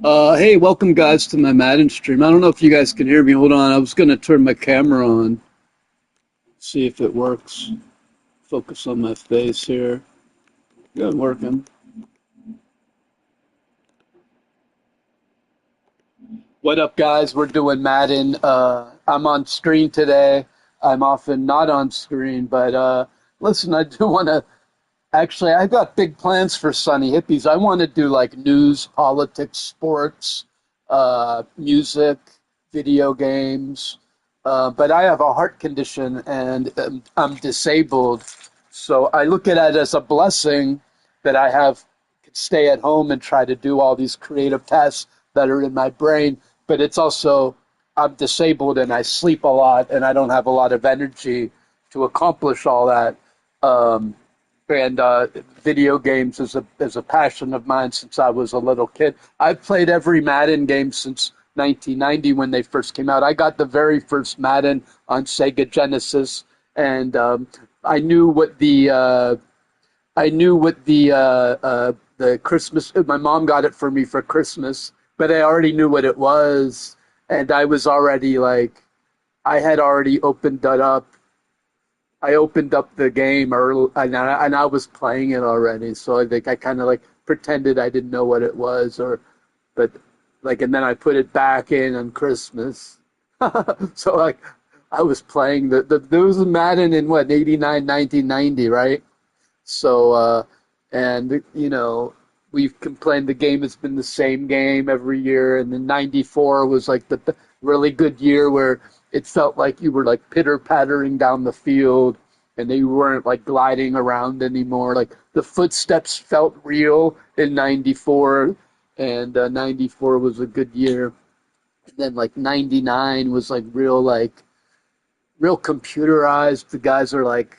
Hey, welcome guys to my Madden stream. I don't know if you guys can hear me. Hold on, I was gonna turn my camera on, see if it works. Focus on my face here. Good, working. What up, guys? We're doing Madden. I'm on screen today. I'm often not on screen, but listen, I do want to. Actually, I got big plans for Sunny Hippies. I want to do like news, politics, sports, music, video games. But I have a heart condition and I'm disabled. So I look at it as a blessing that I have could stay at home and try to do all these creative tasks that are in my brain. But it's also I'm disabled and I sleep a lot and I don't have a lot of energy to accomplish all that. Um, and Video games is a passion of mine since I was a little kid. I've played every Madden game since 1990 when they first came out. I got the very first Madden on Sega Genesis, and I knew what the Christmas. My mom got it for me for Christmas, but I already knew what it was, and I was already like I had already opened that up. I opened up the game early, and I was playing it already. So I think I kind of like pretended I didn't know what it was, but like, and then I put it back in on Christmas. So like, I was playing there was a Madden in what 89, 1990, right? So and we've complained the game has been the same game every year, and then '94 was like the really good year where it felt like you were like pitter pattering down the field and you weren't like gliding around anymore. Like the footsteps felt real in '94, and '94 was a good year. And then like '99 was real computerized. The guys are like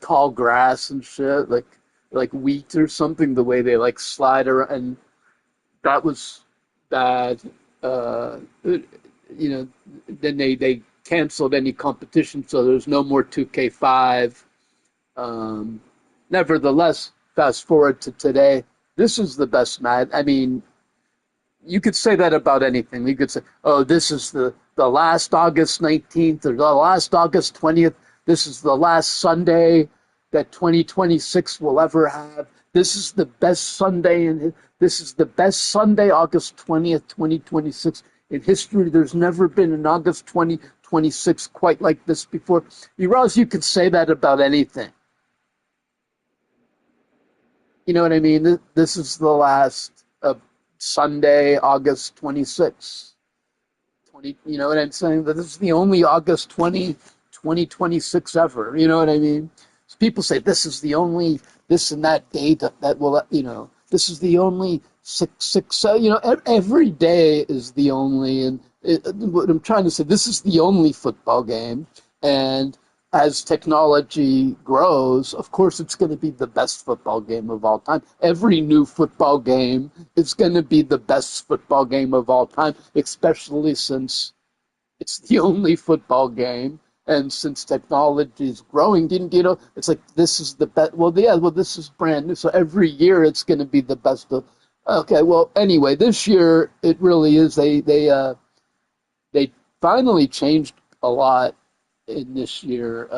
tall grass and shit, like wheat or something. The way they like slide around, and that was bad. Then they canceled any competition, so there's no more 2K5. Um, Nevertheless, fast forward to today. This is the best match. I mean, you could say that about anything. You could say, "Oh, this is the last August 19th or the last August 20th. This is the last Sunday that 2026 will ever have. This is the best Sunday, and this is the best Sunday, August 20th, 2026 in history. There's never been an August 2026 quite like this before." You realize you could say that about anything. You know what I mean? This is the last Sunday, August 26th. 20, you know what I'm saying? That this is the only August 2026 ever. You know what I mean? So people say this is the only this and that date that will, this is the only six, every day is the only, and what I'm trying to say, this is the only football game. And as technology grows, of course, it's going to be the best football game of all time. Every new football game is going to be the best football game of all time, especially since it's the only football game. And since technology is growing, it's like this is the best. Well, yeah, well, this is brand new. So every year it's going to be the best of. Okay, well, anyway, this year it really is. They finally changed a lot in this year.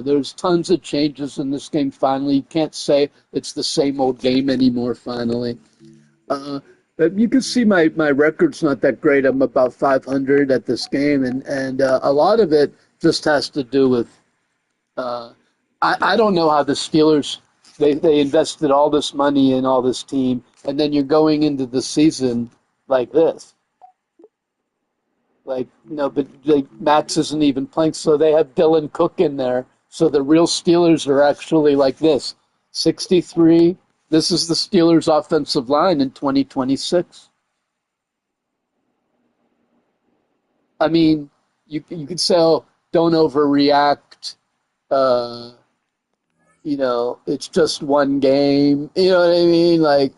There's tons of changes in this game. Finally, you can't say it's the same old game anymore. Finally, but you can see my record's not that great. I'm about 500 at this game, and a lot of it just has to do with I don't know how the Steelers they invested all this money in all this team, and then you're going into the season like this. Like, but like Max isn't even playing, so they have Dylan Cook in there. So the real Steelers are actually like this: 63. This is the Steelers' offensive line in 2026. I mean, you could say, "Oh, don't overreact." Uh, it's just one game. You know what I mean? Like,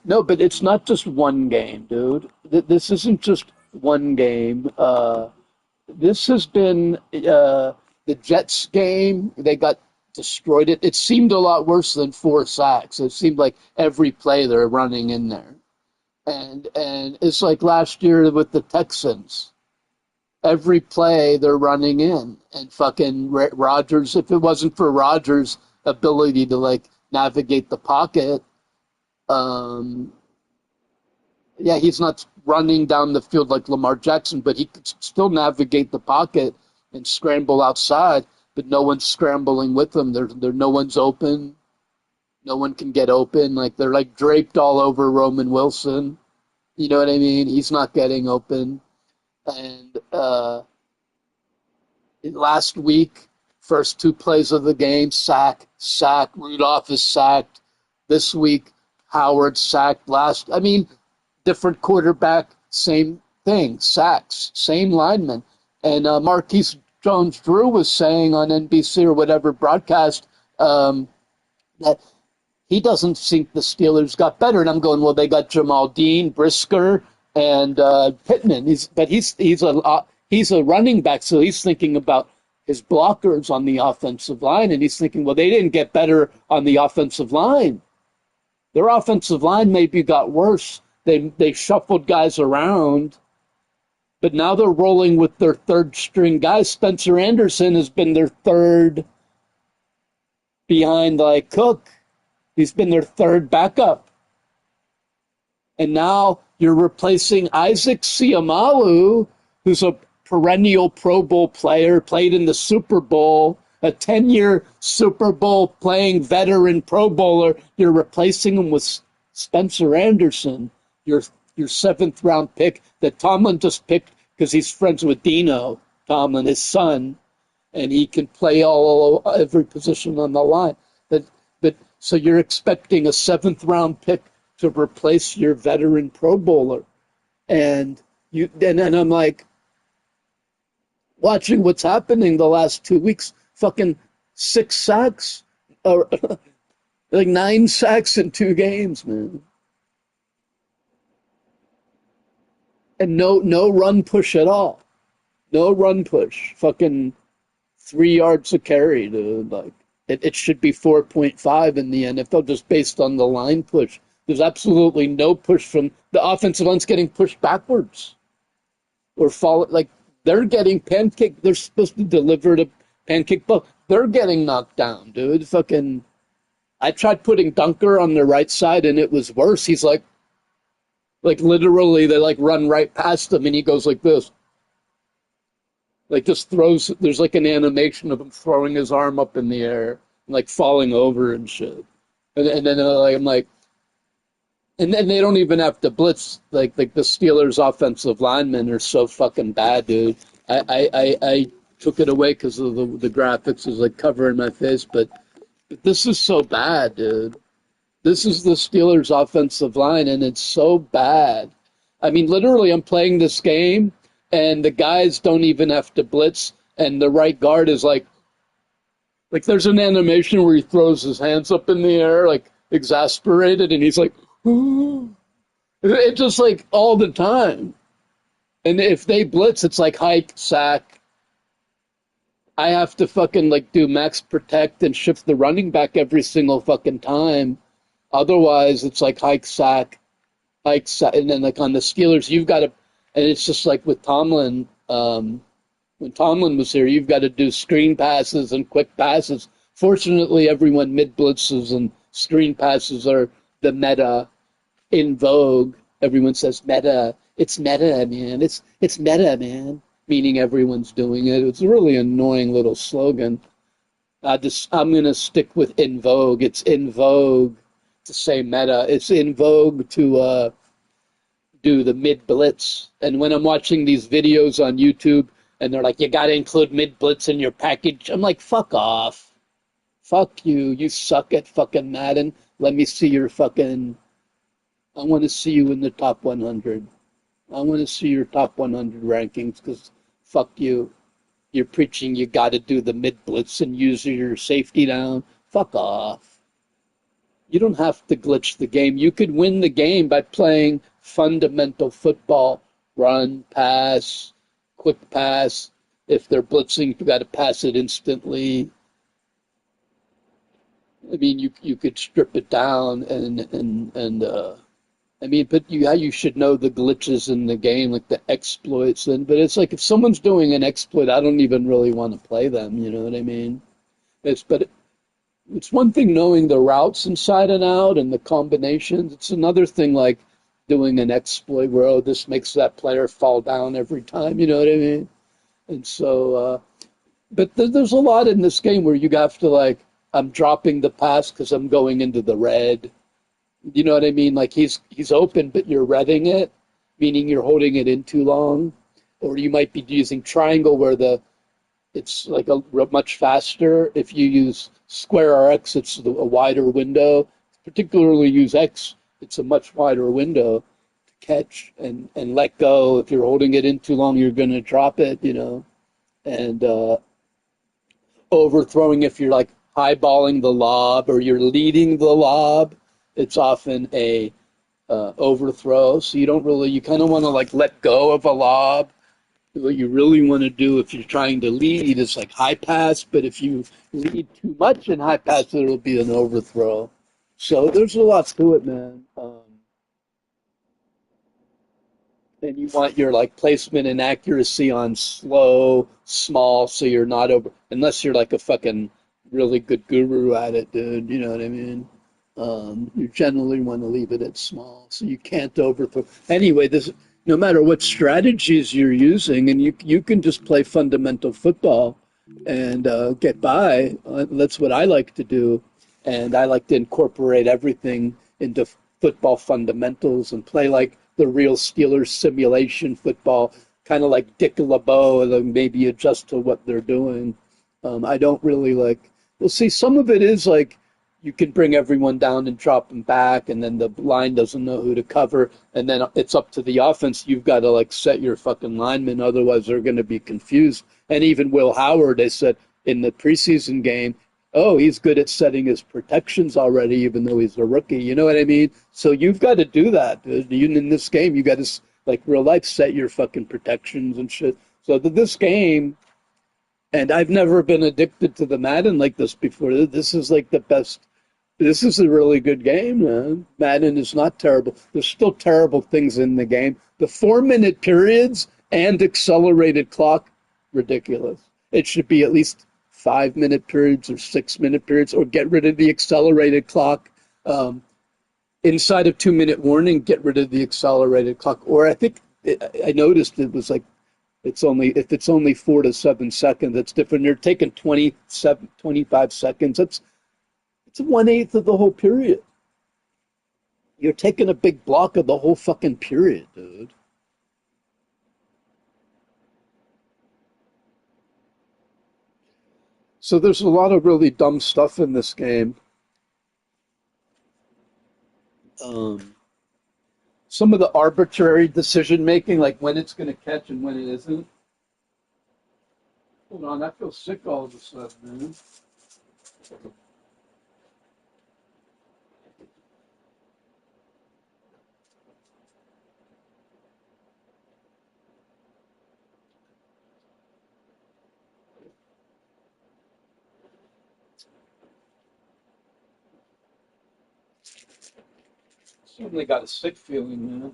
no, but it's not just one game, dude. This isn't just one game. This has been the Jets game. They got destroyed. It seemed a lot worse than 4 sacks. It seemed like every play they're running in there. And it's like last year with the Texans. Every play they're running in, and fucking Rodgers. If it wasn't for Rodgers' ability to like navigate the pocket, um, yeah, he's not running down the field like Lamar Jackson, but he could still navigate the pocket and scramble outside. But no one's scrambling with him. No one's open. No one can get open. Like they're like draped all over Roman Wilson. You know what I mean? He's not getting open. And last week, first two plays of the game, sack. Rudolph is sacked. This week, Howard sacked. Different quarterback, same thing, sacks, same lineman. And Marquise Jones-Drew was saying on NBC or whatever broadcast that he doesn't think the Steelers got better. And I'm going, well, they got Jamal Dean, Brisker, and Pittman. He's a running back, so he's thinking about his blockers on the offensive line, and he's thinking, well, they didn't get better on the offensive line. Their offensive line maybe got worse. They shuffled guys around, but now they're rolling with their third string guys. Spencer Anderson has been their third behind like Cook. He's been their third backup. And now you're replacing Isaac Seumalo, who's a perennial Pro Bowl player, played in the Super Bowl, a 10-year Super Bowl playing veteran Pro Bowler. You're replacing him with Spencer Anderson, your seventh round pick that Tomlin just picked because he's friends with Dino Tomlin, his son, and he can play every position on the line. But so you're expecting a seventh round pick to replace your veteran Pro Bowler, and I'm like watching what's happening the last 2 weeks. Fucking 6 sacks, or like 9 sacks in 2 games, man. And no run push at all. No run push. Fucking 3 yards a carry, dude. Like it should be 4.5 in the NFL just based on the line push. There's absolutely no push from the offensive line's getting pushed backwards or fall. Like they're getting pancake. They're supposed to deliver the pancake ball. They're getting knocked down, dude. Fucking. I tried putting Dunker on the right side and it was worse. He's like literally they like run right past him and he goes like this. Like just throws, there's like an animation of him throwing his arm up in the air, and like falling over and shit. And then I'm like, and then they don't even have to blitz. Like the Steelers' offensive linemen are so fucking bad, dude. I took it away because of the graphics is like covering my face, but this is so bad, dude. This is the Steelers' offensive line, and it's so bad. I mean, literally, I'm playing this game, and the guys don't even have to blitz, and the right guard is like there's an animation where he throws his hands up in the air, like exasperated, and he's like, ooh. It's just like all the time. And if they blitz, it's like hike, sack. I have to fucking like do max protect and shift the running back every single fucking time. Otherwise, it's like hike, sack, and then like on the Steelers, you've got to, and it's just like with Tomlin, when Tomlin was here, you've got to do screen passes and quick passes. Fortunately, everyone mid blitzes and screen passes are the meta in vogue. Everyone says meta. It's meta, man. It's meta, man. Meaning everyone's doing it. It's a really annoying little slogan. I'm gonna stick with in vogue. It's in vogue to say meta. It's in vogue to do the mid blitz. And when I'm watching these videos on YouTube and they're like, you got to include mid blitz in your package, I'm like, fuck off. Fuck you. You suck at fucking Madden. Let me see your fucking. I want to see you in the top 100. I want to see your top 100 rankings because fuck you. You're preaching you got to do the mid blitz and use your safety down. Fuck off. You don't have to glitch the game. You could win the game by playing fundamental football. Run, pass, quick pass. If they're blitzing, you got to pass it instantly. I mean, you could strip it down and I mean, but you should know the glitches in the game, like the exploits. And but it's like if someone's doing an exploit, I don't even really want to play them. You know what I mean? It's one thing knowing the routes inside and out and the combinations. It's another thing like doing an exploit where, oh, this makes that player fall down every time. You know what I mean? And so, but there's a lot in this game where you have to like, I'm dropping the pass because I'm going into the red. You know what I mean? Like he's open, but you're reading it, meaning you're holding it in too long. Or you might be using triangle where the it's like much faster. If you use square or X, it's a wider window. Particularly use X, it's a much wider window to catch and let go. If you're holding it in too long, you're going to drop it, you know. And overthrowing, if you're like highballing the lob or you're leading the lob, it's often a overthrow. So you kind of want to like let go of a lob. What you really want to do if you're trying to lead is like high pass, but if you lead too much in high pass, it'll be an overthrow. So there's a lot to it, man. And you want your like placement and accuracy on slow, small, so you're not over. Unless you're like a fucking really good guru at it, dude. You know what I mean? You generally want to leave it at small, so you can't overthrow. Anyway, this no matter what strategies you're using, and you can just play fundamental football and get by. That's what I like to do, and I like to incorporate everything into football fundamentals and play like the real Steelers simulation football, kind of like Dick LeBeau, and then maybe adjust to what they're doing. I don't really like. Well, see, some of it is like you can bring everyone down and drop them back, and then the line doesn't know who to cover, and then it's up to the offense. You've got to like set your fucking linemen, otherwise they're going to be confused. And even Will Howard, they said in the preseason game, oh, he's good at setting his protections already, even though he's a rookie. You know what I mean? So you've got to do that. Even in this game, you got to like real life set your fucking protections and shit. So this game. And I've never been addicted to the Madden like this before. This is like the best. This is a really good game, man. Madden is not terrible. There's still terrible things in the game. The 4-minute periods and accelerated clock, ridiculous. It should be at least 5-minute periods or 6-minute periods, or get rid of the accelerated clock. Inside of 2-minute warning, get rid of the accelerated clock. Or I noticed it was like if it's only 4 to 7 seconds, it's different. You're taking 25 seconds. It's 1/8 of the whole period. You're taking a big block of the whole fucking period, dude. So there's a lot of really dumb stuff in this game. Um, some of the arbitrary decision making, like when it's going to catch and when it isn't. Hold on, I feel sick all of a sudden, man. Suddenly got a sick feeling, man.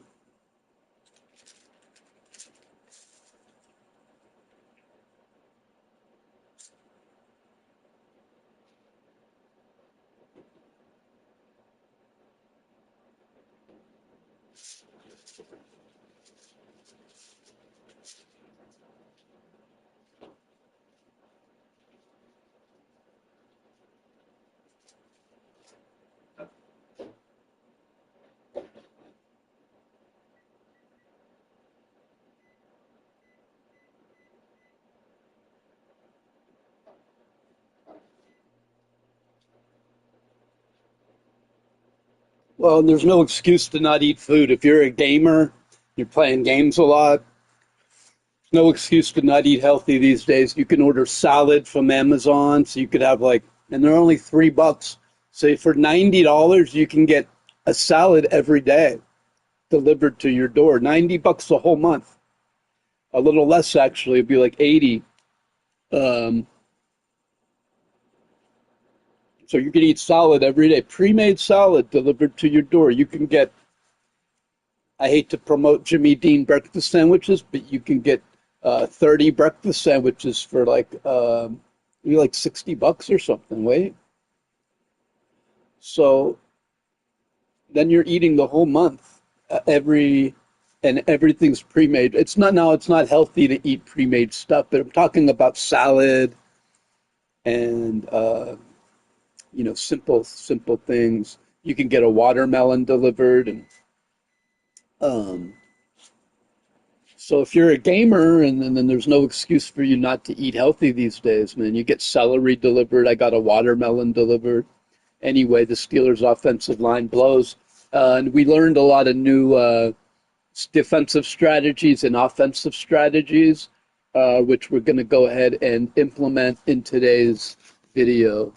Well, there's no excuse to not eat food. If you're a gamer, you're playing games a lot, no excuse to not eat healthy these days. You can order salad from Amazon, so you could have like, and they're only $3. So for $90, you can get a salad every day delivered to your door. $90 a whole month. A little less actually, it'd be like 80. Um, so you can eat salad every day, pre-made salad delivered to your door. You can get I hate to promote Jimmy Dean breakfast sandwiches, but you can get 30 breakfast sandwiches for like $60 or something. Wait, so then you're eating the whole month, and everything's pre-made. It's not now. It's not healthy to eat pre-made stuff, but I'm talking about salad and simple things. You can get a watermelon delivered, and um, so if you're a gamer, and then there's no excuse for you not to eat healthy these days, man. You get celery delivered. I got a watermelon delivered. Anyway, the Steelers' offensive line blows, and we learned a lot of new defensive strategies and offensive strategies, which we're going to go ahead and implement in today's video.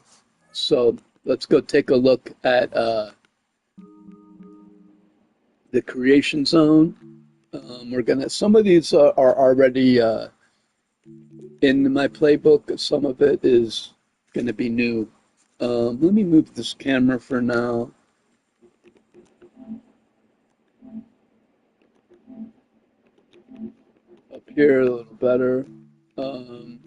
So let's go take a look at the creation zone. Some of these are already in my playbook. Some of it is going to be new. Let me move this camera for now. Up here a little better. Um,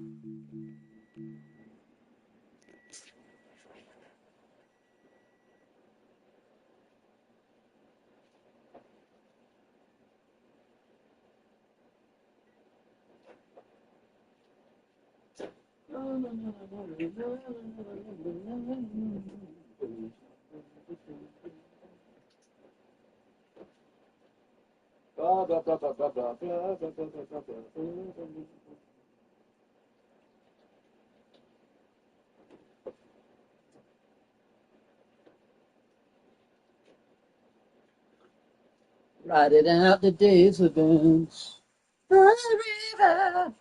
Write it out the day's events. River.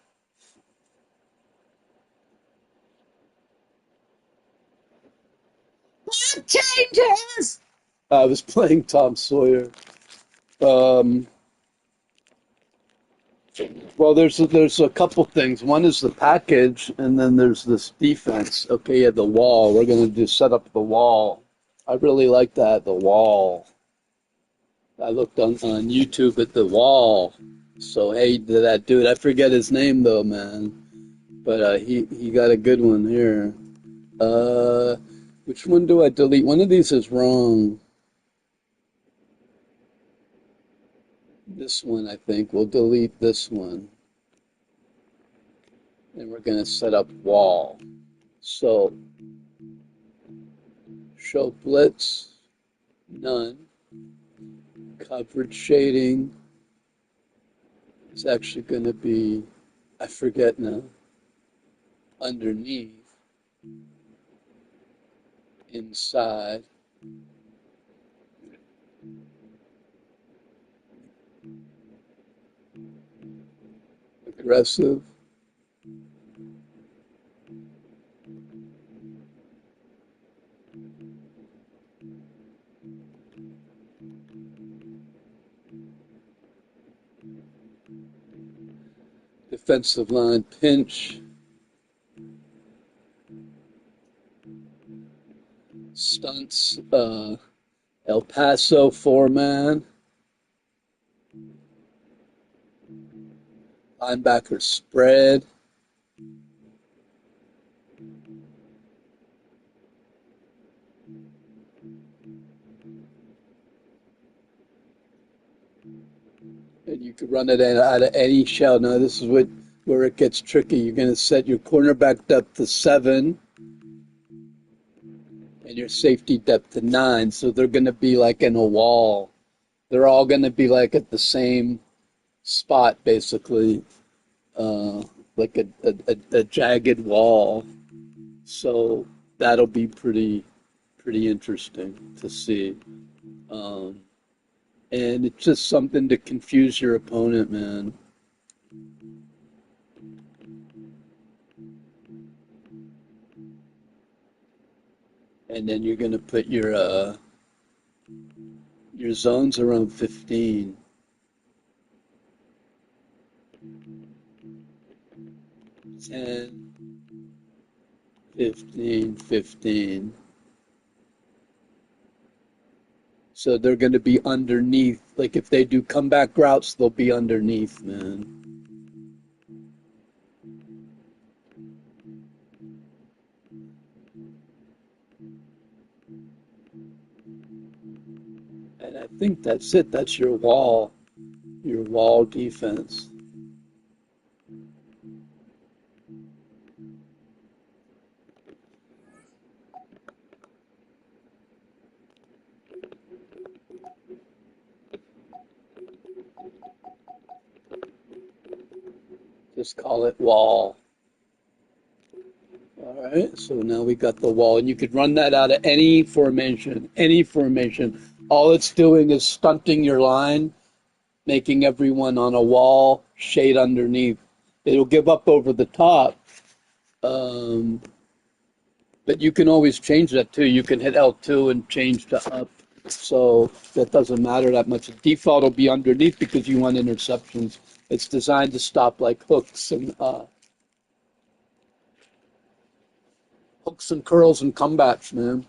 What changes? I was playing Tom Sawyer. Um, well, there's a couple things. One is the package, and then there's this defense. Okay, yeah, the wall. We're gonna do set up the wall. I really like that, the wall. I looked on YouTube at the wall. So hey, to that dude, I forget his name though, man. But he got a good one here. Uh, which one do I delete? One of these is wrong. This one, I think. We'll delete this one. And we're going to set up wall. So, show blitz, none. Coverage shading is actually going to be, I forget now, underneath, inside. Aggressive. Defensive line pinch. Stunts. El Paso four-man. Linebacker spread. And you could run it out of any shell. Now this is where it gets tricky. You're going to set your cornerback depth to 7 and your safety depth to 9. So they're going to be like in a wall. They're all going to be like at the same spot, basically, like a jagged wall. So that'll be pretty interesting to see. Um, and it's just something to confuse your opponent, man. And then you're going to put your zones around 15. 10, 15, 15. So they're going to be underneath. Like if they do comeback routes, they'll be underneath, man. And I think that's it. That's your wall defense. Just call it wall. All right, so now we got the wall, and you could run that out of any formation, any formation. All it's doing is stunting your line, making everyone on a wall shade underneath. It'll give up over the top, um, but you can always change that too. You can hit L2 and change to up, so that doesn't matter that much. The default will be underneath because you want interceptions. It's designed to stop like hooks and curls and comebacks, man.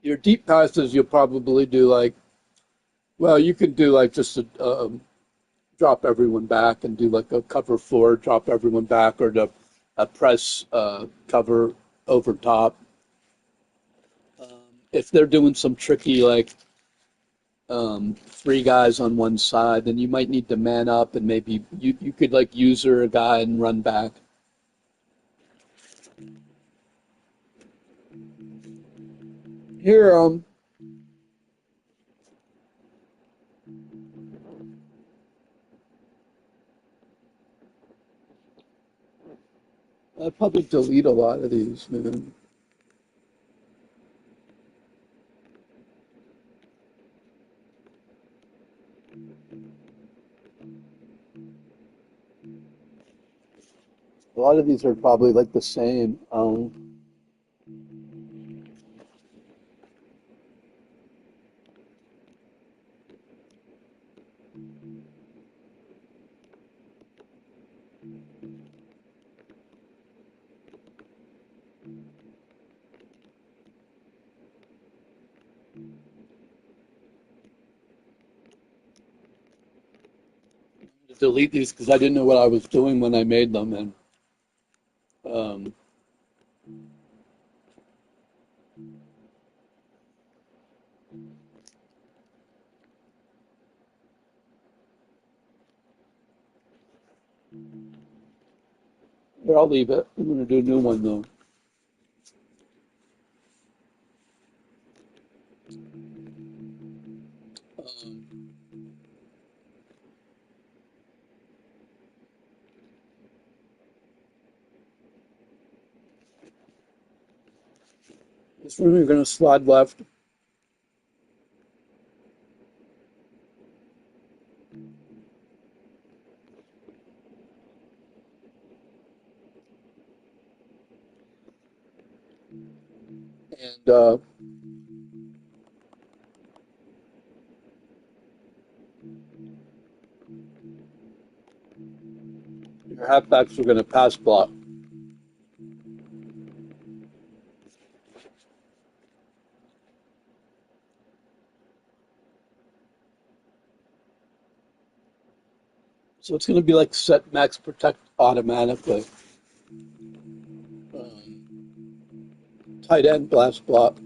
Your deep passes, you'll probably do like, well, you can do like just a drop everyone back and do like a cover four, drop everyone back, or a press cover over top. If they're doing some tricky like three guys on one side, then you might need to man up and maybe you could like user a guy and run back. Here, I'd probably delete a lot of these, man. A lot of these are probably like the same. Delete these because I didn't know what I was doing when I made them, and um, here, I'll leave it. I'm going to do a new one though. Um, this one we're going to slide left. And your halfbacks are going to pass block. So it's going to be like set max protect automatically. Tight end blast block.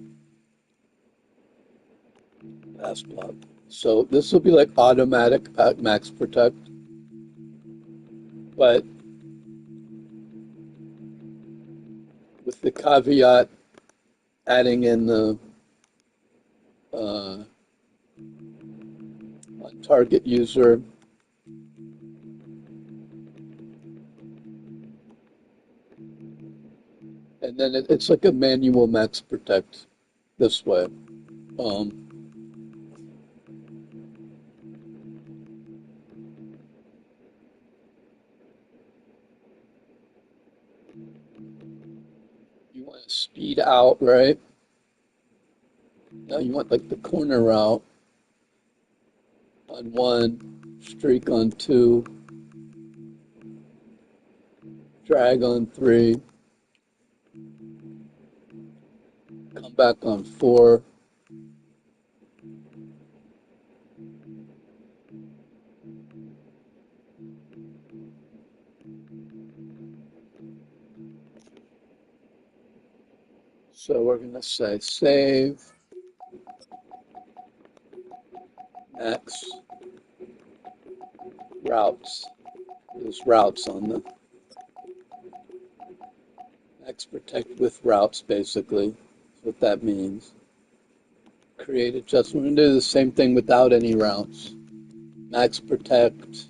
Blast block. So this will be like automatic max protect. But with the caveat adding in the target user. And then it's like a manual max protect this way. You want to speed out, right? Now you want like the corner route on one, streak on two, drag on three. come back on 4. So we're going to say save max routes. There's routes on the max protect with routes, basically. That's what that means. Create adjustment. We're going to do the same thing without any routes. Max protect.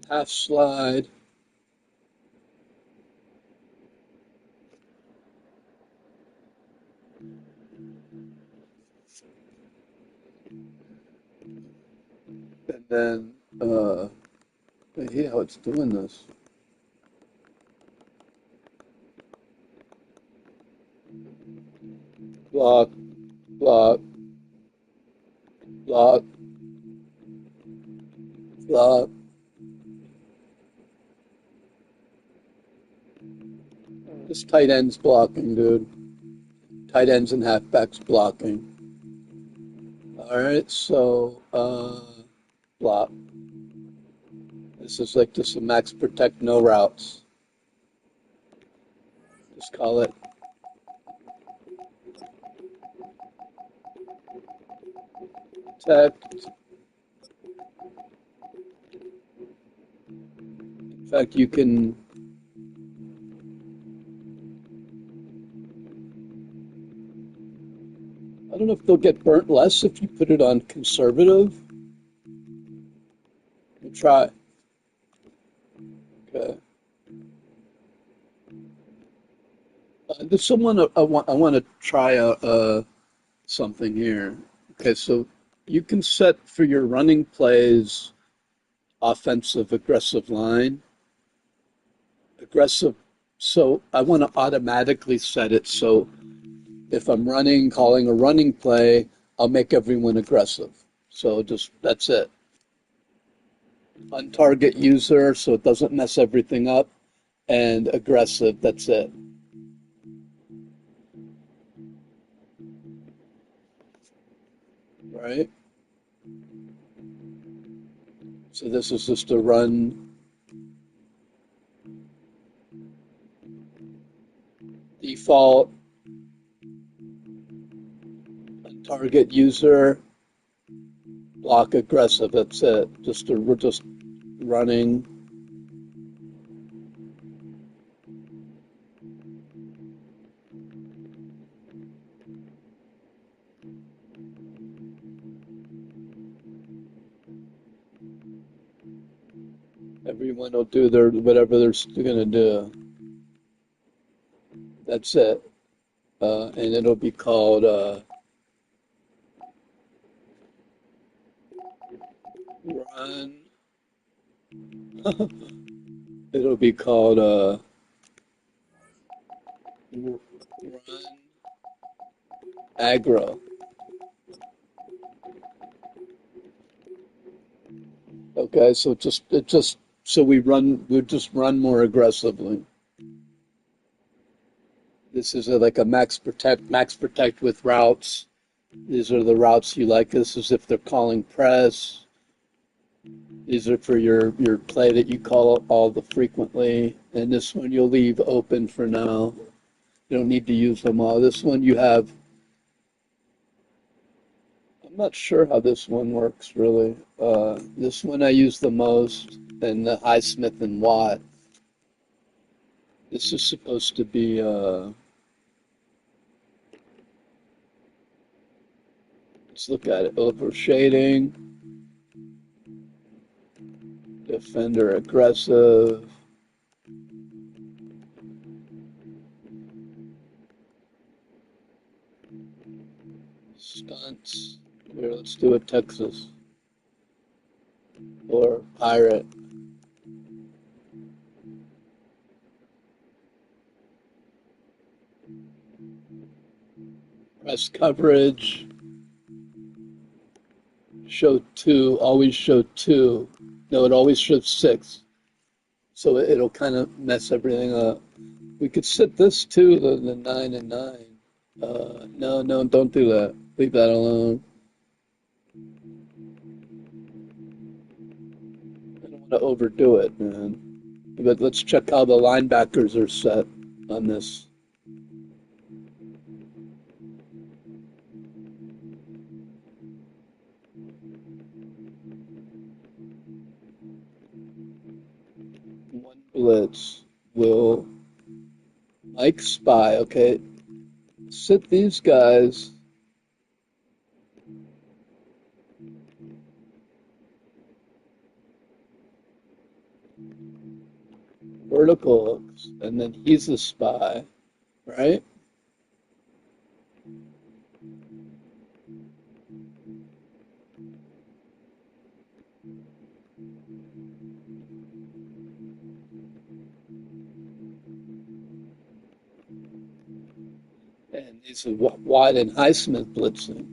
Half slide. And then, I hate how it's doing this. Block, block, block, block. This tight end's blocking, dude. Tight ends and halfbacks blocking. All right, so block. This is like just a max protect, no routes. Just call it protect. In fact, you can I don't know if they'll get burnt less if you put it on conservative. We'll try. Okay. There's someone I want to try something here. Okay, so you can set for your running plays offensive aggressive line. Aggressive. So I want to automatically set it so if I'm running, calling a running play, I'll make everyone aggressive. So just that's it. Untarget user so it doesn't mess everything up, and aggressive, that's it. Right? So this is just a run default target user block aggressive, that's it. We're just running. Everyone will do their whatever they're gonna do. That's it. And it'll be called run. It'll be called run aggro. Okay, so we just run more aggressively. This is like a max protect with routes. These are the routes you like. This is if they're calling press. These are for your play that you call all the frequently. And this one you'll leave open for now. You don't need to use them all. This one you have, I'm not sure how this one works really. This one I use the most, and the Highsmith and Watt. This is supposed to be let's look at it. Over shading, defender aggressive, stunts. Here, let's do a Texas or Pirate. Press coverage. Show 2, always show 2. No, it always shows 6. So it'll kind of mess everything up. We could set this to the 9 and 9. No, no, don't do that. Leave that alone. I don't want to overdo it, man. But let's check how the linebackers are set on this. One blitz will Mike spy. Okay, sit these guys. Vertical hooks, and then he's a spy, right? And he's a wide and Highsmith blitzing.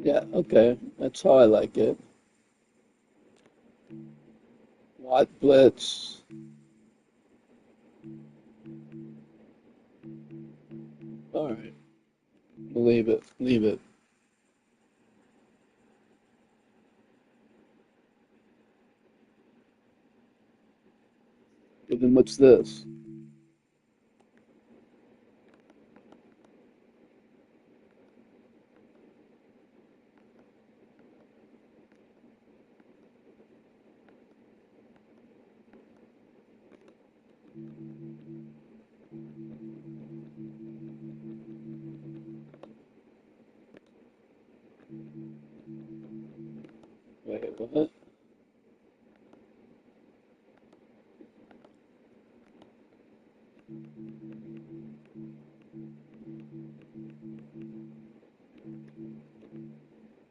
Yeah, okay, that's how I like it. Wide blitz. All right, leave it, leave it. But then what's this? Wait, what?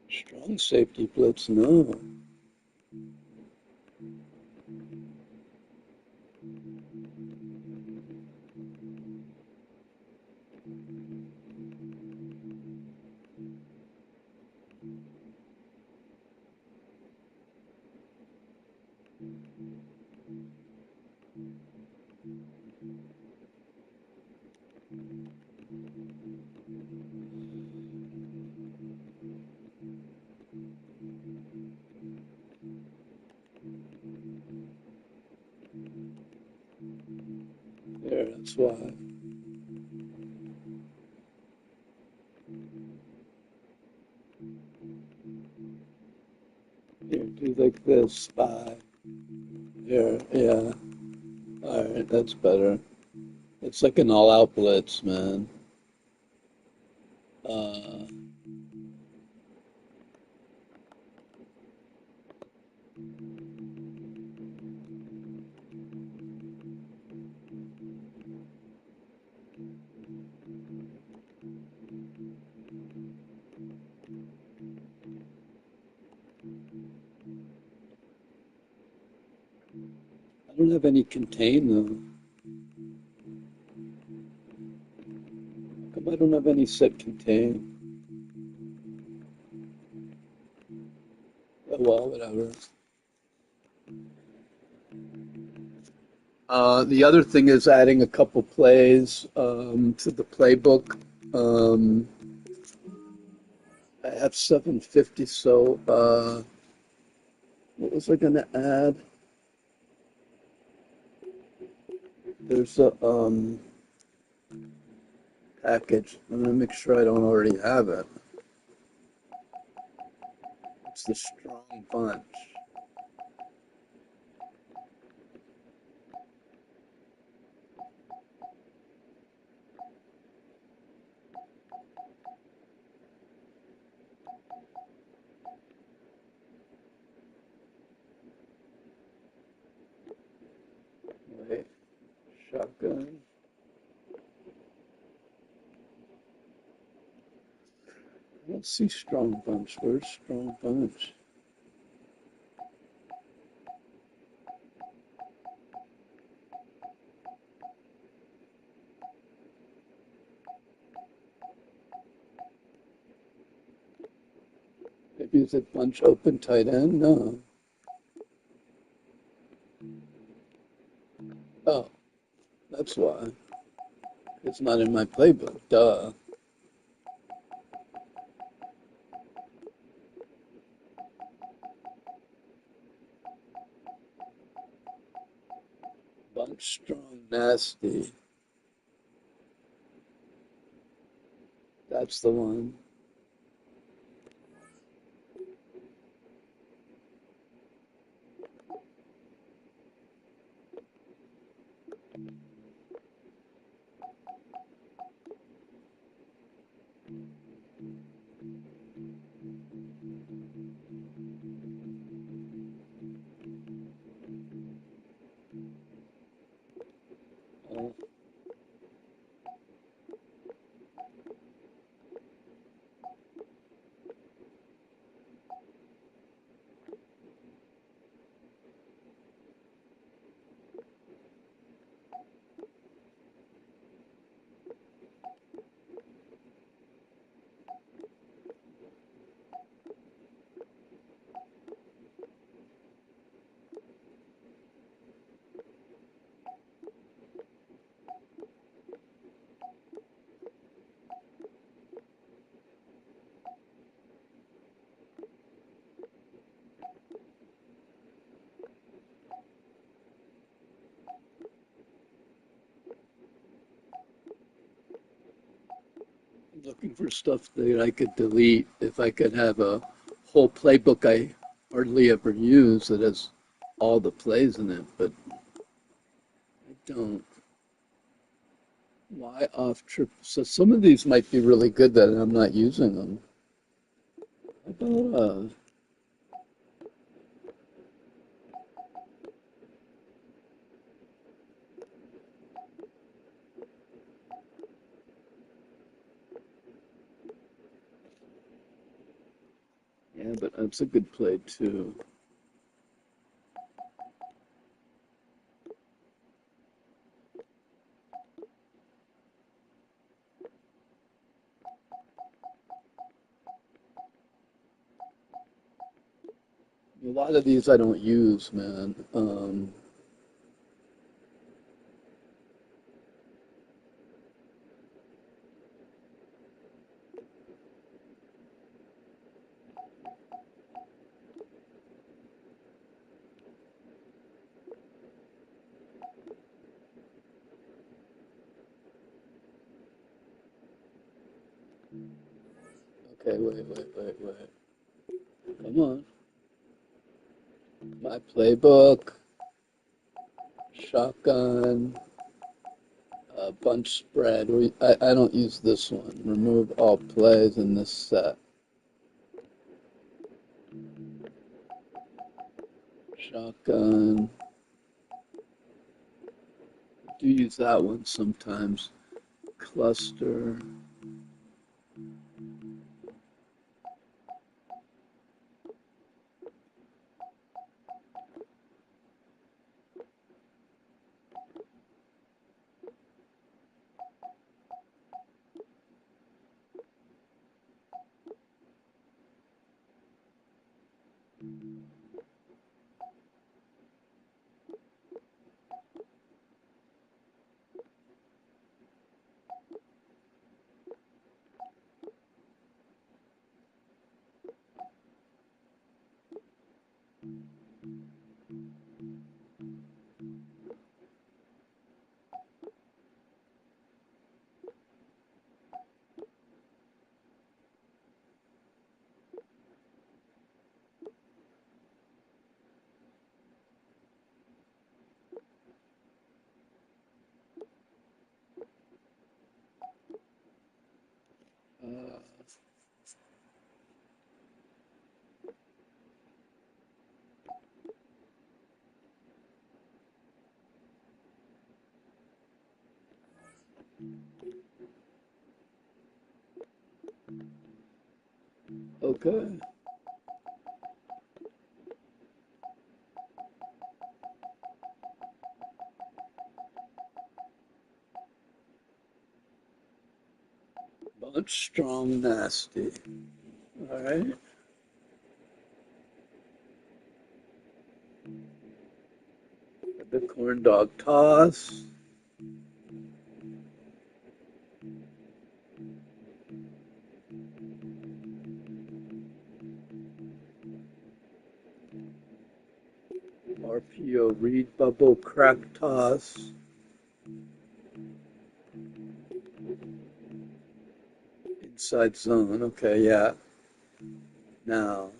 Strong safety blitz? No. There, that's why. Here, do like this, spy. There, yeah. All right, that's better. It's like an all-out blitz, man. Uh, I don't have any contain though. How come I don't have any set contain? Oh, well, whatever. The other thing is adding a couple plays to the playbook. Um, I have 750, so what was I going to add? There's a package. I'm going to make sure I don't already have it. It's the strong bunch. Wait, shotgun. I don't see strong bunch. Where's strong bunch? Maybe is it bunch open tight end? No. That's why. It's not in my playbook. Duh. Bunch strong, nasty. That's the one. Oh. Looking for stuff that I could delete if I could have a whole playbook I hardly ever use that has all the plays in it, but I don't. Why off trip? So some of these might be really good that I'm not using them. How about yeah, but that's a good play too. A lot of these I don't use, man. Okay, wait. Come on. My playbook, shotgun, bunch spread. I don't use this one. Remove all plays in this set. Shotgun. Do use that one sometimes. Cluster. Uh, okay. Bunch strong, nasty. All right. The corn dog toss. RPO, read, bubble, crack, toss. Inside zone. Okay, yeah. Now.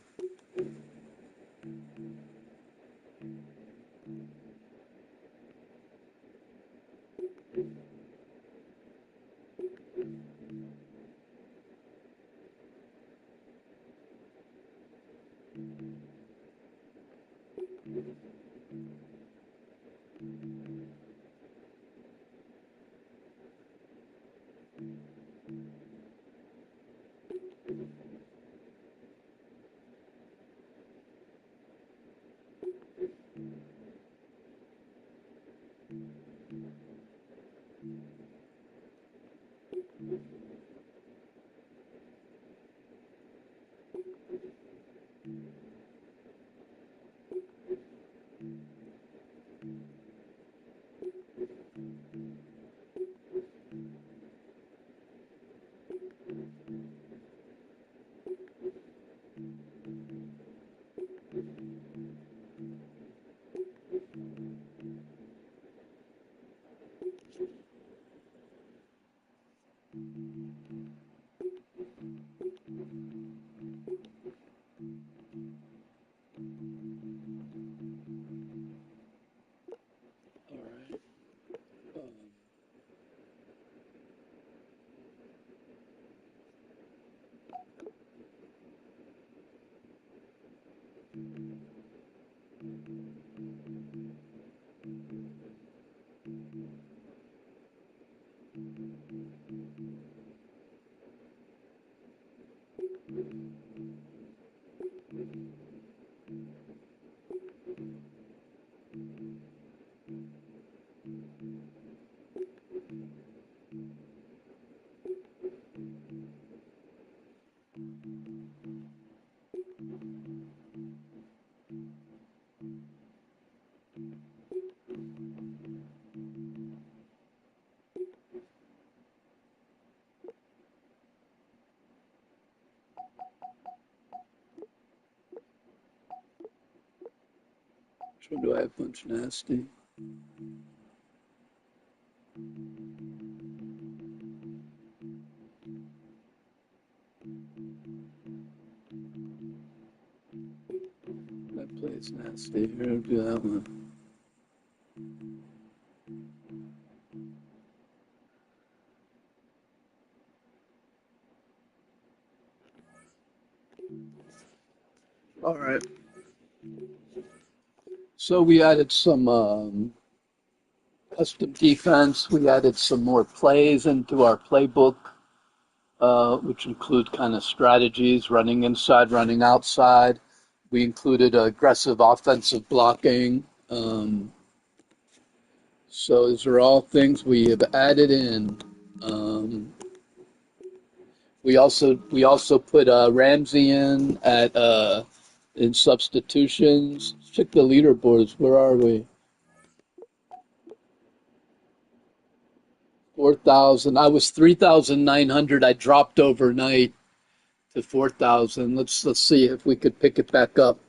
All right. Which one do I have? Punch nasty. That plays nasty. Here, I'll do that one. All right. So we added some custom defense. We added some more plays into our playbook, which include kind of strategies, running inside, running outside. We included aggressive offensive blocking. So these are all things we have added in. We also put Ramsey in substitutions. Check the leaderboards. Where are we? 4,000. I was 3,900. I dropped overnight to 4,000. Let's see if we could pick it back up.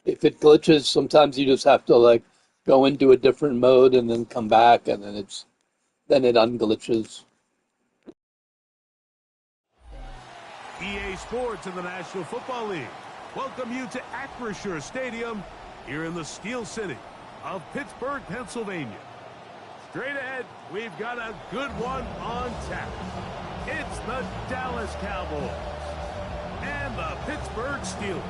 If it glitches, sometimes you just have to like go into a different mode and then come back, and then it unglitches. EA Sports and the National Football League welcome you to Acrisure Stadium here in the Steel City of Pittsburgh, Pennsylvania. Straight ahead, we've got a good one on tap. It's the Dallas Cowboys and the Pittsburgh Steelers.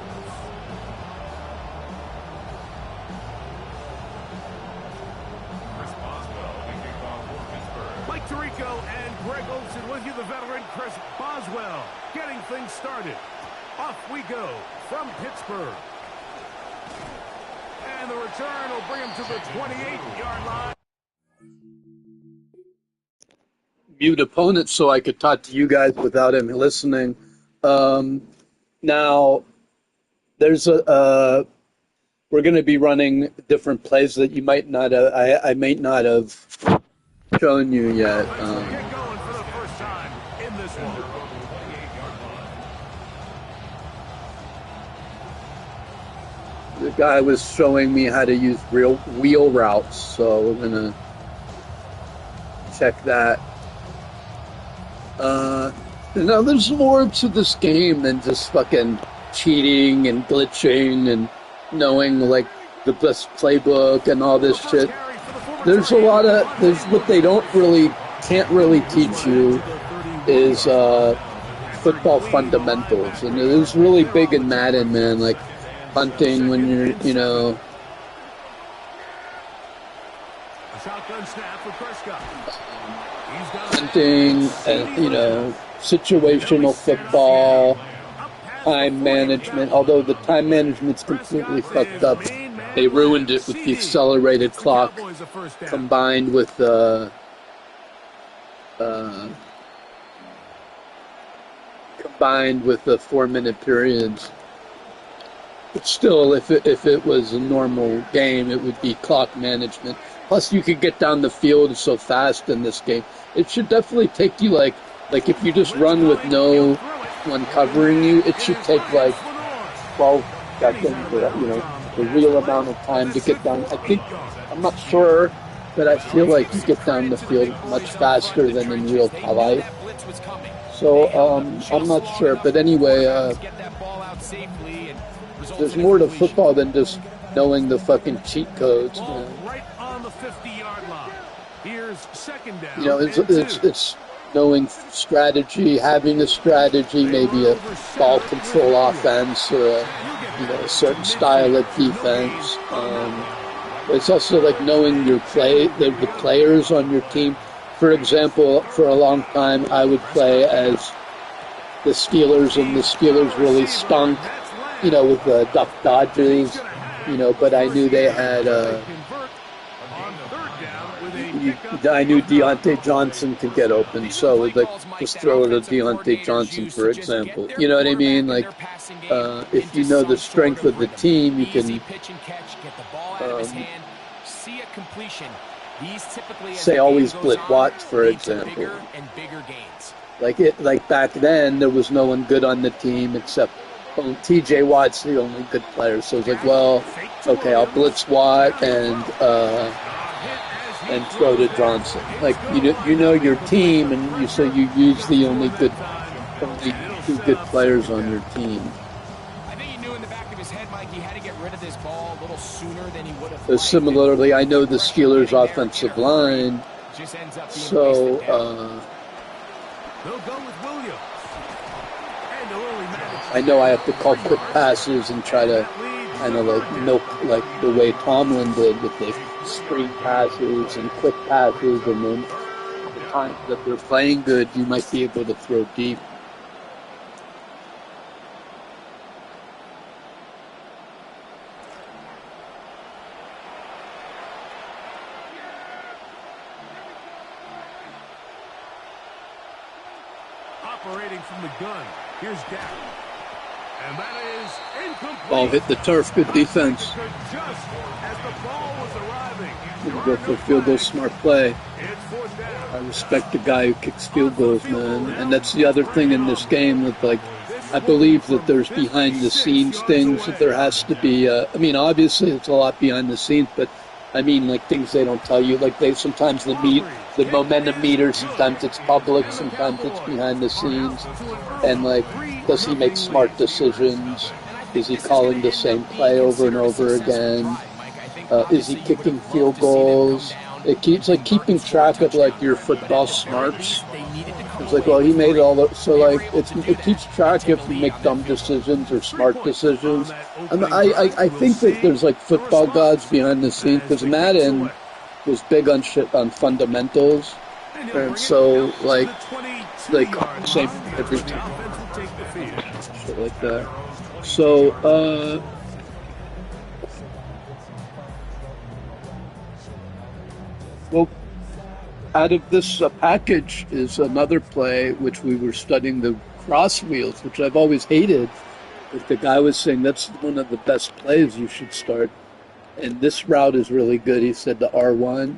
Mike Tirico and Greg Olsen with you, the veteran Chris Boswell, getting things started. Off we go from Pittsburgh. And the return will bring him to the 28-yard line. Mute opponent so I could talk to you guys without him listening. Now, there's we're going to be running different plays that you might not have, I might not have shown you yet. Get going for the first time in this one. The guy was showing me how to use real wheel routes, so we're going to check that. Now there's more to this game than just fucking cheating and glitching and knowing like the best playbook and all this shit. There's a lot of, there's what they can't really teach you is football fundamentals, and it was really big in Madden, man, like punting when you're, you know, Shotgun snap for Prescott. hunting, and, you know, situational football, time management. Although the time management's completely fucked up, they ruined it with the accelerated clock combined with the 4-minute periods. But still, if it was a normal game, it would be clock management. Plus, you could get down the field so fast in this game. It should definitely take you like if you just run with no one covering you, it should take like 12 seconds, or, you know, the real amount of time to get down. I'm not sure, but I feel like you get down the field much faster than in real life. So I'm not sure, but anyway, there's more to football than just knowing the fucking cheat codes, man. Right on the 50-yard line. Here's second down. You know, it's knowing strategy, having a strategy, maybe a ball control offense or a certain style of defense. It's also like knowing the players on your team. For example, for a long time, I would play as the Steelers, and the Steelers really stunk, you know, with the duck dodges, you know, but I knew they had, I knew Deontay Johnson could get open, so I would like just throw it at Deontay Johnson, for example. You know what I mean? Like, if you know the strength of the team, you can say always blitz Watts, for example. Like back then, there was no one good on the team except T.J. Watt's the only good player. So it's like, well, okay, I'll blitz Watt and throw to Johnson. Like, you know your team, and you use the only two good players on your team. I think he knew in the back of his head, Mike, he had to get rid of this ball a little sooner than he would have. So similarly, I know the Steelers' offensive line, so they'll go with Williams. And I know I have to call quick passes and try to kind of like milk, like the way Tomlin did with the screen passes and quick passes, and then the times that they're playing good, you might be able to throw deep. Operating from the gun, here's Dak. And that is incomplete. Ball hit the turf, good defense. Just as the ball was arriving. Go for a field goal, smart play. It's fourth down. I respect the guy who kicks field goals, man. And that's the other thing in this game with, like, I believe that there's behind the scenes things that there has to be. I mean, obviously it's a lot behind the scenes, but I mean, like, things they don't tell you. Like, sometimes the momentum meter, sometimes it's public, sometimes it's behind the scenes. And, like, does he make smart decisions? Is he calling the same play over and over again? Is he kicking field goals? It keeps like keeping track of like your football smarts. It's like, well, he made all the so like it keeps track if you make dumb decisions or smart decisions. And I think that there's like football gods behind the scenes because Madden was big on shit on fundamentals, and so like same every time shit like that. So well, out of this package is another play which we were studying the cross wheels, which I've always hated. But the guy was saying that's one of the best plays you should start. And this route is really good. He said the R1.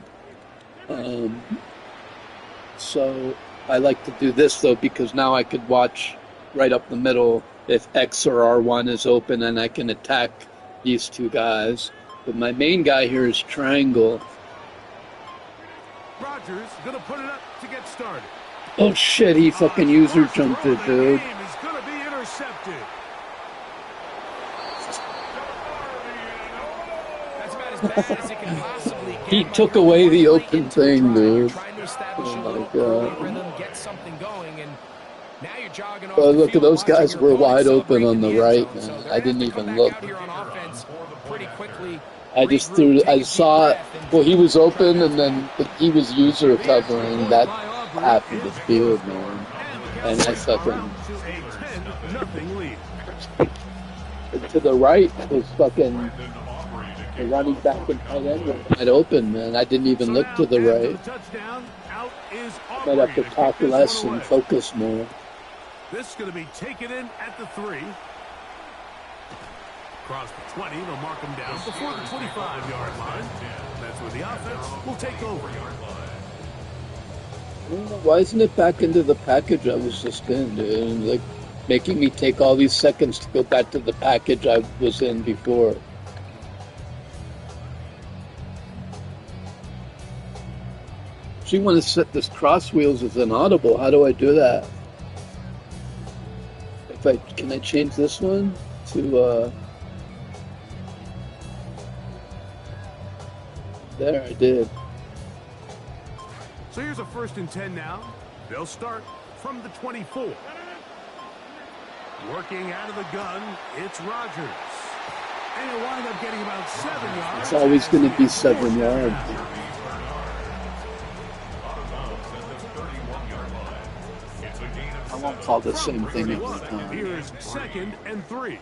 So I like to do this though because now I could watch right up the middle if X or R1 is open and I can attack these two guys. But my main guy here is triangle. Rodgers gonna put it up to get started. Oh shit, he fucking user jumped it, dude. Is gonna be intercepted. That's about as bad as it can possibly get. He took away the open thing, dude. Oh my god. Rhythm, get something going, and now you're jogging off Oh, the look at field, those watching guys your were opponent wide open celebrate on the in end right, zone. So man. they're I gonna didn't have to come even back look. out here on offense pretty quickly. I just threw, I saw, well, he was open and then he was user covering that half of the field, man. And I fucking, to the right was fucking, the running back and tight end was wide open, man. I didn't even look to the right. Might have to talk less and focus more. This is going to be taken in at the 3. Across the 20, they'll mark him down before the 25-yard line. That's where the offense will take over. Why isn't it back into the package I was just in, dude? Like, making me take all these seconds to go back to the package I was in before. She want to set this cross wheels as an audible. How do I do that? Can I change this one to there I did. So here's a 1st and 10 now. They'll start from the 24. Working out of the gun, it's Rodgers. And he'll wind up getting about 7 yards. It's always going to be 7 yards. I won't call the same thing every time. Here's 2nd and 3.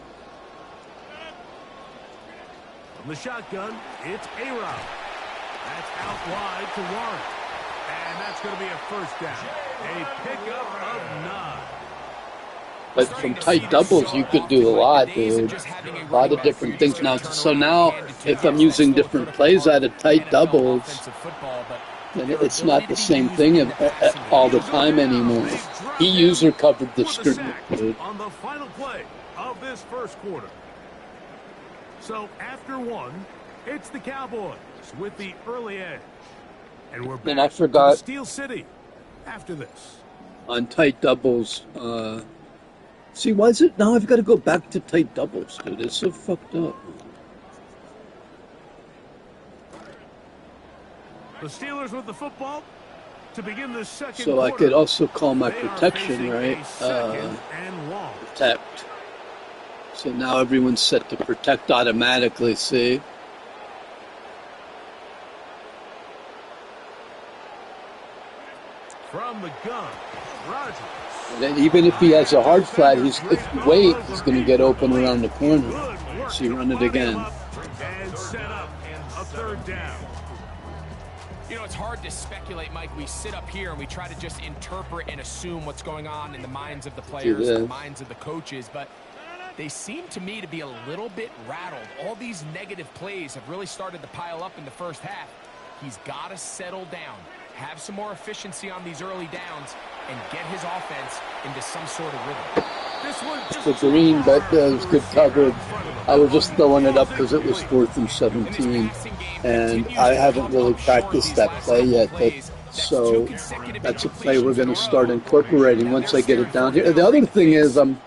From the shotgun, it's A-Rod. That's out wide to Warren. And that's going to be a 1st down. A pickup of 9. But from tight doubles, you could do a lot, dude. A lot of different things now. So now, if I'm using different plays out of tight doubles, then it's not the same thing all the time anymore. He user covered the screen, dude. On the final play of this 1st quarter. So after 1, it's the Cowboys with the early edge. And we're back And I forgot to Steel City after this. on tight doubles. See, why is it now I've got to go back to tight doubles, dude? It's so fucked up. The Steelers with the football to begin the 2nd quarter. So I could also call my protection, right? Protect. So now everyone's set to protect automatically, see? From the gun, Rodgers. And then even if he has a hard flat, if you wait, he's going to get open around the corner. So you run it again. And set up a 3rd down. You know, it's hard to speculate, Mike. We sit up here and we try to just interpret and assume what's going on in the minds of the players, the minds of the coaches, but they seem to me to be a little bit rattled. All these negative plays have really started to pile up in the 1st half. He's got to settle down, have some more efficiency on these early downs, and get his offense into some sort of rhythm. The green, but it was good coverage. I was just throwing it up because it was 4th and 17, and I haven't really practiced that play yet. But so that's a play we're going to start incorporating once I get it down here. The other thing is I'm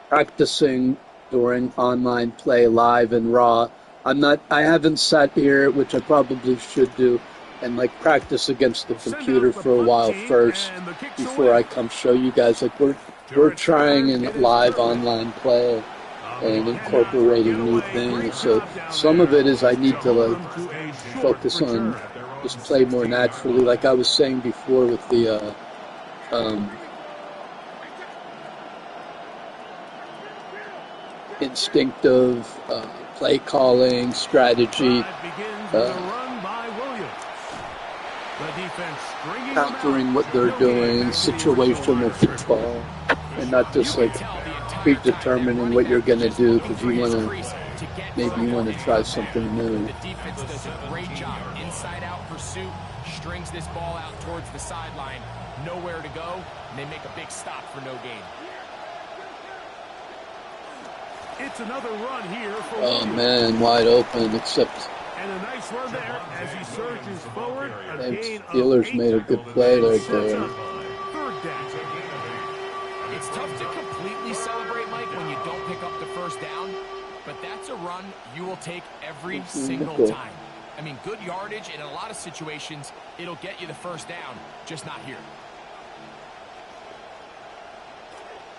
practicing during online play live and raw. I haven't sat here, which I probably should do, and like practice against the computer for a while first before I come show you guys. Like we're trying in live online play and incorporating new things. So some of it is I need to like focus on just play more naturally. Like I was saying before with the instinctive play calling strategy. Countering what they're doing, situational football, and not just like predetermining what you're going to do because you want to, maybe you want to try something new. The defense does a great job. Inside out pursuit, strings this ball out towards the sideline, nowhere to go, and they make a big stop for no gain. It's another run here for Williams. Man, wide open, except. And a nice run there as he surges forward. Steelers made a good play right there. It's tough to completely celebrate, Mike, when you don't pick up the first down, but that's a run you will take every single time. I mean, good yardage, in a lot of situations, it'll get you the first down, just not here.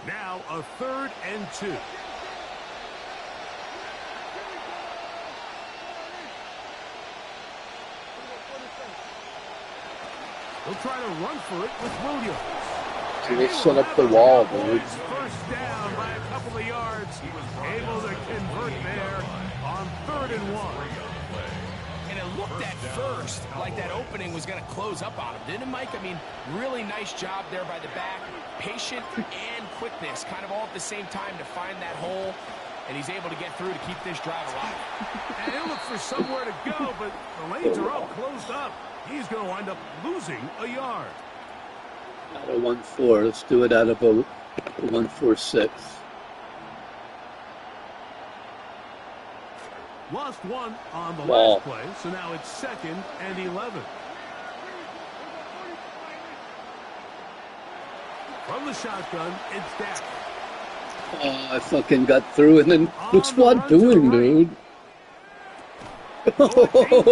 Now a 3rd and 2. We'll try to run for it with Williams. So they set up the wall, dude. First down by a couple of yards. Able to convert there on 3rd and 1. And it looked at first like that opening was going to close up on him, didn't it, Mike? I mean, really nice job there by the back. Patient and quickness, kind of all at the same time to find that hole. And he's able to get through to keep this drive alive. And he'll look for somewhere to go, but the lanes are all closed up. He's going to wind up losing a yard. Out of 1-4. Let's do it out of a 1-4-6. Lost one on the last play, so now it's 2nd and 11. From the shotgun, it's Dak. Oh, I fucking got through, and then what's Watt doing, dude? Oh,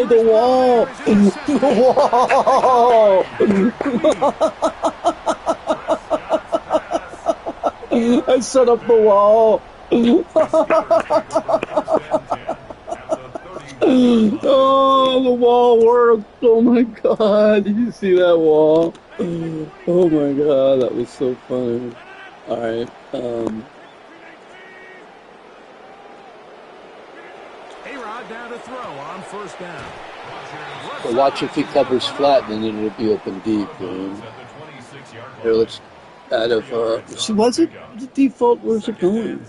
the wall! The wall! I set up the wall. Oh, the wall worked. Oh my god, did you see that wall? Oh my god, that was so funny. Alright, down to throw on 1st down. So watch if he covers flat, then it'll be open deep, dude. Here, let's out of, see, was it the default? Where's it going?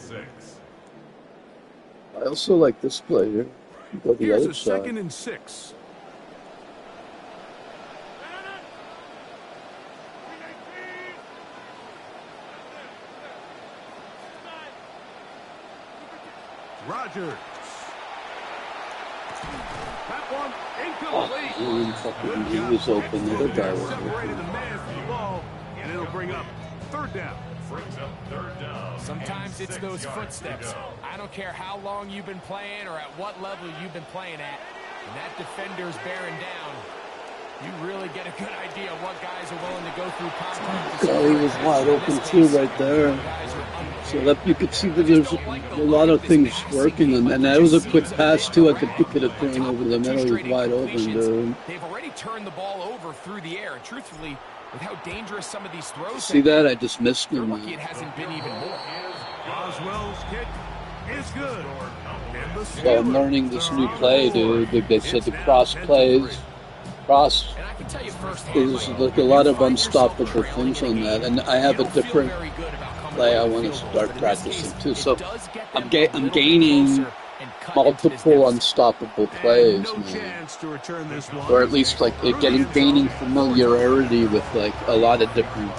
I also like this play here. Go the other side. 2nd and 6. Rodgers. That one incomplete. He was open. The other guy was separated the man from the ball, and it'll bring up 3rd down. Sometimes it's those footsteps. I don't care how long you've been playing or at what level you've been playing at. When that defender's bearing down, you really get a good idea of what guys are willing to go through contact. He was wide open too right there. So that you could see that there's a lot of things working, and that was a quick pass too. He could have thrown over the middle. He was wide open, dude. They've already turned the ball over through the air, and truthfully, with how dangerous some of these throws see that? I just missed him. It hasn't been even more. Oswell's kick is good. So I'm learning this new play, dude. They said the cross plays. Cross is like a lot of unstoppable things on that, and I have a different play I want to start practicing too. So I'm gaining multiple unstoppable plays, man. Or at least like gaining familiarity with like a lot of different.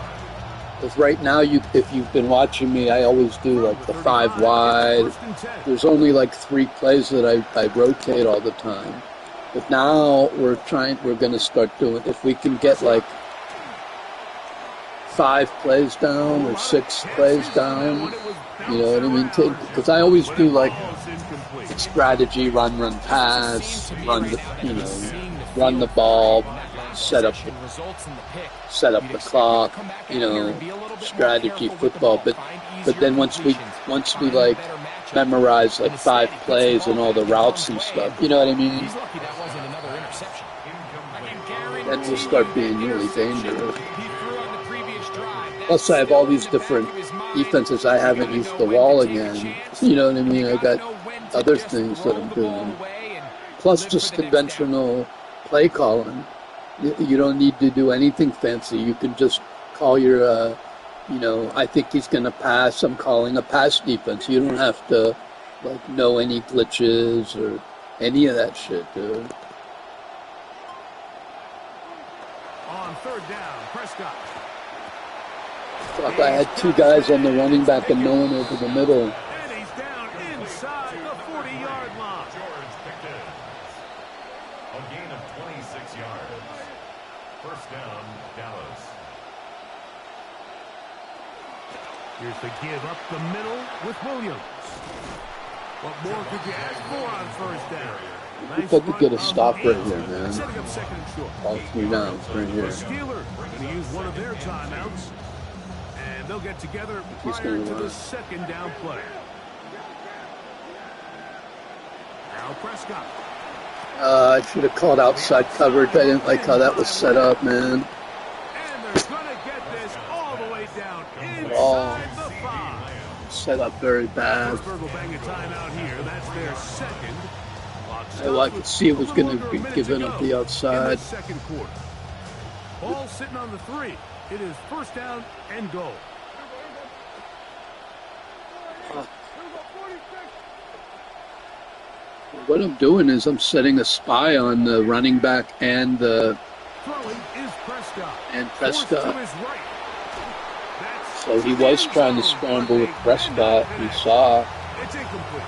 Because right now, if you've been watching me, I always do like the 5 wide. There's only like 3 plays that I rotate all the time. But now we're going to start doing, if we can get like 5 plays down or 6 plays down, you know what I mean? Because I always do like strategy, run, pass, run, run the ball, set up the clock, you know, strategy football. But then once we like memorize like 5 plays and all the routes and stuff, you know what I mean? Then we'll start being really dangerous. Plus, I have all these different defenses. I haven't used the wall again. You know what I mean? I got other things that I'm doing. Plus, just conventional play calling. You don't need to do anything fancy. You can just call your, you know, I think he's going to pass. I'm calling a pass defense. You don't have to, like, know any glitches or any of that shit, dude. On 3rd down, Prescott. Fuck, I had 2 guys on the running back and no one over the middle. And he's down inside the 40-yard line. George picked it. A gain of 26 yards. 1st down, Dallas. Here's the give up the middle with Williams. What more could you ask for on 1st down? If I could get a stop right here, man. Setting up 2nd and short. All 3 downs right here. The Steelers going to use one of their timeouts. And they'll get together prior to the 2nd down play. Now Prescott. I should have called outside coverage. I didn't like how that was set up, man. And they're going to get this all the way down inside the 5. Set up very bad. Pittsburgh will bang a timeout here. That's their 2nd. I could see it was going to be given up the outside. 2nd quarter. Ball sitting on the 3. It is 1st down and goal. What I'm doing is I'm setting a spy on the running back and the Prescott. So he was trying to scramble with Prescott. You saw. It's incomplete.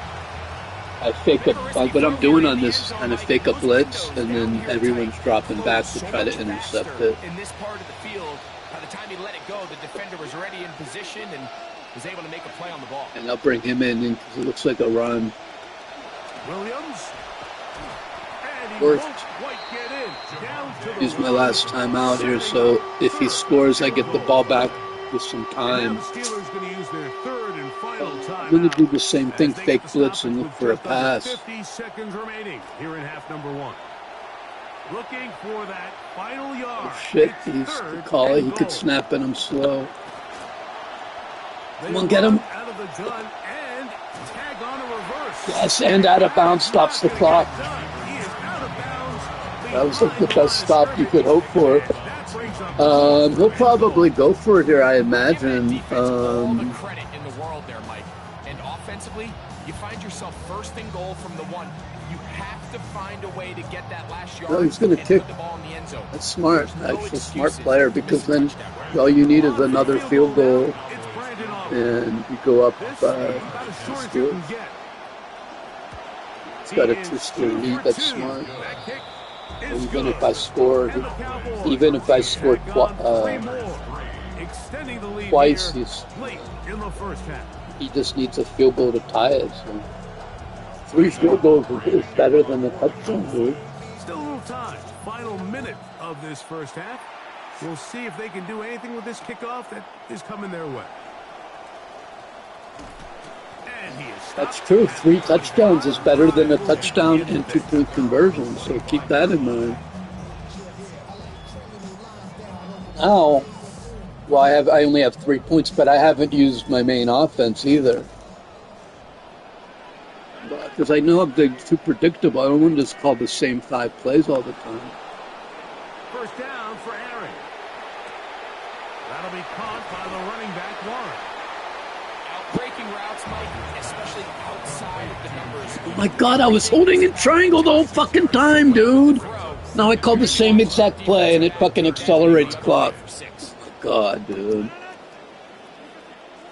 I fake up. What I'm doing on this is kind of fake a blitz, and then everyone's dropping back to try to intercept it. In this part of the field, by the time he let it go, the defender was already in position and was able to make a play on the ball. And I'll bring him in because it looks like a run. Williams. Worth. He's my last time out here, so if he scores, I get the ball back with some time. I'm going to do the same thing, fake blitz and look for a pass. 50 seconds remaining here in half number 1. Looking for that final yard. Oh, shit, he's the caller. He could snap and I'm slow. Come on, get him. Out of the gun and tag on a reverse. Yes, and out of bounds stops the clock. That was like the best stop you could hope for. He'll probably go for it here, I imagine. All the credit in the world there, Mike. And offensively, you find yourself 1st and goal from the 1. You have to find a way to get that last yard. No, he's going to kick. The ball in the end zone. That's smart. Actually, smart player, because then all you need is another field goal, and you go up 2 scores. He's got a 2-score lead. That's smart. Even if I scored, twice, he just needs a field goal to tie it. So 3 field goals is better than a touchdown, dude. Still a little time. Final minute of this 1st half. We'll see if they can do anything with this kickoff that is coming their way. That's true. 3 touchdowns is better than a touchdown and 2-point conversion. So keep that in mind. Now, well, I only have 3 points, but I haven't used my main offense either. Because I know I'm being too predictable. I don't want to just call the same 5 plays all the time. 1st down for Aaron. That'll be caught by the running back, Warren. Breaking routes, Mike, especially outside of the numbers. Oh my God, I was holding in triangle the whole fucking time, dude. Now I call the same exact play and it fucking accelerates clock. Oh my God, dude.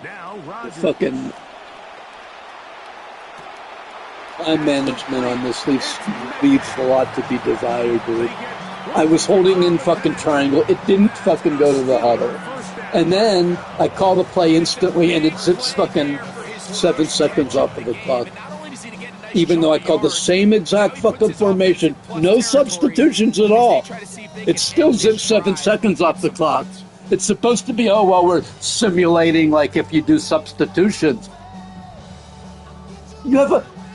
The fucking time management on this leaves a lot to be desired, dude. I was holding in fucking triangle. It didn't fucking go to the huddle. And then I call the play instantly, and it zips fucking 7 seconds off of the clock. even though I called the same exact fucking formation. No substitutions at all. It's still 7 seconds off the clock. It's supposed to be, oh, well, we're simulating like if you do substitutions.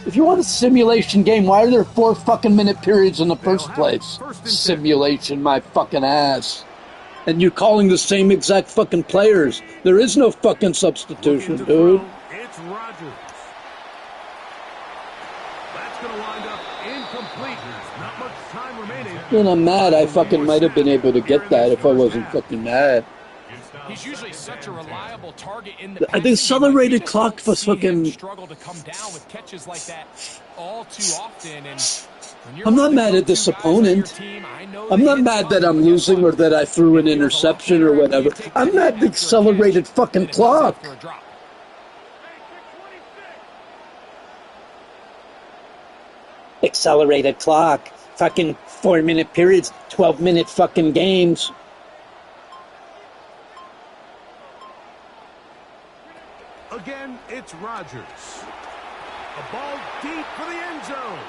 If you want a simulation game, why are there 4 fucking minute periods in the first place? Simulation, my fucking ass. And you calling the same exact fucking players. There is no fucking substitution, dude. It's Rodgers. That's going to wind up incomplete. Not much time remaining. When I'm mad, I fucking might have been able to get that if I wasn't fucking mad. He's usually such a reliable target in the accelerated clock was fucking struggle to come down with catches like that all too often. And I'm not mad at this opponent. I'm not mad that I'm losing or that I threw an interception or whatever. I'm mad at the accelerated fucking clock. Accelerated clock. Fucking 4-minute periods, 12-minute fucking games. Again, it's Rodgers. A ball deep for the end zone.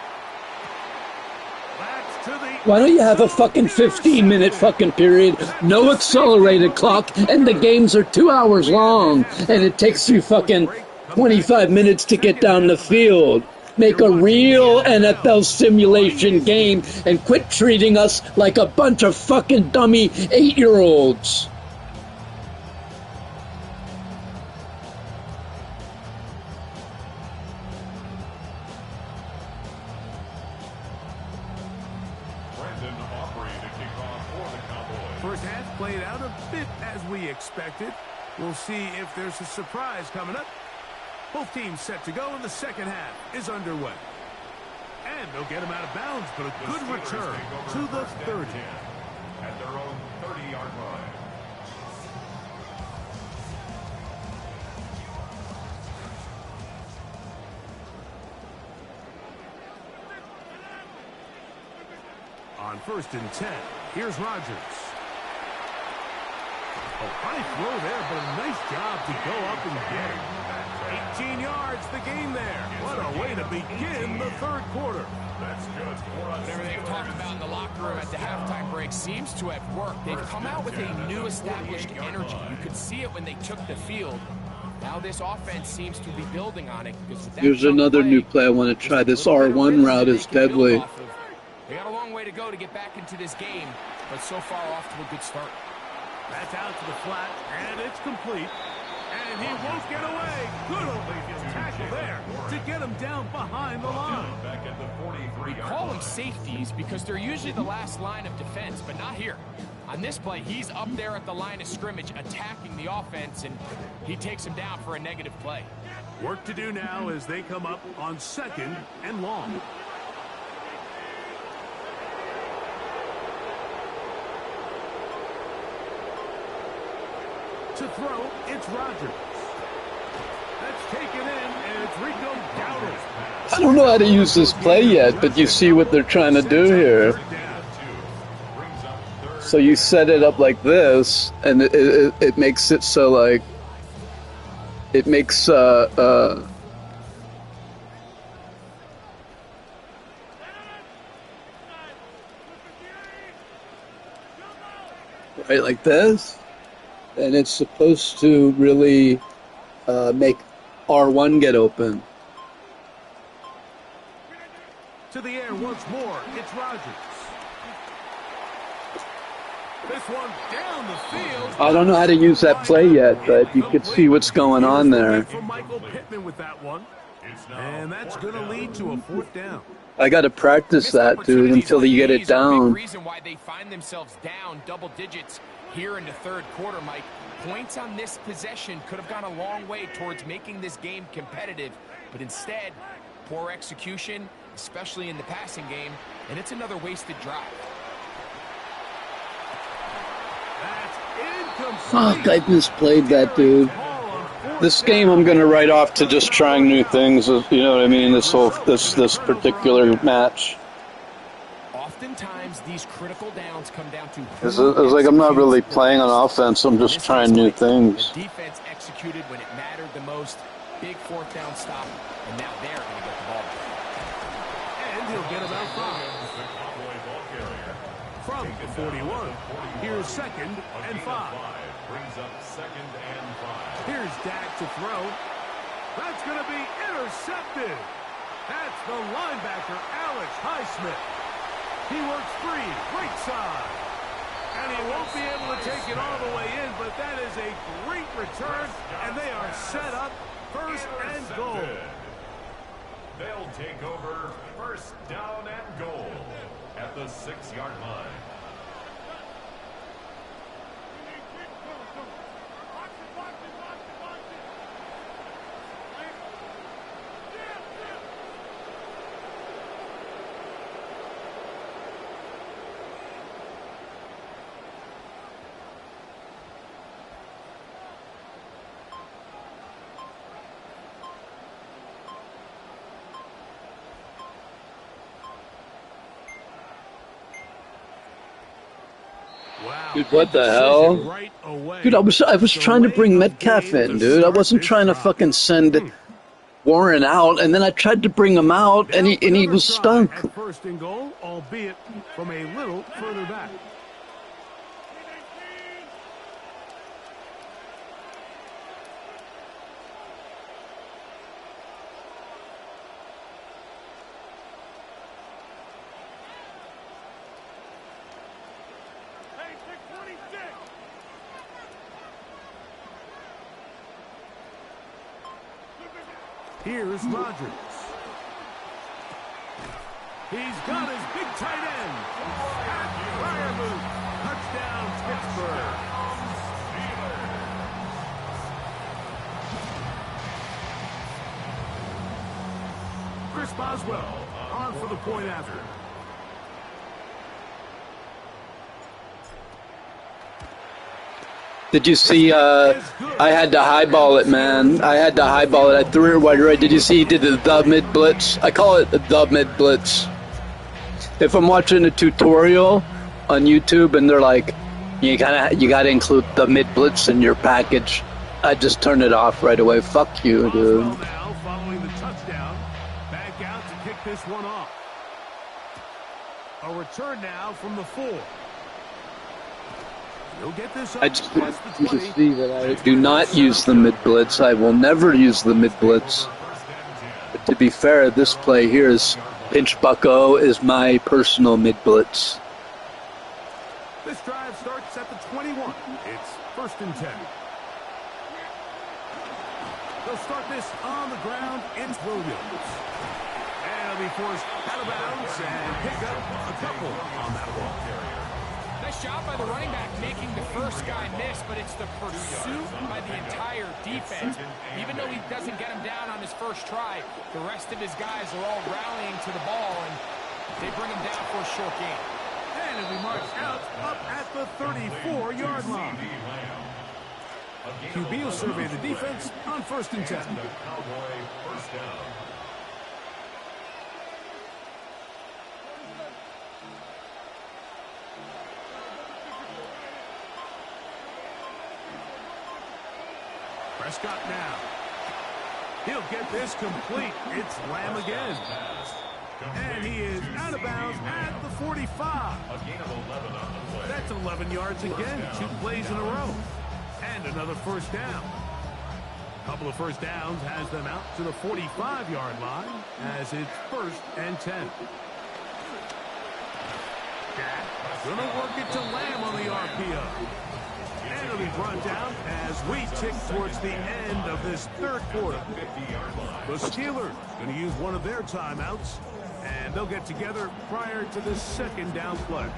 That's to the... Why don't you have a fucking 15-minute fucking period, no accelerated clock, and the games are 2 hours long, and it takes you fucking 25 minutes to get down the field. Make a real NFL simulation game and quit treating us like a bunch of fucking dummy 8-year-olds. First half played out a bit as we expected. We'll see if there's a surprise coming up. Both teams set to go, and the second half is underway. And they'll get him out of bounds, but a good return to the 30. At their own 30-yard line. On 1st and 10, here's Rodgers. A high throw there, but a nice job to go up and get it. 18 yards, the gain there. What a way to begin the third quarter. That's good. Whatever they've talked about in the locker room at the halftime break seems to have worked. They've come out with a new established energy. You could see it when they took the field. Now this offense seems to be building on it. Here's another new play I want to try. This R1 route is deadly. They got a long way to go to get back into this game, but so far off to a good start. That's out to the flat, and it's complete. And he won't get away. Good old tackle there to get him down behind the line. Back at the 43. We call them safeties because they're usually the last line of defense, but not here. On this play, he's up there at the line of scrimmage attacking the offense, and he takes him down for a negative play. Work to do now as they come up on 2nd and long. To throw, it's Rodgers. That's taken in, and it's Rico Dowdle. I don't know how to use this play yet, but you see what they're trying to do here. So you set it up like this, and it makes it so like it makes right like this. And it's supposed to really make R1 get open. To the air once more, it's Rodgers. This one down the field. I don't know how to use that play yet, but you could see what's going on there. From Michael Pittman with that one. And that's going to lead to a 4th down. I got to practice that, dude, until you get it down. The reason why they find themselves down double digits here in the third quarter, Mike. Points on this possession could have gone a long way towards making this game competitive, but instead, poor execution, especially in the passing game, and it's another wasted drive. Fuck, I misplayed that, dude. This game I'm going to write off to just trying new things, you know what I mean, this particular match. Oftentimes, these critical downs come down to... It's like I'm not really playing on offense, I'm just trying new things. The defense executed when it mattered the most. Big 4th down stop, and now they're going to get the ball. and he'll get about 5. From the 41, here's 2nd and 5. Brings up 2nd and 5. Here's Dak to throw. That's going to be intercepted. That's the linebacker, Alex Highsmith. He works free, right side. And he won't be able to take it all the way in, but that is a great return, and they are set up 1st and goal. They'll take over 1st down and goal at the 6-yard line. Dude, what the hell? Dude, I was trying to bring Metcalf in, dude. I wasn't trying to fucking send Warren out, and then I tried to bring him out, and he was stuck. 1st and goal, albeit from a little further back. Here's Rodgers. He's got his big tight end. At Freiermuth. Touchdown, Pittsburgh. Chris Boswell on for the point after. Did you see, I had to highball it, man. I had to highball it. I threw it wide right. Did you see he did the mid-blitz? I call it the mid-blitz. If I'm watching a tutorial on YouTube and they're like, you gotta include the mid-blitz in your package, I just turn it off right away. Fuck you, dude. Now following the touchdown, back out to kick this one off. A return now from the 4. I just see that I do not use the mid-blitz. I will never use the mid-blitz. But to be fair, this play here is pinch bucko is my personal mid-blitz. This drive starts at the 21. It's 1st and 10. They'll start this on the ground. It's Williams. And he'll be forced out of bounds and pick up a couple on that ball. Nice job by the running back making the first guy miss, but it's the pursuit by the entire defense. Even though he doesn't get him down on his first try, the rest of his guys are all rallying to the ball, and they bring him down for a short gain. And he'll be marched out up at the 34-yard line. QB will survey the defense on 1st and 10. Prescott now. He'll get this complete. It's Lamb again. And he is out of bounds at the 45. That's 11 yards again. 2 plays in a row. And another 1st down. A couple of 1st downs has them out to the 45-yard line as it's 1st and 10. Dak going to work it to Lamb on the RPO. And it'll be brought down as we tick towards the end of this 3rd quarter. The Steelers going to use one of their timeouts, and they'll get together prior to this 2nd down play.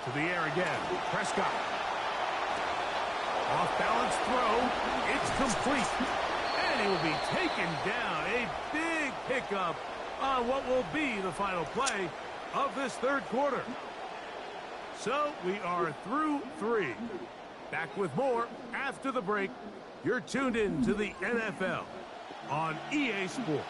To the air again. Prescott. Off-balance throw. It's complete. And he will be taken down. A big pickup on what will be the final play of this 3rd quarter. So we are through 3. Back with more after the break. You're tuned in to the NFL on EA Sports.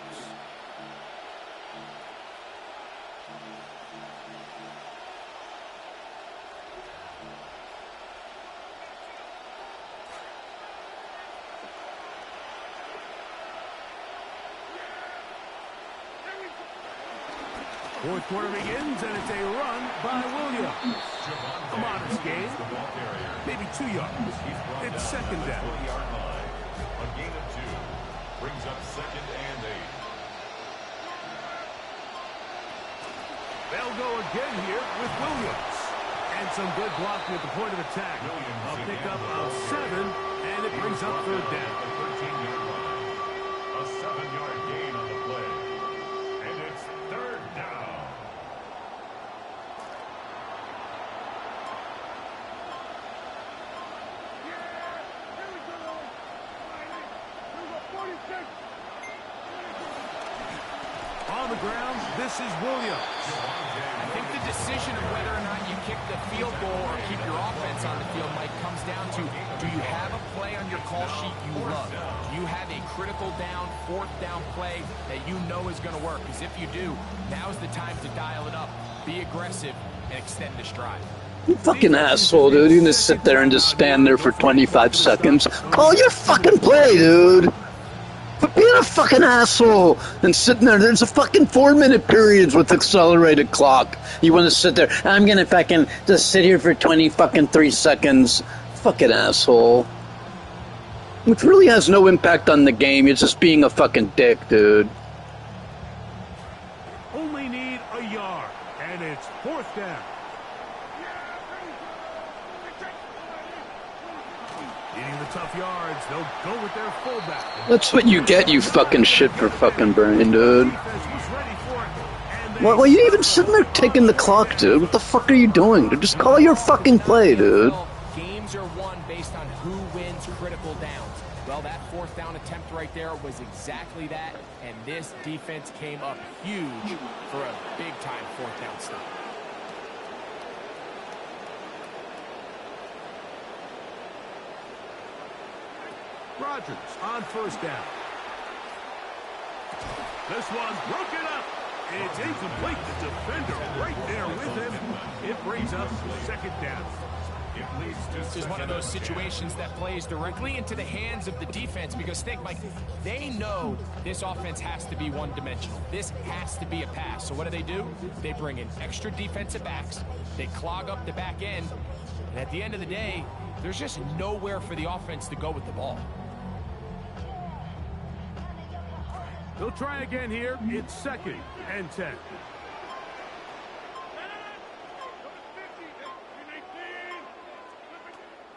Fourth quarter begins, and it's a run by Williams. A modest gain, maybe 2 yards. It's second down. A gain of 2 brings up second and 8. They'll go again here with Williams. And some good blocking at the point of attack. A pickup of 7, and it brings up third down. A 13-yard line. A 7-yard gain on the play. And it's third down. On the ground, this is Williams. I think the decision of whether or not you kick the field goal or keep your offense on the field, Mike, comes down to, do you have a play on your call sheet you love? Do you have a critical down, fourth down play that you know is going to work? Because if you do, now's the time to dial it up, be aggressive, and extend the stride. You fucking asshole, dude. You're gonna sit there and just stand there for 25 seconds. Call your fucking play, dude. But being a fucking asshole and sitting there, there's a fucking 4-minute periods with accelerated clock. You want to sit there, I'm gonna fucking just sit here for 3 seconds. Fucking asshole. Which really has no impact on the game. You're just being a fucking dick, dude. Only need a yard, and it's fourth down. Needing the tough yards, they'll go with their fullback. That's what you get, you fucking shit for fucking brain, dude. Why are you even sitting there taking the clock, dude? What the fuck are you doing, dude? Just call your fucking play, dude. Games are won based on who wins critical downs. Well, that fourth down attempt right there was exactly that, and this defense came up huge for a big-time fourth down stop. Rodgers on first down. This one broken up. It's incomplete. The defender right there with him. It brings up second down. It leads to This is one of those situations that plays directly into the hands of the defense because think, Mike, they know this offense has to be one-dimensional. This has to be a pass. So what do? They bring in extra defensive backs. They clog up the back end. And at the end of the day, there's just nowhere for the offense to go with the ball. They'll try again here. It's second and 10.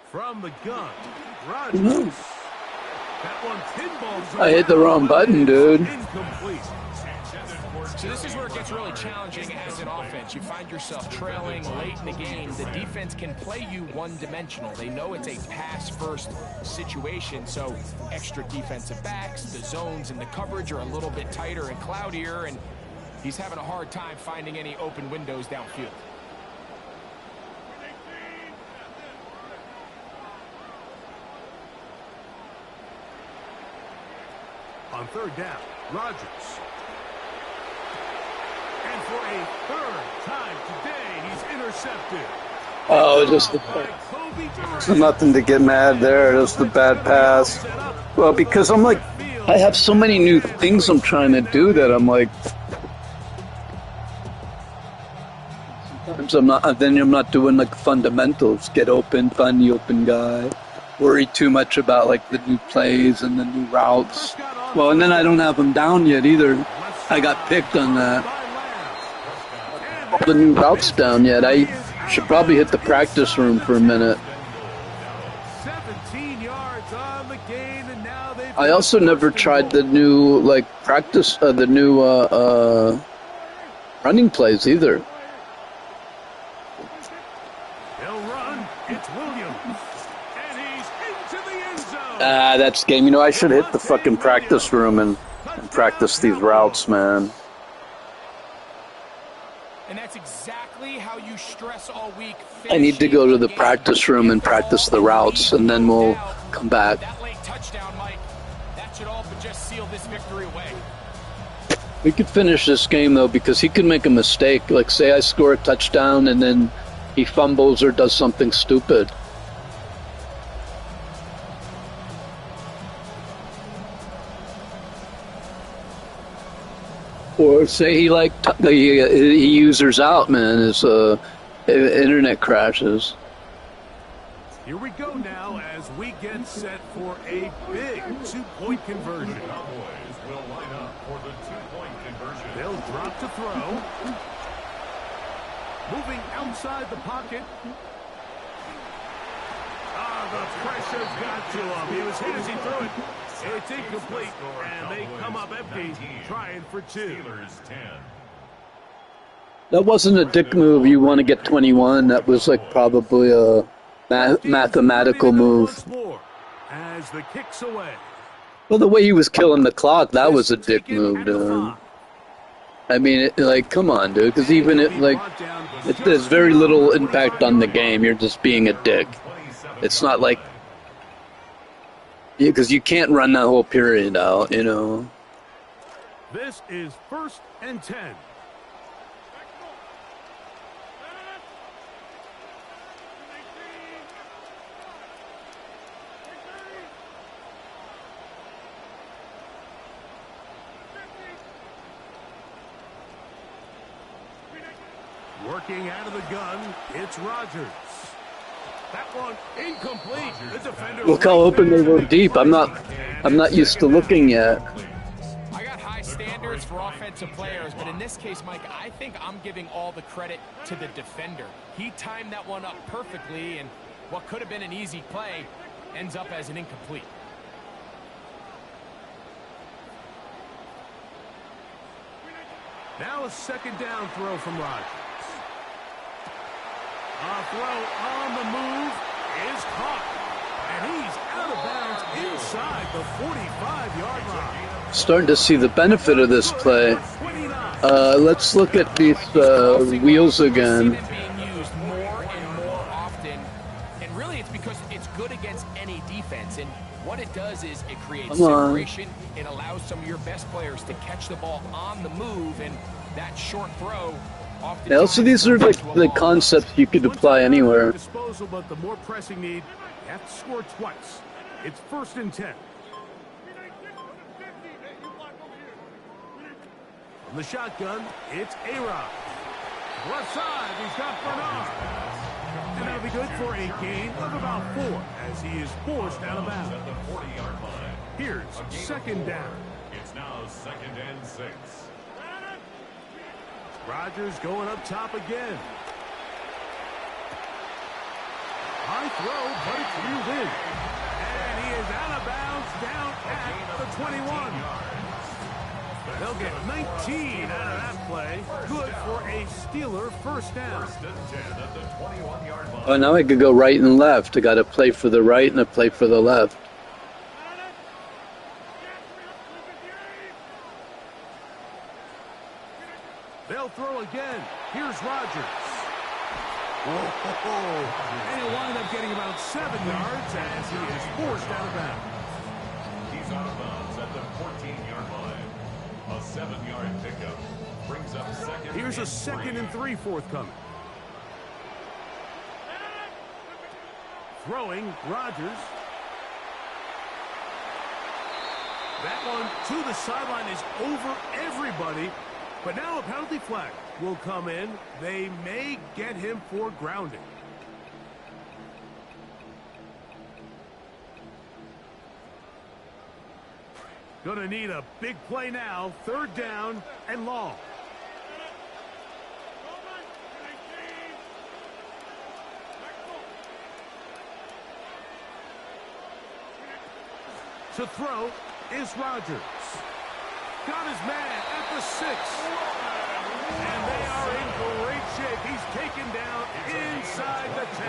From the gun, Rodgers. That one pinballs. I hit the wrong button, dude. Incomplete. So this is where it gets really challenging as an offense. You find yourself trailing late in the game. The defense can play you one-dimensional. They know it's a pass-first situation, so extra defensive backs, the zones and the coverage are a little bit tighter and cloudier, and he's having a hard time finding any open windows downfield. On third down, Rodgers. And for a third time today, he's intercepted. Oh, just nothing to get mad there. Just the bad pass. Well, because I'm like, I have so many new things I'm trying to do that I'm like, sometimes I'm not doing like fundamentals. Get open, find the open guy. Worry too much about like the new plays and the new routes. Well, and then I don't have them down yet either. I got picked on that. The new routes down yet. I should probably hit the practice room for a minute. 17 yards on the gain, and now they've I also never tried the new like practice, the new running plays either. They'll run. It's Williams, and he's into the end zone. That's game. You know, I should hit the fucking practice room and practice these routes, man. And that's exactly how you stress all week. I need to go to the practice room and practice the routes, and then we'll come back. That late touchdown, Mike, that match it all, but just seal this victory away. We could finish this game, though, because he could make a mistake. Like, say I score a touchdown, and then he fumbles or does something stupid. Or say he, like, he users out, man, his internet crashes. Here we go now as we get set for a big two-point conversion. Cowboys will line up for the two-point conversion. They'll drop to throw. Moving outside the pocket. Ah, the pressure's got to him. He was hit as he threw it. It's incomplete, and they come up empty, trying for two. Steelers 10. That wasn't a dick move. You want to get 21. That was like probably a mathematical move. As the kicks away. Well, the way he was killing the clock, that was a dick move, dude. I mean, like, come on, dude. Because even there's very little impact on the game. You're just being a dick. It's not like, because you can't run that whole period out, you know. This is 1st and 10. Working out of the gun, it's Rodgers. That one incomplete. The defender. Look how open they were deep. I'm not used to looking yet. I got high standards for offensive players, but in this case, Mike, I think I'm giving all the credit to the defender. He timed that one up perfectly, and what could have been an easy play ends up as an incomplete. Now a second down throw from Rodgers. A throw on the move is caught. And he's out of bounds inside the 45-yard line. Starting to see the benefit of this play. Let's look at these wheels again. Being used more and more often. And really it's because it's good against any defense. And what it does is it creates separation. It allows some of your best players to catch the ball on the move. And that short throw. Yeah, also, these are like the concepts you could apply anywhere. Disposal, but the more pressing need, you have to score twice. It's 1st and 10. From the shotgun, it's A-Rod. Left side, he's got Bernard. And that'll be good for a gain of about 4 as he is forced out of bounds. At the 40-yard line. Here's 2nd down. It's now 2nd and 6. Rodgers going up top again. High throw, but it's reeled in. And he is out of bounds down at the 21. They'll get 19 out of that play. Good for a Steeler 1st down. 1st and 10 at the 21-yard line. Oh, now I could go right and left. I got to play for the right and a play for the left. They'll throw again. Here's Rodgers. And he'll wind up getting about 7 yards as he is forced out of bounds. He's out of bounds at the 14-yard line. A 7-yard pickup brings up 2nd. Here's a 2nd and 3 forthcoming. Throwing Rodgers. That one to the sideline is over everybody. But now a penalty flag will come in. They may get him for grounding. Gonna need a big play now. 3rd down and long. To throw is Rodgers. Got his man at the 6. And they are in great shape. He's taken down inside the 10.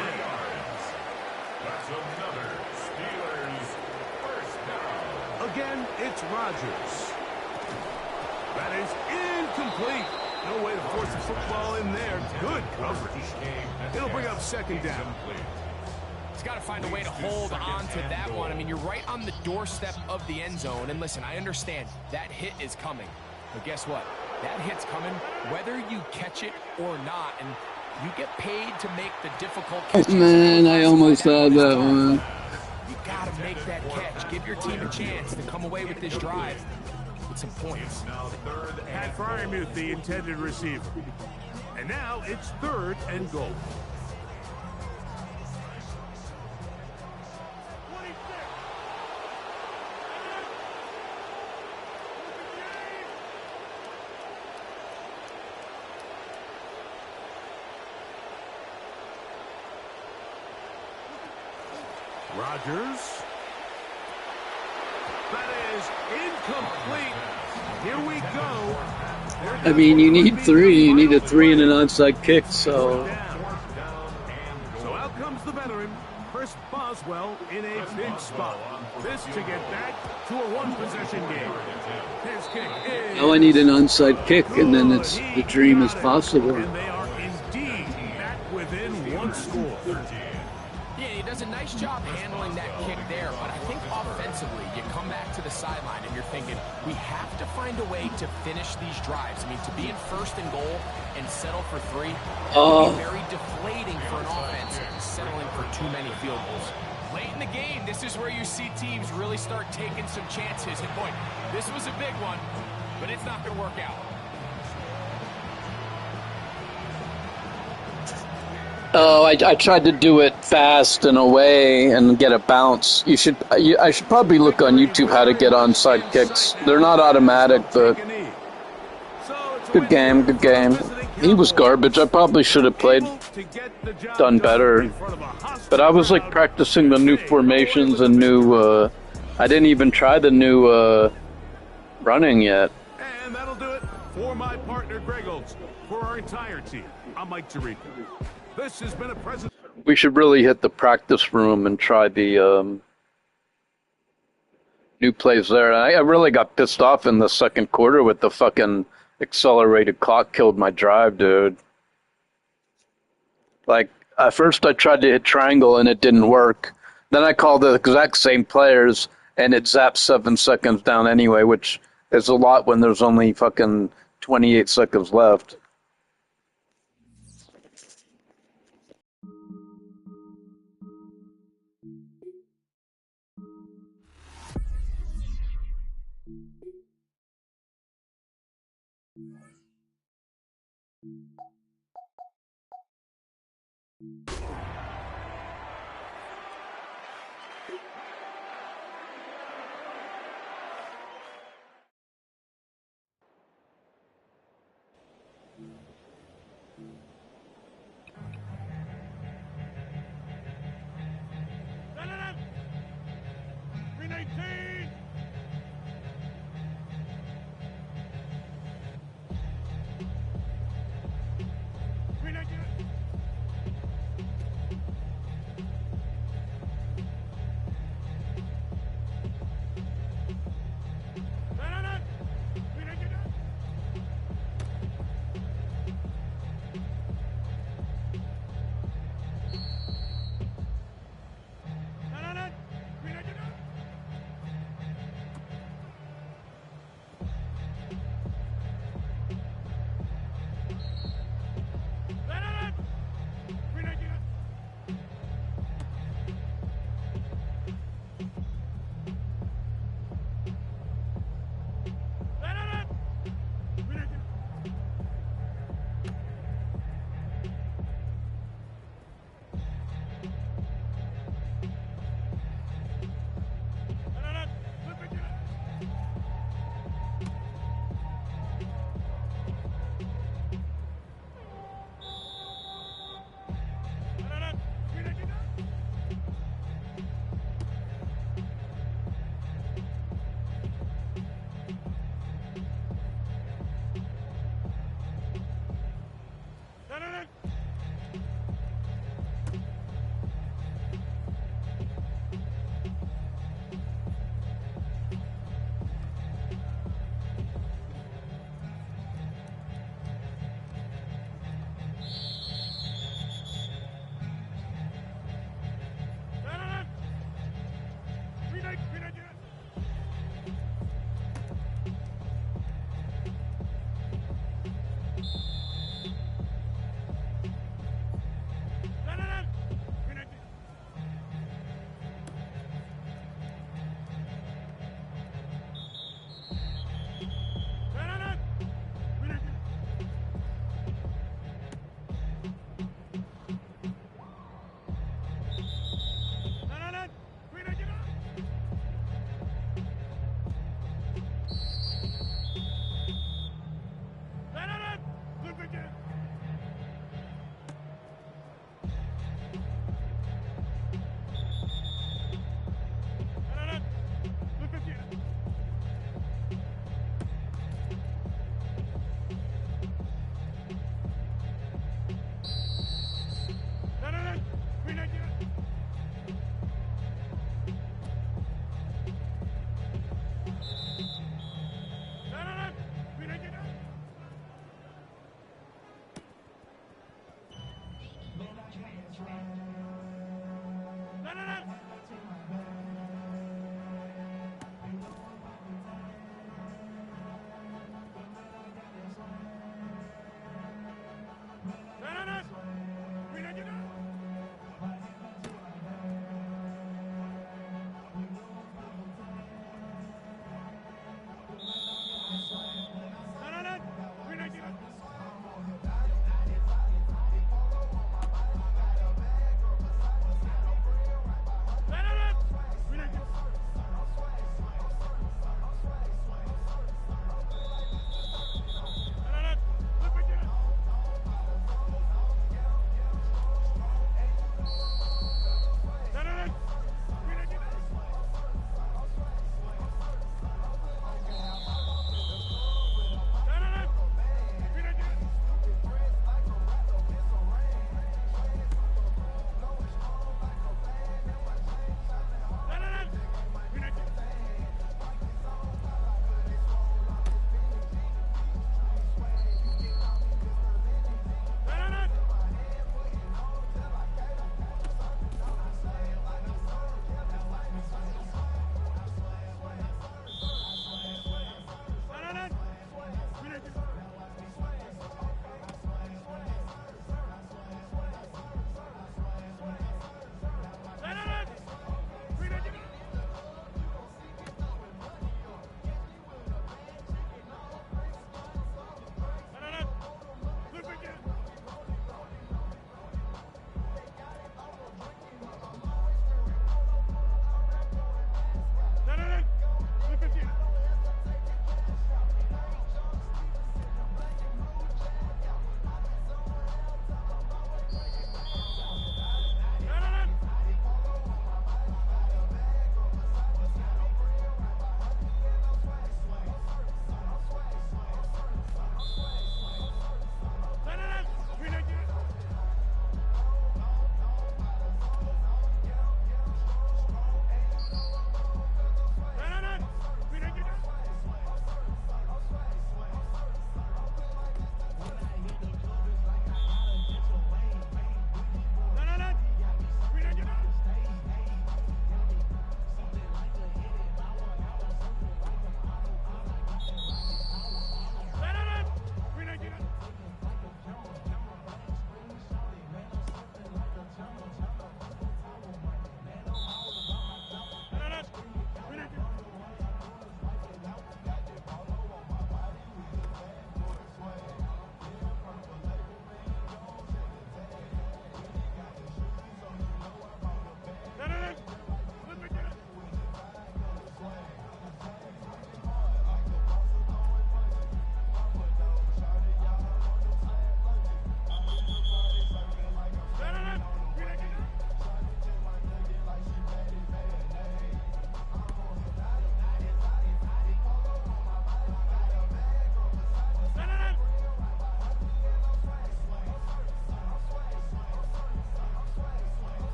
That's another Steelers 1st down. Again, it's Rodgers. That is incomplete. No way to force the football in there. Good coverage. It'll bring up 2nd down. got to find a way to hold on to that one. I mean, you're right on the doorstep of the end zone. And listen, I understand that hit is coming. But guess what? That hit's coming whether you catch it or not. And you get paid to make the difficult catches. Man, I almost had that one. You got to make that catch. Give your team a chance to come away with this drive with some points. Pat Fryermuth, the intended receiver. And now it's 3rd and goal. Rodgers. That is incomplete. Here we go. I mean, you need 3. You need a 3 and an onside kick, so... So out comes the veteran, Chris Boswell, in a big spot. This to get back to a one-possession game. His kick is... Now I need an onside kick, and then the dream is possible. And they are indeed back within 1 score. Yeah, he does a nice job handling that kick there, but I think offensively, you come back to the sideline and you're thinking, we have to find a way to finish these drives. I mean, to be in 1st and goal and settle for 3 would be very deflating for an offense settling for too many field goals. Late in the game, this is where you see teams really start taking some chances. And boy, this was a big one, but it's not going to work out. Oh, I tried to do it fast and away and get a bounce. I should probably look on YouTube how to get onside kicks. They're not automatic, but good game, good game. He was garbage. I probably should have done better. But I was like practicing the new formations and new. I didn't even try the new running yet. And that'll do it for my partner Greg Olson. For our entire team, I'm Mike Tirico. This has been a present. We should really hit the practice room and try the new plays there. I really got pissed off in the 2nd quarter with the fucking accelerated clock killed my drive, dude. Like, at first I tried to hit triangle and it didn't work. Then I called the exact same players and it zapped 7 seconds down anyway, which is a lot when there's only fucking 28 seconds left.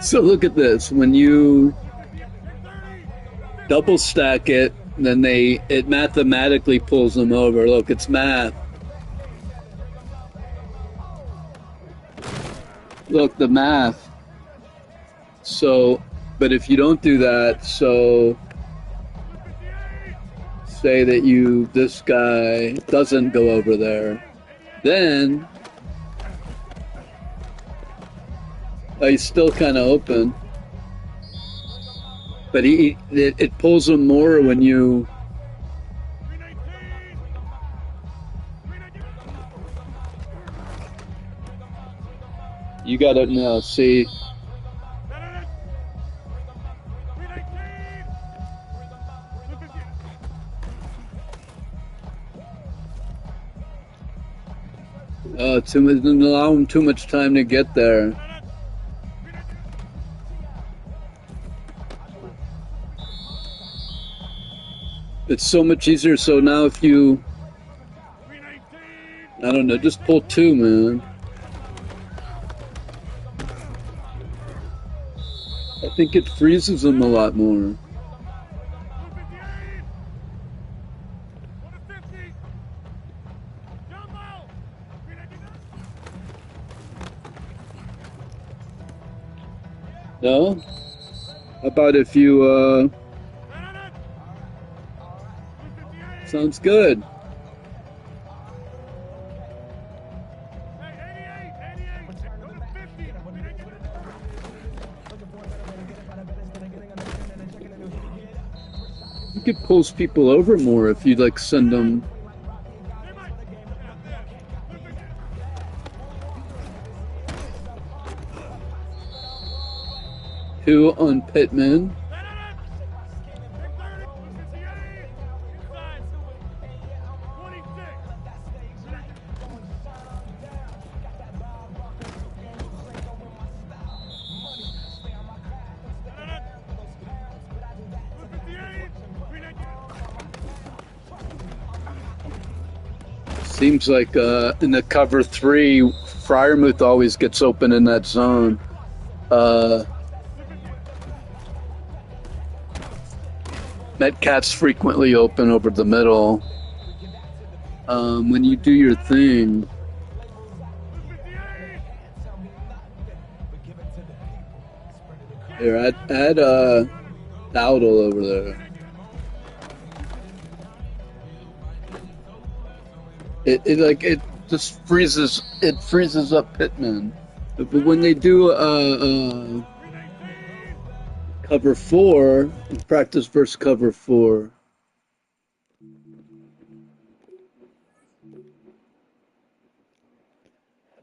So look at this. When you double stack it, then it mathematically pulls them over. Look, it's math. Look, the math. So, but if you don't do that, so say that this guy doesn't go over there, then he's still kind of open. But it pulls him more when you. You got it now. See. Didn't allow him too much time to get there. It's so much easier. So now if you, I don't know, just pull two, man. I think it freezes them a lot more. No? How about if you, sounds good. I think it pulls people over more if you like send them. Two on Pittman. Seems like in the cover three, Fryermuth always gets open in that zone. Metcat's frequently open over the middle. When you do your thing, here, add Dowdle over there. It just freezes up Pittman. But when they do cover four, practice versus cover four,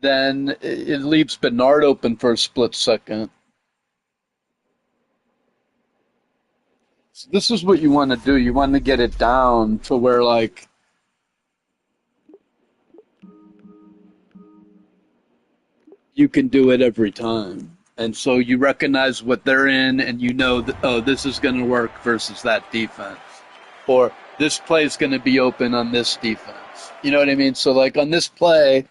then it leaves Bernard open for a split second. So this is what you want to do. You want to get it down to where like you can do it every time. And so you recognize what they're in and you know, oh, this is going to work versus that defense. Or this play is going to be open on this defense. You know what I mean? So like on this play,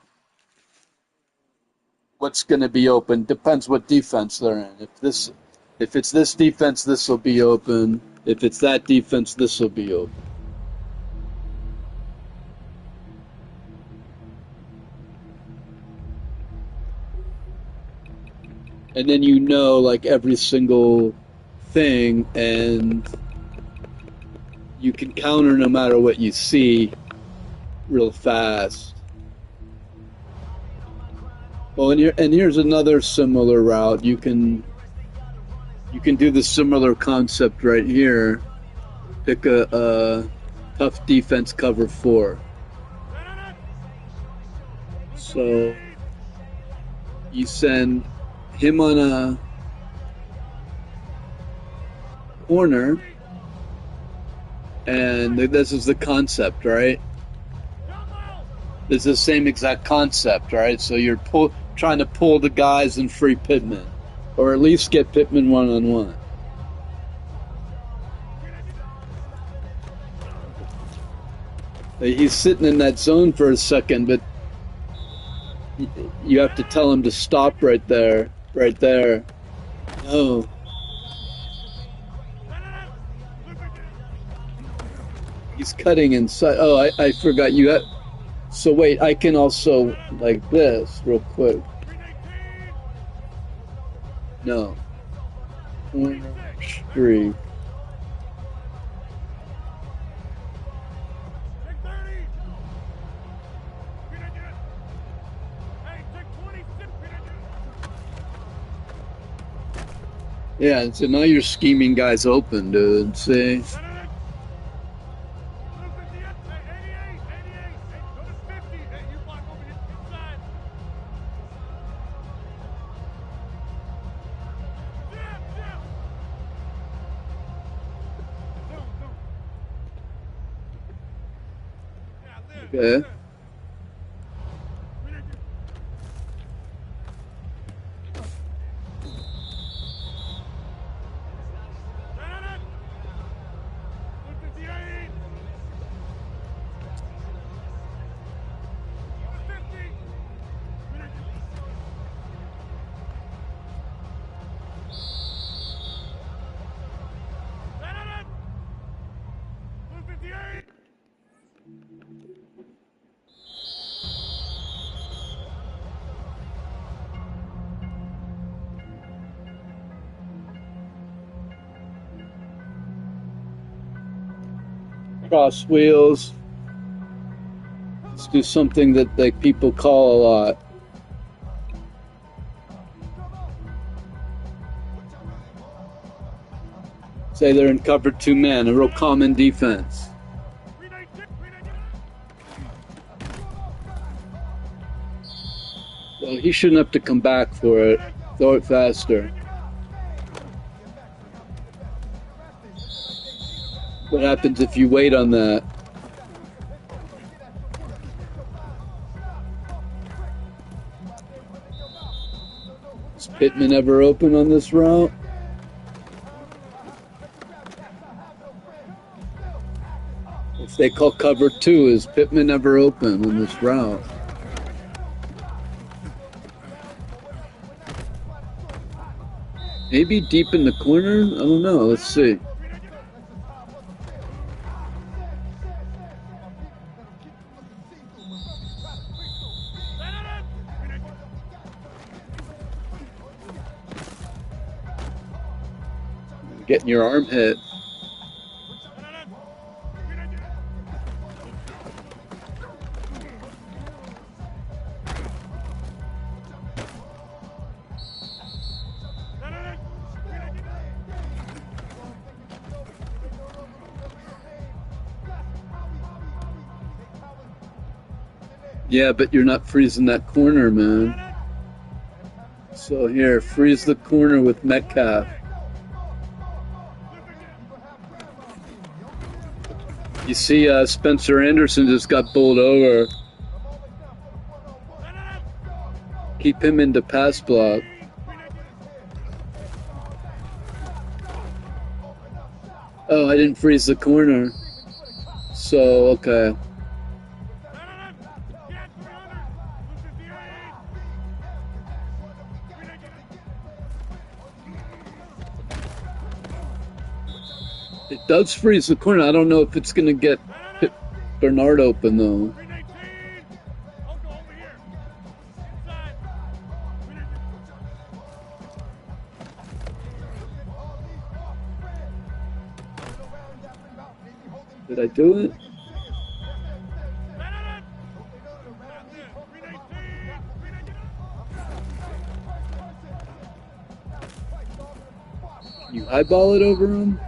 what's going to be open depends what defense they're in. If it's this defense, this will be open. If it's that defense, this will be open. And then you know like every single thing and you can counter no matter what you see real fast. Well, and here's another similar route. You can do the similar concept right here. Pick a tough defense cover four. So you send him on a corner, and this is the concept, right? This is the same exact concept, right? So you're trying to pull the guys and free Pittman, or at least get Pittman one-on-one. He's sitting in that zone for a second, but you have to tell him to stop right there. No. He's cutting inside. Oh, I forgot you had. So wait, I can also like this real quick. No. Corner streak. Yeah, so now you're scheming guys open, dude. See? Okay. Cross wheels. Let's do something that like people call a lot. Say they're in cover 2 man, a real common defense. Well, he shouldn't have to come back for it. Throw it faster. What happens if you wait on that? Is Pittman ever open on this route? If they call cover 2, is Pittman ever open on this route? Maybe deep in the corner? I don't know. Let's see. Getting your arm hit. Yeah, but you're not freezing that corner, man. So here, freeze the corner with Metcalf. You see Spencer Anderson just got bowled over. Keep him into pass block. Oh, I didn't freeze the corner. So, okay. It does freeze the corner. I don't know if it's going to get Bernard open, though. Did I do it? You eyeball it over him?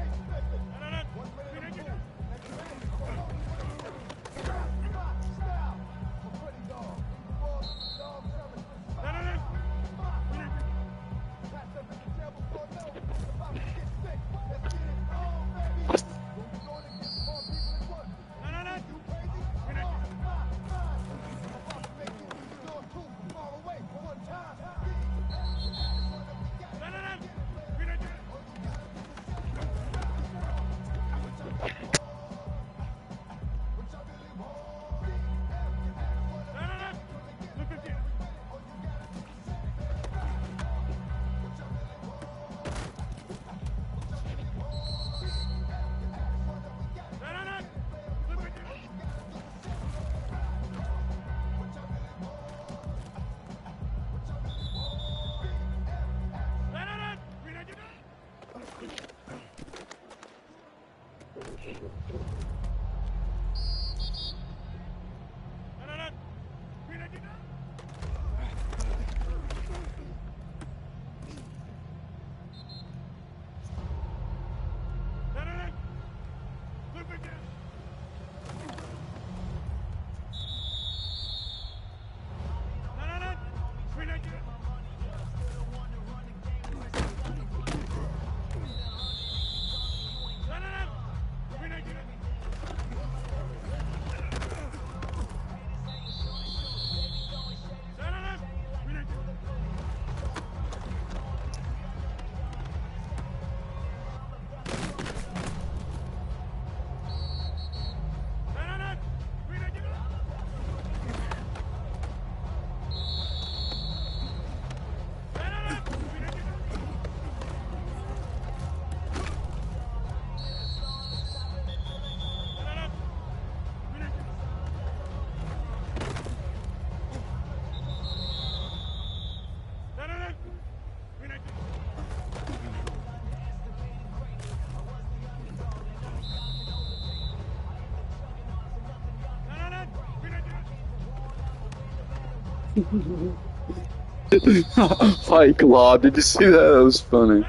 Hike lob. Did you see that? That was funny.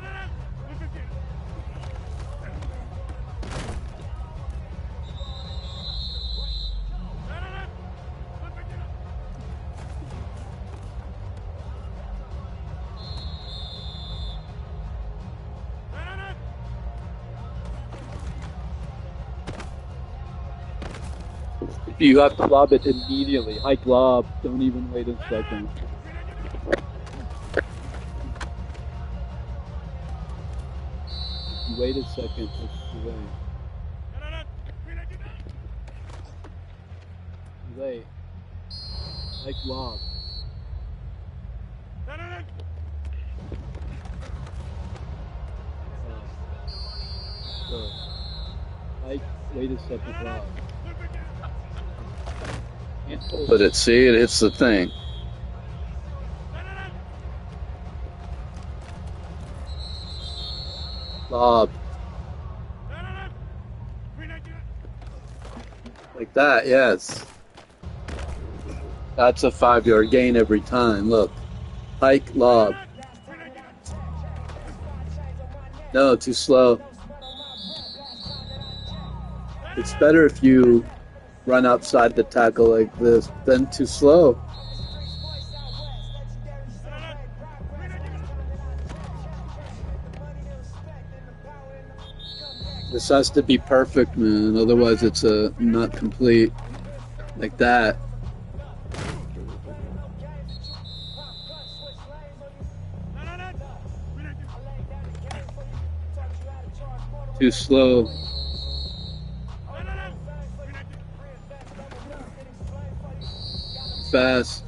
You have to lob it immediately. Hike lob. Don't even wait a second. Wait a second. It's too late. Too late. Hike lob. Hike. Wait a second. Lob. But it, see, it hits the thing. Lob. Like that, yes. That's a 5-yard gain every time. Look. Hike, lob. No, too slow. It's better if you run outside the tackle like this than too slow. This has to be perfect, man. Otherwise, it's not complete. Like that. Too slow. Fast.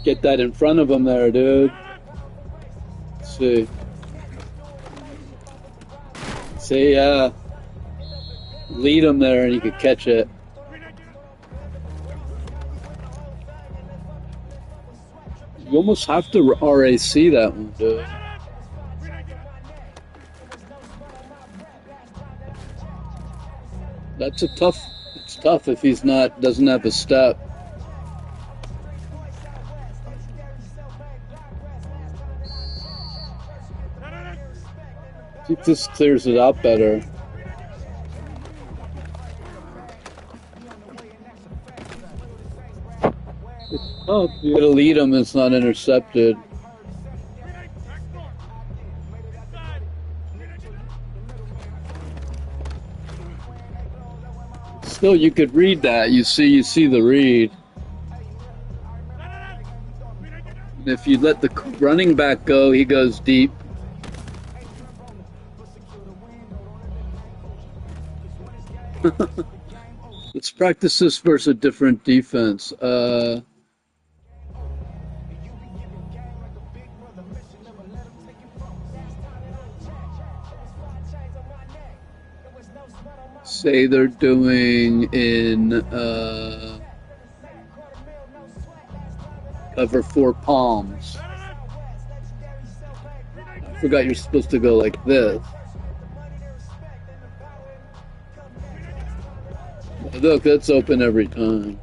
Get that in front of him there, dude. Let's see. See, lead him there and he could catch it. You almost have to RAC that one, dude. That's a tough, it's tough if he's doesn't have a step. See if this clears it out better. It's tough. You gotta lead him, it's not intercepted. Still, you could read that. You see the read. And if you let the running back go, he goes deep. Let's practice this versus a different defense. Say they're doing in cover 4 palms. I forgot you're supposed to go like this. Look, that's open every time.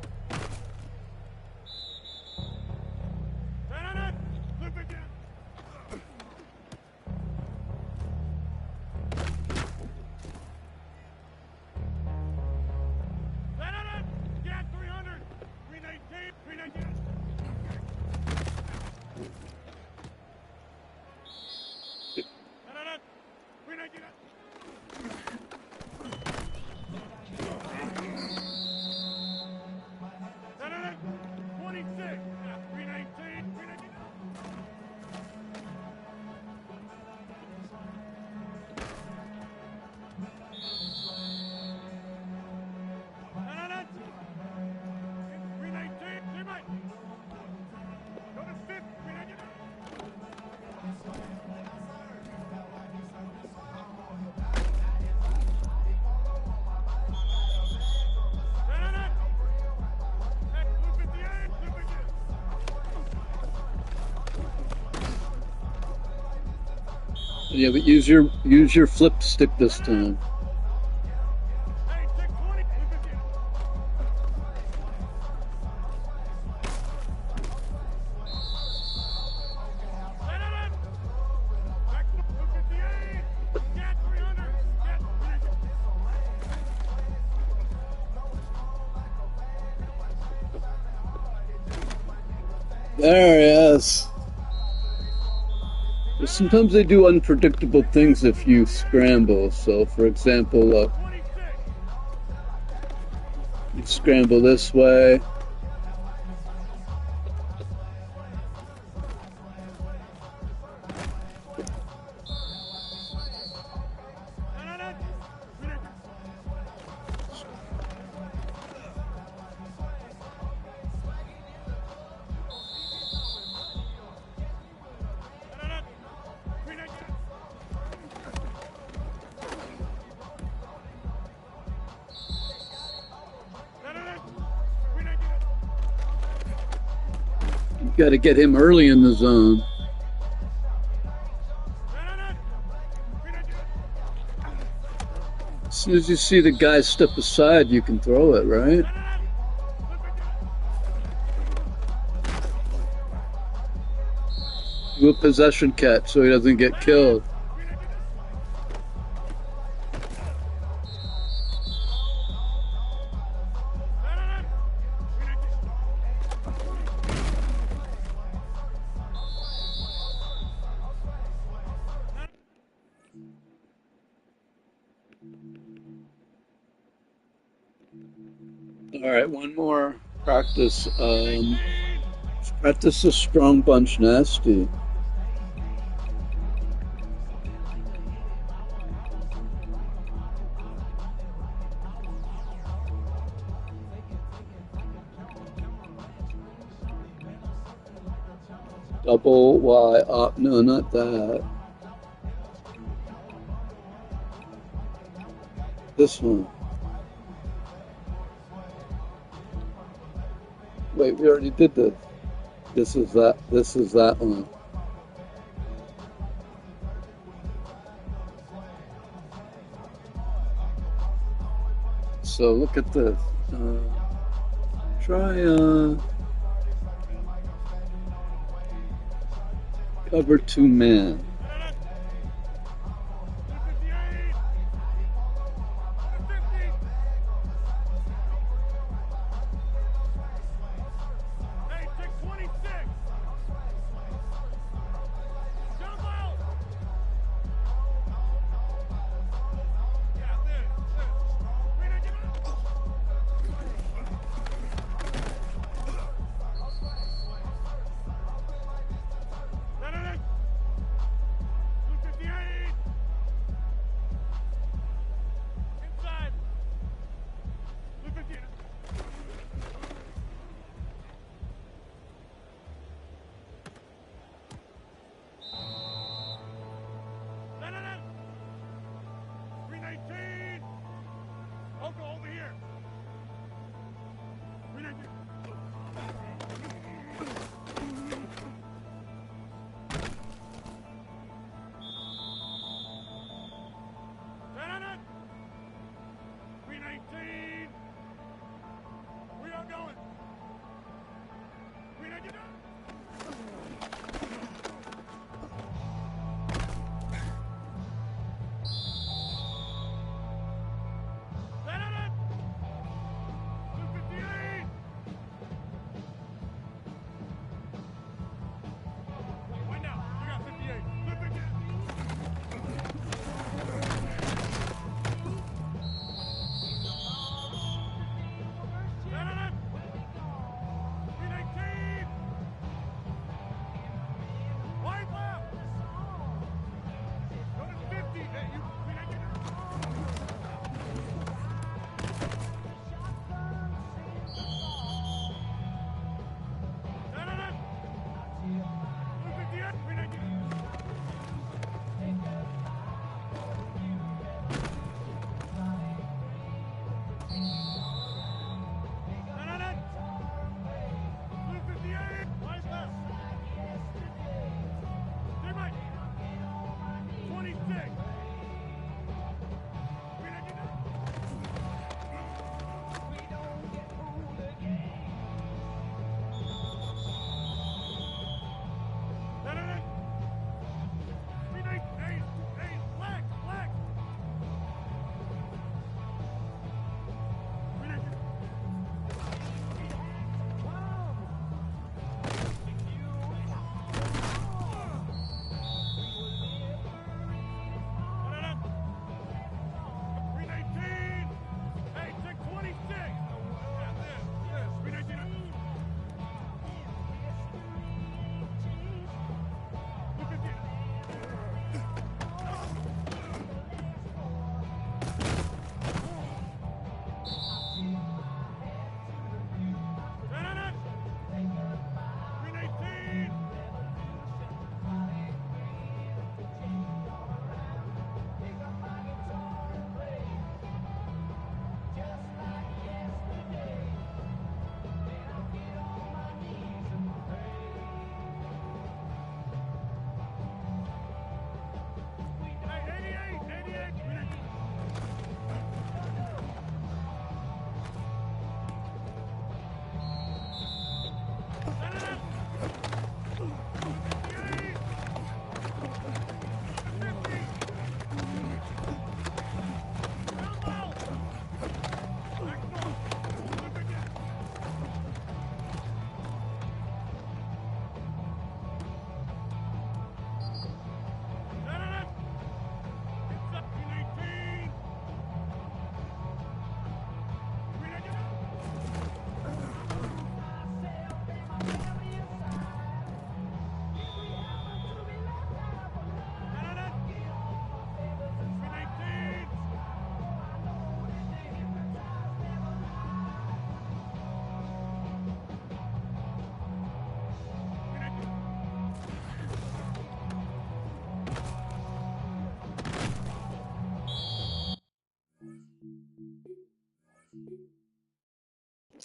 Yeah, but use your flip stick this time. There he is. Sometimes they do unpredictable things if you scramble. So, for example, you scramble this way. Got to get him early in the zone. As soon as you see the guy step aside, you can throw it, right? Do a possession catch so he doesn't get killed. All right, one more practice. Practice a strong bunch nasty. Double Y up. No, not that. This one. Wait, we already did this. This is that one. So look at this. Try cover 2 man.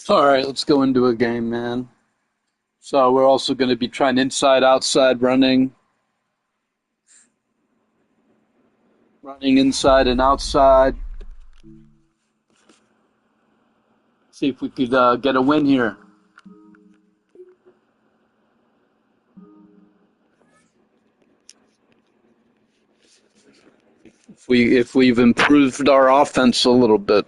All right, let's go into a game, man. So we're also going to be trying inside, outside, running inside and outside. See if we could get a win here. If we've improved our offense a little bit.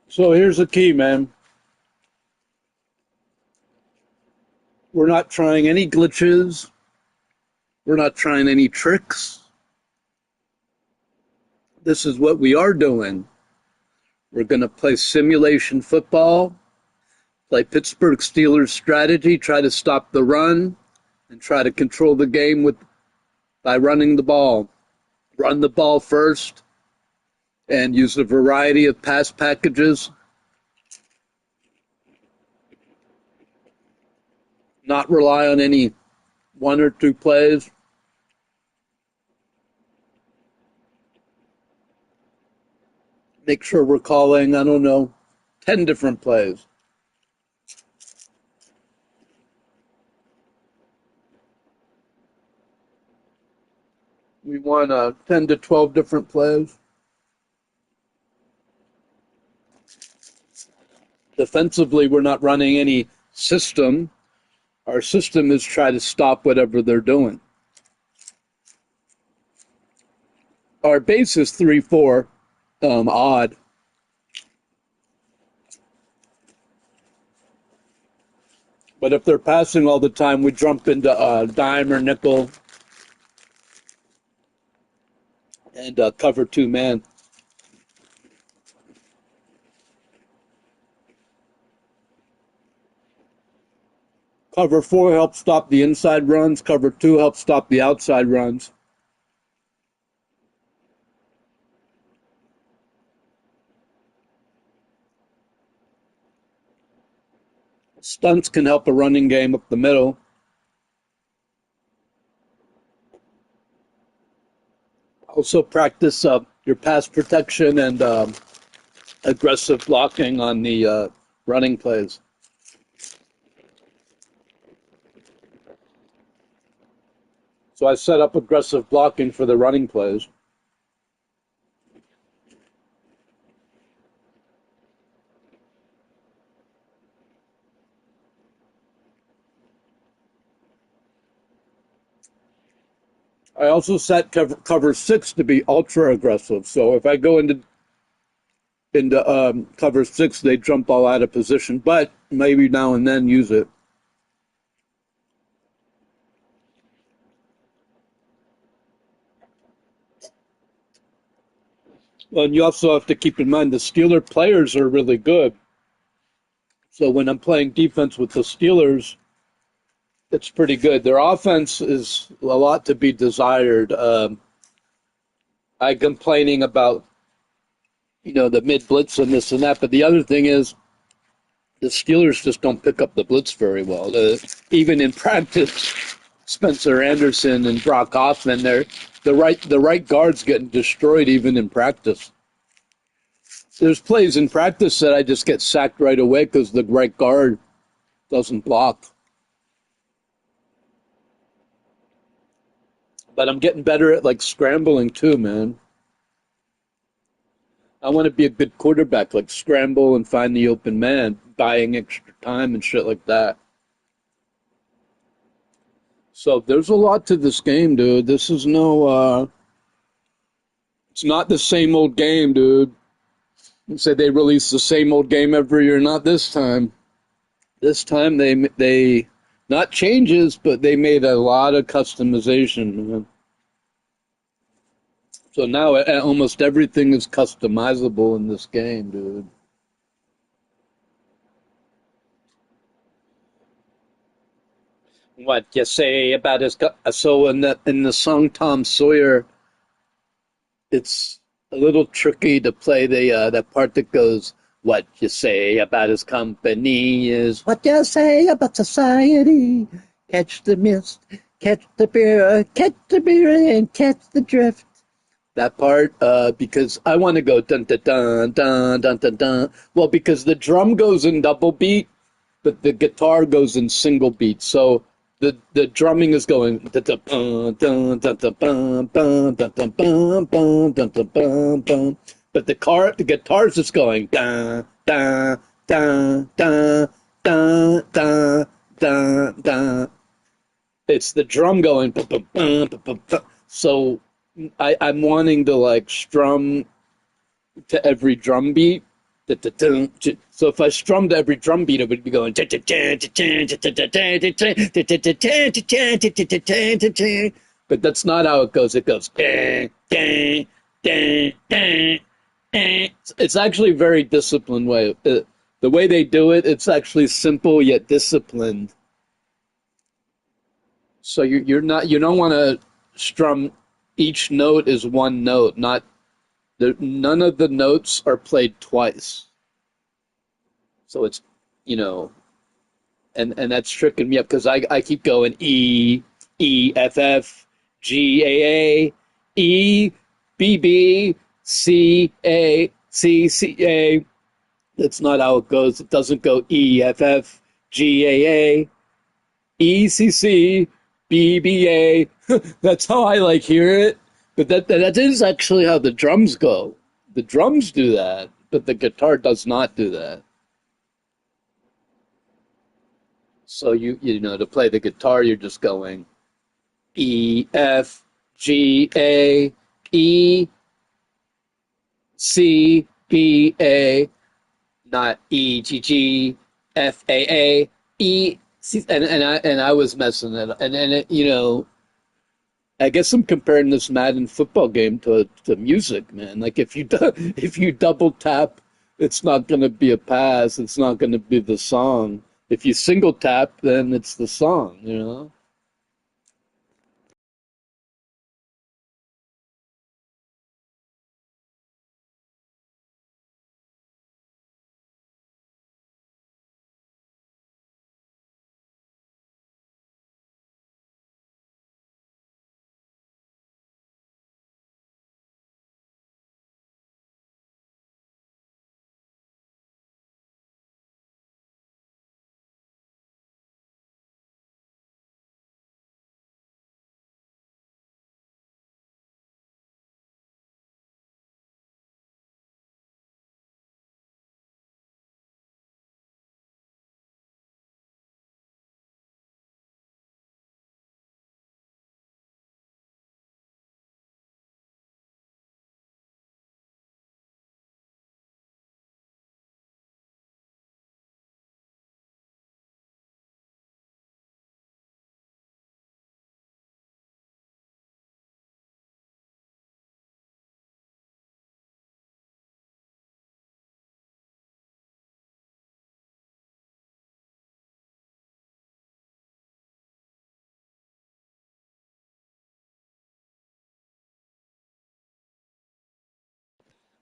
So here's the key, man. We're not trying any glitches. We're not trying any tricks. This is what we are doing. We're going to play simulation football, play Pittsburgh Steelers strategy, try to stop the run, and try to control the game by running the ball. Run the ball first and use a variety of pass packages. Not rely on any one or two plays. Make sure we're calling, 10 different plays. We want 10 to 12 different plays. Defensively, we're not running any system. Our system is try to stop whatever they're doing. Our base is 3-4, odd. But if they're passing all the time, we jump into dime or nickel and cover two man. Cover 4 helps stop the inside runs. Cover 2 helps stop the outside runs. Stunts can help a running game up the middle. Also practice your pass protection and aggressive blocking on the running plays. So I set up aggressive blocking for the running plays. I also set cover 6 to be ultra aggressive. So if I go into cover 6, they jump all out of position. But maybe now and then use it. Well, and you also have to keep in mind the Steeler players are really good. So when I'm playing defense with the Steelers, it's pretty good. Their offense is a lot to be desired. I'm complaining about, the mid blitz and this and that, but the other thing is the Steelers just don't pick up the blitz very well. Even in practice, Spencer Anderson and Brock Hoffman, the right guard's getting destroyed even in practice. There's plays in practice that I just get sacked right away because the right guard doesn't block. But I'm getting better at like scrambling too, man. I want to be a good quarterback, like scramble and find the open man, buying extra time and shit like that. So there's a lot to this game, dude. This is it's not the same old game, dude. You say they release the same old game every year, not this time. This time they not changes, but they made a lot of customization, man. So now almost everything is customizable in this game, dude. What you say about his? So in the song Tom Sawyer, it's a little tricky to play the that part that goes, "What you say about his company is what you say about society. Catch the mist, catch the beer, and catch the drift." That part, because I want to go dun dun dun dun dun dun dun. Well, because the drum goes in double beat, but the guitar goes in single beat. So the drumming is going dun dun dun dun dun dun dun dun dun dun dun dun dun, but the guitar is just going dun dun dun dun dun dun dun dun. It's the drum going. So I'm wanting to like strum to every drum beat. So if I strummed every drum beat, it would be going. But that's not how it goes. It goes. It's actually a very disciplined way. The way they do it, it's actually simple yet disciplined. So you don't want to strum. Each note is one note, not none of the notes are played twice. So it's, you know, and that's tricking me up because I keep going E, F, G, A, E, B, C, A. That's not how it goes. It doesn't go E, F, G, A, E, C, C, B. That's how I like hear it. But that is actually how the drums go. The drums do that, but the guitar does not do that. So to play the guitar, you're just going E, F, G, A, E, C, B, A, not E, G, G, F, A, C, and I was messing it up, and I guess I'm comparing this Madden football game to music, man. Like if you double tap, it's not going to be a pass. It's not going to be the song. If you single tap, then it's the song. You know.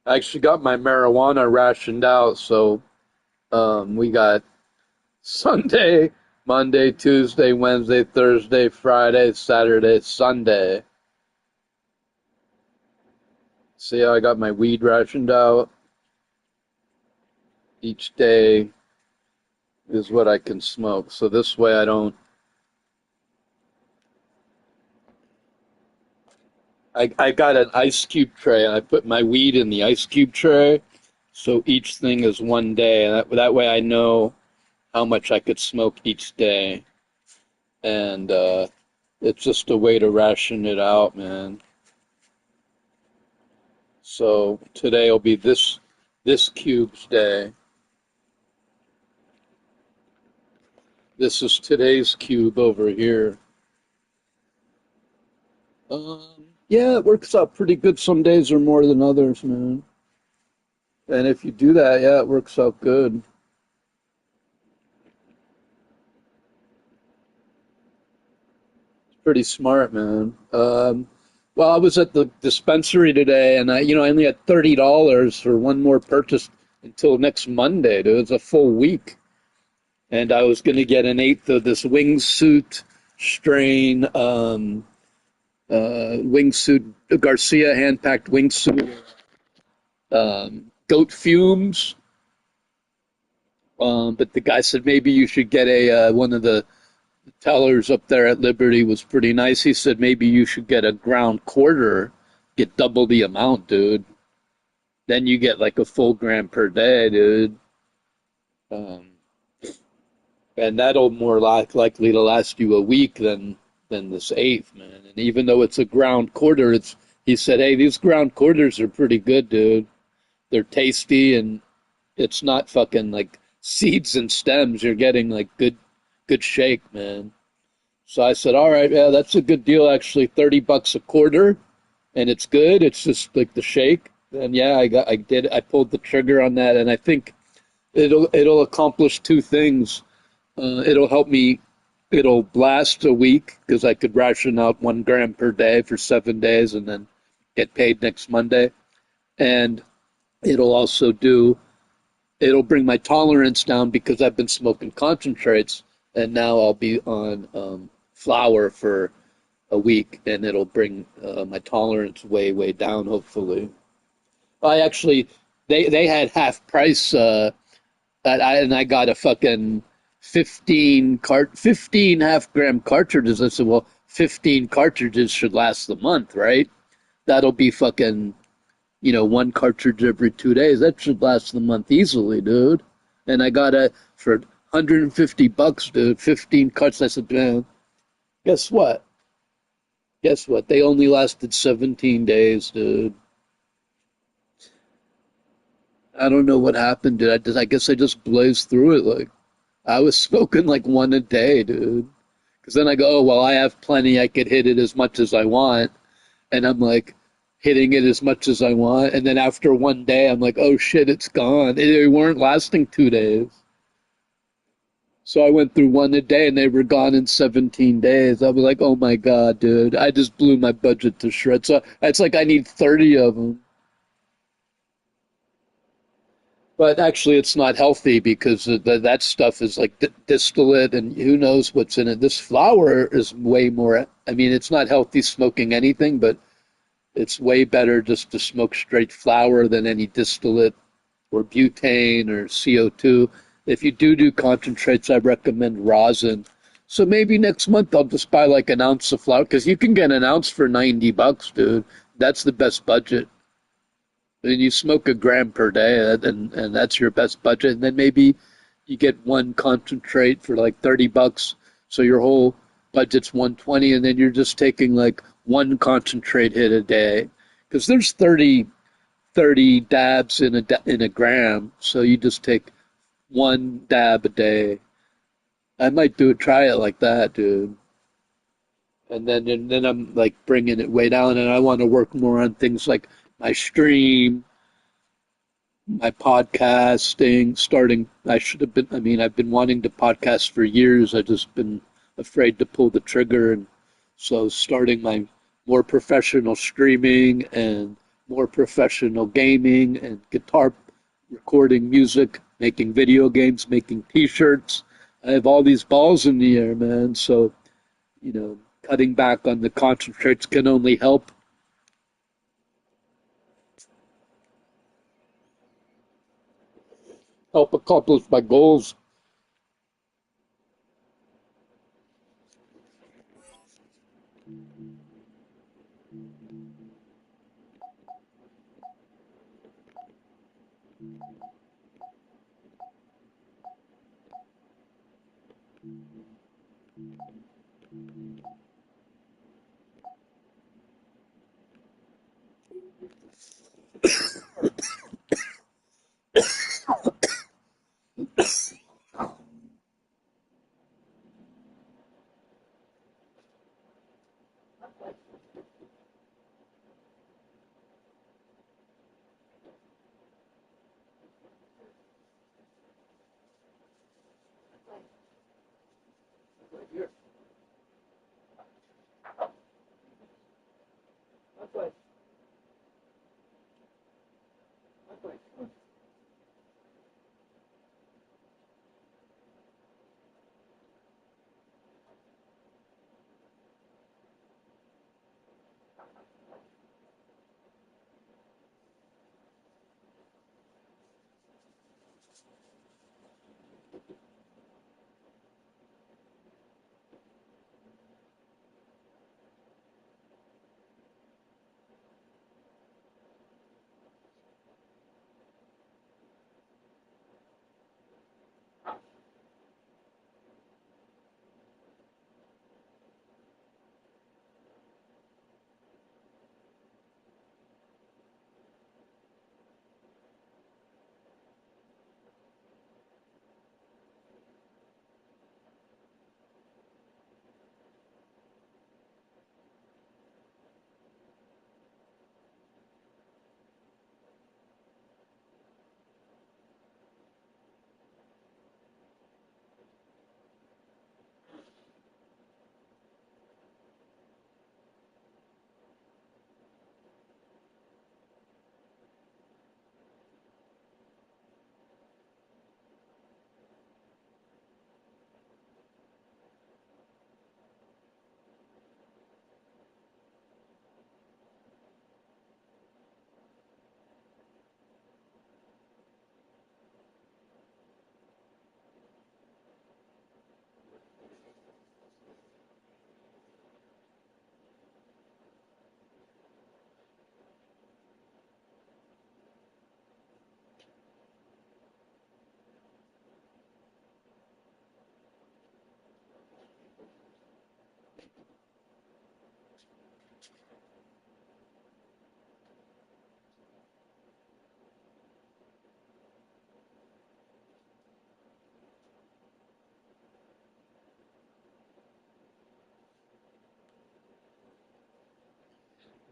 I actually got my marijuana rationed out, so we got Sunday, Monday, Tuesday, Wednesday, Thursday, Friday, Saturday, Sunday. See how I got my weed rationed out? Each day is what I can smoke. So this way I don't. I got an ice cube tray, and I put my weed in the ice cube tray. So each thing is one day, and that way I know how much I could smoke each day. And it's just a way to ration it out, man. So today will be this cube's day. This is today's cube over here. Yeah, it works out pretty good. Some days are more than others, man. And if you do that, yeah, it works out good. It's pretty smart, man. Well, I was at the dispensary today, and I only had $30 for one more purchase until next Monday, dude. It's a full week. And I was going to get an eighth of this wingsuit strain, wingsuit, Garcia hand-packed wingsuit, goat fumes. But the guy said maybe you should get one of the tellers up there at Liberty was pretty nice. He said maybe you should get a ground quarter, get double the amount, dude. Then you get like a full gram per day, dude. Um, and that'll more likely to last you a week than this eighth, man. And even though it's a ground quarter, he said, hey, these ground quarters are pretty good, dude. They're tasty, and it's not fucking like seeds and stems. You're getting like good shake, man. So I said, all right, yeah, that's a good deal, actually. $30 a quarter, and it's good. It's just like the shake. And yeah, I pulled the trigger on that, and I think it'll accomplish two things. It'll help me. It'll last a week because I could ration out 1 gram per day for 7 days and then get paid next Monday. And it'll also it'll bring my tolerance down because I've been smoking concentrates, and now I'll be on flower for a week, and it'll bring my tolerance way down, hopefully. I actually, they had half price, and I got a fucking 15 half-gram cartridges. I said, well, 15 cartridges should last the month, right? That'll be fucking, one cartridge every 2 days. That should last the month easily, dude. And I got it for $150, dude. 15 carts. I said, man, guess what? Guess what? They only lasted 17 days, dude. I don't know what happened, dude. I guess I just blazed through it. Like, I was smoking like one a day, dude. Because then I go, oh, well, I have plenty. I could hit it as much as I want. And I'm like hitting it as much as I want. And then after one day, I'm like, oh, shit, it's gone. They weren't lasting 2 days. So I went through one a day, and they were gone in 17 days. I was like, oh, my God, dude. I just blew my budget to shreds. So it's like I need 30 of them. But actually, it's not healthy because that stuff is like distillate, and who knows what's in it. This flour is way more. I mean, it's not healthy smoking anything, but it's way better just to smoke straight flour than any distillate or butane or CO2. If you do concentrates, I recommend rosin. So maybe next month I'll just buy like an ounce of flour, because you can get an ounce for $90, dude. That's the best budget. And you smoke 1 gram per day, and that's your best budget. And then maybe you get one concentrate for like $30, so your whole budget's 120, and then you're just taking like one concentrate hit a day, because there's 30 dabs in a gram, so you just take one dab a day. I might try it like that, dude. And then I'm like bringing it way down, and I want to work more on things like my stream, my podcasting, I've been wanting to podcast for years. I've just been afraid to pull the trigger. And so starting my more professional streaming and more professional gaming and guitar recording music, making video games, making T-shirts. I have all these balls in the air, man. So, cutting back on the concentrates can only help accomplish my goals.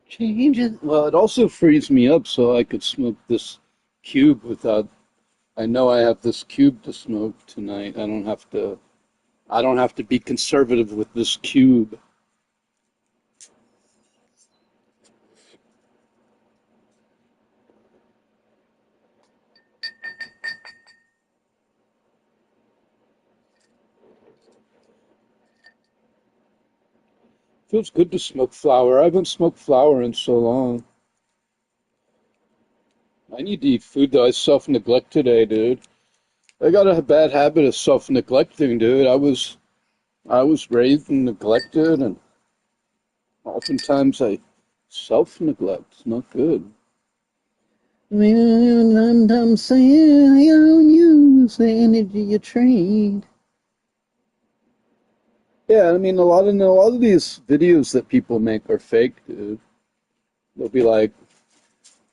Changes. Well, it also frees me up so I could smoke this cube without. I know I have this cube to smoke tonight. I don't have to. I don't have to be conservative with this cube. Feels good to smoke flower. I haven't smoked flower in so long. I need to eat food though. I self-neglect today, dude. I got a bad habit of self-neglecting, dude. I was raised and neglected, and oftentimes I self-neglect. It's not good. I mean, I'm saying I don't use the energy you trade. Yeah, I mean, a lot of these videos that people make are fake, dude. They'll be like,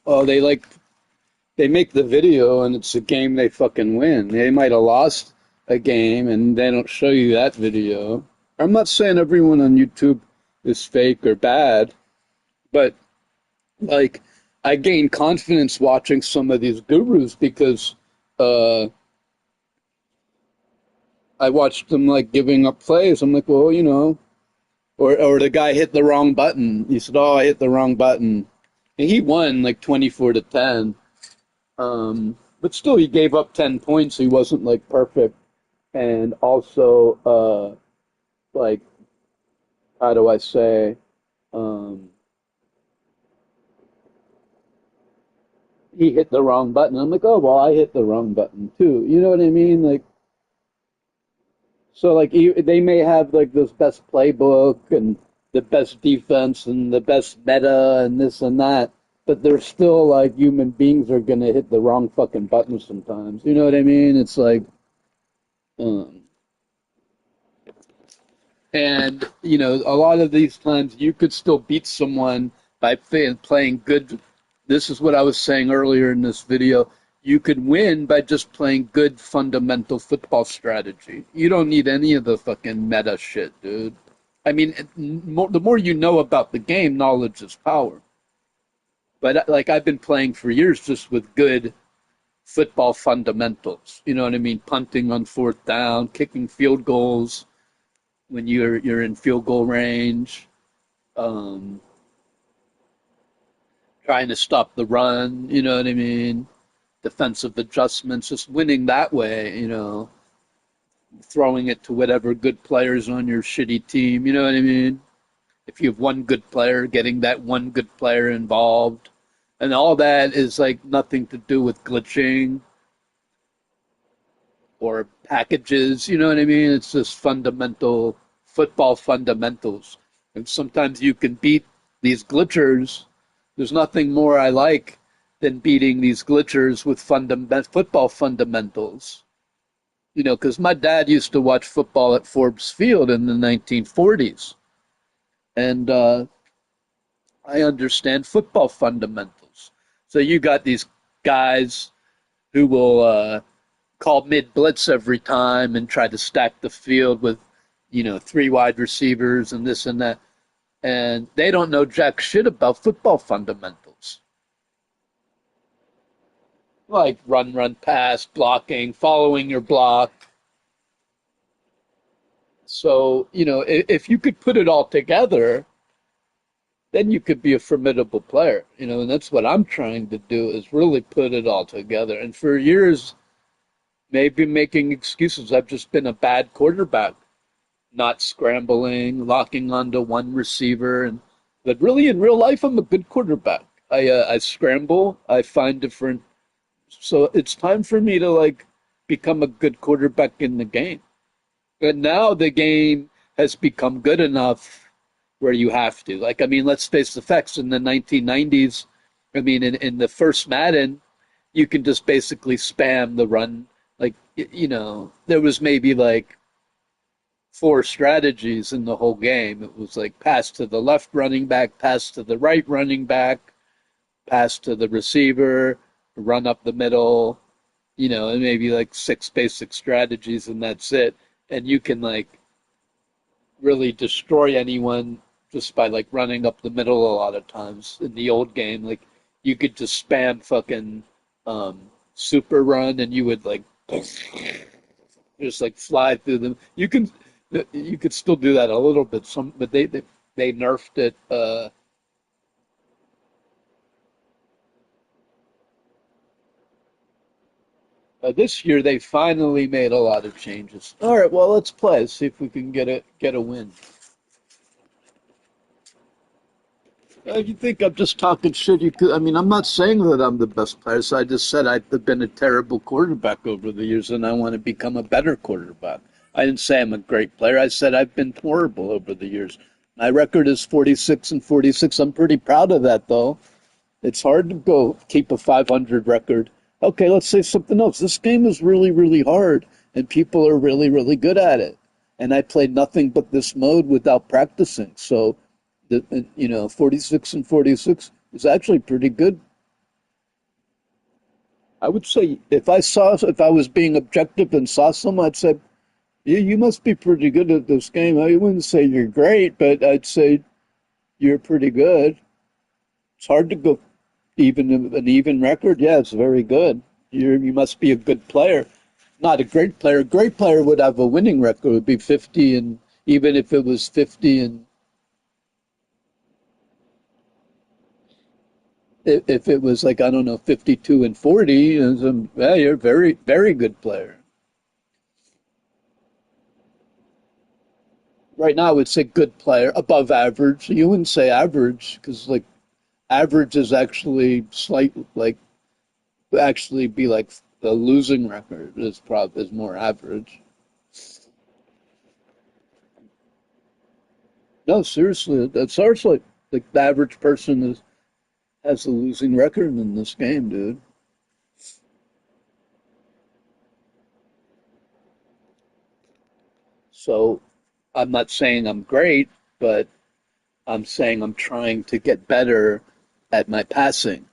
oh, they make the video and it's a game they fucking win. They might have lost a game and they don't show you that video. I'm not saying everyone on YouTube is fake or bad, but like I gain confidence watching some of these gurus because uh, I watched them like giving up plays. I'm like, well, or the guy hit the wrong button. He said, "Oh, I hit the wrong button." And he won like 24-10. But still, he gave up 10 points. He wasn't like perfect. And also, like, how do I say? He hit the wrong button. I'm like, oh, well, I hit the wrong button too. You know what I mean? Like, so like they may have like this best playbook and the best defense and the best meta and this and that, but they're still like human beings are gonna hit the wrong fucking button sometimes. You know what I mean? It's like, um, and you know, a lot of these times you could still beat someone by playing good. This is what I was saying earlier in this video. You could win by just playing good fundamental football strategy. You don't need any of the fucking meta shit, dude. I mean, the more you know about the game, knowledge is power. But like I've been playing for years just with good football fundamentals. You know what I mean? Punting on fourth down, kicking field goals when you're in field goal range, um, trying to stop the run. You know what I mean? Defensive adjustments, just winning that way. You know, throwing it to whatever good players on your shitty team. You know what I mean? If you have one good player, getting that one good player involved. And all that is like nothing to do with glitching or packages. You know what I mean? It's just fundamental football fundamentals. And sometimes you can beat these glitchers. There's nothing more I like than beating these glitchers with football fundamentals. You know, because my dad used to watch football at Forbes Field in the 1940s. And I understand football fundamentals. So you got these guys who will call mid blitz every time and try to stack the field with, you know, three wide receivers and this and that. And they don't know jack shit about football fundamentals. Like run, pass, blocking, following your block. So, you know, if you could put it all together, then you could be a formidable player, you know, and that's what I'm trying to do is really put it all together. And for years, maybe making excuses. I've just been a bad quarterback, not scrambling, locking onto one receiver, and but really in real life, I'm a good quarterback. I scramble, I find different. So it's time for me to like become a good quarterback in the game. And now the game has become good enough where you have to. Like, I mean, let's face the facts. In the 1990s, I mean, in the first Madden, you can just basically spam the run. Like, you know, there was maybe like four strategies in the whole game. It was like pass to the left running back, pass to the right running back, pass to the receiver, run up the middle, you know, and maybe like six basic strategies, and that's it. And you can like really destroy anyone just by like running up the middle a lot of times in the old game. Like you could just spam fucking super run and you would like just like fly through them. You could still do that a little bit, but they nerfed it. This year they finally made a lot of changes. All right, well let's play. See if we can get a win. You think I'm just talking shit? You could. I mean, I'm not saying that I'm the best player. So I just said I've been a terrible quarterback over the years, and I want to become a better quarterback. I didn't say I'm a great player. I said I've been horrible over the years. My record is 46-46. I'm pretty proud of that, though. It's hard to go keep a 500 record. Okay, let's say something else. This game is really, really hard, and people are really, really good at it. And I played nothing but this mode without practicing. So, you know, 46-46 is actually pretty good. I would say if I was being objective and saw someone, I'd say, yeah, you must be pretty good at this game. I wouldn't say you're great, but I'd say you're pretty good. It's hard to go an even record. Yeah, it's very good. You must be a good player, not a great player. A great player would have a winning record. It would be 50, and even if it was 50 and if it was like, I don't know, 52 and 40, and yeah, you're a very, very good player. Right now, I would say good player, above average. You wouldn't say average because like average is actually slight, like actually be like the losing record is more average. No, seriously, that's ours. Like the average person has a losing record in this game, dude. So I'm not saying I'm great, but I'm saying I'm trying to get better at my passing.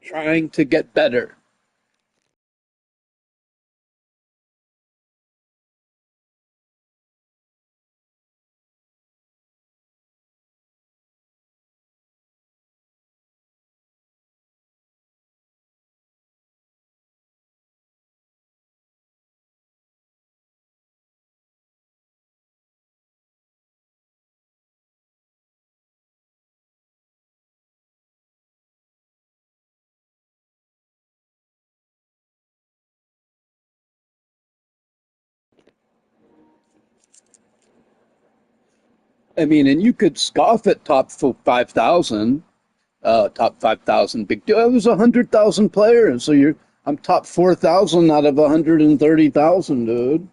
Trying to get better. I mean, and you could scoff at top 5,000, top 5,000, big deal. It was 100,000 players, so I'm top 4,000 out of 130,000, dude.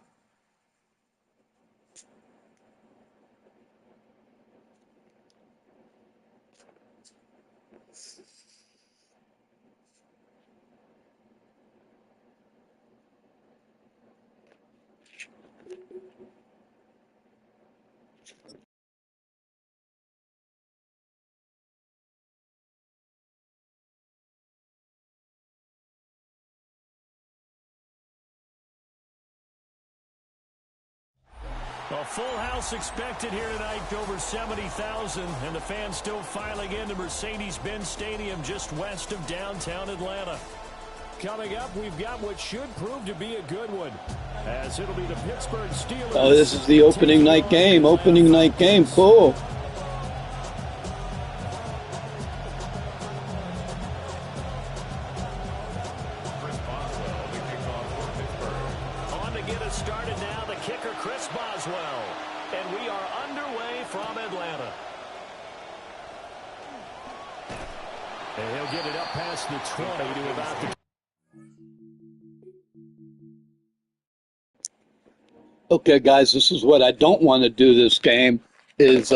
A full house expected here tonight, over 70,000, and the fans still filing into Mercedes-Benz Stadium just west of downtown Atlanta. Coming up, we've got what should prove to be a good one, as it'll be the Pittsburgh Steelers. Oh, this is the opening night game. Opening night game. Cool. On to get us started now, the kicker, Chris Boswell. And we are underway from Atlanta. And he'll get it up past the 20 to about the... Okay, guys, this is what I don't want to do this game, is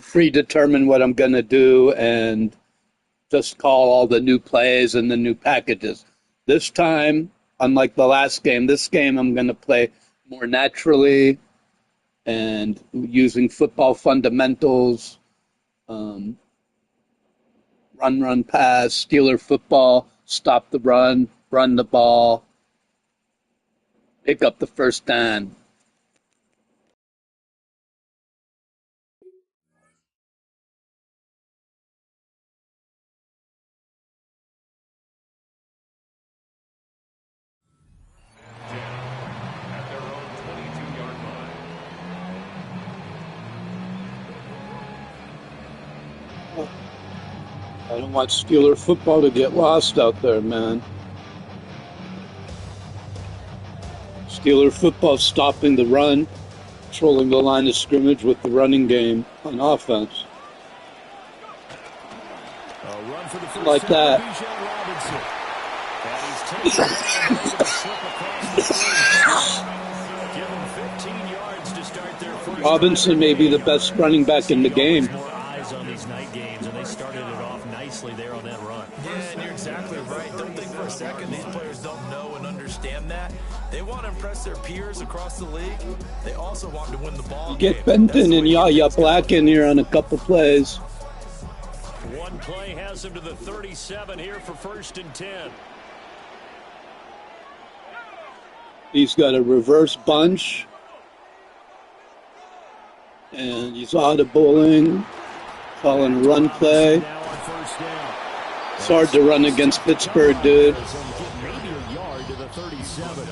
predetermine what I'm going to do and just call all the new plays and the new packages. This time, unlike the last game, this game I'm going to play more naturally and using football fundamentals, run, pass, Steeler football, stop the run the ball, pick up the first down. At their own 22-yard line. I don't want Steeler football to get lost out there, man. Steeler football stopping the run, controlling the line of scrimmage with the running game on offense. Run for the first Like that. And he's taken down able to slip across the 30. Give him 15 yards to start their first. Robinson may be the best running back in the game. More eyes on these night games, and they started it off nicely there on that run. Yeah, and you're exactly right. Don't think for a second these players don't know and understand that. They want to impress their peers across the league. They also want to win the ball game. Get Benton and Yaya Black in here on a couple plays. One play has him to the 37 here for 1st and 10. He's got a reverse bunch. And he's audibling, calling a run play. It's hard to run against Pittsburgh, dude. Maybe a yard to the 37.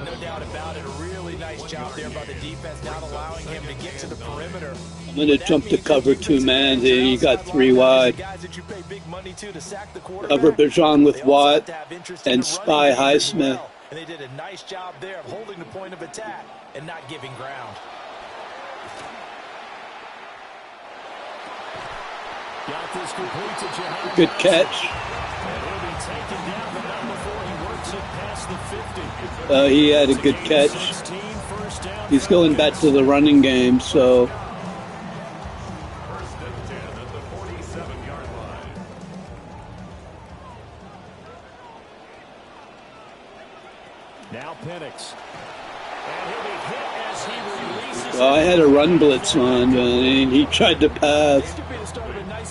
No doubt about it. A really nice job there by the defense, not allowing him to get to the perimeter I'm going to jump to cover 2 man here. You got 3 wide. Cover Bijan with Watt and spy Highsmith. And they did a nice job there of holding the point of attack and not giving ground. Got this complete to Jahan. Good catch. And he'll be taken down, but not before he works it past the 50. He had a good catch. He's going back to the running game, so... First and 10 at the 47-yard line. Now Penix. And he'll be hit as he releases. Well, I had a run blitz on, and he tried to pass.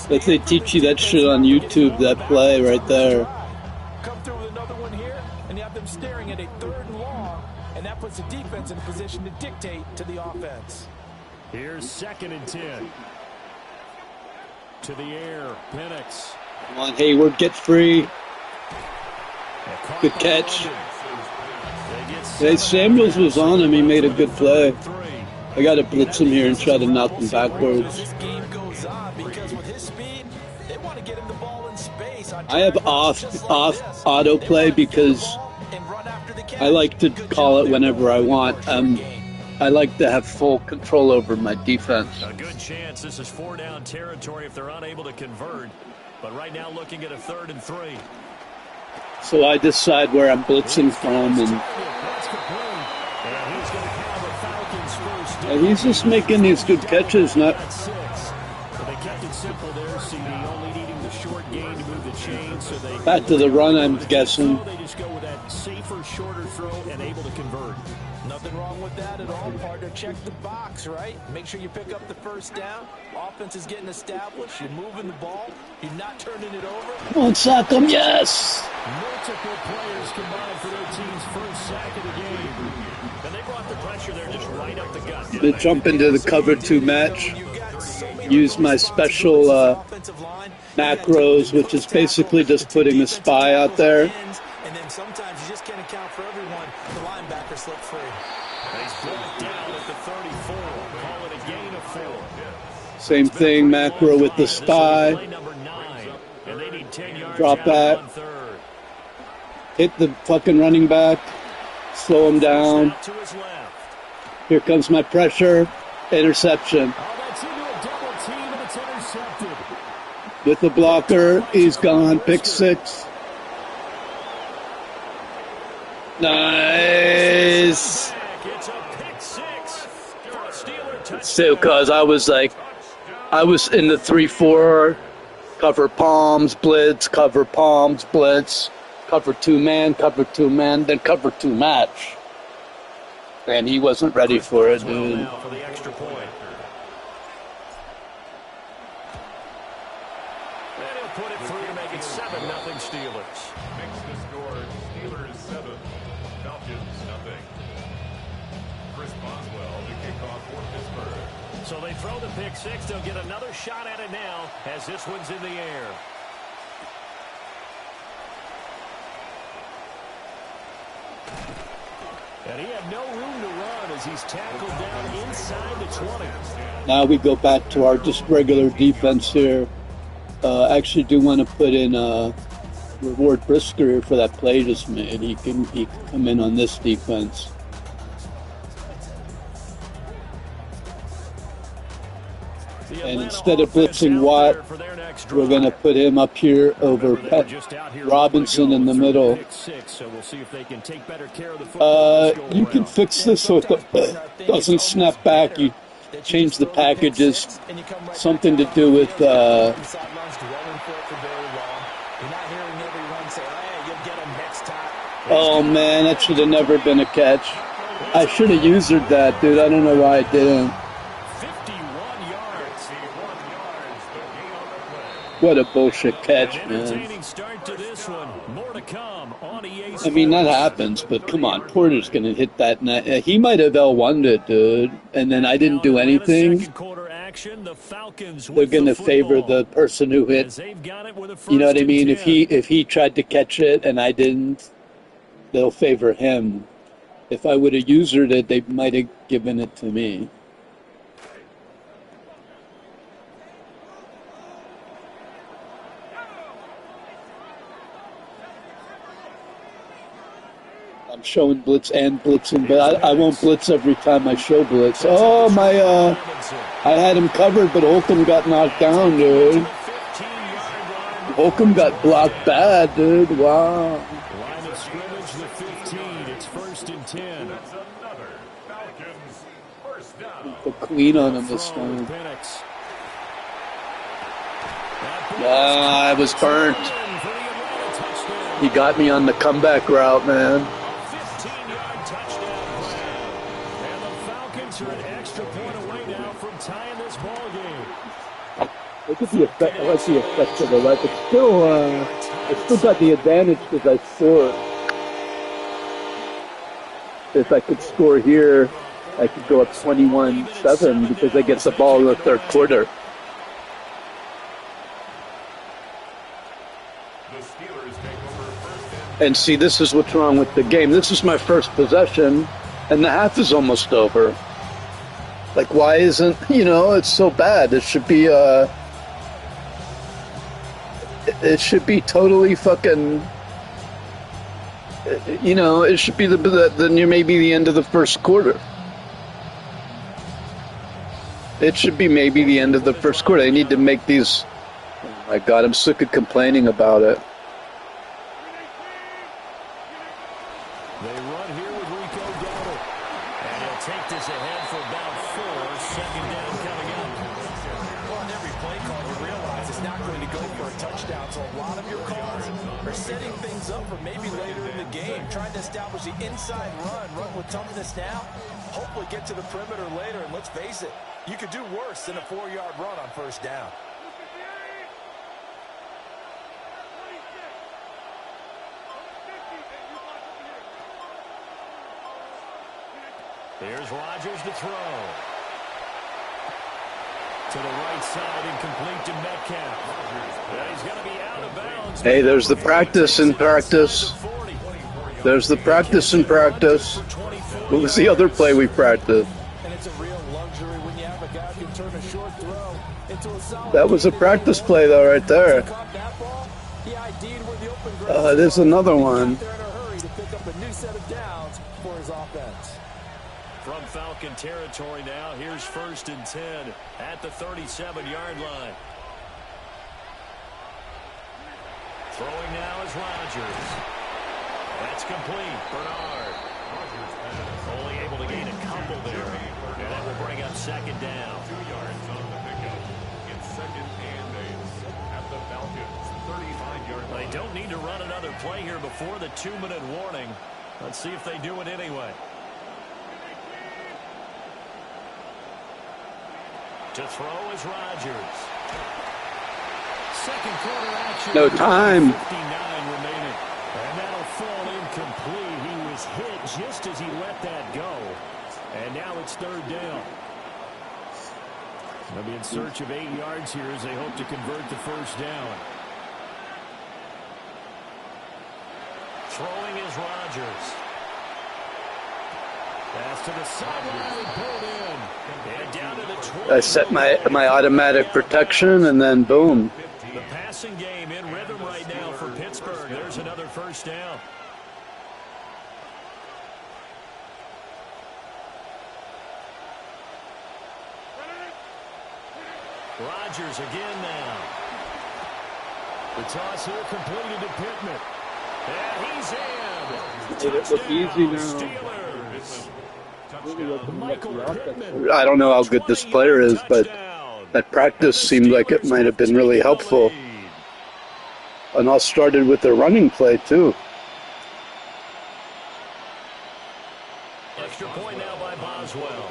But they teach you that shit on YouTube, that play right there. Come through with another one here, and you have them staring at a 3rd and long, and that puts the defense in a position to dictate to the offense. Here's 2nd and 10. To the air, Penix. Come on, Hayward, get free. Good catch. Hey, Samuels was on him. He made a good play. I got to blitz him here and try to knock him backwards. This game goes on because with his speed, they want to get him the ball in space. I have off autoplay because I like to call it whenever I want. I like to have full control over my defense. A good chance this is 4-down territory if they're unable to convert. But right now looking at a 3rd and 3. So I decide where I'm blitzing from, and he's just making these good catches. Not. They kept it simple there, CD, only needing the short gain to move the chain. So they Back to the run, I'm guessing. They just go with that safer, shorter throw and able to convert. Nothing wrong with that at all, partner. Check the box, right? Make sure you pick up the 1st down. Offense is getting established. You're moving the ball. You're not turning it over. Come on, sack him, yes! Multiple players combined for their team's first sack of the game. And they brought the pressure there just right up the gut. They jump into the cover 2 match. Use my special macros, which is basically just putting a spy out there. And then sometimes you just can't account for everyone. The linebacker slipped free. He's brought down at the 34. Call it a gain of 4. Same thing, macro with the spy. Play number 9. And they need 10 yards. Drop back. Hit the fucking running back. Slow him down. To his left. Here comes my pressure. Interception. Oh, that's into a double team, and it's intercepted. With the blocker, he's gone. Pick 6. Nice. It's a pick 6 for a Steeler touchdown. So, cause I was in the 3-4, cover palms, blitz, cover palms, blitz, cover 2 man, then cover 2 match. And he wasn't ready for it, dude. Now for the extra point. And he'll put it through to make it 7-0 Steelers. Makes the score Steelers 7, Falcons 0. Chris Boswell to kick off for Pittsburgh. So they throw the pick 6. They'll get another shot at it now as this one's in the air. And he had no room to run as he's tackled down inside the 20. Now we go back to our just regular defense here. Actually do want to put in reward Brisker for that play just made. He can come in on this defense. And instead of blitzing Watt, we're going to put him up here over Robinson in the middle. You can fix this so it doesn't snap back. You change the packages. Something to do with... oh, man, that should have never been a catch. I should have used that, dude. I don't know why I didn't. What a bullshit catch, man. I mean, that happens, but come on. Porter's going to hit that net. He might have L1'd it, dude. And then I didn't do anything. They're going to favor the person who hit. You know what I mean? If he tried to catch it and I didn't, they'll favor him. If I would have used it, they might have given it to me. I'm showing blitz and blitzing, but I won't blitz every time I show blitz. Oh, I had him covered, but Holcomb got knocked down, dude. Holcomb got blocked bad, dude. Wow. Line of scrimmage, the 15. It's 1st and 10. That's another Falcons first down. The queen on him this time. I was burnt. He got me on the comeback route, man. 15-yard touchdown grab. And the Falcons are an extra point away now from tying this ball game. Look at the effect. I like the effect of the life. It's still, I still got the advantage because I scored. If I could score here, I could go up 21-7 because I get the ball in the third quarter. And see, this is what's wrong with the game. This is my first possession, and the half is almost over. Like, why isn't, it's so bad. It should be, it should be totally fucking, it should be maybe the end of the first quarter. It should be maybe the end of the first quarter. I need to make these, oh my God, I'm sick of complaining about it. Take this ahead for about 4. Second down coming up. Well, on every play call, you realize it's not going to go for a touchdown. So a lot of your calls are setting things up for maybe later in the game, trying to establish the inside run with toughness now. Hopefully get to the perimeter later. And let's face it, you could do worse than a 4-yard run on first down. Here's Rodgers to throw. To the right side, incomplete to Metcalf. He's going to be out of bounds. Hey, there's the practice in practice. There's the practice in practice. What was the other play we practiced? And it's a real luxury when you have a guy who can turn a short throw into a solid. That was a practice play, though, right there. There's another one. They're in a hurry to pick up a new set of downs for his offense. From Falcon territory now, here's 1st and 10 at the 37-yard line. Throwing now is Rodgers. That's complete. Bernard. Only able to gain a couple there. And that will bring up second down. 2 yards on the pickup. It's 2nd and 8 at the Falcons 35-yard line. They don't need to run another play here before the 2-minute warning. Let's see if they do it anyway. To throw is Rodgers. Second quarter action. No time. 59 remaining. And that'll fall incomplete. He was hit just as he let that go. And now it's 3rd down. They'll be in search of 8 yards here as they hope to convert the first down. Throwing is Rodgers. Pass to the sideline, pulled in. And down to the 20. I set my automatic protection, and then boom. The passing game in rhythm right now for Pittsburgh. There's another first down. Rodgers again now. The toss here completed to Pittman. And he's in. Did it look easy now? Steelers. I don't know how good this player is, but that practice seemed like it might have been really helpful. And all started with the running play, too. Extra point now by Boswell.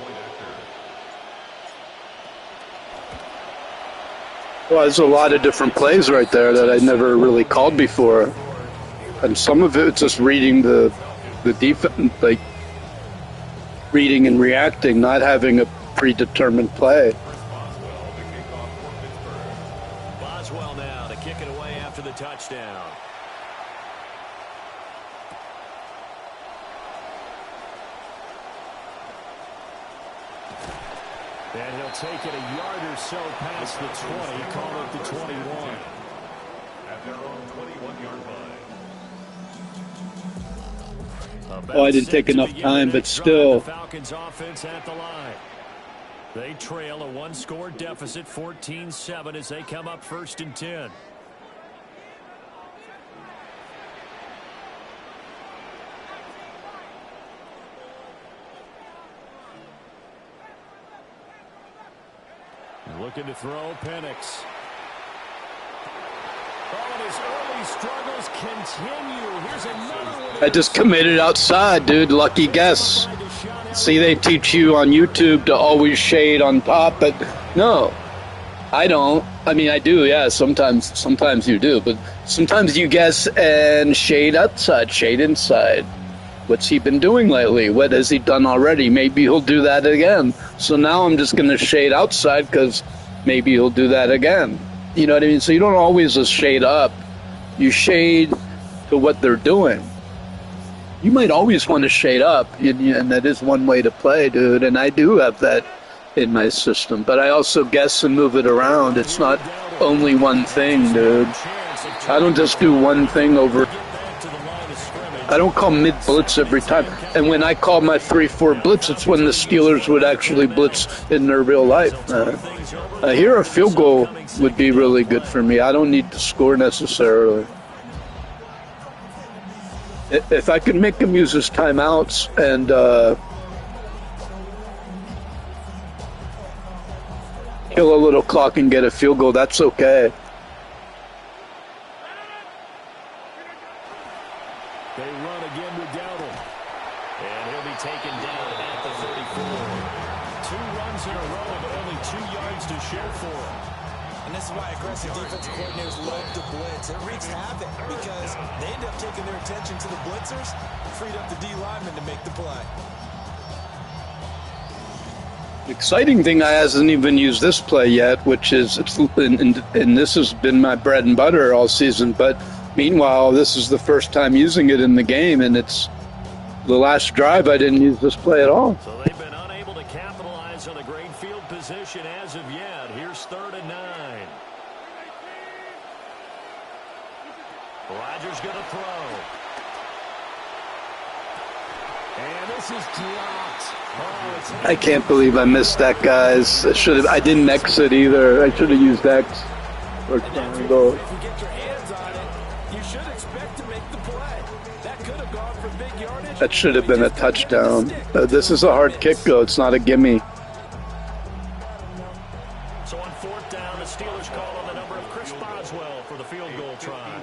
Well, there's a lot of different plays right there that I never really called before. And some of it's just reading the defense, like reading and reacting, not having a predetermined play. Boswell now to kick it away after the touchdown. And he'll take it a yard or so past the 20, call it the 21. At their own 21-yard line. Oh, I didn't take enough time, but still. Falcons offense at the line. They trail a one-score deficit, 14-7, as they come up 1st and 10. Looking to throw, Penix. Oh, and his early struggles continue. Here's another one. I just committed outside, dude. Lucky guess. See, they teach you on YouTube to always shade on top, but no, I don't. I mean, I do, yeah. Sometimes you do, but sometimes you guess and shade outside, shade inside. What's he been doing lately? What has he done already? Maybe he'll do that again. So now I'm just going to shade outside because maybe he'll do that again. You know what I mean? So you don't always just shade up. You shade to what they're doing. You might always want to shade up, and that is one way to play, dude. And I do have that in my system. But I also guess and move it around. It's not only one thing, dude. I don't just do one thing over. I don't call mid-blitz every time. And when I call my 3-4 blitz, it's when the Steelers would actually blitz in their real life. Here, a field goal would be really good for me. I don't need to score necessarily. If I could make him use his timeouts and kill a little clock and get a field goal, that's okay. They run again with Dowdle. And he'll be taken down at the 34. 2 runs in a row, but only 2 yards to show for him. And this is why aggressive defensive coordinators love to blitz. It wreaks havoc because they end up taking their attention to the blitzers, freed up the D lineman to make the play. The exciting thing, I hasn't even used this play yet, which is, and this has been my bread and butter all season, but meanwhile, this is the first time using it in the game, and it's the last drive I didn't use this play at all. So they've been unable to capitalize on a great field position as of yet. Here's 3rd and 9. Rodgers going to throw. And this is dropped. Oh, I can't believe I missed that, guys. I didn't exit either. I should have used X or triangle. If you get your hands on it, you should expect to make the play. That could have gone for big yardage. That should have been a touchdown. This is a hard kick, though. It's not a gimme. So on 4th down, the Steelers call on the number of Chris Boswell for the field goal try.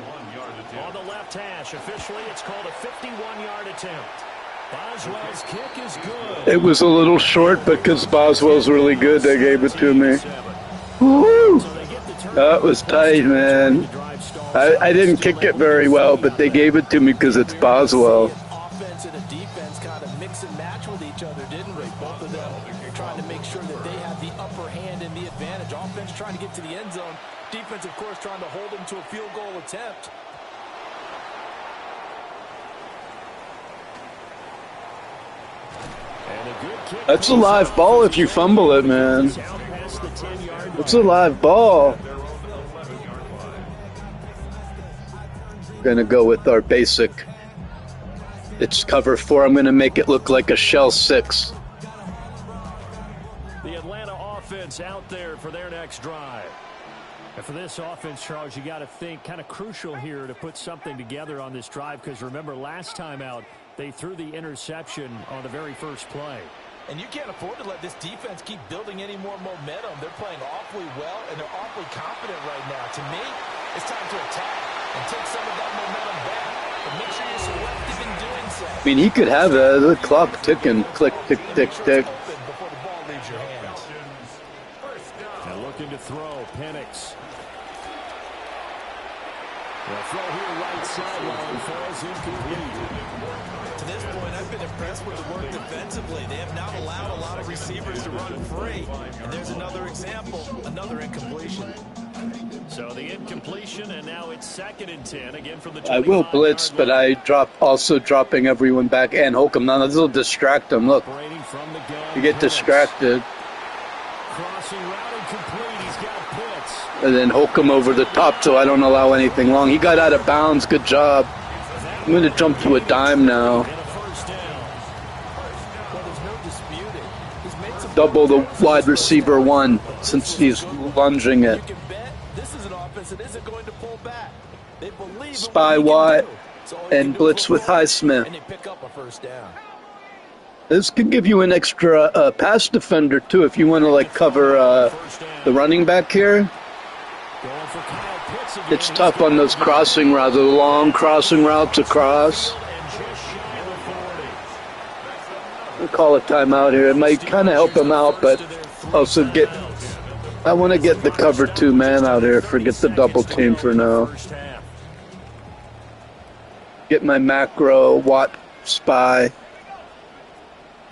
On the left hash, officially, it's called a 51-yard attempt. Boswell's kick is good. It was a little short, but because Boswell's really good, they gave it to me. Woo! That was tight, man. I didn't kick it very well, but they gave it to me because it's Boswell. Offense and a defense kind of mix and match with each other, didn't we? Both of them trying to make sure that they have the upper hand and the advantage. Offense trying to get to the end zone. Defense, of course, trying to hold them to a field goal attempt. That's a live ball if you fumble it, man. It's a live ball. We're going to go with our basic. It's cover 4. I'm going to make it look like a shell 6. The Atlanta offense out there for their next drive. And for this offense, Charles, you got to think kind of crucial here to put something together on this drive, because remember last time out they threw the interception on the very first play. And you can't afford to let this defense keep building any more momentum. They're playing awfully well, and they're awfully confident right now. To me, it's time to attack and take some of that momentum back. But make sure you're selective in doing so. I mean, he could have the clock ticking, click, tick, tick, tick. Before the ball leaves your hands. Now looking to throw, Penix. The throw here right sideline falls incomplete. To this point, I've been impressed with the work defensively. They have not allowed a lot of receivers to run free. And there's another example, another incompletion. So the incompletion, and now it's 2nd and 10, again from the I will blitz, but I also dropping everyone back and Holcomb. Now this will distract them. Look, you get distracted. Crossing route incomplete. He's got Pitts. And then Holcomb over the top, so I don't allow anything long. He got out of bounds. Good job. I'm going to jump to a dime now. double the wide receiver one since he's lunging it. You can bet this is an offense that isn't going to pull back. They believe Spy in what Watt he can do. So all he can and do blitz is with look forward, Highsmith. and they pick up a first down. This could give you an extra pass defender too if you want to like cover the running back here. It's tough on those crossing routes, the long crossing routes across. We'll call a timeout here. It might kind of help him out, but also I want to get the cover 2 man out here. Forget the double team for now. Get my macro Watt spy.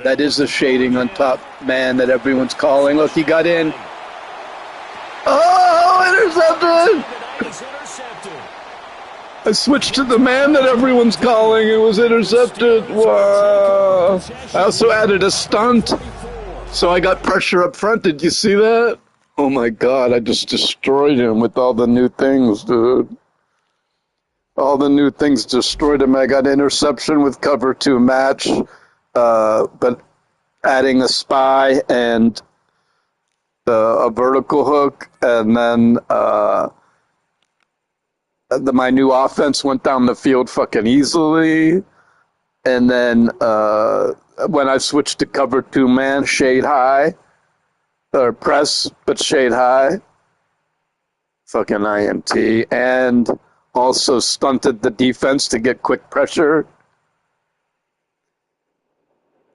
That is the shading on top man that everyone's calling. Look, he got in. Oh, intercepted! I switched to the man that everyone's calling. It was intercepted. Wow. I also added a stunt, so I got pressure up front. Did you see that? Oh my God, I just destroyed him with all the new things, dude. All the new things destroyed him. I got interception with cover 2 match, but adding a spy and a vertical hook, and then my new offense went down the field fucking easily. And then when I switched to cover 2 man, shade high, or press, but shade high, fucking INT, and also stunted the defense to get quick pressure.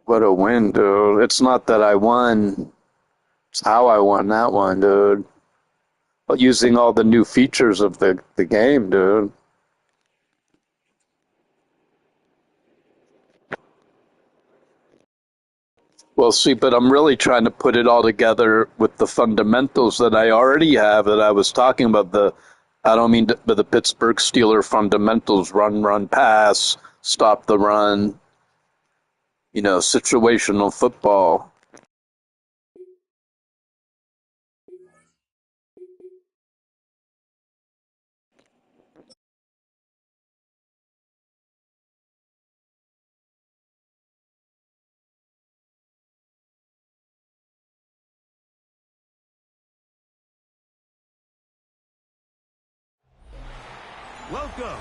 What a win, dude. It's not that I won. It's how I won that one, dude. Using all the new features of the game, dude. Well, see, but I'm really trying to put it all together with the fundamentals that I already have that I was talking about. I don't mean the Pittsburgh Steelers fundamentals: run, pass, stop the run. Situational football. Welcome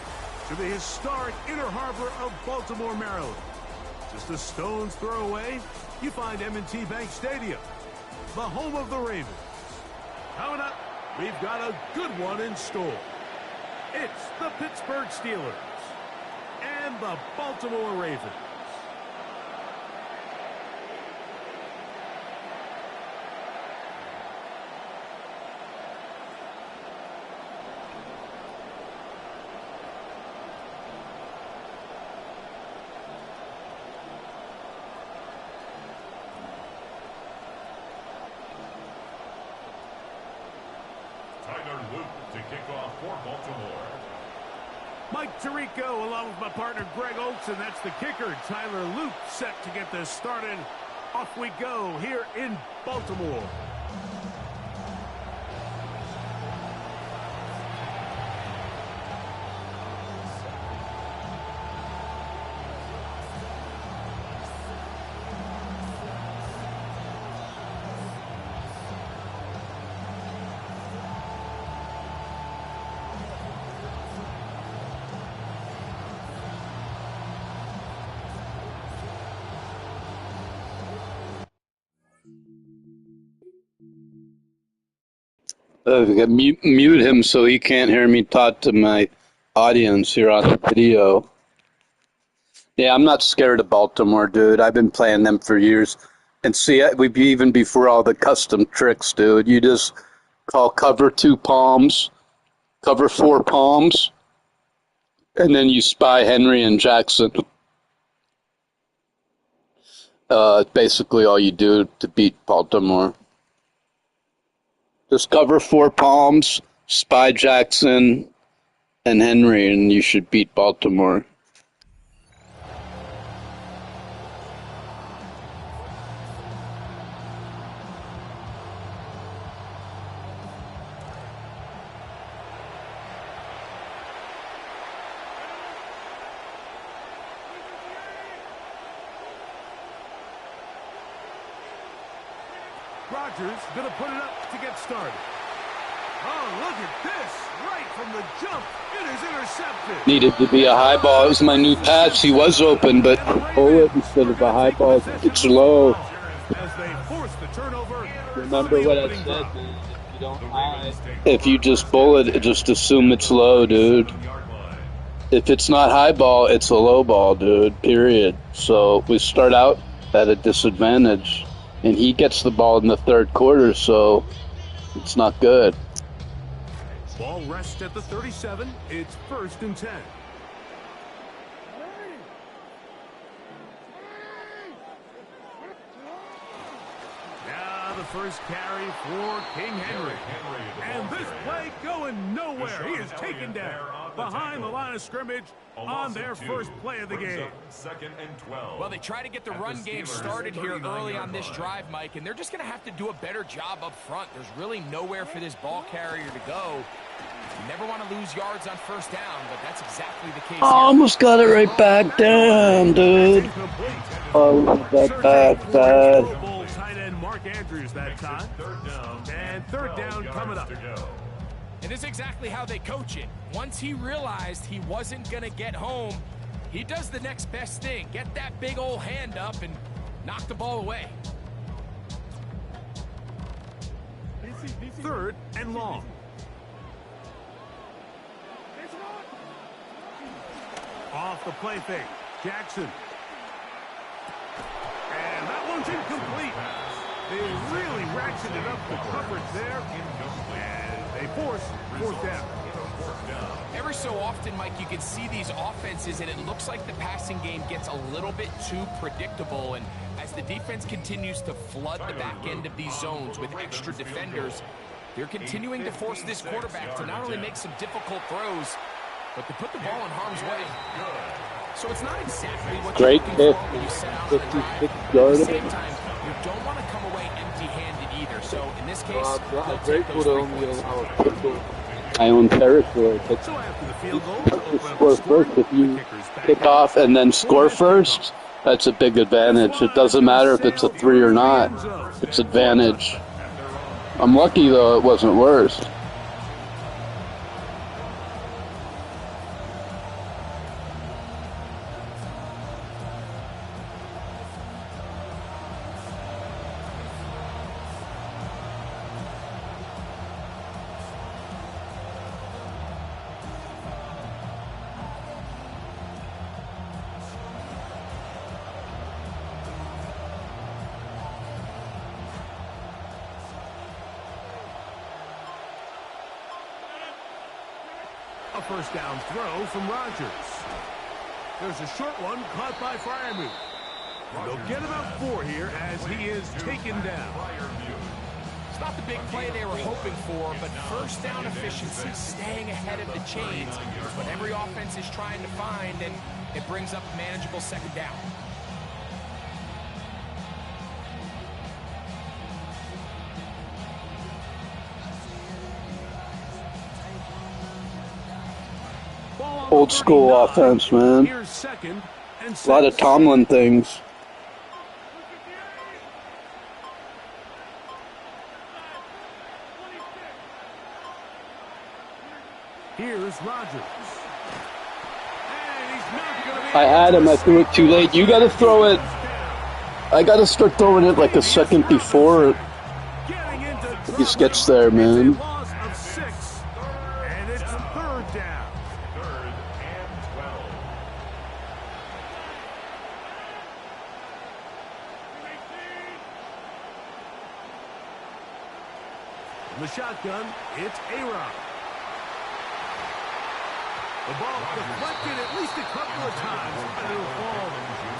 to the historic Inner Harbor of Baltimore, Maryland. Just a stone's throw away, you find M&T Bank Stadium, the home of the Ravens. Coming up, we've got a good one in store. It's the Pittsburgh Steelers and the Baltimore Ravens. To kick off for Baltimore. Mike Tirico along with my partner Greg Oakes, and that's the kicker, Tyler Luke, set to get this started. Off we go here in Baltimore. Mute him so he can't hear me talk to my audience here on the video. Yeah, I'm not scared of Baltimore, dude. I've been playing them for years. And see, even before all the custom tricks, dude, you just call cover 2 palms, cover 4 palms, and then you spy Henry and Jackson. Basically all you do to beat Baltimore. Just cover 4 palms, spy Jackson and Henry, and you should beat Baltimore. Rodgers going to put it up to get started. Oh, look at this. Right from the jump. It is intercepted. Needed to be a high ball. It was my new patch. He was open, but pull it instead of a high ball. It's low. As they force the turnover. Remember what I said, man. If you don't high, if you just bullet it, just assume it's low, dude. If it's not high ball, it's a low ball, dude, period. So we start out at a disadvantage, and he gets the ball in the third quarter, so it's not good. Ball rests at the 37. It's 1st and 10. Now the first carry for King Henry. And this play going nowhere. He is taken down behind the line of scrimmage on their first play of the game. 2nd and 12. Well, they try to get the run game started here early on this drive, Mike, and they're just going to have to do a better job up front. There's really nowhere for this ball carrier to go. You never want to lose yards on first down, but that's exactly the case here. Almost got it right back down, dude. Oh, that bad. Tight end Mark Andrews that time. And third down coming up. It is exactly how they coach it. Once he realized he wasn't going to get home, he does the next best thing. Get that big old hand up and knock the ball away. 3rd and long. Off the play fake. Jackson. And that one's incomplete. They really ratcheted up the coverage there. And they force 4th down. Every so often, Mike, you can see these offenses, and it looks like the passing game gets a little bit too predictable. And as the defense continues to flood the back end of these zones with extra defenders, they're continuing to force this quarterback to not only make some difficult throws, but to put the ball in harm's way. So it's not exactly what you're looking for when you set out on the drive. At the same time, you don't want to come away empty-handed either. So in this case, they'll take those 3 points. My own territory. But So after the field goal, score first. If you kick off and then score first, that's a big advantage. It doesn't matter if it's a 3 or not. It's advantage. I'm lucky, though, it wasn't worse. A first down throw from Rodgers. There's a short one caught by Freiermuth. They'll get about 4 here as he is taken down. It's not the big play they were hoping for, but first down efficiency, staying ahead of the chains, is what every offense is trying to find, and it brings up manageable 2nd down. Old school offense, man. Here's 2nd and 6. A lot of Tomlin things. Here's Rodgers. And he's not going to be I had him. I threw it too late. You got to throw it. I got to start throwing it like a second before getting into he just gets there, man. loss of 6. And it's 3rd down. 3rd and 12. The shotgun, it's A-Rod. The ball deflected at least a couple of times, and it'll fall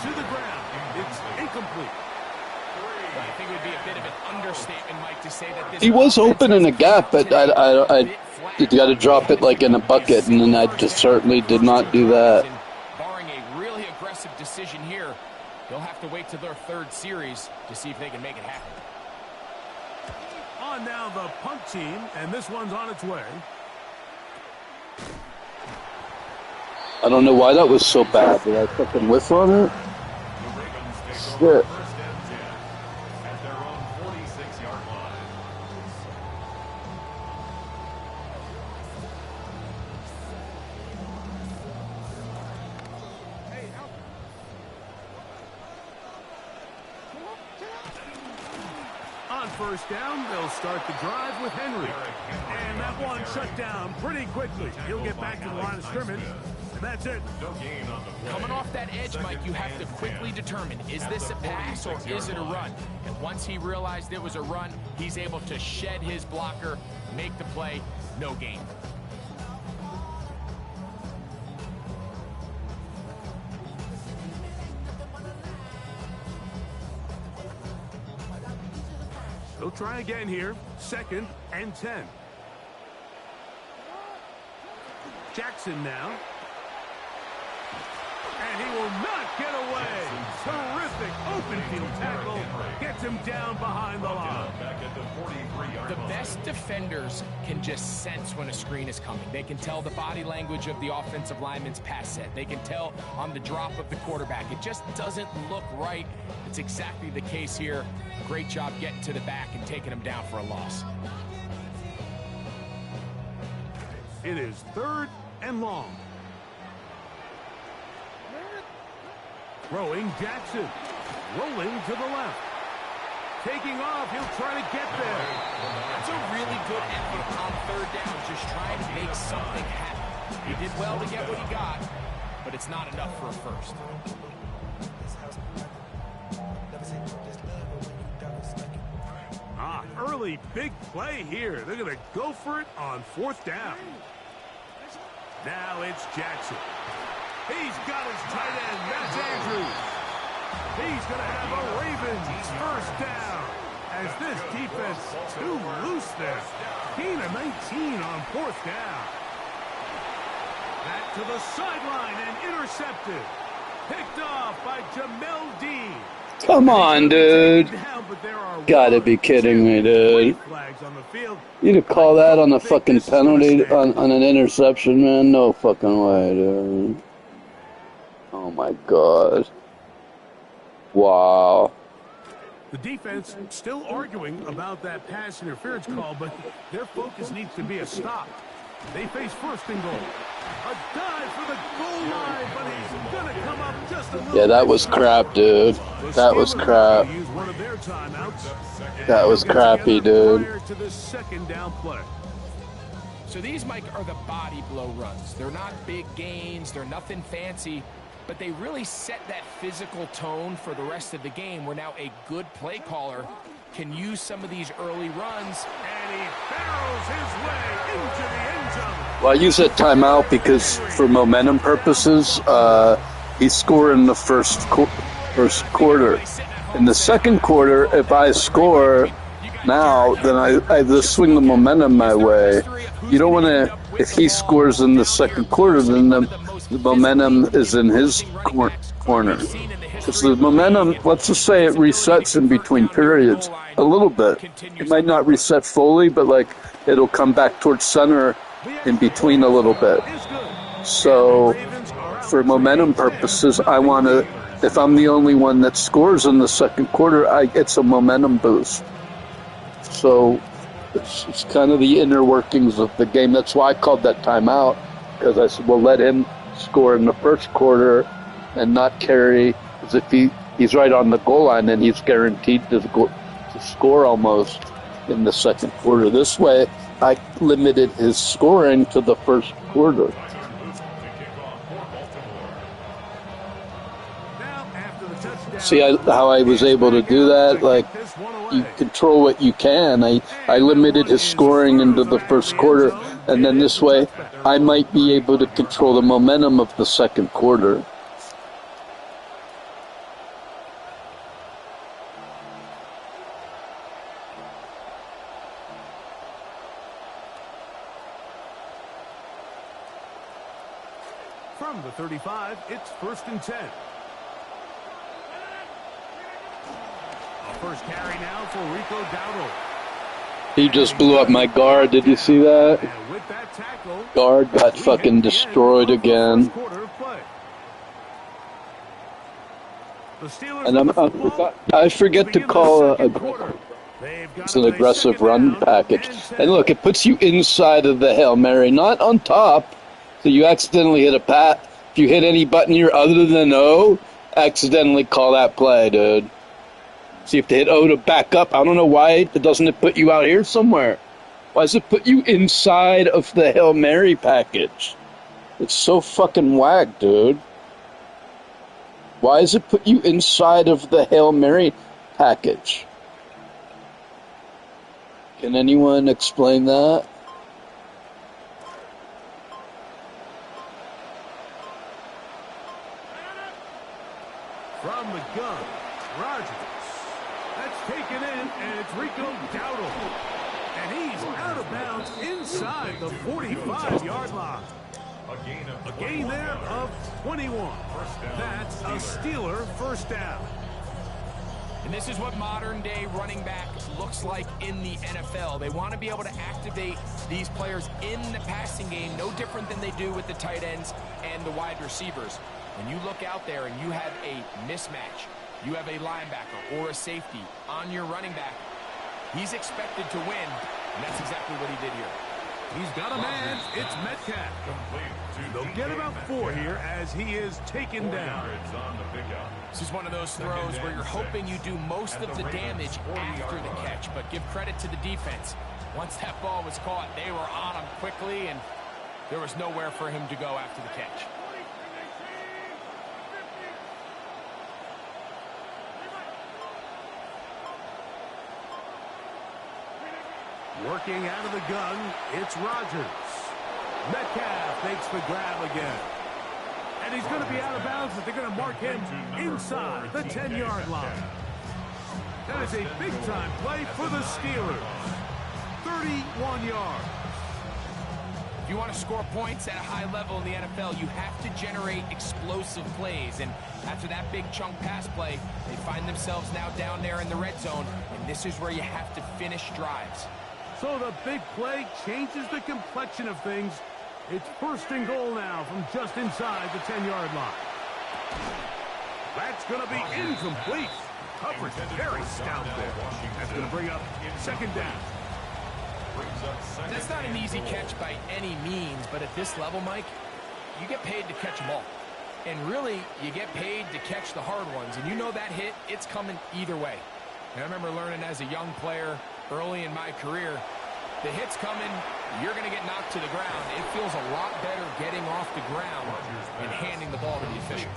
to the ground. It's incomplete. I think it would be a bit of an understatement, Mike, to say that this... He was open in a gap, but I got to drop it like in a bucket, and then I just certainly did not do that. Barring a really aggressive decision here, they'll have to wait till their 3rd series to see if they can make it happen. On now the punt team, and this one's on its way. I don't know why that was so bad. Did I fucking whiff on it? Shit. First and 10 at their own 46-yard first down. They'll start the drive with Henry. And that one shut down pretty quickly. He'll get back to the line of scrimmage. And that's it. Coming off that edge, Mike, you have to quickly determine, is this a pass or is it a run? And once he realized it was a run, he's able to shed his blocker, make the play, no gain. They'll try again here. 2nd and 10. Jackson now. And he will not get away. Terrific open field tackle. Gets him down behind the line. The best defenders can just sense when a screen is coming. They can tell the body language of the offensive lineman's pass set. They can tell on the drop of the quarterback. It just doesn't look right. It's exactly the case here. Great job getting to the back and taking him down for a loss. It is 3rd and long. Throwing Jackson. Rolling to the left. Taking off. He'll try to get there. That's a really good effort on 3rd down, just trying to make something happen. He did well to get what he got, but it's not enough for a first. Early big play here. They're going to go for it on 4th down. Now it's Jackson. He's got his tight end. That's Andrews. He's going to have a Ravens first down. As this defense too loose there. Gain of 19 on 4th down. Back to the sideline and intercepted. Picked off by Jamel Dean. Come on, dude. Gotta be kidding me, dude. You to call that on a fucking penalty on an interception, man? No fucking way, dude. Oh my god. Wow. The defense still arguing about that pass interference call, but their focus needs to be a stop. They face 1st and goal. A dive for the goal line, but he's going to come up just a little. Yeah, that was crap, dude. That was crap. That was crappy, dude. To the 2nd down play. So these, Mike, are the body blow runs. They're not big gains. They're nothing fancy. But they really set that physical tone for the rest of the game where now a good play caller can use some of these early runs. And he barrels his way into the end zone. Well, I use that timeout because for momentum purposes, he scored in the first quarter. In the 2nd quarter, if I score now, then I just swing the momentum my way. You don't want to, if he scores in the 2nd quarter, then the momentum is in his corner. Because the momentum, let's just say it resets in between periods a little bit. It might not reset fully, but like it'll come back towards center in between a little bit. So for momentum purposes, I want to, if I'm the only one that scores in the 2nd quarter, it's a momentum boost. So it's kind of the inner workings of the game. That's why I called that timeout, because I said, well, let him score in the 1st quarter and not carry, as if he's right on the goal line and he's guaranteed to score almost in the 2nd quarter. This way, I limited his scoring to the 1st quarter. See how I was able to do that? Like, you control what you can. I limited his scoring into the 1st quarter, and then this way I might be able to control the momentum of the 2nd quarter. From the 35, it's 1st and 10. First carry now for Rico Dowdle. He just blew up my guard. Did you see that? Guard got fucking destroyed again. And I forget to call it's an aggressive run package. And look, it puts you inside of the Hail Mary, not on top. So you accidentally hit a pat. If you hit any button here other than O, accidentally call that play, dude. So you have to hit O to back up. I don't know why doesn't it put you out here somewhere? Why does it put you inside of the Hail Mary package? It's so fucking whack, dude. Why does it put you inside of the Hail Mary package? Can anyone explain that? From the gun, Rogers. That's taken in, and it's Rico Dowdle. And he's out of bounds inside the 45-yard line. A gain there of 21. That's a Steeler first down. And this is what modern-day running back looks like in the NFL. They want to be able to activate these players in the passing game, no different than they do with the tight ends and the wide receivers. When you look out there and you have a mismatch, you have a linebacker or a safety on your running back, he's expected to win, and that's exactly what he did here. He's got a man. It's Metcalf. They'll get about 4 here as he is taken down. This is one of those throws where you're hoping you do most of the damage after the catch, but give credit to the defense. Once that ball was caught, they were on him quickly, and there was nowhere for him to go after the catch. Working out of the gun, it's Rogers. Metcalf makes the grab again. And he's going to be out of bounds, but they're going to mark him inside the 10-yard line. That is a big-time play for the Steelers. 31 yards. If you want to score points at a high level in the NFL, you have to generate explosive plays. And after that big chunk pass play, they find themselves now down there in the red zone. And this is where you have to finish drives. So the big play changes the complexion of things. It's first and goal now from just inside the 10-yard line. That's going to be incomplete. Coverage very stout there. That's going to bring up second down. That's not an easy catch by any means, but at this level, Mike, you get paid to catch them all. And really, you get paid to catch the hard ones. And you know that hit, it's coming either way. And I remember learning as a young player early in my career, the hit's coming, you're going to get knocked to the ground. It feels a lot better getting off the ground and handing the ball to the official.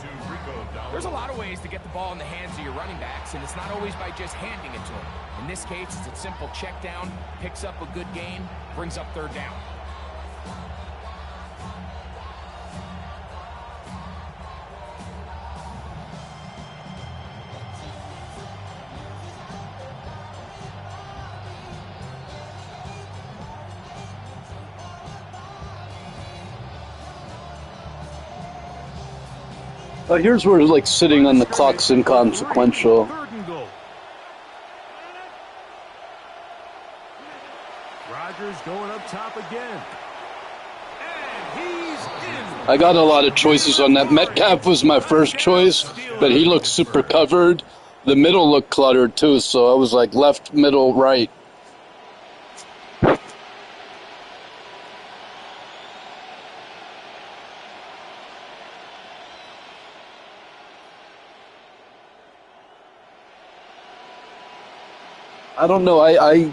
There's a lot of ways to get the ball in the hands of your running backs, and it's not always by just handing it to them. In this case, it's a simple check down, picks up a good gain, brings up third down. Here's where like sitting on the clock's inconsequential. Rogers going up top again. And he's in. I got a lot of choices on that. Metcalf was my first choice, but he looked super covered. The middle looked cluttered too, so I was like left, middle, right. I don't know. I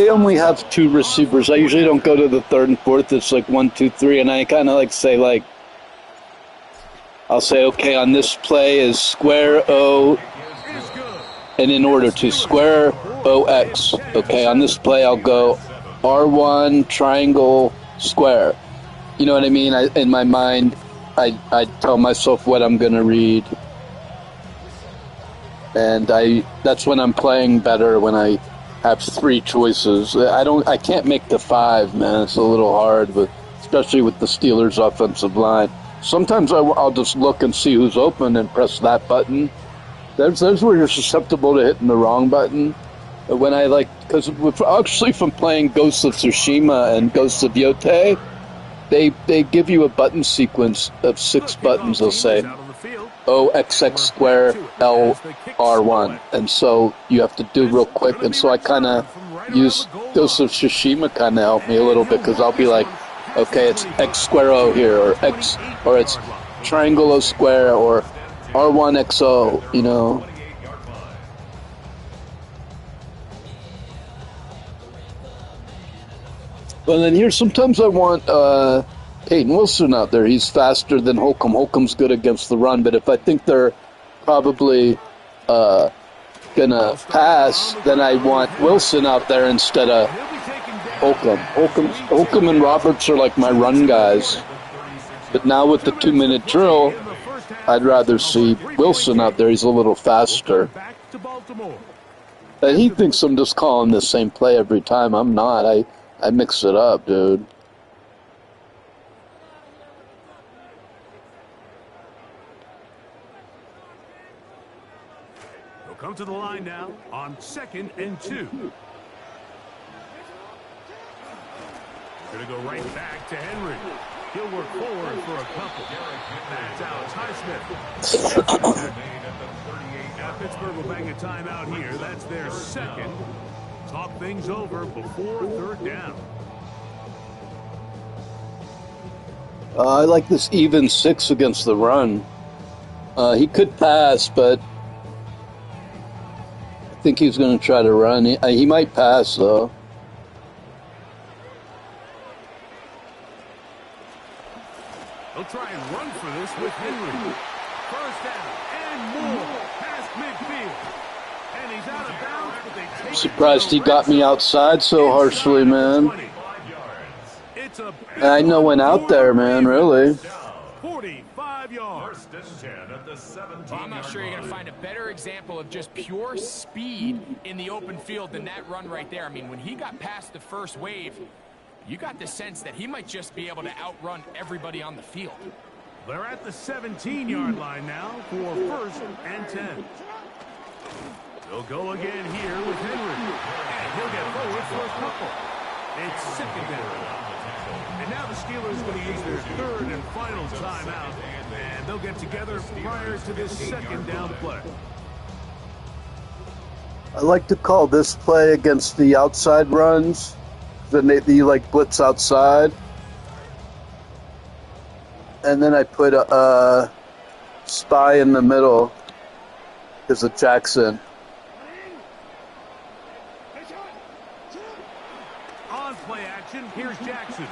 only have 2 receivers. I usually don't go to the 3rd and 4th. It's like 1, 2, 3, and I kind of like say like, I'll say, okay, on this play is square O, and in order to square OX. Okay, on this play I'll go R1 triangle square. You know what I mean? In my mind, I tell myself what I'm gonna read. And that's when I'm playing better, when I have 3 choices. I can't make the 5, man. It's a little hard, but especially with the Steelers' offensive line. Sometimes I'll just look and see who's open and press that button. There's where you're susceptible to hitting the wrong button. When because actually from playing Ghosts of Tsushima and Ghosts of Yotei, they give you a button sequence of 6 buttons. They'll say OXX square LR1, and so you have to do real quick. And so I kind of use Ghosts of Tsushima kind of help me a little bit, because I'll be like, okay, it's X square O here, or it's triangle O square, or R1XO, you know. But then here, sometimes I want Peyton Wilson out there. He's faster than Holcomb. Holcomb's good against the run, but if I think they're probably gonna pass, then I want Wilson out there instead of Holcomb. Holcomb and Roberts are like my run guys. But now with the 2-minute drill, I'd rather see Wilson out there. He's a little faster. And he thinks I'm just calling the same play every time. I'm not. I mix it up, dude. He'll come to the line now on 2nd and 2. Going to go right back to Henry. He'll work forward for a couple. That's Alex Highsmith. Now Pittsburgh will bang a timeout here. That's their second. Talk things over before 3rd down. I like this even 6 against the run. He could pass, but I think he's going to try to run. He might pass, though. He'll try and run for this with Henry. 1st down and more past midfield. And he's out of bounds, but they take Surprised he got me outside so harshly, man. I know went out there, man, really. 45 yards. Well, I'm not sure you're going to find a better example of just pure speed in the open field than that run right there. I mean, when he got past the first wave, you got the sense that he might just be able to outrun everybody on the field. They're at the 17-yard line now for 1st and 10. They'll go again here with Henry. And he'll get forward for a couple. It's 2nd down. And now the Steelers going to use their 3rd and final timeout. And they'll get together prior to this 2nd down play. I like to call this play against the outside runs. Then they like blitz outside. And then I put a spy in the middle because of Jackson. On play action, here's Jackson.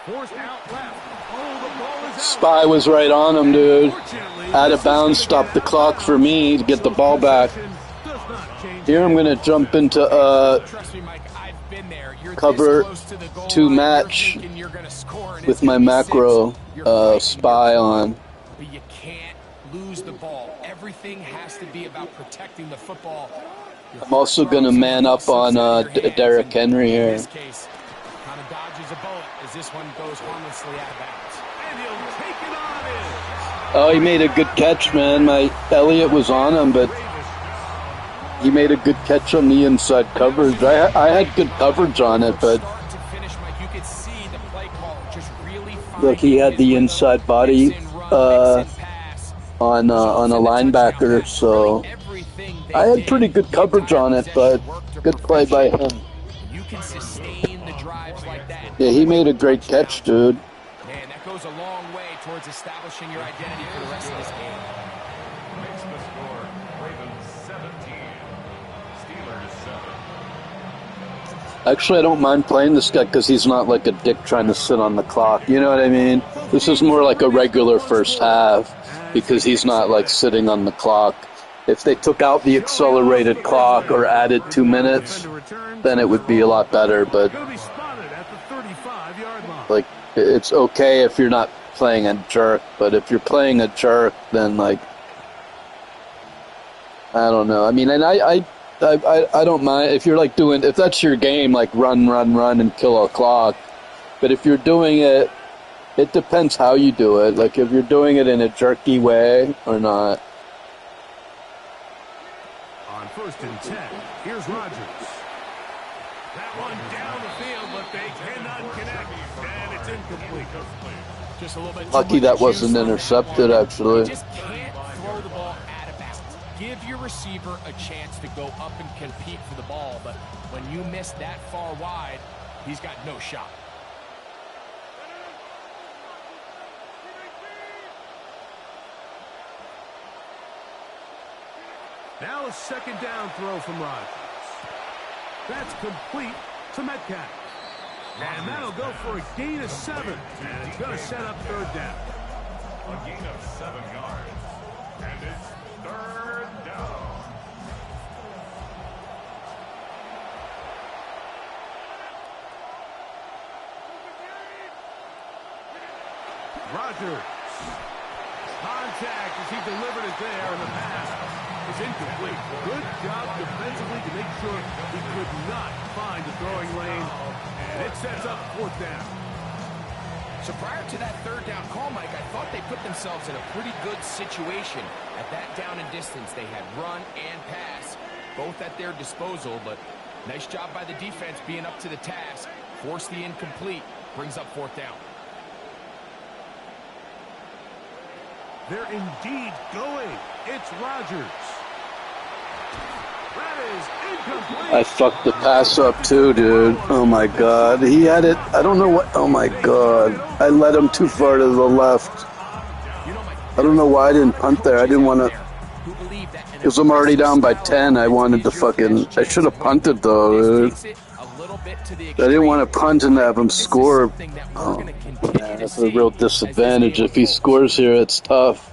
Forced out left. Oh, the ball is out. Spy was right on him, dude. Out of bounds, stopped the clock for me to get the ball back. Here I'm going to jump into cover 2 match with my macro spy on. But you can't lose the ball. Everything has to be about protecting the football. I'm also going to man up on Derrick Henry here. In this case, kind of dodges a bullet as this one goes harmlessly out of bounds. And he'll take it on in. Oh, he made a good catch, man. My Elliott was on him, but he made a good catch on the inside coverage. I had good coverage on it, but look, he had the inside body on a linebacker, so I had pretty good coverage on it, but good play by him. Yeah, he made a great catch, dude. Man, that goes a long way towards establishing your identity for the rest of this game. Makes the score Ravens 17, Steelers 7. Actually, I don't mind playing this guy because he's not like a dick trying to sit on the clock. You know what I mean? This is more like a regular first half because he's not like sitting on the clock. If they took out the accelerated clock or added 2 minutes, then it would be a lot better. But like, it's okay if you're not playing a jerk. But if you're playing a jerk, then like, I don't know. I mean, and I don't mind if you're like doing, if that's your game, like run and kill a clock. But if you're doing it, it depends how you do it. Like if you're doing it in a jerky way or not. On 1st and 10, here's Rodgers. That one down the field, but they cannot connect, and it's incomplete. Just a little bit Lucky that wasn't intercepted, actually. You just can't throw the ball out of bounds. Give your receiver a chance to go up and compete for the ball, but when you miss that far wide, he's got no shot. Now a 2nd down throw from Rodgers. That's complete to Metcalf. And that'll go for a gain of 7. And it's going to set up third down. A gain of 7 yards. And it's third down. Rodgers. Contact as he delivered it there, and the pass is incomplete. Good job defensively to make sure he could not find the throwing lane, and it sets up fourth down. So prior to that third down call, Mike, I thought they put themselves in a pretty good situation. At that down and distance, they had run and pass, both at their disposal, but nice job by the defense being up to the task. Force the incomplete, brings up fourth down. They're indeed going. It's Rodgers. That is incomplete. I fucked the pass up too, dude. Oh my god. He had it. I don't know what. Oh my god. I led him too far to the left. I don't know why I didn't punt there. I didn't want to. Because I'm already down by 10. I wanted to fucking. I should have punted though, dude. I didn't want to punt and have him score. Oh, man, that's a real disadvantage. If he scores here, it's tough.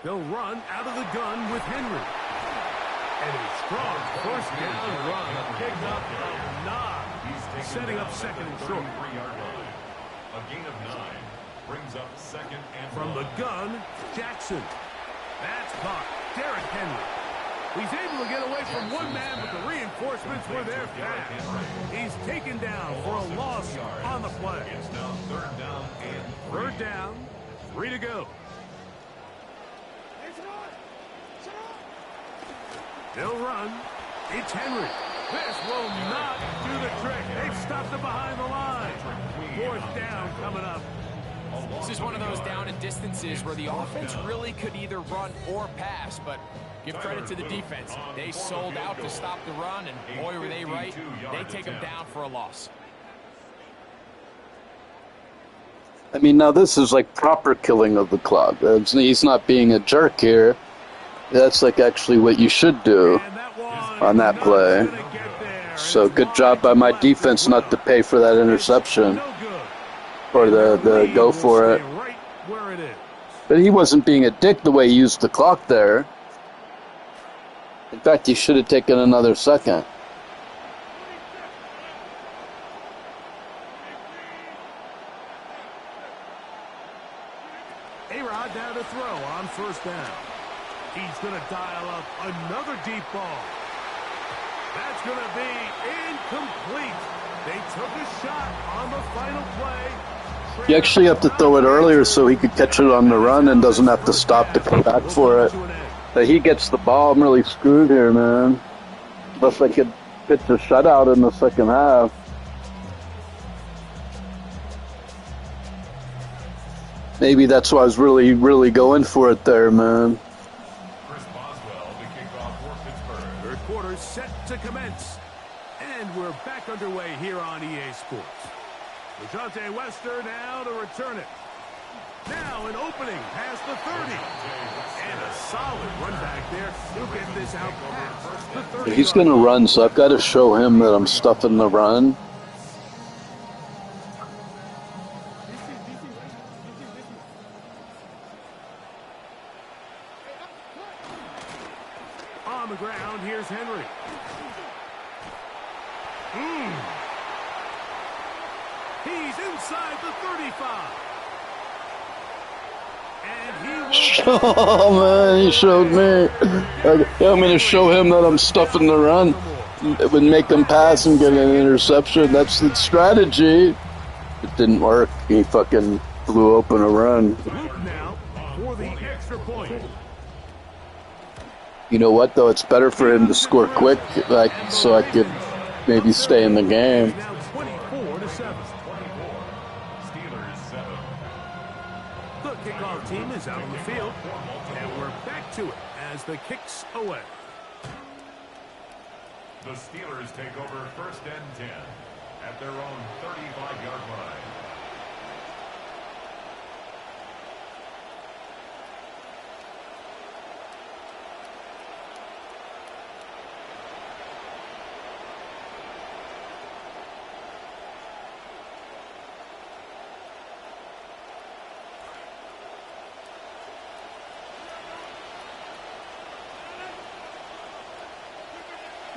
They'll run out of the gun with Henry. And a strong first down run. Pick up of 9. Setting up second and short. A gain of 9 brings up second and from the gun, Jackson. That's caught. Derrick Henry. He's able to get away from one man, but the reinforcements were there fast. He's taken down for a loss on the play. It's now third down and 3. Third down, 3 to go. They'll run. It's Henry. This will not do the trick. They've stopped him behind the line. Fourth down coming up. This is one of those down and distances where the offense really could either run or pass, but give credit to the defense. They sold out to stop the run, and boy, were they right. They take them down for a loss. I mean, now this is like proper killing of the clock. He's not being a jerk here. That's like actually what you should do on that play. So good job by my defense not to pay for that interception. Or the go for it. But he wasn't being a dick the way he used the clock there. In fact, he should have taken another second. A-Rod down to throw on first down. He's going to dial up another deep ball. That's going to be incomplete. They took a shot on the final play. You actually have to throw it earlier so he could catch it on the run and doesn't have to stop to come back for it. But he gets the ball. I'm really screwed here, man. Unless I could pitch a shutout in the second half. Maybe that's why I was really, really going for it there, man. Third quarter set to commence. And we're back underway here on EA Sports. LaJohntay Wester now to return it. Now an opening past the 30. And a solid run back there. He'll get this out past the 30. He's going to run, so I've got to show him that I'm stuffing the run. On the ground, here's Henry. He's inside the 35. And he will... Oh, man, he showed me. I'm going to show him that I'm stuffing the run. It would make him pass and get an interception. That's the strategy. It didn't work. He fucking blew open a run. Now for the extra point. You know what, though? It's better for him to score quick, like, so I could maybe stay in the game. Now 24-7. Steelers 7. The kickoff team is out on the field, and we're back to it as the kicks away. The Steelers take over first and 10 at their own 35-yard line.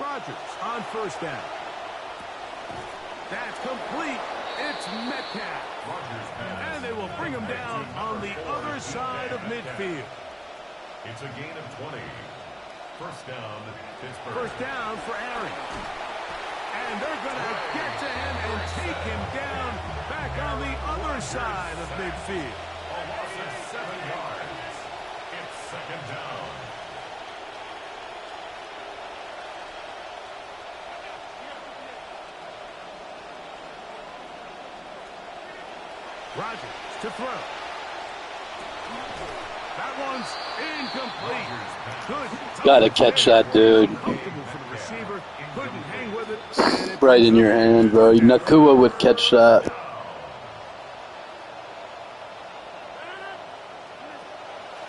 Rodgers on first down. That's complete. It's Metcalf. And they will bring him down on the other side of midfield. It's a gain of 20. First down, Pittsburgh. First down for Aaron. And they're going to get to him and take him down back on the other side of midfield. A loss of 7 yards. It's second down. Rodgers to throw. That one's incomplete. Good. Gotta catch that, dude. Comfortable for the receiver. Couldn't hang with it. Right in your hand, bro. Nakua would catch that.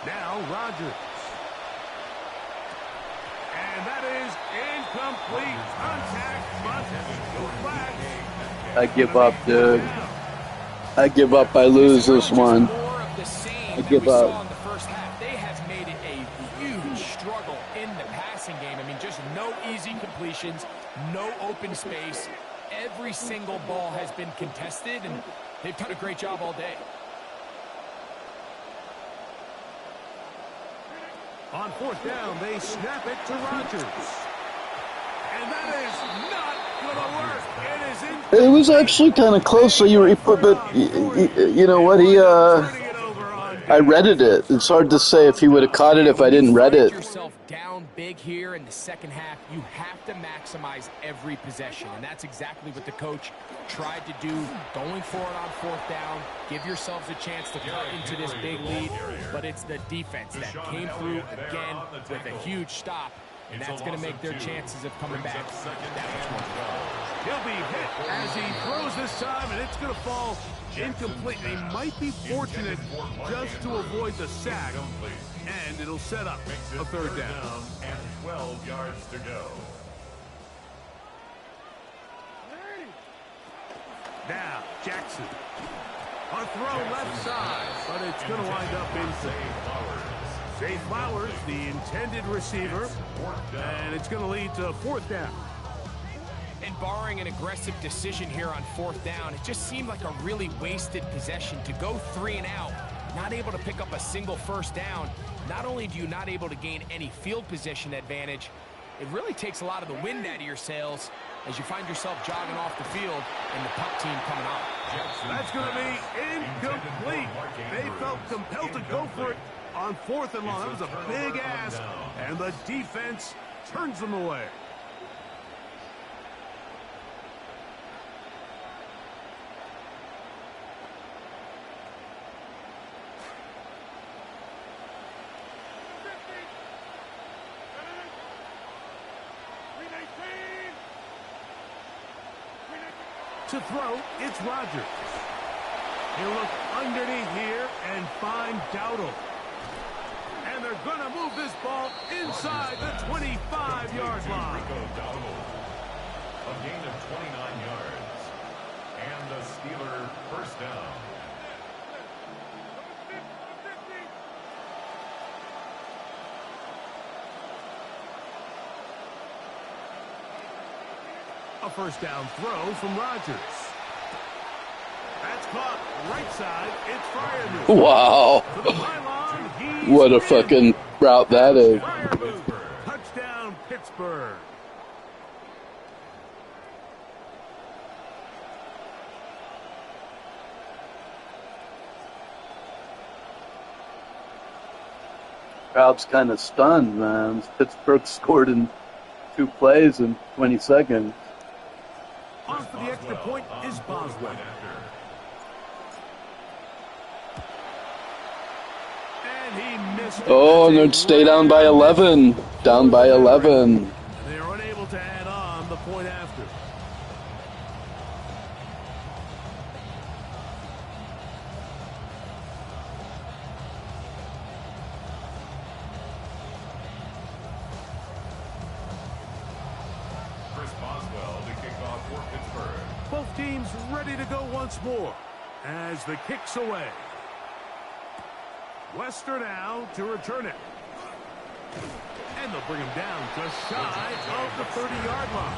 Now Rodgers. And that is incomplete. Contact, but no flag. I give up, dude. I give up. I lose this one. I give up. In the first half, they have made it a huge struggle in the passing game. I mean, just no easy completions, no open space. Every single ball has been contested, and they've done a great job all day. On fourth down, they snap it to Rodgers. And that is not going to work. It is in. It was actually kind of close. So but you know what? I redded it. It's hard to say if he would have caught it if I didn't read it. Yourself down big here in the second half. You have to maximize every possession, and that's exactly what the coach tried to do, going for it on fourth down. Give yourselves a chance to cut into this big lead, but it's the defense that came through again with a huge stop, and that's going to make their chances of coming back that much more. He'll be hit as he throws this time, and it's going to fall incomplete. They might be fortunate just to avoid the sack, and it'll set up a third down. And 12 yards to go. Now, Jackson. On throw left side, but it's going to wind up incomplete. Zay Flowers, the intended receiver, and it's going to lead to fourth down. And barring an aggressive decision here on fourth down, it just seemed like a really wasted possession to go 3 and out, not able to pick up a single first down. Not only do you not able to gain any field position advantage, it really takes a lot of the wind out of your sails as you find yourself jogging off the field and the punt team coming on. That's going to be incomplete. They felt compelled to go for it on fourth and long. That was a big ask, and the defense turns them away. To throw, it's Rodgers. He'll look underneath here and find Dowdle. And they're going to move this ball inside the 25-yard line. A gain of 29 yards. And the Steeler first down. A first down throw from Rodgers. That's caught right side. It's Freiermuth. Wow. To the pylon, What a fucking route that is. Freiermuth. Touchdown, Pittsburgh. Crowd's kind of stunned, man. Pittsburgh scored in 2 plays in 20 seconds. On for the extra point is Boswell. And he missed it. Oh, and they'd stay down by 11. Down by 11. They are unable to add on the point after. Both teams ready to go once more as the kick's away. Wester now to return it. And they'll bring him down just shy of the 30-yard line.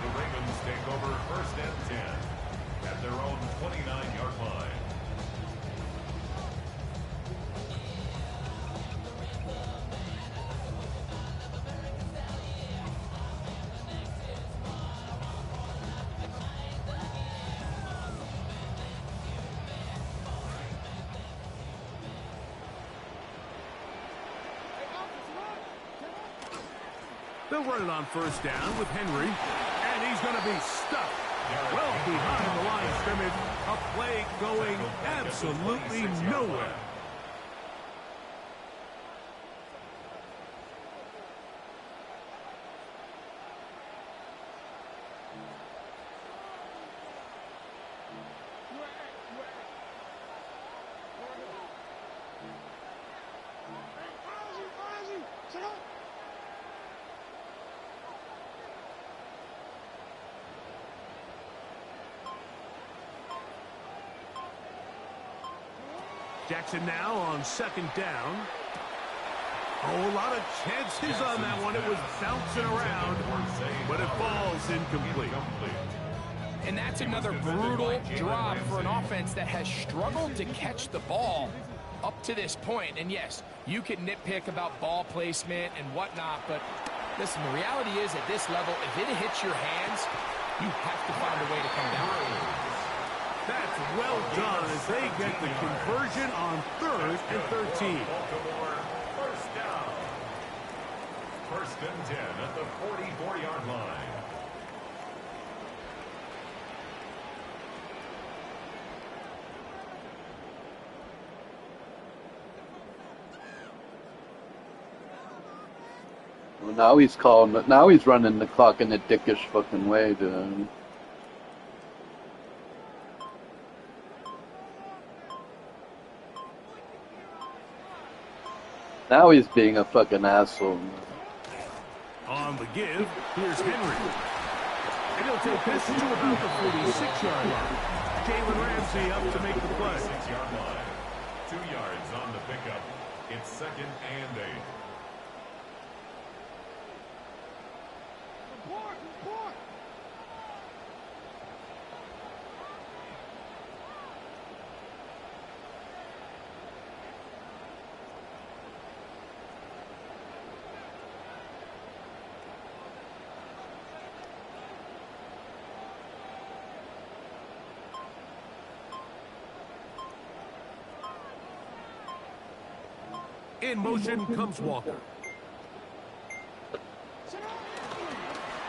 The Ravens take over 1st and 10 at their own 29-yard line. They'll run it on 1st down with Henry, and he's going to be stuck well behind the line of scrimmage. A play going absolutely nowhere. Jackson now on 2nd down. Oh, a lot of chances on that one. It was bouncing around, but it falls incomplete. And that's another brutal drop for an offense that has struggled to catch the ball up to this point. And yes, you can nitpick about ball placement and whatnot, but listen, the reality is at this level, if it hits your hands, you have to find a way to come down. That's well done as they get the conversion on 3rd and 13. Baltimore, 1st down. 1st and 10 at the 44-yard line. Well, now he's calling it. Now he's running the clock in a dickish fucking way, dude. Now he's being a fucking asshole. On the give, here's Henry. And he'll take this to about the 46-yard line. Jalen Ramsey up to make the play. 6-yard line. 2 yards on the pickup. It's 2nd and 8. In motion comes Walker.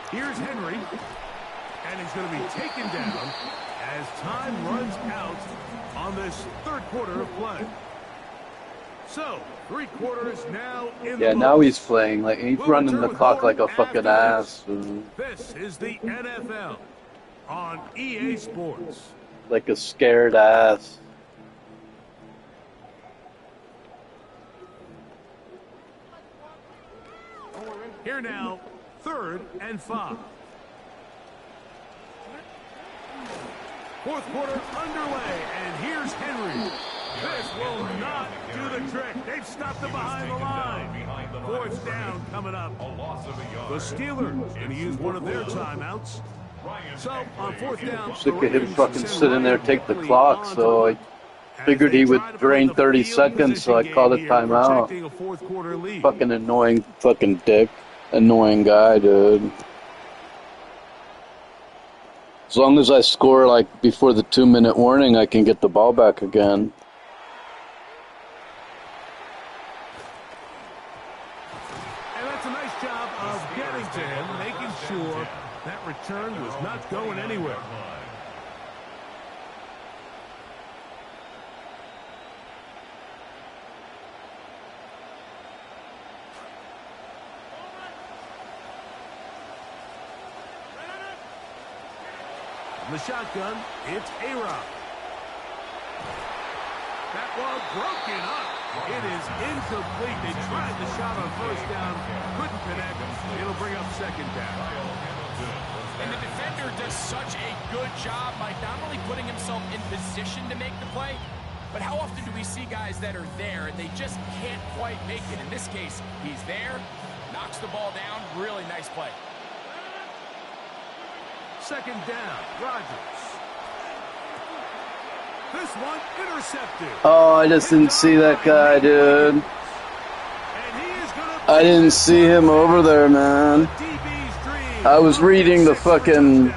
Here's Henry. And he's going to be taken down as time runs out on this 3rd quarter of play. So, 3 quarters now in the now he's playing like he's running the clock like a fucking ass. This is the NFL on EA Sports. Like a scared ass. Here now, 3rd and 5. 4th quarter underway, and here's Henry. This will not do the trick. They've stopped him behind the line. 4th down coming up. The Steelers going to use one of their timeouts. So, on 4th down, Sick of him fucking sitting there, take the clock, so I figured he would drain 30 seconds, so I called a timeout. Fucking annoying fucking dick. Annoying guy, dude. As long as I score like before the 2-minute warning, I can get the ball back again. And that's a nice job of getting to him, making sure that return was not going anywhere. The shotgun, it's A-Rob. That ball broken up. It is incomplete. They tried the shot on 1st down, couldn't connect. It'll bring up 2nd down. And the defender does such a good job by not only putting himself in position to make the play, But how often do we see guys that are there and they just can't quite make it? In this case, he's there, knocks the ball down. Really nice play. Second down, Rodgers. This one intercepted. Oh, I just didn't see that guy, dude. I didn't see him over there, man. I was reading the fucking...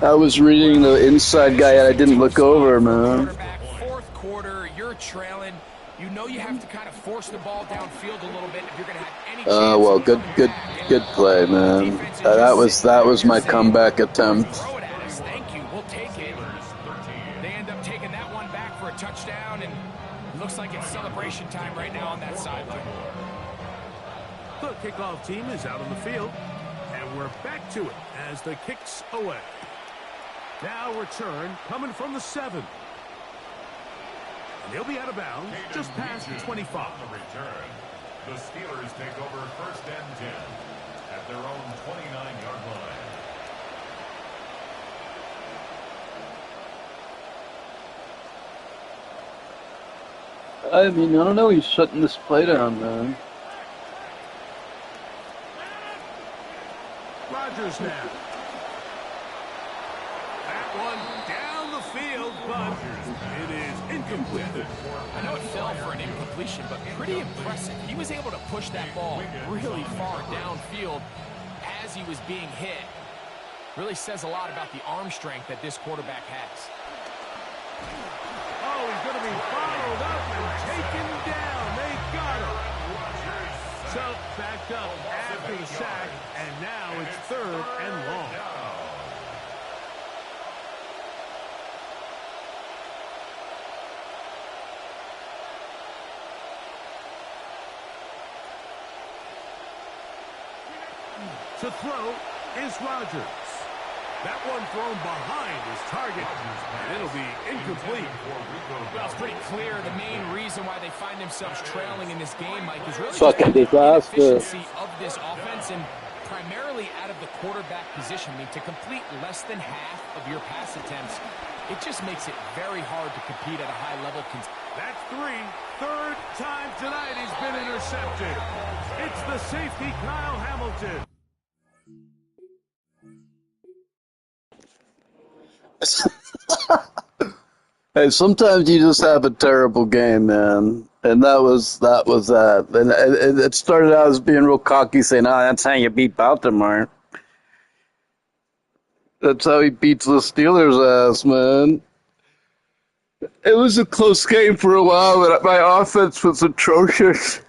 I was reading the inside guy and I didn't look over, man. Fourth quarter, you're trailing. You know you have to kind of force the ball downfield a little bit if you're going to have any chance. Oh, well, good play, man. That was my comeback attempt. Throw it at us. Thank you. We'll take it. They end up taking that one back for a touchdown, and it looks like it's celebration time right now on that sideline. The kickoff team is out on the field, and we're back to it as the kick's away. Now return coming from the 7. And he'll be out of bounds just past 25. On the return, the Steelers take over 1st and 10 at their own 29-yard line. I mean, I don't know. He's shutting this play down, man. Rodgers now. That one down the field, but it is incomplete. I know it fell for an incompletion, but pretty impressive. He was able to push that ball really far downfield as he was being hit. Really says a lot about the arm strength that this quarterback has. Oh, he's going to be followed up and taken down. They got him. So, backed up after the sack, and now it's 3rd and long. To throw is Rodgers. That one thrown behind his target, and it'll be incomplete. Well, it's pretty clear the main reason why they find themselves trailing in this game, Mike, is really Fucking just the disaster. inefficiency of this offense and primarily out of the quarterback position. I mean, to complete less than half of your pass attempts, it just makes it very hard to compete at a high level. That's 3. Third time tonight he's been intercepted. It's the safety, Kyle Hamilton. Hey, sometimes you just have a terrible game, man. And that was that. And it started out as being real cocky, saying, "Oh, that's how you beat Baltimore." That's how he beats the Steelers' ass, man. It was a close game for a while, but my offense was atrocious.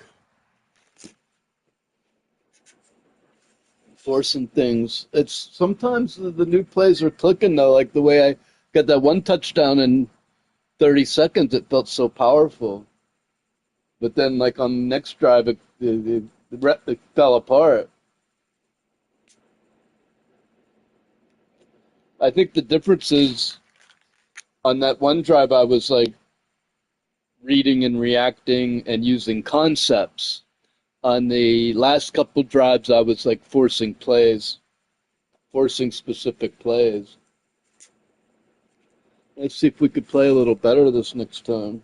Forcing things. It's sometimes the new plays are clicking though, like the way I got that one touchdown in 30 seconds. It felt so powerful, but then like on the next drive, it fell apart. I think the difference is on that one drive, I was like reading and reacting and using concepts. On the last couple drives, I was like forcing specific plays. Let's see if we could play a little better this next time.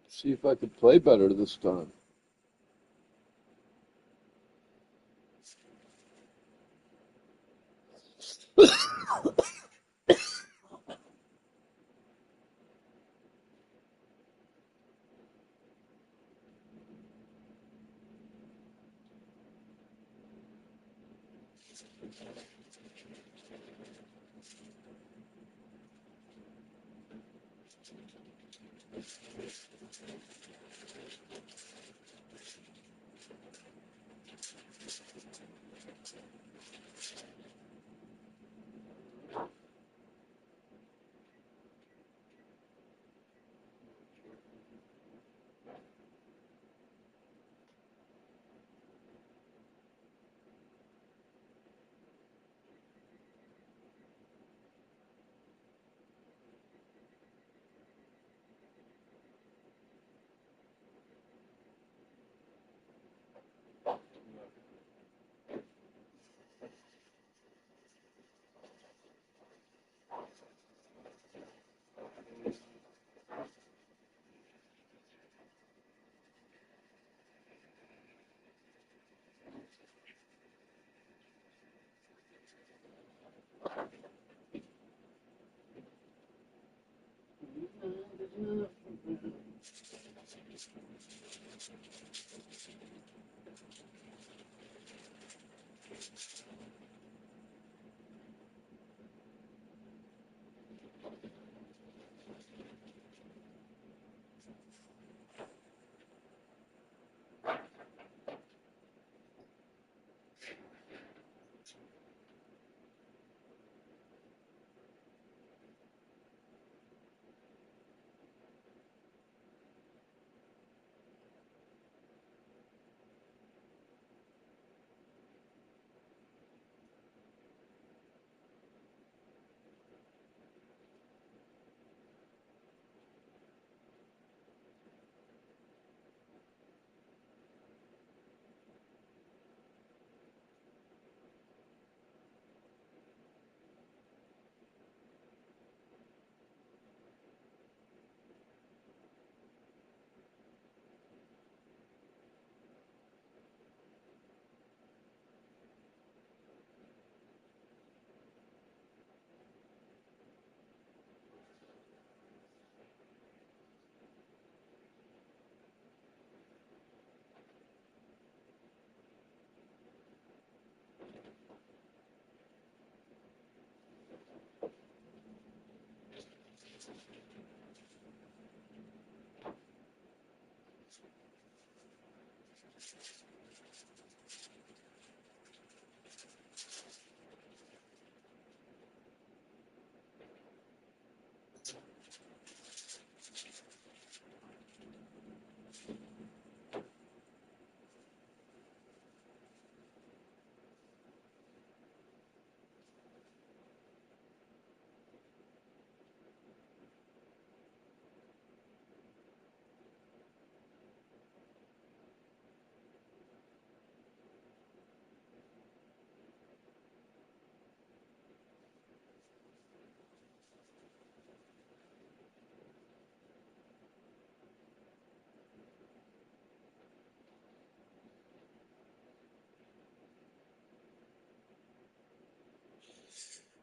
See if I could play better this time.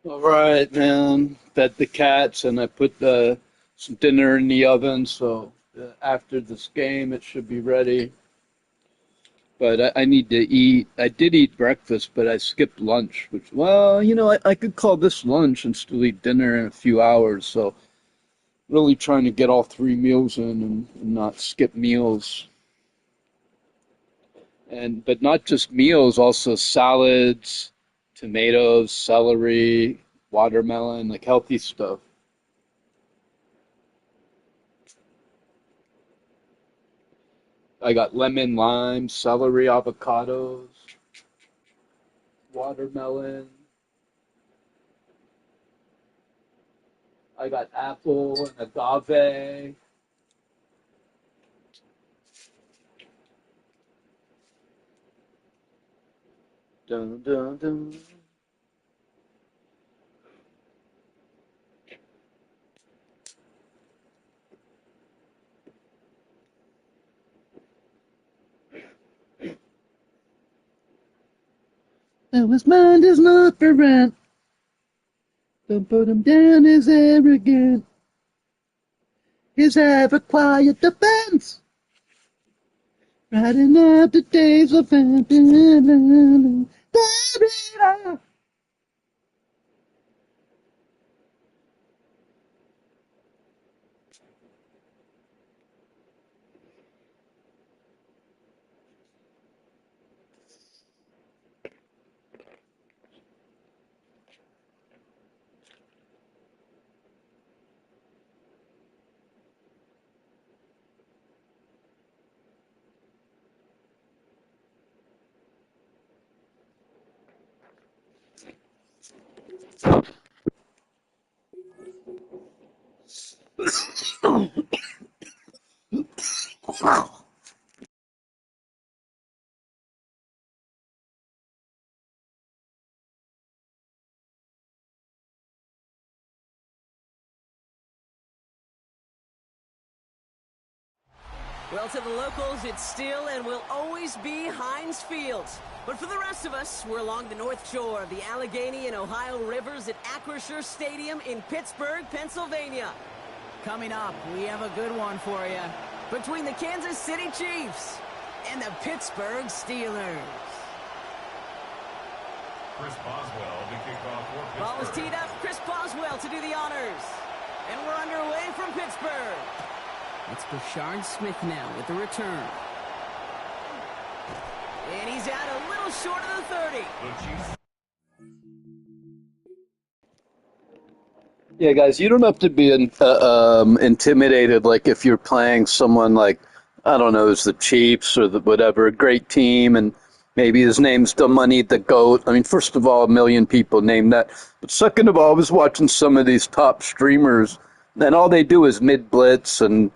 All right, man. Fed the cats, and I put some dinner in the oven, so after this game, it should be ready. But I need to eat. I did eat breakfast, but I skipped lunch, which, well, I could call this lunch and still eat dinner in a few hours. So really trying to get all 3 meals in and not skip meals. But not just meals, also salads, tomatoes, celery, watermelon, like healthy stuff. I got lemon, lime, celery, avocados, watermelon. I got apple and agave. Dun, dun, dun. Now his mind is not for rent. Don't put him down as arrogant. His have acquired defense. Riding out the days of Well, to the locals, it's still and will always be Heinz Field. But for the rest of us, we're along the north shore of the Allegheny and Ohio rivers at Acrisure Stadium in Pittsburgh, Pennsylvania. Coming up, we have a good one for you. Between the Kansas City Chiefs and the Pittsburgh Steelers. Chris Boswell to kick off for Pittsburgh. Ball is teed up. Chris Boswell to do the honors. And we're underway from Pittsburgh. It's Bashard Smith now with the return. And he's out a little short of the 30. Yeah, guys, you don't have to be intimidated. Like if you're playing someone like, I don't know, it's the Chiefs or the whatever, a great team, and maybe his name's the Money the GOAT. I mean, first of all, a million people name that. But second of all, I was watching some of these top streamers, and all they do is mid-blitz and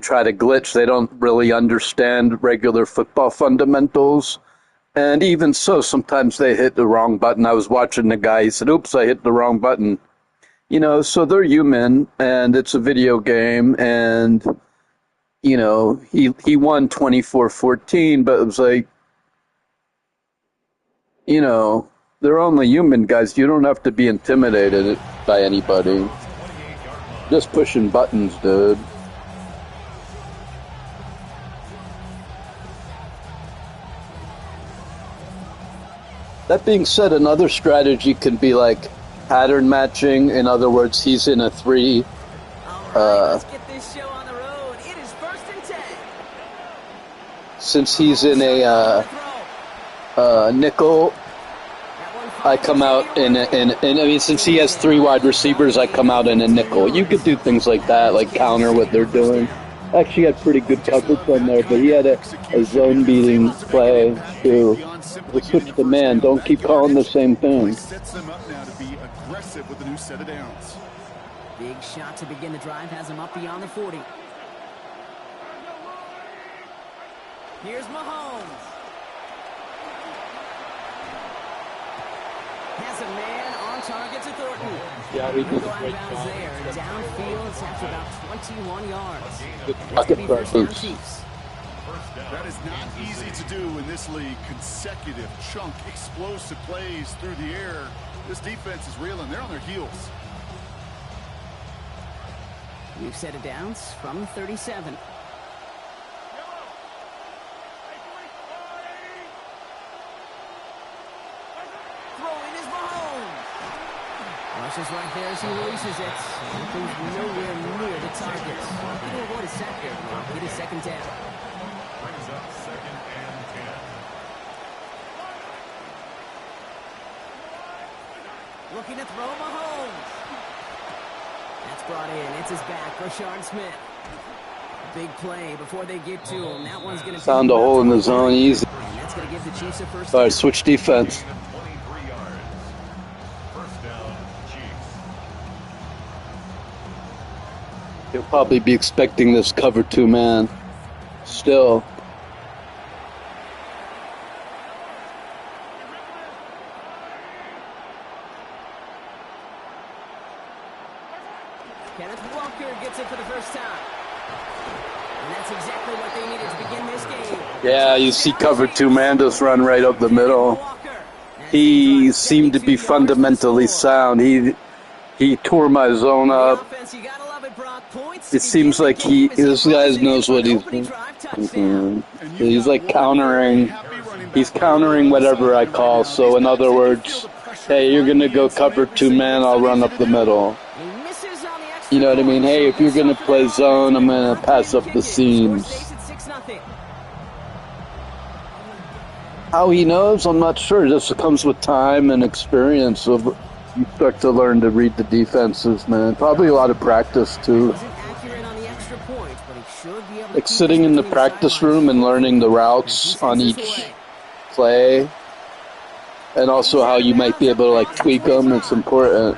try to glitch. They don't really understand regular football fundamentals. And even so, sometimes they hit the wrong button. I was watching the guy, he said, oops, I hit the wrong button. So they're human, and it's a video game, and, he won 24-14, but it was like, they're only human, guys. You don't have to be intimidated by anybody. Just pushing buttons, dude. That being said, another strategy can be like pattern matching. In other words, he's in a 3. All right, let's get this show on the road. It is 1st and 10. since he's in a nickel, I come out in I mean, since he has 3 wide receivers, I come out in a nickel. You could do things like that, like counter what they're doing. Actually had pretty good coverage on there, but he had a zone beating play too. The switch to man, don't keep calling the same thing. Sets them up now to be aggressive with the new set of downs. Big shot to begin the drive has him up beyond the 40. Here's Mahomes. Has a man on target to Thornton. Yeah, he did a Go out of great bounds job. there. Downfield, it's after about 21 yards. Pocket It's first down presence. Chiefs. That is not easy to do in this league. Consecutive, chunk, explosive plays through the air. This defense is reeling. They're on their heels. We've set it downs from 37. Throwing is Mahomes. Rushes right there as he releases it. Nothing's nowhere near the target. He will avoid a sack there. Get a second down. Brings up 2nd and 10. Looking to throw Mahomes. That's brought in. It's his back. Rashard Smith. Big play before they get to him. That one's going to Found a hole in the zone easy. And that's going to give the Chiefs a first All right, down. switch defense. 23 yards. First down, Chiefs. He'll probably be expecting this cover 2 man. Still. Kenneth Walker gets it for the first time. And that's exactly what they needed to begin this game. Yeah, you see cover 2 man just run right up the middle. He seemed to be fundamentally sound. He tore my zone up. It seems like this guy knows what he's doing. He's like countering. He's countering whatever I call. So in other words, hey, you're gonna go cover 2 man. I'll run up the middle. You know what I mean? Hey, if you're gonna play zone, I'm gonna pass up the seams. How he knows, I'm not sure. It just comes with time and experience. So you start to learn to read the defenses, man. Probably a lot of practice too. Like sitting in the practice room and learning the routes on each play, and also how you might be able to like tweak them. It's important.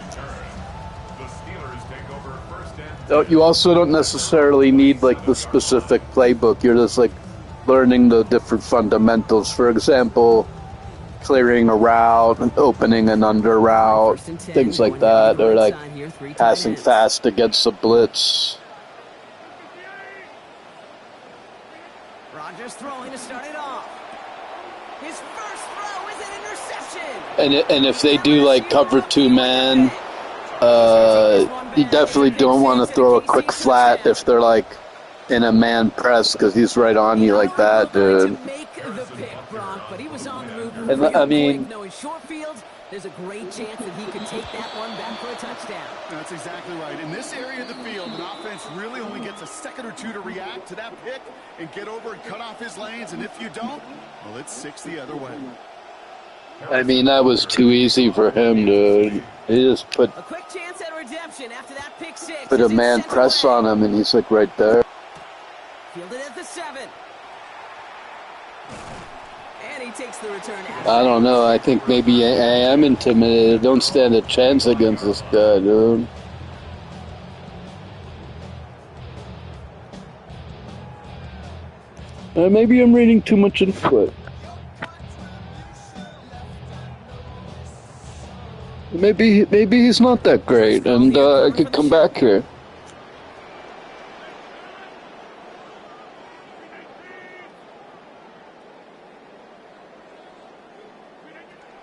You also don't necessarily need like the specific playbook. You're just like learning the different fundamentals. For example, clearing a route and opening an under route, things like that, or like passing fast against a blitz. Rodgers throwing to start it off. His first throw is an interception. And if they do like cover 2 man, you definitely don't want to throw a quick flat if they're like in a man press, because he's right on you like that, dude. And I mean, there's a great chance that he could take that one back for a touchdown. That's exactly right. In this area of the field, an offense really only gets a second or two to react to that pick and get over and cut off his lanes. And if you don't, well, it's 6 the other way. I mean, that was too easy for him, dude. He just put A quick chance at redemption after that pick 6. a man press on him, and he's like right there. Fielded at the 7. And he takes the return. I don't know. I think maybe I am intimidated. Don't stand a chance against this guy, dude. Maybe I'm reading too much into it. Maybe he's not that great, and I could come back here.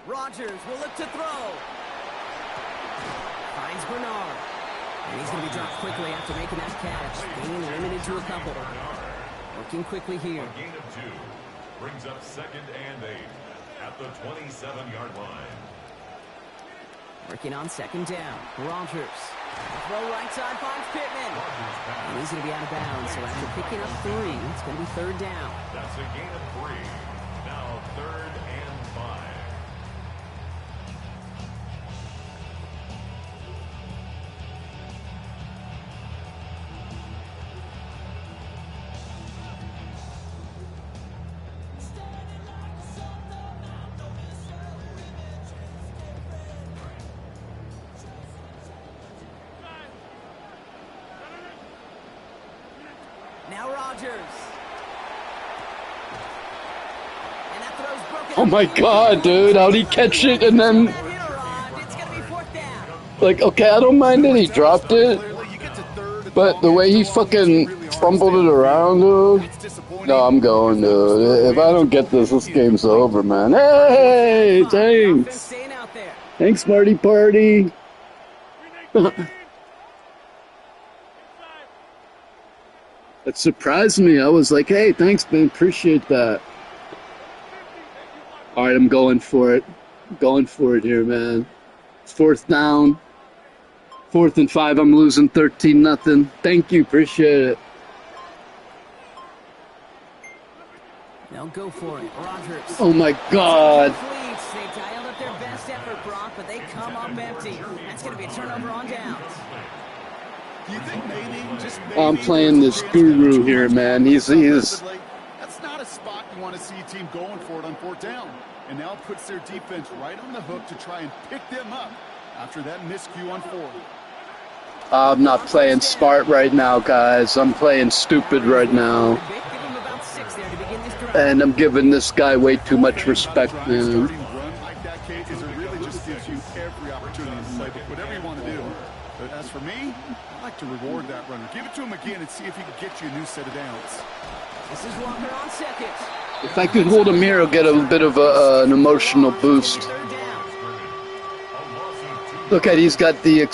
Rodgers will look to throw. Finds Bernard. And he's going to be dropped quickly after making that catch. Being limited to a couple. Working quickly here. A gain of 2 brings up 2nd and 8 at the 27-yard line. Working on 2nd down. Rodgers. Throw right side finds Pittman. And he's going to be out of bounds, so after picking up 3, it's going to be 3rd down. That's a gain of 3. Now 3rd and 5. Now Rodgers. And that throw's broken. Oh my god, dude, how'd he catch it and then, It's going to be 4th down. like, okay, I don't mind that he dropped it, but the way he fucking fumbled it around, dude, no, I'm going, dude. If I don't get this game's over, man. Hey, thanks. Staying out there. Thanks, Marty Party. It surprised me. I was like, hey, thanks, man. Appreciate that. All right, I'm going for it. I'm going for it here, man. 4th down. 4th and 5. I'm losing 13-0. Thank you. Appreciate it. They'll go for it. Rodgers. Oh, my God. They dialed up their best effort, Brock, but they come up empty. That's going to be a turnover on downs. Do you think maybe, just maybe, I'm playing this guru here, man. He's that's not a spot you want to see a team going for it on 4th down. And now puts their defense right on the hook to try and pick them up after that miscue on 4th. I'm not playing smart right now, guys. I'm playing stupid right now. And I'm giving this guy way too much respect, man. Whatever you want to do. But as for me, I'd like to reward that runner. Give it to him again and see if he can get you a new set of downs. This is Walker on 2nd. If I could hold him here, I'll get a bit of an emotional boost. Look at, he's got the,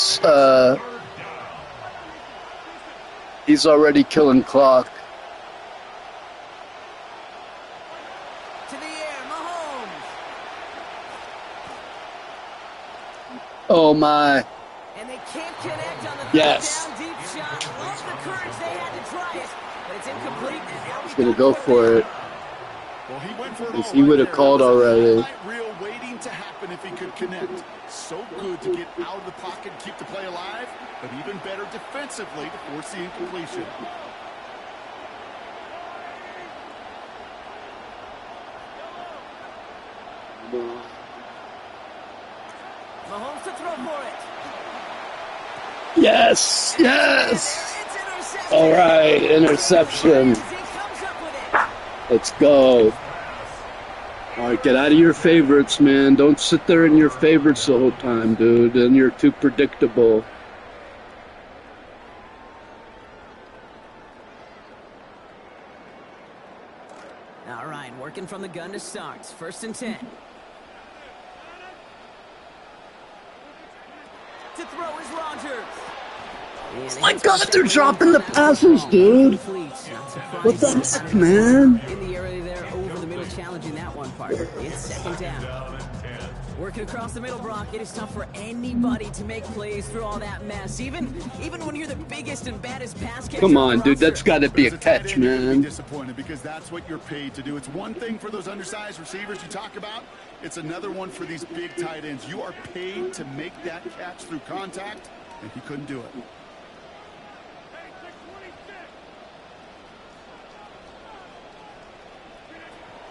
he's already killing clock. To the air, Mahomes. Oh my. And they can't connect on the Yes. down deep shot. Love the courage they had to try it, but it's incomplete. He's gonna go for it. Well, he went for it He would have called already. Real waiting to happen if he could connect. So good to get out of the pocket and keep the play alive, but even better defensively to force the incompletion. Mahomes to throw for it. Yes, yes. All right, interception. Let's go. All right, get out of your favorites, man. Don't sit there in your favorites the whole time, dude. Then you're too predictable. All right, working from the gun to start. 1st and 10. To throw is Rodgers. Oh my God, they're dropping the passes, dude. What the heck, man? In the area there, over the middle, challenging that one part. It's 2nd down. Working across the middle, Brock. It is tough for anybody to make plays through all that mess. Even when you're the biggest and baddest pass catcher. Come on, dude. That's got to be a catch, man. Disappointed because that's what you're paid to do. It's one thing for those undersized receivers you talk about. It's another one for these big tight ends. You are paid to make that catch through contact, and he couldn't do it.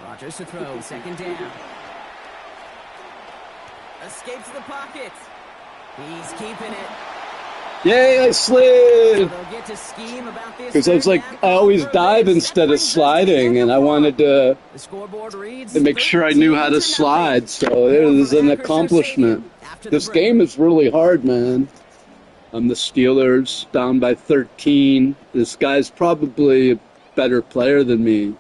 Rodgers to throw, 2nd down. Escapes the pocket. He's keeping it. Yay, I slid! They'll get to scheme about this. Because I was like, I always dive instead of sliding, and I wanted to make sure I knew how to slide, so it was an accomplishment. This game is really hard, man. I'm the Steelers, down by 13. This guy's probably a better player than me,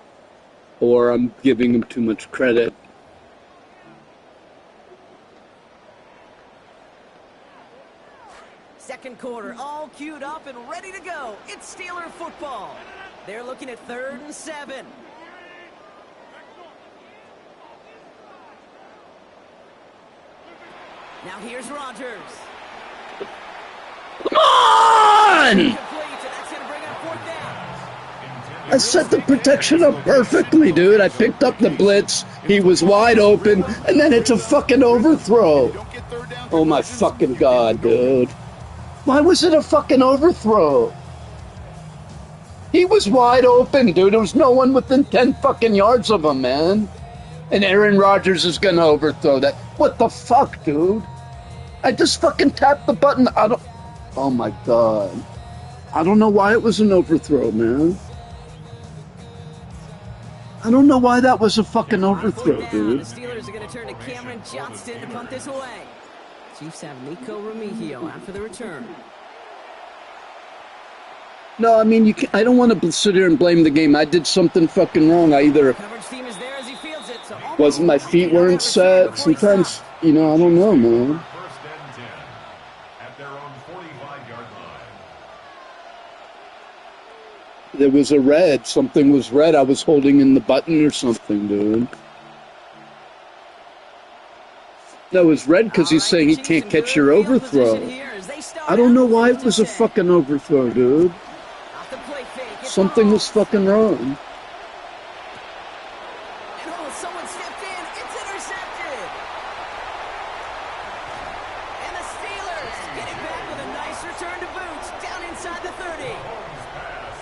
or I'm giving him too much credit. Second quarter, all queued up and ready to go. It's Steeler football. They're looking at 3rd and 7. Now here's Rodgers. Come on! I set the protection up perfectly, dude. I picked up the blitz. He was wide open, and then it's a fucking overthrow. Oh my fucking God, dude. Why was it a fucking overthrow? He was wide open, dude. There was no one within 10 fucking yards of him, man. And Aaron Rodgers is gonna overthrow that. What the fuck, dude? I just fucking tapped the button. Oh my God. I don't know why it was an overthrow, man. I don't know why that was a fucking overthrow, dude. The Steelers are going to turn to Cameron Johnston to punt this away. Chiefs have Nico Remigio after the return. No, I mean, I don't want to sit here and blame the game. I did something fucking wrong. I either wasn't, my feet weren't set. Sometimes, you know, I don't know, man. There was a red. Something was red. I was holding in the button or something, dude. That was red because he's saying he can't catch your overthrow. I don't know why it was a fucking overthrow, dude. Something was fucking wrong. Someone stepped in. It's intercepted. And the Steelers get it back with a nice return to boot down inside the 30. Pass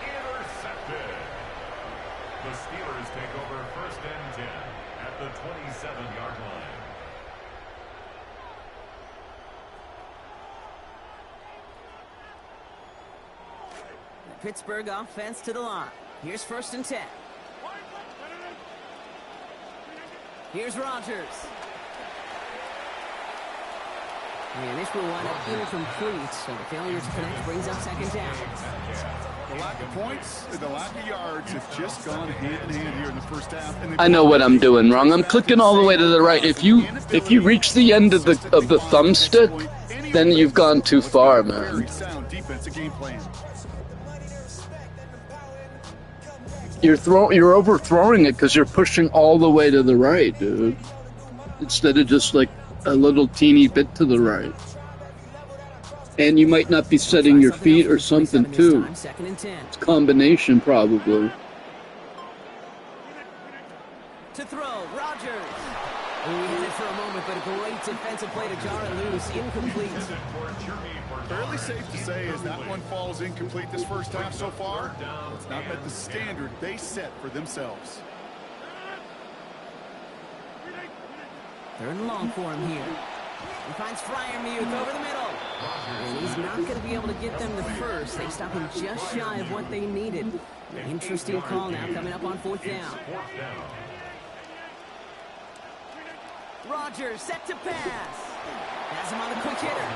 intercepted. The Steelers take over 1st and 10 at the 27-yard line. Pittsburgh offense to the line. Here's 1st and 10. Here's Rodgers. And this will wind up incomplete, so the failure to connect brings up 2nd down. The lack of points, the lack of yards have just gone hand in hand here in the first half. I know what I'm doing wrong. I'm clicking all the way to the right. If you reach the end of the thumbstick, then you've gone too far, man. You're overthrowing it because you're pushing all the way to the right, dude. Instead of just like a little teeny bit to the right. And you might not be setting your feet or something too. It's a combination probably. To throw, Rodgers. He hit it for a moment, but a great defensive play to jar it loose. Incomplete. Fairly safe to say as that one falls incomplete this first half so far, it's not met the standard they set for themselves. 3rd and long for him here. He finds Freiermuth over the middle. And he's not going to be able to get them the first. They stop him just shy of what they needed. An interesting call now coming up on 4th down. Rodgers set to pass. Has him on the quick hitter.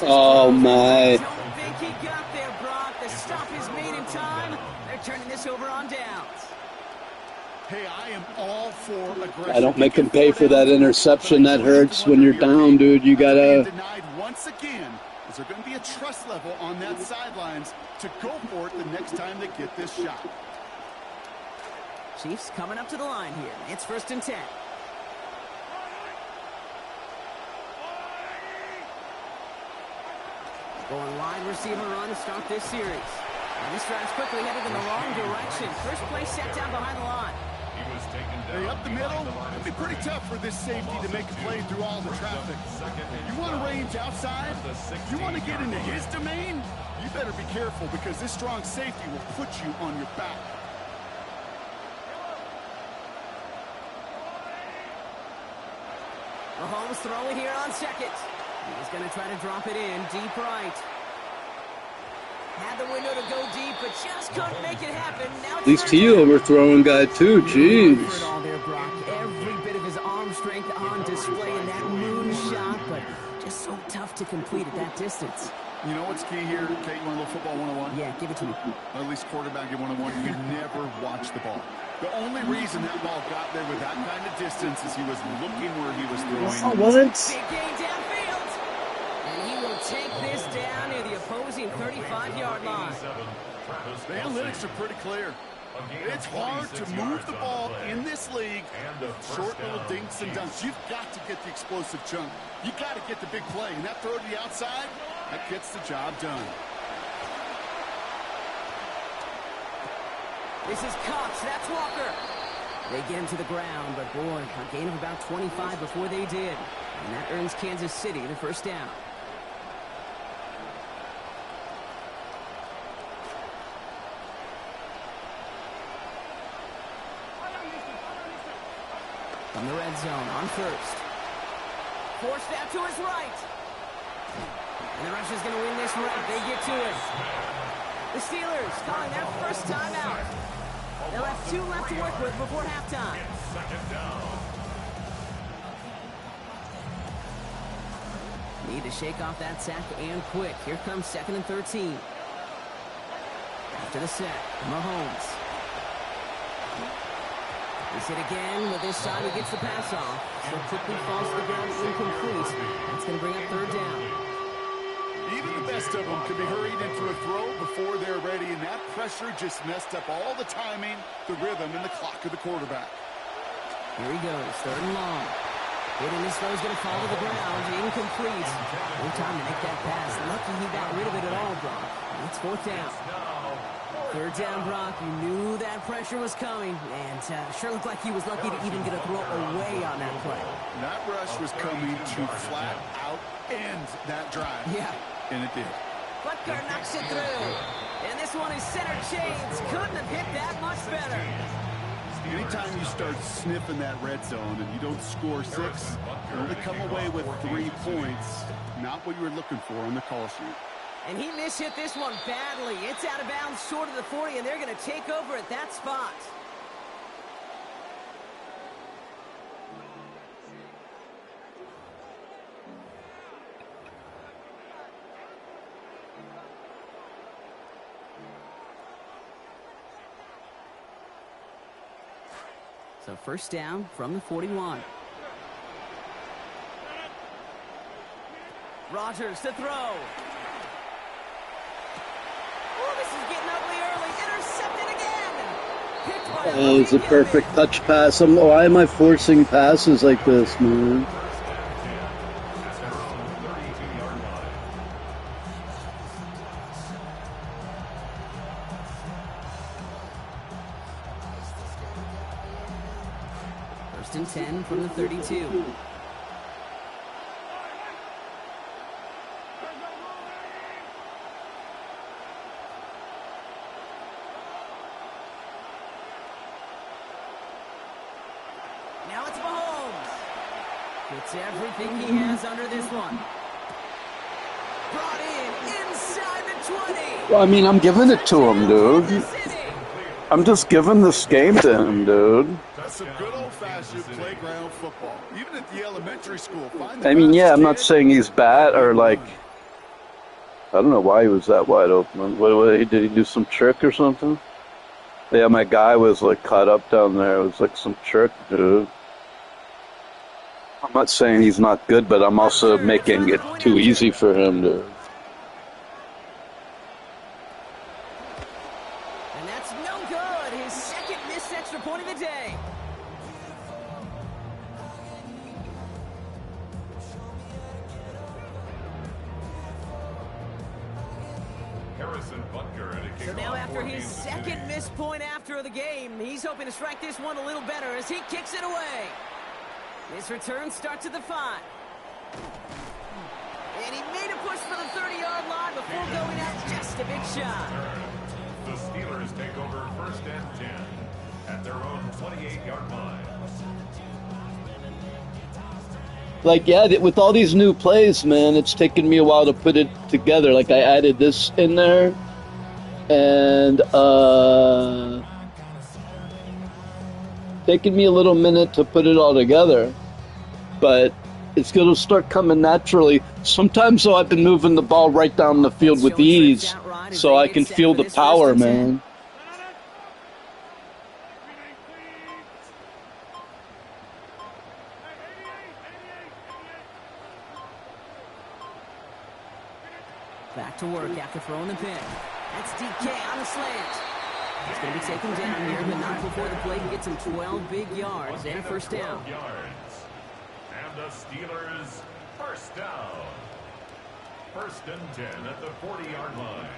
Oh my. Don't think he got there, Brock. The stop is made in time. They're turning this over on downs. Hey, I am all for aggression. I don't make him pay for that interception. That hurts when you're down, dude. You gotta. Denied once again. Is there going to be a trust level on that sidelines to go for it the next time they get this shot? Chiefs coming up to the line here. It's 1st and 10. Going wide receiver run to start this series. And this drive's quickly headed in the wrong direction. First play set down behind the line. Hey, up the middle, it'd be pretty tough for this safety to make a play through all the traffic. You want to range outside? You want to get into his domain? You better be careful because this strong safety will put you on your back. Mahomes throwing here on 2nd. He's going to try to drop it in deep right. Had the window to go deep, but just couldn't make it happen. Now At least he overthrowing guy too. Jeez. Every bit of his arm strength on display in that moonshot, but just so tough to complete at that distance. You know what's key here, Kate? You want a little football 101? Yeah, give it to me. Or at least quarterback at 101. You never watch the ball. The only reason that ball got there with that kind of distance is he was looking where he was throwing. Oh, what? Big gain downfield. And he will take this down near the opposing 35-yard line. The analytics are pretty clear. It's hard to move the ball in this league with short little dinks and dunks. You've got to get the explosive chunk. You've got to get the big play. And that throw to the outside, That gets the job done. This is Cox. That's Walker. They get him to the ground, but boy, a gain of about 25 before they did. And that earns Kansas City the first down. From the red zone on first. Forced out to his right. And the rusher's going to win this right. They get to it. The Steelers calling their first timeout. They'll have 2 left to work with before halftime. Need to shake off that sack and quick. Here comes 2nd and 13. After the set, Mahomes. He's hit again, but this time he gets the pass off. So quickly falls to the ground incomplete. That's going to bring up 3rd down. Even the best of them can be hurried into a throw before they're ready, and that pressure just messed up all the timing, the rhythm, and the clock of the quarterback. Here he goes, 3rd and long. Hitting this throw's going to fall to the ground, incomplete. No time to make that pass. Lucky he got rid of it at all, Brock. It's 4th down. 3rd down, Brock. You knew that pressure was coming, and sure looked like he was lucky to even get a throw away on that play. That rush was coming to flat out end that drive. Yeah. And it did. Butker knocks it through. And this one is center chains. Couldn't have hit that much better. Anytime you start sniffing that red zone and you don't score 6, you only come away with 3 points. Not what you were looking for on the call sheet. And he mishit this one badly. It's out of bounds short of the 40, and they're going to take over at that spot. So first down from the 41. Rodgers to throw. Oh, this is getting ugly early. Intercepted again. Picked by Oh, it's a perfect touch pass. Why am I forcing passes like this, man? First and 10 from the 32. Now it's Mahomes. Gets everything he has under this one. Brought in inside the 20. Well, I mean, I'm giving it to him, dude. I'm just giving this game to him, dude. That's some good old-fashioned playground football. Even at the elementary school. I mean, yeah, I'm not saying he's bad or like, I don't know why he was that wide open. Did he do some trick or something? Yeah, my guy was like caught up down there. It was like some trick, dude. I'm not saying he's not good, but I'm also making it too easy for him, dude. And that's no good. His second missed extra point of the day. So now after his second missed point after the game, he's hoping to strike this one a little better as he kicks it away. This return starts at the 5. And he made a push for the 30-yard line before going out just a big shot. The Steelers take over first and 10 at their own 28-yard line. Like, yeah, with all these new plays, man, it's taken me a while to put it together. Like, I added this in there, and taking me a little minute to put it all together. But it's going to start coming naturally. Sometimes, though, I've been moving the ball right down the field with ease, so I can feel the power, man. Back to work after throwing the pick. That's DK on the slant. He's going to be taken down here, but not before the play gets him 12 big yards and a first down. And the Steelers first down. First and 10 at the 40-yard line.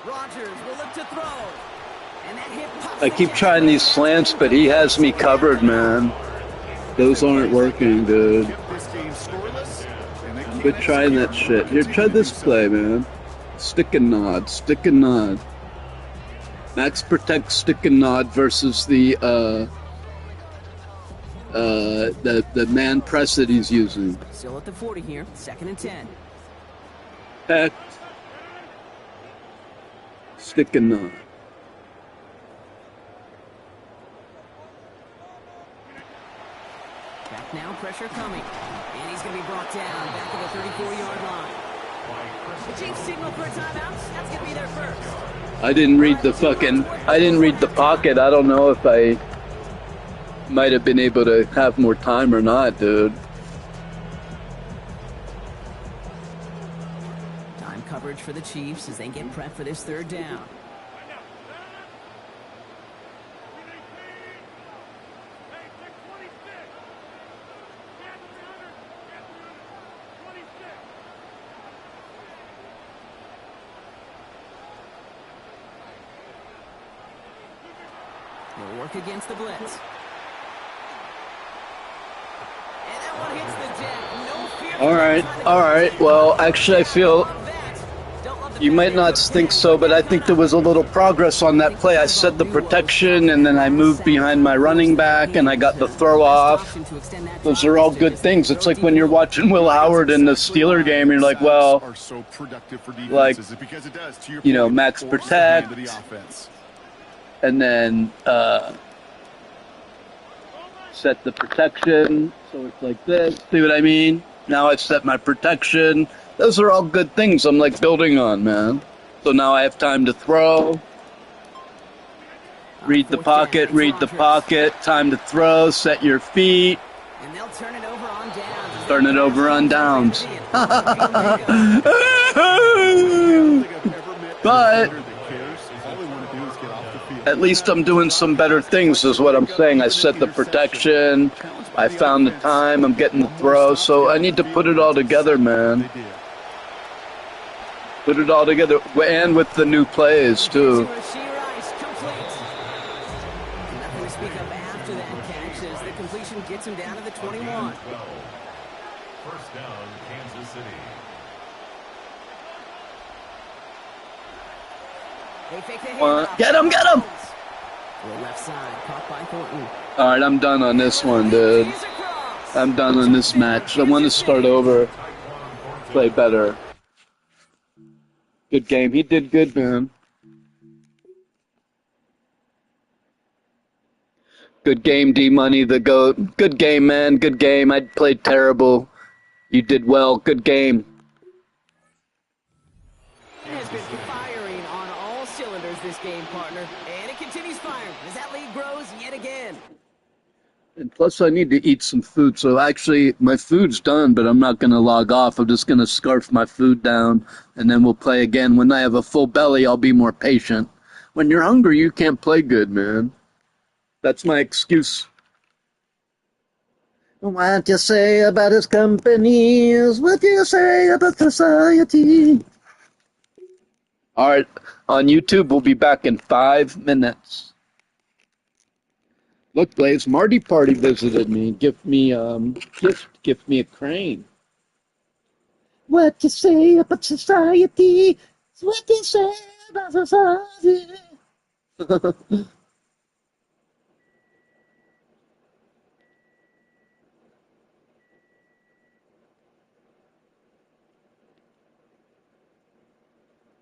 Rodgers will look to throw. And that hit pops I keep trying these slants, but he has me covered, man. Those aren't working, dude. I'm good trying that shit. Here, try this play, man. Stick and nod, stick and nod. Max protect, stick and nod versus the man press that he's using. Still at the 40 here, 2nd and 10. Heck. Stick and nod. Back now, pressure coming. And he's going to be brought down back at the 34-yard line. The Chiefs signal for a timeout. That's going to be their first. I didn't read the pocket. I don't know if I might have been able to have more time or not, dude. Time coverage for the Chiefs as they get prepped for this 3rd down. They'll work against the blitz. And that one hits the deck. No fear. All right. Well, actually, I feel you might not think so, but I think there was a little progress on that play. I set the protection, and then I moved behind my running back, and I got the throw off. Those are all good things. It's like when you're watching Will Howard in the Steeler game, you're like, well, like, you know, max protect, and then set the protection, so it's like this. See what I mean? Now I've set my protection. Those are all good things I'm like building on, man. So now I have time to throw. Read the pocket, time to throw, set your feet. And they'll turn it over on downs. Turn it over on downs. But at least I'm doing some better things is what I'm saying. I set the protection. I found the time. I'm getting the throw. So I need to put it all together, man. Put it all together. And with the new plays, too. Nothing to speak of after that catch as the completion gets him down to the 21. First down, Kansas City. They fake the handoff. Get him! Left side, caught by Thornton. All right, I'm done on this one, dude. I'm done on this match. I want to start over. Play better. Good game. He did good, man. Good game, D-Money, the GOAT. Good game, man. Good game. I played terrible. You did well. Good game. It has been firing on all cylinders this game, partner. And it continues firing as that lead grows yet again. And plus, I need to eat some food. So actually, my food's done, but I'm not going to log off. I'm just going to scarf my food down, and then we'll play again. When I have a full belly, I'll be more patient. When you're hungry, you can't play good, man. That's my excuse. What you say about his companies? What you say about society? All right, on YouTube, we'll be back in 5 minutes. Look, Blaze, Marty Party visited me. Give me a crane. What you say about society? What you say about society?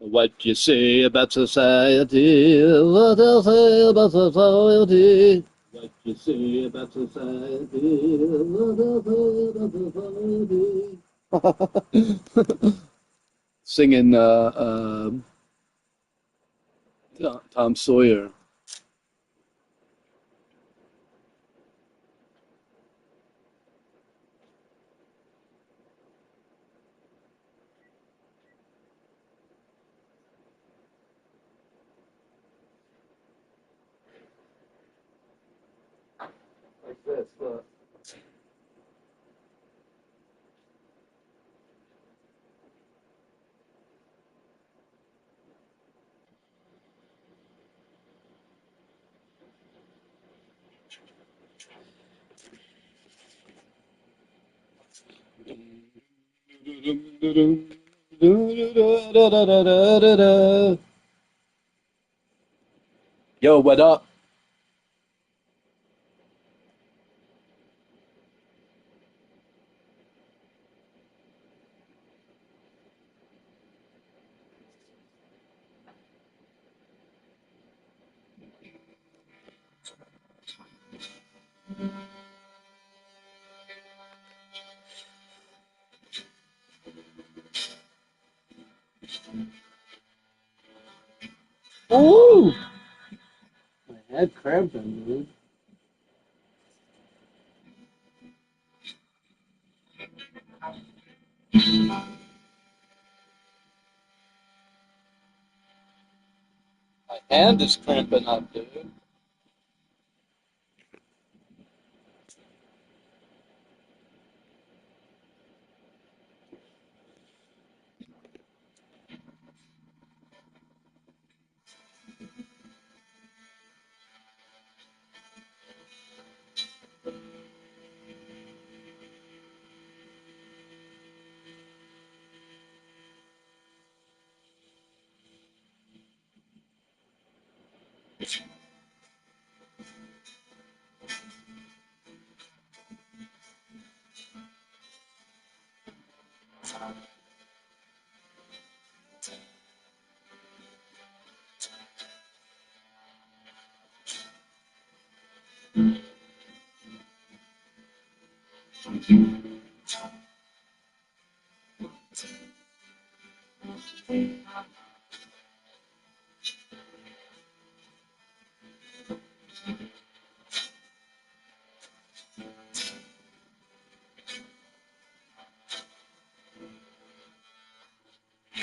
What you say about society? What you say about society? What you say about society? What you say about society? Singing Tom Sawyer. this. Look. Yo, what up? Ooh! My head cramping, dude. My hand is cramping up, dude.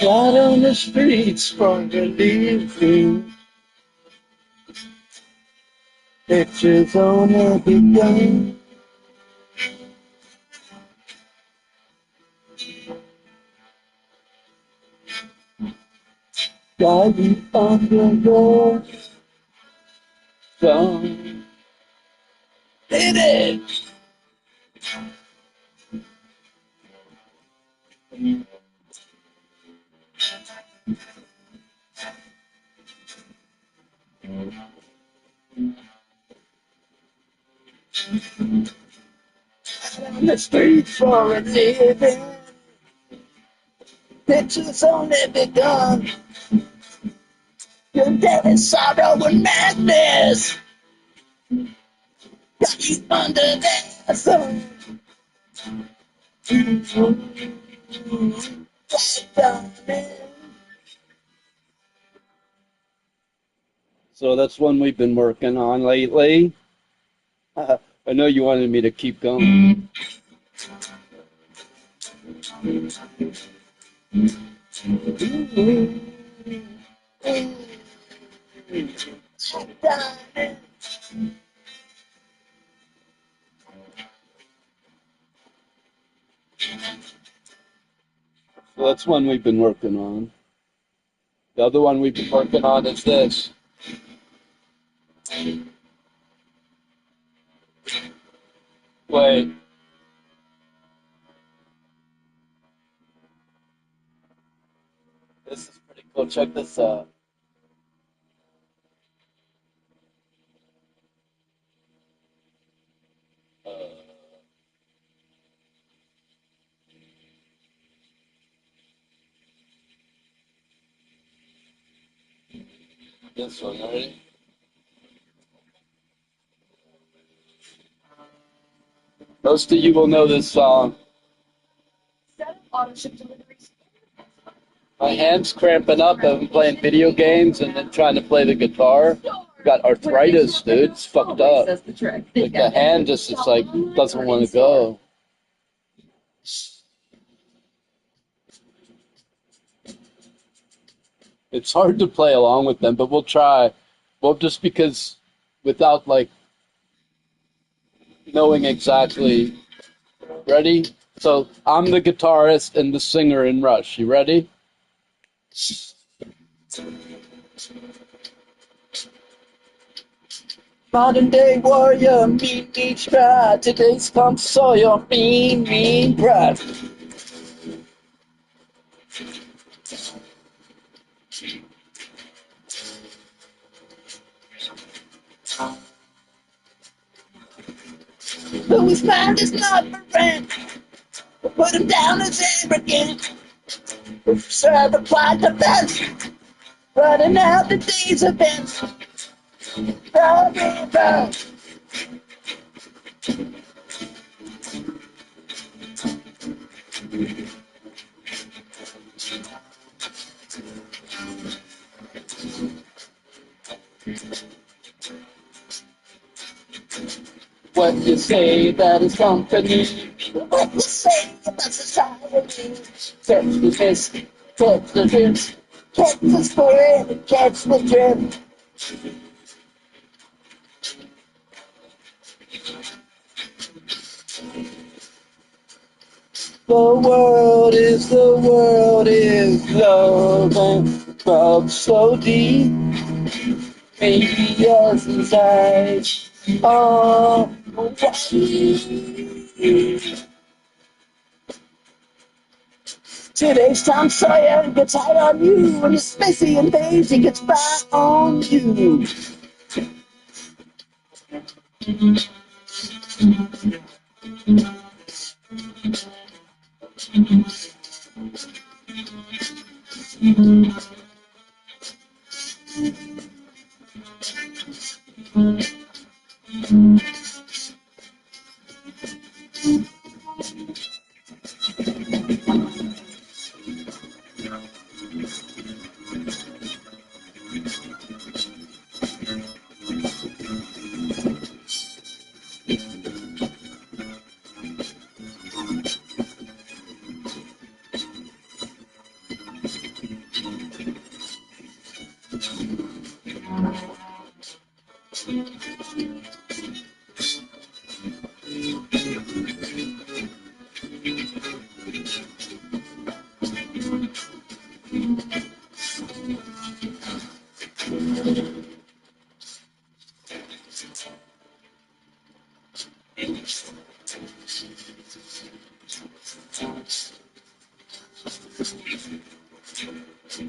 Out on the streets for a living. Pictures on every gun. Driving under the sun. Hit it! On the streets for a living. Pictures on every gun. Your daily sorrow and madness. Got you under the sun. So that's one we've been working on lately. I know you wanted me to keep going. So that's one we've been working on. The other one we've been working on is this. Wait. This is pretty cool. Check this out. This one, ready? Most of you will know this song. My hand's cramping up. I've been playing video games and then trying to play the guitar. Got arthritis, dude. It's fucked up. Like the hand just, it's like, doesn't want to go. It's hard to play along with them, but we'll try. Well, just because without, like, knowing exactly. Ready? So I'm the guitarist and the singer in Rush. You ready? Modern day warrior, mean stride. Today's Tom Sawyer, mean pride. Whose mind is not for rent? Put him down as arrogant. Serve the plot the best. Running out the day's events. What you say that is company? What you say about society? Catch the miss, catch the drift, catch the spirit, catch the drift. The world is love and love so deep. Maybe us inside. Oh, today's Tom Sawyer gets high on you, and his spacey and lazy gets by on you.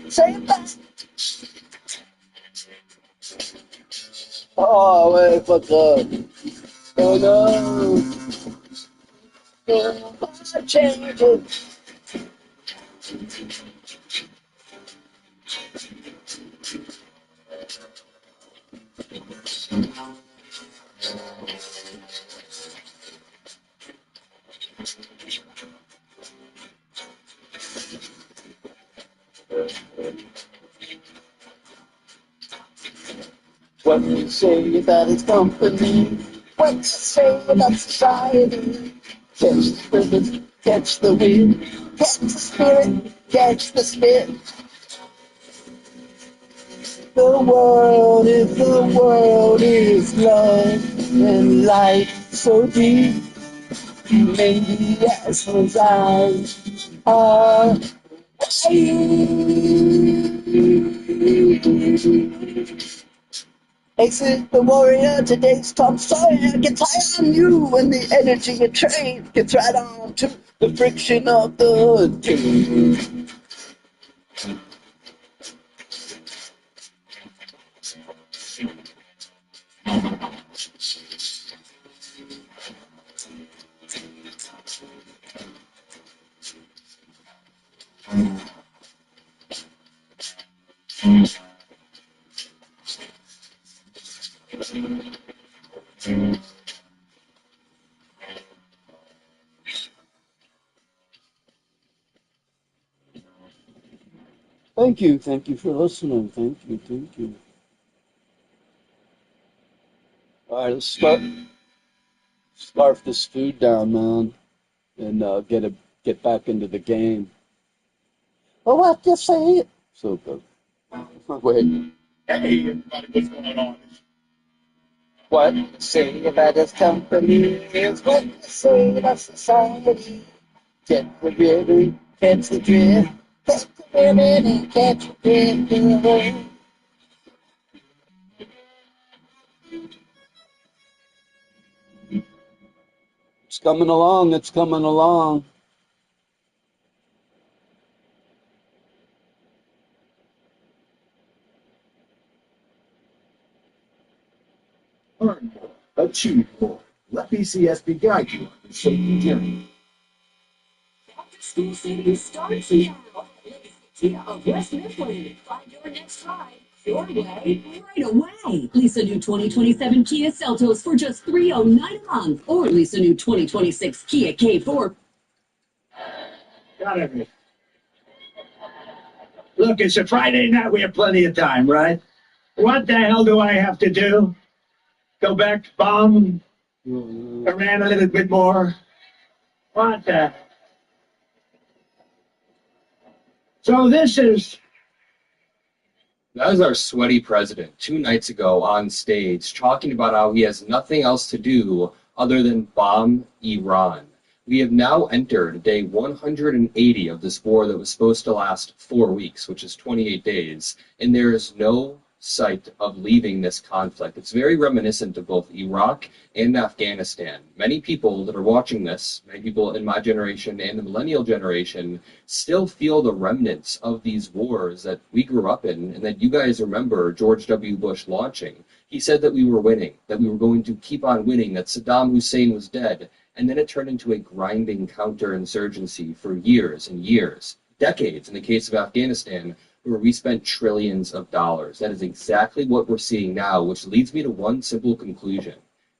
Say it back. Oh, wait, what's up? Oh no. I'm changing. What you say about his company? What you say about society? Catch the spirit, catch the wind, catch the spirit, catch the spit. The world is love and light so deep. Maybe as his eyes are Exit the warrior, today's Tom Sawyer gets high on you, and the energy you trade gets right on to the friction of the day. Thank you for listening. Thank you. All right, let's scarf this food down, man, and get back into the game. Oh, what you say? So good. Wait. Hey, everybody, what's going on? What you say about this company is what you say about society. Get the river, catch the drift. Catch the women and catch the drift. It's coming along, it's coming along. Learn more, achieve more. Let BCSB guide you on your safety journey. Back to school savings starts now. Kia of West Mifflin. Find your next ride your way, right away. Lease a new 2027 Kia Seltos for just $309 a month, or lease a new 2026 Kia K4. Got it. Look, it's a Friday night. We have plenty of time, right? What the hell do I have to do? Go back to bomb Iran a little bit more? What the? So this is... That was our sweaty president 2 nights ago on stage talking about how he has nothing else to do other than bomb Iran. We have now entered day 180 of this war that was supposed to last 4 weeks, which is 28 days, and there is no sight of leaving this conflict. It's very reminiscent of both Iraq and Afghanistan. Many people that are watching this, many people in my generation and the millennial generation, still feel the remnants of these wars that we grew up in and that you guys remember George W. Bush launching. He said that we were winning, that we were going to keep on winning, that Saddam Hussein was dead, and then it turned into a grinding counterinsurgency for years and years, decades in the case of Afghanistan, where we spent trillions of dollars. That is exactly what we're seeing now, which leads me to one simple conclusion.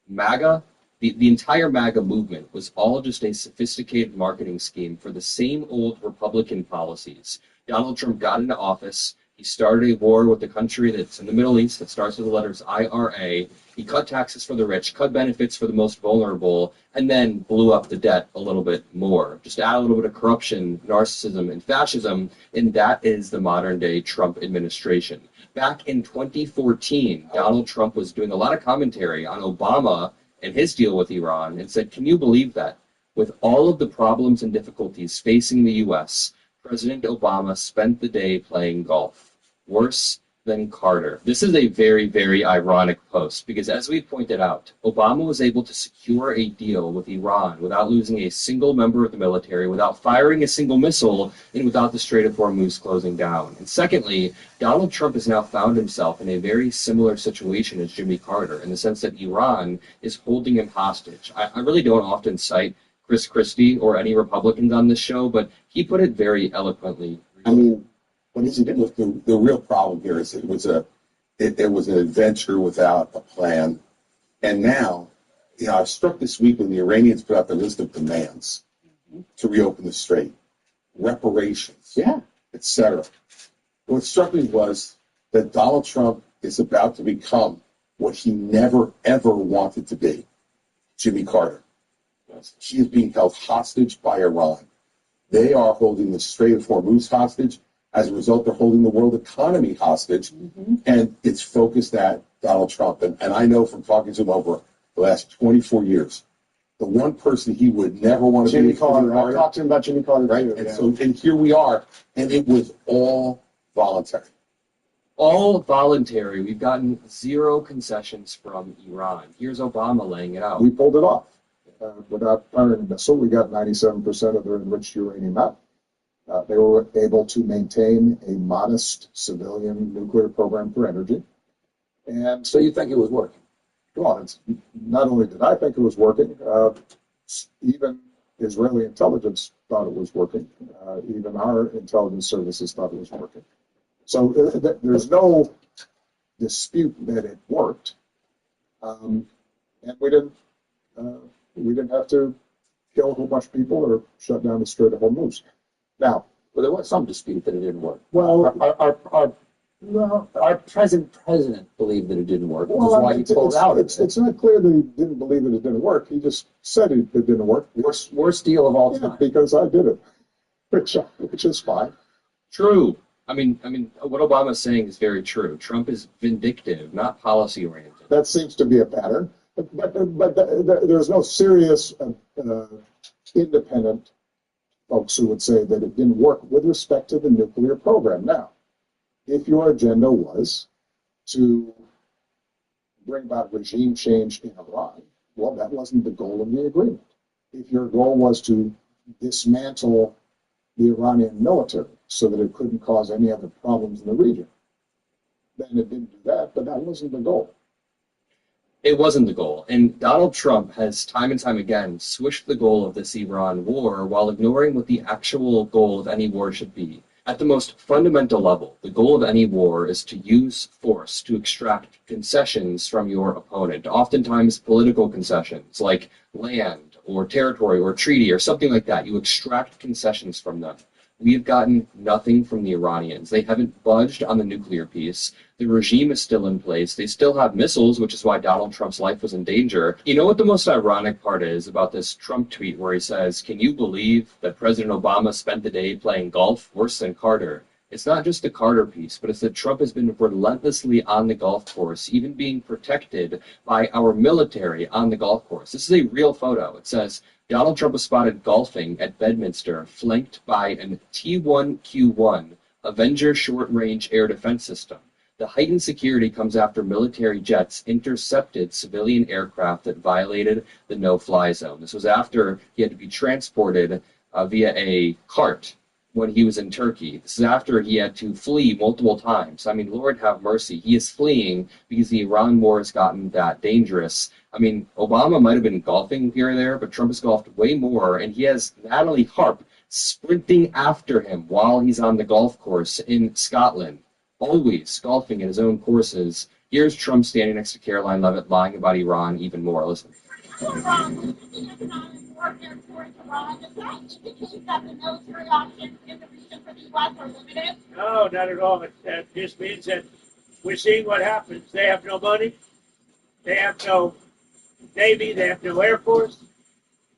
MAGA, the entire MAGA movement was all just a sophisticated marketing scheme for the same old Republican policies. Donald Trump got into office. He started a war with the country that's in the Middle East that starts with the letters IRA. He cut taxes for the rich, cut benefits for the most vulnerable, and then blew up the debt a little bit more. Just add a little bit of corruption, narcissism, and fascism, and that is the modern-day Trump administration. Back in 2014, Donald Trump was doing a lot of commentary on Obama and his deal with Iran and said, can you believe that? With all of the problems and difficulties facing the U.S., President Obama spent the day playing golf. Worse than Carter. This is a very, very ironic post because, as we pointed out, Obama was able to secure a deal with Iran without losing a single member of the military, without firing a single missile, and without the Strait of Hormuz closing down. And secondly, Donald Trump has now found himself in a very similar situation as Jimmy Carter in the sense that Iran is holding him hostage. I really don't often cite Chris Christie or any Republicans on this show, but he put it very eloquently. I mean, what is it? Look, the real problem here is it was an adventure without a plan. And now, I was struck this week when the Iranians put out the list of demands to reopen the strait, reparations, etc. What struck me was that Donald Trump is about to become what he never, ever wanted to be, Jimmy Carter. He is being held hostage by Iran. They are holding the Strait of Hormuz hostage. As a result, they're holding the world economy hostage, and it's focused at Donald Trump. And I know from talking to him over the last 24 years, the one person he would never want to Jimmy be Carter. I talked to him about Jimmy Carter, right? too, And yeah. so, and here we are, and it was all voluntary. All voluntary. We've gotten zero concessions from Iran. Here's Obama laying it out. We pulled it off. Without firing a missile, we got 97% of their enriched uranium out. They were able to maintain a modest civilian nuclear program for energy. And So you think it was working? well, it's, not only did I think it was working, even Israeli intelligence thought it was working. Even our intelligence services thought it was working. So there's no dispute that it worked. And we didn't have to kill a whole bunch of people or shut down the Strait of Hormuz. Now, Well, there was some dispute that it didn't work. well, Our present president believed that it didn't work, which is well, why he pulled out. it's not clear that he didn't believe that it didn't work. He just said it didn't work. Worst deal of all Yeah, time. because I did it, which is fine. True. I mean, what Obama's saying is very true. Trump is vindictive, not policy oriented. That seems to be a pattern. But there's no serious independent folks who would say that it didn't work with respect to the nuclear program. Now, if your agenda was to bring about regime change in Iran, well, that wasn't the goal of the agreement. If your goal was to dismantle the Iranian military so that it couldn't cause any other problems in the region, then it didn't do that, but that wasn't the goal. It wasn't the goal. And Donald Trump has time and time again switched the goal of this Iran war while ignoring what the actual goal of any war should be. At the most fundamental level, the goal of any war is to use force to extract concessions from your opponent, oftentimes political concessions like land or territory or treaty or something like that. You extract concessions from them. We have gotten nothing from the Iranians. They haven't budged on the nuclear piece. The regime is still in place. They still have missiles, which is why Donald Trump's life was in danger. You know what the most ironic part is about this Trump tweet where he says, "Can you believe that President Obama spent the day playing golf worse than Carter?" It's not just the Carter piece, but it's that Trump has been relentlessly on the golf course, even being protected by our military on the golf course. This is a real photo. It says, Donald Trump was spotted golfing at Bedminster, flanked by an T-1Q1 Avenger short-range air defense system. The heightened security comes after military jets intercepted civilian aircraft that violated the no-fly zone. This was after he had to be transported via a cart when he was in Turkey. This is after he had to flee multiple times. I mean, Lord have mercy. He is fleeing because the Iran war has gotten that dangerous. I mean, Obama might have been golfing here or there, but Trump has golfed way more, and he has Natalie Harp sprinting after him while he's on the golf course in Scotland, always golfing at his own courses. Here's Trump standing next to Caroline Levitt lying about Iran even more. Listen. No, not at all. It just means that we're seeing what happens. They have no money. They have no Navy. They have no Air Force.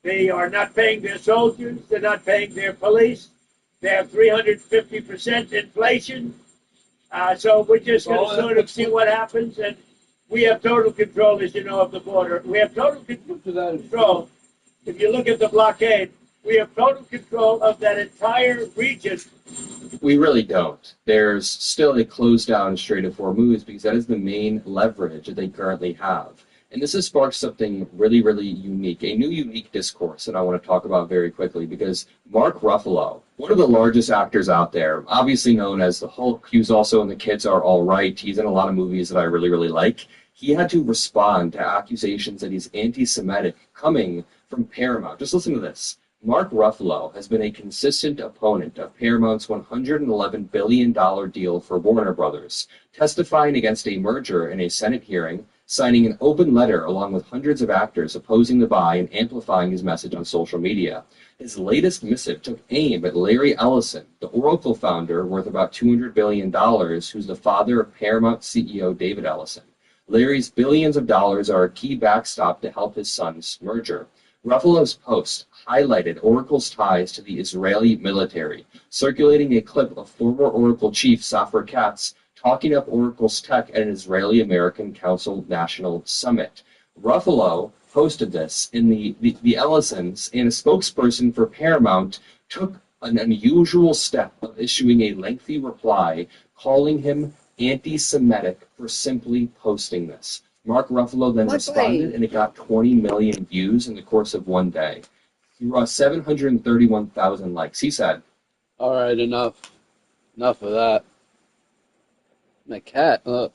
They are not paying their soldiers. They're not paying their police. They have 350% inflation. So we're just going to sort of see what happens. And we have total control, as you know, of the border. We have total control. If you look at the blockade, we have total control of that entire region. We really don't. There's still a closed down Strait of Hormuz because that is the main leverage that they currently have. And this has sparked something really, really unique, a new unique discourse that I want to talk about very quickly because Mark Ruffalo, one of the largest actors out there, obviously known as the Hulk, he's also in The Kids Are All Right. He's in a lot of movies that I really, really like. He had to respond to accusations that he's anti-Semitic coming from Paramount. Just listen to this. Mark Ruffalo has been a consistent opponent of Paramount's $111 billion deal for Warner Brothers, testifying against a merger in a Senate hearing, signing an open letter along with hundreds of actors opposing the buy and amplifying his message on social media. His latest missive took aim at Larry Ellison, the Oracle founder worth about $200 billion, who's the father of Paramount CEO David Ellison. Larry's billions of dollars are a key backstop to help his son's merger. Ruffalo's post highlighted Oracle's ties to the Israeli military, circulating a clip of former Oracle chief Safra Katz talking up Oracle's tech at an Israeli-American Council National Summit. Ruffalo posted this in the Ellisons, and a spokesperson for Paramount took an unusual step of issuing a lengthy reply calling him anti-Semitic for simply posting this. Mark Ruffalo then responded, and it got 20 million views in the course of one day. He raw 731,000 likes. He said, "All right, enough of that. My cat up."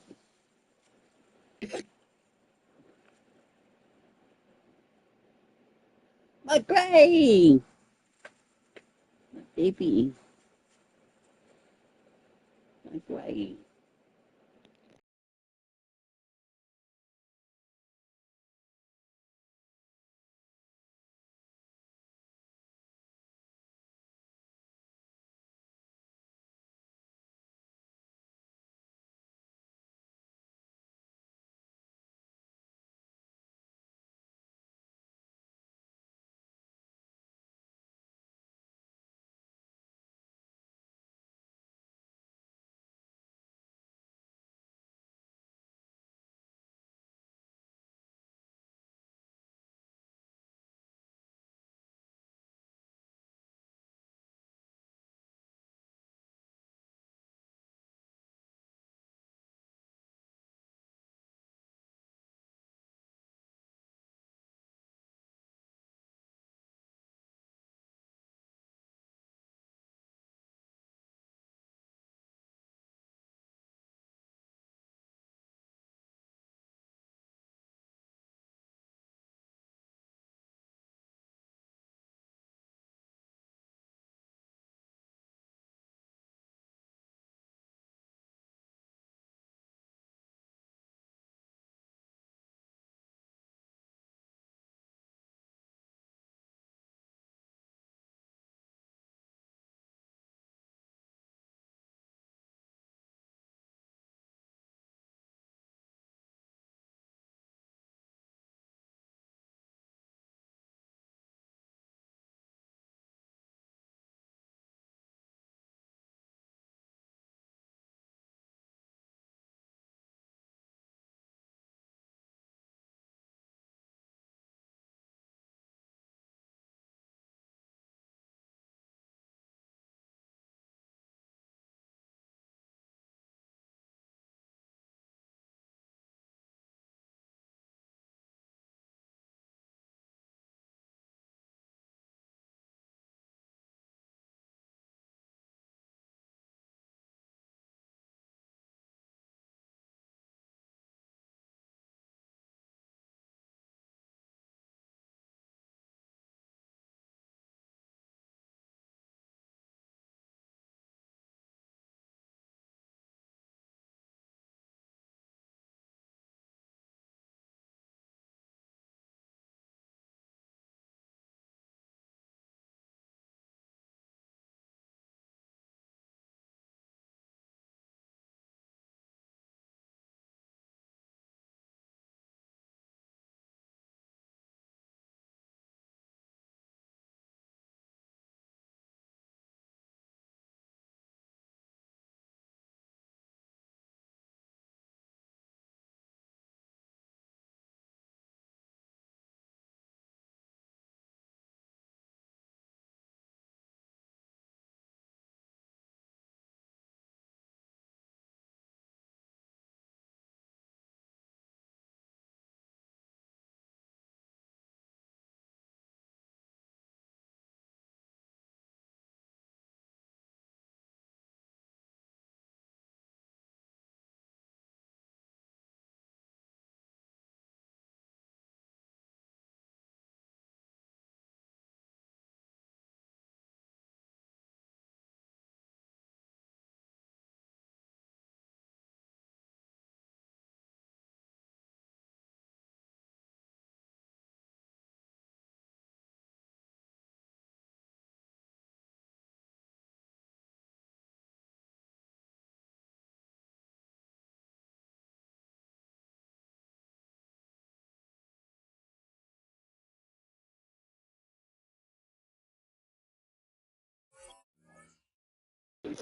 My Gray, my baby, my Gray.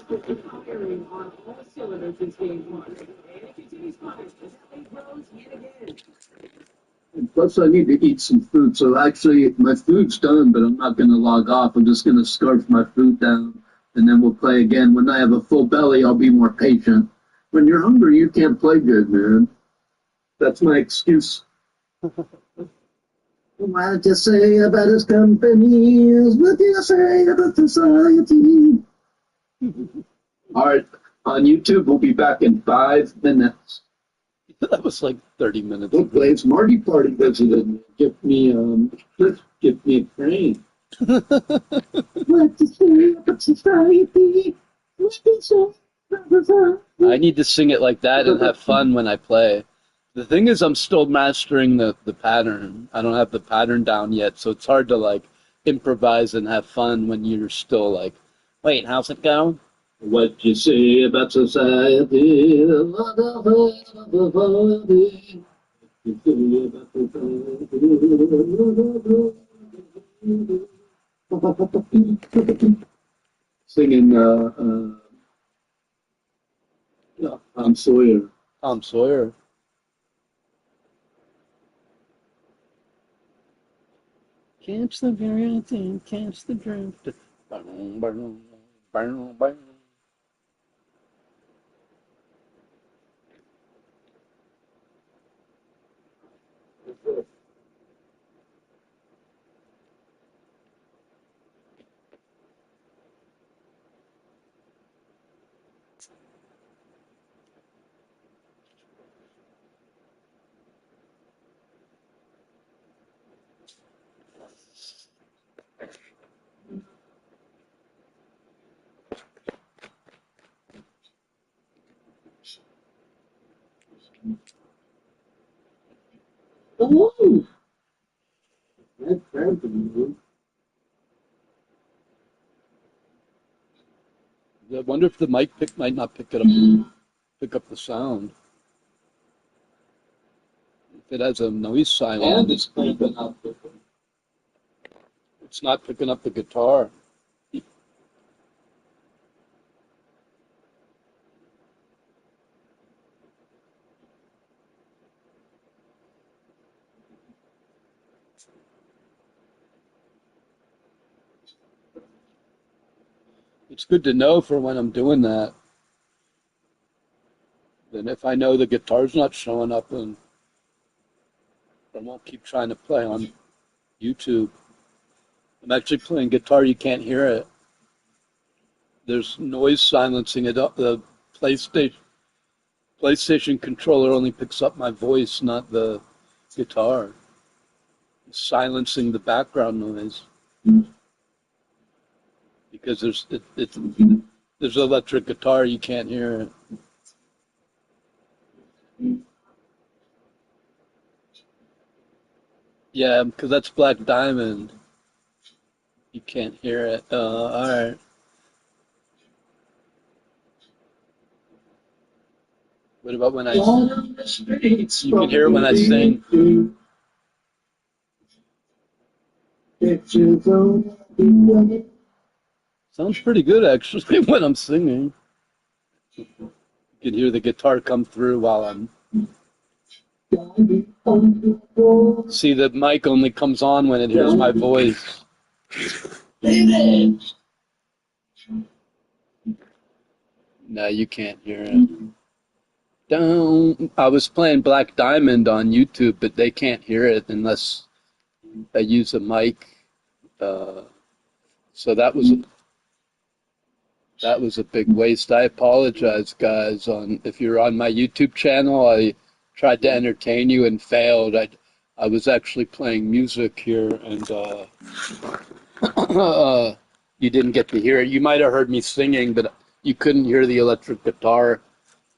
Firing on all cylinders since game one. And it continues firing as they grows yet again. And plus, I need to eat some food. So actually, my food's done, but I'm not going to log off. I'm just going to scarf my food down, and then we'll play again. When I have a full belly, I'll be more patient. When you're hungry, you can't play good, man. That's my excuse. What you say about his company is what you say about society. All right, on YouTube, we'll be back in 5 minutes. That was like 30 minutes. What place? Marty Party visited. Give me a crane. What you say about society? What you say about society? I need to sing it like that and have fun when I play. The thing is, I'm still mastering the pattern. I don't have the pattern down yet, so it's hard to like improvise and have fun when you're still like, wait, how's it go? What you say about society? Singing Tom Sawyer. Tom Sawyer. Camps the variety, camps the drift. Burn, burn, burn, burn. Oh, that's cramping. I wonder if the mic might not pick up the sound. If it has a noise silence. And it's picking up. It's not picking up the guitar. It's good to know for when I'm doing that. Then if I know the guitar's not showing up, then I won't keep trying to play on YouTube. I'm actually playing guitar, you can't hear it. There's noise silencing it up. The PlayStation controller only picks up my voice, not the guitar. It's silencing the background noise. Because there's an electric guitar, you can't hear it. Yeah, because that's Black Diamond. You can't hear it. All right. What about when I sing? You can hear it when I sing. Sounds pretty good, actually, when I'm singing. You can hear the guitar come through while I'm... See, the mic only comes on when it hears my voice. No, you can't hear it. I was playing Black Diamond on YouTube, but they can't hear it unless I use a mic. So that was a big waste. I apologize, guys. If you're on my YouTube channel, I tried to entertain you and failed. I was actually playing music here, and you didn't get to hear it. You might have heard me singing, but you couldn't hear the electric guitar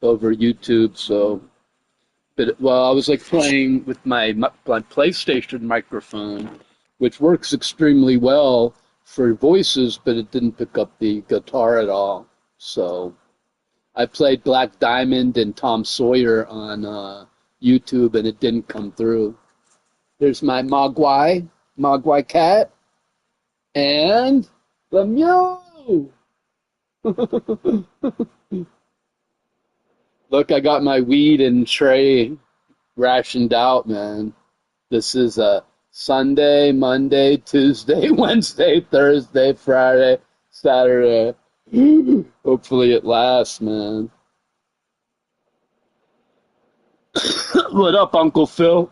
over YouTube. So, I was like playing with my PlayStation microphone, which works extremely well for voices, but it didn't pick up the guitar at all. So I played Black Diamond and Tom Sawyer on YouTube, and it didn't come through. There's my Mogwai cat, and the meow. Look, I got my weed and tray rationed out, man. This is a Sunday, Monday, Tuesday, Wednesday, Thursday, Friday, Saturday. Hopefully it lasts, man. What up, Uncle Phil?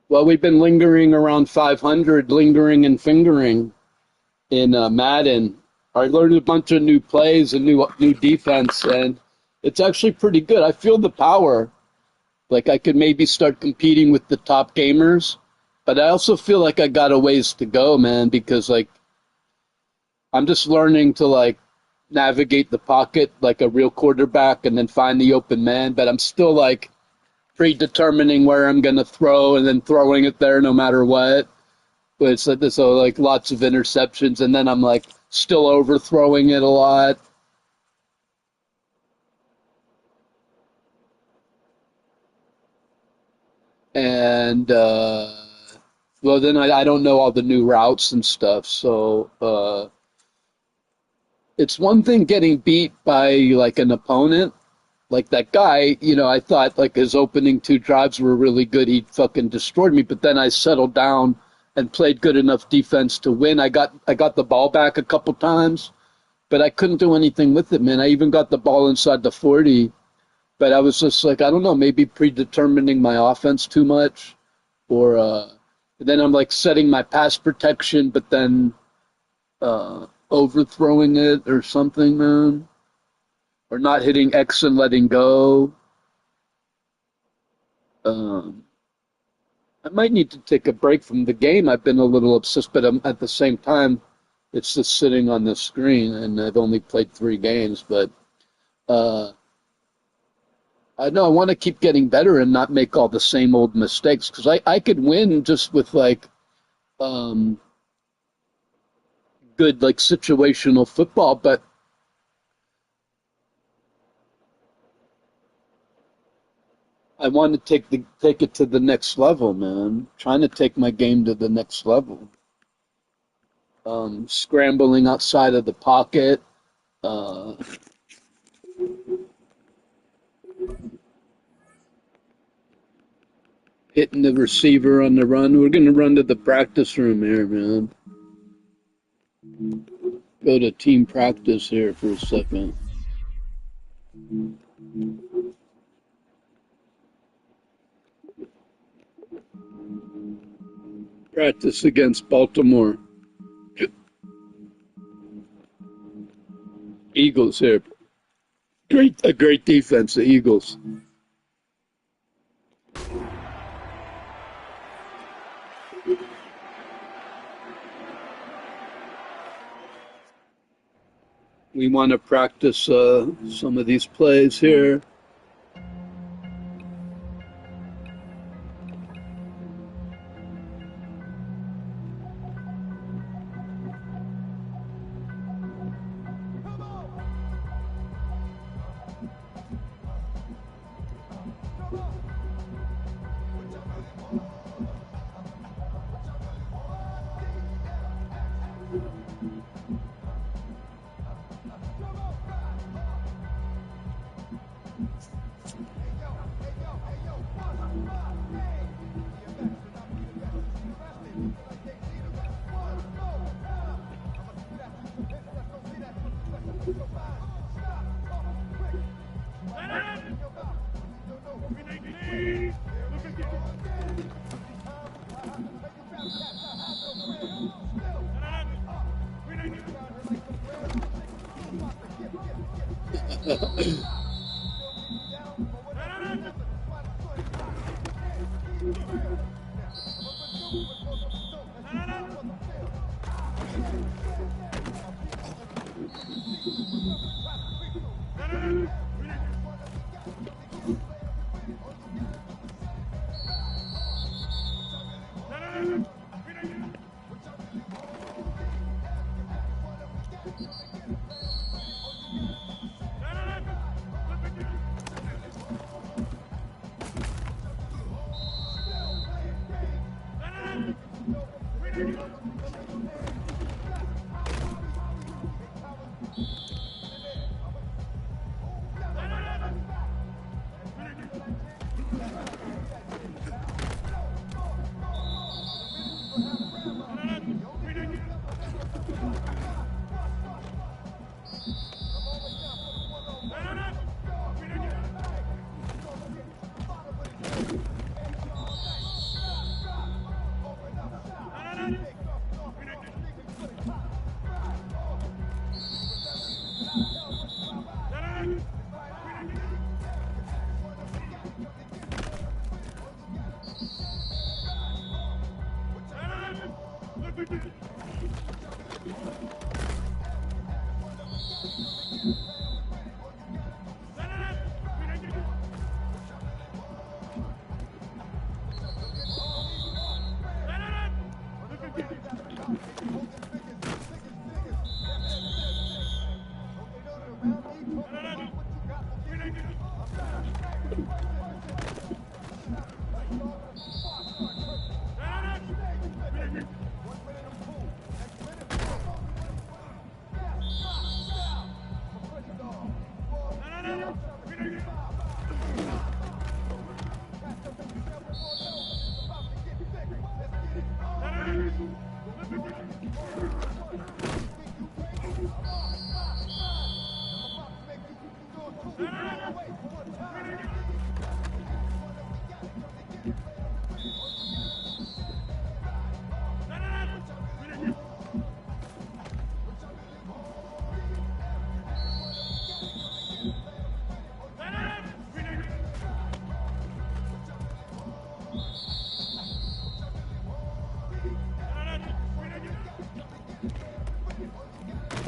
Well, we've been lingering around 500, lingering and fingering in Madden. I learned a bunch of new plays and new defense, and it's actually pretty good. I feel the power. Like, I could maybe start competing with the top gamers, but I also feel like I got a ways to go, man, because, like, I'm just learning to, like, navigate the pocket like a real quarterback and then find the open man, but I'm still, like, predetermining where I'm going to throw and then throwing it there no matter what. But it's like, so, like, lots of interceptions, and then I'm, like, still overthrowing it a lot. And, well, then I don't know all the new routes and stuff, so it's one thing getting beat by, like, an opponent. Like, that guy, you know, I thought, like, his opening 2 drives were really good. He fucking destroyed me, but then I settled down and played good enough defense to win. I got the ball back a couple times, but I couldn't do anything with it, man. I even got the ball inside the 40, but I was just like, I don't know, maybe predetermining my offense too much, or then I'm like setting my pass protection, but then overthrowing it or something, man, or not hitting X and letting go. I might need to take a break from the game. I've been a little obsessed, but at the same time, it's just sitting on the screen, and I've only played 3 games, but I know I want to keep getting better and not make all the same old mistakes, because I could win just with, like, good, like, situational football, but I want to take it to the next level, man. Trying to take my game to the next level. Scrambling outside of the pocket. Hitting the receiver on the run. We're going to run to the practice room here, man. Go to team practice here for a second. Practice against Baltimore. Eagles here. A great defense, the Eagles. We want to practice some of these plays here.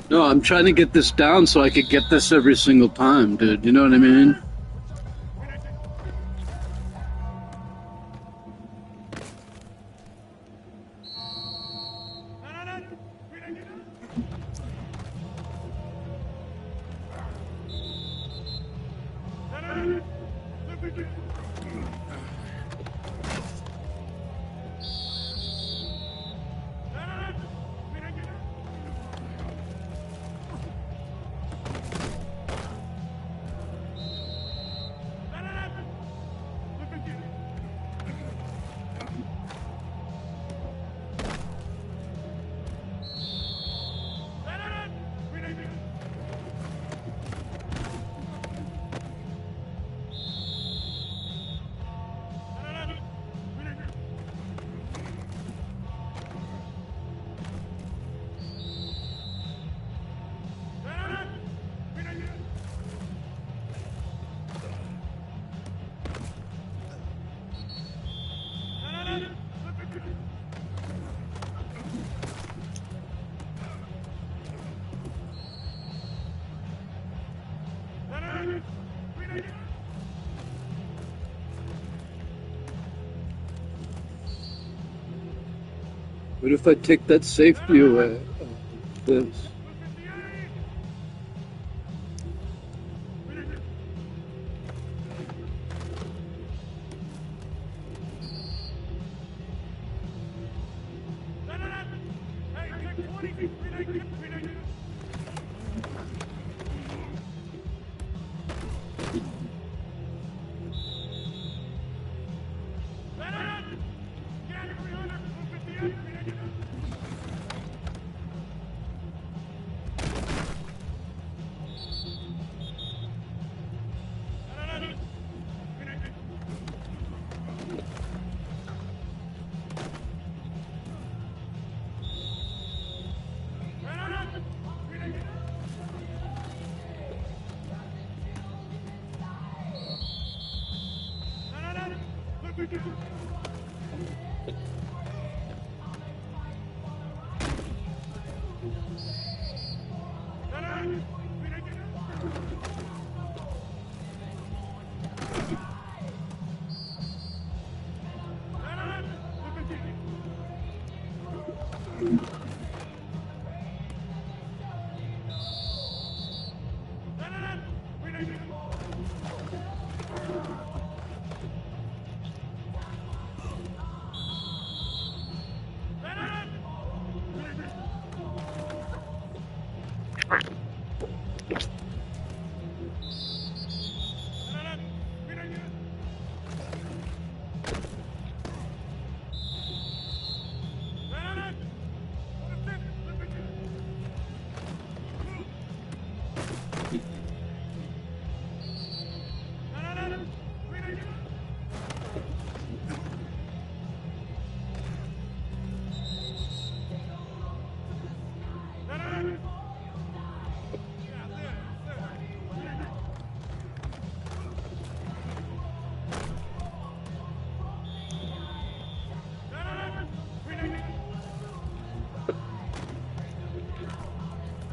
No, I'm trying to get this down so I could get this every single time, dude. You know what I mean? What if I take that safety away? This.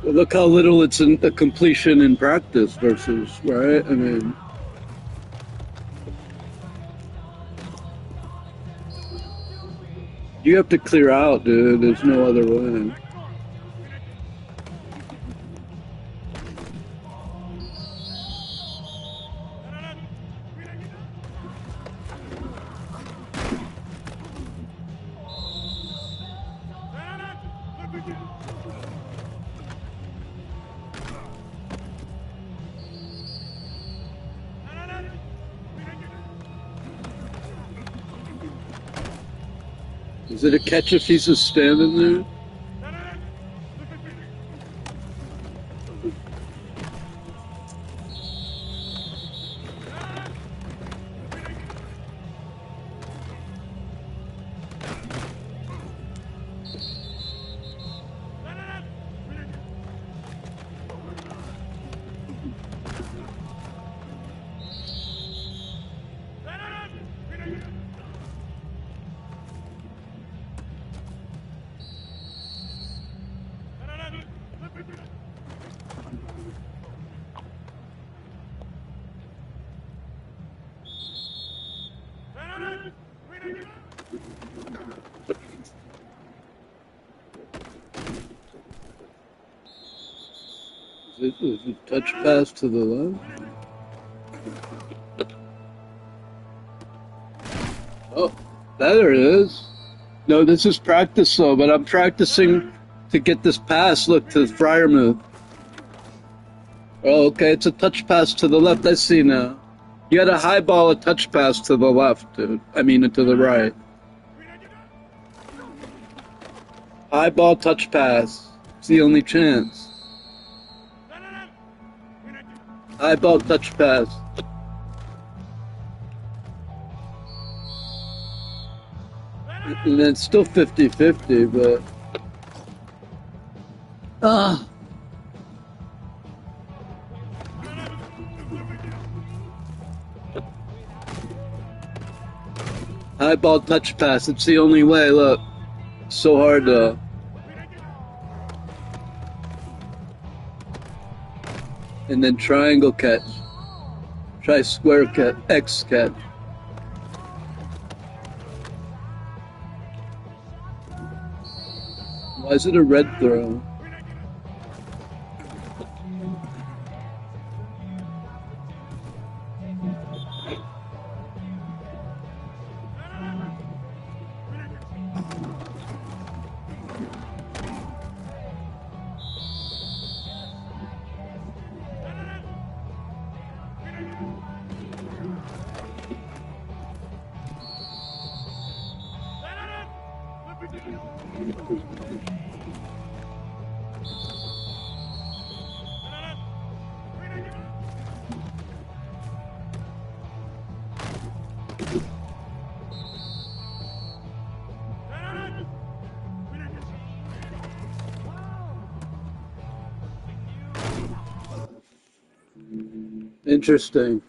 Look how little it's a completion in practice versus, right? I mean, you have to clear out, dude. There's no other way. Is it a catch if he's just standing there? Is it touch pass to the left? Oh, there it is. No, this is practice though, but I'm practicing to get this pass. Look, to the Fryer move. Oh, okay, it's a touch pass to the left. I see now. You got to highball a touch pass to the left, dude. I mean, to the right. Highball touch pass. It's the only chance. Highball touch pass. And then it's still 50-50, but... Highball touch pass. It's the only way, look. It's so hard to... And then triangle catch. Try square catch. X catch. Why is it a red throw? Interesting.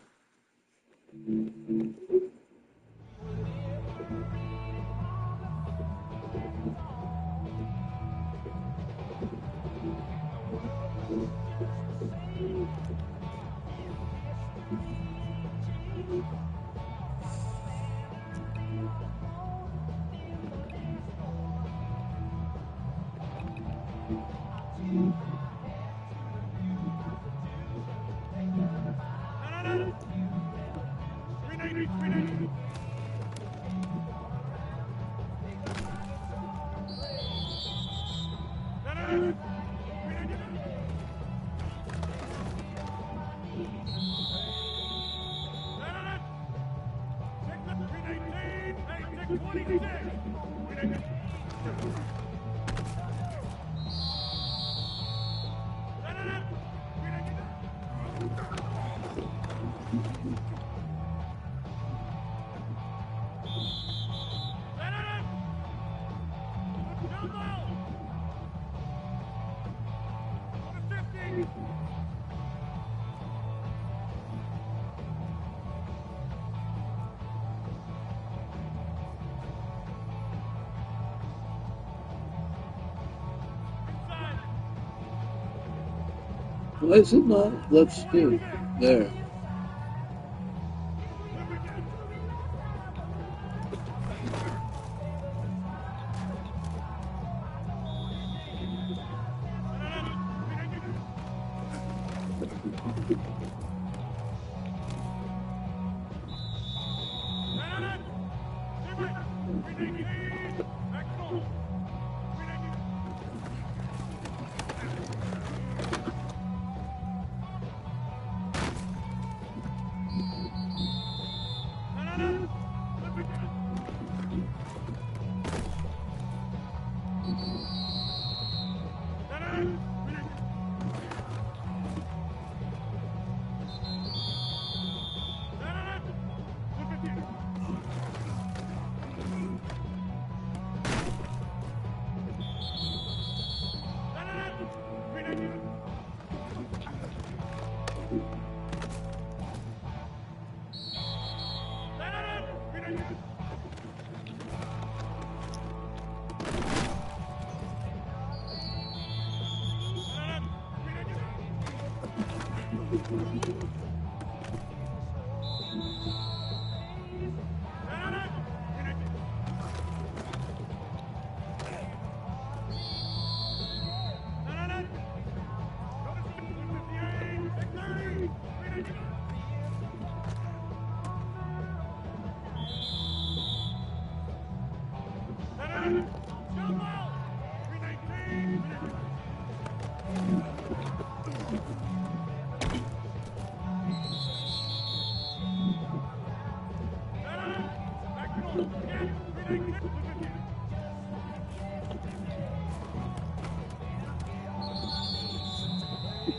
Why is it not? Let's do. There.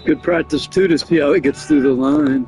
Good practice, too, to see how it gets through the line.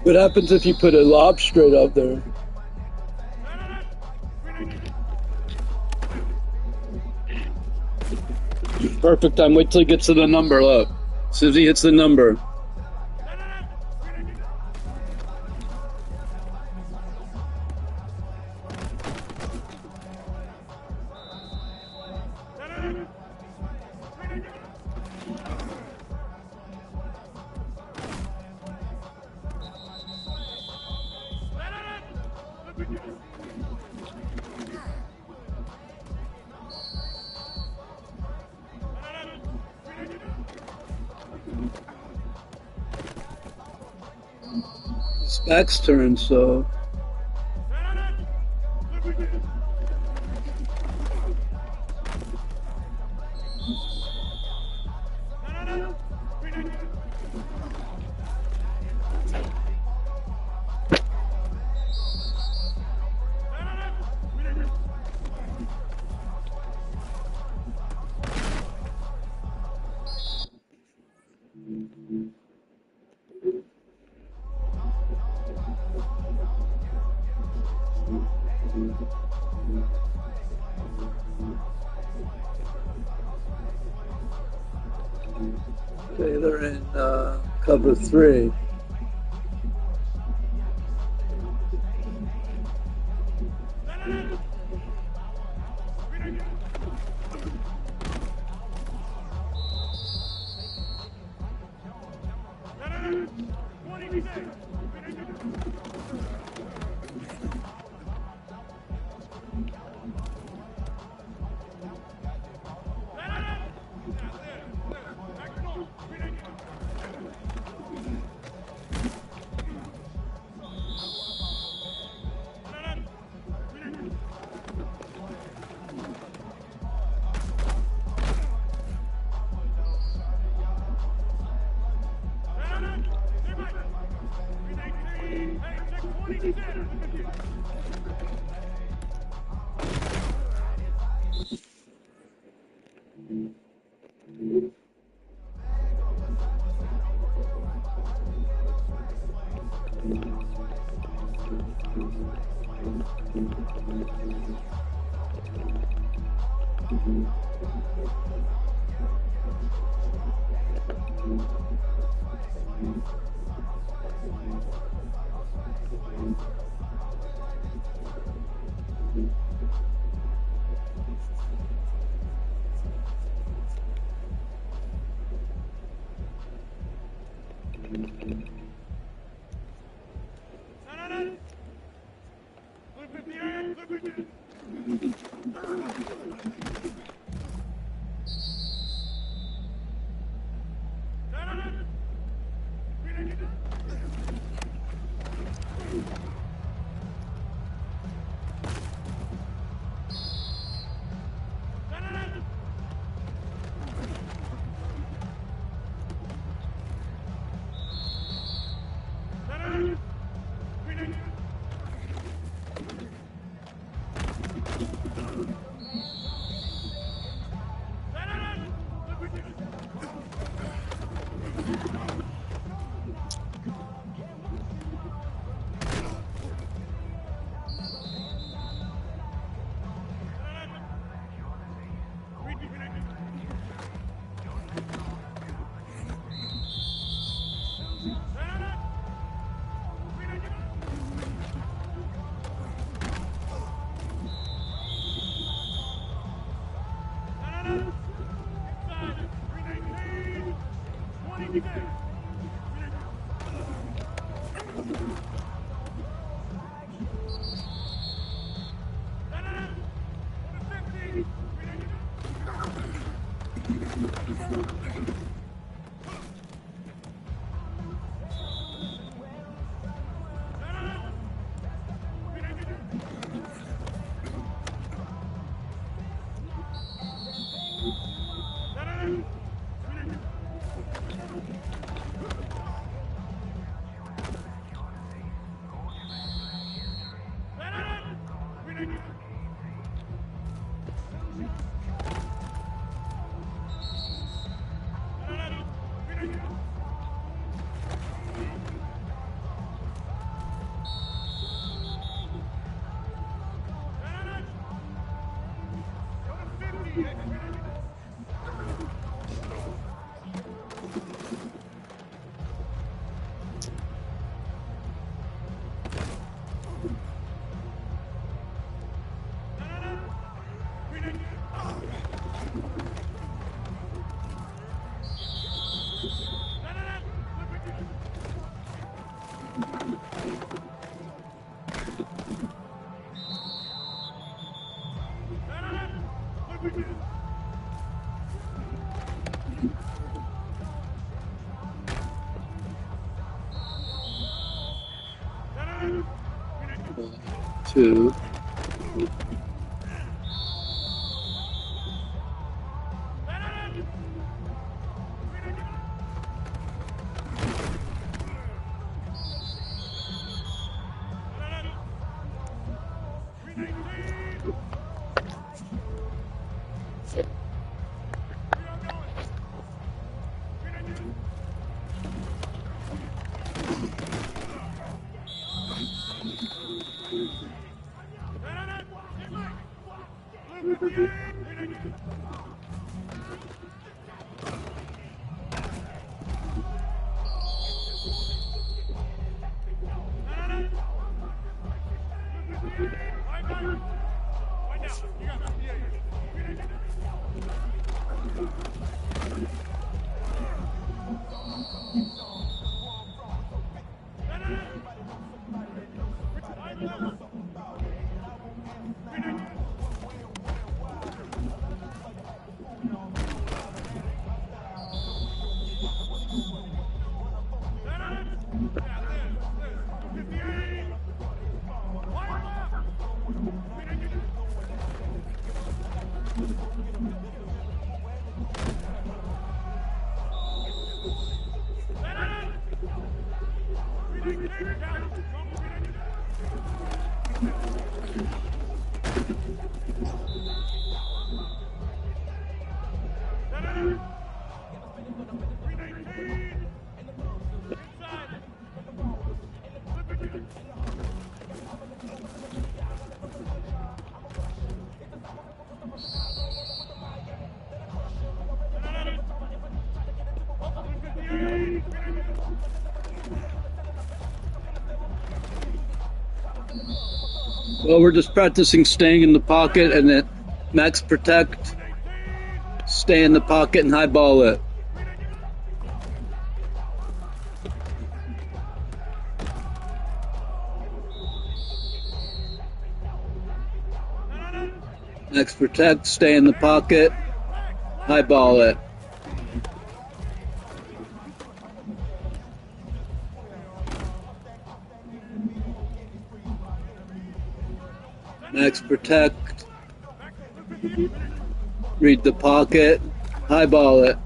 What happens if you put a lob straight up there? Perfect time. Wait till he gets to the number. Look. As soon as he hits the number. It's back's turn, so. Okay, they're in cover 3. Two. Well, we're just practicing staying in the pocket and then max protect, stay in the pocket and high ball it. Max protect, stay in the pocket, high ball it. Max protect, read the pocket, high ball it.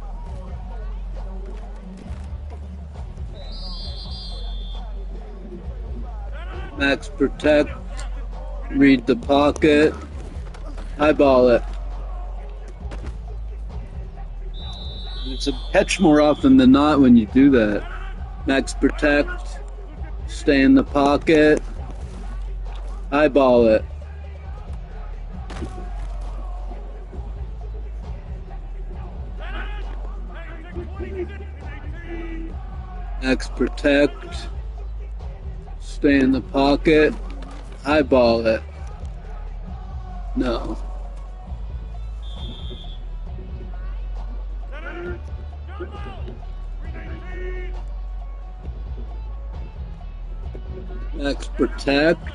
Max protect, read the pocket, high ball it. It's a catch more often than not when you do that. Max protect, stay in the pocket, high ball it. Max protect, stay in the pocket, high ball it. No. Max protect.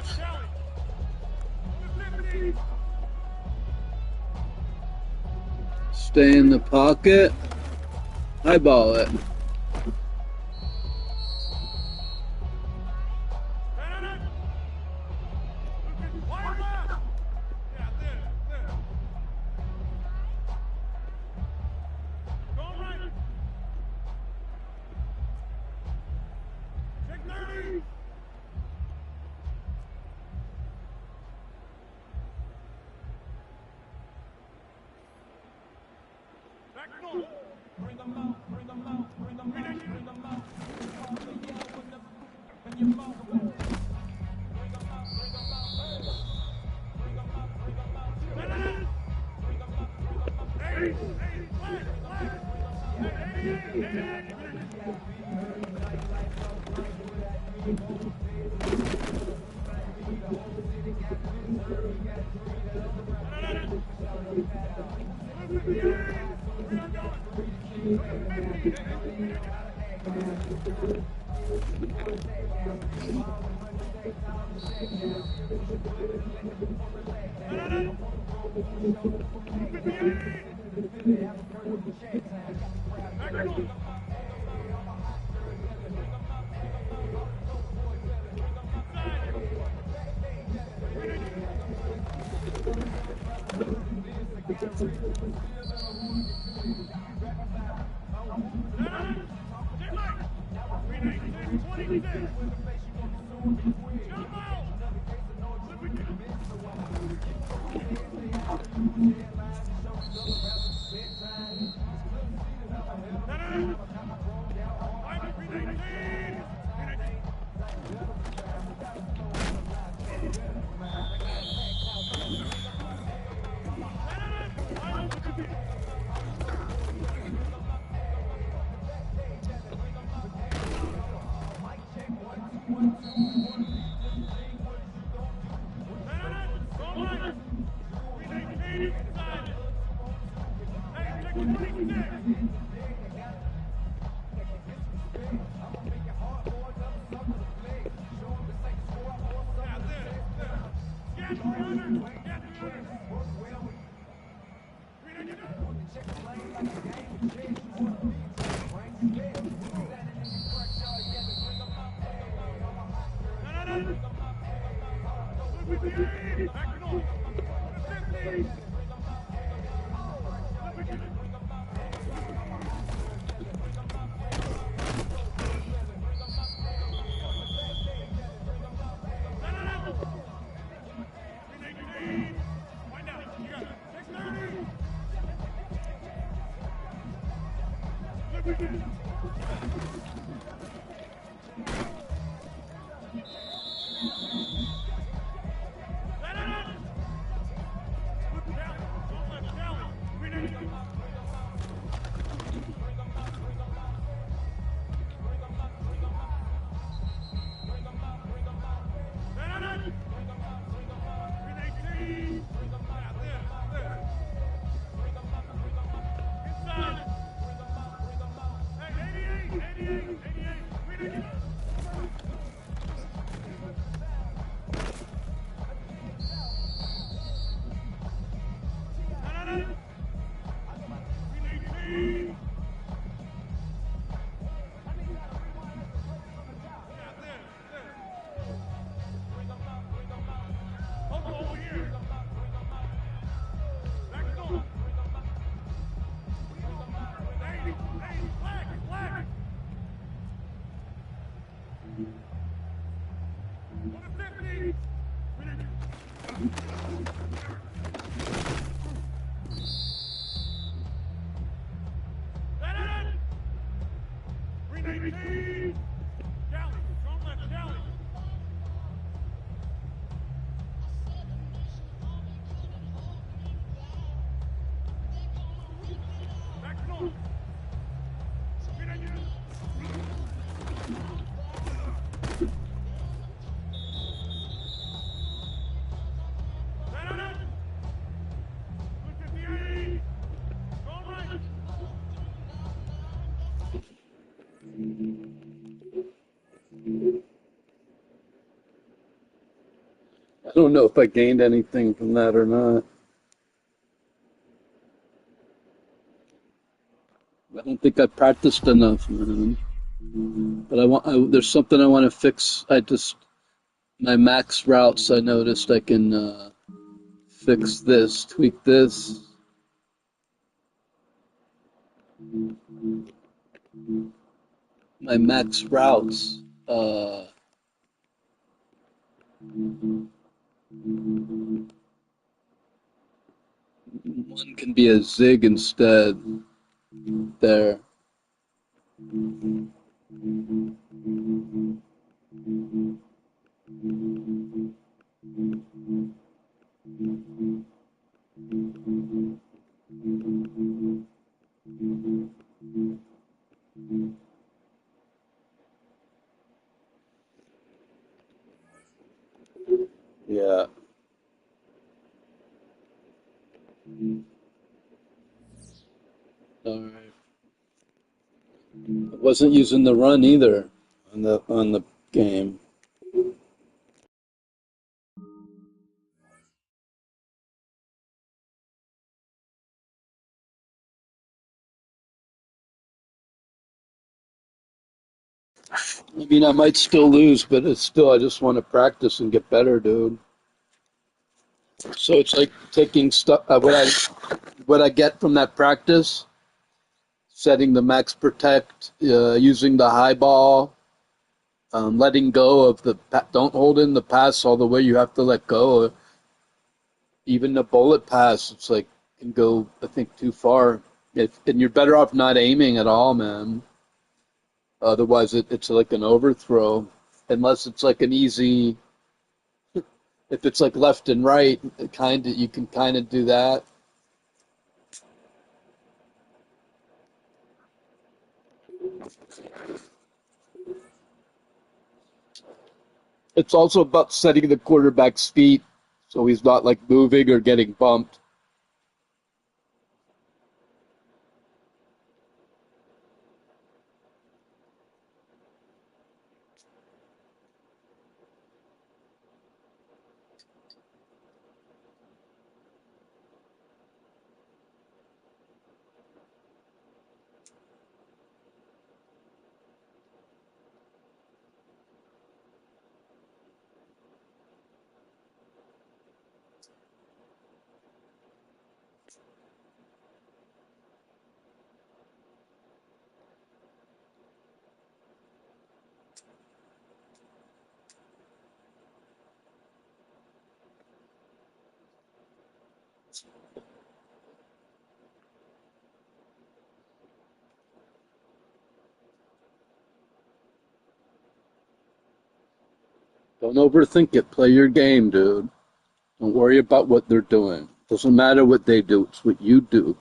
Stay in the pocket. Highball it. don't know if I gained anything from that or not. I don't think I practiced enough, man. But there's something I want to fix. My max routes, I noticed I can fix this, tweak this. My max routes. One can be a zig instead. There. Yeah. All right. I wasn't using the run either on the game. I mean, I might still lose, but I just want to practice and get better, dude. So it's like taking stuff, what I get from that practice, setting the max protect, using the high ball, letting go of don't hold in the pass all the way. You have to let go. Even the bullet pass, it's like can go, I think, too far. And you're better off not aiming at all, man. Otherwise, it's like an overthrow. Unless it's like an easy, if it's like left and right, you can kind of do that. It's also about setting the quarterback's feet so he's not like moving or getting bumped. Don't overthink it. Play your game, dude. Don't worry about what they're doing. Doesn't matter what they do. It's what you do.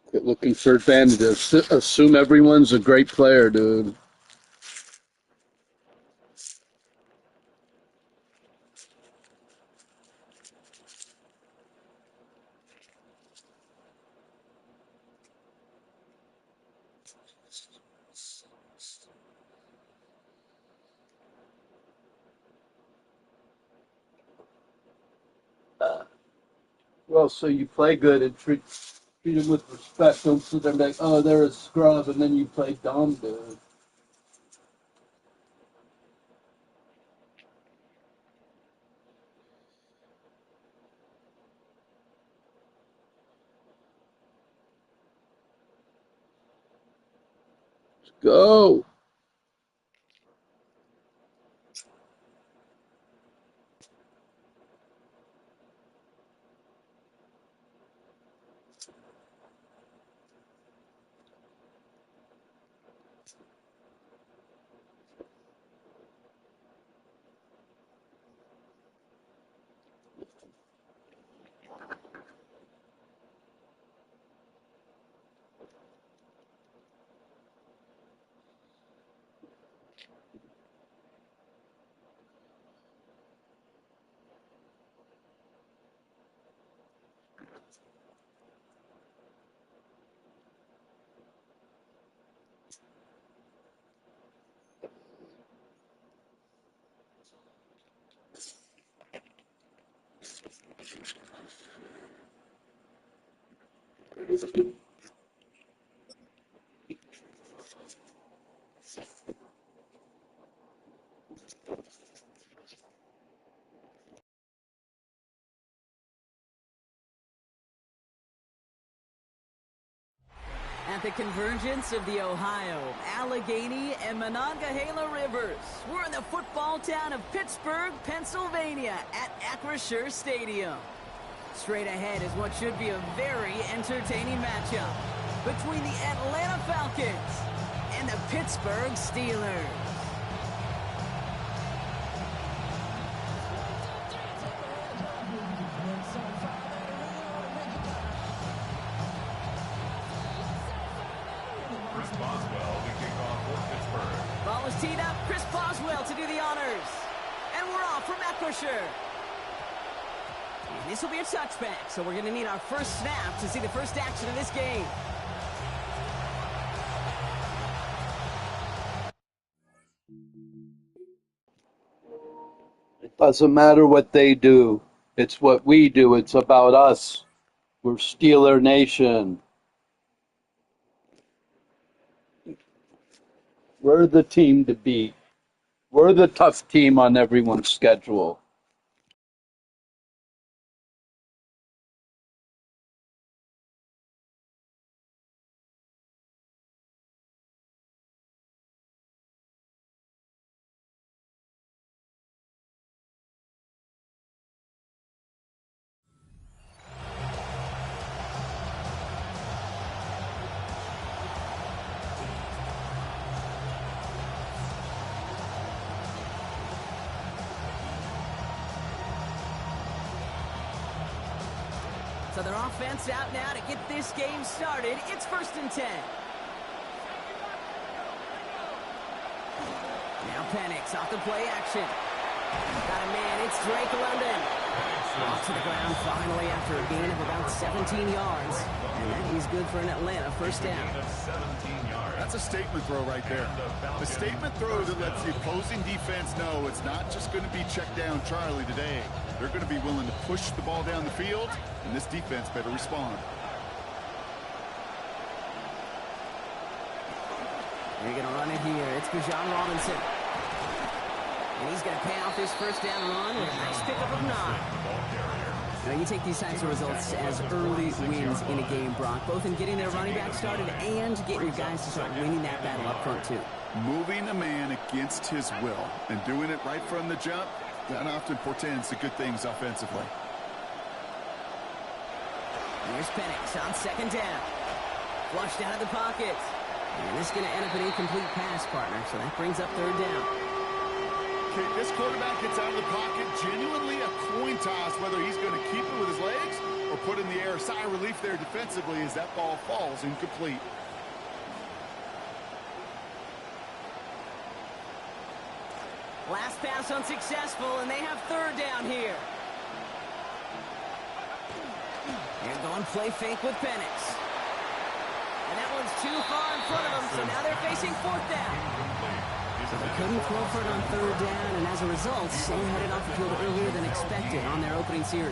Quit looking for advantages. Assume everyone's a great player, dude. Well, so you play good and treat them with respect. Don't sit there and be like, oh, they're a scrub, and then you play dumb, dude. Let's go. At the convergence of the Ohio, Allegheny, and Monongahela Rivers, we're in the football town of Pittsburgh, Pennsylvania, at Acrisure Stadium. Straight ahead is what should be a very entertaining matchup between the Atlanta Falcons and the Pittsburgh Steelers. Ball is teed up. Chris Boswell to do the honors. And we're off from Acrisure. This will be a touchback, so we're going to need our first snap to see the first action of this game. It doesn't matter what they do. It's what we do. It's about us. We're Steeler Nation. We're the team to beat. We're the tough team on everyone's schedule. So their offense out now to get this game started. It's 1st and 10. Now Penix off the play action. Got a man, it's Drake London. Off to the ground finally after a gain of about 17 yards. And that is good for an Atlanta first down. That's a statement throw right there. A statement throw that lets the opposing defense know it's not just going to be check down Charlie today. They're going to be willing to push the ball down the field, and this defense better respond. They're going to run it here. It's Bijan Robinson. And he's going to pay off his first down run with a nice pickup of 9. Now, you take these types of results as early wins in a game, Brock, both in getting their running back started and getting your guys to start winning that battle up front, too. Moving a man against his will and doing it right from the jump, that often portends to good things offensively. Here's Penix on 2nd down. Flushed out of the pocket. And this is going to end up an incomplete pass, partner, so that brings up 3rd down. Okay, this quarterback gets out of the pocket, genuinely a coin toss whether he's going to keep it with his legs or put in the air. Sigh of relief there defensively as that ball falls incomplete. Last pass unsuccessful, and they have 3rd down here. They're going play fake with Penix. And that one's too far in front of them, so now they're facing 4th down. So they couldn't throw for it on 3rd down, and as a result, they headed off the field earlier than expected on their opening series.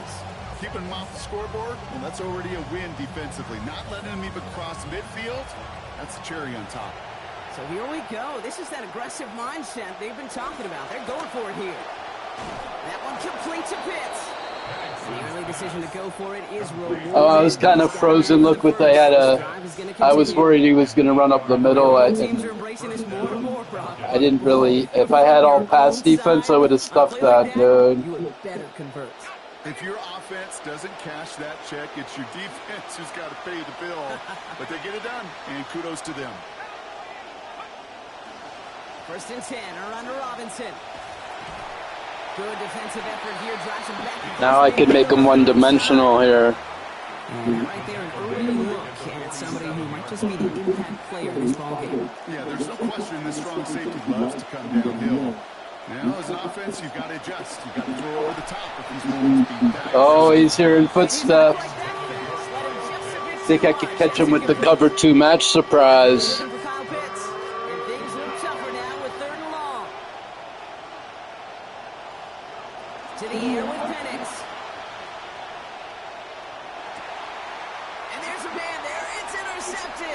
Keeping them off the scoreboard, well, that's already a win defensively. Not letting them even cross midfield, that's the cherry on top. So here we go. This is that aggressive mindset they've been talking about. They're going for it here. That one complete to Pitts. The early decision to go for it is rewarded. Oh, I was kind of frozen. Look what they had. I was worried he was going to run up the middle. I didn't really. If I had all pass defense, I would have stuffed that, dude. You would better convert. If your offense doesn't cash that check, it's your defense who's got to pay the bill. But they get it done, and kudos to them. 1st and 10, around to Robinson. Good defensive effort here, drives him back. Now I can make him one-dimensional here. And right there, an early look at somebody who might just be the impact player in this ballgame. Yeah, there's no question this strong safety loves to come downhill. Now, as an offense, you've got to adjust. You've got to throw over the top if these moments be back. Oh, he's hearing footsteps. Think I could catch him with the cover 2 match surprise. To the air with Penix. intercepted.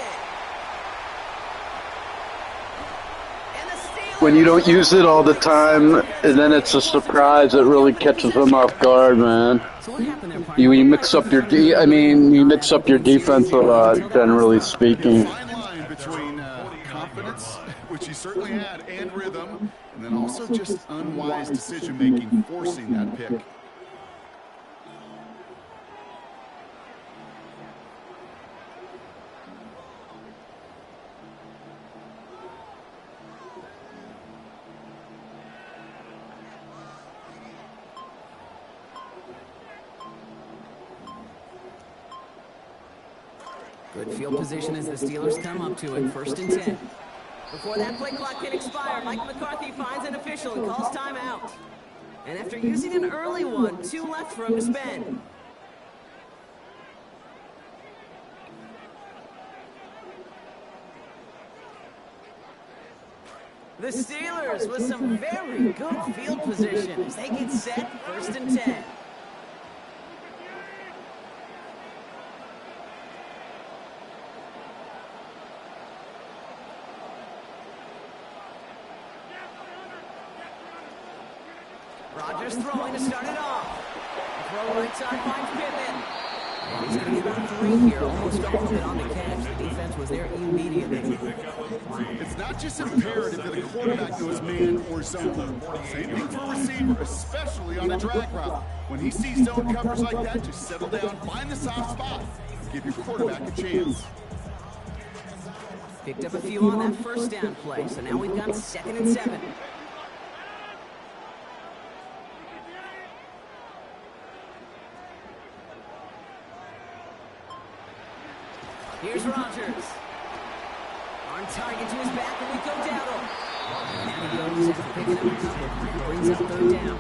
And the Steelers, When you don't use it all the time, and then it's a surprise, it really catches them off guard, man. So what happened there, partner? You mix up your you mix up your defense a lot, generally speaking. Fine line between confidence, which he certainly had, and rhythm, and then also just unwise decision-making, forcing that pick. Good field position as the Steelers come up to it, 1st and 10. Before that play clock can expire, Mike McCarthy finds an official and calls timeout. And after using an early one, 2 left for him to spend. The Steelers with some very good field position as they get set, 1st and 10. Rodgers throwing to start it off. Throw right side finds Pittman. And he's going to get about 3 here, almost all of it on the catch. The defense was there immediately. It's not just imperative that a quarterback goes man or zone. Same thing for a receiver, especially on a drag route. When he sees zone coverage like that, just settle down, find the soft spot, and give your quarterback a chance. Picked up a few on that 1st down play, so now we've got 2nd and 7. Here's Rodgers. On target to his back, and we go down. And he goes after picking up a couple. Brings up 3rd down.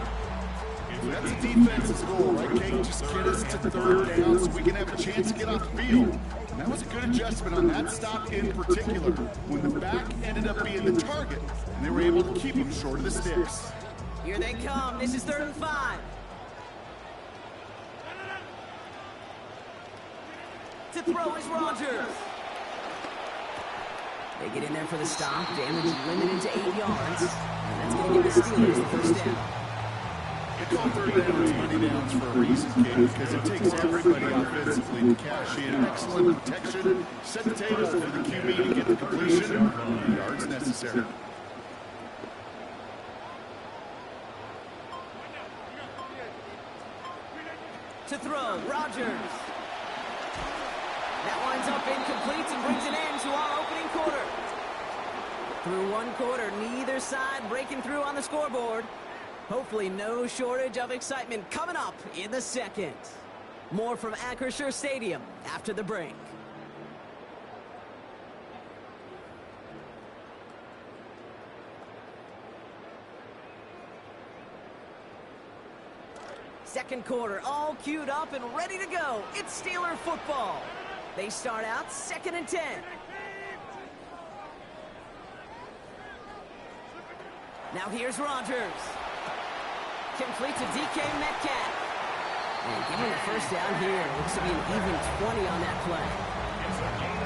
That's a defense's goal, right, Kate? Just get us to 3rd down so we can have a chance to get off the field. And that was a good adjustment on that stop in particular, when the back ended up being the target, and they were able to keep him short of the sticks. Here they come. This is 3rd and 5. To throw is Rodgers. They get in there for the stop. Damage limited to 8 yards. And that's going to give the Steelers the 1st down. They call 3rd downs money downs for a reason, Kate, because it takes everybody offensively to cash in. Excellent protection. Set the table for the QB to get the completion. The yards necessary. To throw, Rodgers. That winds up incomplete and brings an end to our opening quarter. Through 1 quarter, neither side breaking through on the scoreboard. Hopefully no shortage of excitement coming up in the 2nd. More from Acrisure Stadium after the break. Second quarter, all queued up and ready to go. It's Steeler football. They start out 2nd and 10. Now here's Rodgers. Complete to DK Metcalf. And given the 1st down here, looks to be an even 20 on that play.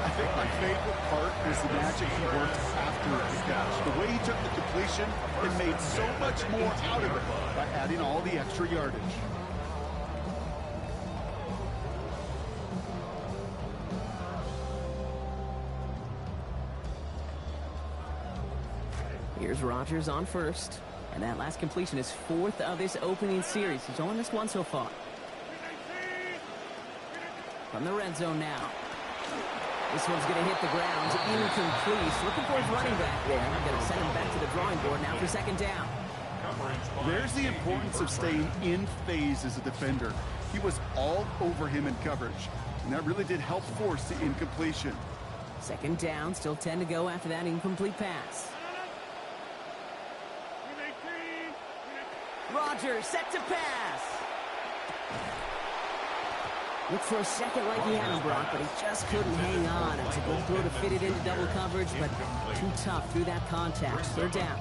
I think my favorite part is the magic he worked after the catch. The way he took the completion and made so much more out of it by adding all the extra yardage. Here's Rodgers on 1st. And that last completion is 4th of this opening series. He's only missed 1 so far. From the red zone now. This one's going to hit the ground. Incomplete. Looking for his running back there. I'm going to send him back to the drawing board now for 2nd down. There's the importance of staying in phase as a defender. He was all over him in coverage. And that really did help force the incompletion. 2nd down. Still 10 to go after that incomplete pass. Rodgers set to pass. Looked for a second like he had him, Brock, but he just couldn't hang on. It was a good throw to fit it into double coverage, but too tough through that contact. 3rd down.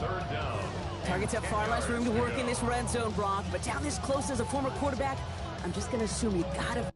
Targets have far less room to work in this red zone, Brock, but down this close as a former quarterback, I'm just going to assume you got to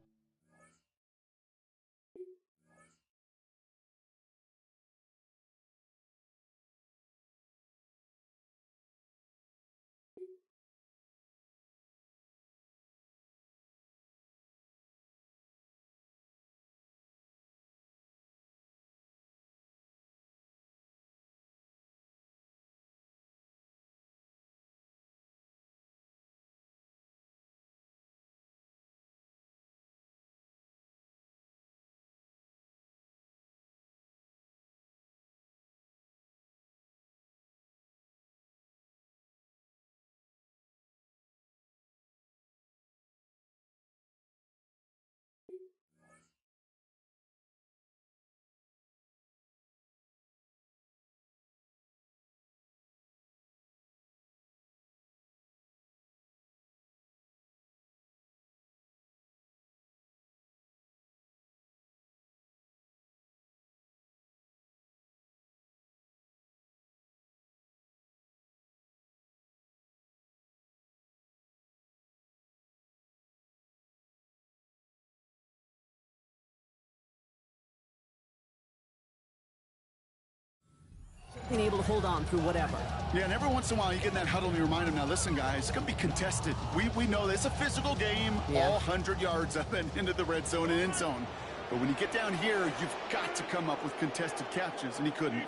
being able to hold on through whatever. Yeah, and every once in a while you get in that huddle and you remind them, now listen guys, it's going to be contested. We know this. It's a physical game, all 100 yards up and into the red zone and end zone. But when you get down here, you've got to come up with contested catches, and he couldn't.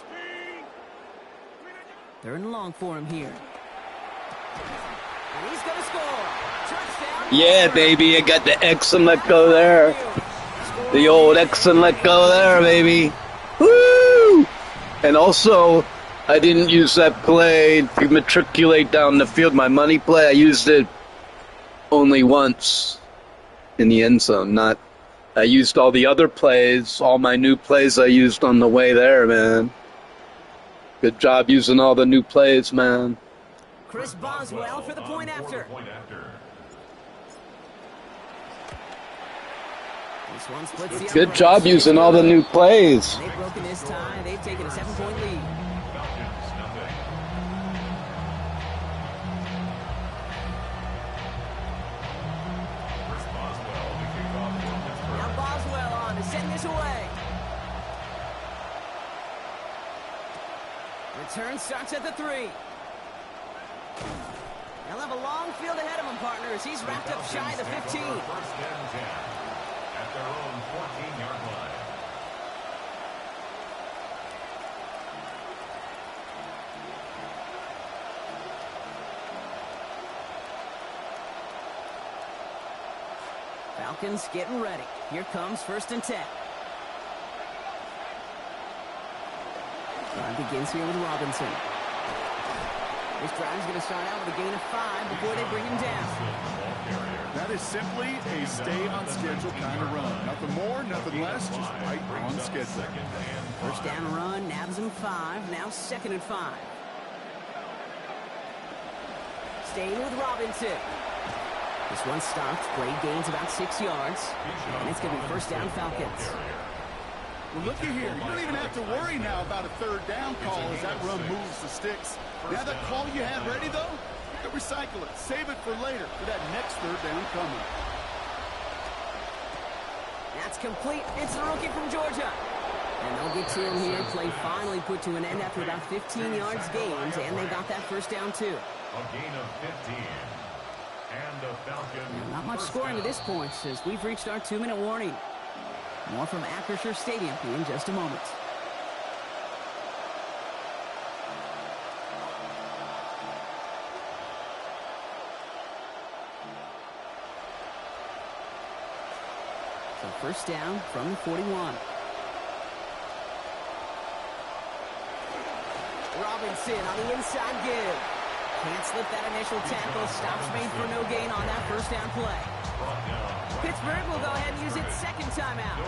3rd and long for him here. And he's going to score. Touchdown. Yeah, baby, I got the X and let go there. The old X and let go there, baby. Woo! And also, I didn't use that play to matriculate down the field. My money play, I used it only once in the end zone. I used all the other plays, all my new plays I used on the way there, man. Good job using all the new plays, man. Chris Boswell for the point after. This one splits the Good job using all the new plays. They've broken this tie. They've taken a 7-point lead. Now Boswell on to send this away. Return starts at the 3. They'll have a long field ahead of him, partners. He's wrapped up shy of the 15. At their own 14-yard line. Falcons getting ready. Here comes 1st and 10. Drive begins here with Robinson. This drive's going to start out with a gain of 5 before they bring him down. That is simply a stay-on-schedule kind of run. Nothing more, nothing less, just right on schedule. 1st down run, nabs him 5, now 2nd and 5. Staying with Robinson. This one stopped, play gains about 6 yards, and it's going to be 1st down Falcons. Well, looky here. You don't even have to worry now about a 3rd down call as that run moves the sticks. Now that call you had ready, though, you can recycle it. Save it for later for that next 3rd down coming. That's complete. It's the rookie from Georgia. And they'll get to him here. Play finally put to an end after about 15 yards gained, and they got that 1st down, too. A gain of 15. And the Falcons. Not much scoring to this point as we've reached our 2-minute warning. More from Acrisure Stadium in just a moment. So 1st down from the 41. Robinson on the inside give. Can't slip that initial tackle. Stops made for no gain on that 1st down play. Pittsburgh will go ahead and use its 2nd timeout.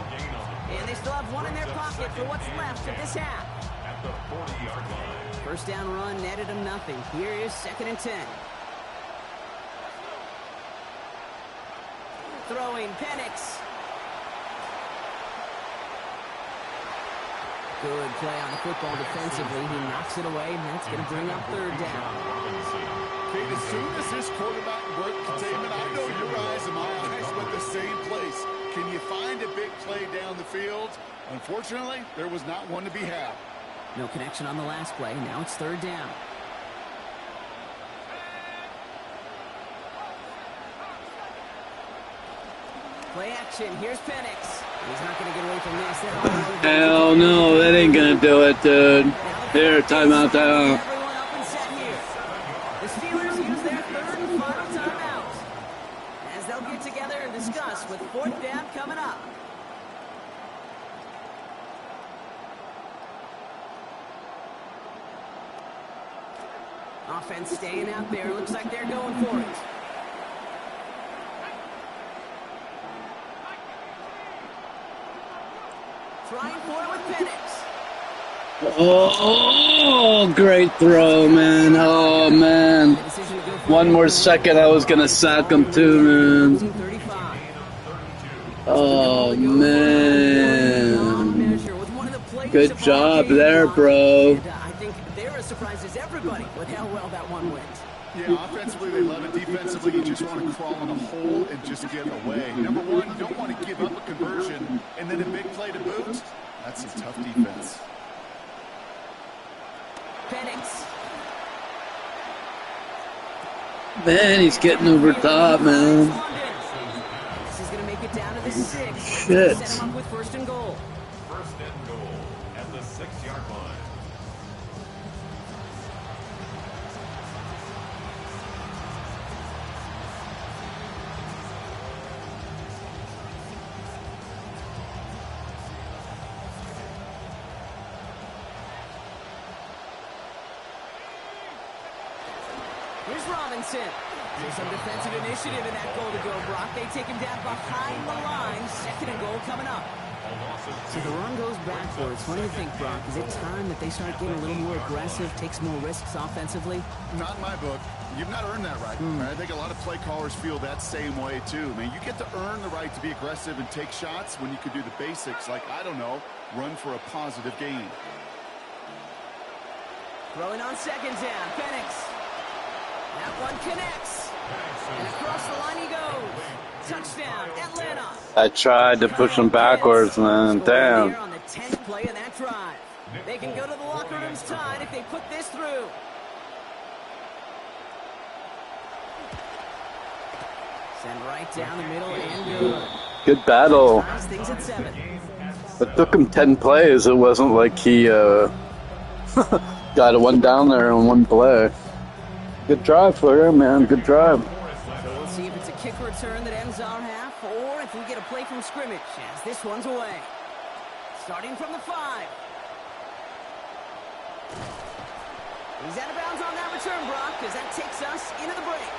And they still have 1 in their pocket for what's left of this half. At the 40-yard line. 1st down run netted them nothing. Here is 2nd and 10. Throwing Penix. Good play on the football defensively. He knocks it away, and that's going to bring up 3rd down. Kate, as soon as this quarterback broke containment, I know your eyes and my eyes went the same place. Can you find a big play down the field? Unfortunately, there was not one to be had. No connection on the last play. Now it's 3rd down. Play action. Here's Penix. He's not going to get away from this. Hell no, that ain't going to do it, dude. Here, timeout, timeout. Everyone up and set here. The Steelers use their 3rd and final timeout as they'll get together and discuss with 4th down coming up. Offense staying out there. Looks like they're going for it. Trying for it with Penix. Oh, great throw, man. Oh, man. 1 more second, I was going to sack him too, man. Oh, man. Good job there, bro. I think they're as surprised as everybody with how well that one went. Yeah, offensively they love it. Defensively, you just want to crawl in a hole and just get away. Number one, you don't want to give up a conversion and then a big play to boot. That's a tough defense. Man, he's getting over top, man. This is going to make it down to the 6. Shit. Set him up with 1st and goal. 1st and goal at the 6-yard line. Here's Robinson. There's some defensive initiative in that goal to go, Brock. They take him down behind the line. 2nd and goal coming up. So the run goes backwards. What do you think, Brock? Is it time that they start getting a little more aggressive, take some more risks offensively? Not in my book. You've not earned that right. I think a lot of play callers feel that same way, too. I mean, you get to earn the right to be aggressive and take shots when you could do the basics, like, I don't know, run for a positive gain. Throwing on 2nd down. Penix. That one connects. And across the line he goes. Touchdown, Atlanta. I tried to push him backwards, man. Damn. On the 10th play of that drive. They can go to the locker rooms tied if they put this through. Send right down the middle and good. Good battle. Ties things at 7. It took him 10 plays. It wasn't like he got a one down there in one play. Good drive for him, man. Good drive. So we'll see if it's a kick return that ends our half, or if we get a play from scrimmage as this one's away. Starting from the 5. He's out of bounds on that return, Brock, because that takes us into the break.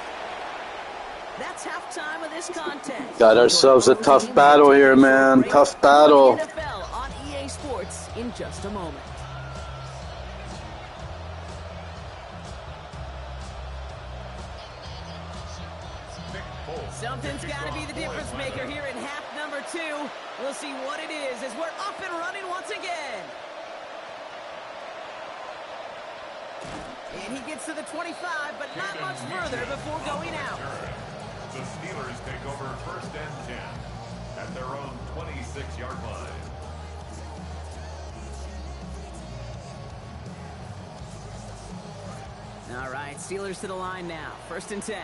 That's halftime of this contest. Got ourselves a tough battle here, man. Tough battle. NFL on EA Sports in just a moment. Something's got to be the difference maker here in half number 2. We'll see what it is as we're up and running once again. And he gets to the 25, but not much further before going out. The Steelers take over 1st and 10 at their own 26-yard line. All right, Steelers to the line now. 1st and 10.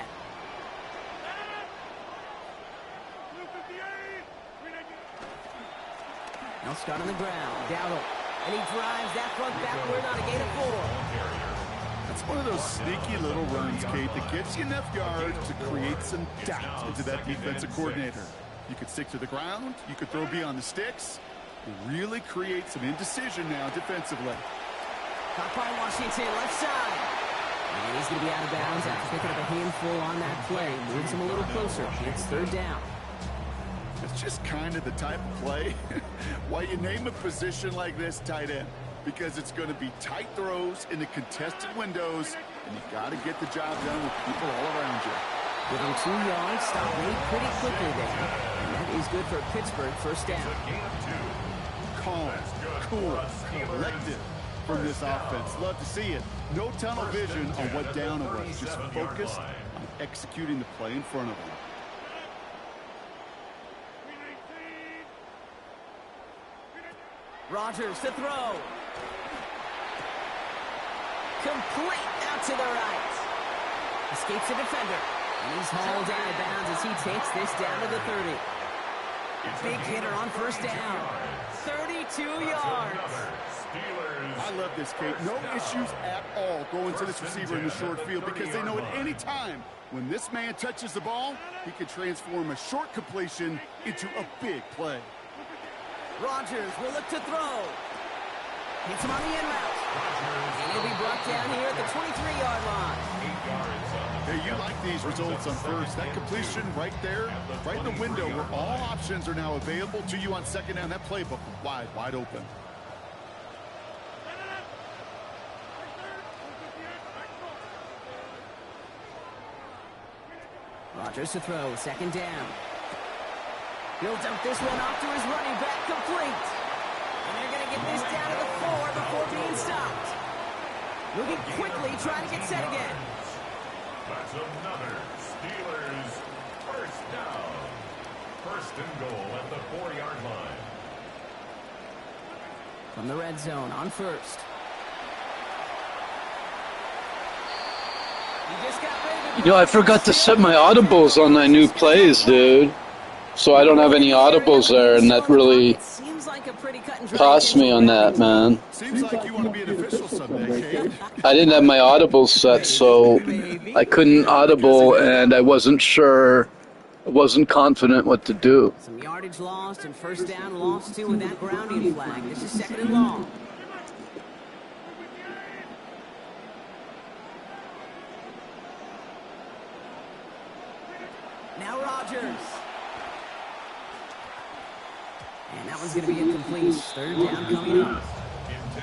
They'll start on the ground. Dowdle. And he drives that front backward on a gain of 4. That's one of those sneaky little runs, Kate, that gets you enough yards to create some doubt into that defensive coordinator. You could stick to the ground. You could throw beyond the sticks. You really create some indecision now defensively. Caught by Washington, left side. And he's going to be out of bounds after picking up a handful on that play. Moves him a little closer. It's 3rd down. It's just kind of the type of play why you name a position like this tight end, because it's going to be tight throws into contested windows, and you got to get the job done with people all around you. Give him 2 yards, stop made pretty quickly there. And that is good for Pittsburgh. 1st down. Calm, cool, collected from this offense. Love to see it. No tunnel vision on what down it was. Just focused on executing the play in front of them. Rodgers to throw. Complete out to the right. Escapes the defender. And he's hauled out of bounds as he takes this down to the 30. Big hitter on 1st down. 32 yards. I love this, Kate. No issues at all going to this receiver in the short field, because they know at any time when this man touches the ball, he can transform a short completion into a big play. Rodgers will look to throw. Hits him on the in route. And he'll be brought down here at the 23-yard line. Hey, you like these results on 1st. That completion right there, right in the window where all options are now available to you on 2nd down. That playbook wide open. Rodgers to throw. 2nd down. He'll dump this one off to his running back, complete. And they're going to get this down to the 4 before being stopped. Moving quickly, trying to get set again. That's another Steelers 1st down. 1st and goal at the 4-yard line. From the red zone on 1st. He You know, I forgot to set my audibles on my new plays, dude. So I don't have any audibles there, and that really cost me on that, man. Seems like you want to be an official someday, Cade. I didn't have my audibles set, so I couldn't audible, and I wasn't sure, I wasn't confident what to do. Some yardage lost and first down lost too with that grounding flag. This is 2nd and long. Now Rodgers. And that one's going to be incomplete. 3rd down coming up.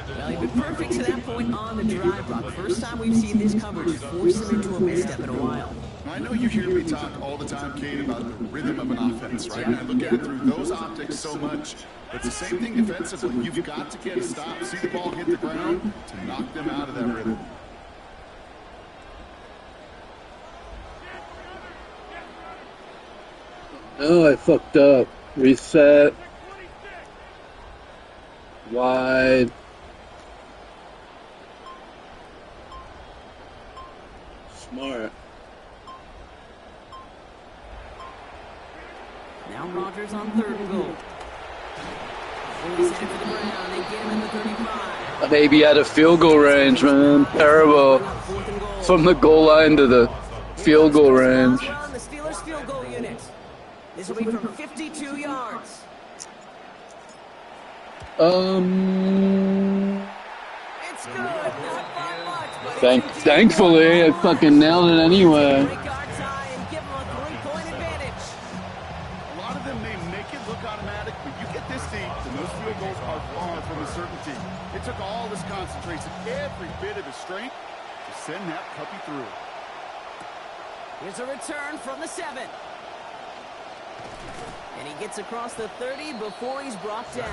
Well, he's been perfect to that point on the drive, Brock. First time we've seen this coverage force him into a misstep in a while. I know you hear me talk all the time, Cade, about the rhythm of an offense, right? And I look at it through those optics so much. But it's the same thing defensively. You've got to get a stop, see the ball hit the ground to knock them out of that rhythm. Oh, I fucked up. Reset. Wide. Smart. Now Rodgers on 3rd and goal. He's headed for the ground. They get him in the 35. Maybe out of field goal range, man. Terrible. From the goal line to the field goal range. The Steelers field goal unit. This will be from 52 yards. It's good. Not by much, but Thankfully, I fucking nailed it anyway. break our tie and give them a 3-point advantage. A lot of them may make it look automatic, but you get this deep, and those field goals are far from a certainty. It took all his concentration, every bit of his strength, to send that puppy through. Here's a return from the 7. And he gets across the 30 before he's brought down. The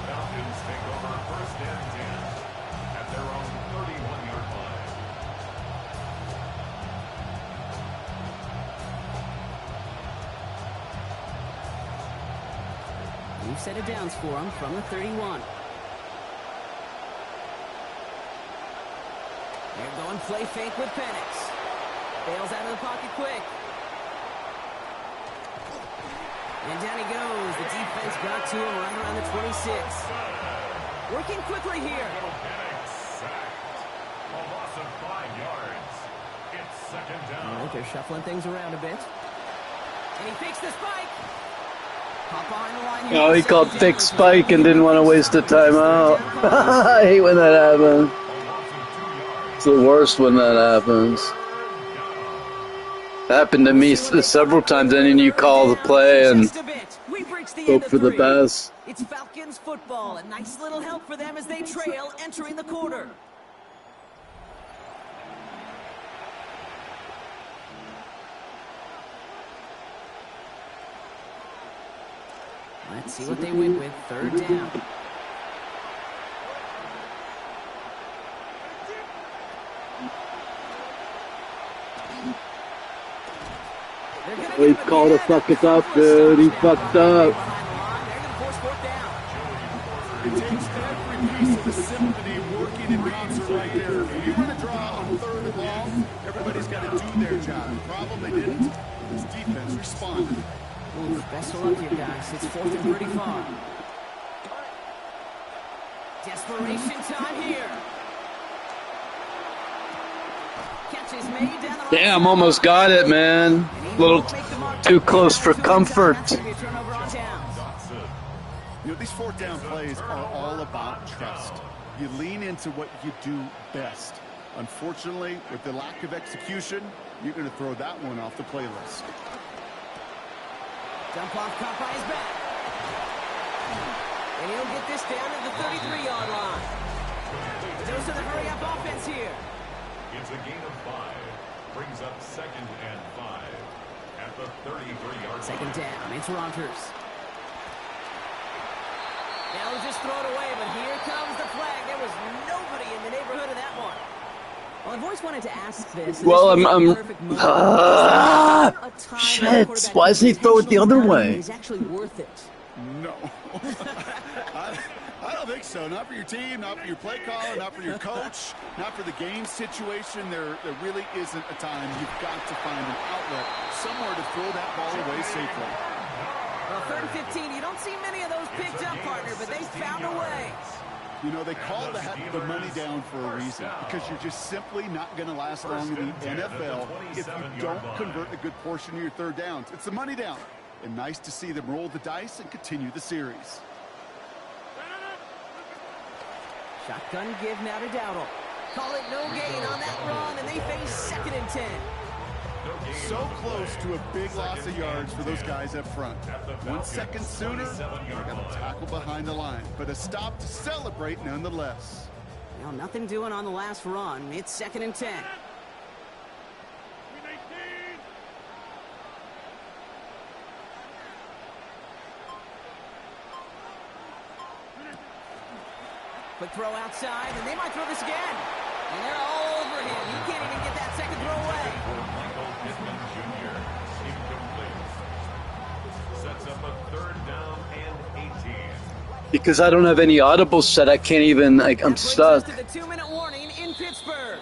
Falcons take over 1st and 10 at their own 31-yard line. We've set it downs for him from the 31. They're going play fake with Penix. Bails out of the pocket quick. And down he goes. The defense got to him right around the 26. Working quickly here. A loss of 5 yards. It's 2nd down. All right, they're shuffling things around a bit. And he fakes the spike. Hop behind the line here. Oh, he called fake spike and didn't want to waste a timeout. I hate when that happens. It's the worst when that happens. Happened to me several times, and then you call the play and hope for the best. It's Falcons football. A nice little help for them as they trail entering the quarter. Let's see what they went with. 3rd down. He called a fuck it up, dude. He fucked up. It takes every piece of the symphony working in concert right there. If you want to draw on 3rd and long, everybody's got to do their job. The problem they didn't, this defense responded. Ooh, best of luck here, guys. It's 4th and pretty far. Desperation time here. Catch is made down the Damn, almost got it, man. A little too close for comfort. You know, these 4th down plays are all about trust. You lean into what you do best. Unfortunately, with the lack of execution, you're going to throw that one off the playlist. Jump off caught by his back. And he'll get this down at the 33-yard line. Those are the hurry-up offense here. It's a gain of 5. Brings up 2nd and 5 at the 33-yard line. 2nd down. It's Rodgers. They'll just throw it away, but here comes the flag. There was nobody in the neighborhood of that one. Well, I've always wanted to ask this. Well, shit. Why doesn't he throw it the other way? It's actually worth it. No. I don't think so. so. Not for your team, not for your play caller, not for your coach, not for the game situation. There really isn't a time. You've got to find an outlet, somewhere to throw that ball away safely. Well, 3rd and 15, you don't see many of those picked up, partner, but they found a way. You know, they call the money down for a reason, because you're just simply not going to last long in the NFL if you don't convert a good portion of your 3rd downs. It's the money down. And nice to see them roll the dice and continue the series. Shotgun give now to Dowdle. Call it no gain on that run, and they face 2nd and 10. So close to a big loss of yards for those guys up front. 1 second sooner, they're going to tackle behind the line. But a stop to celebrate nonetheless. Now nothing doing on the last run. It's 2nd and 10. Quick throw outside, and they might throw this again. And they're all over him. He can't even get that 2nd throw away. Pittman Jr. incomplete. Sets up a 3rd down and 18. Because I don't have any audibles set, I can't even, I'm stuck.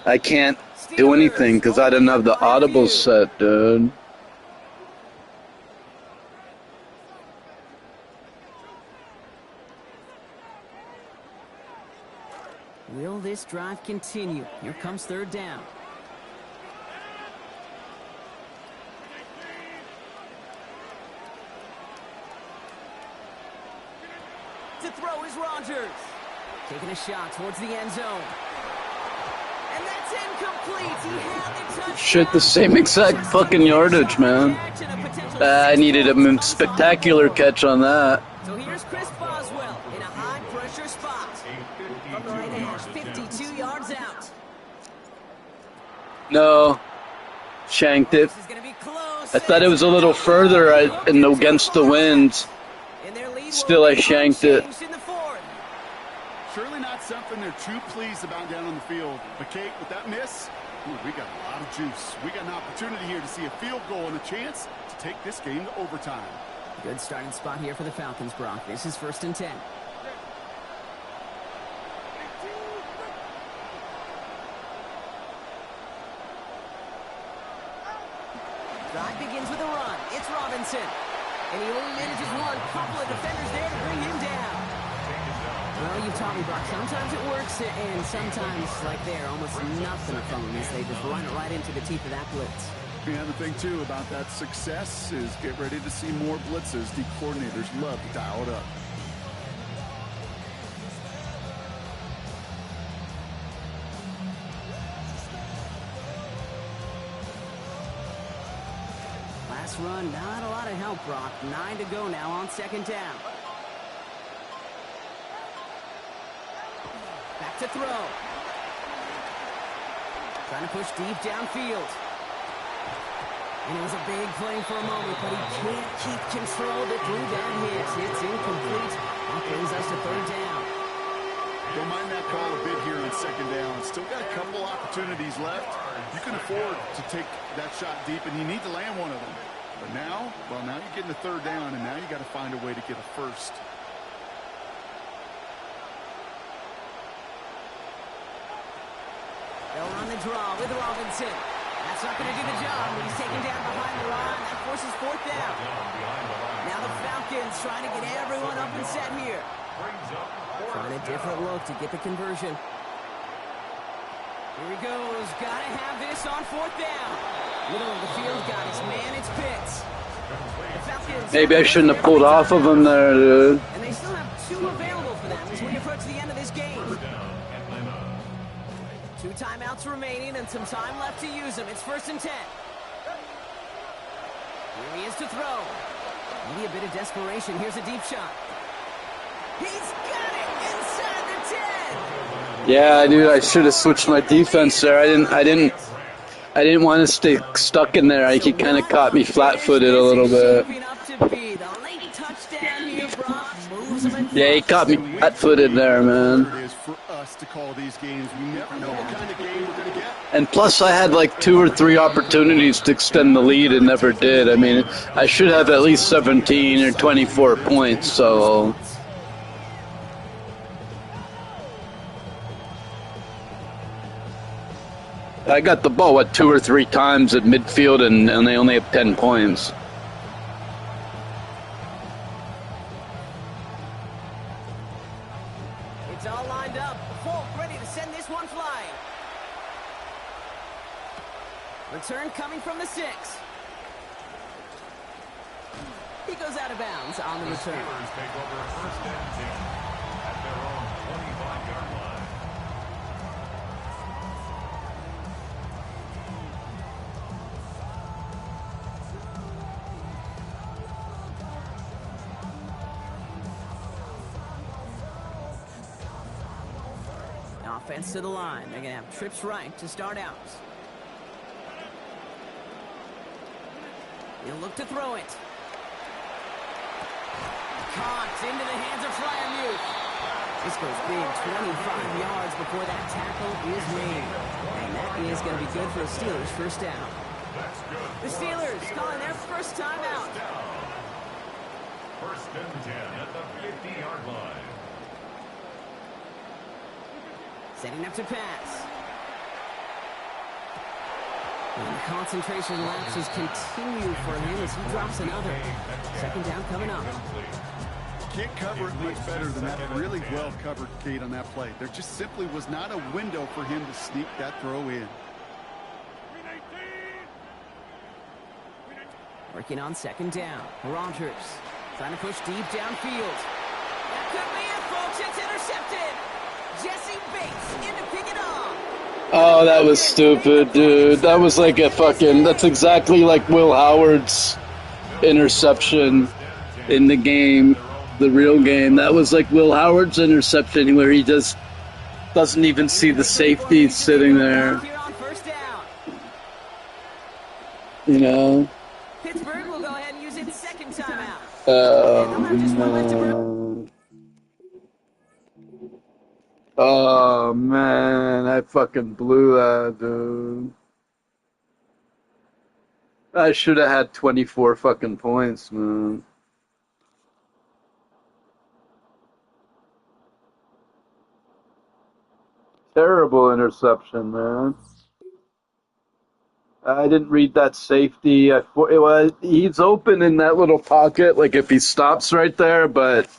I can't do anything because I didn't have the audibles set, dude. Will this drive continue? Here comes 3rd down. To throw is Rodgers. Taking a shot towards the end zone. And that's incomplete. He had the touchdown. Shit, the same exact fucking yardage, man. I needed a spectacular catch on that. So here's Chris Boswell in a high-pressure spot. From the right edge, 52 yards out. No. Shanked it. I thought it was a little further and against the wind. Still, I shanked it. Surely not something they're too pleased about down on the field. But Kate, with that miss, we got a lot of juice. We got an opportunity here to see a field goal and a chance to take this game to overtime. Good starting spot here for the Falcons, Brock. This is 1st and 10. Drive begins with a run. It's Robinson. And he only manages one. Couple of defenders there to bring him down. Well, you've taught me, Brock. Sometimes it works, and sometimes, like there, almost nothing from them as they just run it right into the teeth of that blitz. Yeah, the thing, too, about that success is get ready to see more blitzes. The coordinators love to dial it up. Last run, not a lot of help, Brock. 9 to go now on 2nd down. Back to throw. Trying to push deep downfield. And it was a big play for a moment, but he can't keep control of it through that hit. It's incomplete. That brings us to 3rd down. Don't mind that call a bit here on 2nd down. Still got a couple opportunities left. You can afford to take that shot deep, and you need to land one of them. But now, well, now you're getting the 3rd down, and now you got to find a way to get a first. They'll run the draw with Robinson. That's not going to do the job, but he's taken down behind the line. That forces 4th down. Now the Falcons trying to get everyone up and set here. Trying a different look to get the conversion. Here he goes. Got to have this on 4th down. Middle of the field got his man. It's Pitts. The Falcons. Maybe I shouldn't have pulled off of him there, dude. And they still have 2 available for them as we approach the end of this game. 2 timeouts remaining and some time left to use them. It's 1st and 10. Here he is to throw. Maybe a bit of desperation. Here's a deep shot. He's got it inside the 10. Yeah, dude, I should have switched my defense there. I didn't want to stay stuck in there. He kind of caught me flat-footed a little bit. Yeah, he caught me flat-footed there, man. And plus, I had like 2 or 3 opportunities to extend the lead and never did. I mean, I should have at least 17 or 24 points, so... I got the ball, what, 2 or 3 times at midfield, and they only have 10 points. It's all lined up. Folk ready to send this one flying. Return coming from the 6. He goes out of bounds on the return. Steelers take over first and 10 at their own 25-yard line. Offense to the line. They're going to have trips right to start out. He'll look to throw it. Caught into the hands of Fryermuth. This goes big 25 yards before that tackle is made. And that is going to be good for the Steelers' first down. The Steelers calling their first time out. First and 10 at the 50-yard line. Setting up to pass. And the concentration lapses continue for him as he drops another. Second down coming up. Can't cover it much better than that really well covered Kate on that play. There just simply was not a window for him to sneak that throw in. Working on second down. Rodgers trying to push deep downfield. That could be it, folks. It's intercepted. Jesse Bates in to pick it off. Oh, that was stupid, dude. That was like a fucking... That's exactly like Will Howard's interception in the game, the real game. That was like Will Howard's interception where he just doesn't even see the safety sitting there. You know? Pittsburgh will go ahead and use its second timeout. No. Oh, man. I fucking blew that, dude. I should have had 24 fucking points, man. Terrible interception, man. I didn't read that safety. He's open in that little pocket, like if he stops right there, but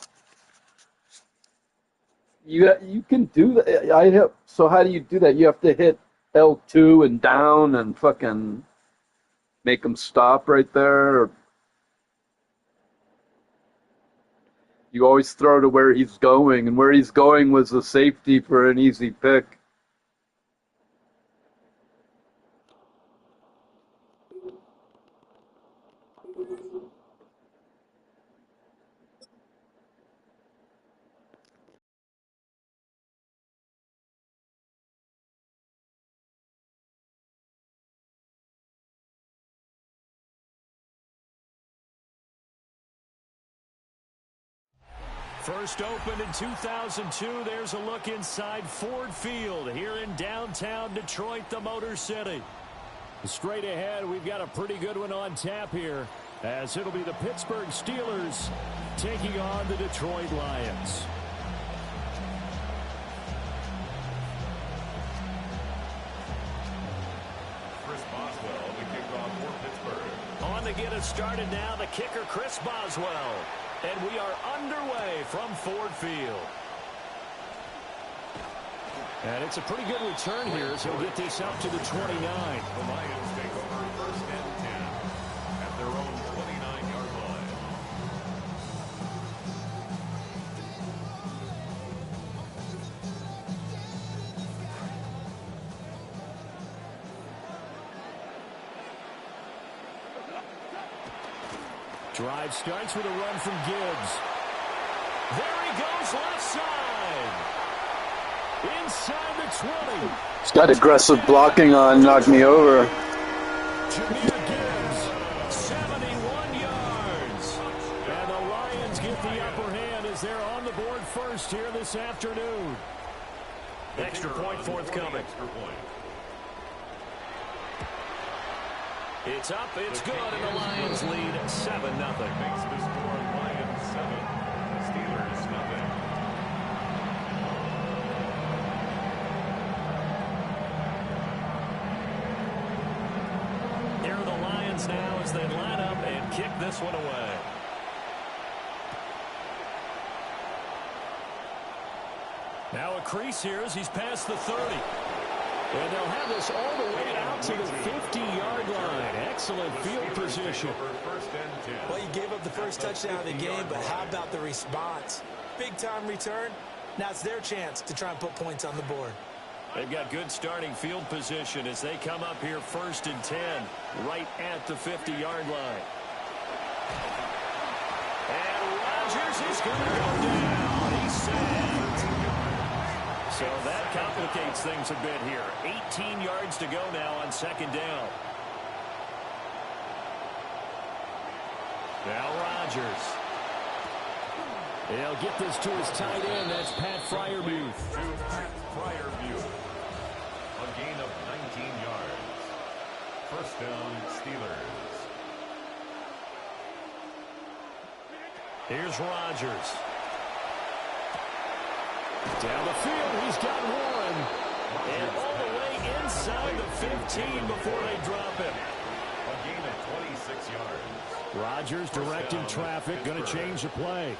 you can do that. So how do you do that? You have to hit L2 and down and fucking make him stop right there. Or you always throw to where he's going, and where he's going was the safety for an easy pick. First opened in 2002. There's a look inside Ford Field here in downtown Detroit, the Motor City. Straight ahead, we've got a pretty good one on tap here, as it'll be the Pittsburgh Steelers taking on the Detroit Lions. Chris Boswell, the kickoff for Pittsburgh. On to get us started now, the kicker, Chris Boswell. And we are underway from Ford Field. And it's a pretty good return here as he'll get this up to the 29. The Lions take over first and 10 at their own 29-yard line. Drive starts with a run from Gibbs. There he goes left side. Inside the 20. He's got aggressive blocking on, knocked me over. Jahmyr Gibbs, 71 yards. And the Lions get the upper hand as they're on the board first here this afternoon. Extra point forthcoming. It's up, it's good, and the Lions lead 7-0. Makes the score Lions 7, Steelers nothing. they line up and kick this one away. Now a crease here as he's past the 30. And they'll have this all the way out to the 50-yard line. Excellent field position. Well, you gave up the first touchdown of the game, but how about the response? Big-time return. Now it's their chance to try and put points on the board. They've got good starting field position as they come up here 1st and 10, right at the 50-yard line. And Rodgers is going to go down. He's sacked. So that complicates things a bit here. 18 yards to go now on 2nd down. Now Rodgers. He'll get this to his tight end. That's Pat Freiermuth. To Pat Freiermuth. A gain of 19 yards. 1st down, Steelers. Here's Rodgers. Down the field, he's got one. And all the way inside the 15 before they drop him. A gain of 26 yards. Rodgers directing traffic, going to change the play.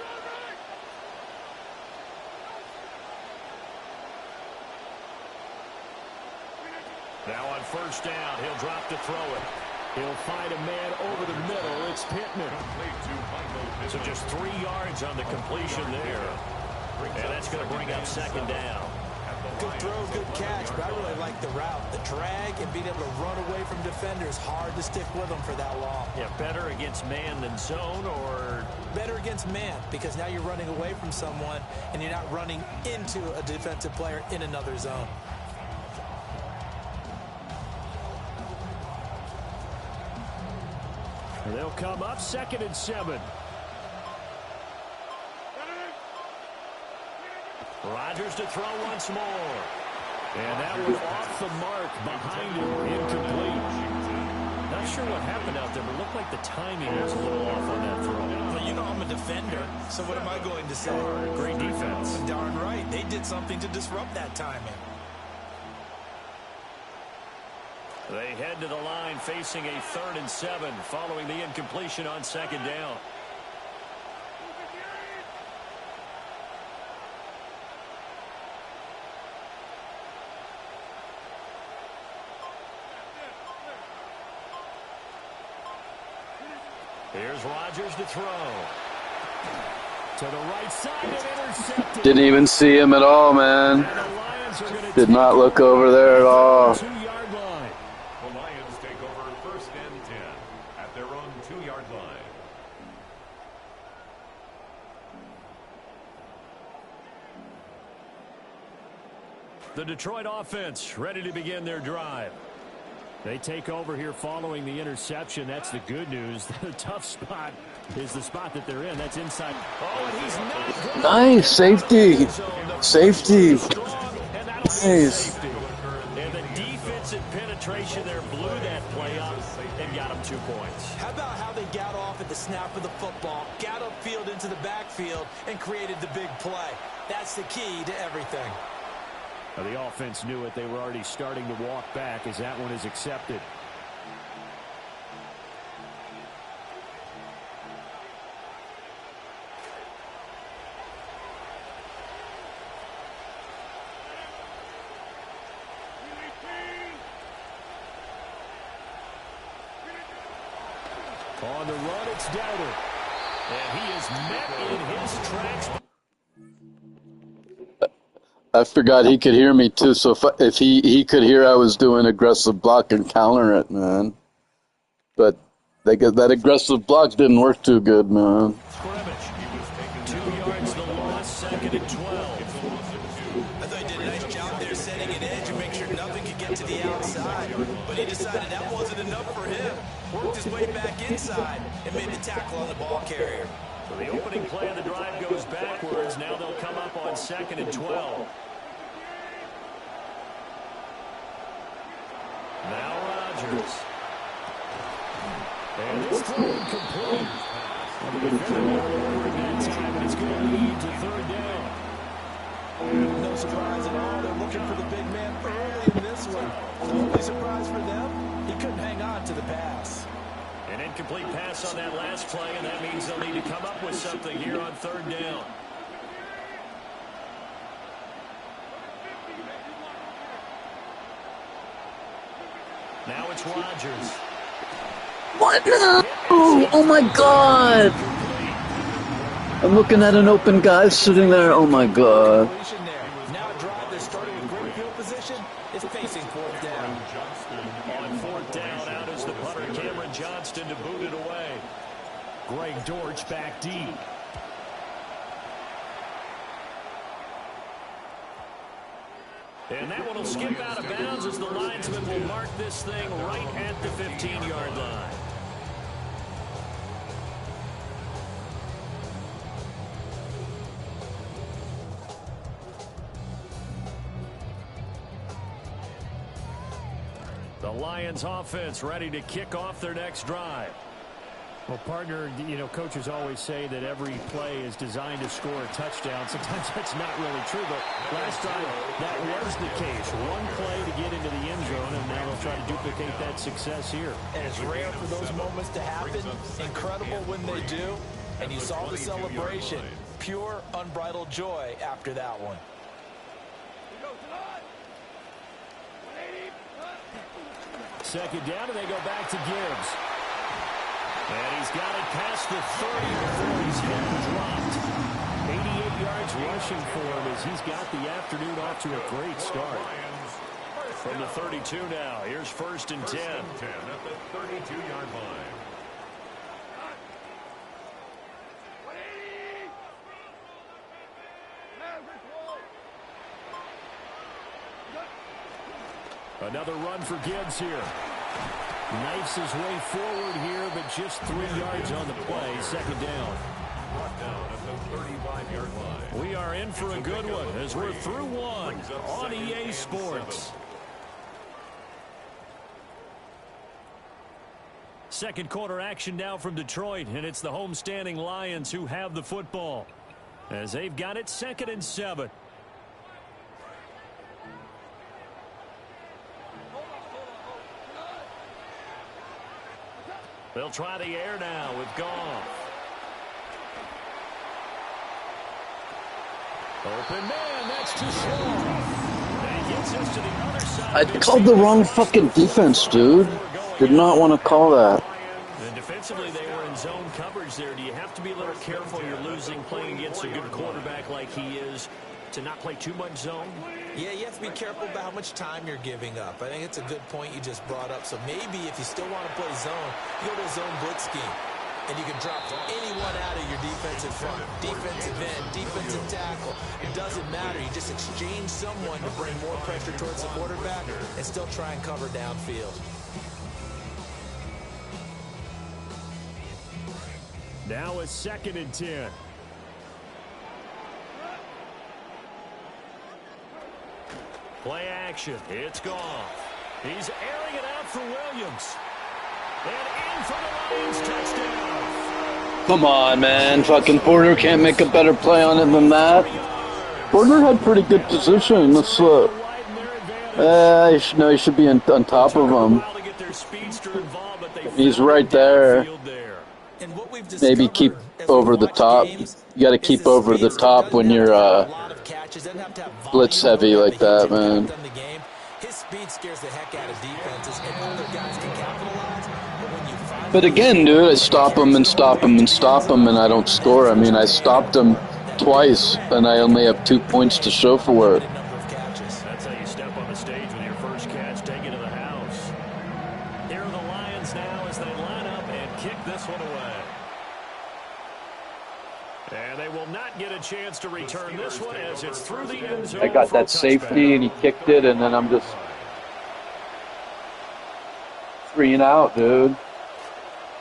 Now on 1st down, he'll drop to throw it. He'll find a man over the middle. It's Pittman. So just 3 yards on the completion there. And that's going to bring up 2nd down. Good throw, good catch, but I really like the route. The drag and being able to run away from defenders, hard to stick with them for that long. Yeah, better against man than zone, or? Better against man, because now you're running away from someone and you're not running into a defensive player in another zone. They'll come up 2nd and 7. Rodgers to throw once more. And that was off the mark behind him, incomplete. Not sure what happened out there, but it looked like the timing was a little off on that throw. Well, you know I'm a defender, so what am I going to say? Great defense. Darn right. They did something to disrupt that timing. They head to the line facing a 3rd and 7 following the incompletion on 2nd down. Here's Rodgers to throw. To the right side and intercepted. Didn't even see him at all, man. Did not look over there at all. 2-yard line. The Lions take over 1st and 10 at their own 2-yard line. The Detroit offense ready to begin their drive. They take over here following the interception. That's the good news. The tough spot is the spot that they're in. That's inside. Oh, and he's not. Nice. Safety. Safety. Nice. And the defensive penetration there blew that play up and got them 2 points. How about how they got off at the snap of the football, got upfield into the backfield, and created the big play? That's the key to everything. Now, the offense knew it. They were already starting to walk back as that one is accepted. On the run, it's Dowder. And he is met in his tracks. I forgot he could hear me too, so if he could hear I was doing aggressive block and counter it, man. But that aggressive block didn't work too good, man. Scrimmage. 2 yards the loss, 2nd and 12. I thought he did a nice job there setting an edge and make sure nothing could get to the outside. But he decided that wasn't enough for him. Worked his way back inside and made the tackle on the ball carrier. So the opening play of the drive goes backwards. Now they'll come up on 2nd and 12. Now Rodgers. And this throw incomplete. And the defender over that time, and it's going to lead to 3rd down. No surprise at all. They're looking for the big man early in this one. The only surprise for them, he couldn't hang on to the pass. An incomplete pass on that last play, and that means they'll need to come up with something here on 3rd down. Now it's Rodgers. What? No! Oh my God! I'm looking at an open guy sitting there. Oh my God. Now a drive that's starting with great field position is facing 4th down. On 4th down, out is the punter, Cameron Johnston, to boot it away. Greg Dortch back deep. And that one will skip out of bounds as the linesman will mark this thing right at the 15-yard line. The Lions offense ready to kick off their next drive. Well, partner, you know, coaches always say that every play is designed to score a touchdown. Sometimes that's not really true, but last time that was the case. One play to get into the end zone, and now they'll try to duplicate that success here. And it's rare for those moments to happen. Incredible when they do. And you saw the celebration. Pure, unbridled joy after that one. Second down, and they go back to Gibbs. And he's got it past the 30 before he's hit and dropped. 88 yards rushing for him as he's got the afternoon off to a great start. From the 32 now, here's 1st and 10. 10 at the 32-yard line. Another run for Gibbs here. Knifes his way forward here, but just 3 yards on the play. Second down. Down at the 35-yard line. We are in for a good one as we're through one on EA Sports. Second quarter action now from Detroit, and it's the homestanding Lions who have the football as they've got it 2nd and 7. They'll try the air now with Goff. Open man, that's too slow. And he gets us to the other side. I called the wrong fucking defense, dude. Did not want to call that. And defensively, they were in zone coverage there. Do you have to be a little careful? You're losing playing against a good quarterback like he is to not play too much zone? Yeah, you have to be careful about how much time you're giving up. I think it's a good point you just brought up. So maybe if you still want to play zone, you go to a zone blitz scheme. And you can drop anyone out of your defensive front, defensive end, defensive tackle. It doesn't matter. You just exchange someone to bring more pressure towards the quarterback and still try and cover downfield. Now it's 2nd and 10. Play action. It's Goff. He's airing it out for Williams. And in for the Lions touchdown. Come on, man. Fucking Porter can't make a better play on it than that. Porter had pretty good position. Let's look. He should be on top of him. He's right there. Maybe keep over the top. You got to keep over the top when you're blitz heavy like that, man. His speed scares the heck out of defenses, and other guys can capitalize. But when you find But again, dude, I stop him and stop him and stop him, and I don't score. I mean, I stopped him twice, and I only have 2 points to show for it. That's how you step on the stage with your first catch, take it to the house. Here are the Lions now as they line up and kick this one away. And they will not get a chance to return this one as it's through the end zone. I got that safety, and he kicked it, and then I'm just 3 and out, dude.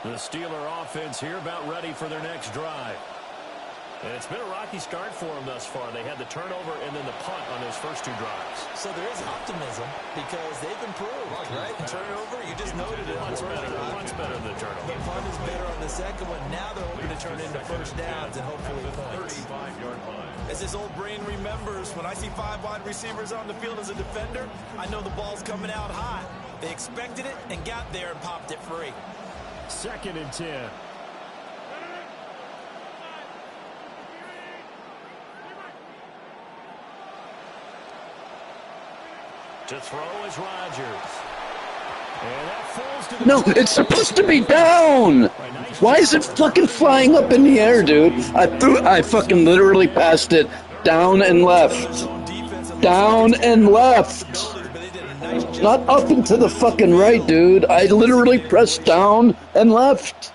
The Steeler offense here about ready for their next drive. And it's been a rocky start for them thus far. They had the turnover and then the punt on those first 2 drives. So there is optimism because they've improved, right? Turnover, you just noted it. Punt's better than the turnover. The punt is better on the second one. Now they're hoping to turn into first downs and hopefully points. As this old brain remembers, when I see 5 wide receivers on the field as a defender, I know the ball's coming out hot. They expected it and got there and popped it free. 2nd and 10. To throw is Rodgers. And that falls to the No, it's supposed to be down. Why is it fucking flying up in the air, dude? I fucking literally passed it down and left. Down and left. Not up and to the fucking right, dude. I literally pressed down and left.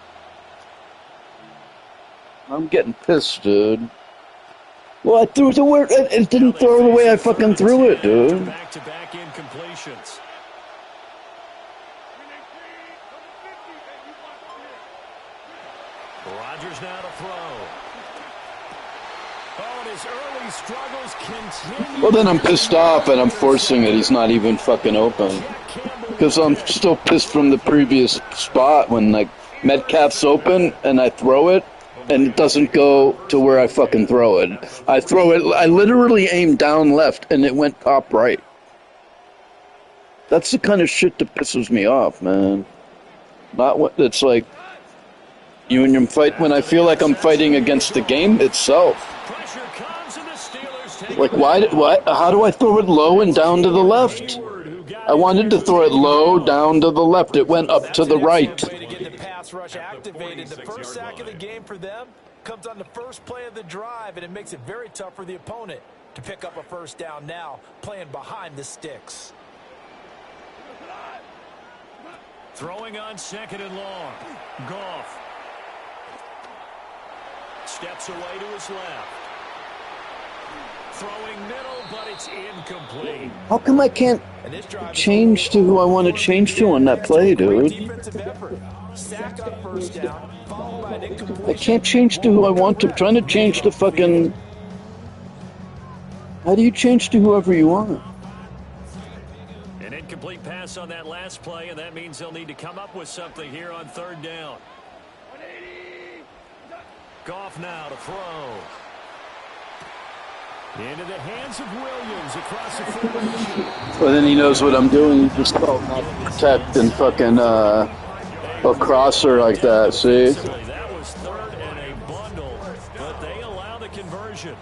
I'm getting pissed, dude. Well, I threw it to where it didn't throw the way I fucking threw it, dude. Back-to-back incompletions. Rodgers now to throw. Oh, and his early struggles continue. Well, then I'm pissed off and I'm forcing it. He's not even fucking open. Because I'm still pissed from the previous spot when, like, Metcalf's open and I throw it and it doesn't go to where I fucking throw it. I throw it, I literally aim down left and it went top right. That's the kind of shit that pisses me off, man. Not what it's like. When I feel like I'm fighting against the game itself. Like, how do I throw it low and down to the left? I wanted to throw it low, down to the left. It went up to the right. To get the pass rush activated. The first sack of the game for them comes on the first play of the drive, and it makes it very tough for the opponent to pick up a first down now, playing behind the sticks. Throwing on 2nd and long. Goff. Steps away to his left. Throwing middle, but it's incomplete. How come I can't change to who I want to change to on that play, dude? I can't change to who I want to. I'm trying to change to fucking... How do you change to whoever you want? An incomplete pass on that last play, and that means they'll need to come up with something here on 3rd down. Goff now to throw. Into the hands of Williams across the formation. Well, then he knows what I'm doing. He just called not protect and fucking a crosser like that, see? That was 3rd and a bundle, but they allow the conversion.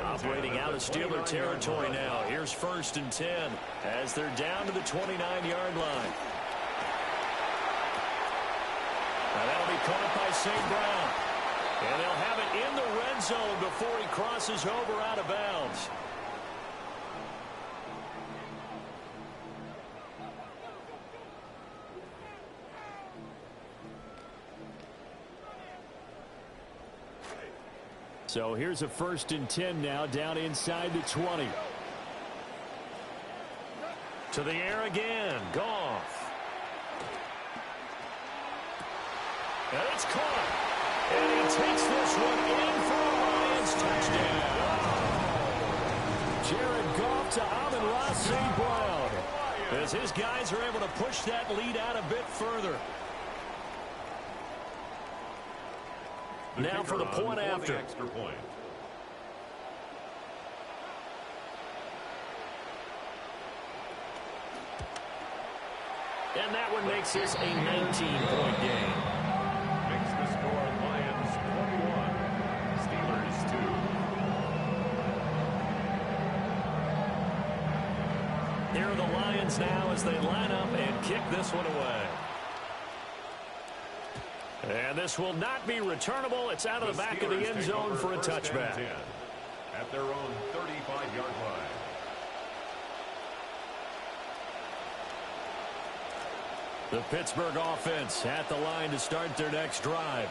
Operating out of Steeler territory now. Here's 1st and 10 as they're down to the 29-yard line. Now that'll be caught by St. Brown. And they'll have it in the red zone before he crosses over out of bounds. So here's a 1st and 10 now, down inside the 20. To the air again, Goff. And it's caught. And he takes this one in for a Lions touchdown. Jared Goff to Amon-Ra St. Brown. As his guys are able to push that lead out a bit further. Now for the point after. Extra point. And that one makes this a 19-point game. Makes the score Lions 21, Steelers 2. Here are the Lions now as they line up and kick this one away. And this will not be returnable. It's out of the back of the end zone for a touchback. At their own 35-yard line. The Pittsburgh offense at the line to start their next drive.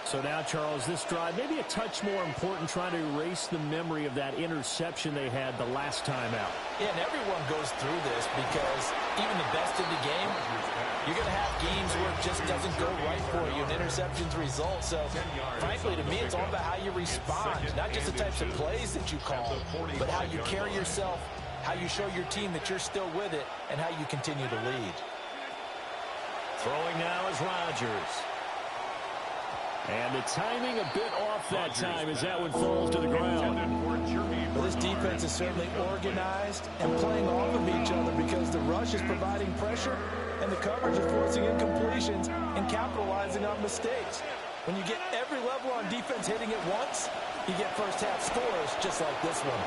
So now, Charles, this drive maybe a touch more important, trying to erase the memory of that interception they had the last time out. Yeah, and everyone goes through this because even the best in the game, you're going to have games where it just doesn't go right for you, and interceptions result. So, frankly, to me, it's all about how you respond, not just the types of plays that you call, but how you carry yourself, how you show your team that you're still with it, and how you continue to lead. Throwing now is Rodgers. And the timing a bit off that time as that one falls to the ground. Well, this defense is certainly organized and playing off of each other because the rush is providing pressure and the coverage is forcing incompletions and capitalizing on mistakes. When you get every level on defense hitting it once, you get first-half scores just like this one.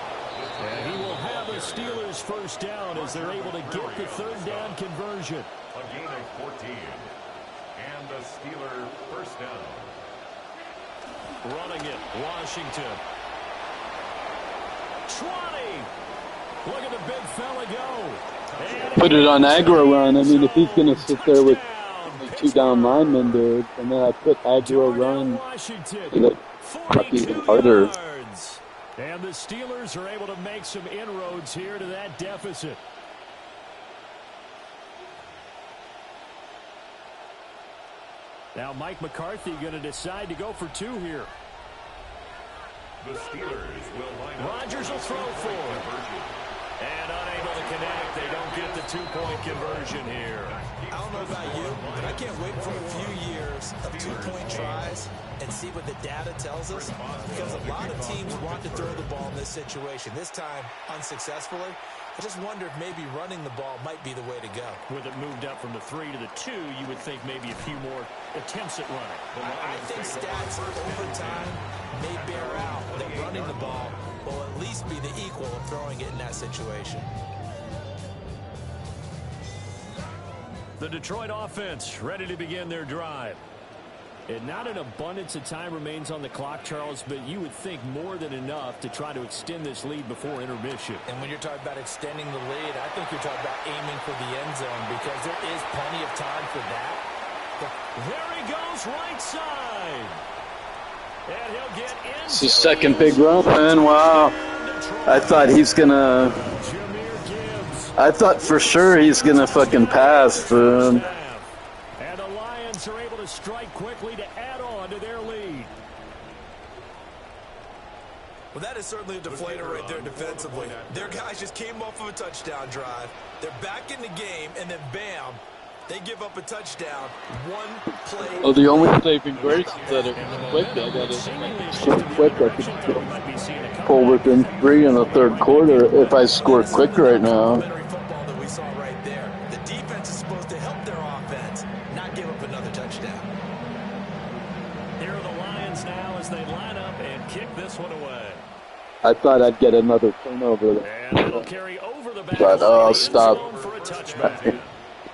And he will have a Steelers first down as they're able to get the third down conversion. A gain of 14. And a Steeler first down. Running it, Washington. 20. Look at the big fella go. Put it on aggro run. I mean, if he's going to sit there with two down linemen, dude, and then I put aggro run, it's even harder. And the Steelers are able to make some inroads here to that deficit. Now Mike McCarthy going to decide to go for 2 here. The Steelers will line up. Rodgers will throw for it. And unable to connect. They don't get the 2-point conversion here. I don't know about you, but I can't wait for a few years of 2-point tries and see what the data tells us, because a lot of teams want to throw the ball in this situation. This time, unsuccessfully. I just wonder if maybe running the ball might be the way to go. With it moved up from the 3 to the 2, you would think maybe a few more attempts at running. I think stats over time may bear out that running the ball will at least be the equal of throwing it in that situation. The Detroit offense ready to begin their drive. And not an abundance of time remains on the clock, Charles, but you would think more than enough to try to extend this lead before intermission. And when you're talking about extending the lead, I think you're talking about aiming for the end zone, because there is plenty of time for that. There he goes, right side. And he'll get in. It's his second big run, man. Wow. I thought he's going to... I thought for sure he's going to fucking pass, And the Lions are able to strike quickly to add on to their lead. Well, that is certainly a deflator right there defensively. Their guys just came off of a touchdown drive. They're back in the game, and then bam, they give up a touchdown. One play. Oh, the only saving grace is that it was quick. I got it so quick I could pull within 3 in the third quarter if I score quick right now. Football that we saw right there. The defense is supposed to help their offense, not give up another touchdown. Here are the Lions now as they line up and kick this one away. I thought I'd get another turnover there. And it'll carry over the back. But I'll stop.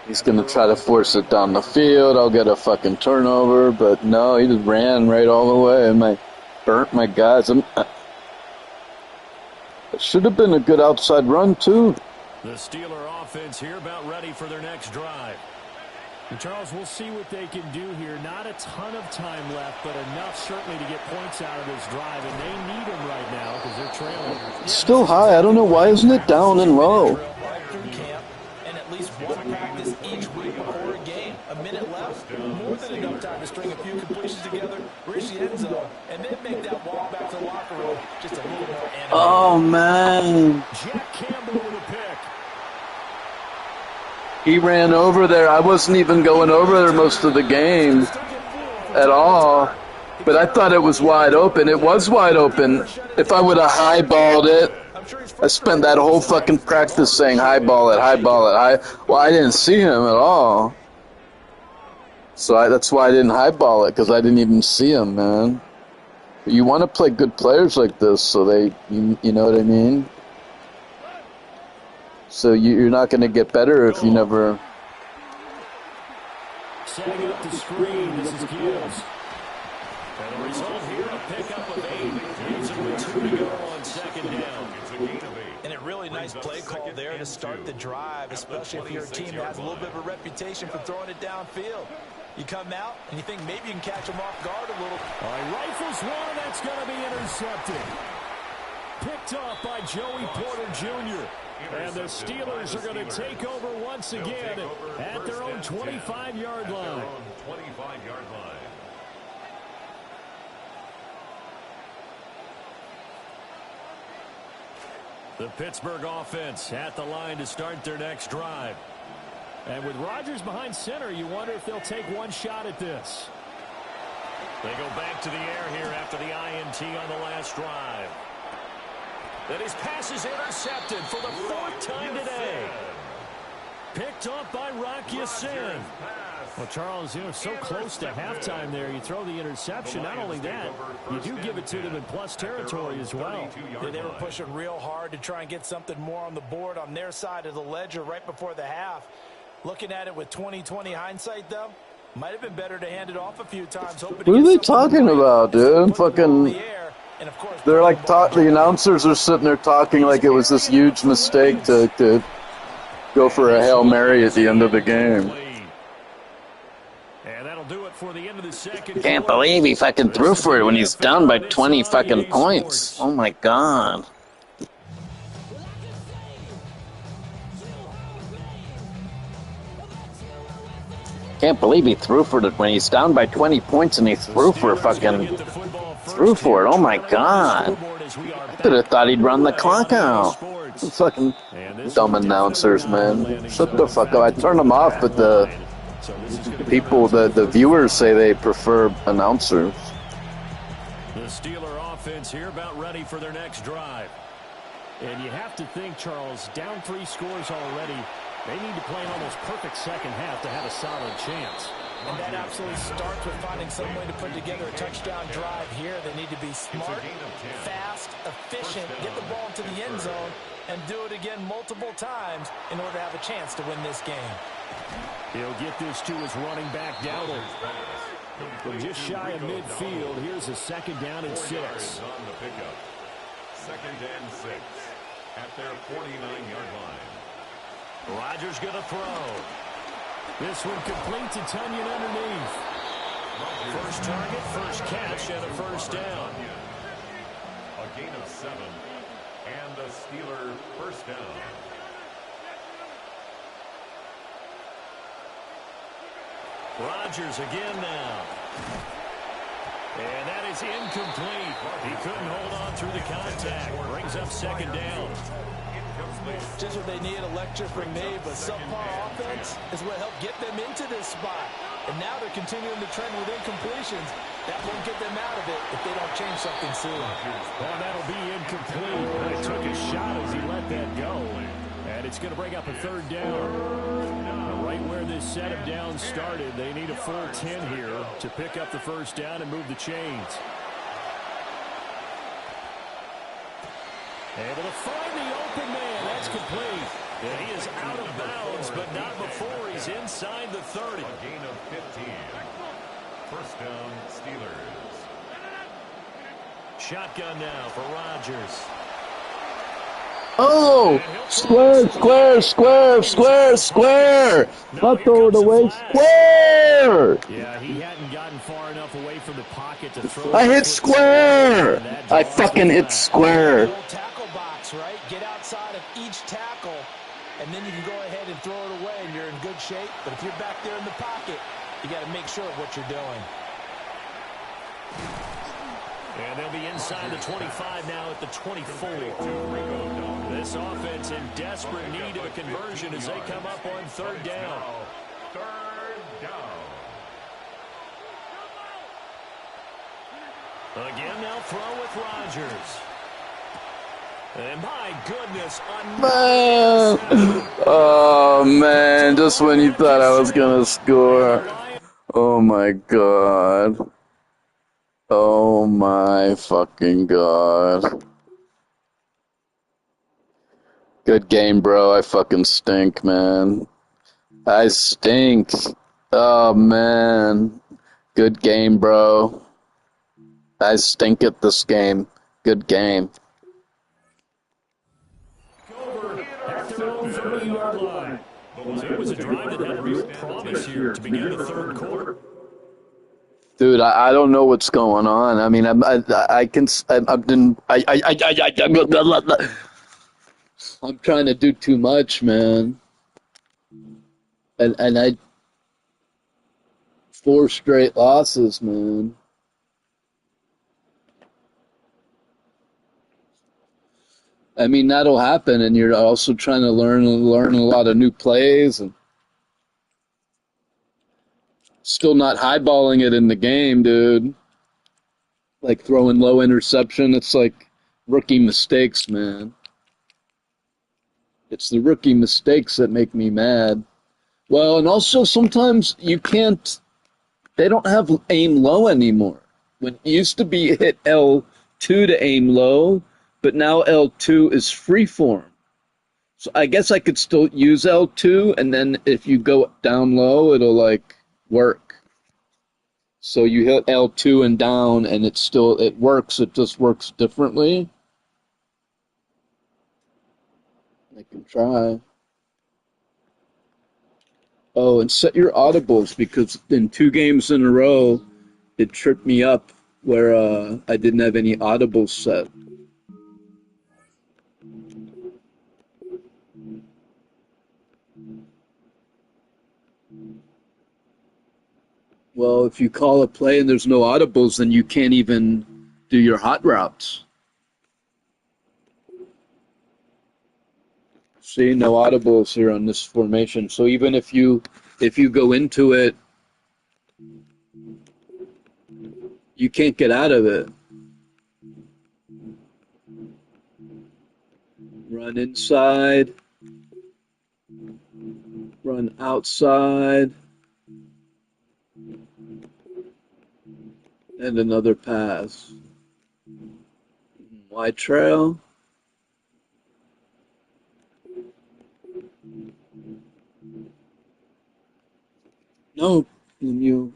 He's going to try to force it down the field. I'll get a fucking turnover. But no, he just ran right all the way. And I burnt my guys. It should have been a good outside run, too. The Steeler offense here about ready for their next drive. And Charles, we'll see what they can do here. Not a ton of time left, but enough certainly to get points out of this drive. And they need them right now because they're trailing. It's still high. I don't know. Why isn't it down and low? And at least one practice each week before a game. A minute left, more than enough time to string a few completions together, reach the end zone, and then make that walk back to the locker room just a little more animated. Oh, man. Jack Campbell with a pick. He ran over there. I wasn't even going over there most of the game at all. But I thought it was wide open. It was wide open. If I would have highballed it, I spent that whole fucking practice saying highball it, highball it. Well, I didn't see him at all. So that's why I didn't highball it, because I didn't even see him, man. But you want to play good players like this, so you know what I mean? So you're not going to get better if you never... Setting up the screen, this is Gibbs. And the result here, a pickup of 8. Leaves it with 2 to go on second down. And a really nice play call there to start the drive, especially if you're a team that has a little bit of a reputation for throwing it downfield. You come out and you think maybe you can catch them off guard a little. All right, rifles one, that's going to be intercepted. Picked off by Joey Porter Jr. And the Steelers are going to take over once again at their own 25-yard line. The Pittsburgh offense at the line to start their next drive. And with Rodgers behind center, you wonder if they'll take one shot at this. They go back to the air here after the INT on the last drive. Then his pass is intercepted for the 4th time today. Picked off by Rocky Sin. Well, Charles, so close to halftime there. You throw the interception. Not only that, you do give it to them in plus territory as well. Yeah, they were pushing real hard to try and get something more on the board on their side of the ledger right before the half. Looking at it with 20/20 hindsight, though, might have been better to hand it off a few times. What are they talking about, dude? Fucking... They're like, the announcers are sitting there talking like it was this huge mistake to go for a Hail Mary at the end of the game. Can't believe he fucking threw for it when he's down by 20 fucking points. Oh my god. Can't believe he threw for it when he's down by 20 points and he threw for it. Oh my god. I could have thought he'd run the clock out. Fucking dumb announcers, man. Shut the fuck up. I turn them off, but the viewers say they prefer announcers. The Steeler offense here about ready for their next drive. And you have to think, Charles, down 3 scores already. They need to play an almost perfect second half to have a solid chance. And that absolutely starts with finding some way to put together a touchdown drive here. They need to be smart, fast, efficient, get the ball to the end zone, and do it again multiple times in order to have a chance to win this game. He'll get this to his running back Dowdle. From just shy of midfield, here's a 2nd down and 6. On the pickup. 2nd and 6 at their 49-yard line. Rodgers going to throw. This one complete to Tunyon underneath. First target, first catch, and a first down. A gain of 7, and a Steeler first down. Rodgers again now. And that is incomplete. He couldn't hold on through the contact. Brings up 2nd down. Just what they need, a lecture from me, but subpar offense is what helped get them into this spot. And now they're continuing the trend with incompletions. That won't get them out of it if they don't change something soon. Well, that'll be incomplete. He took a shot as he let that go. And it's going to bring up a 3rd down. Right where this set of downs started, they need a full 10 here to pick up the first down and move the chains. Able to find the open man. That's complete. And he is out of bounds, but not before he's inside the 30. A gain of 15. First down, Steelers. Shotgun now for Rodgers. Oh! Square! Not throw it away. Square! Yeah, he hadn't gotten far enough away from the pocket to throw. I hit square! I fucking hit square. Tackle box, right? Get outside of each tackle, and then you can go ahead and throw it away, and you're in good shape. But if you're back there in the pocket, you got to make sure of what you're doing. And they'll be inside the 25 now at the 24. This offense in desperate need of a conversion as they come up on 3rd down. 3rd down. Again, they'll throw with Rodgers. And my goodness, man. Oh, man, just when you thought I was going to score. Oh, my God. Oh, my fucking God. Good game, bro. I fucking stink, man. I stink. Oh, man. Good game, bro. I stink at this game. Good game. It was a drive that had real promise here to begin the 3rd quarter. Dude, I don't know what's going on. I mean, I'm trying to do too much, man. And I 4 straight losses, man. I mean, that'll happen, and you're also trying to learn a lot of new plays, and still not highballing it in the game, dude. Like throwing low interception, it's like rookie mistakes, man. It's the rookie mistakes that make me mad. Well, and also sometimes you can't, they don't have aim low anymore. When it used to be hit L2 to aim low, but now L2 is freeform. So I guess I could still use L2, and then if you go down low, it'll like work. So you hit L2 and down, and it works. It just works differently. I can try. Oh, and set your audibles, because in 2 games in a row, it tripped me up where I didn't have any audibles set. Well, if you call a play and there's no audibles, then you can't even do your hot routes. See, no audibles here on this formation. So even if you go into it, you can't get out of it. Run inside, run outside, and another pass. Wide trail. No, Lemieux.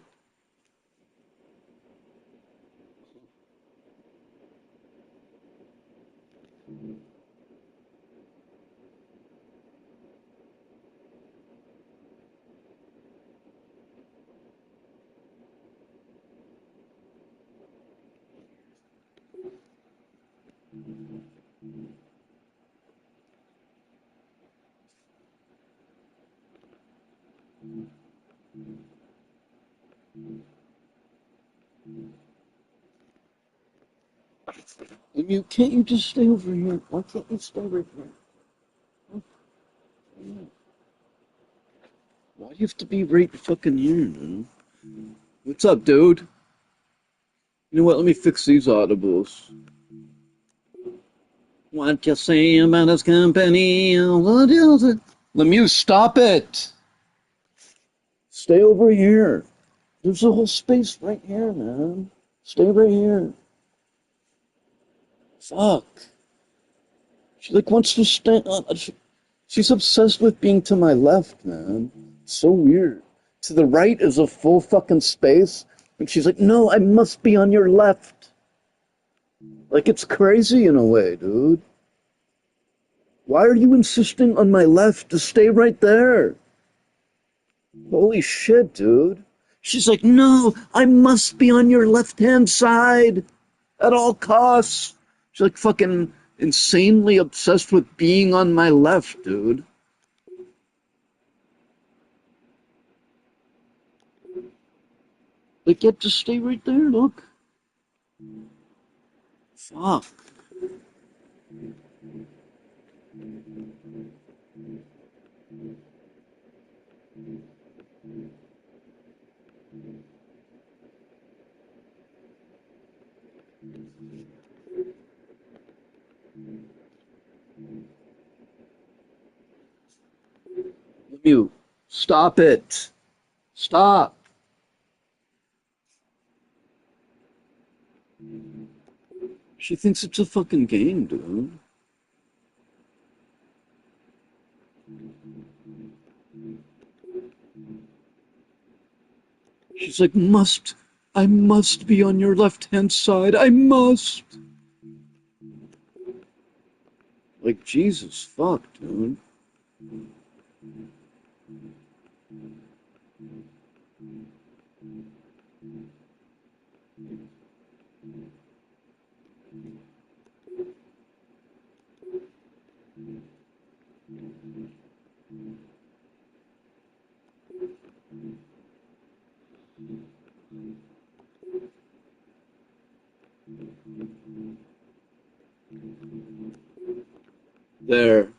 Lemieux, can't you just stay over here? Why can't you stay right here? Why do you have to be right fucking here, man? What's up, dude? You know what? Let me fix these audibles. What you say about his company? What is it? Lemieux, stop it! Stay over here. There's a whole space right here, man. Stay right here. Fuck. She like wants to stay. She's obsessed with being to my left, man. It's so weird. To the right is a full fucking space, and she's like, "No, I must be on your left." Like it's crazy in a way, dude. Why are you insisting on my left to stay right there? Holy shit, dude. She's like, "No, I must be on your left-hand side at all costs." She's like fucking insanely obsessed with being on my left, dude. Like, get to stay right there, look. Fuck. You stop it. Stop. She thinks it's a fucking game, dude. She's like, I must be on your left-hand side. I must. Like, Jesus, fuck, dude. There.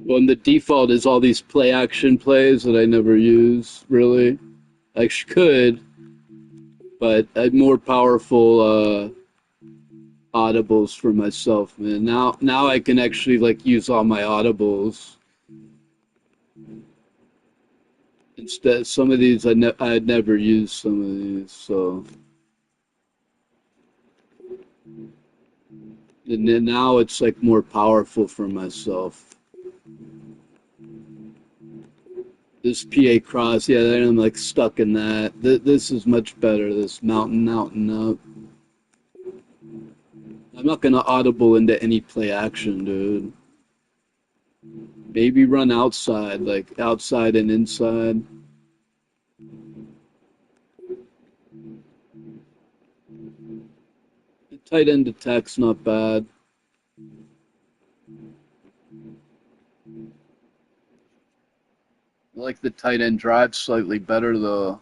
Well, and the default is all these play action plays that I never use, really. I could, but I had more powerful audibles for myself, man. Now I can actually like use all my audibles. Instead, some of these I'd never used some of these, so. And then now it's like more powerful for myself. This PA cross, yeah, then I'm like stuck in that. This is much better, this mountain out and up. I'm not going to audible into any play action, dude. Maybe run outside, like outside and inside. The tight end attack's not bad. I like the tight end drive slightly better, though.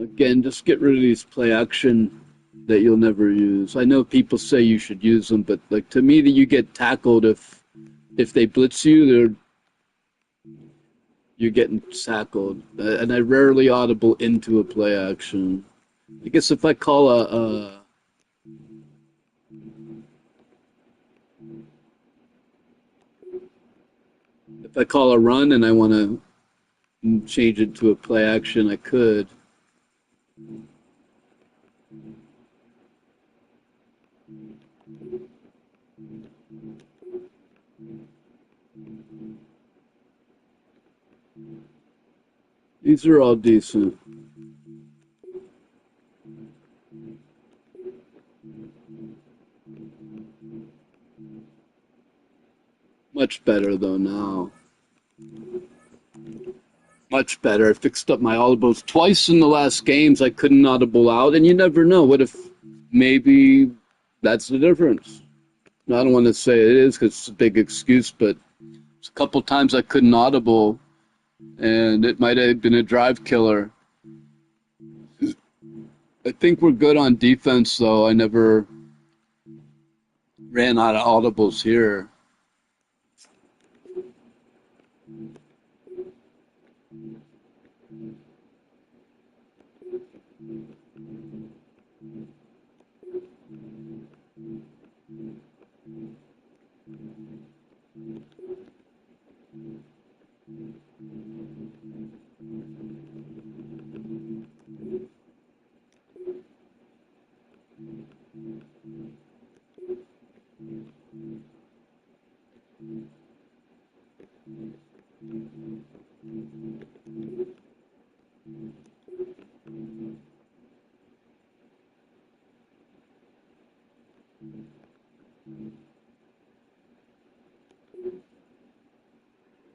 Again, just get rid of these play action that you'll never use. I know people say you should use them, but like to me, that you get tackled if they blitz you, you're getting tackled. And I rarely audible into a play action. I guess if I call a run and I want to change it to a play action, I could. These are all decent. Much better, though, now. Much better. I fixed up my audibles. Twice in the last games, I couldn't audible out, and you never know. What if maybe that's the difference? I don't want to say it is because it's a big excuse, but it's a couple times I couldn't audible, and it might have been a drive killer. I think we're good on defense, though. I never ran out of audibles here.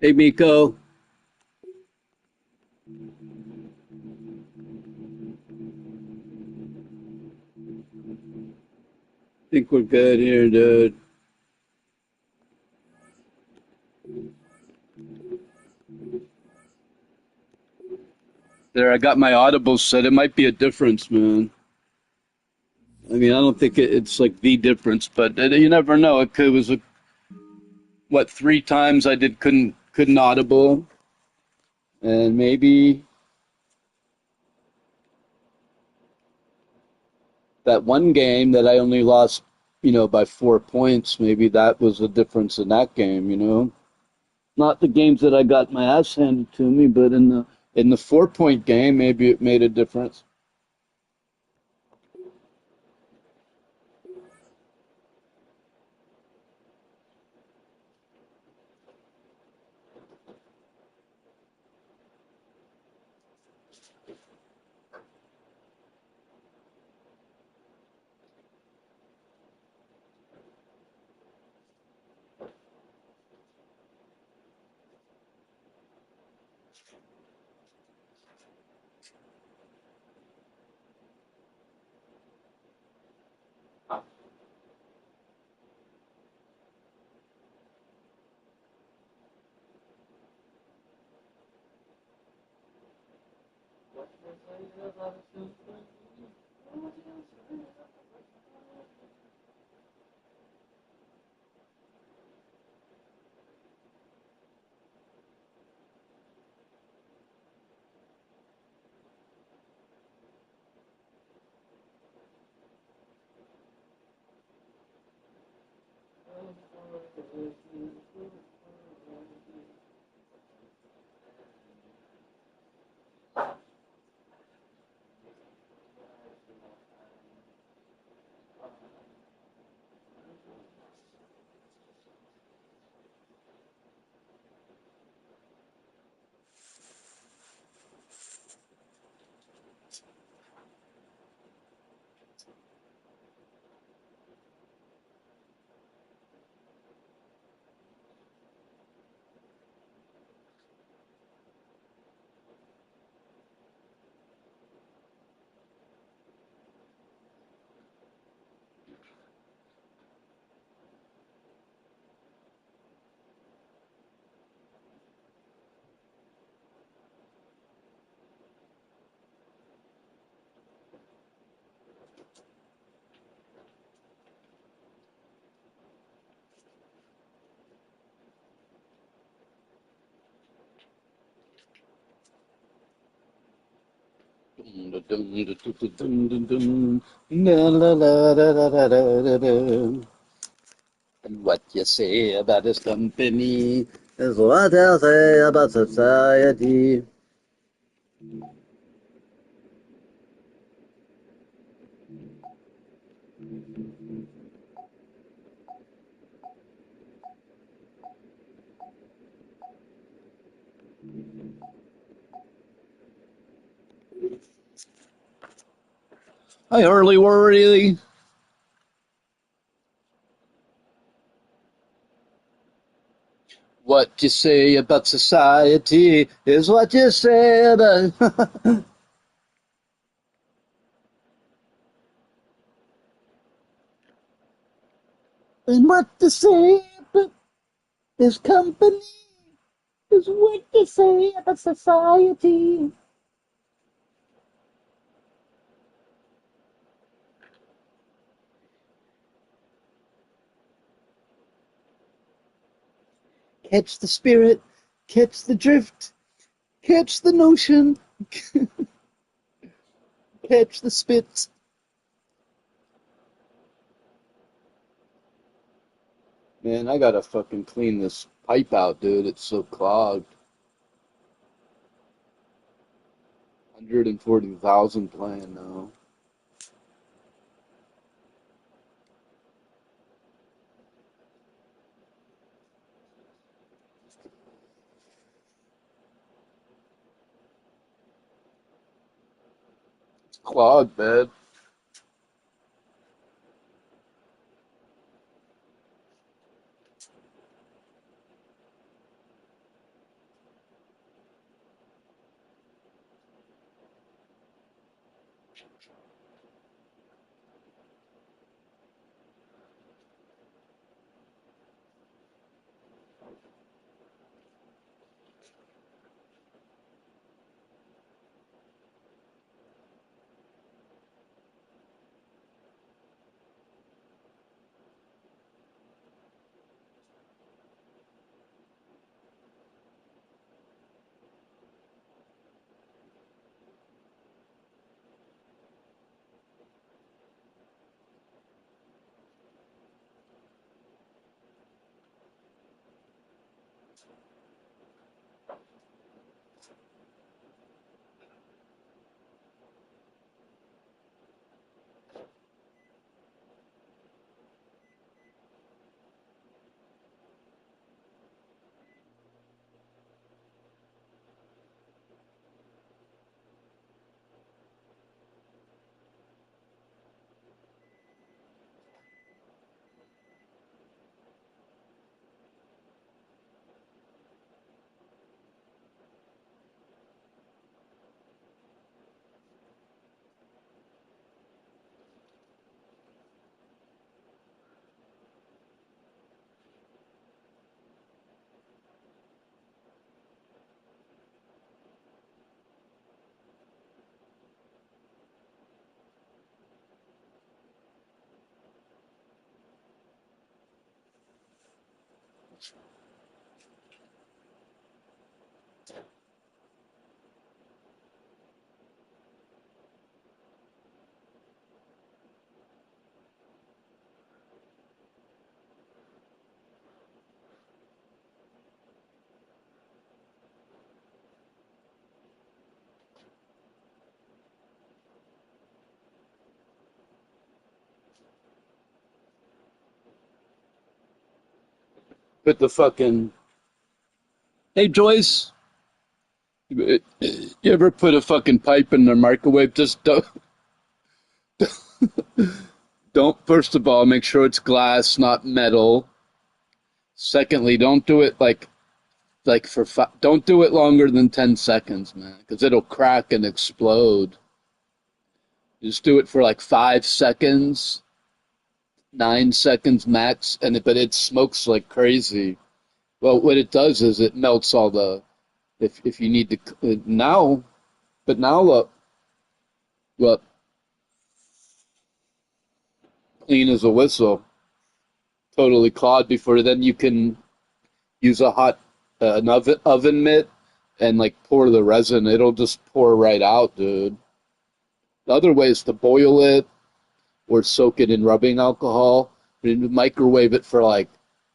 Hey, Miko. I think we're good here, dude. There, I got my audibles set. It might be a difference, man. I mean, I don't think it's like the difference, but you never know. It was what 3 times I couldn't audible, and maybe that one game that I only lost, by 4 points. Maybe that was the difference in that game. Not the games that I got my ass handed to me, but in the 4-point game, maybe it made a difference. And what you say about this company is what I say about society. I hardly worry. What you say about society is what you say about... And what you say about this company is what you say about society. Catch the spirit, catch the drift, catch the notion, catch the spits. Man, I gotta fucking clean this pipe out, dude. It's so clogged. 140,000 playing now. It's clogged, man. put the fucking... Hey, Joyce, you ever put a fucking pipe in the microwave? Just don't, first of all, make sure it's glass, not metal. Secondly, don't do it don't do it longer than 10 seconds, man, because it'll crack and explode. Just do it for like 5 seconds, 9 seconds max, but it smokes like crazy. Well, what it does is it melts all the, if you need to, now look, clean as a whistle, totally clawed before, then you can use a hot, an oven mitt and like pour the resin. It'll just pour right out, dude. The other way is to boil it or soak it in rubbing alcohol and microwave it for like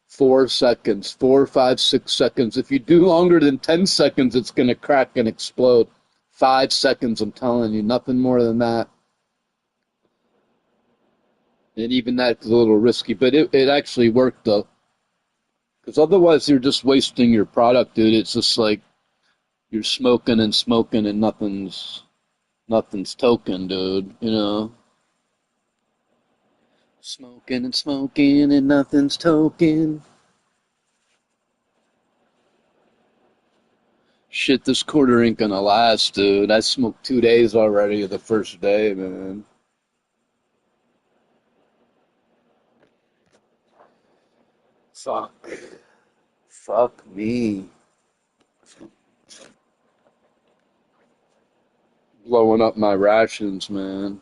4 seconds, 4, 5, 6 seconds. If you do longer than 10 seconds, it's going to crack and explode. 5 seconds, I'm telling you, nothing more than that. And even that's a little risky, but it actually worked, though. Because otherwise, you're just wasting your product, dude. It's just like you're smoking and smoking and nothing's token, dude, you know? Smoking and smoking and nothing's token. Shit, this quarter ain't gonna last, dude. I smoked 2 days already the first day, man. Fuck me. Blowing up my rations, man.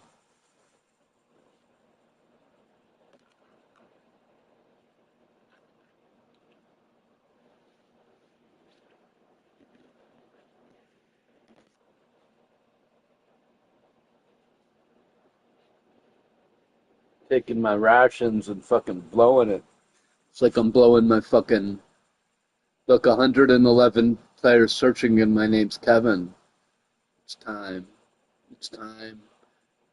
Taking my rations and fucking blowing it. It's like I'm blowing my fucking... Look, 111 players searching and my name's Kevin. It's time. It's time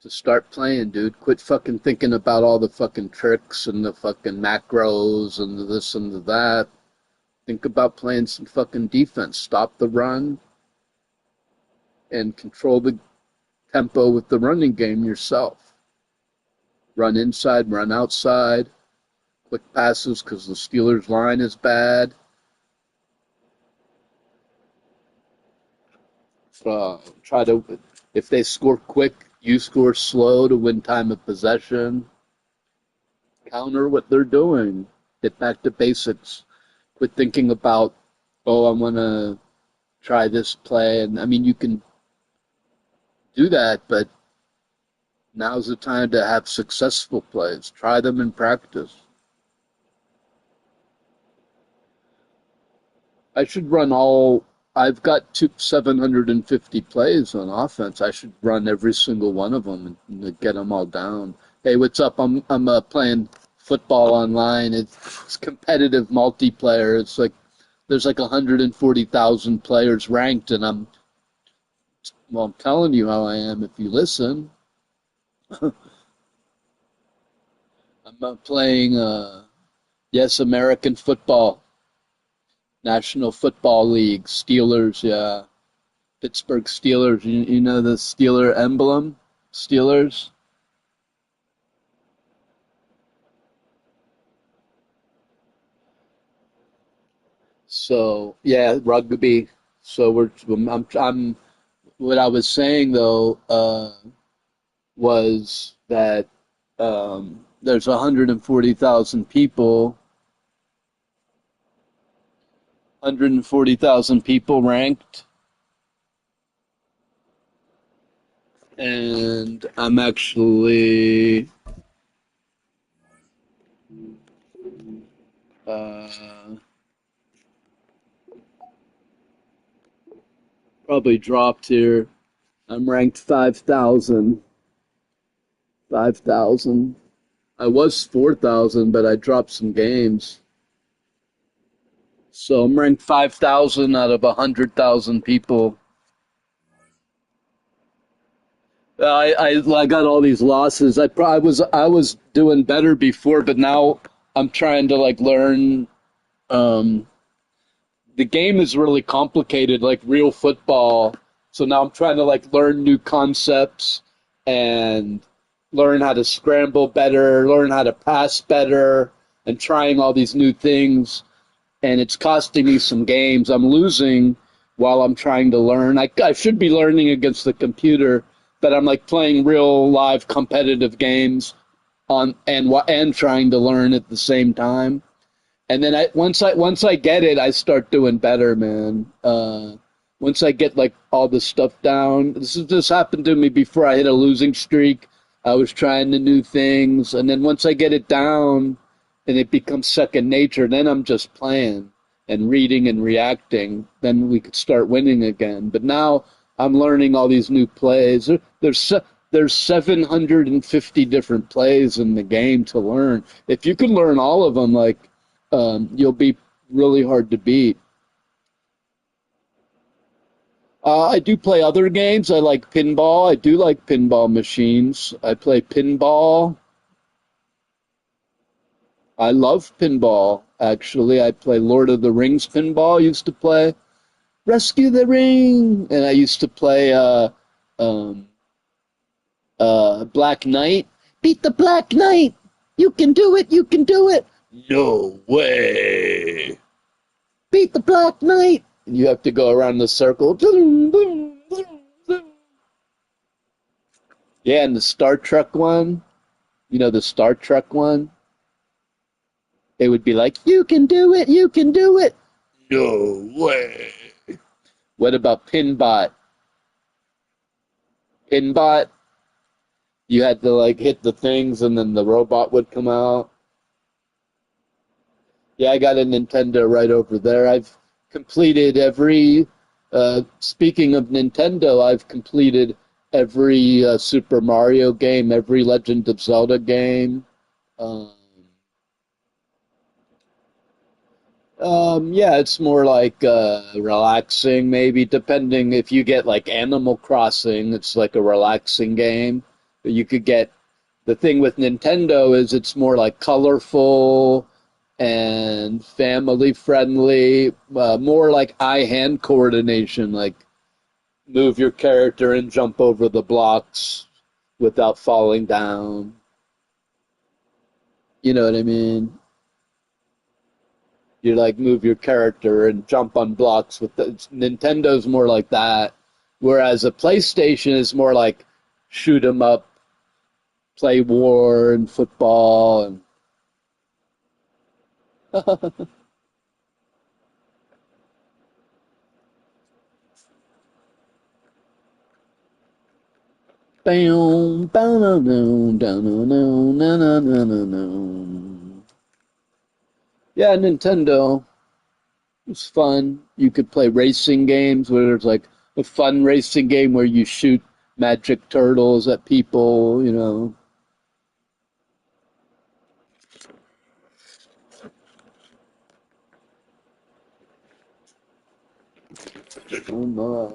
to start playing, dude. Quit fucking thinking about all the fucking tricks and the fucking macros and the this and the that. Think about playing some fucking defense. Stop the run and control the tempo with the running game yourself. Run inside, run outside. Quick passes because the Steelers' line is bad. Try to, if they score quick, you score slow to win time of possession. Counter what they're doing. Get back to basics. Quit thinking about, oh, I'm going to try this play. And I mean, you can do that, but now's the time to have successful plays. Try them in practice. I should run I've got 750 plays on offense. I should run every single one of them and get them all down. Hey, what's up? I'm playing football online. It's competitive multiplayer. It's like there's like 140,000 players ranked, and I'm telling you how I am if you listen. I'm playing American football. National Football League, Steelers, yeah. Pittsburgh Steelers, you know the Steeler emblem? Steelers? So, yeah, rugby. So I'm what I was saying though, was that there's 140,000 people 140,000 people ranked, and I'm actually probably dropped here. I'm ranked 5,000. 5,000. I was 4,000, but I dropped some games. So I'm ranked 5,000 out of 100,000 people. I got all these losses. I was doing better before, but now I'm trying to like learn the game is really complicated, like real football. So now I'm trying to like learn new concepts and learn how to scramble better, learn how to pass better, and trying all these new things. And it's costing me some games. I'm losing while I'm trying to learn. I should be learning against the computer, but I'm like playing real live competitive games on and trying to learn at the same time. And then once I get it, I start doing better, man. Once I get like all the stuff down, this happened to me before I hit a losing streak. I was trying the new things, and then once I get it down, and it becomes second nature, then I'm just playing and reading and reacting. Then we could start winning again. But now I'm learning all these new plays. There's 750 different plays in the game to learn. If you can learn all of them, like you'll be really hard to beat. I do play other games. I like pinball. I do like pinball machines. I play pinball. I love pinball, actually. I play Lord of the Rings pinball. I used to play Rescue the Ring. And I used to play Black Knight. Beat the Black Knight. You can do it. You can do it. No way. Beat the Black Knight. And you have to go around the circle. Yeah, and the Star Trek one. You know, the Star Trek one. They would be like, you can do it. You can do it. No way. What about Pinbot? Pinbot? You had to like hit the things and then the robot would come out. Yeah, I got a Nintendo right over there. I've completed every, speaking of Nintendo, I've completed every Super Mario game, every Legend of Zelda game. Yeah, it's more like relaxing, maybe, depending if you get like Animal Crossing, it's like a relaxing game. But you could get, the thing with Nintendo is it's more like colorful and family friendly, more like eye-hand coordination, like move your character and jump over the blocks without falling down. You know what I mean? You like move your character and jump on blocks with Nintendo's more like that, whereas a PlayStation is more like shoot 'em up, play war and football and bam, bam, no, no, no, no, no, no, no, no. Yeah, Nintendo was fun. You could play racing games where there's like a fun racing game where you shoot magic turtles at people, you know. Oh my.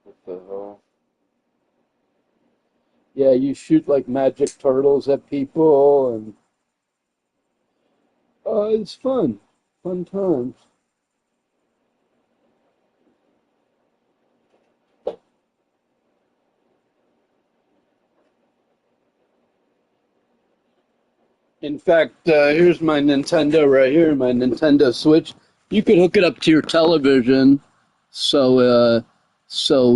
What the hell? Yeah, you shoot like magic turtles at people, and it's fun. Fun times. In fact, here's my Nintendo right here, my Nintendo Switch. You could hook it up to your television, so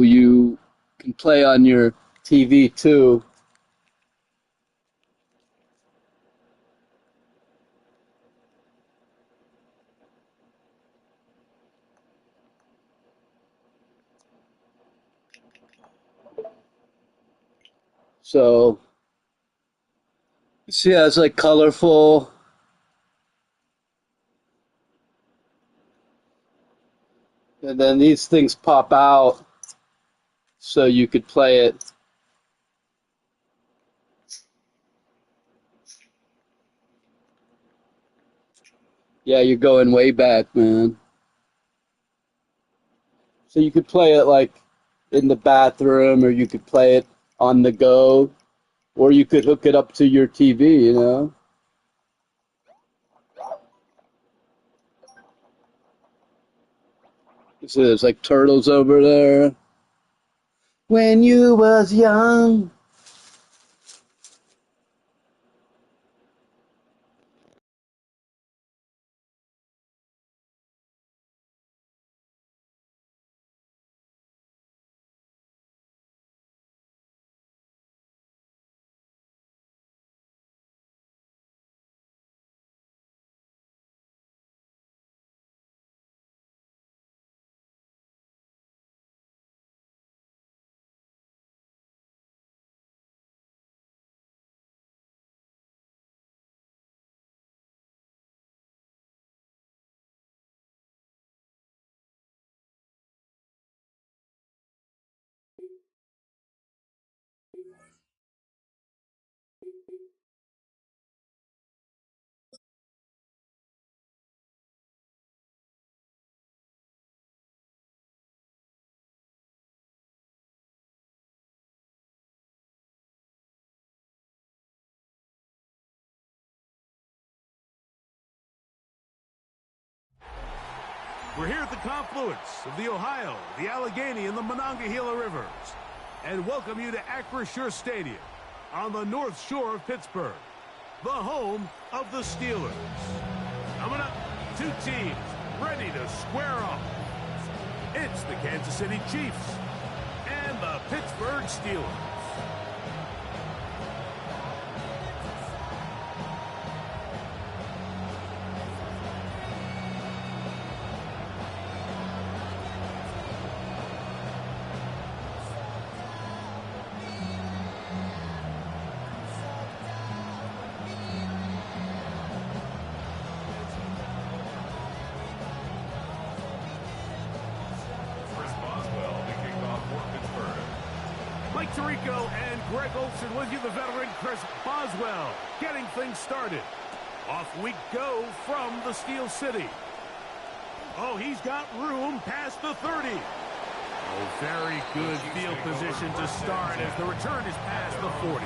you can play on your TV too. So, see, it's like colorful. And then these things pop out so you could play it. Yeah, you're going way back, man. So you could play it like in the bathroom or you could play it on the go. Or you could hook it up to your TV, you know. So there's like turtles over there. When you was young. We're here at the confluence of the Ohio, the Allegheny, and the Monongahela Rivers, and welcome you to Acrisure Stadium on the North Shore of Pittsburgh, the home of the Steelers. Coming up, two teams ready to square off. It's the Kansas City Chiefs and the Pittsburgh Steelers. Tirico and Greg Olsen with you, the veteran Chris Boswell, getting things started. Off we go from the Steel City. Oh, he's got room past the 30. Oh, very good field position to start as the return is past the 40.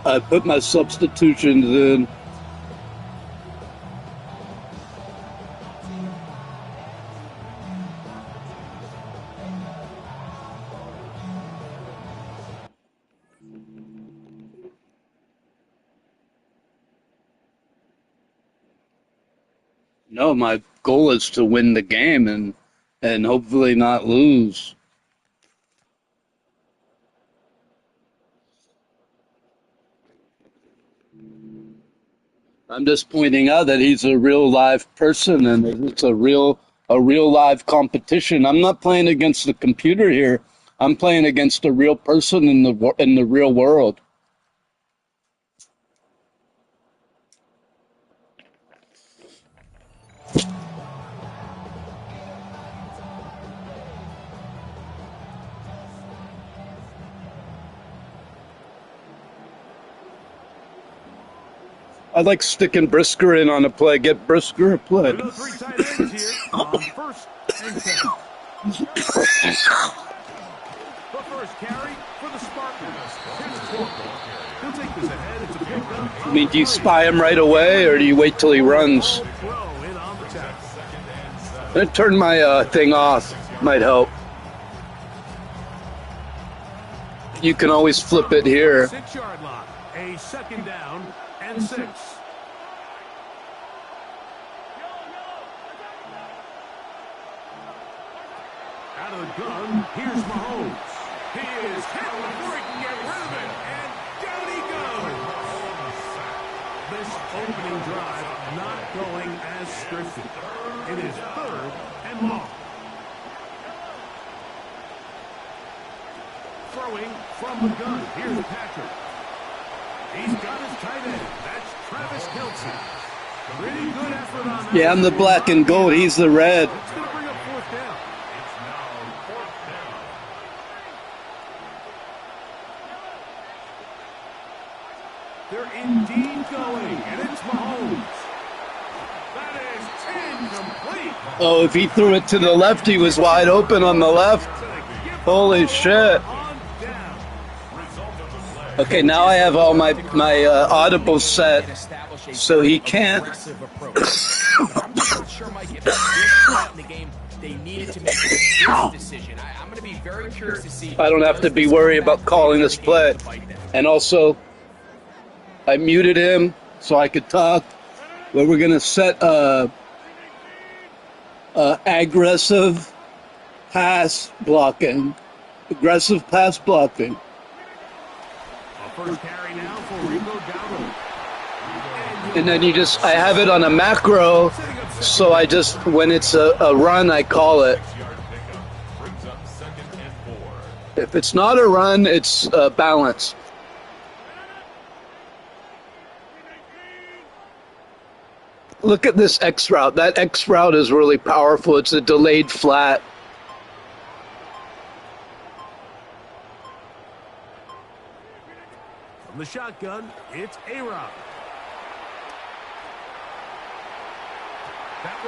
I put my substitutions in. No, my goal is to win the game and hopefully not lose. I'm just pointing out that he's a real live person and it's a real live competition. I'm not playing against the computer here. I'm playing against a real person in the real world. I like sticking Brisker in on a play. Get Brisker a play. The three tight ends here on 1st and 10. The first carry for the Spartans. He'll take this ahead. It's a pickup. I mean, do you spy him right away or do you wait till he runs? I'm going to turn my thing off. Might help. You can always flip it here. 6-yard line. A 2nd down and 6. Out of the gun, here's Mahomes. He is hit before he can get rid of it, and down he goes. This opening drive not going as scripted. It is 3rd and long. Throwing from the gun. Here's Patrick. He's got his tight end. That's Travis Kelce. Pretty good effort on that. Yeah, I'm the black and gold. He's the red. It's going to bring up 4th down. They're indeed going, and it's Mahomes. That is incomplete. Oh, if he threw it to the left, he was wide open on the left. Holy shit. Okay, now I have all my audibles set, so he can't. I'm just not sure, Mike, if at this point in the game they needed to make this decision. I'm going to be very curious to see. I don't have to be worried about calling this play. And also, I muted him so I could talk. But we're going to set aggressive pass blocking. Aggressive pass blocking. First carry now for Rico Dowdle. And then I have it on a macro, so I just, when it's a run, I call it. If it's not a run, it's balance. Look at this X route. That X route is really powerful. It's a delayed flat. From the shotgun, it's A-Rob.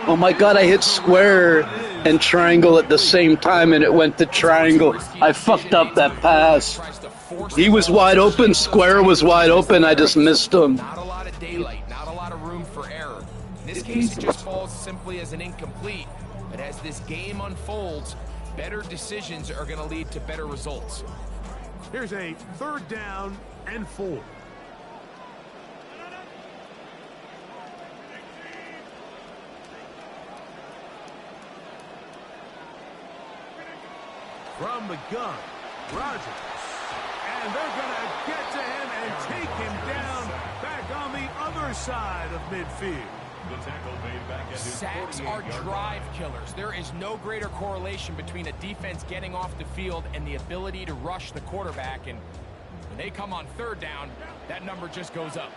Oh my God, I hit square and triangle at the same time and it went to triangle. I fucked up that pass. He was wide open, square was wide open, I just missed him. Not a lot of daylight, not a lot of room for error. In this case, it just falls simply as an incomplete. But as this game unfolds, better decisions are going to lead to better results. Here's a 3rd down and 4. From the gun, Rodgers. And they're going to get to him and take him down back on the other side of midfield. Sacks are drive killers. There is no greater correlation between a defense getting off the field and the ability to rush the quarterback. And when they come on 3rd down, that number just goes up.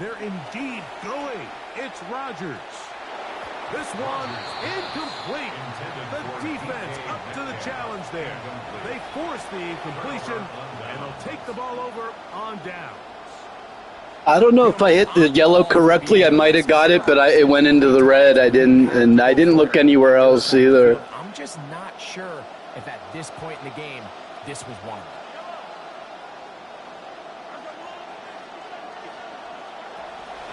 They're indeed going. It's Rodgers. This one incomplete. The defense up to the challenge there. They force the incompletion, and they'll take the ball over on downs. I don't know if I hit the yellow correctly. I might have got it, but it went into the red. I didn't, and I didn't look anywhere else either. I'm just not sure if at this point in the game, this was one.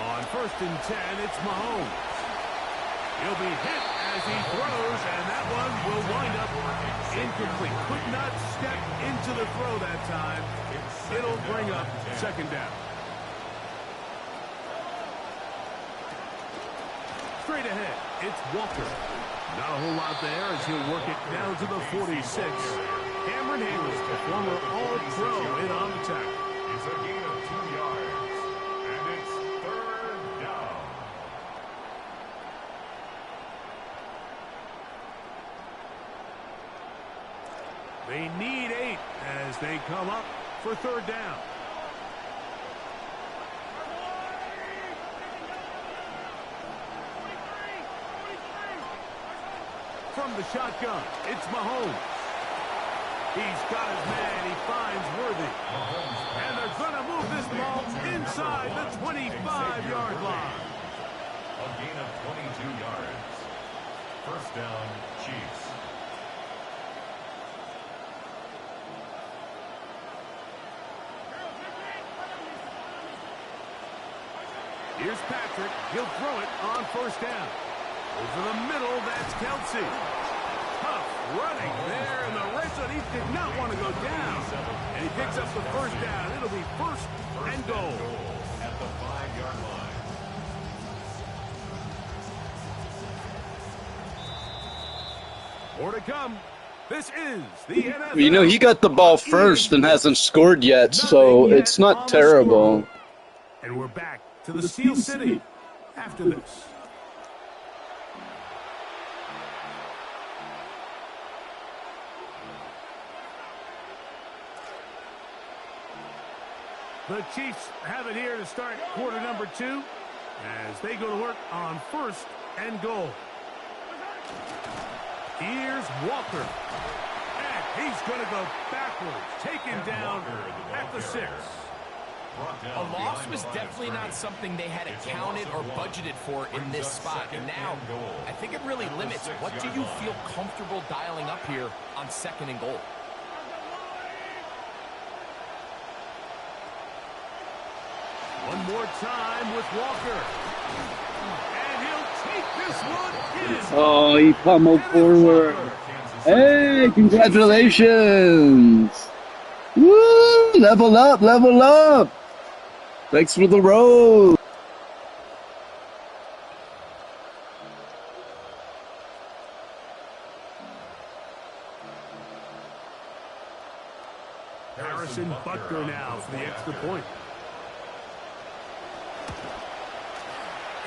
On 1st and 10, it's Mahomes. He'll be hit as he throws, and that one will wind up incomplete. Could not step into the throw that time. It'll bring up 2nd down. Straight ahead, it's Walker. Not a whole lot there as he'll work it down to the 46. Cameron Hayward, a former All-Pro in on the tackle. It's a gain of 2 yards, and it's 3rd down. They need 8 as they come up for 3rd down. From the shotgun, it's Mahomes. He's got his man. He finds Worthy. And they're going to move this ball inside the 25-yard line. A gain of 22 yards. 1st down, Chiefs. Here's Patrick. He'll throw it on 1st down. Over the middle, that's Kelsey. Tough running there in the red zone. He did not want to go down. And he picks up the 1st down. It'll be 1st and goal. At the 5-yard line. More to come. This is the NFL. You know, he got the ball first and hasn't scored yet, so it's not terrible. And we're back to the Steel City after this. The Chiefs have it here to start quarter number 2 as they go to work on 1st and goal. Here's Walker. He's going to go backwards, taken down at the 6. A loss was definitely not something they had accounted or budgeted for in this spot. And now, I think it really limits what do you feel comfortable dialing up here on 2nd and goal. One more time with Walker. And he'll take this one in. Oh, he pummeled forward. Hey, congratulations. Woo, level up, level up. Thanks for the road. Harrison Butker now for the extra point.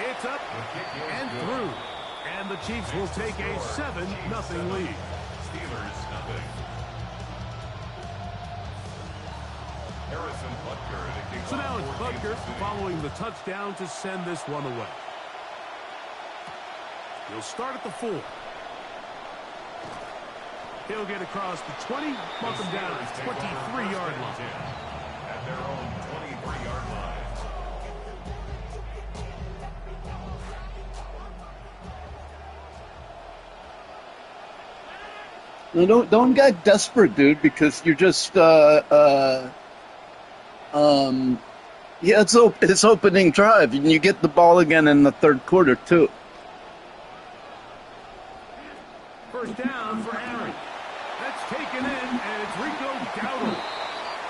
It's up and through. And the Chiefs will take a 7-0 lead. Steelers nothing. Harrison Butker to kick So now it's off Butker following the touchdown to send this one away. He'll start at the 4. He'll get across the 20, bump him down at the 23-yard line. At their own 23-yard line. No, don't get desperate, dude, because you're just yeah, it's opening drive, and you get the ball again in the 3rd quarter too. First down for Aaron. That's taken in, and it's Rico Dowdle.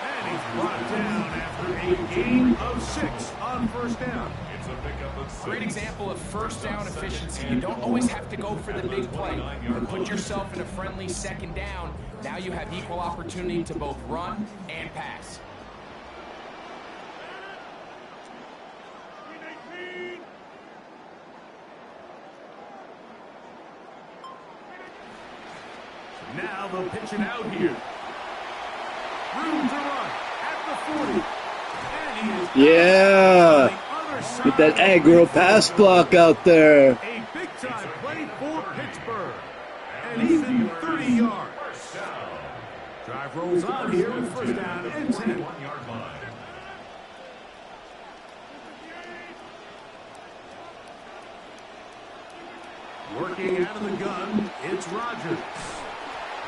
And he's brought down after a gain of 6 on first down. It's a pickup of 6. Great example of first down efficiency. You don't always have to go for the big play. But put yourself in a friendly 2nd down. Now you have equal opportunity to both run and pass. Now they'll pitch it out here. Room to run at the 40. And he is Yeah, get that aggro pass block out there. a big-time play for Pittsburgh. And he's in 30 yards. Drive rolls on here with first down and 10. 1-yard line. Working out of the gun, it's Rodgers.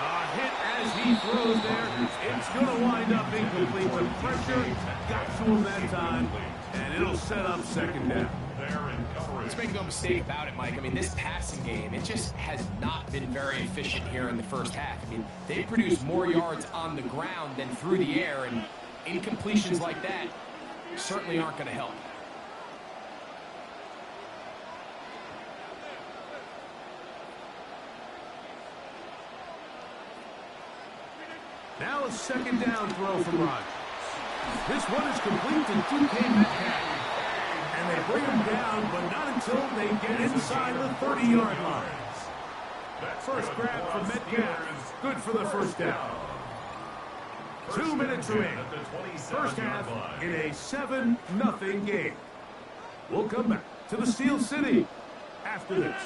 A hit as he throws there. It's going to wind up incomplete. The pressure got to him that time, and it'll set up 2nd down. Let's make no mistake about it, Mike. I mean, this passing game, it just has not been very efficient here in the first half. I mean, they produce more yards on the ground than through the air, and incompletions like that certainly aren't going to help. Now a 2nd down throw from Rodgers. This one is complete to DK Metcalf. And they bring him down, but not until they get inside the 30-yard line. First grab for Metcalf. Good for the first down. 2 minutes remain. First half in a 7-0 game. We'll come back to the Steel City after this.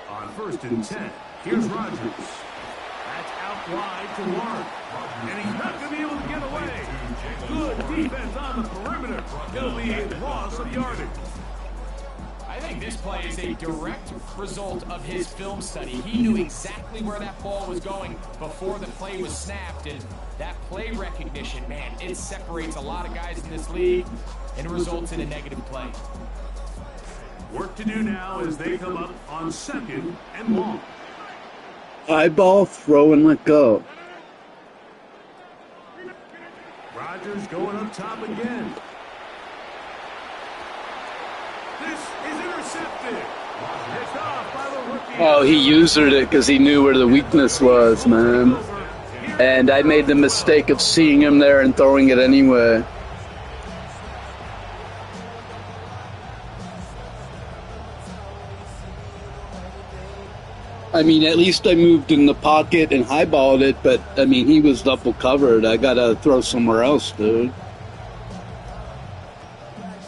On 1st and 10, here's Rodgers. That's out wide to Warren. And he's not going to be able to get away. Good defense on the perimeter. It'll be a loss of yardage. I think this play is a direct result of his film study. He knew exactly where that ball was going before the play was snapped, and that play recognition, man, it separates a lot of guys in this league and results in a negative play. Work to do now as they come up on 2nd and long. High ball, throw, and let go. Rodgers going up top again. This is intercepted. Picked off by the rookie. Oh, he used it because he knew where the weakness was, man. And I made the mistake of seeing him there and throwing it anyway. I mean, at least I moved in the pocket and highballed it, but, I mean, he was double covered. I gotta throw somewhere else, dude.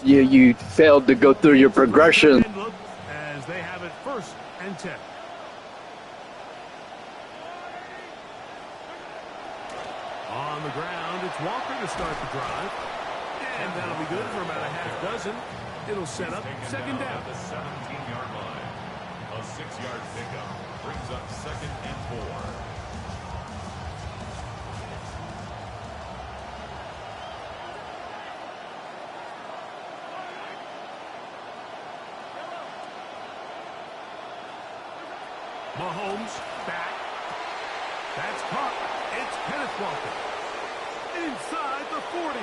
You failed to go through your progression. As they have it 1st and 10. On the ground, it's Walker to start the drive. And that'll be good for about a half dozen. It'll set up 2nd down. The 17-yard line. A 6-yard pickup brings up 2nd and 4. Mahomes back. That's caught. It's Kenneth Walker. Inside the 40.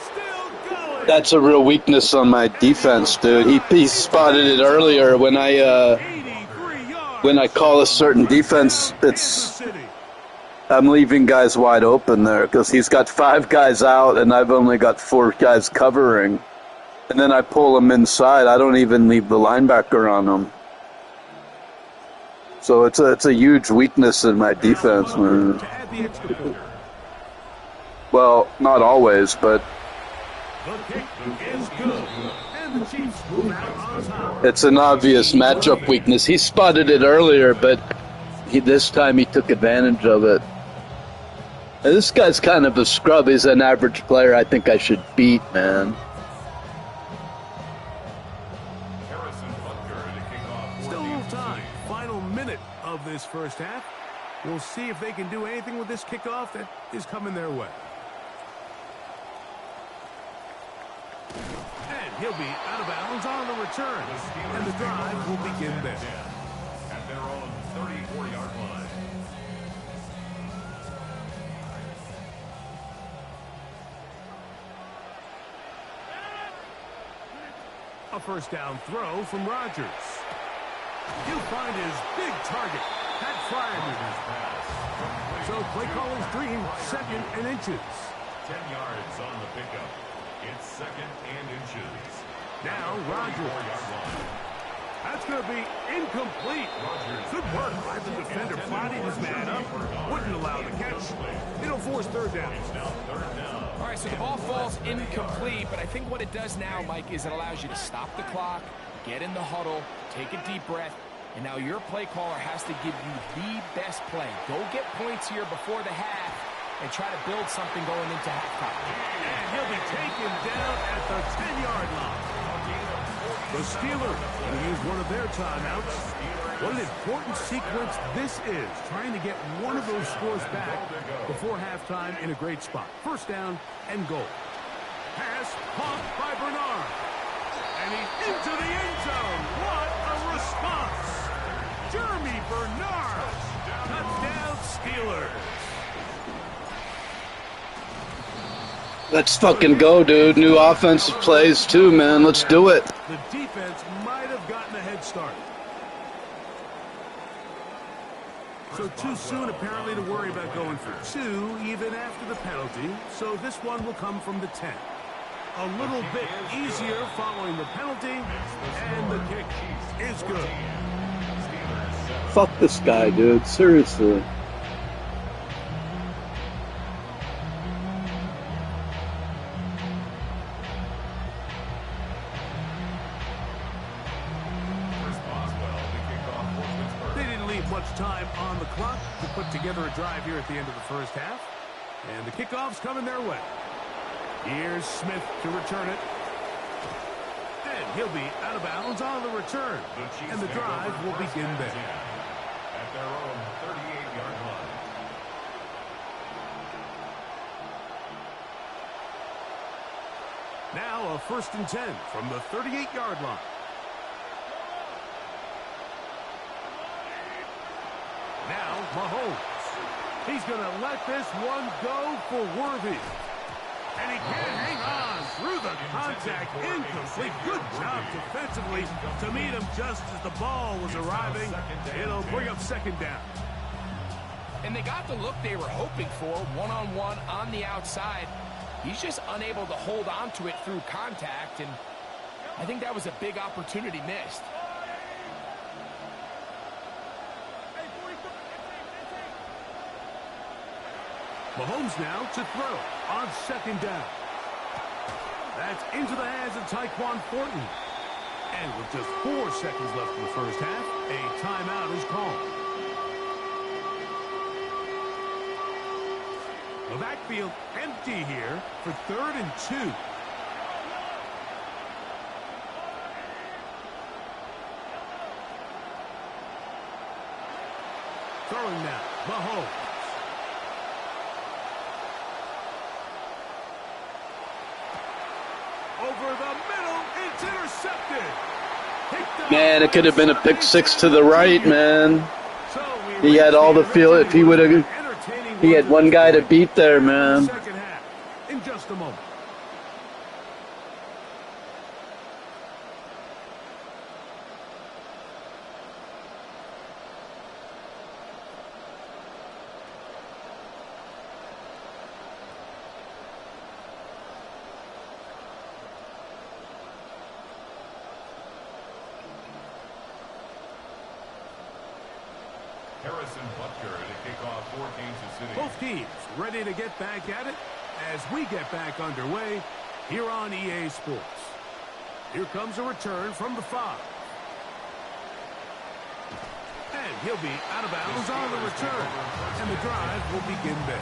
Still going. That's a real weakness on my defense, dude. He spotted it earlier when I call a certain defense. I'm leaving guys wide open there because he's got 5 guys out and I've only got 4 guys covering. And then I pull them inside. I don't even leave the linebacker on them. So it's a huge weakness in my defense, man. Well, not always, but it's an obvious matchup weakness. He spotted it earlier, but this time he took advantage of it. And this guy's kind of a scrub. He's an average player I think I should beat, man. Still a little time. Final minute of this 1st half. We'll see if they can do anything with this kickoff that is coming their way. And he'll be out of bounds on the return. And the drive will begin there. At their own 34-yard line. A 1st down throw from Rodgers. He'll find his big target, Pat Fryermuth. So play caller's dream, 2nd and inches. 10 yards on the pickup. It's 2nd and inches. Now Rodgers. That's going to be incomplete. Good work by the defender, plotting his man up. Wouldn't allow the catch. It'll force 3rd down. All right, so the ball falls incomplete, but I think what it does now, Mike, is it allows you to stop the clock, get in the huddle, take a deep breath, and now your play caller has to give you the best play. Go get points here before the half and try to build something going into halftime. And he'll be taken down at the 10-yard line. The Steelers going to use one of their timeouts. What an important sequence this is, trying to get one of those scores back before halftime in a great spot. 1st down and goal. Pass caught by Bernard. And he's into the end zone. What a response. Jeremy Bernard. Touchdown Steelers. Let's fucking go, dude. New offensive plays too, man. Let's do it. The defense might have gotten a head start. So too soon, apparently, to worry about going for 2, even after the penalty. So this one will come from the 10. A little bit easier following the penalty, and the kick is good. Fuck this guy, dude. Seriously. Time on the clock to put together a drive here at the end of the 1st half. And the kickoff's coming their way. Here's Smith to return it. And he'll be out of bounds on the return. And the drive will begin there. At their own 38-yard line. Now a 1st and 10 from the 38-yard line. Now, Mahomes. He's going to let this one go for Worthy. And he can't hang on through the contact. Incomplete. Good job defensively to meet him just as the ball was arriving. It'll bring up 2nd down. And they got the look they were hoping for, one-on-one on the outside. He's just unable to hold on to it through contact, and I think that was a big opportunity missed. Mahomes now to throw on 2nd down. That's into the hands of Tyquan Thornton. And with just 4 seconds left in the first half, a timeout is called. The backfield empty here for 3rd and 2. Throwing now, Mahomes. Over the middle, it's intercepted. Man, it could have been a pick six to the right, man. He had all the field. If he would have, he had one guy to beat there, man. Second half, in just a moment. Both teams ready to get back at it as we get back underway here on EA Sports. Here comes a return from the 5. And he'll be out of bounds on the return. And the drive will begin there.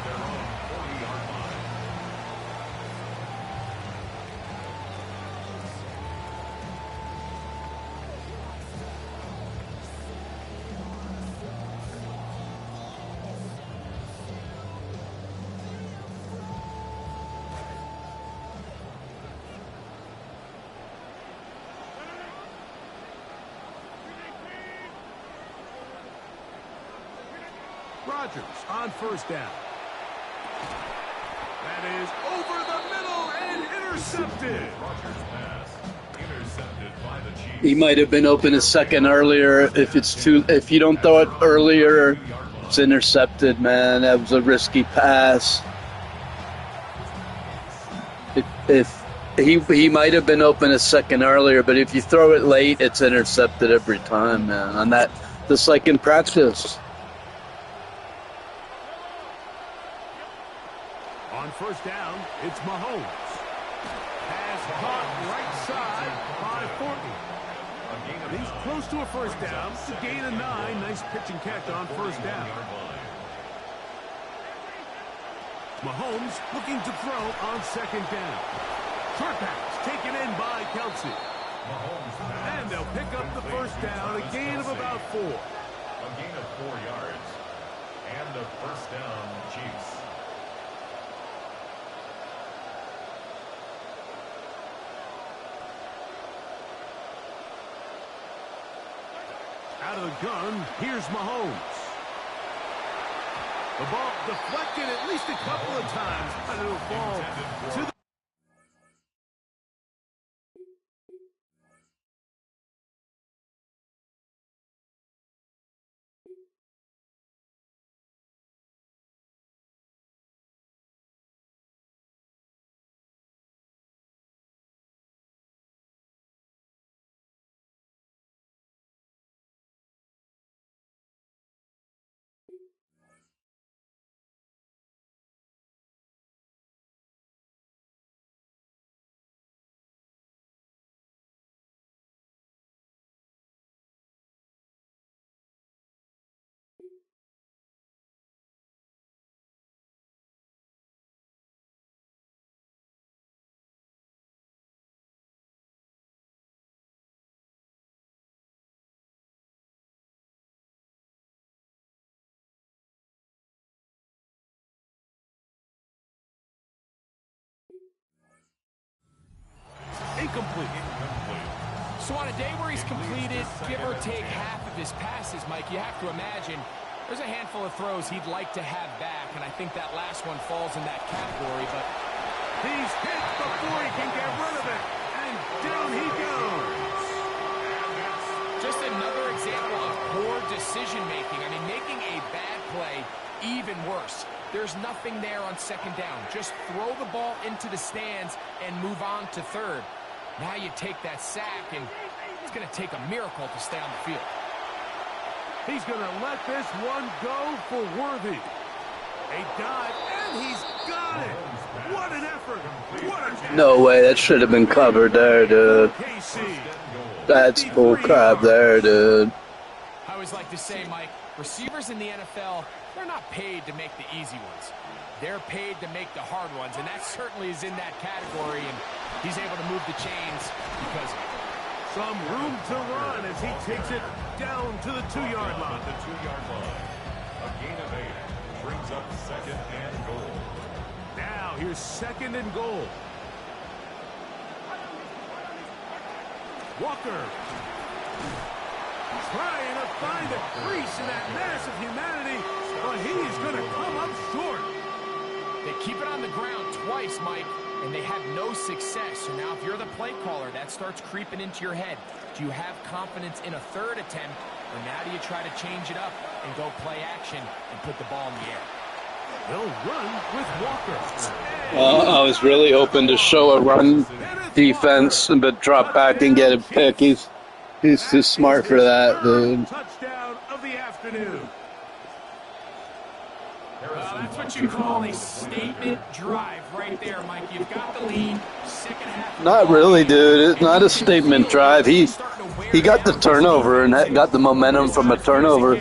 Rodgers on first down. That is over the middle and intercepted. Rodgers' pass intercepted by the Chiefs. He might have been open a second earlier. If you don't throw it earlier, it's intercepted, man. That was a risky pass. If he might have been open a second earlier, but if you throw it late, it's intercepted every time, man. On that, just like in practice. On first down, it's Mahomes. Has caught right side by 40. He's close to a first down. It's a gain of 9. Nice pitch and catch on first down. Mahomes looking to throw on second down. Short pass taken in by Kelsey. And they'll pick up the first down. A gain of about 4. A gain of 4 yards. And the first down, Chiefs. Out of the gun, here's Mahomes. The ball deflected at least a couple of times, but it'll fall to the... Incomplete. So on a day where he's completed, give or take half of his passes, Mike, you have to imagine there's a handful of throws he'd like to have back, and I think that last one falls in that category, but he's hit before he can get rid of it, and down he goes. Just another example of poor decision-making. I mean, making a bad play even worse. There's nothing there on second down. Just throw the ball into the stands and move on to third. Now you take that sack, and it's going to take a miracle to stay on the field. He's going to let this one go for Worthy. A dive, and he's got it. What an effort. What a... No way. That should have been covered there, dude. KC. That's bullcrap there, dude. I always like to say, Mike, receivers in the NFL, they're not paid to make the easy ones. They're paid to make the hard ones, and that certainly is in that category, and he's able to move the chains because of it. Some room to run as he takes it down to the 2-yard line. The 2-yard line. A gain of 8 brings up 2nd and goal. Now here's 2nd and goal. Walker trying to find a crease in that mass of humanity, but he's going to come up short. They keep it on the ground twice, Mike, and they have no success. So now if you're the play caller, that starts creeping into your head. Do you have confidence in a 3rd attempt, or now do you try to change it up and go play action and put the ball in the air? They'll run with Walker. I was really hoping to show a run defense, but drop back and get a pick. He's too smart for that, dude. Touchdown of the afternoon. That's what you call a statement drive right there, Mike. You've got the lead. Second half. Not really, dude. It's not a statement drive. He got the turnover and got the momentum from a turnover.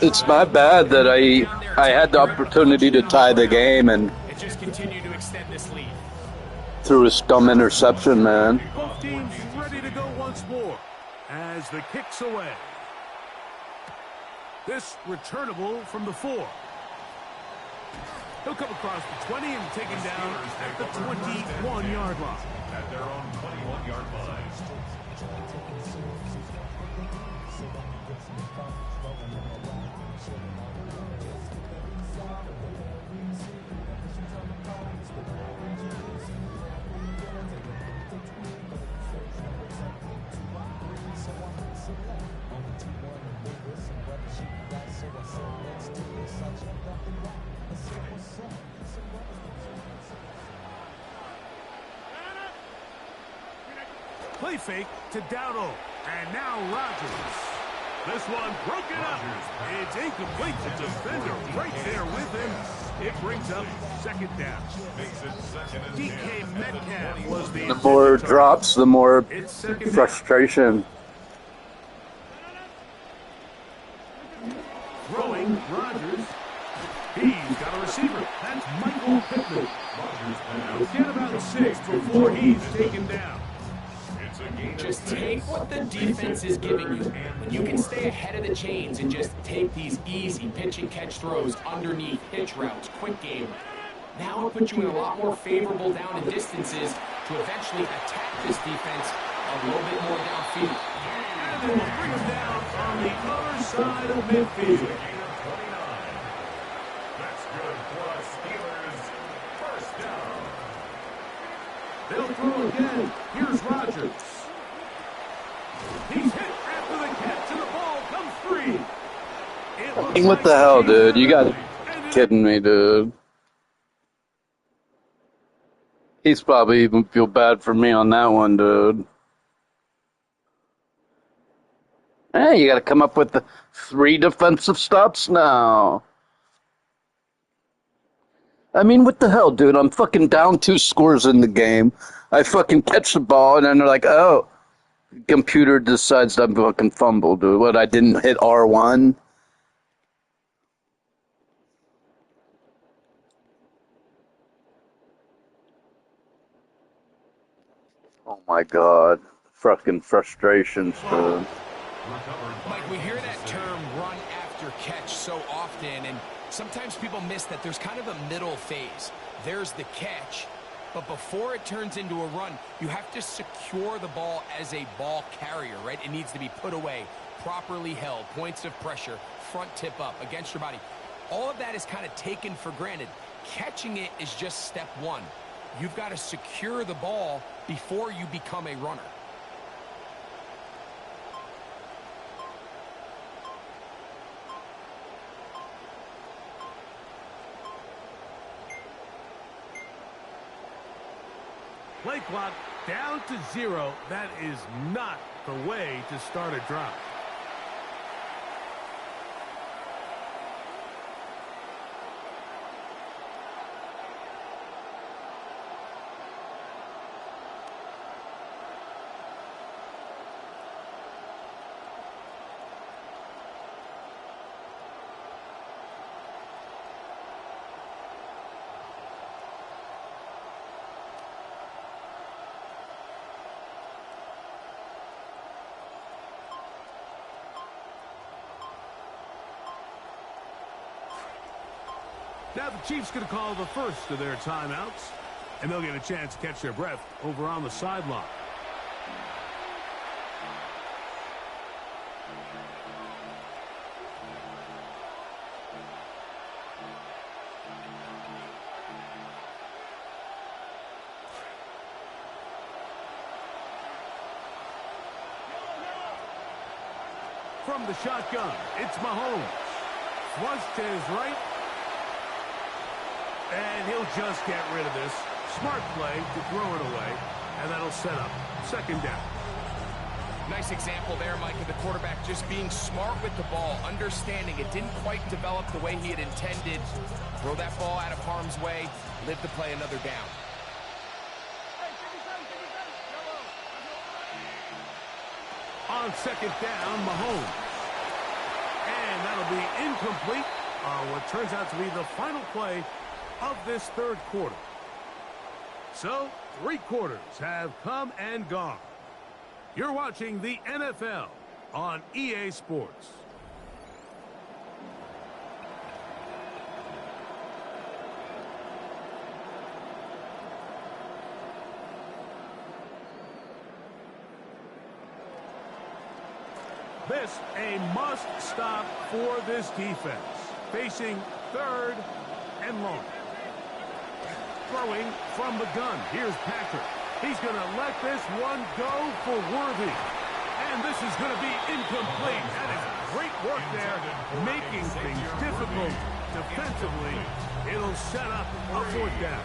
It's my bad that I had the opportunity to tie the game and just continue to extend this lead. Threw a dumb interception, man. Both teams ready to go once more as the kick's away. This returnable from the 4. He'll come across the 20 and take him down at the 21-yard line. At their own 21-yard line. Play fake to Dowdle. And now Rodgers. This one broken up. It's incomplete. The defender right there with him. It brings up 2nd down. DK Metcalf was the more drops, the more frustration. Throwing Rodgers. He's got a receiver. That's Michael Pittman. He'll get about 6 before he's taken down. Just take what the defense is giving you. When you can stay ahead of the chains and just take these easy pitch and catch throws underneath, hitch routes, quick game, now it puts you in a lot more favorable down and distances to eventually attack this defense a little bit more downfield. And they will bring him down on the other side of midfield. That's good for the Steelers. First down. They'll throw again. Here's Rodgers. He's hit after the catch, and the ball comes free. What the hell, dude? You got kidding me, dude. He's probably even feel bad for me on that one, dude. Hey, you got to come up with the 3 defensive stops now. I mean, what the hell, dude? I'm fucking down 2 scores in the game. I fucking catch the ball, and then they're like, oh, computer decides I'm fucking fumbled, dude. What, I didn't hit R1? Oh my god. Fucking frustrations, dude. Mike, we hear that term run after catch so often, and sometimes people miss that there's kind of a middle phase. There's the catch, but before it turns into a run, you have to secure the ball as a ball carrier, right? It needs to be put away, properly held, points of pressure, front tip up against your body. All of that is kind of taken for granted. Catching it is just step 1. You've got to secure the ball before you become a runner. Play clock down to 0. That is not the way to start a drive. Now the Chiefs going to call the first of their timeouts, and they'll get a chance to catch their breath over on the sideline. From the shotgun, it's Mahomes. Flush to his right. And he'll just get rid of this. Smart play to throw it away. And that'll set up second down. Nice example there, Mike, of the quarterback just being smart with the ball, understanding it didn't quite develop the way he had intended. Throw that ball out of harm's way, live to play another down. On second down, Mahomes. And that'll be incomplete on what turns out to be the final play of this third quarter. So, 3 quarters have come and gone. You're watching the NFL on EA Sports. This a must-stop for this defense. Facing third and long. Throwing from the gun. Here's Patrick. He's going to let this one go for Worthy. And this is going to be incomplete. That is great work there, making things difficult defensively. It'll set up a fourth down.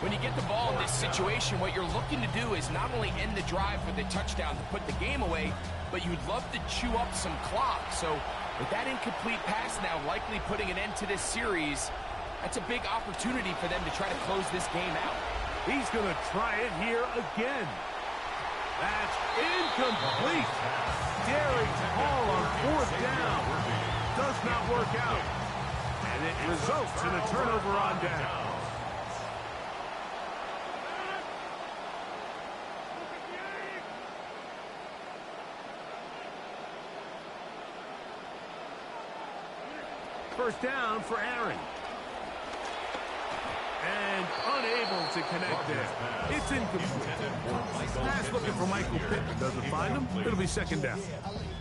When you get the ball in this situation, what you're looking to do is not only end the drive with a touchdown to put the game away, but you'd love to chew up some clock. So with that incomplete pass now likely putting an end to this series, that's a big opportunity for them to try to close this game out. He's going to try it here again. That's incomplete. Derek Hall on fourth down. Does not work out. And it results in a turnover on down. First down for Aaron. And unable to connect there. It's incomplete. Pass looking for Michael Pittman. Doesn't find him. It'll be second down.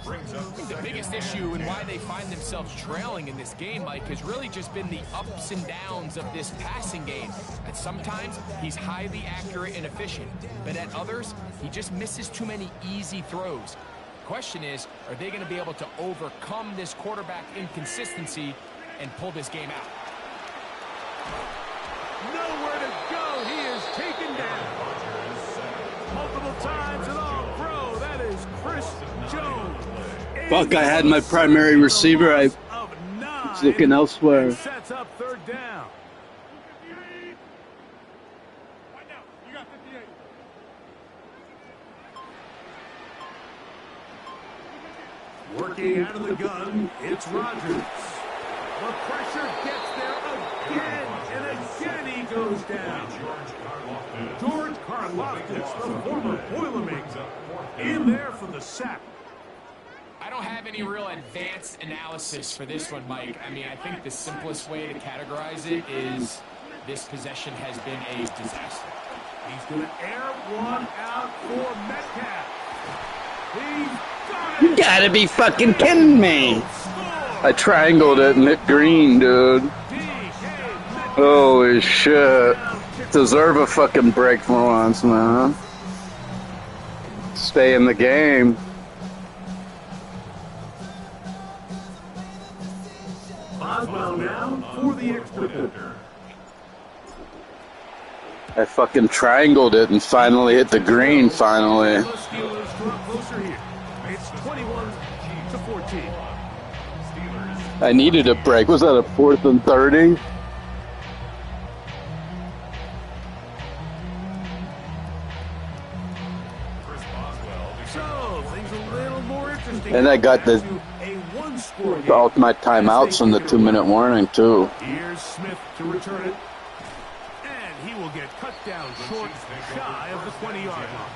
I think the biggest issue and why they find themselves trailing in this game, Mike, has really just been the ups and downs of this passing game. At sometimes, he's highly accurate and efficient. But at others, he just misses too many easy throws. Question is, are they going to be able to overcome this quarterback inconsistency and pull this game out? Nowhere to go. He is taken down. Multiple times and all pro. That is Chris Jones. Fuck, I had my primary receiver. I was looking elsewhere. Sets up third down. Working out of the gun, it's Rodgers. The pressure gets there again, and again he goes down. George Karlaftis, the former Boilermaker, in there for the sack. I don't have any real advanced analysis for this one, Mike. I mean, I think the simplest way to categorize it is this possession has been a disaster. He's going to air one out for Metcalf. He's You gotta be fucking kidding me. I triangled it and hit green, dude. Holy shit. Deserve a fucking break for once, man. Stay in the game. Boswell now for the extra. I fucking triangled it and finally hit the green, finally. The Steelers draw closer here. It's 21-14. I needed a break. Was that a 4th and 30? So, things a little more interesting. And I got the all my timeouts on the 2-minute warning, too. Here's Smith to return it. And he will get cut down short, shy of the 20-yard line.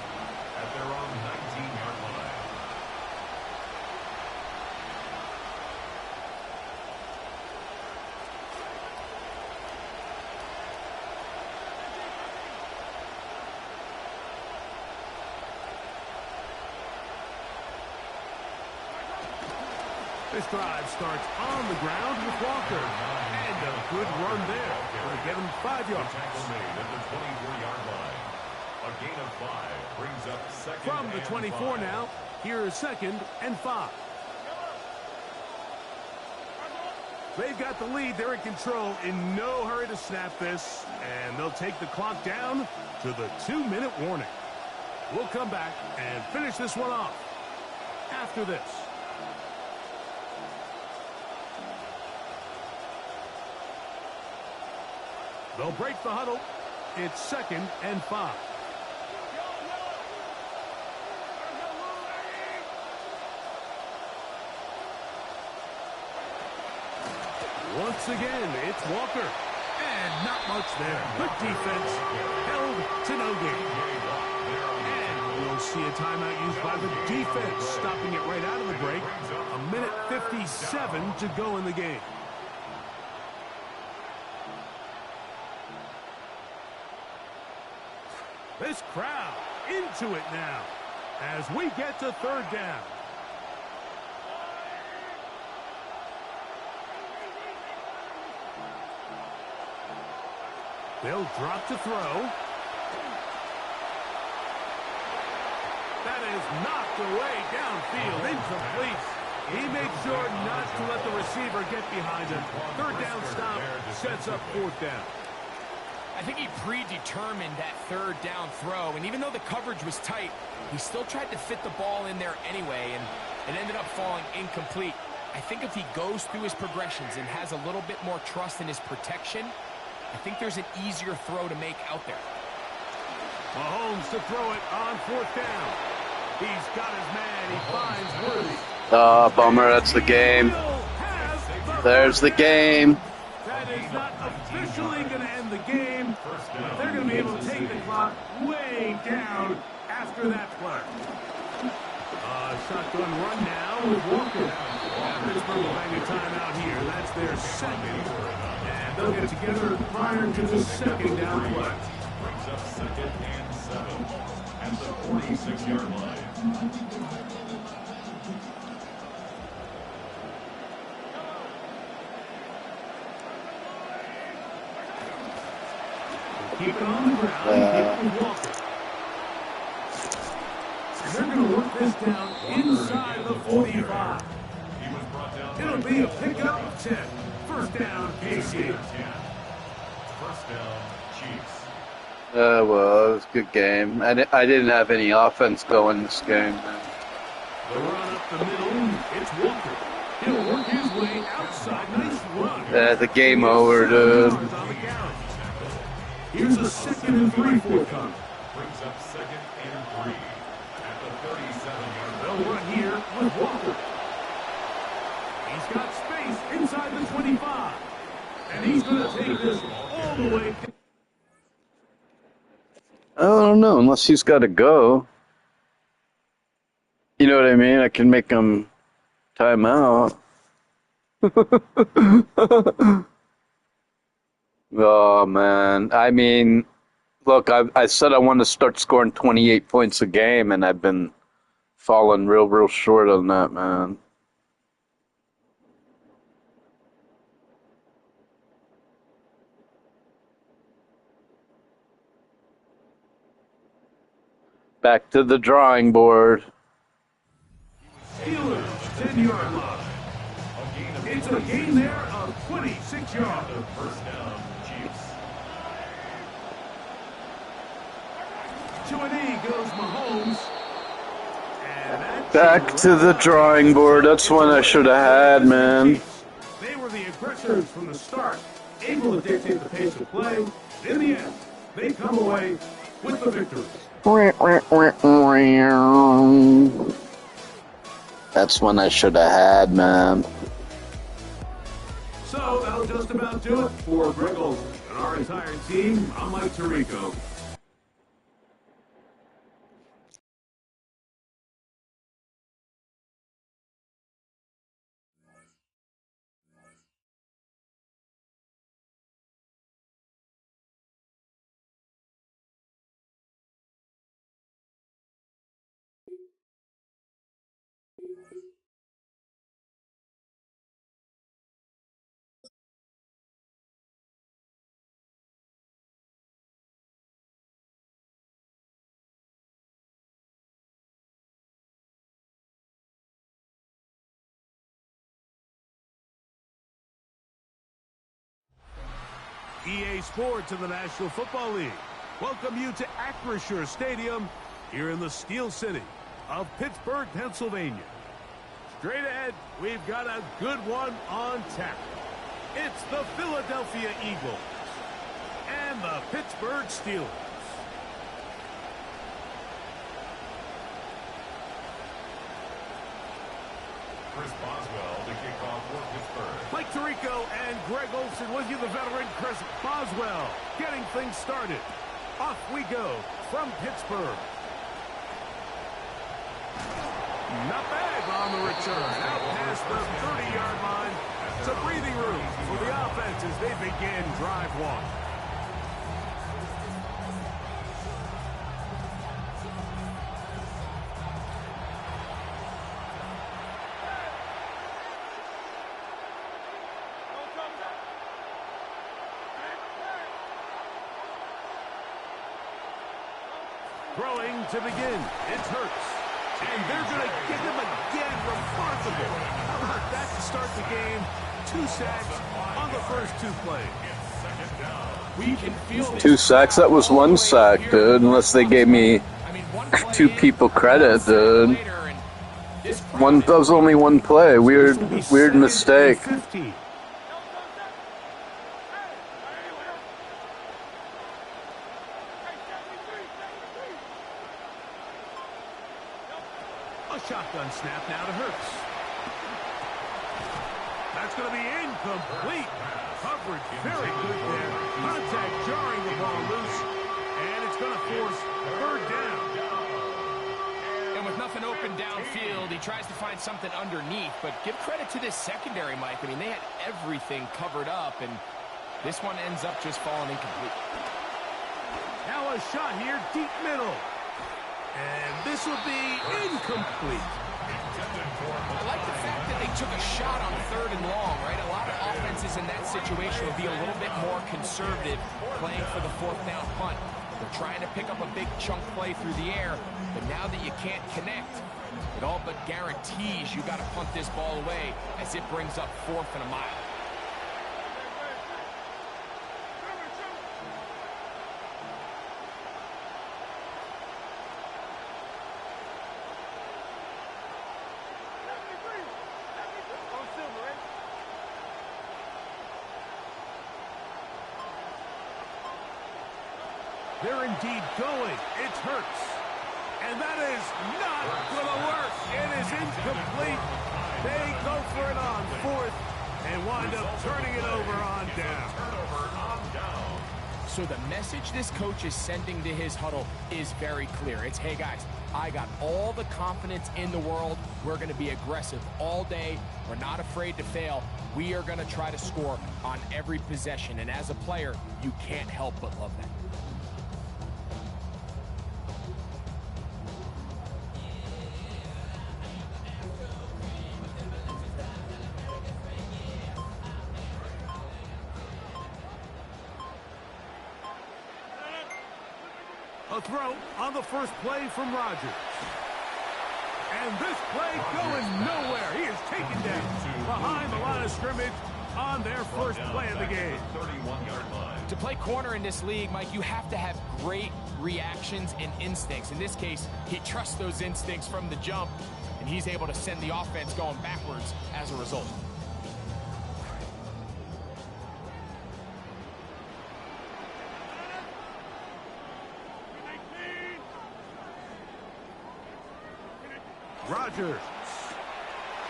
At their own 19-yard line. This drive starts on the ground with Walker. And a good run there. Going to get him 5 yards. Tackle made at the 24-yard line. A gain of 5 brings up second From the 24 and 5. now, here is 2nd and 5. They've got the lead. They're in control. In no hurry to snap this. And they'll take the clock down to the 2-minute warning. We'll come back and finish this one off after this. They'll break the huddle. It's 2nd and 5. Once again, it's Walker. And not much there. Good defense. Held to no gain. And we'll see a timeout used by the defense, stopping it right out of the break. 1:57 to go in the game. This crowd into it now as we get to 3rd down. They'll drop to throw. That is knocked away downfield, incomplete. He made sure not to let the receiver get behind him. 3rd down stop sets up 4th down. I think he predetermined that 3rd down throw, and even though the coverage was tight, he still tried to fit the ball in there anyway, and it ended up falling incomplete. I think if he goes through his progressions and has a little bit more trust in his protection, I think there's an easier throw to make out there. Mahomes to throw it on 4th down. He's got his man. He finds Worthy. Oh, bummer. That's the game. There's the game. That is not officially going to end the game. They're going to be able to take the clock way down after that play. Shotgun run now with Walker. Pittsburgh will bang a timeout here. That's their 2nd. And they'll get together prior to the 2nd down play. Brings up 2nd and 7 at the 46-yard line. Keep it on the ground. Keep it with Walker. And they're going to work this down inside the 45. It'll be a pickup of 10. 1st down, KC. 1st down, Chiefs. Well, it was a good game. I didn't have any offense going this game. The run up the middle, it's Walker. He'll work his way outside. Nice run. The game over, dude. Here's a 2nd and 3 forthcoming. Brings up 2nd and 3 at the 37-yard line. They'll run here with Walker. He's got space inside the 25. And he's going to take this all the way. I don't know, unless he's got to go. You know what I mean? I can make him time out. Oh, man. I mean, look, I said I wanted to start scoring 28 points a game, and I've been falling real short on that, man. Back to the drawing board. Steelers, 10-yard line. It's a gain there of 26 yards. 1st down, Chiefs. To an E goes Mahomes. Back to the drawing board. That's one I should have had, man. They were the aggressors from the start, able to dictate the pace of play. In the end, they come away with the victory. That's one I should have had, man. So that'll just about do it for Greg Olsen and our entire team. I'm Mike Tirico. EA Sports and the National Football League welcome you to Acrisure Stadium here in the Steel City of Pittsburgh, Pennsylvania. Straight ahead, we've got a good one on tap. It's the Philadelphia Eagles and the Pittsburgh Steelers. Chris Boswell to kick off for Pittsburgh. Mike Tirico and Greg Olsen with you, the veteran Chris Boswell, getting things started. Off we go from Pittsburgh. Not bad on the return. Out past the 30-yard line. It's a breathing room for the offense as they begin drive one. Throwing to begin. It's Hurts. And they're going to get him again. Remarkable. How about that to start the game? 2 sacks on the first 2 plays. We can feel this. 2 sacks? That was 1 sack, dude. Unless they gave me 2 people credit, dude. That was only 1 play. Weird mistake. Shotgun snap now to Hurts. That's going to be incomplete. Coverage very good there. Contact jarring the ball loose. And it's going to force 3rd down. And with nothing open downfield, he tries to find something underneath. But give credit to this secondary, Mike. I mean, they had everything covered up. And this one ends up just falling incomplete. Now a shot here, deep middle. And this will be incomplete. I like the fact that they took a shot on 3rd and long, right? A lot of offenses in that situation will be a little bit more conservative playing for the 4th down punt. They're trying to pick up a big chunk play through the air, but now that you can't connect, it all but guarantees you got to punt this ball away as it brings up 4th and a mile. They're indeed going. It's Hurts. And that is not going to work. It is incomplete. They go for it on 4th and wind up turning it over on down. So the message this coach is sending to his huddle is very clear. It's, hey guys, I got all the confidence in the world. We're going to be aggressive all day. We're not afraid to fail. We are going to try to score on every possession. And as a player, you can't help but love that. A throw on the first play from Rodgers. And this play going nowhere. He is taken down behind the line of scrimmage on their first play of the game. 31-yard line. To play corner in this league, Mike, you have to have great reactions and instincts. In this case, he trusts those instincts from the jump, and he's able to send the offense going backwards as a result. Rodgers.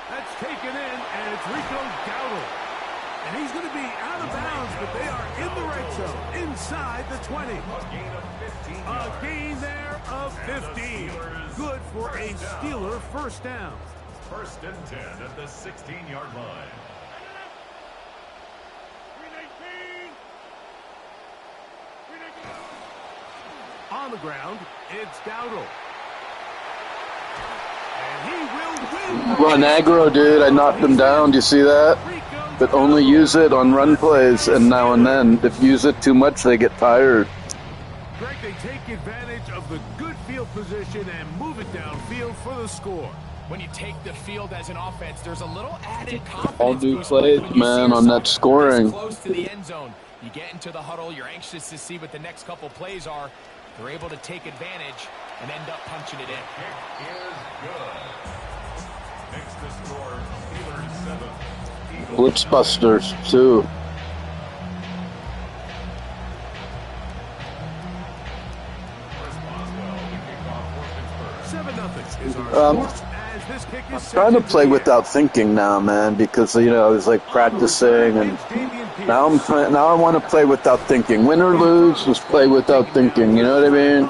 That's taken in, and it's Rico Dowdle. And he's going to be out of bounds, but they are in the red zone, inside the 20. A gain there of 15. Good for a Steeler first down. 1st and 10 at the 16-yard line. On the ground, it's Dowdle. And he will win. Run aggro, dude. I knocked him down. Do you see that? But only use it on run plays and now and then. If you use it too much, they get tired. Greg, they take advantage of the good field position and move it downfield for the score. When you take the field as an offense, there's a little added confidence. All new plays, man, on that scoring. Close to the end zone. You get into the huddle, you're anxious to see what the next couple plays are. They're able to take advantage and end up punching it in. Kick is good. Next to score, Steelers 7. Blitz busters, too. I'm trying to play without thinking now, man, because, you know, I was like practicing, and now I want to play without thinking. Win or lose, just play without thinking. You know what I mean?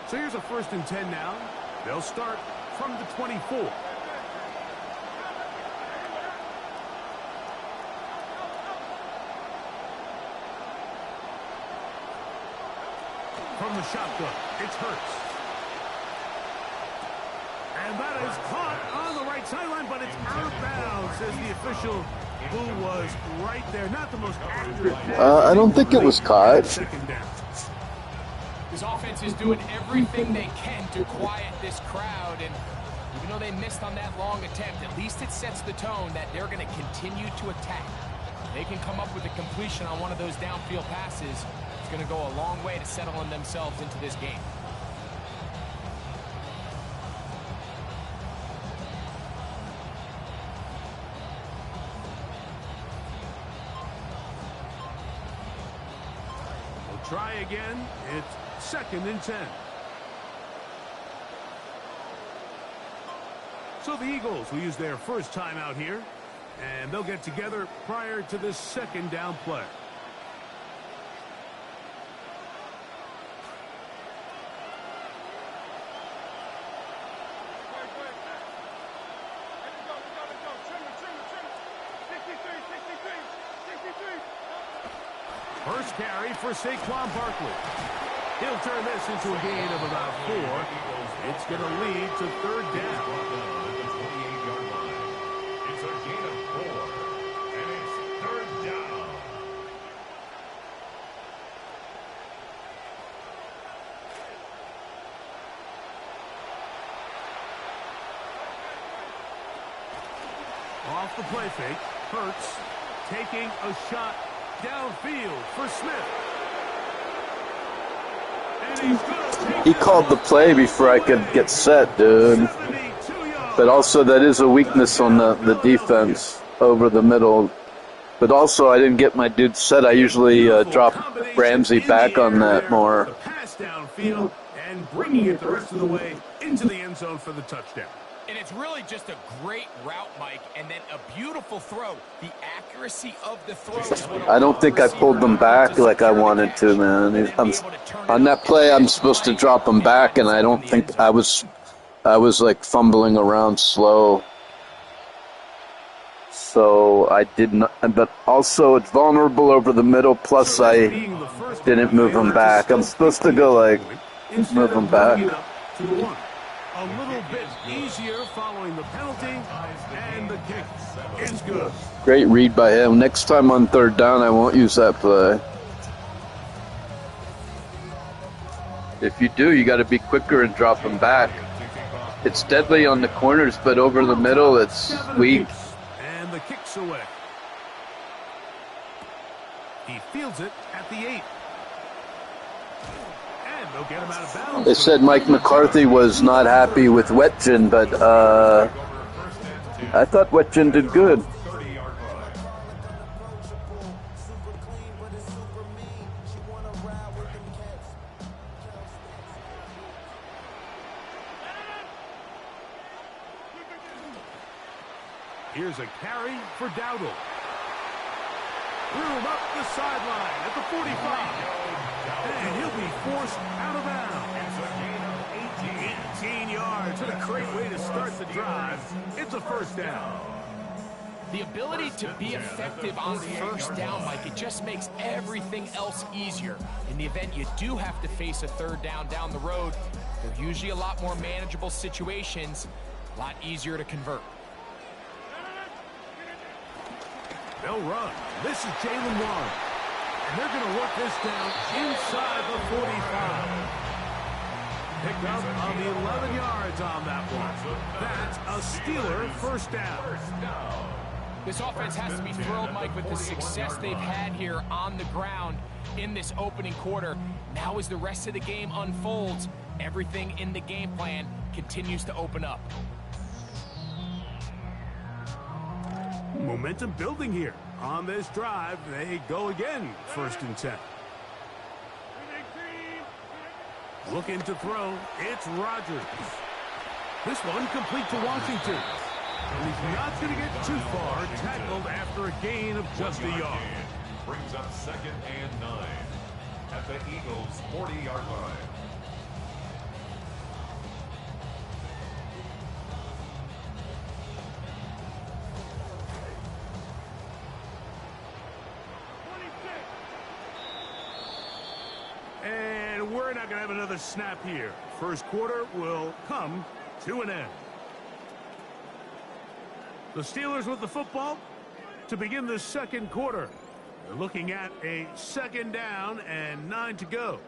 So here's a 1st and 10 now. They'll start from the 24. From the shotgun, it's Hurts. And that is caught on the right sideline, but it's out of bounds, says the official, who was right there. Not the most accurate. I don't think it was caught. This offense is doing everything they can to quiet this crowd, and even though they missed on that long attempt, at least it sets the tone that they're going to continue to attack. They can come up with a completion on one of those downfield passes. It's going to go a long way to settling themselves into this game. We'll try again. It's 2nd and 10. So the Eagles will use their first time out here, and they'll get together prior to this 2nd down play. First carry for Saquon Barkley. He'll turn this into a gain of about 4. It's going to lead to 3rd down. It's a gain of 4, and it's 3rd down. Off the play fake, Hurts taking a shot downfield for Smith. He called the play before I could get set, dude. But also that is a weakness on the defense over the middle. But also I didn't get my dude set. I usually drop Ramsey back on that more. The pass downfield and bringing it the rest of the way into the end zone for the touchdown. And it's really just a great route, Mike, and then a beautiful throw. The accuracy of the throw. I don't think I pulled them back like I wanted to, man. On that play, I'm supposed to drop them back, and I don't think I was like fumbling around slow. So I did not, but also it's vulnerable over the middle, plus I didn't move them back. I'm supposed to go like, move them back. A little bit easier following the penalty, and the kick is good. Great read by him. Next time on 3rd down, I won't use that play. If you do, you got to be quicker and drop them back. It's deadly on the corners, but over the middle, it's weak. And the kick's away. He fields it at the 8. They'll get him out of bounds. They said Mike McCarthy was not happy with Wetjen, but I thought Wetjen did good. Here's a carry for Dowdle. Room up the sideline at the 45. And he'll be forced out of bounds. 18 yards. What a great way to start the drive. It's a 1st down. The ability to be effective on 1st down, Mike, it just makes everything else easier. In the event you do have to face a 3rd down the road, they're usually a lot more manageable situations, a lot easier to convert. They'll run. This is Jalen Warren. And they're going to work this down inside the 45. Picked up on the 11 yards on that one. That's a Steeler first down. This offense has to be thrilled, Mike, with the success they've had here on the ground in this opening quarter. Now as the rest of the game unfolds, everything in the game plan continues to open up. Momentum building here. On this drive, they go again, 1st and 10. Looking to throw, it's Rodgers. This one complete to Washington. And he's not going to get too far, tackled after a gain of just a yard. Brings up 2nd and 9 at the Eagles' 40-yard line. And we're not going to have another snap here. First quarter will come to an end. The Steelers with the football to begin the second quarter. They're looking at a 2nd down and 9 to go.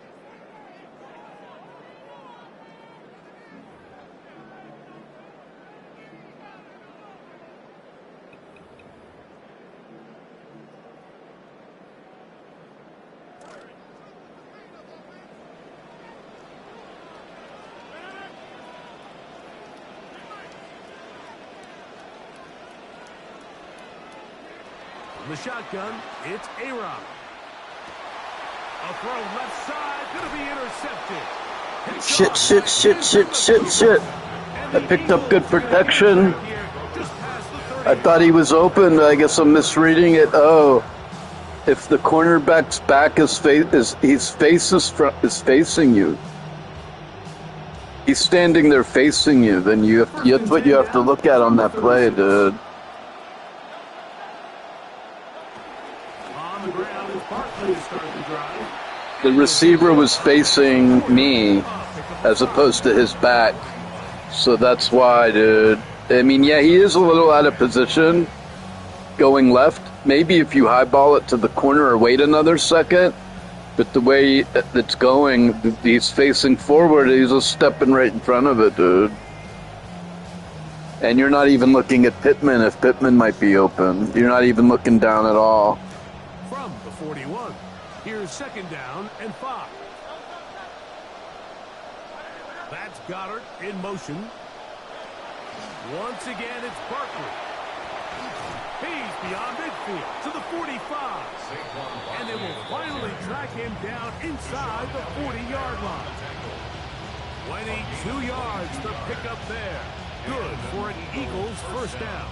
The shotgun, it's A-Rob. A throw left side, going to be intercepted. Shit. I picked up good protection. I thought he was open. I guess I'm misreading it. Oh, if the cornerback's back is facing you, he's standing there facing you, then that's what you have to look at on that play, dude. The receiver was facing me as opposed to his back. So that's why, dude. I mean, yeah, he is a little out of position going left. Maybe if you highball it to the corner or wait another second. But the way it's going, he's facing forward. He's just stepping right in front of it, dude. And you're not even looking at Pittman if Pittman might be open. You're not even looking down at all. From the 41. Here's 2nd down and 5. That's Goddard in motion. Once again, it's Barkley. He's beyond midfield to the 45. And they will finally track him down inside the 40-yard line. 22 yards to pick up there. Good for an Eagles first down.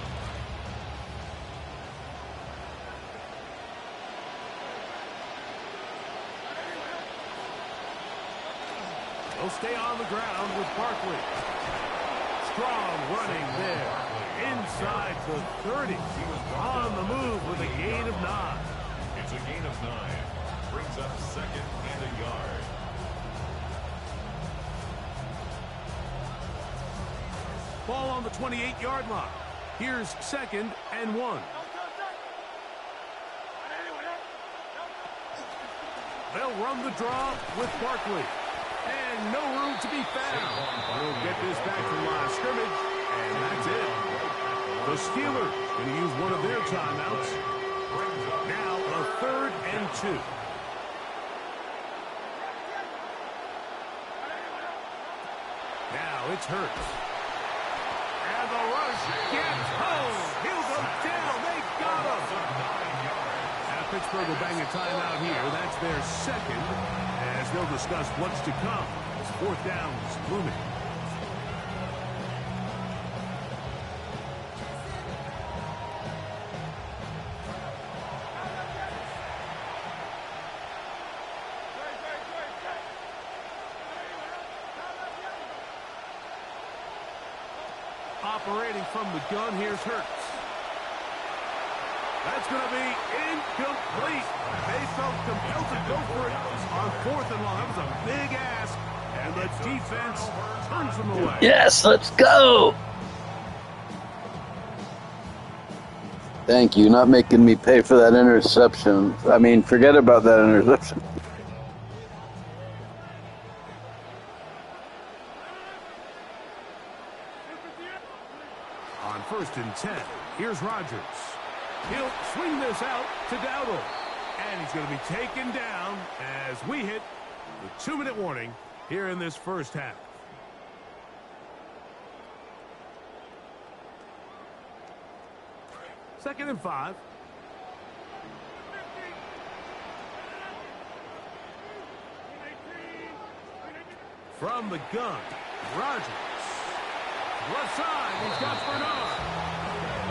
They'll stay on the ground with Barkley. Strong running there. Inside the 30. On the move with a gain of 9. It's a gain of 9. Brings up 2nd and a yard. Ball on the 28-yard line. Here's 2nd and 1. They'll run the draw with Barkley. And no room to be found. We'll get this back to the line of scrimmage, and that's it. The Steelers going to use one of their timeouts. Now a 3rd and 2. Now it's Hurts. And the rush gets home. He'll go down. They got him. Now Pittsburgh will bang a timeout here. That's their 2nd. As they'll discuss what's to come as 4th down's looming. Operating from the gun, here's Hurts. That's going to be incomplete. They felt compelled to go for it on 4th and long. That was a big ask, and the defense turns them away. Yes, let's go. Thank you. Not making me pay for that interception. I mean, forget about that interception. On 1st and 10, here's Rodgers. He'll swing this out to Dowdle. And he's going to be taken down as we hit the 2-minute warning here in this first half. Second and 5. From the gun, Rodgers. Left side, he's got Bernard.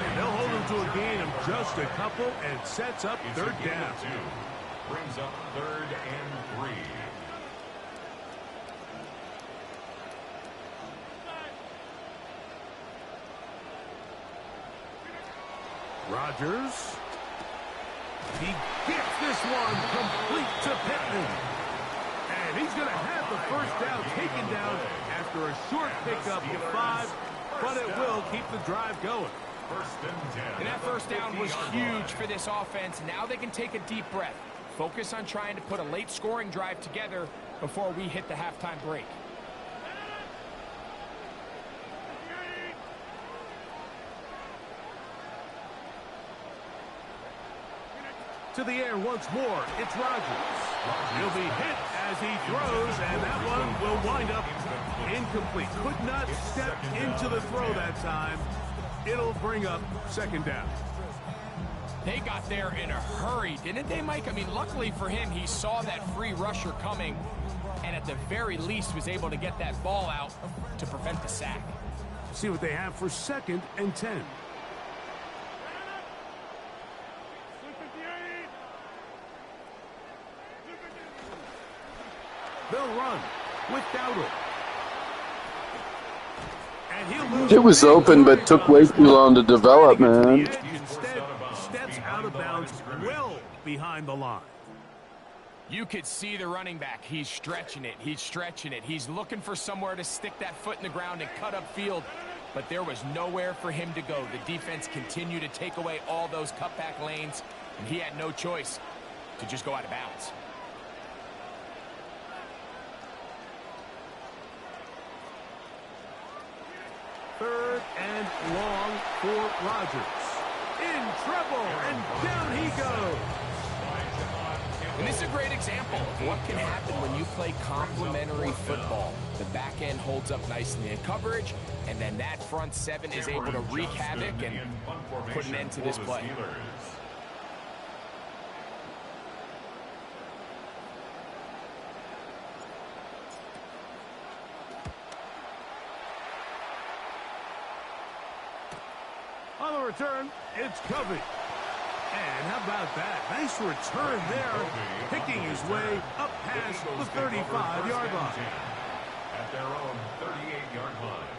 And they'll hold him to a gain of just a couple and sets up third down. Brings up 3rd and 3. Rodgers. He gets this one complete to Pittman. And he's going to have the first down taken down after a short pickup to 5, but it will keep the drive going. And that first down was huge for this offense. Now they can take a deep breath. Focus on trying to put a late scoring drive together before we hit the halftime break. To the air once more, it's Rodgers. He'll be hit as he throws, and that one will wind up incomplete. Could not step into the throw that time. It'll bring up second down. They got there in a hurry, didn't they, Mike? I mean, luckily for him, he saw that free rusher coming, and at the very least was able to get that ball out to prevent the sack. See what they have for 2nd and 10. They'll run with Dowdle. And he'll lose. It was open, but took way too long to develop, man. Instead, steps out of bounds well behind the line. You could see the running back. He's stretching it. He's stretching it. He's looking for somewhere to stick that foot in the ground and cut up field. But there was nowhere for him to go. The defense continued to take away all those cutback lanes, and he had no choice to just go out of bounds. Third and long for Rodgers. In trouble, and down he goes. And this is a great example of what can happen when you play complementary football. The back end holds up nicely in coverage, and then that front seven is able to wreak havoc and put an end to this play. On the return, it's Covey. And how about that? Nice return there, picking his way up past the 35-yard line. At their own 38-yard line.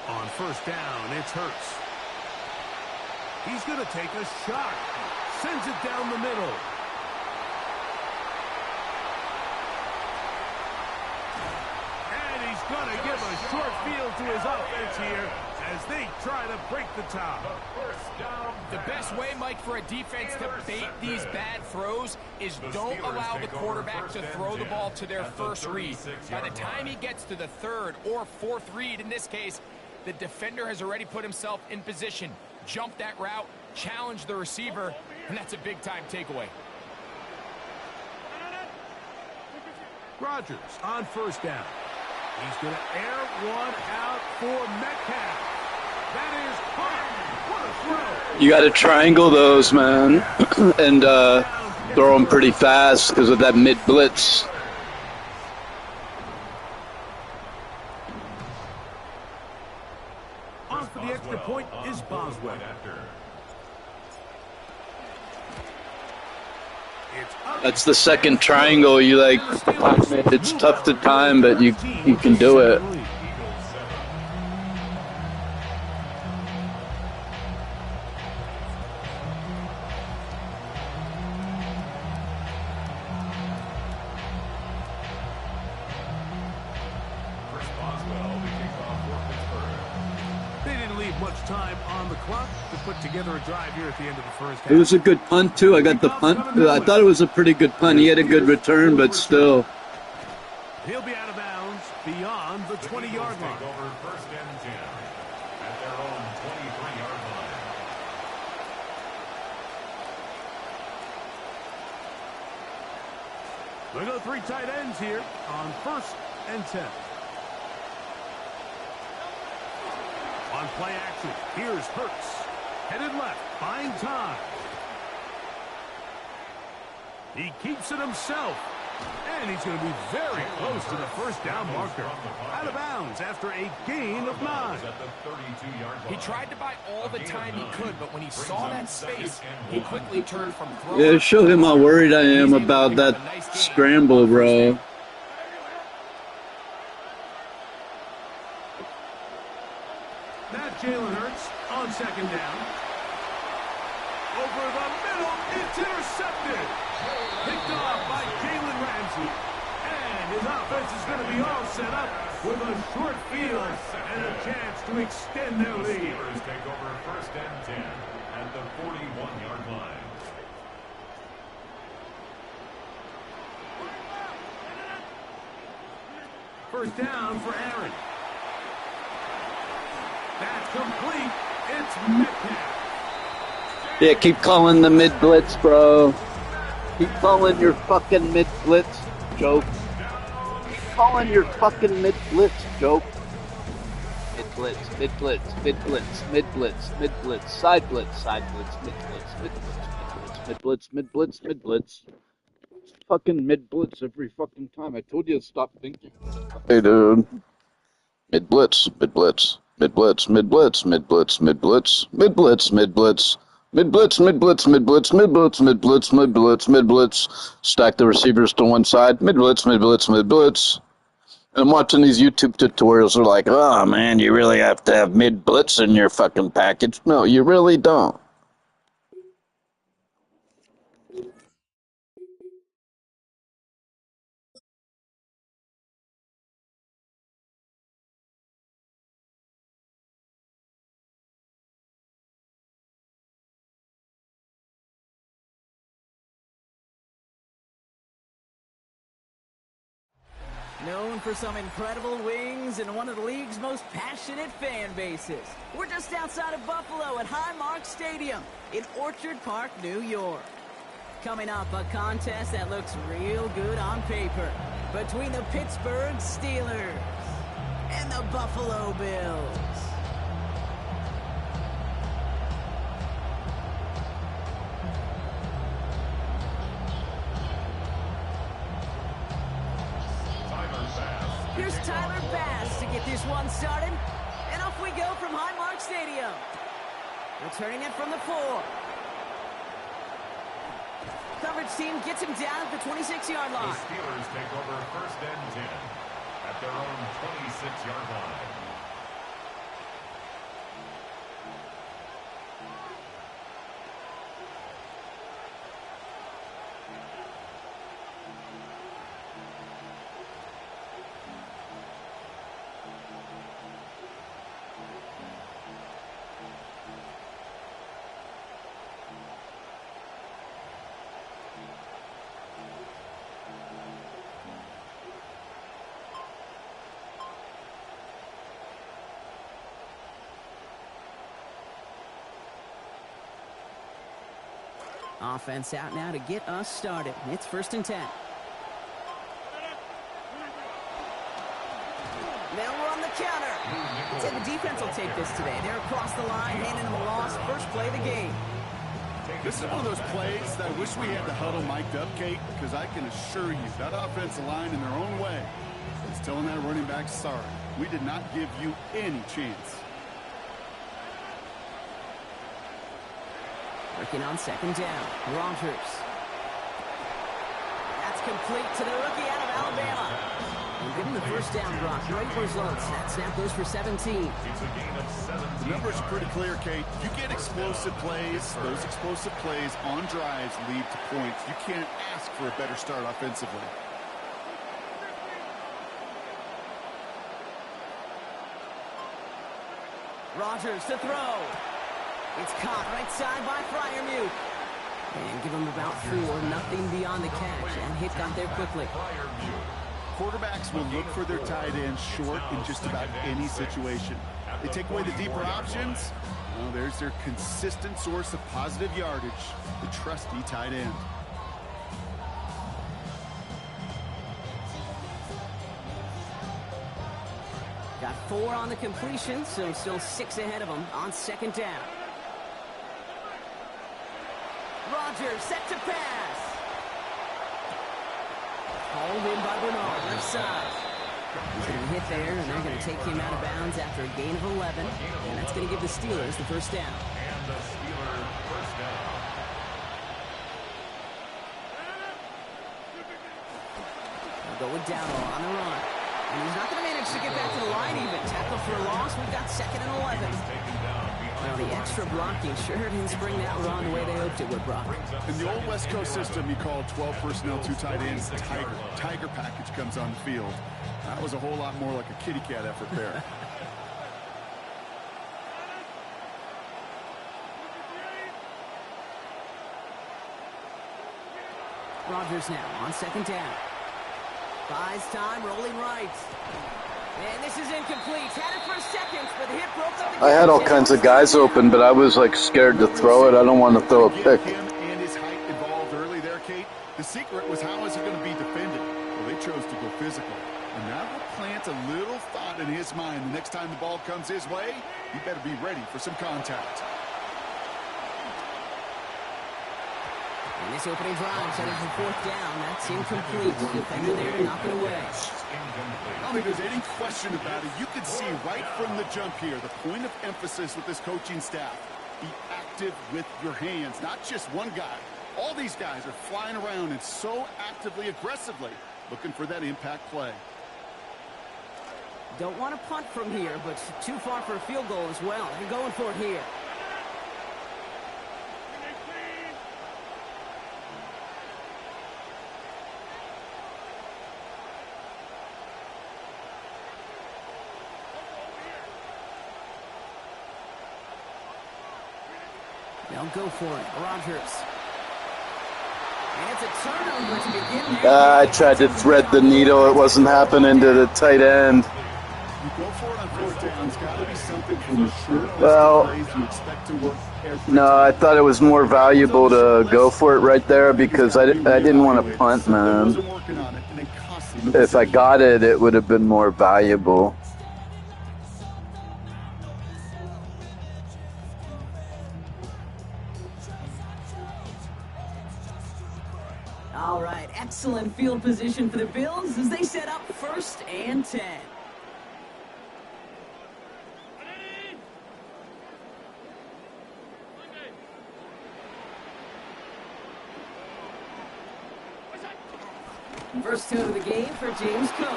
On first down, it's Hurts. He's going to take a shot. Sends it down the middle. Going to give a short field to his offense here as they try to break the top. The best way, Mike, for a defense to bait these bad throws is don't allow the quarterback to throw the ball to their first read. By the time he gets to the third or fourth read, in this case, the defender has already put himself in position, jump that route, challenge the receiver, and that's a big-time takeaway. Rodgers on first down. He's going to air one out for Metcalf. That is caught. What a throw. You got to triangle those, man, and throw them pretty fast because of that mid-blitz. On for the extra point is Boswell. That's the second triangle. You like, it's tough to time, but you can do it. much time on the clock to put together a drive here at the end of the first half. It was a good punt, too. I got the punt. I thought it was a pretty good punt. He had a good return, but still. He'll be out of bounds beyond the 20-yard line. Over first and 10 at their own 23-yard line. They go 3 tight ends here on first and 10. On play action, here's Hurts. Headed left, buying time. He keeps it himself. And he's going to be very close to the first down marker. Out of bounds after a gain of 9. He tried to buy all the time he could, but when he saw that space, he quickly turned from throwing. Yeah, show him how worried I am about that scramble, bro. Now Jalen Hurts on second down. Over the middle, it's intercepted. Picked off by Jalen Ramsey. And his offense is going to be all set up with a short field and a chance to extend their lead. Steelers take over first and 10 at the 41-yard line. First down for Aaron. That's complete. It's Metcalf. Yeah, keep calling the mid-blitz, bro. Keep calling your fucking mid-blitz joke. Keep calling your fucking mid-blitz joke. Mid-blitz, mid-blitz, mid-blitz, mid-blitz, mid-blitz, side blitz, side blitz, mid-blitz, mid-blitz, mid-blitz, mid-blitz, mid-blitz. Fucking mid-blitz every fucking time. I told you to stop thinking. Hey, dude. Mid-blitz, mid-blitz, mid-blitz, mid-blitz, mid-blitz, mid-blitz, mid-blitz, mid-blitz. Mid-blitz, mid-blitz, mid-blitz, mid-blitz, mid-blitz, mid-blitz, mid-blitz. Stack the receivers to one side. Mid-blitz, mid-blitz, mid-blitz. And I'm watching these YouTube tutorials. They're like, oh, man, you really have to have mid-blitz in your fucking package. No, you really don't. Known for some incredible wings and one of the league's most passionate fan bases. We're just outside of Buffalo at Highmark Stadium in Orchard Park, New York. Coming up, a contest that looks real good on paper between the Pittsburgh Steelers and the Buffalo Bills. Here's Tyler Bass to get this one started. And off we go from Highmark Stadium. Returning it from the 4. Coverage team gets him down at the 26-yard line. The Steelers take over first and 10 at their own 26-yard line. Offense out now to get us started. It's first and 10. Now we're on the counter. I'd say the defense will take this today. They're across the line, handing them a loss. First play of the game. This is one of those plays that I wish we had the huddle mic'd up, Kate, because I can assure you that offensive line in their own way is telling that running back, sorry, we did not give you any chance. Working on second down. Rogers. That's complete to the rookie out of Alabama. And give him the first down, Brock. Great results. That snap goes for 17. The numbers are pretty clear, Kate. You get explosive plays. Those explosive plays on drives lead to points. You can't ask for a better start offensively. Rodgers to throw. It's caught right side by Freiermuth. And give him about 4, nothing beyond the catch, and hit got there quickly. Quarterbacks will look for their tight ends short in just about any situation. They take away the deeper options. Well, there's their consistent source of positive yardage, the trusty tight end. Got 4 on the completion, so still 6 ahead of him on second down. Rodgers set to pass. Hauled in by Bernard, left side. He's going to hit there, and they're going to take him out of bounds after a gain of 11. And that's going to give the Steelers the first down. And the Steelers first down. They'll go with Dowdle on the run. And he's not going to manage to get back to the line even. Tackle for a loss. We've got second and 11. Now the extra blocking sure didn't spring that run the way they hoped it would, Brock. In the old West Coast system, you call 12 personnel, 2 tight ends, Tiger. Tiger package comes on the field. That was a whole lot more like a kitty cat effort there. Rodgers now on second down. Buys time, rolling right. And this is incomplete. Had it for seconds, but the hit broke up the I had all kinds of guys open, but I was like scared to throw it. I don't want to throw a pick. Him and his height involved early there, Kate. The secret was how is he going to be defended? Well, they chose to go physical. And that will plant a little thought in his mind. The next time the ball comes his way, he better be ready for some contact. And this opening drive set up for fourth down. That's incomplete. Defender there to knock it away. I don't think there's any question about it. You can see right from the jump here, the point of emphasis with this coaching staff. Be active with your hands, not just one guy. All these guys are flying around and so actively, aggressively looking for that impact play. Don't want to punt from here, but too far for a field goal as well. They're going for it here. They'll go for it. Rodgers. And it's a turnover to begin there. I tried to thread the needle. It wasn't happening to the tight end. You go for it on fourth down. It's got to be something from a short Well, list of plays you expect to work every no, I thought it was more valuable to go for it right there because I didn't want to punt, man. If I got it, it would have been more valuable. All right, excellent field position for the Bills as they set up 1st and 10. First toe of the game for James Cook.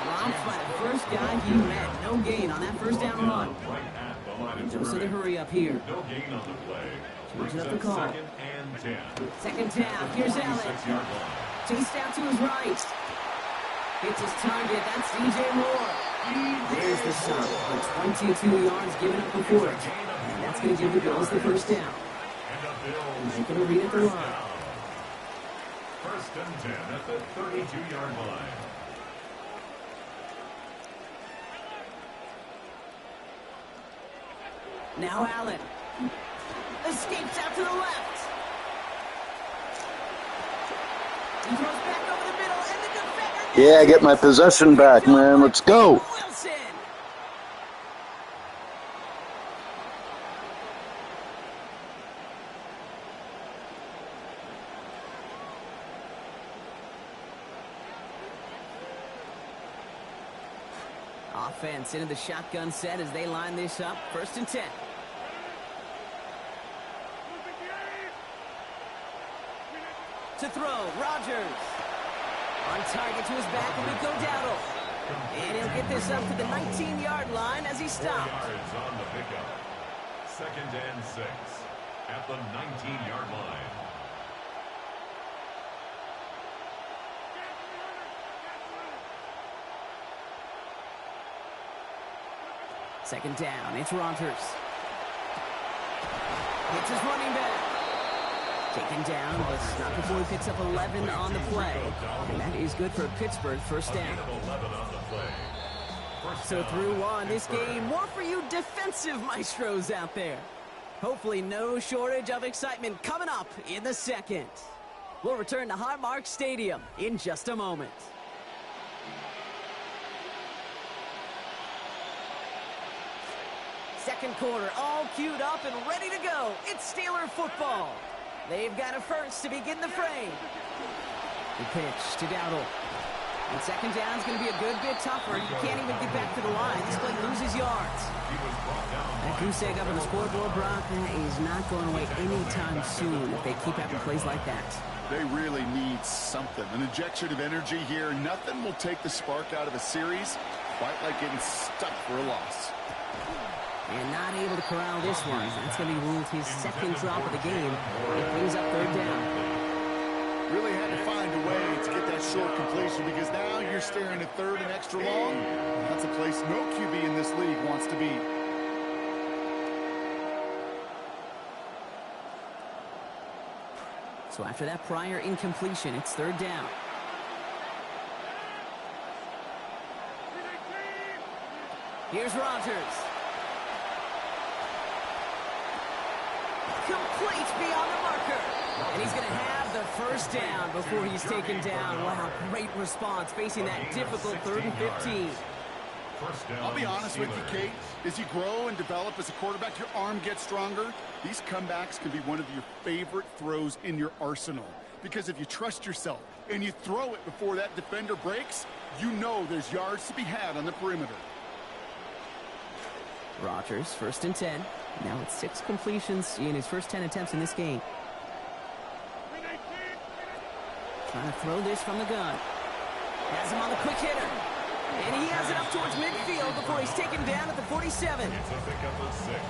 Dropped by the first guy he met. No gain on that first down run. Jumps to the hurry up here. No gain on the play. Changes up the call. 2nd and 10. Second down. Here's Allen. Chased out to his right. Hits his target. That's DJ Moore. There's the stop. But 22 yards given up before it. And that's going to give the Bills the first down. They're going to read at the line. 1st and 10 at the 32-yard line. Now Allen. Escapes out to the left. He throws back over the middle, and the defender... Yeah, get my possession back, man. Let's go. Wilson. Offense into the shotgun set as they line this up. 1st and 10. To throw, Rodgers. On target to his back, Rico Dowdle. And he'll get this up to the 19-yard line as he stops. 4 yards on the pickup. 2nd and 6 at the 19-yard line. Second down, it's Rogers. It's his running back. Taken down, but not before he picks up 11 on the play. And that is good for Pittsburgh, first down. So through one, this game, more for you defensive maestros out there. Hopefully no shortage of excitement coming up in the second. We'll return to Highmark Stadium in just a moment. Second quarter, all queued up and ready to go. It's Steeler football. They've got a first to begin the frame. The pitch to Dowdle. And second down is going to be a good bit tougher. You can't even get back to the line. This play loses yards. That goose egg up on the scoreboard, Brock, that is not going away anytime soon if they keep having plays like that. They really need something. An injection of energy here. Nothing will take the spark out of a series quite like getting stuck for a loss. And not able to corral this one. That's going to be ruled his second drop of the game. It brings up third down. Really had to find a way to get that short completion because now you're staring at third and extra long. That's a place no QB in this league wants to be. So after that prior incompletion, it's third down. Here's Rogers. Complete beyond the marker. And he's going to have the first down before he's taken down. Wow, great response facing that difficult 3rd and 15. I'll be honest with you, Kate. As you grow and develop as a quarterback, your arm gets stronger. These comebacks can be one of your favorite throws in your arsenal. Because if you trust yourself and you throw it before that defender breaks, you know there's yards to be had on the perimeter. Rogers, 1st and 10. Now it's 6 completions in his first 10 attempts in this game. Trying to throw this from the gun. Has him on the quick hitter. And he has it up towards midfield before he's taken down at the 47.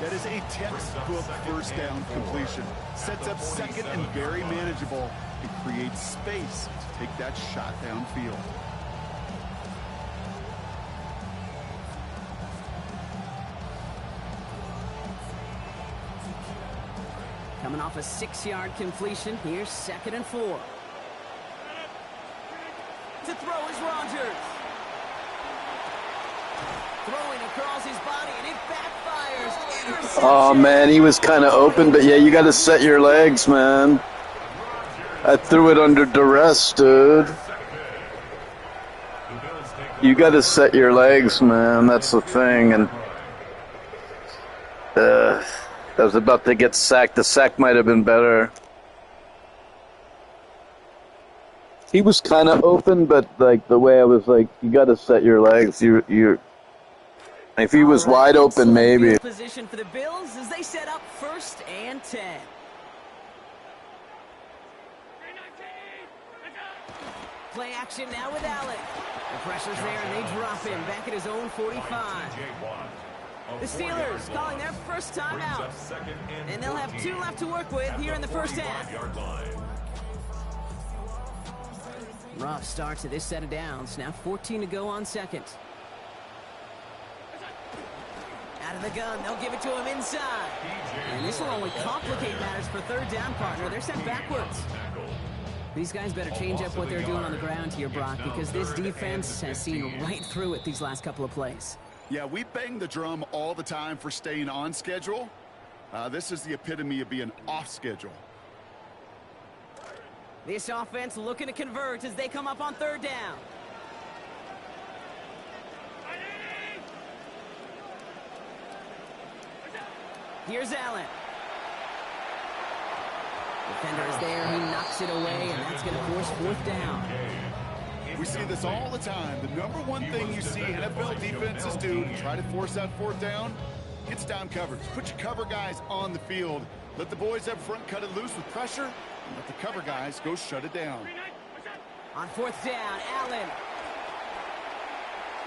That is a textbook first down completion. Sets up second and very manageable. It creates space to take that shot downfield. Coming off a 6-yard completion, here's 2nd and 4. To throw is Rogers. Throwing across his body, and it backfires. Interception. Oh, man, he was kind of open, but yeah, you got to set your legs, man. I threw it under duress, dude. You got to set your legs, man. That's the thing. And I was about to get sacked. The sack might have been better. He was kind of open, but like the way I was like, you got to set your legs. You're. If he was wide open, maybe. Position for the Bills as they set up 1st and 10. Play action now with Allen. The pressure's there, and they drop him back at his own 45. The Steelers calling their first time out. And they'll have 2 left to work with here in the first half. Rough start to this set of downs. Now 14 to go on 2nd. Out of the gun, they'll give it to him inside. And this will only complicate matters for 3rd down, partner. They're sent backwards. These guys better change up what they're doing on the ground here, Brock, because this defense has seen right through it these last couple of plays. Yeah, we bang the drum all the time for staying on schedule. This is the epitome of being off schedule. This offense looking to convert as they come up on 3rd down. Here's Allen. Defender is there. He knocks it away, and that's going to force 4th down. We see this all the time. The number one thing you see NFL defenses do to try to force that 4th down, gets down coverage. Put your cover guys on the field. Let the boys up front cut it loose with pressure, and let the cover guys go shut it down. On 4th down, Allen.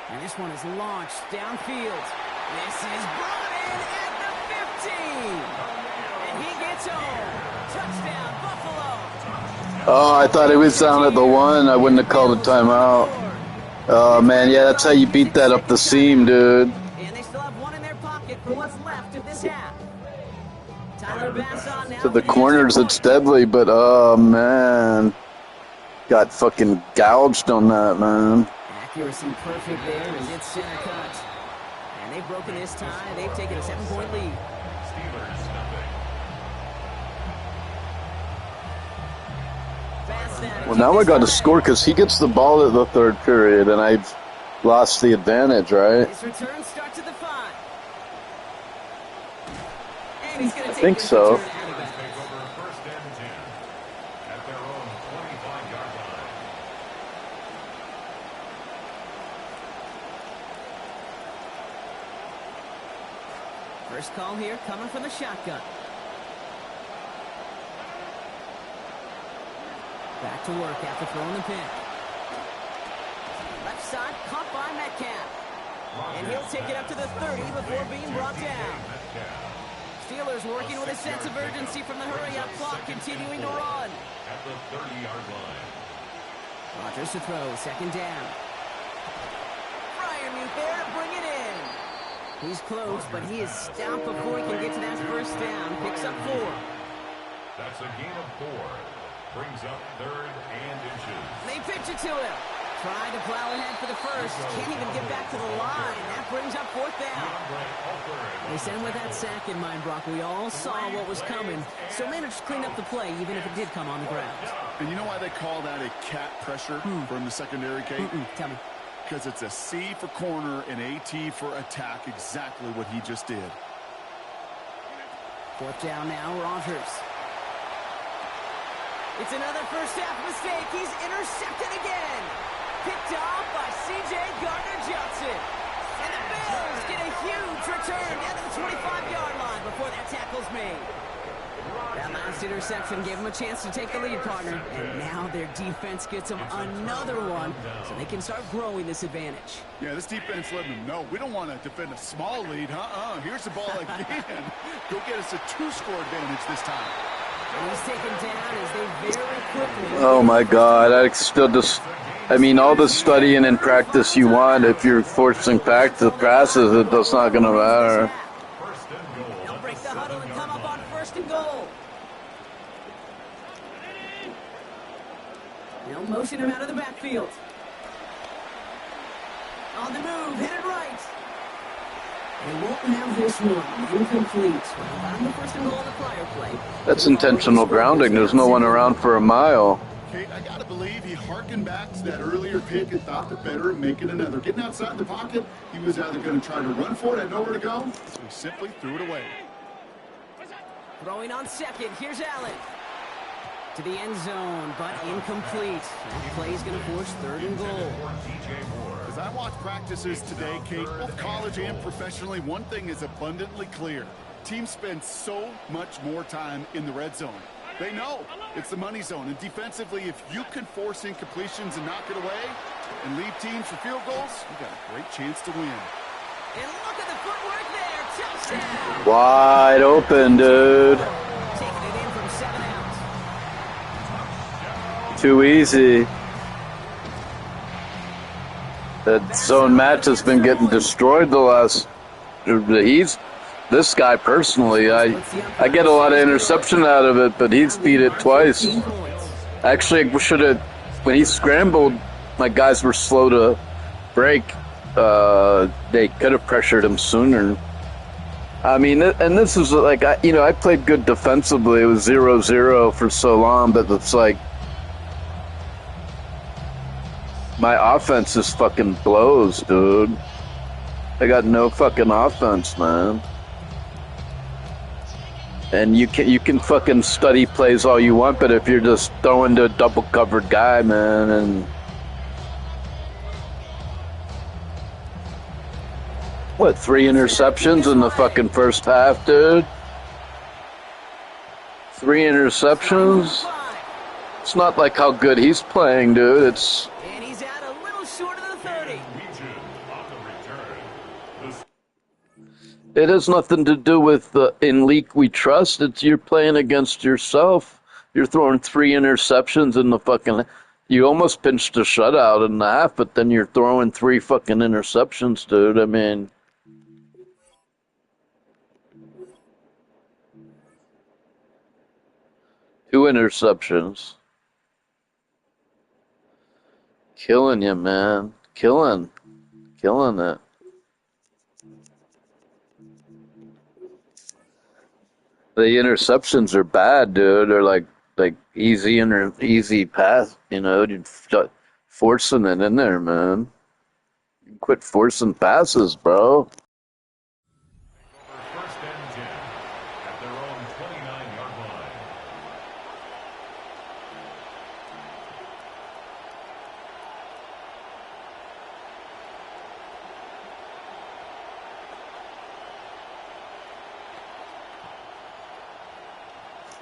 And this one is launched downfield. This is brought in at the 15. And he gets home. Touchdown, Buffalo. Oh, I thought it was down at the 1. I wouldn't have called a timeout. Oh, man, yeah, that's how you beat that up the seam, dude. And they still have 1 in their pocket. for what's left of this half. Tyler Bass on now. To the corners, it's deadly, but oh man. Got fucking gouged on that, man. Accuracy perfect there as it's center cut. And they've broken this tie. They've taken a 7-point lead. Well, now I got to score because he gets the ball at the third period, and I've lost the advantage, right? His return starts at the 5. And he's going to I think so. First call here coming from the shotgun. Back to work after throwing the pick. Left side caught by Metcalf. And he'll take it up to the 30 before being brought down. Steelers working with a sense of urgency from the hurry-up clock, continuing to run. At the 30-yard line. Rodgers to throw, second down. Fryermuth there to bring it in. He's close, but he is stopped before he can get to that first down. Picks up 4. That's a gain of 4. Brings up 3rd and inches. They pitch it to him. Trying to plow ahead for the first. Can't even get back to the line. That brings up 4th down. They sent him with that sack in mind, Brock. We all saw what was coming, so managed to clean up the play, even if it did come on the ground. And you know why they call that a cat pressure from the secondary, Kate? Tell me. Because it's a C for corner and a T for attack, exactly what he just did. 4th down now, Rodgers. It's another first half mistake. He's intercepted again. Picked off by C.J. Gardner-Johnson. And the Bills get a huge return down to the 25-yard line before that tackle's made. That last interception gave him a chance to take the lead, partner. And now their defense gets them another one so they can start growing this advantage. Yeah, this defense letting them know we don't want to defend a small lead. Here's the ball again. Go get us a 2-score advantage this time. And he's taken down as they very quickly. Oh my God! I mean, all the studying and practice you want, if you're forcing back the passes, it's not going to matter. They'll break the huddle and come up on 1st and goal. They'll motion him out of the backfield. On the move, headed right. They won't have this one. Incomplete. On the 1st and goal on the prior play. That's intentional grounding. There's no one around for a mile. Kate, I got to believe he harkened back to that earlier pick and thought the better and make it another. Getting outside the pocket, he was either going to try to run for it, had nowhere to go, so he simply threw it away. Throwing on 2nd. Here's Allen. To the end zone, but incomplete. That play is going to force 3rd and goal. As I watch practices today, Kate, both college and professionally, one thing is abundantly clear. Teams spend so much more time in the red zone. They know it's the money zone. And defensively, if you can force incompletions and knock it away and lead teams for field goals, you got a great chance to win. And look at the footwork there. Touchdown. Wide open, dude. Taking it in from 7 out. Too easy. That zone match has been getting destroyed the last. This guy personally, I get a lot of interception out of it, but he's beat it twice. Actually, we should have, when he scrambled, my guys were slow to break. They could have pressured him sooner. I mean, and this is like, I played good defensively. It was 0-0 for so long, but it's like, my offense just fucking blows, dude. I got no fucking offense, man. And you can fucking study plays all you want, but if you're just throwing to a double covered guy, man, and what, 3 interceptions in the fucking first half, dude? 3 interceptions? It's not like how good he's playing, dude. It's And he's out a little short of the 30. It has nothing to do with the in league we trust. It's you're playing against yourself. You're throwing 3 interceptions in the fucking. You almost pinched a shutout in the half, but then you're throwing 3 fucking interceptions, dude. I mean, 2 interceptions. Killing you, man. Killing it. The interceptions are bad, dude. They're like easy pass. You know, you're forcing it in there, man. You quit forcing passes, bro. First and 10 at their own 29-yard line.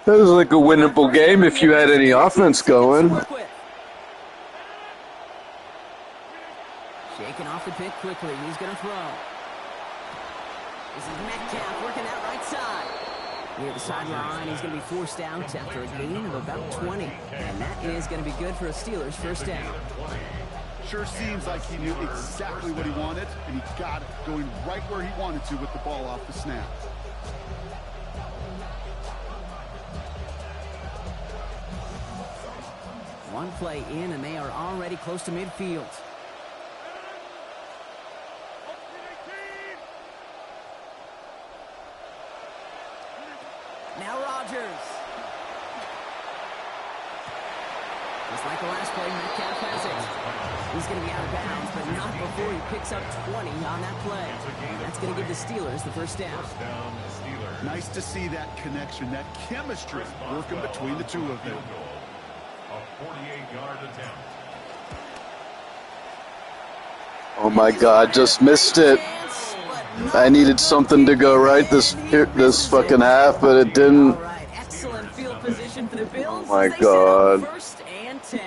That was like a winnable game if you had any offense going. Shaking off the pick quickly. He's going to throw. This is Metcalf working that right side. Near the sideline, he's going to be forced out after a gain of about 20. And that is going to be good for a Steelers first down. Sure seems like he knew exactly what he wanted, and he got it, going right where he wanted to with the ball off the snap. One play in, and they are already close to midfield. Now Rodgers. Just like the last play, Metcalf has it. He's going to be out of bounds, but not before he picks up 20 on that play. That's going to give the Steelers the first down. Nice to see that connection, that chemistry working between the two of them. A 48-yard attempt. Oh my God, just missed it. I needed something to go right this fucking half, but it didn't. Excellent field position for the Bills. Oh my God. First and 10.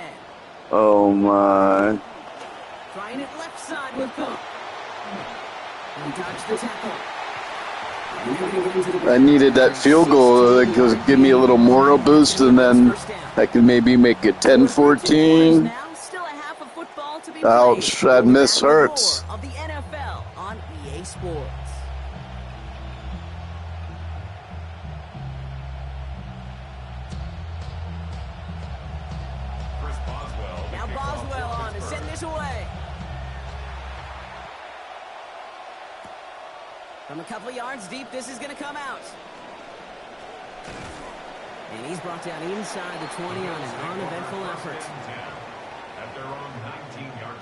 Oh my. Trying it left side with Cook. He dodged the tackle. I needed that field goal to give me a little moral boost, and then I could maybe make it 10-14. Ouch, that miss hurts. Of the NFL on EA Sports. Now Boswell on to send this away. From a couple of yards deep, this is going to come out. And he's brought down inside the 20 on an uneventful effort. At their own 19-yard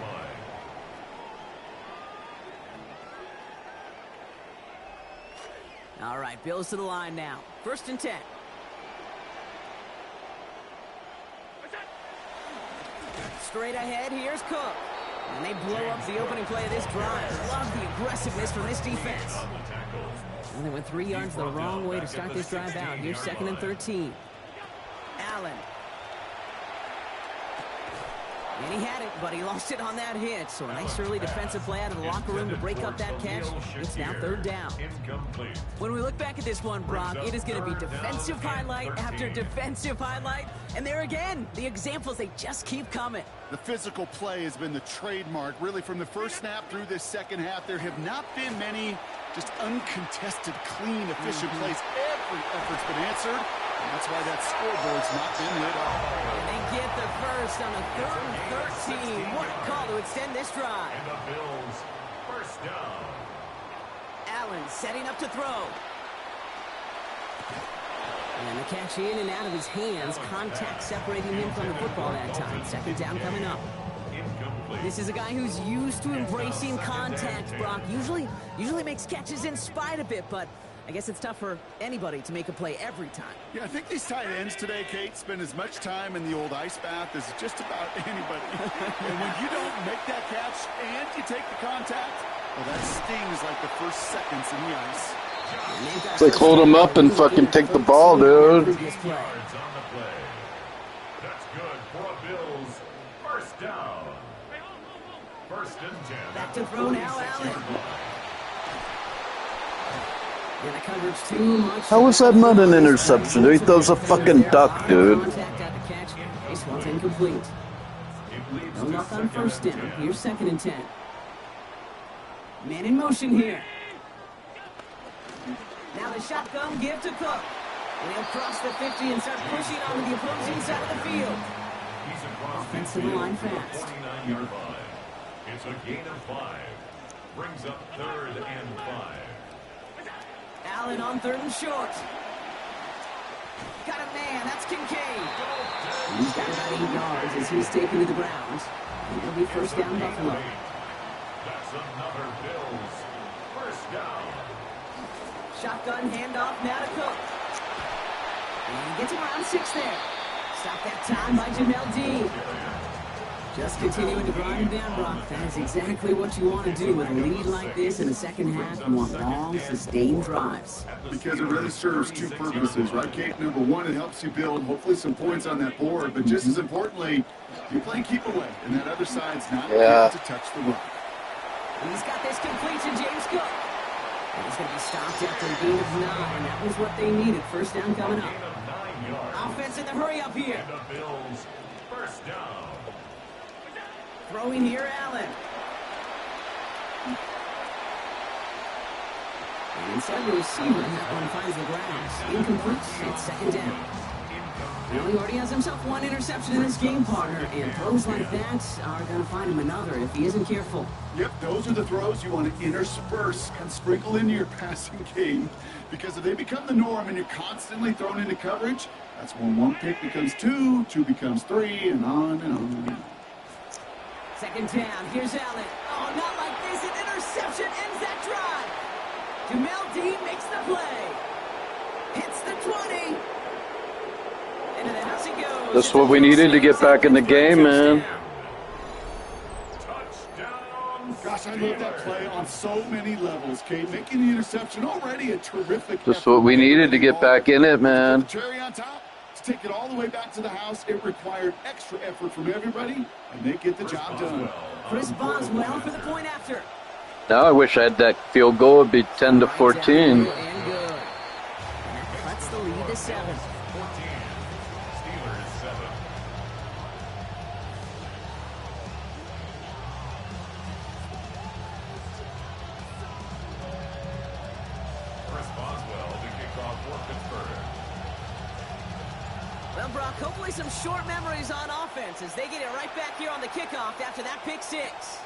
line. All right, Bills to the line now. First and 10. Straight ahead, here's Cook. And they blow up the opening play of this drive. Love the aggressiveness from this defense. And they went 3 yards the wrong way to start this drive out. Here's 2nd and 13. Allen. And he had it, but he lost it on that hit. So a nice early defensive play out of the locker room to break up that catch. It's now 3rd down. When we look back at this one, Brock, it is going to be defensive highlight after defensive highlight. And there again, the examples, they just keep coming. The physical play has been the trademark, really, from the first snap through this second half. There have not been many just uncontested, clean, efficient plays. Every effort's been answered. And that's why that scoreboard's not been lit up. And they get the first on a 3rd and 13. What a call to extend this drive. And the Bills, first down. Allen setting up to throw. And the catch in and out of his hands. Contact separating him from the football that time. 2nd down coming up. This is a guy who's used to embracing contact, Brock. Usually makes catches in spite of it, but I guess it's tough for anybody to make a play every time. Yeah, I think these tight ends today, Kate, spend as much time in the old ice bath as just about anybody. And when you don't make that catch and you take the contact, well, that stings like the first seconds in the ice. It's like hold him up and fucking take the ball, dude. Yards on the play. That's good for a Bills first down. 1st and 10. Back to throw now, Allen. And the coverage too much. How was that not an interception? He throws a fucking duck, dude. Contact at the catch. This one's incomplete. No luck on 1st down. Here's 2nd and 10. Man in motion here. Now the shotgun give to Cook. And he'll cross the 50 and start pushing onto the opposing side of the field. He's across Offense to the line fast. 49-yard line. It's a gain of 5. Brings up 3rd and 5. Allen on 3rd and short. Got a man. That's Kincaid. He's got about 8 yards as he's taken to the ground. And it'll be first down, Buffalo. That's another Bills. First down. Shotgun handoff now to Cook. And he gets around 6 there. Stop that time by Jamel Dean. Just continuing to grind down, Brock. That is exactly what you want to do with a lead like this in the second half. You want long, sustained drives. Because it really serves two purposes, right, Kate? Number one, it helps you build, hopefully, some points on that board. But just as importantly, you're playing keep away, and that other side's not able to touch the rock. He's got this complete to James Cook. And he's going to be stopped after a gain of 9. That was what they needed. First down coming up. Offense in the hurry up here. The Bills. First down. Throwing here, Allen. And inside the receiver, that one finds the ground. Incomplete. It's second down. Well, he already has himself 1 interception in this game, partner, and throws like that are going to find him another if he isn't careful. Yep, those are the throws you want to intersperse and sprinkle into your passing game, because if they become the norm and you're constantly thrown into coverage, that's when 1 pick becomes 2, 2 becomes 3, and on and on. Second down, here's Allen. Oh, not like this, an interception ends that drive. Jamel Dean makes the play. Hits the 20. Into the house he goes. That's what we needed to get back in the game, man. Gosh, I love that play on so many levels, Kate. Making the interception already a terrific That's what we needed to get back in it, man. Cherry on top, to take it all the way back to the house, it required extra effort from everybody, and they get the job done. Chris Boswell for the point after. Now I wish I had that field goal. It'd be 10-14. And good. And that cuts the lead to 7. Well, Brock, hopefully some short memories on offense as they get it right back here on the kickoff after that pick 6.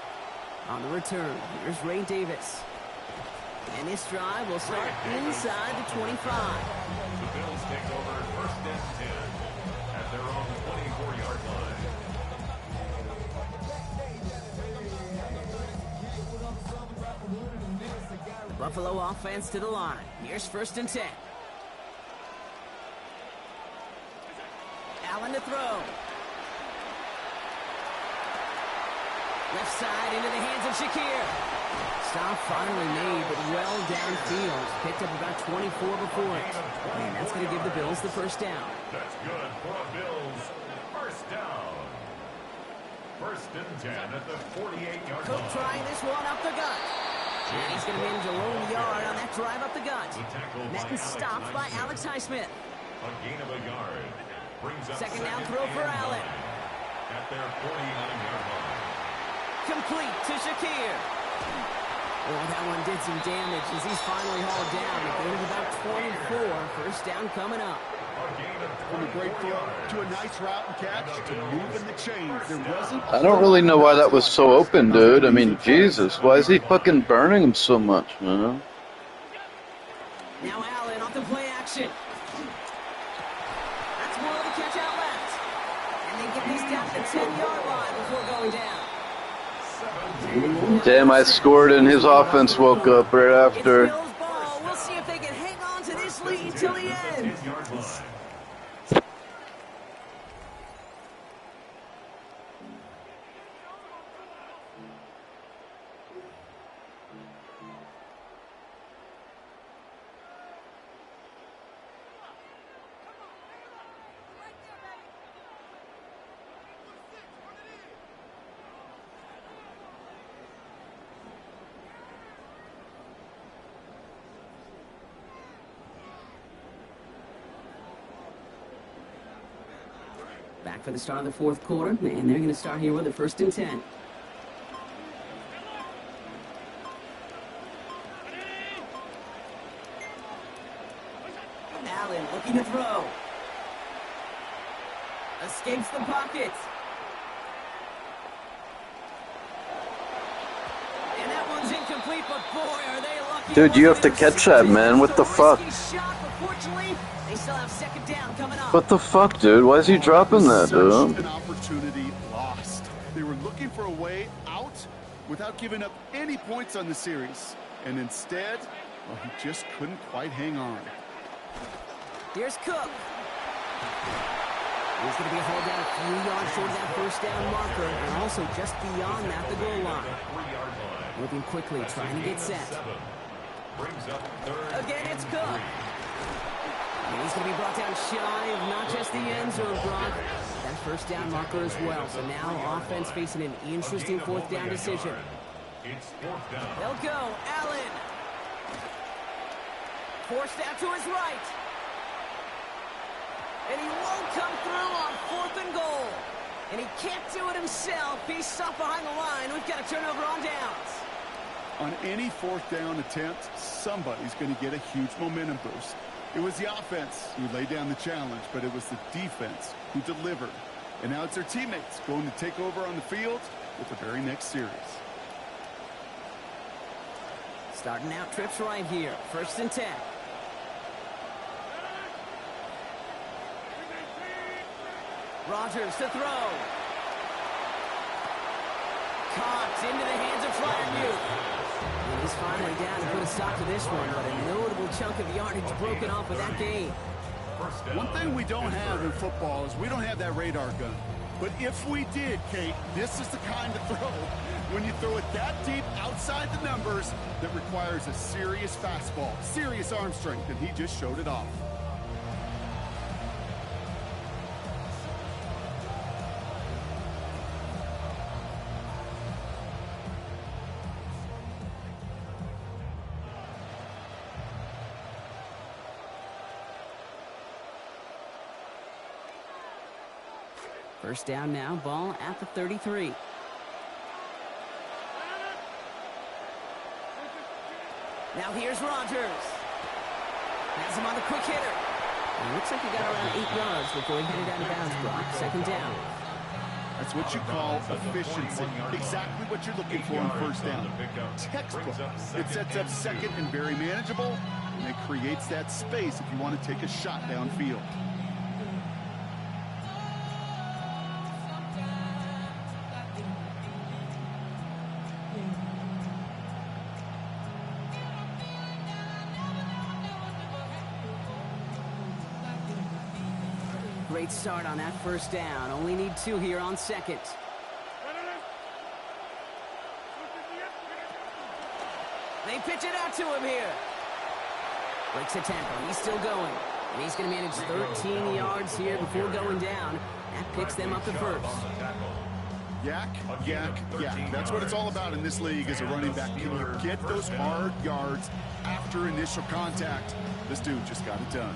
On the return, here's Ray Davis. And this drive will start inside the 25. The Bills take over first and 10 at their own 24-yard line. The Buffalo offense to the line. Here's first and 10. Allen to throw. Left side into the hands of Shakir. Stop finally made, but well downfield. Picked up about 24 before it. And that's going to give the Bills the first down. That's good for the Bills. First down. First and 10 at the 48-yard Cook line. trying this one up the gut. And he's going to manage a lone yard on that drive up the gut. Madden stopped by Alex Highsmith. A gain of a yard. Brings up Second down throw for Allen. At their 49-yard line. Complete to Shakir. Oh, that one did some damage as he's finally hauled down. A gain of about 24. First down coming up. From a great throw to a nice route and catch to moving the chains. There wasn't. I don't really know why that was so open, dude. I mean, Jesus, why is he fucking burning him so much, man? Now Allen off the play action. That's one to catch out left. And they get this down to the 10-yard line before going down. Damn, I scored and his offense woke up right after. It's Bills ball. We'll see if they can hang on to this lead till the end. Back for the start of the fourth quarter, and they're going to start here with a first and 10. Allen looking to throw. Escapes the pocket. And that one's incomplete, but boy, are they lucky. Dude, you have to catch that, man. What the fuck? Shot, but fortunately, they still have second down coming up. What the fuck, dude? Why is he dropping that, dude? Such an opportunity lost. They were looking for a way out without giving up any points on the series. And instead, well, he just couldn't quite hang on. Here's Cook. There's going to be a hold down a few yards short of that first down marker, and also just beyond that, the goal line. Moving quickly, trying to get set. Again, it's Cook. And he's going to be brought down shy of not just the end zone, Brock, that first down marker as well. So now offense facing an interesting fourth down decision. They'll go. Allen. Forced out to his right. And he won't come through on 4th and goal. And he can't do it himself. He's stuck behind the line. We've got a turnover on downs. On any 4th down attempt, somebody's going to get a huge momentum boost. It was the offense who laid down the challenge, but it was the defense who delivered. And now it's their teammates going to take over on the field with the very next series. Starting out trips right here. 1st and 10. Rodgers to throw. Caught into the hands of Fryermuth. And he's finally down to put a stop to this one, but a notable chunk of yardage broken off with that game. One thing we don't have in football is we don't have that radar gun. But if we did, Kate, this is the kind of throw, when you throw it that deep outside the numbers, that requires a serious fastball, serious arm strength, and he just showed it off. First down now, ball at the 33. Now here's Rodgers. Has him on the quick hitter. It looks like he got around 8 yards before he headed out of bounds, Brock. 2nd down. That's what you call efficiency. Exactly what you're looking for on 1st down. Textbook. It sets up 2nd and very manageable, and it creates that space if you want to take a shot downfield. Great start on that 1st down. Only need 2 here on 2nd. They pitch it out to him here. Breaks the tackle. He's still going. And he's going to manage 13 yards here before going down. That picks them up to 1st. Yak, yak, yak. That's what it's all about in this league as a running back. Can you get those hard yards after initial contact? This dude just got it done.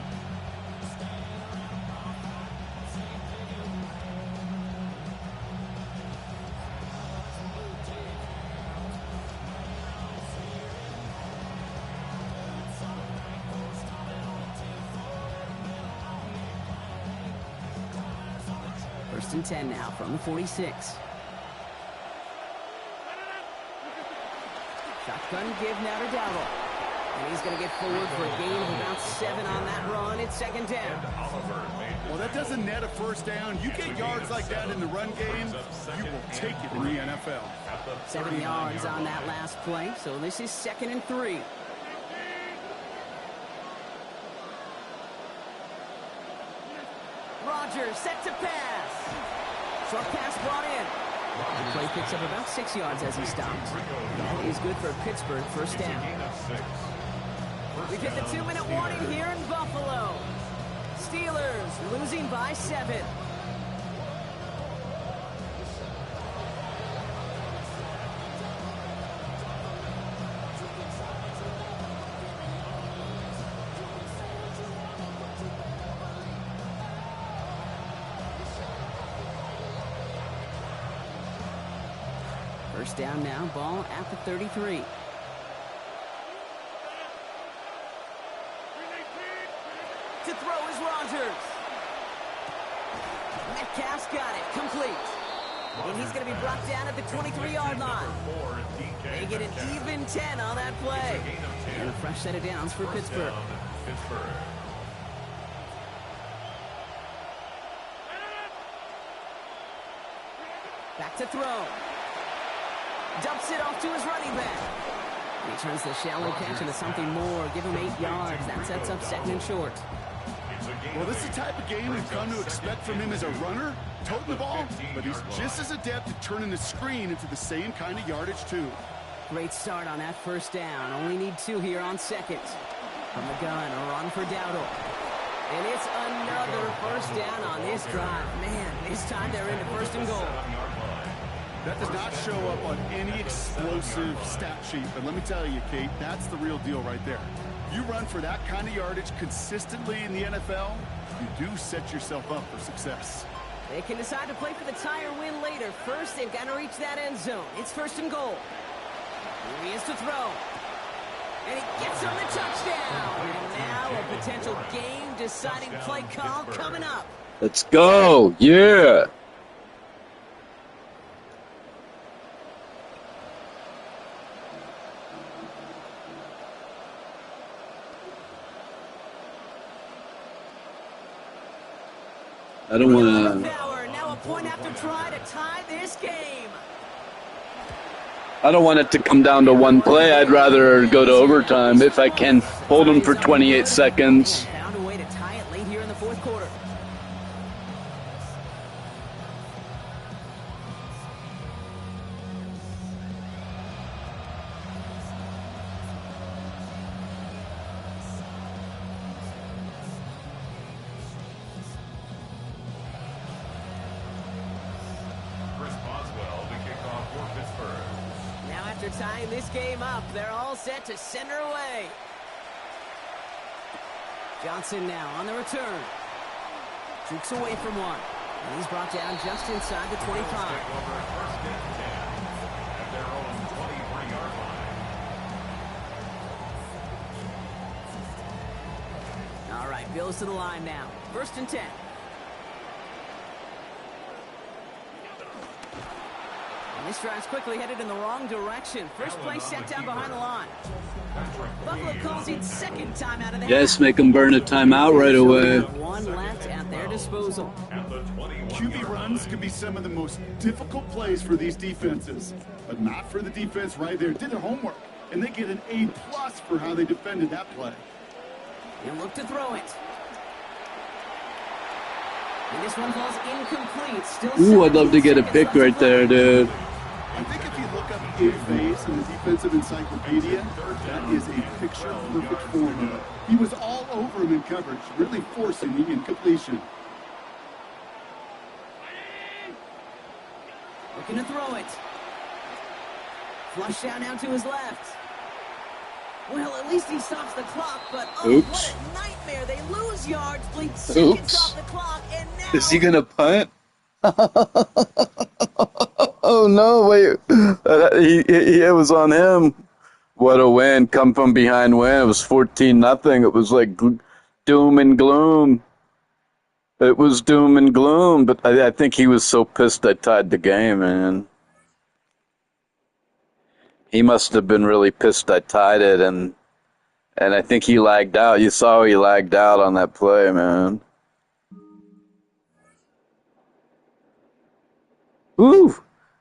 First and 10 now from the 46. Shotgun give now to Dowdle. And he's going to get forward for a gain of about 7 on that run. It's 2nd down. Well, that doesn't net a 1st down. You get yards like that in the run game, you will take it in the NFL. 7 yards on that last play, so this is 2nd and 3. Rodgers set to pass. Short pass brought in. The play picks up about 6 yards as he stops. That is good for Pittsburgh. 1st down. We've hit the 2-minute warning here in Buffalo. Steelers losing by 7. First down now, ball at the 33. to throw is Rogers. Metcalf's got it. Complete. And he's going to be brought down at the 23-yard line. They get an even 10 on that play. And a fresh set of downs for Pittsburgh. Back to throw. Dumps it off to his running back. He turns the shallow catch into something more. Give him 8 yards. That sets up 2nd and short. Well, this is the type of game we've come to expect from him as a runner, toting the ball, but he's just as adept at turning the screen into the same kind of yardage, too. Great start on that first down. Only need 2 here on 2nd. From the gun, a run for Dowdle. And it's another first down on this drive. Man, this time they're into 1st and goal. That does not show up on any explosive stat sheet, but let me tell you, Kate, that's the real deal right there. You run for that kind of yardage consistently in the NFL, you do set yourself up for success. They can decide to play for the tie or win later. First, they've got to reach that end zone. It's 1st and goal. Here he is to throw. And he gets on the touchdown. And now a potential game-deciding play call coming up. Let's go. Yeah. I don't want to. Now a point after try to tie this game. I don't want it to come down to one play. I'd rather go to overtime if I can hold them for 28 seconds. Found a way to tie it late here in the 4th quarter. After tying this game up, they're all set to send her away. Johnson now on the return. Jukes away from one. And he's brought down just inside the 25. All right, Bills to the line now. 1st and 10. And this drive's quickly headed in the wrong direction. First play set down behind the line. Buffalo calls it 2nd time out of the Yes, half. make them burn a timeout right away. One left at their disposal. QB runs can be some of the most difficult plays for these defenses, but not for the defense right there. Did their homework, and they get an A+ for how they defended that play. And look to throw it. And this one falls incomplete. Still Ooh, I'd love to get a pick right there, dude. I think if you look up a phase in the defensive encyclopedia, that is a picture-perfect form of it. He was all over him in coverage, really forcing the incompletion. Looking to throw it. Flush down now to his left. Well, at least he stops the clock, but Oops. What a nightmare. They lose yards, bleed seconds off the clock, and now... Is he going to punt? Oh, no, wait. It was on him. What a win. Come from behind win. It was 14-0. It was like doom and gloom. It was doom and gloom, but I think he was so pissed I tied the game, man. He must have been really pissed I tied it, and I think he lagged out. You saw he lagged out on that play, man. Ooh,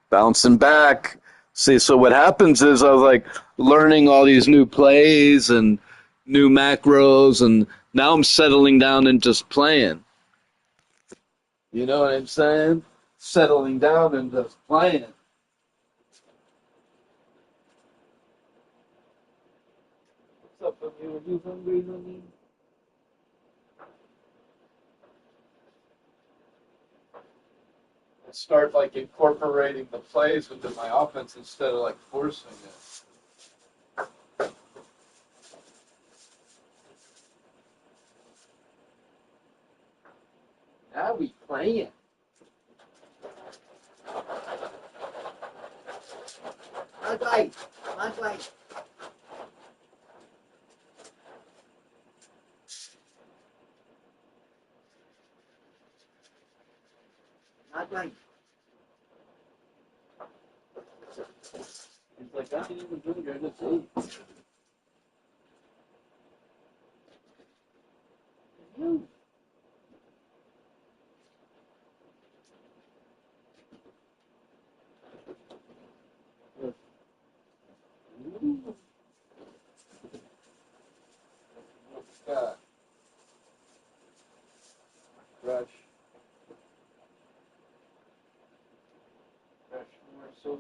bouncing back. See, so what happens is I was like learning all these new plays and new macros, and now I'm settling down and just playing. You know what I'm saying? Settling down and just playing. What's up, honey? Are you hungry, honey? I start like incorporating the plays into my offense instead of like forcing it. Now we playing. Okay. It's like, I didn't even drink it. Just eat. Fresh morsels.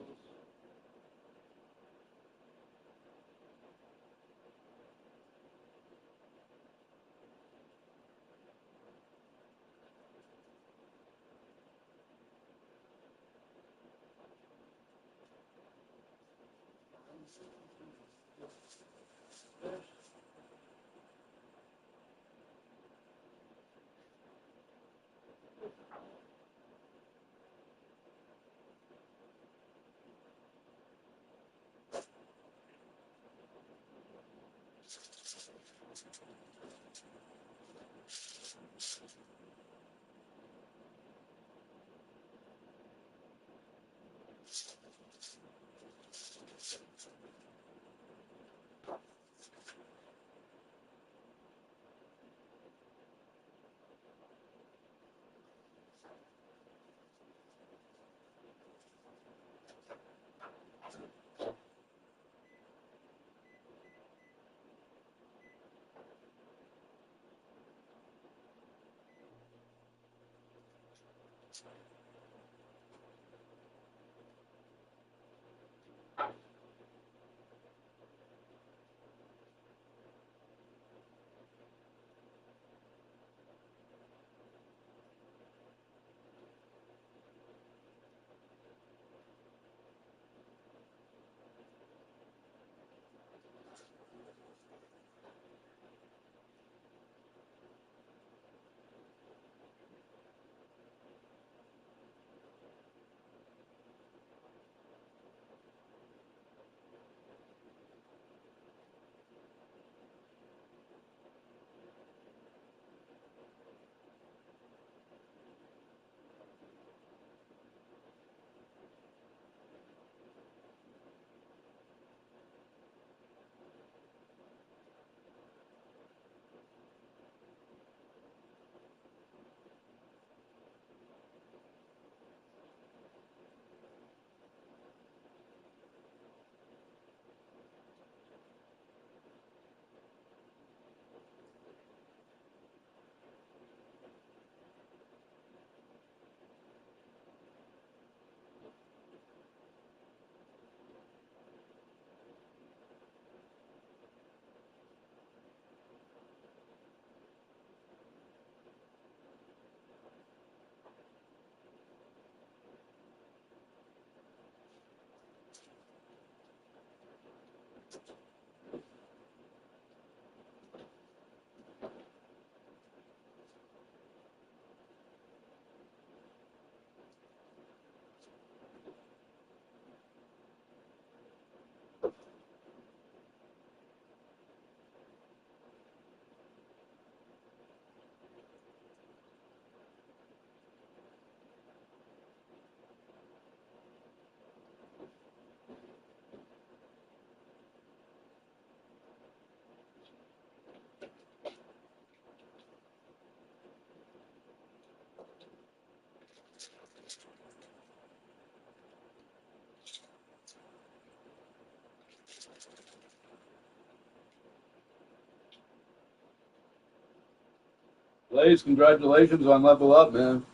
Blaze, congratulations on level up, man.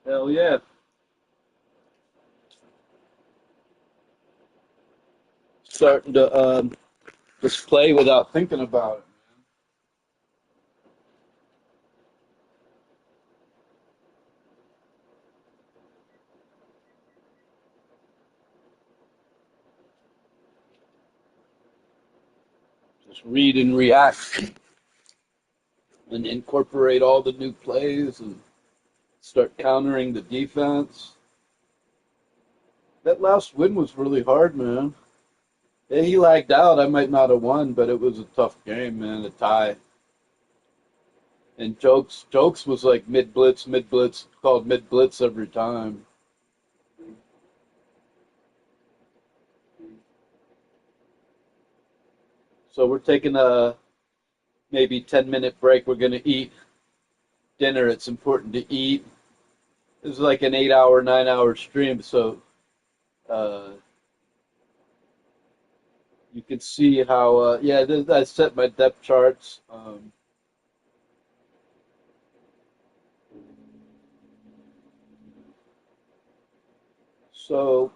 Hell yeah. Starting to just play without thinking about it. Just read and react and incorporate all the new plays. And start countering the defense. That last win was really hard, man. Yeah, he lagged out. I might not have won, but it was a tough game, man, a tie. And Jokes was like mid-blitz, called mid-blitz every time. So we're taking a maybe 10-minute break. We're going to eat dinner. It's important to eat. This is like an 8-hour, 9-hour stream, so you can see how, I set my depth charts. So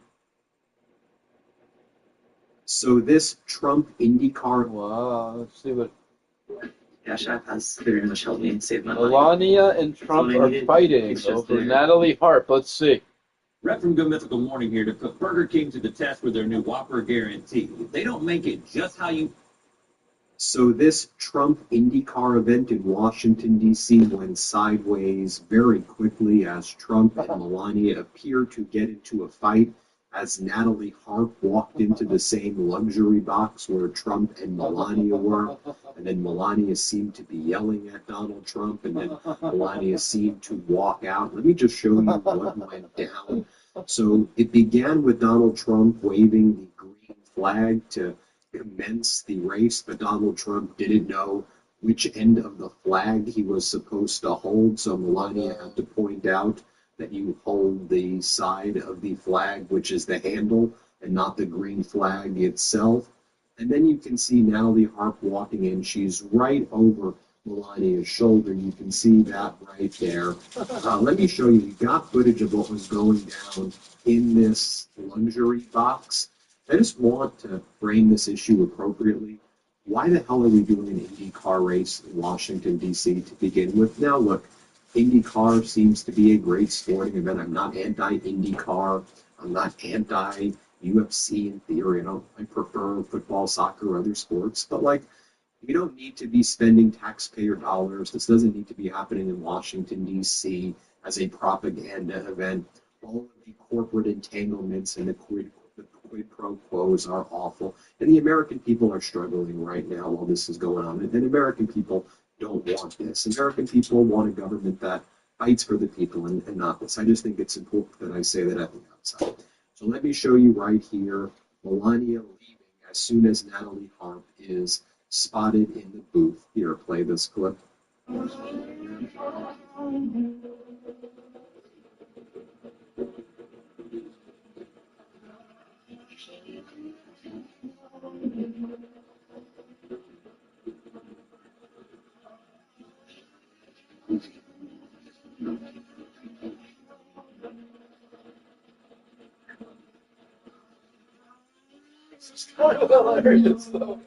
this Trump IndyCar. Wow, let's see what. Cash App has very much helped me save my money. Melania and Trump are fighting over Natalie Harp. Let's see. Rep from Good Mythical Morning here to put Burger King to the test with their new Whopper guarantee. If they don't make it just how you... So this Trump IndyCar event in Washington, D.C. went sideways very quickly as Trump and Melania appeared to get into a fight as Natalie Harp walked into the same luxury box where Trump and Melania were. And then Melania seemed to be yelling at Donald Trump, and then Melania seemed to walk out. Let me just show you what went down. So it began with Donald Trump waving the green flag to commence the race, but Donald Trump didn't know which end of the flag he was supposed to hold, so Melania had to point out that you hold the side of the flag, which is the handle, and not the green flag itself. And then you can see Natalie Harp walking in. She's right over Melania's shoulder. You can see that right there. Let me show you. You got footage of what was going down in this luxury box. I just want to frame this issue appropriately. Why the hell are we doing an IndyCar race in Washington, D.C. to begin with? Now, look, IndyCar seems to be a great sporting event. I'm not anti-IndyCar. I'm not anti-UFC in theory. I prefer football, soccer, or other sports. But, like, you don't need to be spending taxpayer dollars. This doesn't need to be happening in Washington, D.C. as a propaganda event. All of the corporate entanglements and the quid pro quos are awful. And the American people are struggling right now while this is going on. And American people don't want this. American people want a government that fights for the people and not this. I just think it's important that I say that at the outset. So let me show you right here, Melania leaving as soon as Natalie Harp is spotted in the booth. Here, play this clip. It's kind of hilarious, though.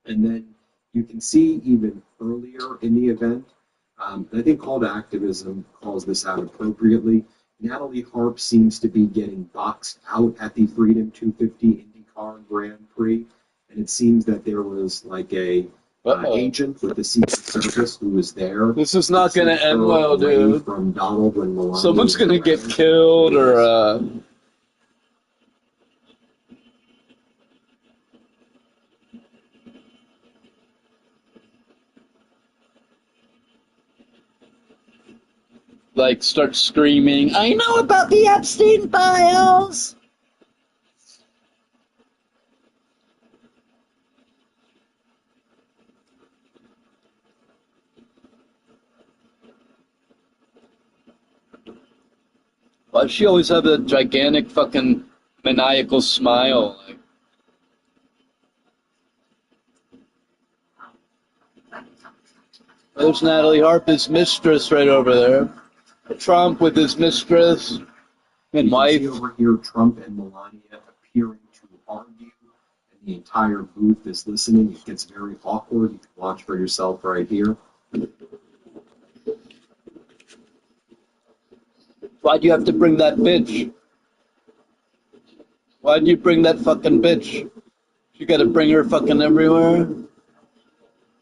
And then you can see even earlier in the event, I think Call to Activism calls this out appropriately. Natalie Harp seems to be getting boxed out at the Freedom 250 IndyCar Grand Prix, and it seems that there was like a agent with the Secret Service who was there. This is not going to end well, dude. From Donald when Melania someone's going to get killed or like start screaming, I know about the Epstein files. Why does she always have a gigantic fucking maniacal smile? There's Natalie Harp, his mistress, right over there. Trump with his mistress and wife. You see over here Trump and Melania appearing to argue, and The entire booth is listening. It gets very awkward. You can watch for yourself right here. Why'd you have to bring that bitch? Why'd you bring that fucking bitch? You gotta bring her fucking everywhere.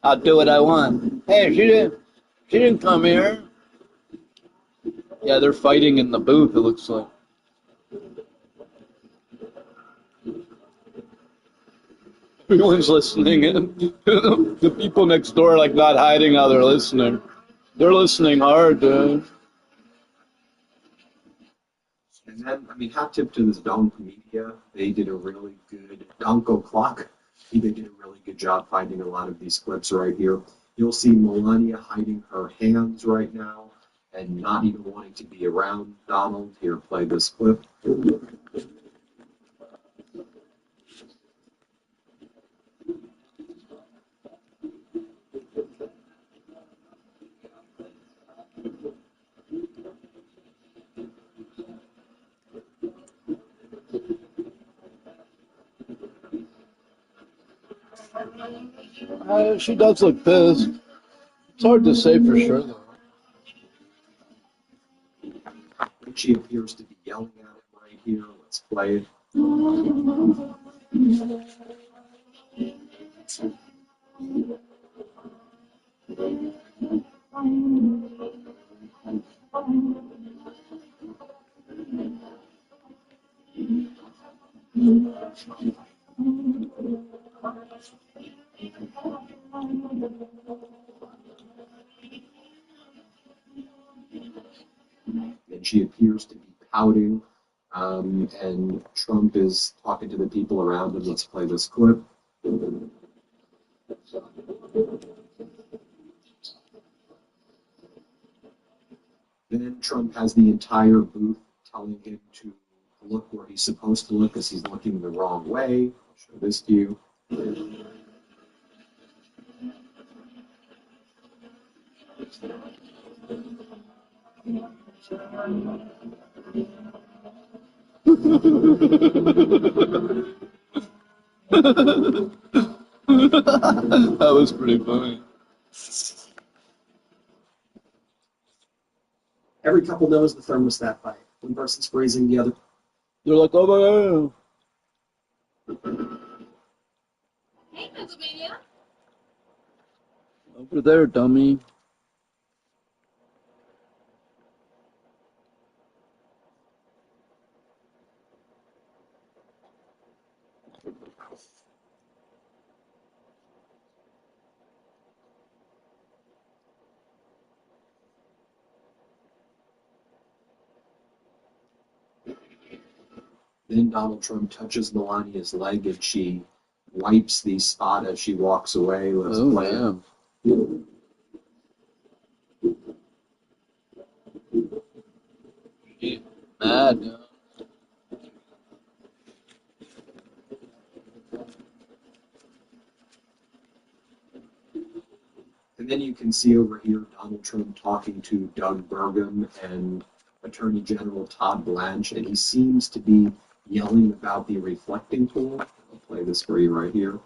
I'll do what I want. Hey, she didn't come here. Yeah, they're fighting in the booth, it looks like. Everyone's listening in. The people next door are like not hiding how they're listening. They're listening hard, dude. And then, I mean, hat tip to this Donk Media. They did a really good Donko Clock. They did a really good job finding a lot of these clips right here. You'll see Melania hiding her hands right now and not even wanting to be around Donald. Here, play this clip. She does look pissed. It's hard to say for sure, though. She appears to be yelling at him right here. Let's play it. And she appears to be pouting, and Trump is talking to the people around him. Let's play this clip. Then Trump has the entire booth telling him to look where he's supposed to look because he's looking the wrong way. I'll show this to you. That was pretty funny. Every couple knows the thermostat fight. One person's freezing the other. They're like, oh my God. Hey, Pennsylvania. Over there, dummy. Then Donald Trump touches Melania's leg and she wipes the spot as she walks away. Let's play it. Mad. And then you can see over here Donald Trump talking to Doug Burgum and Attorney General Todd Blanche, and he seems to be yelling about the reflecting pool. I'll play this for you right here.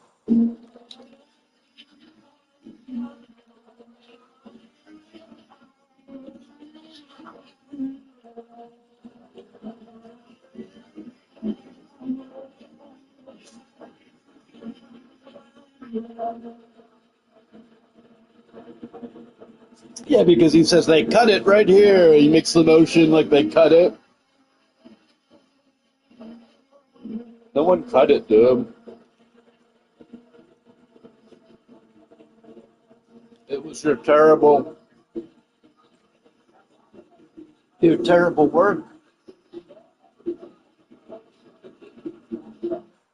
Yeah, because he says they cut it right here. He makes the motion like they cut it. No one cut it, dude. It was your terrible work.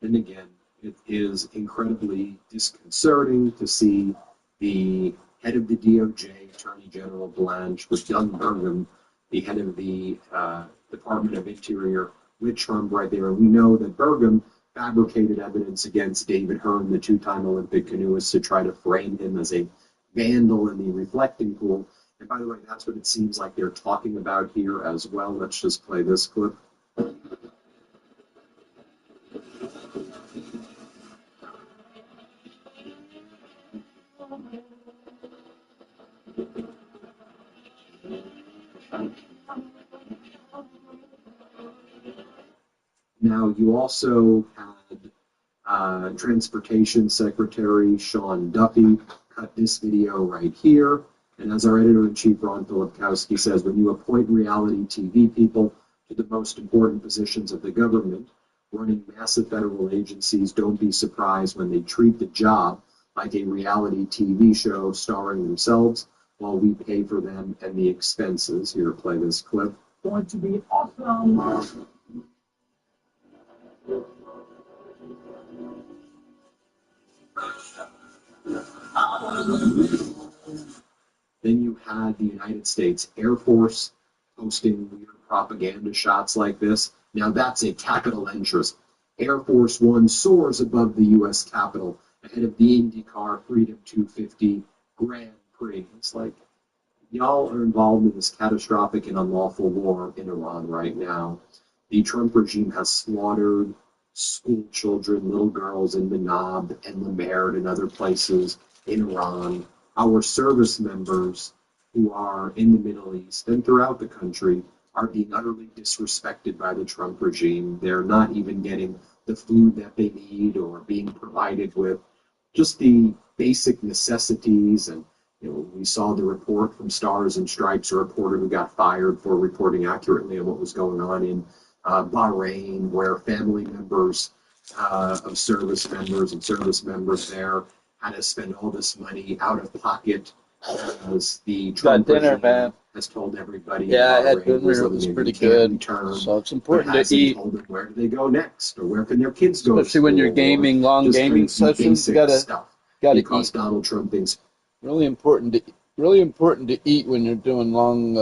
And again, it is incredibly disconcerting to see the head of the DOJ, Attorney General Blanche, with Doug Burgum, the head of the Department of Interior, with Trump right there. And we know that Burgum fabricated evidence against David Hearn, the two-time Olympic canoeist, to try to frame him as a vandal in the reflecting pool. And by the way, that's what it seems like they're talking about here as well. Let's just play this clip. Now, you also had Transportation Secretary Sean Duffy cut this video right here. And as our editor-in-chief, Ron Filipkowski, says, when you appoint reality TV people to the most important positions of the government, running massive federal agencies, don't be surprised when they treat the job like a reality TV show starring themselves while we pay for them and the expenses. Here, play this clip. Going to be awesome. Then you had the United States Air Force posting weird propaganda shots like this. Now that's a capital interest. Air Force One soars above the U.S. Capitol ahead of the IndyCar Freedom 250 Grand Prix. It's like, y'all are involved in this catastrophic and unlawful war in Iran right now. The Trump regime has slaughtered school children, little girls in Manab and Lamerd and other places in Iran. Our service members who are in the Middle East and throughout the country are being utterly disrespected by the Trump regime. They're not even getting the food that they need or being provided with just the basic necessities. And we saw the report from Stars and Stripes, a reporter who got fired for reporting accurately on what was going on in Bahrain, where family members of service members and service members there had to spend all this money out of pocket as the Trump regime has told everybody. Yeah, I had dinner. It was pretty good. So it's important to eat. Told them where do they go next, or where can their kids go? Especially when you're gaming, long gaming sessions, you gotta because eat. Donald Trump thinks really important to eat when you're doing long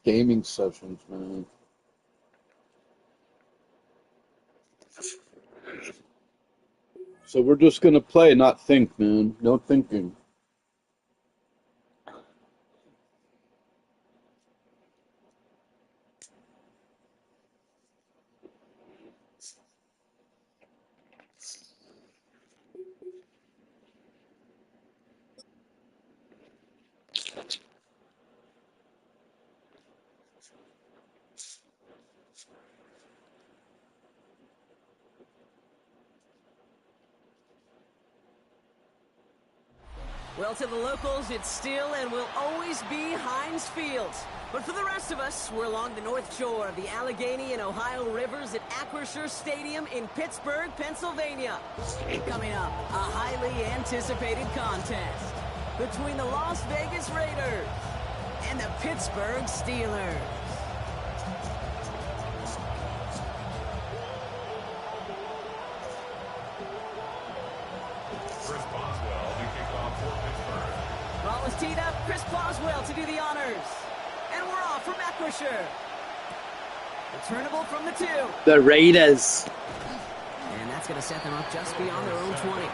gaming sessions, man. So we're just gonna play, not think, man. No thinking. Well, to the locals, it's still and will always be Heinz Field. But for the rest of us, we're along the North Shore of the Allegheny and Ohio Rivers at Acrisure Stadium in Pittsburgh, Pennsylvania. Coming up, a highly anticipated contest between the Las Vegas Raiders and the Pittsburgh Steelers. Ball is teed up. Chris Boswell to do the honors. And we're off from Acrisure. Returnable from the 2. The Raiders. And that's going to set them up just beyond their own 20.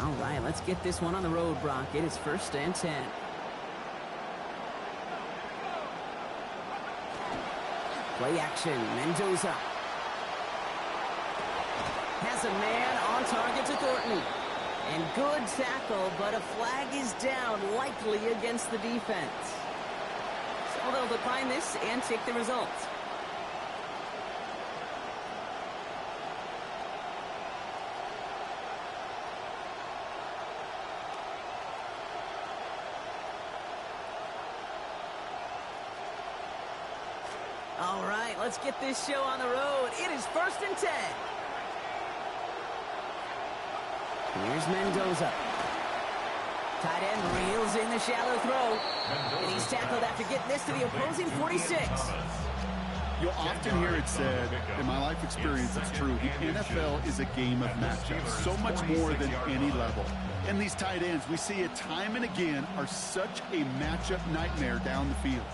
All right, let's get this one on the road, Brock. It is 1st and 10. Play action, Mendoza. Has a man on target to Thornton. And good tackle, but a flag is down, likely against the defense. So they'll decline this and take the result. All right, let's get this show on the road. It is 1st and 10. Here's Mendoza. Tight end reels in the shallow throw. And he's tackled after getting this to the opposing 46. You'll often hear it said, in my life experience, it's true, the NFL is a game of matchups, so much more than any level. And these tight ends, we see it time and again, are such a matchup nightmare down the field.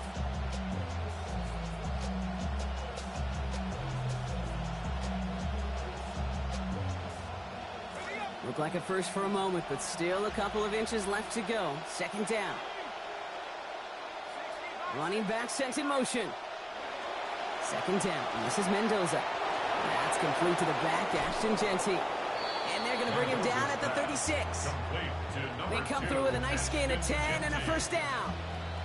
Looked like a first for a moment, but still a couple of inches left to go. 2nd down. Running back sent in motion. 2nd down. This is Mendoza. That's complete to the back, Ashton Genty. And they're going to bring him down at the 36. They come through with a nice gain of 10 and a 1st down.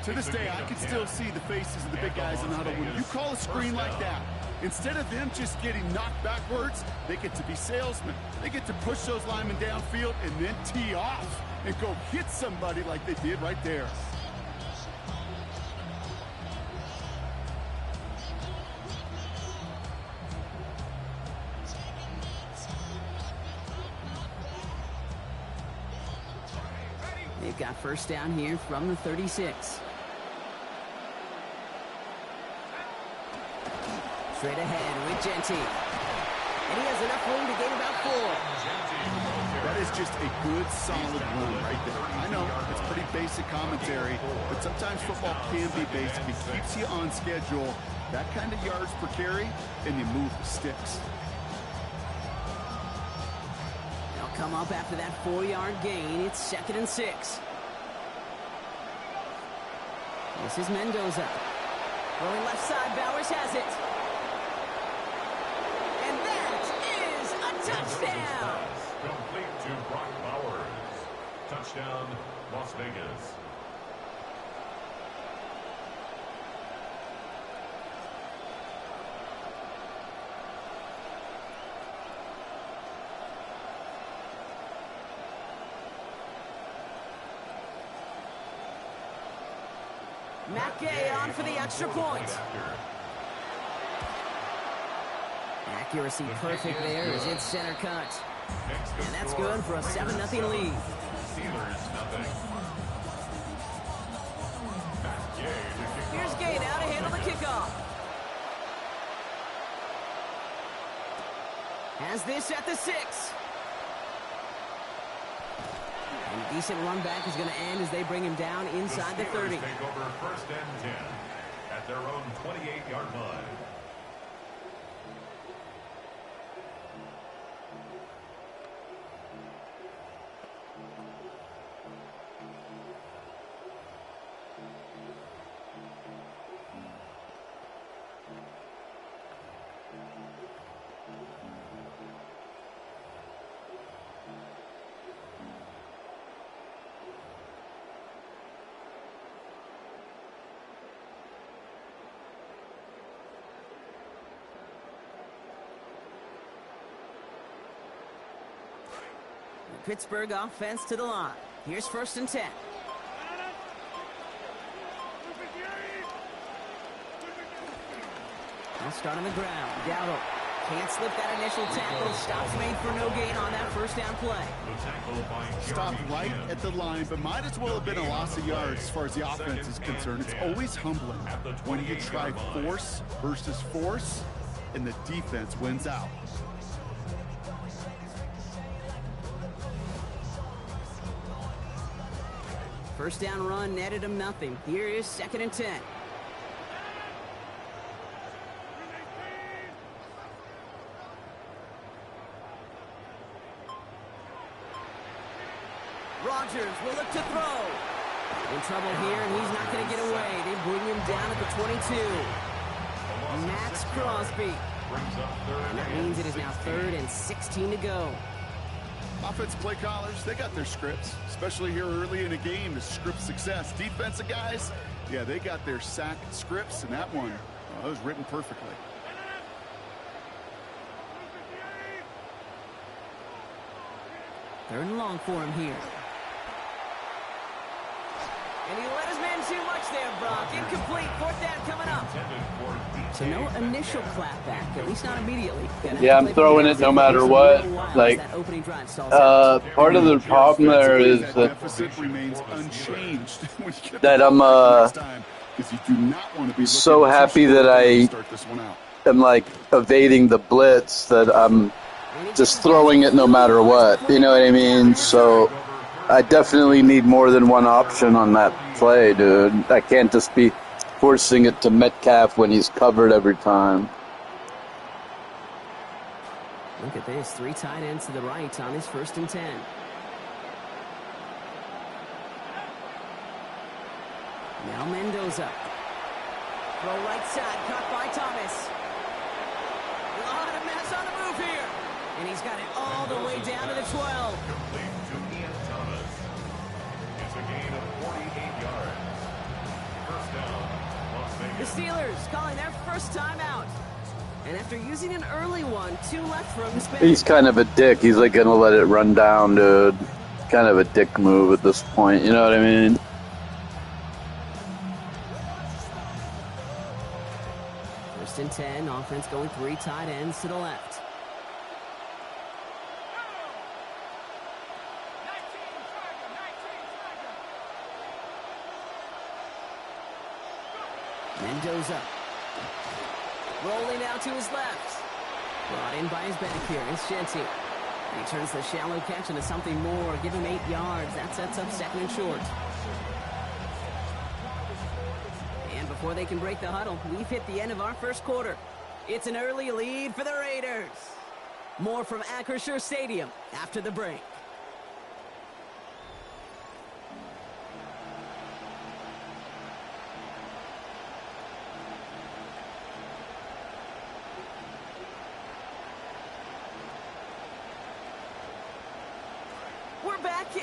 To this day, I can still see the faces of the big guys in the huddle. When you call a screen like that, instead of them just getting knocked backwards, they get to be salesmen. They get to push those linemen downfield and then tee off and go hit somebody like they did right there. They've got 1st down here from the 36. Straight ahead with Genty. And he has enough room to gain about 4. That is just a good, solid run right there. I know it's pretty basic commentary, but sometimes football can be basic. It keeps you on schedule. That kind of yards per carry, and you move the sticks. They'll come up after that 4-yard gain. It's 2nd and 6. This is Mendoza. Going left side, Bowers has it. Touchdown! Complete to Brock Bowers. Touchdown, Las Vegas. Matt Gay on for the extra point. Accuracy perfect there as it's center cut. And that's good for a 7-0 lead. Here's Gay now to handle the kickoff. Has this at the 6. And a decent run back is going to end as they bring him down inside the 30. Take over 1st and 10 at their own 28-yard line. Pittsburgh offense to the line. Here's 1st and 10. They'll start on the ground. Dowdle can't slip that initial tackle. Stops made for no gain on that 1st down play. Stopped right at the line, but might as well have been a loss of yards as far as the offense is concerned. It's always humbling when you try force versus force, and the defense wins out. First down run netted him nothing. Here is 2nd and 10. Rodgers will look to throw. In trouble here, and he's not going to get away. They bring him down at the 22. Max Crosby. And that means it is now 3rd and 16 to go. Offensive play callers, they got their scripts, especially here early in a game to script success. Defensive guys, yeah, they got their sack scripts, and that one was written perfectly. Third and long for him here. And he let his man too much there, Brock. Incomplete. 4th down coming up. So no initial clapback, at least not immediately. Yeah, I'm throwing it no matter what. Like, part of the problem there is that I'm so happy that I am like evading the blitz that I'm just throwing it no matter what. You know what I mean? So I definitely need more than one option on that play, dude. I can't just be forcing it to Metcalf when he's covered every time. Look at this, 3 tight ends to the right on his 1st and 10. Now Mendoza. Throw right side, caught by Thomas. A lot of mess on the move here. And he's got it all the way down to the 12. Complete to Ian Thomas. It's a gain of 48 yards. First down, Las Vegas. The Steelers calling their first timeout. And after using an early one, 2 left for him to spend. He's kind of a dick. He's like going to let it run down, dude. Kind of a dick move at this point. You know what I mean? First and 10, offense going 3 tight ends to the left. Mendoza. Rolling out to his left. Brought in by his back here. It's Shenty. He turns the shallow catch into something more. Give him 8 yards. That sets up 2nd and short. And before they can break the huddle, we've hit the end of our 1st quarter. It's an early lead for the Raiders. More from Acrisure Stadium after the break.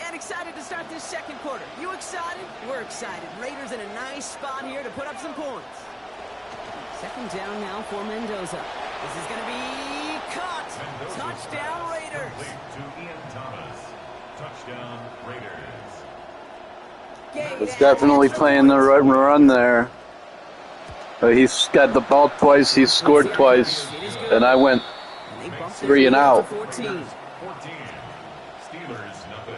And excited to start this 2nd quarter. You excited? We're excited. Raiders in a nice spot here to put up some points. 2nd down now for Mendoza. This is going to be caught. Touchdown Raiders. To Ian Thomas. Touchdown Raiders. It's definitely playing the run there. But he's got the ball twice. He's scored twice. And I went 3 and out. 14. Steelers nothing.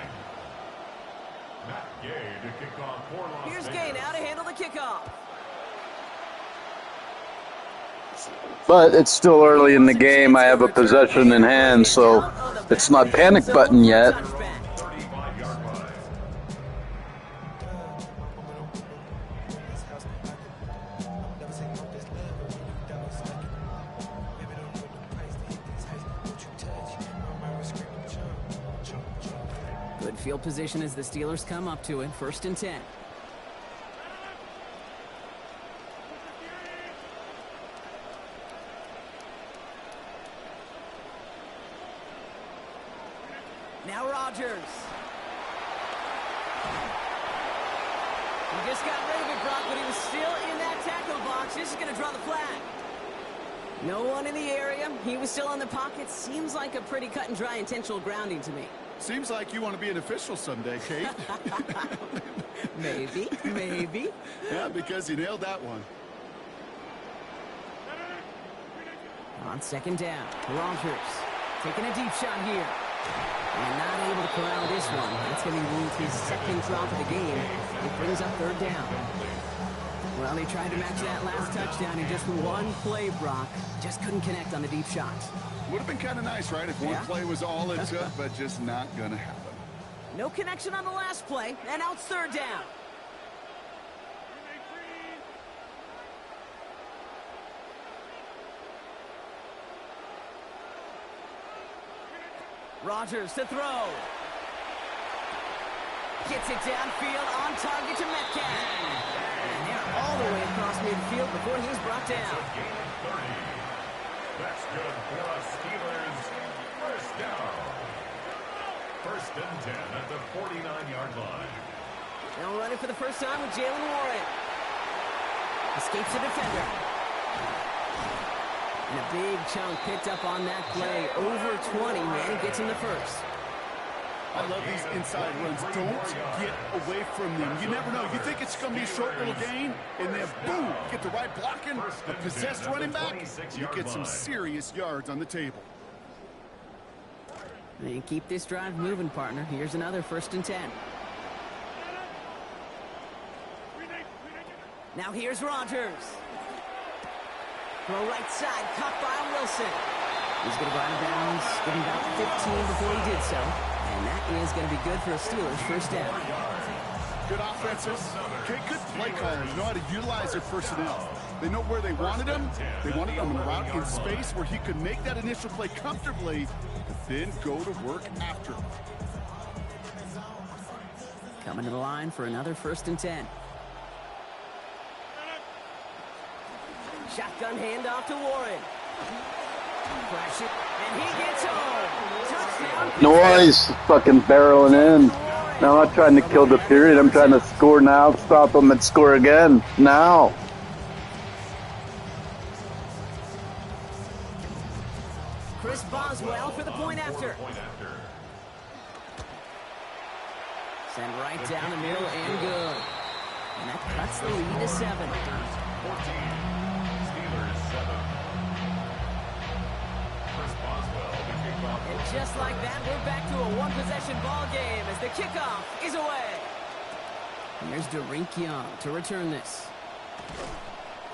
Matt Gay to kick off for Las Here's Vegas. Gay now to handle the kickoff. But it's still early in the game. I have a possession in hand, so it's not panic button yet. 35-yard line. Good field position as the Steelers come up to it. 1st and 10. Now Rodgers. He just got rid of it, Brock, but he was still in that tackle box. This is going to draw the flag. No one in the area. He was still in the pocket. Seems like a pretty cut and dry intentional grounding to me. Seems like you want to be an official someday, Kate. Maybe, maybe. Yeah, because you nailed that one. On 2nd down, Rodgers taking a deep shot here. And not able to corral this one. That's going to be his 2nd drop of the game. It brings up 3rd down. Well, they tried to match that last touchdown in just one play, Brock. Just couldn't connect on the deep shot. Would have been kind of nice, right, if one play was all it took, but just not going to happen. No connection on the last play, and now it's 3rd down. Rodgers to throw. Gets it downfield, on target to Metcalf. And they're all the way across midfield before he was brought down. That's good for us Steelers. 1st down. 1st and 10 at the 49-yard line. Now running for the first time with Jalen Warren. Escapes the defender. And a big chunk picked up on that play. Over 20, and he gets him the 1st. I love these inside runs. Don't get away from them. You never know. You think it's going to be a short little gain, and then boom, get the right blocking, a possessed running back, you get some serious yards on the table. And keep this drive moving, partner. Here's another 1st and 10. Now here's Rodgers. Throw right side, caught by Wilson. He's going to go out of bounds, getting about 15 before he did so. And that is going to be good for a Steelers 1st down. Good offenses. Okay, good play callers know how to utilize their personnel. They know where they wanted him. They wanted him on a route in space where he could make that initial play comfortably, but then go to work after. Coming to the line for another 1st and 10. Shotgun handoff to Warren. Flash it, and he gets home. Touchdown. Noise, fucking barreling in. Now I'm not trying to kill the period. I'm trying to score now, stop them, and score again. Now. Chris Boswell for the point after. Send right down the middle and good. And that cuts the lead to 7. 14. Steelers 7. Chris Boswell, the kickoff. And just like that, we're back to a one-possession ball game as the kickoff is away. Here's Derink Young to return this.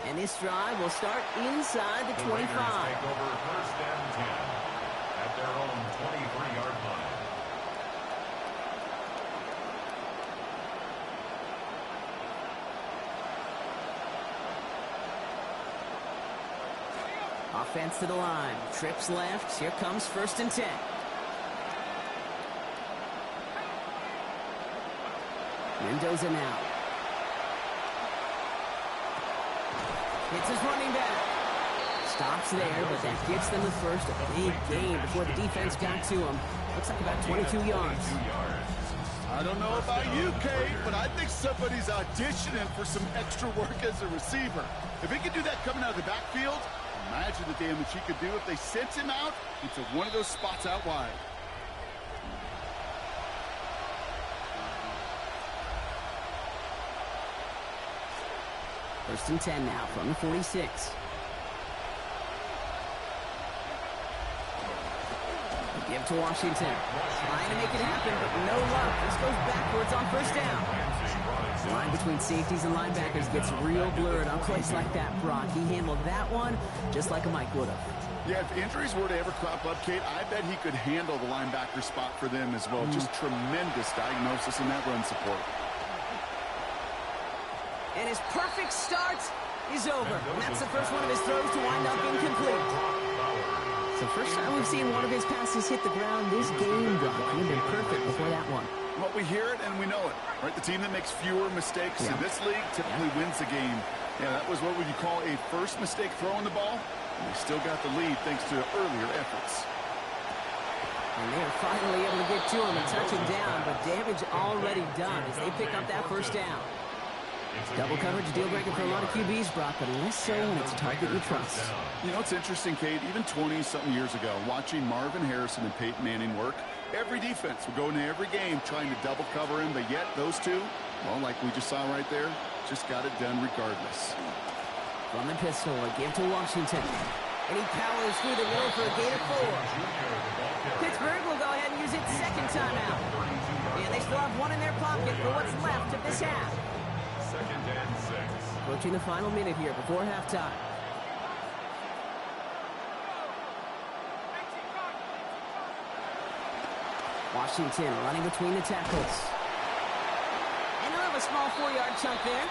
And this drive will start inside the 25. Take over 1st and 10 at their own 23-yard line. Offense to the line. Trips left. Here comes 1st and 10. Mendoza now. Hits his running back. Stops there, but that gets them the first. A big gain before the defense got to him. Looks like about 22 yards. I don't know about you, Kate, but I think somebody's auditioning for some extra work as a receiver. If he could do that coming out of the backfield, imagine the damage he could do if they sent him out into one of those spots out wide. First and 10 now from the 46. Give to Washington. Trying to make it happen, but no luck. This goes backwards on 1st down. The line between safeties and linebackers gets real blurred on plays like that, Brock. He handled that one just like a Mike would have. Yeah, if injuries were to ever crop up, Kate, I bet he could handle the linebacker spot for them as well. Just tremendous diagnosis in that run support. And his perfect start is over. And that's the first one of his throws to wind up incomplete. So first time we've seen one of his passes hit the ground this game, Brock. He'd been perfect before that one. Well, we hear it and we know it, right? The team that makes fewer mistakes in this league typically wins the game. Yeah, that was what would you call a first mistake throwing the ball. And they still got the lead thanks to earlier efforts. And they're finally able to get to him and touch him down, but damage already done as they pick up that 1st down. Double coverage, deal breaker for a lot of QBs, Brock, but less so when it's a target you trust. You know, it's interesting, Kate, even 20-something years ago, watching Marvin Harrison and Peyton Manning work, every defense would go into every game trying to double cover him, but yet those two, well, like we just saw right there, just got it done regardless. From the pistol, a give to Washington. And he powers through the middle for a gain of 4. Pittsburgh will go ahead and use its 2nd timeout. And they still have one in their pocket for what's left of this half. 2nd and 6. Approaching the final minute here before halftime. Washington running between the tackles. And they'll have a small 4-yard chunk there.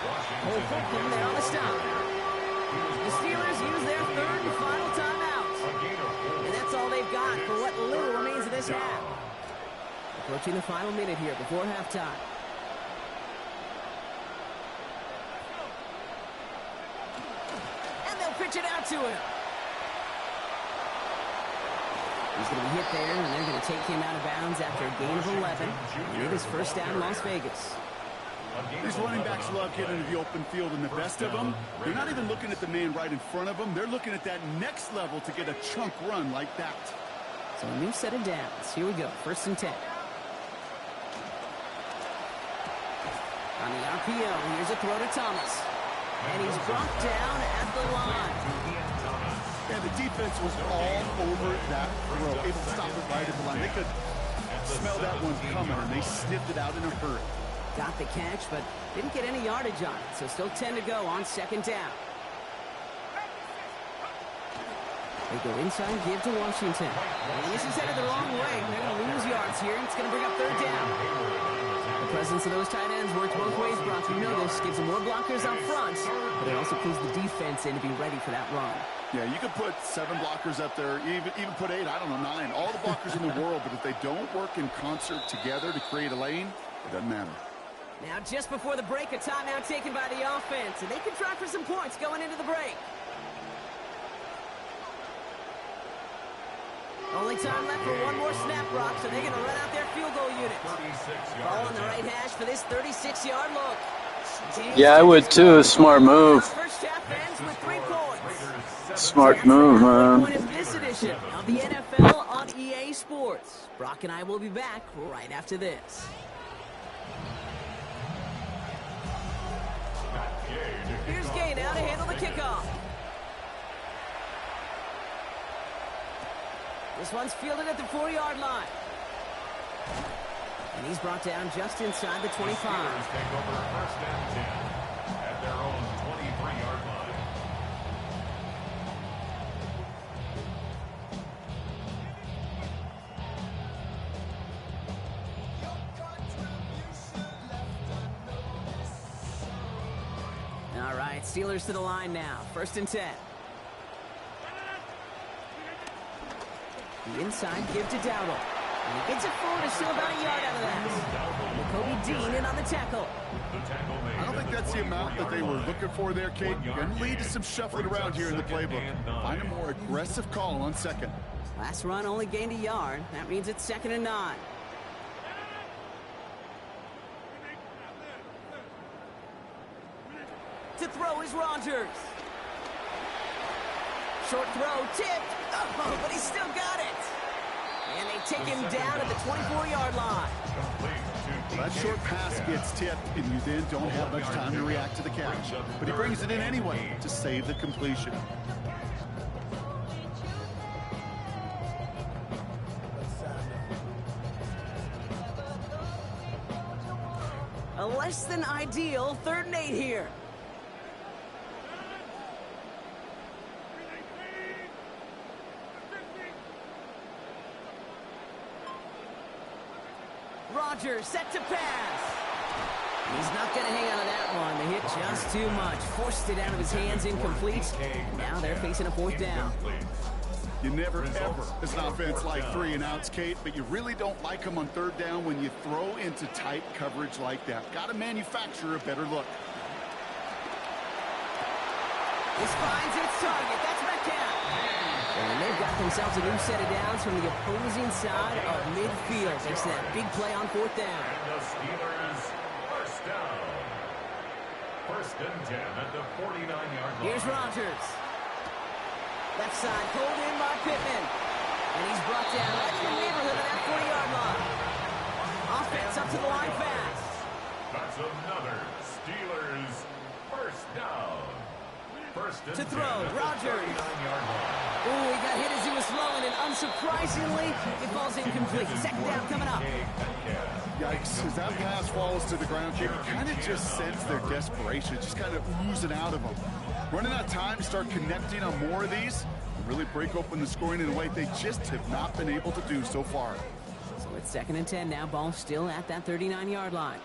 Cole Fulton there on the stop. The Steelers use their 3rd and final timeout. And that's all they've got for what little remains of this half. Approaching the final minute here before halftime. And they'll pitch it out to him. He's going to be hit there, and they're going to take him out of bounds after a gain of 11. And it is 1st down Las Vegas. These running backs love getting into the open field, and the best of them, they're not even looking at the man right in front of them. They're looking at that next level to get a chunk run like that. So a new set of downs. Here we go. 1st and 10. On the RPO, here's a throw to Thomas. And he's brought down at the line. Yeah, the defense was all over that throw, able to stop it right at the line. They could smell that one coming, and they sniffed it out in a hurry. Got the catch, but didn't get any yardage on it, so still 10 to go on second down. They go inside, give to Washington. And this is headed the wrong way. They're going to lose yards here. It's going to bring up third down. The presence of those tight ends works both ways, Brock. You know this. Gives them more blockers up front, but it also pulls the defense in to be ready for that run. Yeah, you could put 7 blockers up there, even put 8, I don't know, 9. All the blockers in the world, but if they don't work in concert together to create a lane, it doesn't matter. Now, just before the break, a timeout taken by the offense, and they can try for some points going into the break. Only time left for one more snap, Brock, so they're going to run out their field goal unit. Ball on the right hash for this 36-yard look. Yeah, I would too. Smart move. First half ends with 3 points. Smart move, man. Point of this edition of the NFL on EA Sports. Brock and I will be back right after this. Here's Gay now to handle the kickoff. This one's fielded at the 4-yard line. And he's brought down just inside the 25. Steelers take over first and 10 at their own 23-yard line. All right, Steelers to the line now. First and 10. The inside give to Dowdle. And he gets it forward to still about a yard out of that. Kobe Dean in on the tackle. I don't think that's the amount that they were looking for there, Kate. You're going to lead to some shuffling around here in the playbook. Find a more aggressive call on second. Last run only gained a yard. That means it's 2nd and 9. To throw is Rogers. Short throw, tipped. Oh, but he still got it. And they take him down at the 24-yard line. That short pass gets tipped, and you then don't have much time to react to the catch. But he brings it in anyway to save the completion. A less than ideal 3rd and 8 here. Rogers set to pass. He's not going to hang on to that one. They hit just too much. Forced it out of his hands, incomplete. Now they're facing a 4th down. You never, ever, as an offense, like 3 and outs, Kate, but you really don't like them on 3rd down when you throw into tight coverage like that. Got to manufacture a better look. This finds its target. That's Metcalf. And they've got themselves a new set of downs from the opposing side of midfield. Makes that big play on 4th down. And the Steelers first down. 1st and 10 at the 49-yard line. Here's Rogers. Left side pulled in by Pittman. And he's brought down right in the neighborhood of that 40-yard line. Offense up to the line fast. That's another Steelers first down. To throw, Rogers. Oh, he got hit as he was throwing, and unsurprisingly, it falls incomplete. 2nd down coming up. Yikes, as that pass falls to the ground, you kind of just sense their desperation, just kind of oozing out of them. Running out of time to start connecting on more of these, and really break open the scoring in a way they just have not been able to do so far. So it's 2nd and 10 now, ball still at that 39-yard line.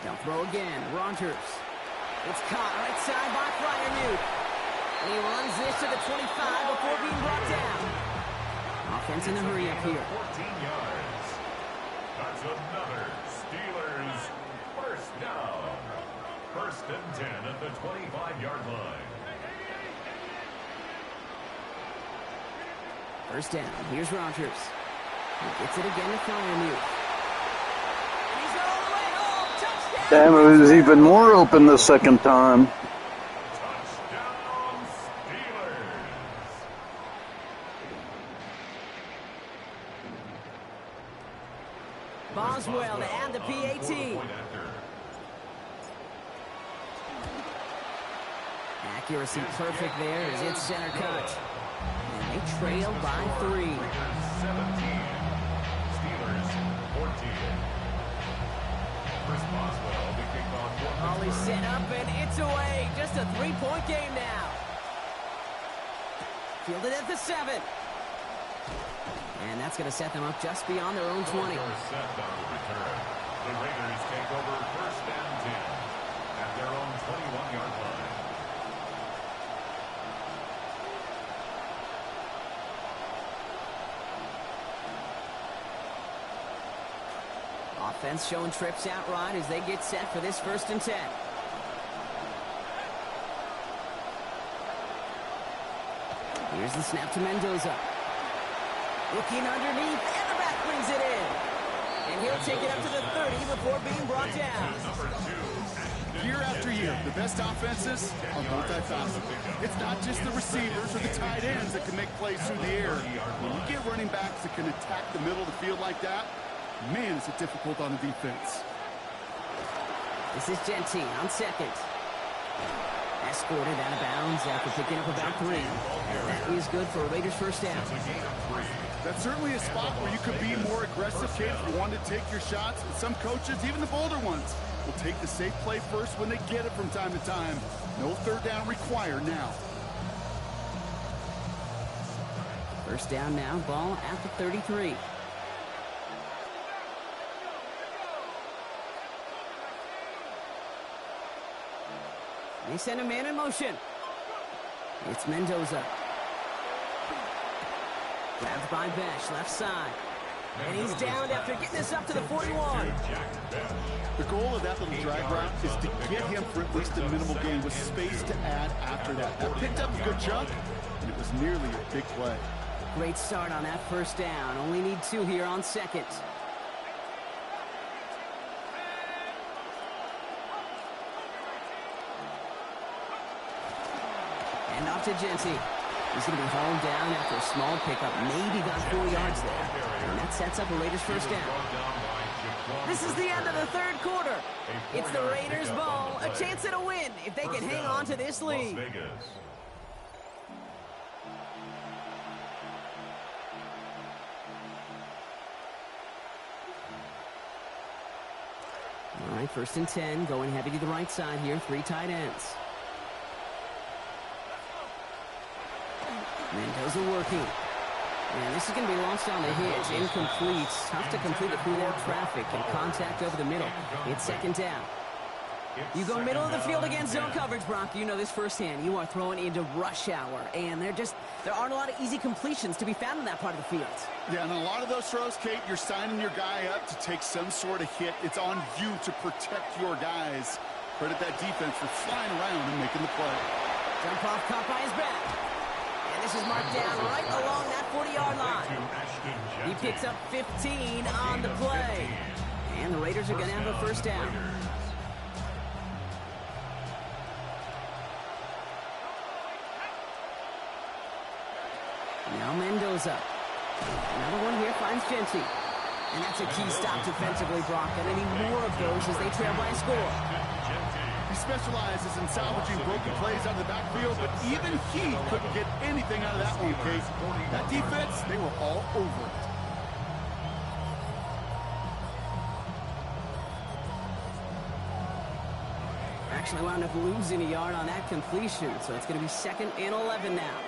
Now throw again, Rogers. It's caught right side by Freiermuth. And he runs this to the 25 before being brought down. Offense in a hurry up here. 14 yards. That's another Steelers first down. 1st and 10 at the 25-yard line. 1st down. Here's Rogers. He gets it again to Freiermuth. Damn, it was even more open the 2nd time. Touchdown Steelers. well to add the PAT. Accuracy perfect there as it's center cut. And they trail by 3. Steelers 14. Chris Boswell will be kicked off. Ollie set up and it's away. Just a 3-point game now. Fielded at the 7. And that's going to set them up just beyond their own 20. The Raiders take over 1st and 10 at their own 21-yard line. Offense showing trips out right as they get set for this 1st and 10. Here's the snap to Mendoza. Looking underneath, and the back brings it in. And he'll take it up to the 30 before being brought down. Year after year, the best offenses are multifaceted. It's not just the receivers or the tight ends that can make plays through the air. When you get running backs that can attack the middle of the field like that, man, is it difficult on the defense. This is Genty on 2nd. Escorted out of bounds after picking up about 3. That is good for a Raiders 1st down. That's certainly a spot where you could be more aggressive, kid, if you want to take your shots. And some coaches, even the bolder ones, will take the safe play first when they get it from time to time. No 3rd down required now. 1st down now, ball at the 33. They send a man in motion. It's Mendoza. Grabbed by Besh, left side. And he's down after getting this up to the 41. The goal of that little drag route is to get him for at least a minimal gain with space to add after that. That picked up a good chunk, and it was nearly a big play. Great start on that 1st down. Only need 2 here on 2nd. And off to Genty. He's going to be hauled down after a small pickup. Maybe got 4 yards there. And that sets up a Raiders 1st down. This is the end of the 3rd quarter. It's the Raiders' ball. A chance at a win if they can hang on to this lead. All right, 1st and 10. Going heavy to the right side here. 3 tight ends. Mendoza working. And this is going to be lost on the hitch. Incomplete. Tough to complete it through that traffic and contact over the middle. It's 2nd down. You go middle of the field against zone coverage, Brock. You know this firsthand. You are throwing into rush hour. And there aren't a lot of easy completions to be found in that part of the field. Yeah, and a lot of those throws, Kate, you're signing your guy up to take some sort of hit. It's on you to protect your guys. Credit that defense for flying around and making the play. Jump off caught by his back. This is marked down right along that 40-yard line. He picks up 15 on the play. And the Raiders are going to have a 1st down. Now Mendoza. Another one here finds Genty. And that's a key stop defensively, Brock. And they need more of those as they trail by a score. He specializes in salvaging broken plays out of the backfield, but even he couldn't get anything out of that one, Case. That defense, they were all over it. Actually wound up losing a yard on that completion, so it's going to be 2nd and 11 now.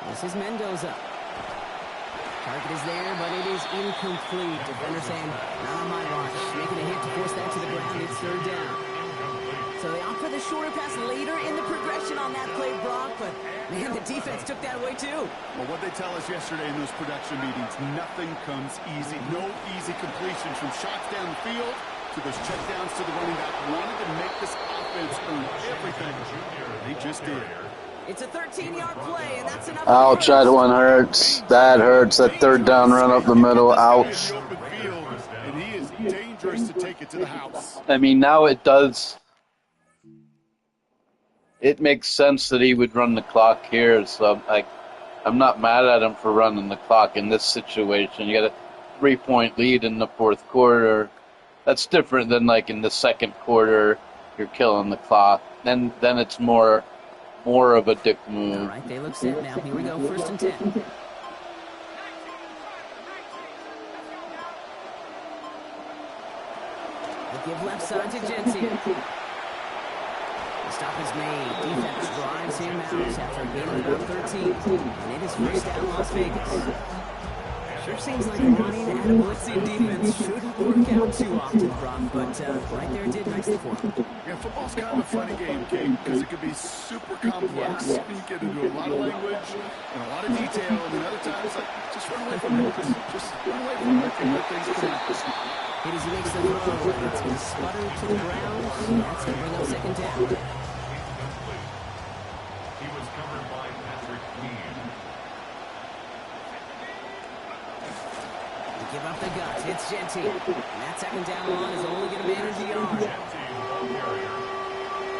This is Mendoza. Target is there, but it is incomplete. Defender saying, not on my watch. Making a hit to force that to the ground. It's 3rd down. So they opt for the shorter pass later in the progression on that play, Brock, but man, the defense took that away too. Well, what they tell us yesterday in those production meetings, nothing comes easy. No easy completions from shots down the field to those checkdowns to the running back. Wanted to make this offense earn everything. They just did. It's a 13-yard play, and that's enough. Ouch, that one hurts. That hurts. That 3rd down run up the middle. Ouch. And he is dangerous to take it to the house. I mean, now it does. It makes sense that he would run the clock here. So I'm not mad at him for running the clock in this situation. You 3-point lead in the fourth quarter. That's different than like in the second quarter, you're killing the clock. Then it's more of a dick move. All right, they look set now. Here we go, 1st and 10. They give left side to Genty. The stop is made. Defense drives him out after a gain of about 13. And it is first down Las Vegas. Sure seems like running at a blitzing defense shouldn't work out too often, Brock, but right there it did nicely for him. Yeah, football's kind of a funny game, King, because it could be super complex. You get into a lot of language and a lot of detail, and then other times, like, just run away from it. Just run away from it and let things come out. Hit as he makes the throw, and it's going to sputter to the ground, and that's going to bring up 2nd down. He was covered by Patrick Queen. Give up the guts. It's Genty. And that 2nd down line is only going to manage the yard.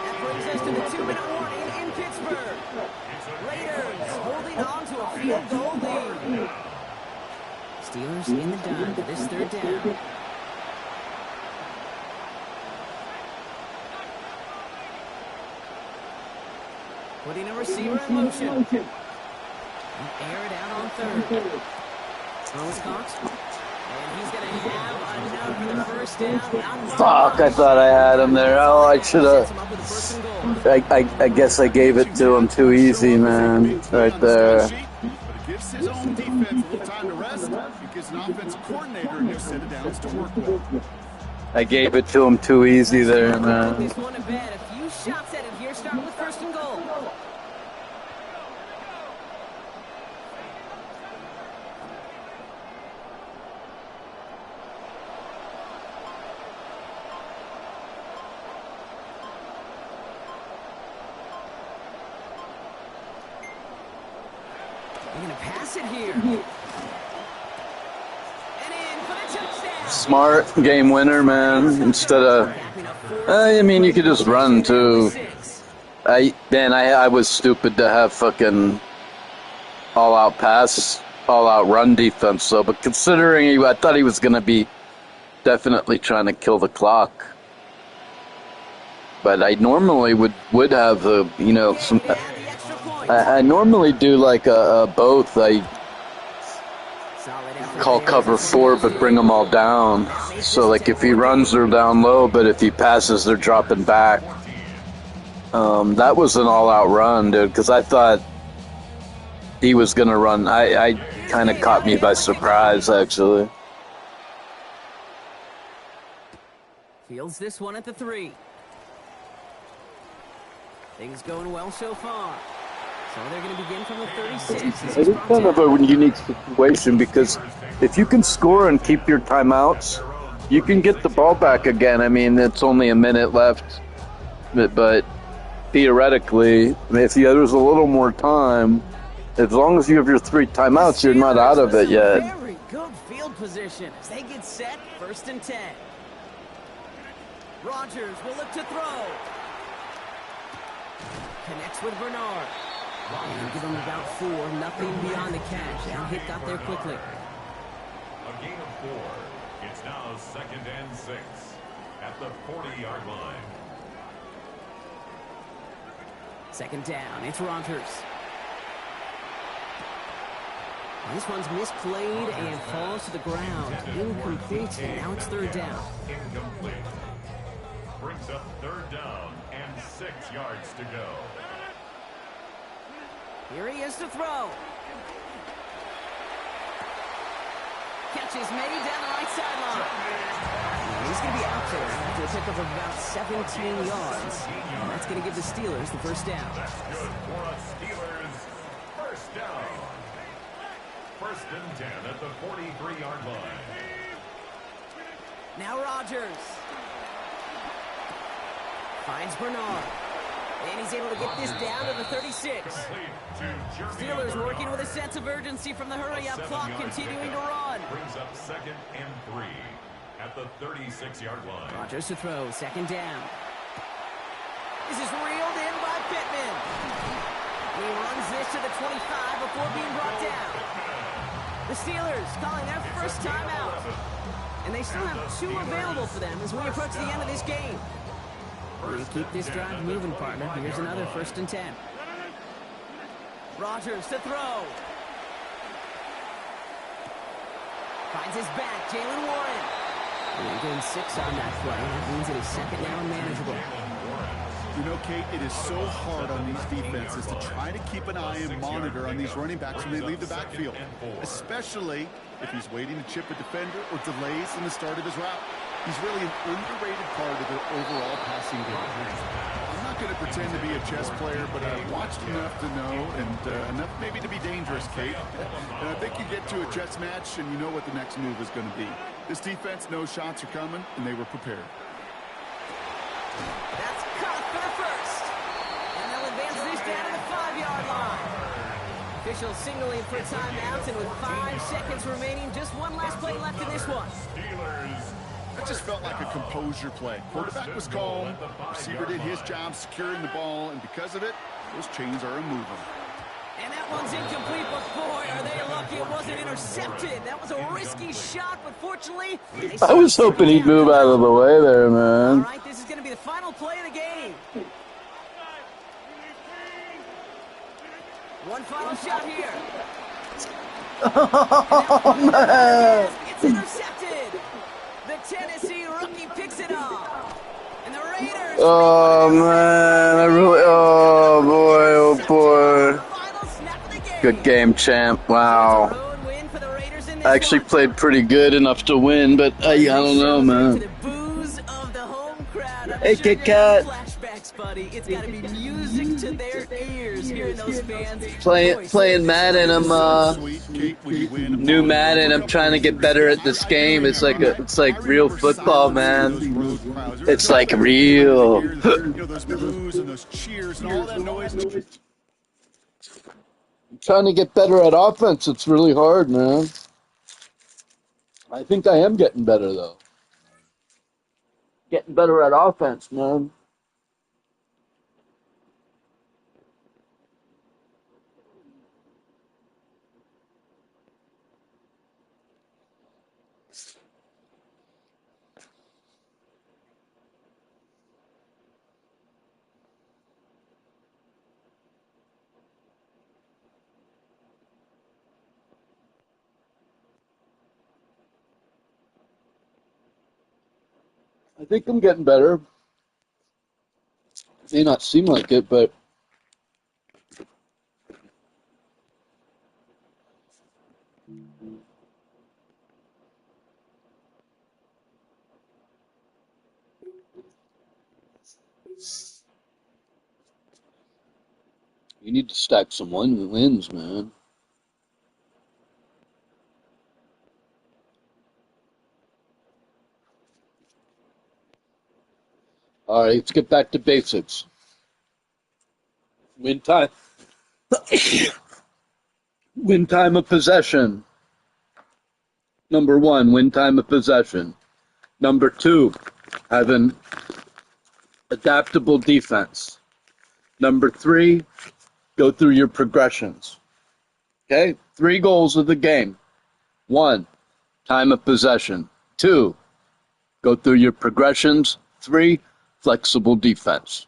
That brings us to the 2-minute warning in Pittsburgh. Raiders holding on to a field goal lead. Steelers in the dime for this 3rd down. Putting a receiver in motion. Air it out on 3rd. Throws Cox. And he's going to have enough for the 1st down. Fuck, I thought I had him there. Oh, I should have. I guess I gave it to him too easy, man. Right there. But it gives his own defense a little time to rest. It gives an offensive coordinator a new set of downs to work with. I gave it to him too easy there, man. This one to bed. A few shots at him here, starting with 1st and goal. They're going to pass it here. And in for the touchdown. Smart game winner, man. Instead of, I mean, you could just run too. I was stupid to have fucking all-out pass, all-out run defense, though. But considering I thought he was going to be definitely trying to kill the clock. But I normally would have some. I normally do like a both. I call cover 4, but bring them all down. So like if he runs, they're down low, but if he passes, they're dropping back. That was an all-out run, dude, because I thought he was gonna run. I kind of caught me by surprise, actually. Fields this one at the 3. Things going well so far. So they're going to begin from the 36. It is kind of a unique situation because if you can score and keep your timeouts, you can get the ball back again. I mean, it's only a minute left, but theoretically, if there's a little more time, as long as you have your 3 timeouts, you're not out of it yet. Very good field position as they get set. 1st and 10. Rodgers will look to throw. Connects with Bernard. And give him about 4, nothing beyond the catch. Now hit got there quickly. A gain of 4. It's now 2nd and 6 at the 40-yard line. 2nd down. It's Rodgers. This one's misplayed and falls to the ground. Incomplete. And now it's 3rd down. Incomplete. Brings up 3rd down and 6 yards to go. Here he is to throw. Catch is made down the right sideline. He's going to be out there after a pickup of about 17 yards. And that's going to give the Steelers the 1st down. That's good for us Steelers. 1st down. 1st and 10 at the 43-yard line. Now Rodgers. Finds Bernard. And he's able to get this down to the 36. Steelers working with a sense of urgency from the hurry-up clock, continuing to run. Brings up 2nd and 3 at the 36-yard line. Rodgers to throw, 2nd down. This is reeled in by Pittman. He runs this to the 25 before being brought down. The Steelers calling their first timeout. And they still have 2 available for them as we approach the end of this game. We keep this drive moving, partner. Here's another 1st and 10. Rodgers to throw. Finds his back, Jalen Warren. And they gain 6 on that play. That means it is 2nd down and manageable. You know, Kate, it is so hard on these defenses to try to keep an eye and monitor on these running backs when they leave the backfield, especially if he's waiting to chip a defender or delays in the start of his route. He's really an underrated part of their overall passing game. I'm not going to pretend to be a chess player, but I've watched enough to know and enough maybe to be dangerous, Kate. And I think you get to a chess match and you know what the next move is going to be. This defense knows shots are coming, and they were prepared. That's caught for the first. And they'll advance this down to the 5-yard line. Officials signaling for timeouts, and with 5 seconds remaining, just one last play left in this one. That just felt like a composure play. Quarterback was calm, receiver did his job securing the ball, and because of it, those chains are moving. And that one's incomplete, but boy, are they lucky it wasn't intercepted. That was a risky shot, but fortunately... I was hoping he'd move out of the way there, man. All right, this is going to be the final play of the game. One final shot here. Oh, man. It's intercepted. The Tennessee rookie picks it up. And the Raiders... Oh, man. Oh, boy. Good game, champ. Wow. I actually played pretty good enough to win, but I don't know, man. Hey, Kit Kat. It's got to be music to their ears hearing those fans. Playing Madden. I'm new Madden. I'm trying to get better at this game. It's like real football, man. It's like real. I'm trying to get better at offense. It's really hard, man. I think I am getting better, though. Getting better at offense, man. I think I'm getting better. It may not seem like it, but you need to stack some wins, man. All right, let's get back to basics. Win time. Win time of possession. Number 1, win time of possession. Number 2, have an adaptable defense. Number 3, go through your progressions. Okay? 3 goals of the game. 1, time of possession. 2, go through your progressions. 3, flexible defense.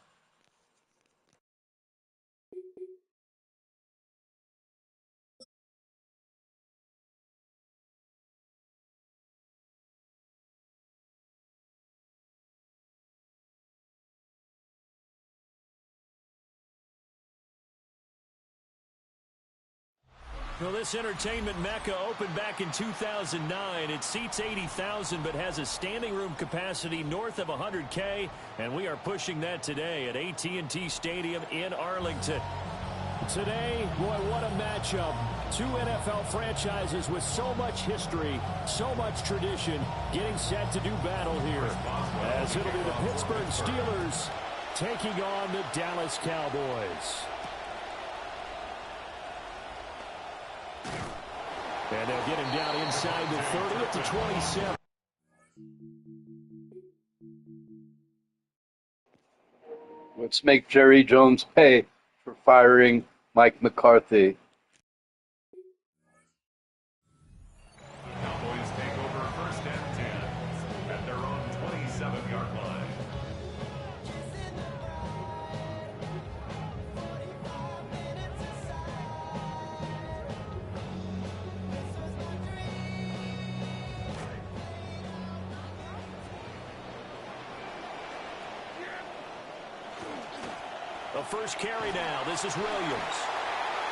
Well, this entertainment mecca opened back in 2009. It seats 80,000 but has a standing room capacity north of 100K, and we are pushing that today at AT&T Stadium in Arlington. Today, boy, what a matchup. 2 NFL franchises with so much history, so much tradition, getting set to do battle here. As it'll be the Pittsburgh Steelers taking on the Dallas Cowboys. And they'll get him down inside the 30 at the 27. Let's make Jerry Jones pay for firing Mike McCarthy. A first carry now. This is Williams.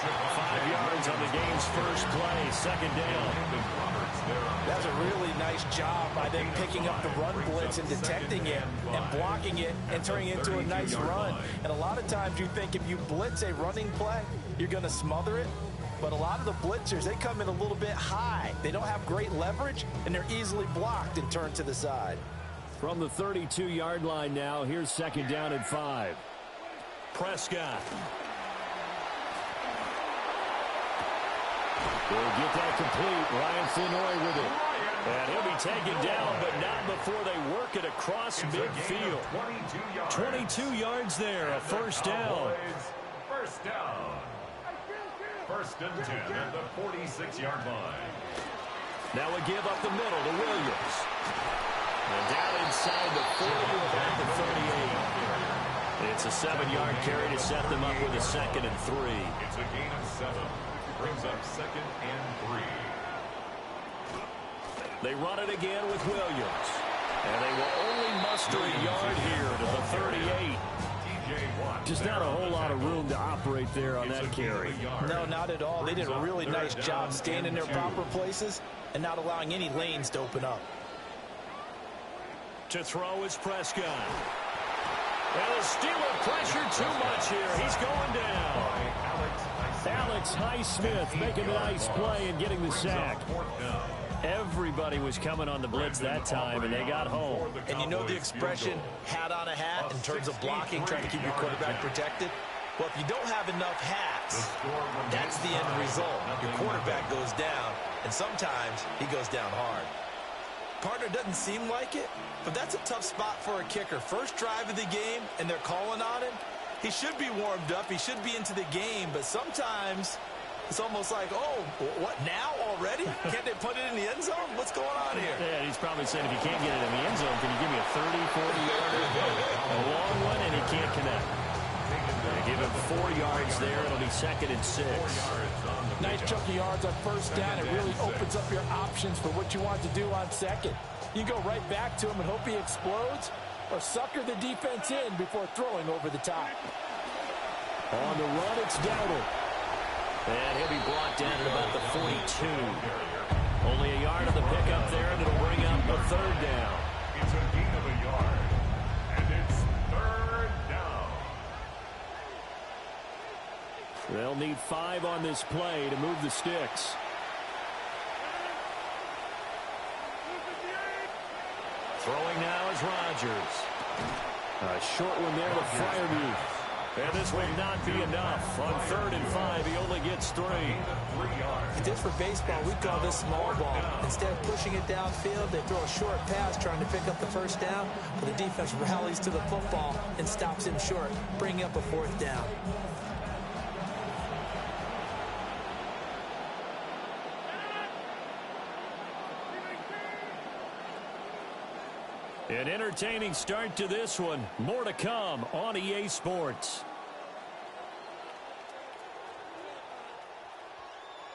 5 yards on the game's first play. Second down. That's a really nice job by them picking up the run blitz and detecting it and blocking it and turning it into a nice run. And a lot of times you think if you blitz a running play, you're going to smother it. But a lot of the blitzers, they come in a little bit high. They don't have great leverage, and they're easily blocked and turned to the side. From the 32-yard line now, here's second down and 5. Prescott. They'll get that complete. Ryan Flinoy with it. And he'll be taken down, but not before they work it across midfield. 22 yards there, a first down. First down. First and 10 at the 46-yard line. Now a give up the middle to Williams. And down inside the 40 or about the 38. It's a 7-yard carry to set them up with a second and 3. It's a gain of 7. Brings up second and 3. They run it again with Williams. And they will only muster a yard here to the 38. Just not a whole lot of room to operate there on that carry. No, not at all. They did a really nice job staying in their proper places and not allowing any lanes to open up. To throw is Prescott. And the Steeler pressure too much here. He's going down. Alex Highsmith making a nice play and getting the sack. Everybody was coming on the blitz that time, and they got home. And you know the expression, hat on a hat, in terms of blocking, trying to keep your quarterback protected? Well, if you don't have enough hats, that's the end result. Your quarterback goes down, and sometimes he goes down hard. Partner doesn't seem like it, but that's a tough spot for a kicker. First drive of the game, and they're calling on him. He should be warmed up. He should be into the game, but sometimes it's almost like, oh, what, now already? Can't they put it in the end zone? What's going on here? Yeah, he's probably saying, if you can't get it in the end zone, can you give me a 30, 40-yarder? A long one, and he can't connect. They give him 4 yards there. It'll be second and 6. Nice chunk of yards on first down. It really opens up your options for what you want to do on second. You go right back to him and hope he explodes, or sucker the defense in before throwing over the top. On the run, it's Dowdle. And he'll be brought down at about the 42. Only a yard of the pickup there, and it'll bring up the third down. It's a gain of a yard, and it's third down. They'll need 5 on this play to move the sticks. Throwing now is Rodgers. A short one there to Freiermuth. And this will not be enough. On 3rd and 5, he only gets 3. Just for baseball, we call this small ball. Instead of pushing it downfield, they throw a short pass trying to pick up the first down, but the defense rallies to the football and stops him short, bringing up a 4th down. An entertaining start to this one. More to come on EA Sports.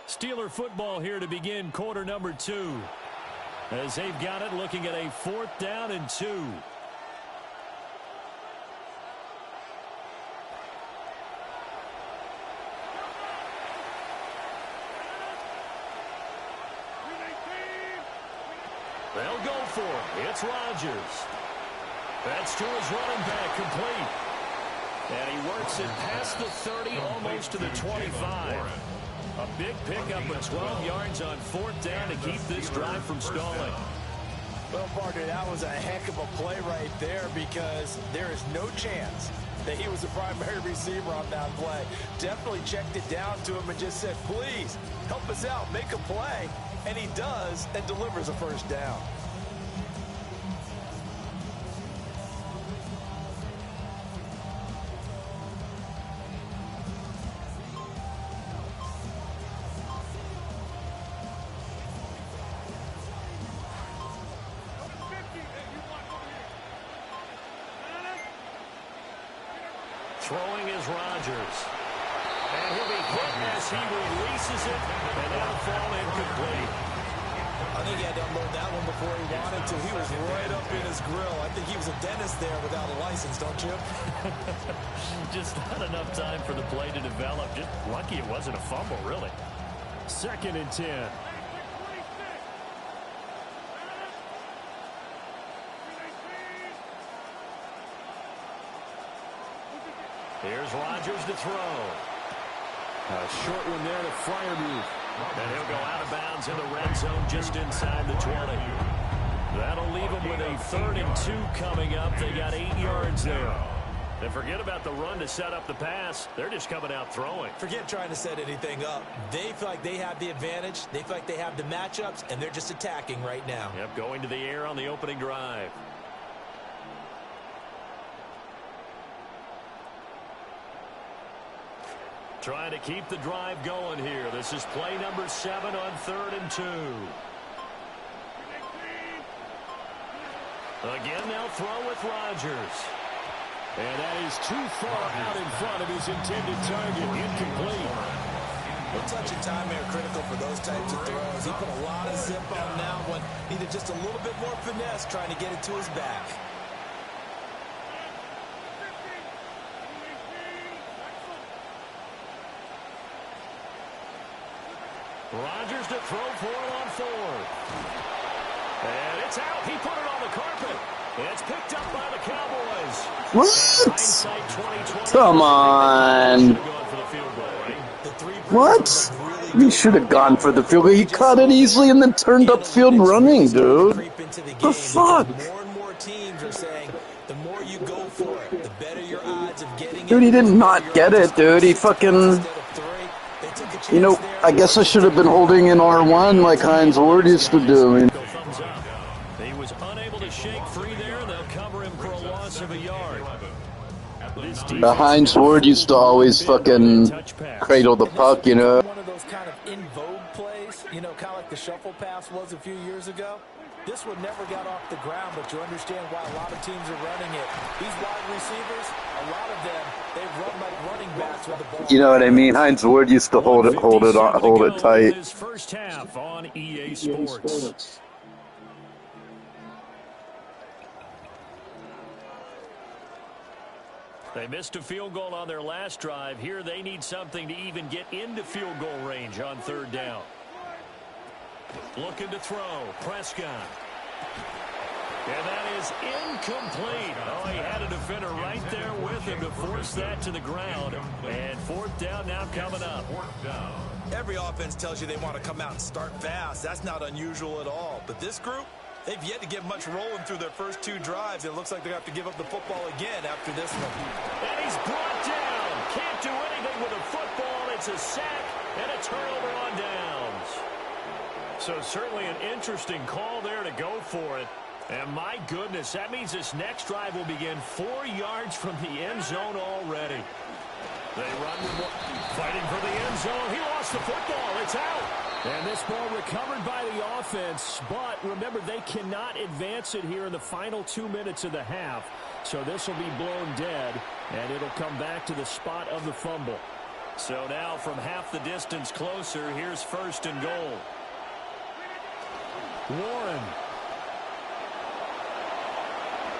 Steeler football here to begin quarter number 2. As they've got it, looking at a 4th down and 2. They'll go for it. It's Rodgers. That's to his running back, complete. And he works it past the 30, almost to the 25. A big pickup of 12 yards on 4th down to keep this drive from stalling. Well, partner, that was a heck of a play right there, because there is no chance that he was the primary receiver on that play. Definitely checked it down to him and just said, please, help us out, make a play. And he does, and delivers a first down. Throwing is Rodgers. And he'll be hit as he releases it, and that'll fall incomplete. I think he had to unload that one before he wanted to. He was right up in his grill. I think he was a dentist there without a license, don't you? Just not enough time for the play to develop. Just lucky it wasn't a fumble, really. 2nd and 10. Here's Rodgers to throw. A short one there to Freiermuth. And he'll go out of bounds in the red zone just inside the 20. That'll leave them with a 3rd and 2 coming up. They got 8 yards there. And forget about the run to set up the pass. They're just coming out throwing. Forget trying to set anything up. They feel like they have the advantage. They feel like they have the matchups, and they're just attacking right now. Yep, going to the air on the opening drive. Trying to keep the drive going here. This is play number 7 on 3rd and 2. Again, they'll throw with Rodgers. And that is too far out in front of his intended target. Incomplete. Well, touch and timing are critical for those types of throws. He put a lot of zip on that one. Needed just a little bit more finesse trying to get it to his back. Rodgers to throw for it on 4th. And it's out. He put it on the carpet. It's picked up by the Cowboys. What? Come on. What? He should have gone for the field goal. He caught it easily and then turned upfield running, dude. The fuck? More and more teams are saying the more you go for it, the better your odds of getting it. Dude, he did not get it, dude. He fucking... You know, I guess I should have been holding in R1 like Hines Ward used to do. I mean, he was unable to shake free there. They'll cover him for a loss of a yard. Hines Ward used to always fucking cradle the puck, you know. One of those kind of in vogue plays, you know, kind of like the shuffle pass was a few years ago. This one never got off the ground, but you understand why a lot of teams are running it. These wide receivers, a lot of them, they run like running backs with the ball. You know what I mean? Hines Ward used to hold it tight. His first half on EA Sports. They missed a field goal on their last drive. Here they need something to even get into field goal range on 3rd down. Looking to throw. Prescott. And that is incomplete. Oh, he had a defender right there with him to force that to the ground. And 4th down now coming up. Every offense tells you they want to come out and start fast. That's not unusual at all. But this group, they've yet to get much rolling through their first 2 drives. It looks like they have to give up the football again after this one. And he's brought down. Can't do anything with a football. It's a sack and a turnover on downs. So certainly an interesting call there to go for it. And my goodness, that means this next drive will begin 4 yards from the end zone already. They run, fighting for the end zone. He lost the football. It's out. And this ball recovered by the offense. But remember, they cannot advance it here in the final 2 minutes of the half. So this will be blown dead, and it'll come back to the spot of the fumble. So now from half the distance closer, here's 1st and goal. Warren.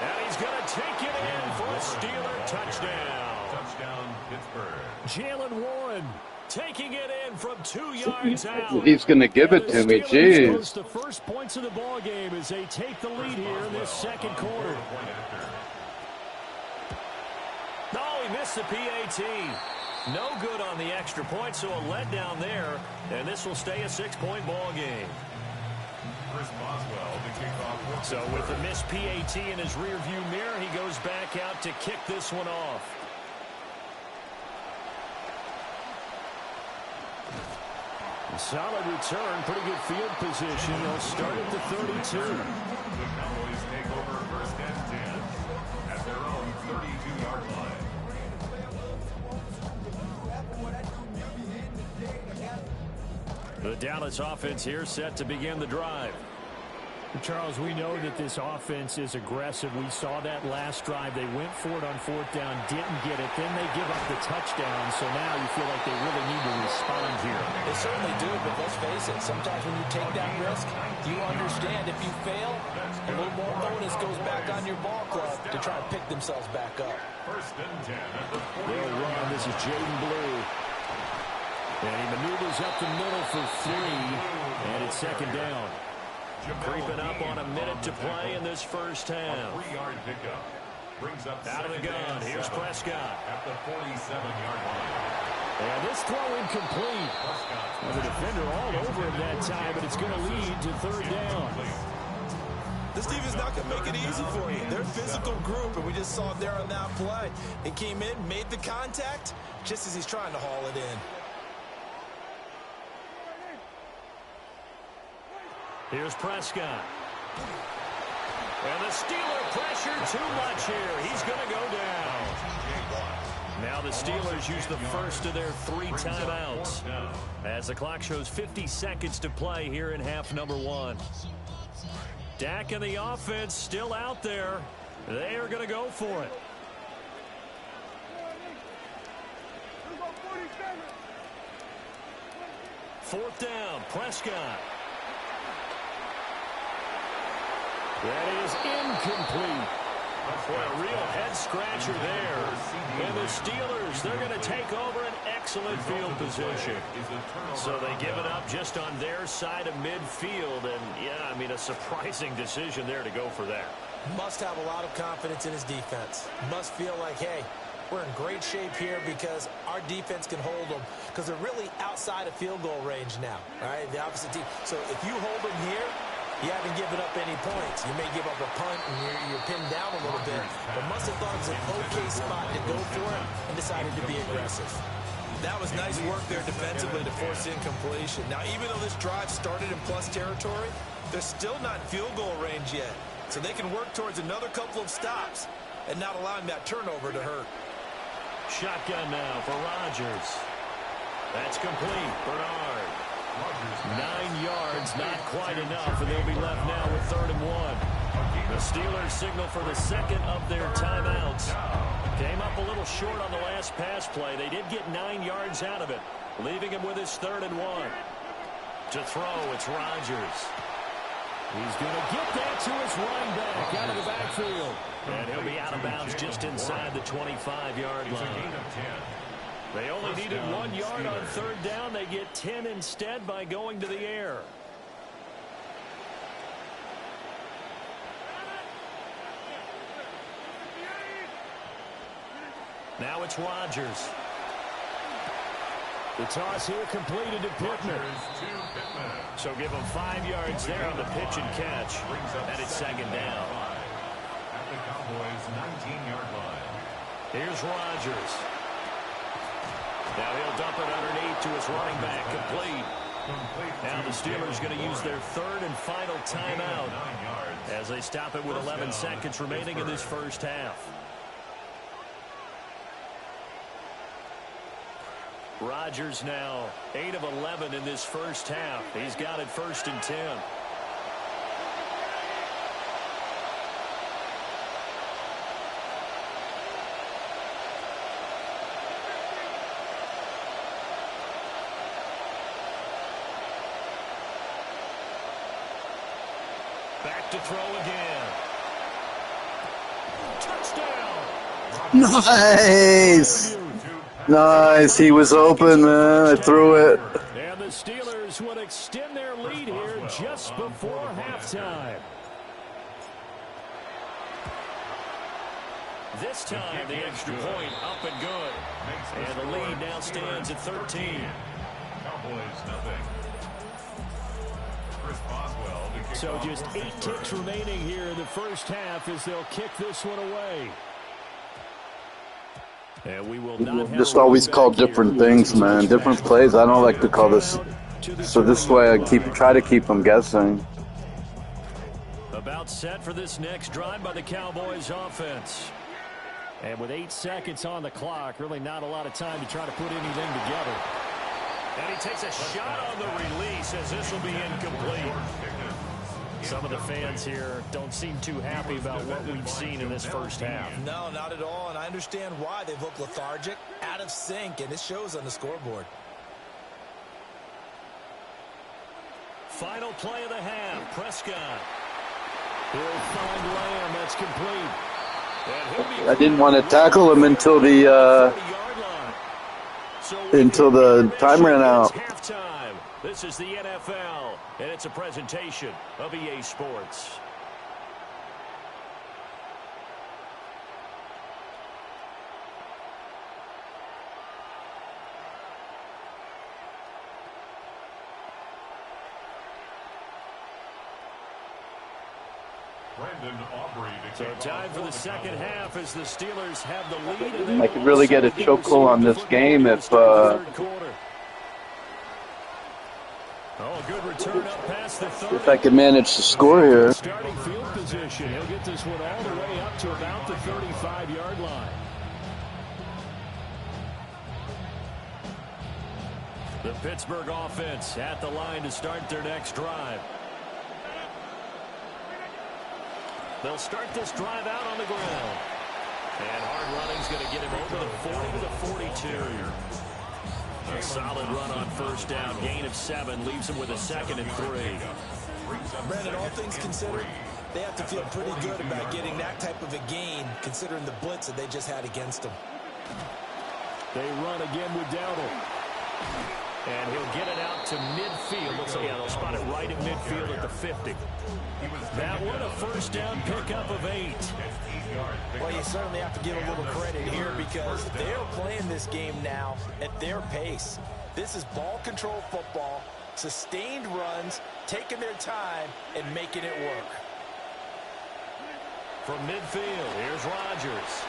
And he's going to take it in for a Steeler touchdown. Touchdown, Pittsburgh. Jalen Warren taking it in from 2 yards out. He's going to give it to me, jeez. The first points of the ball game as they take the lead here in this 2nd quarter. No, he missed the PAT. No good on the extra point, so a letdown there. And this will stay a 6-point ball game. So with the missed PAT in his rearview mirror, he goes back out to kick this one off. A solid return, pretty good field position. They'll start at the 32. The Cowboys take over 1st and 10 at their own 32-yard line. The Dallas offense here set to begin the drive. Charles, we know that this offense is aggressive. We saw that last drive. They went for it on 4th down, didn't get it. Then they give up the touchdown. So now you feel like they really need to respond here. They certainly do, but let's face it. Sometimes when you take that risk, you understand if you fail, a little more onus goes back on your ball club to try to pick themselves back up. First and 10 at the 40. They'll run. This is Jaden Blue. And he maneuvers up the middle for 3. And it's 2nd down. Creeping up on a minute to play in this first half. 3-yard pickup. Brings up out of the gun. Here's Prescott. At the 47-yard line. And this throw incomplete. The defender all over him that time, but it's going to lead to 3rd down. This defense not going to make it easy for you. They're a physical group, and we just saw it there on that play. He came in, made the contact, just as he's trying to haul it in. Here's Prescott. And the Steeler pressure too much here. He's going to go down. Now the Steelers use the first of their 3 timeouts as the clock shows 50 seconds to play here in half number 1. Dak and the offense still out there. They are going to go for it. Fourth down, Prescott. That is incomplete. Boy, a real head-scratcher there. And the Steelers, they're going to take over an excellent field position. So they give it up just on their side of midfield. And, yeah, I mean, a surprising decision there to go for that. Must have a lot of confidence in his defense. Must feel like, hey, we're in great shape here because our defense can hold them. Because they're really outside of field goal range now, all right, the opposite team. So if you hold them here, you haven't given up any points. You may give up a punt and you're pinned down a little bit. But must have thought it was an okay spot to go for it and decided to be aggressive. That was nice work there defensively to force incompletion. Now, even though this drive started in plus territory, they're still not in field goal range yet. So they can work towards another couple of stops and not allowing that turnover to hurt. Shotgun now for Rodgers. That's complete. Bernard. 9 yards, not quite enough, and they'll be left now with 3rd and 1. The Steelers signal for the second of their timeouts. Came up a little short on the last pass play. They did get 9 yards out of it, leaving him with his 3rd and 1. To throw, it's Rodgers. He's going to get that to his running back out of the backfield. And he'll be out of bounds just inside the 25-yard line. They only needed 1 yard on 3rd down. They get 10 instead by going to the air. Now it's Rodgers. The toss here completed to Pittman. So give him 5 yards there on the pitch and catch. And it's 2nd down. At the Cowboys' 19-yard line. Here's Rodgers. Now he'll dump it underneath to his running back, complete. Now the Steelers going to use their 3rd and final timeout as they stop it with 11 seconds remaining in this first half. Rodgers now 8 of 11 in this first half. He's got it 1st and 10. Back to throw again. Touchdown. Nice. Nice. He was open, man. I threw it. And the Steelers would extend their lead here just before halftime. This time, the extra point up and good. And the lead now stands at 13. Cowboys, nothing. So just 8 ticks remaining here in the first half as they'll kick this one away. And we will not have just always call different things, man. Different plays. I don't like to call this. So this way I try to keep them guessing. About set for this next drive by the Cowboys offense. And with 8 seconds on the clock, really not a lot of time to try to put anything together. And he takes a shot on the release as this will be incomplete. Some of the fans here don't seem too happy about what we've seen in this first half. No, not at all, and I understand why. They've looked lethargic, out of sync, and it shows on the scoreboard. Final play of the half, Prescott. He'll find Lamb, that's complete. I didn't want to tackle him until the time ran out. Halftime. This is the NFL, and it's a presentation of EA Sports. So time for the second half as the Steelers have the lead. I could really get a chokehold on this game if good return up past the 30. if I could manage to score here. Starting field position. He'll get this one all the way up to about the 35-yard line. The Pittsburgh offense at the line to start their next drive. They'll start this drive out on the ground. And hard running's going to get him over the 40 to the 42. A solid run on first down. Gain of 7 leaves him with a 2nd and 3. Brandon, all things considered, they have to feel pretty good about getting that type of a gain, considering the blitz that they just had against them. They run again with Dowdle. And he'll get it out to midfield. Looks like they'll spot it right at midfield at the 50. That one a first down pickup of 8. Well, you certainly have to give a little credit here because they're playing this game now at their pace. This is ball control football, sustained runs, taking their time, and making it work. From midfield, here's Rodgers.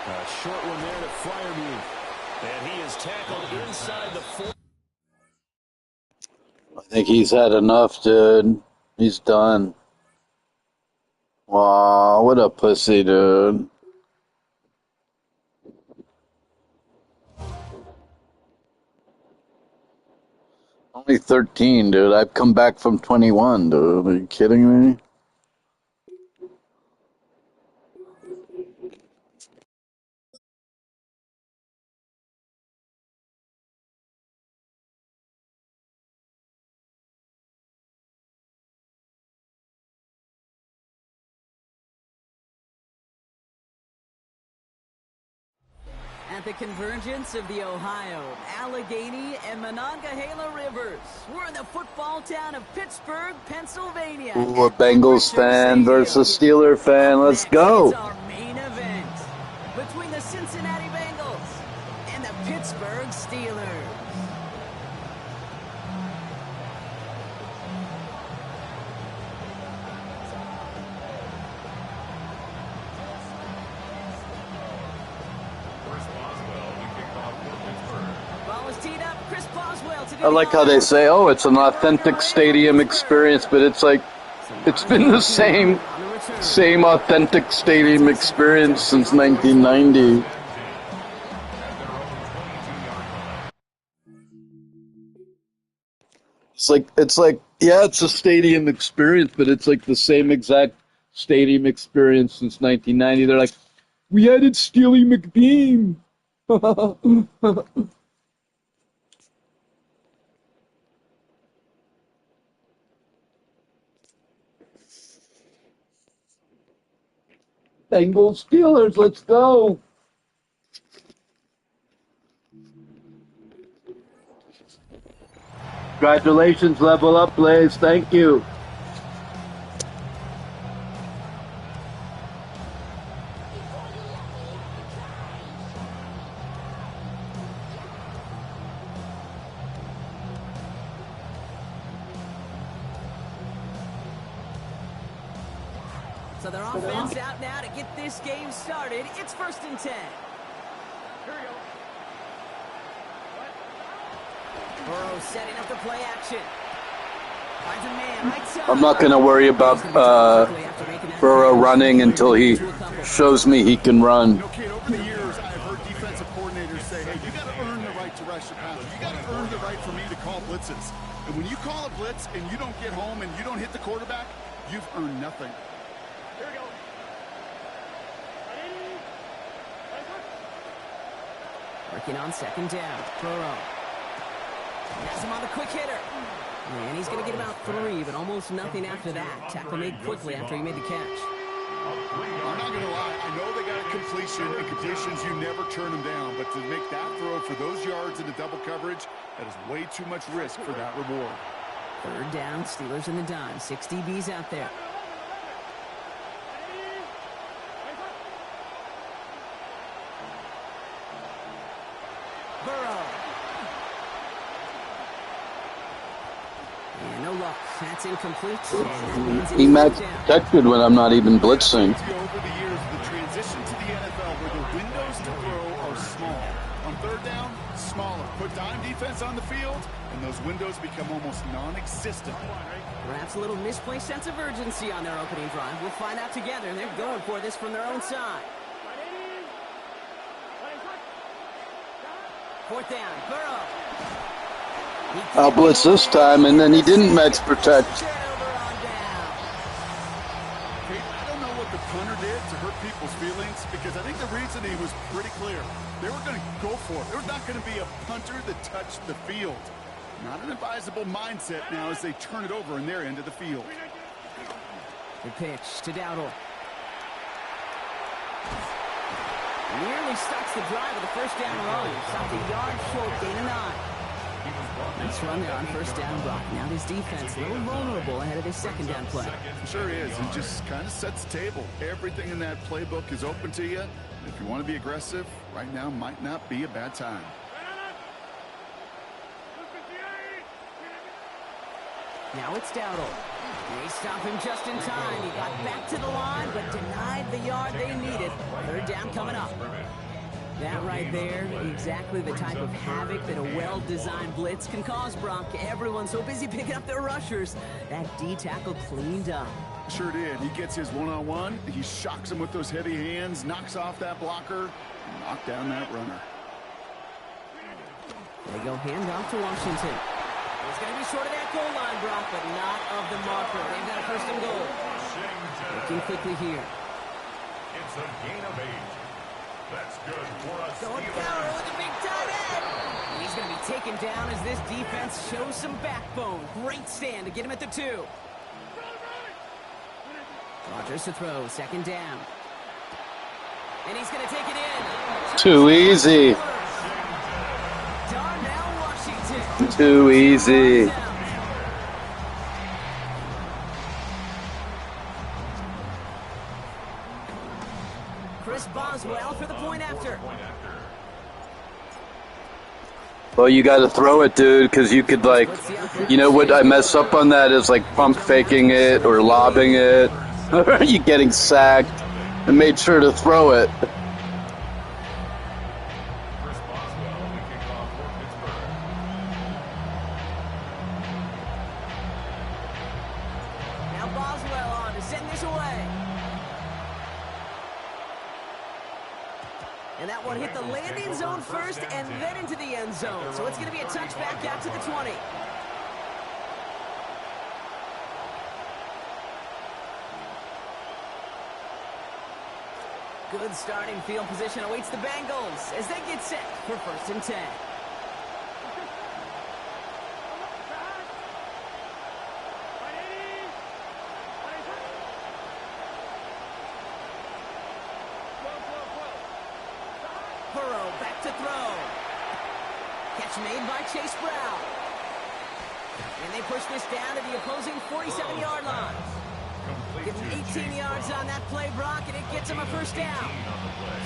A short one there to Freiermuth. And he is tackled inside the 4. I think he's had enough, dude. He's done. Wow, what a pussy, dude. Only 13, dude. I've come back from 21, dude. Are you kidding me? At the convergence of the Ohio, Allegheny, and Monongahela Rivers, we're in the football town of Pittsburgh, Pennsylvania. Ooh, a Bengals fan versus Steeler fan. Let's go. It's our main event between the Cincinnati Bengals and the Pittsburgh Steelers. I like how they say, oh, it's an authentic stadium experience, but it's like, it's been the same authentic stadium experience since 1990. It's like, yeah, it's a stadium experience, but it's like the same exact stadium experience since 1990. They're like, we added Steely McBeam. Bengals Steelers, let's go. Congratulations, level up, Blaze. Thank you. So their offense out now to get this game started. It's 1st and 10. Burrow setting up the play action. Finds a man right side. I'm not going to worry about Burrow running until he shows me he can run. You know, kid, over the years, I've heard defensive coordinators say, hey, you got to earn the right to rush the passer. You got to earn the right for me to call blitzes. And when you call a blitz and you don't get home and you don't hit the quarterback, you've earned nothing. Here we go. Working on second down. Burrow. Has him on the quick hitter. And he's going to get about 3, but almost nothing after that. Tackle made quickly after he made the catch. I'm not going to lie. I know they got a completion, and completions, you never turn them down. But to make that throw for those yards into double coverage, that is way too much risk for that reward. Third down, Steelers in the dime. 6 DBs out there. Burrow. And no luck. That's incomplete. He match protected when I'm not even blitzing. Over the years, the transition to the NFL where the windows to throw are small. On third down, smaller. Put dime defense on the field, and those windows become almost non-existent. Perhaps a little misplaced sense of urgency on their opening drive. We'll find out together. They're going for this from their own side. Fourth down, Burrow. I'll blitz this time, and then he didn't match protect. I don't know what the punter did to hurt people's feelings, because I think the reasoning was pretty clear. They were going to go for it. There was not going to be a punter that touched the field. Not an advisable mindset now as they turn it over in their end of the field. The pitch to Dowdle. Nearly starts the drive with a first down run. Stopped a yard short, gain of 9. Nice run there on first down, Brock. Now his defense a little vulnerable ahead of his second down play. Sure is. He just kind of sets the table. Everything in that playbook is open to you. If you want to be aggressive, right now might not be a bad time. Now it's Dowdle. They stop him just in time. He got back to the line, but denied the yard they needed. Third down coming up. That right there, exactly the type of havoc that a well-designed blitz can cause, Brock. Everyone's so busy picking up their rushers. That D tackle cleaned up. Sure did. He gets his one-on-one. He shocks him with those heavy hands, knocks off that blocker, and knock down that runner. They go handoff to Washington. It's going to be short of that goal line, Brock, but not of the marker. They've got a first and goal. Looking quickly here. It's a gain of 8. That's good for us. Going down with a big tight end. And he's going to be taken down as this defense shows some backbone. Great stand to get him at the 2. Rodgers to throw, second down. And he's going to take it in. Too easy. Too easy. Chris Boswell for the point after. Well, you got to throw it, dude, because you could, like, you know what I mess up on that is, like, pump faking it or lobbing it. You getting sacked and made sure to throw it. Now Boswell on to send this away. And that one hit the landing zone first and then into the end zone. So it's going to be a touchback out to the 20. Good starting field position awaits the Bengals as they get set for first and 10. Burrow back to throw. Catch made by Chase Brown. And they push this down to the opposing 47-yard line. Give him 18 yards on that play, Brock, and it gets him a first down.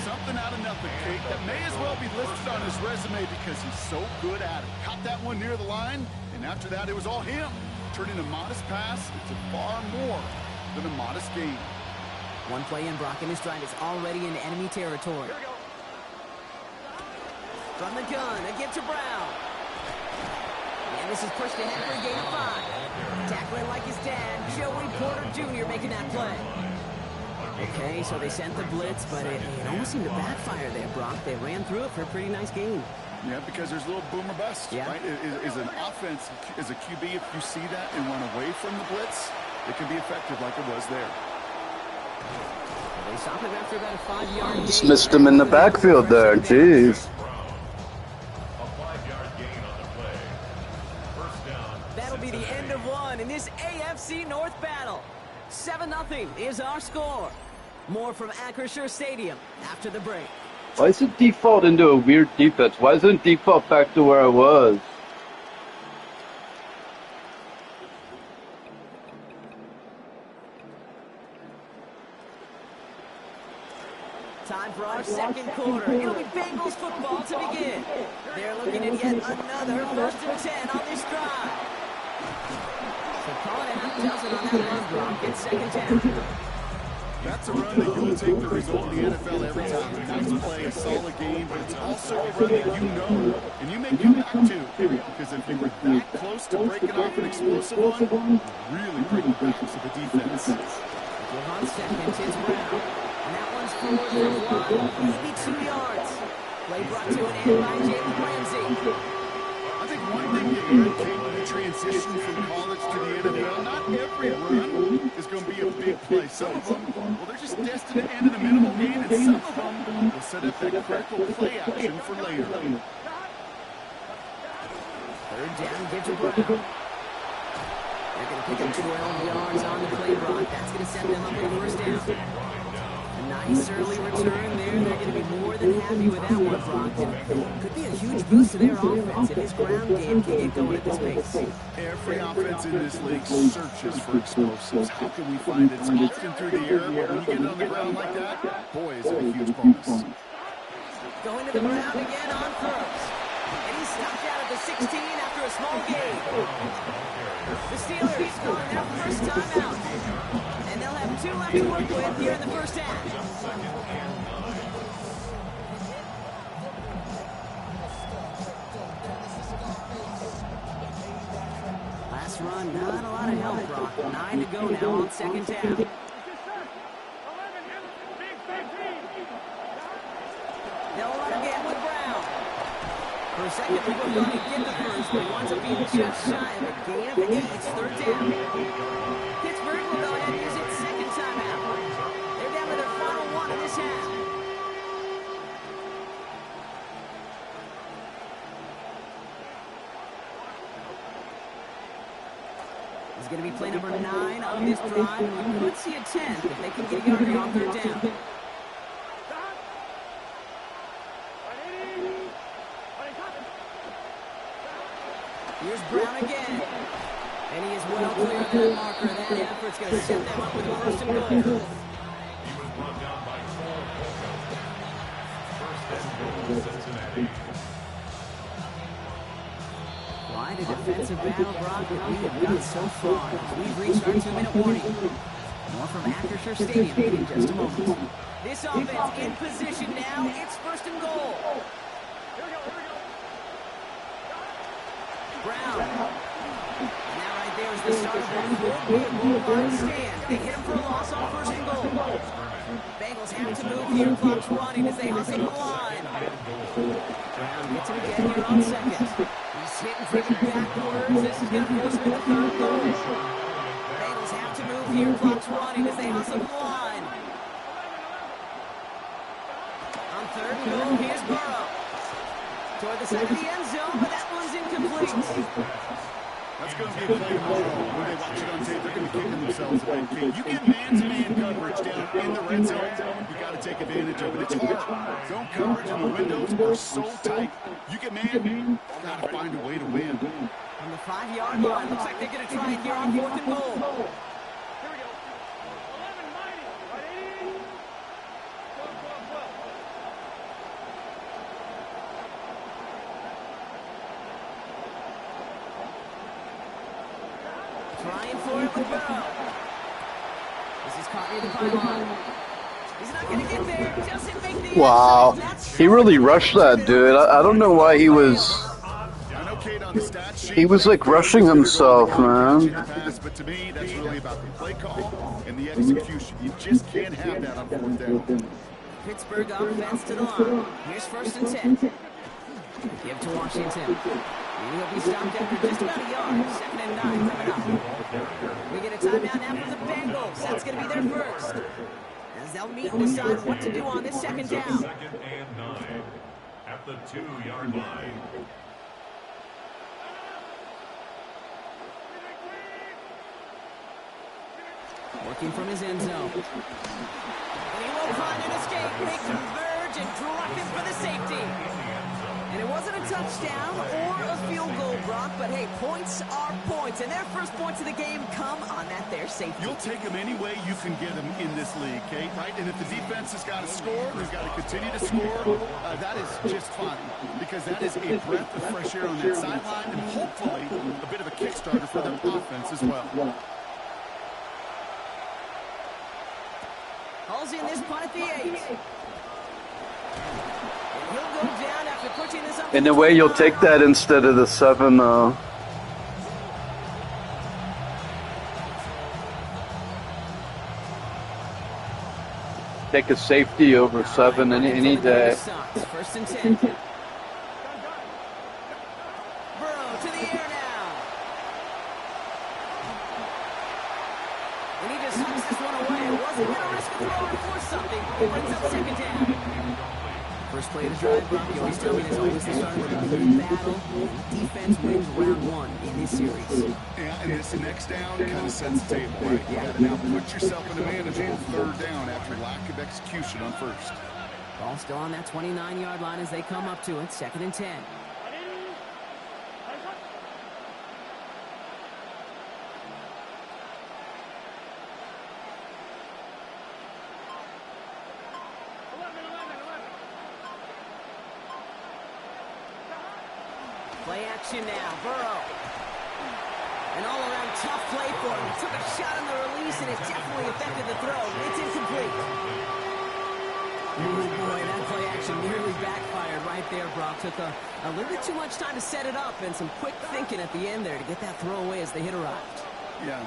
Something out of nothing, Kate. That may as well be listed on his resume because he's so good at it. Caught that one near the line, and after that, it was all him. Turning a modest pass into far more than a modest gain. One play in, Brock, and his drive is already in enemy territory. From the gun, a give to Brown. And this is pushed ahead for a gain of 5. Tackling like his dad, Joey Porter Jr. making that play. Okay, so they sent the blitz, but it almost seemed to backfire there, Brock. They ran through it for a pretty nice gain. Yeah, because there's a little boom or bust, right? Is an offense, as a QB, if you see that and run away from the blitz, it can be effective like it was there. They stop him after about a 5-yard gain. Just missed him in the backfield there. Jeez. That'll be the end of one in this AFC North battle. 7-0 is our score. More from Acrisure Stadium after the break. Why is it default into a weird defense? Why isn't it default back to where I was? Time for our second quarter. It'll be Bengals football to begin. They're looking at yet another 1st and 10 on this drive. So call it out, does it on that run block. It's 2nd down. That's a run that you'll take the result in the NFL every time. A nice play, a solid game, but it's also a run that you know, and you may come back to, because if you were that close to breaking off an explosive one, really bring it back to the defense. Give on 2nd, it's Brown. And that one's forward for 1, maybe 2 yards. Play brought to an end by Jalen Ramsey. I think one thing you learned came with the transition from college to the NFL. Not every run is going to be a big play. Some of them, well, they're just destined to end in a minimal gain, and some of them will set up that critical play action for later. 3rd down, give to Brown. They're going to pick up 12 yards on the play block. That's going to set them up with a 1st down. A nice early return there. They're going to be more than happy with that one, Brock. Could be a huge boost to their offense if his ground game can get going at this pace. Every offense in this league searches for explosives. How can we find it? It's often through the air, but when you get it on the ground like that, boy, is it a huge bonus. Going to the ground again on 1st. And he's stopped out at the 16 after a small gain. The Steelers going their 1st time out. And they'll have 2 left to work with here in the 1st half. Last run, not a lot of help, Brock. 9 to go now on 2nd down. They'll run again with Brown. For a second, we were going to get the 1st, but he winds up being just shy of a gain of 8. It's 3rd down. Pittsburgh will go ahead and use its 2nd timeout. They're down to their final 1 in this half. He's going to be play number 9 on this drive. We could see a 10 if they can get a yard here on 3rd down. Here's Brown again. And he is well clear of that marker. That effort's going to set them up with a 1st and goal. He was brought down by 4 points. 1st and goal, Cincinnati. Quite a defensive battle, Brock, that we have got so far. We've reached our 2-minute warning. More from Acrisure Stadium in just a moment. This offense in position now. It's 1st and goal. Brown. And that right there is the start of what will be a goal line stand. They hit him for a loss on 1st and goal. Bengals have to move here. Clock's running as they hustle the line. Brown gets him again here on 2nd. He's hitting for the backwards. This is going to force him in the 3rd goal. Bengals have to move here. Clock's running as they hustle the line. On 3rd and goal, here's Burrow. Toward the side of the end zone, but that one's incomplete. That's going to be a play tomorrow. When they watch it on tape, they're going to be kicking themselves about it. You get man-to-man coverage down in the red zone, you got to take advantage of it. It's hard. Zone coverage and the windows are so tight. You get man, you got to find a way to win. On the 5-yard line, looks like they're going to try it here on 4th and goal. Trying for it with Burrow. This is caught near the pylon. He's not going to get there. Doesn't make the Wow. He really rushed that, dude. I don't know why he was... He was like rushing himself, man. But to me, that's really about the play call and the execution. You just can't have that on 4th down. Pittsburgh offense to the line. Here's 1st and 10. Give to Washington. He'll be stopped after just about a yard. 2nd and 9 coming up. We get a timeout now from the Bengals. That's going to be their first. As they'll meet and decide what to do on this 2nd down. 2nd and 9 at the 2-yard line. Working from his end zone. And he will find an escape. They converge and drop him for the safety. And it wasn't a touchdown or a field goal, Brock, but hey, points are points. And their first points of the game come on that there safety. You'll take them any way you can get them in this league, Kate, right? And if the defense has got to score, they've got to continue to score, that is just fine. Because that is a breath of fresh air on that sideline and hopefully a bit of a kickstarter for their offense as well. Hauls in this punt at the 8. He'll go down after pushing this up. In a way, you'll take that instead of the 7, though. Take a safety over 7 any day. 1st and 10. Burrow to the air now. And he just hucks this one away. Wasn't going to risk a throw and force something. He brings up 2nd down. First play of the drive, Brock. You always tell me there's always the start of a new battle. Defense wins round 1 in this series. Yeah, and this next down kind of sets the table, right? You got to now put yourself in a manageable 3rd down after lack of execution on 1st. Ball still on that 29-yard line as they come up to it. 2nd and 10. Play action now, Burrow. An all-around tough play for him. He took a shot on the release, and it definitely affected the throw. It's incomplete. Oh, boy, that play action nearly backfired right there, Brock. Took a little bit too much time to set it up and some quick thinking at the end there to get that throw away as the hit arrived. Yeah.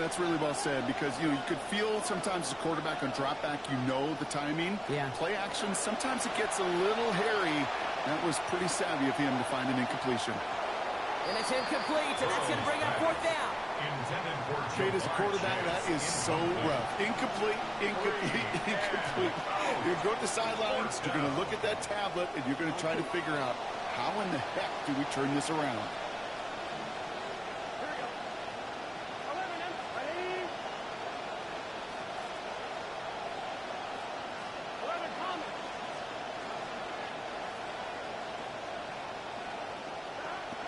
That's really well said because, you could feel sometimes as a quarterback on drop back, the timing. Yeah. Play action, sometimes it gets a little hairy. That was pretty savvy of him to find an incompletion. And it's incomplete, and that's going to bring up 4th down. Kate, as a quarterback, that is so rough. Incomplete. You're going to go to the sidelines, you're going to look at that tablet, and you're going to try to figure out how in the heck do we turn this around.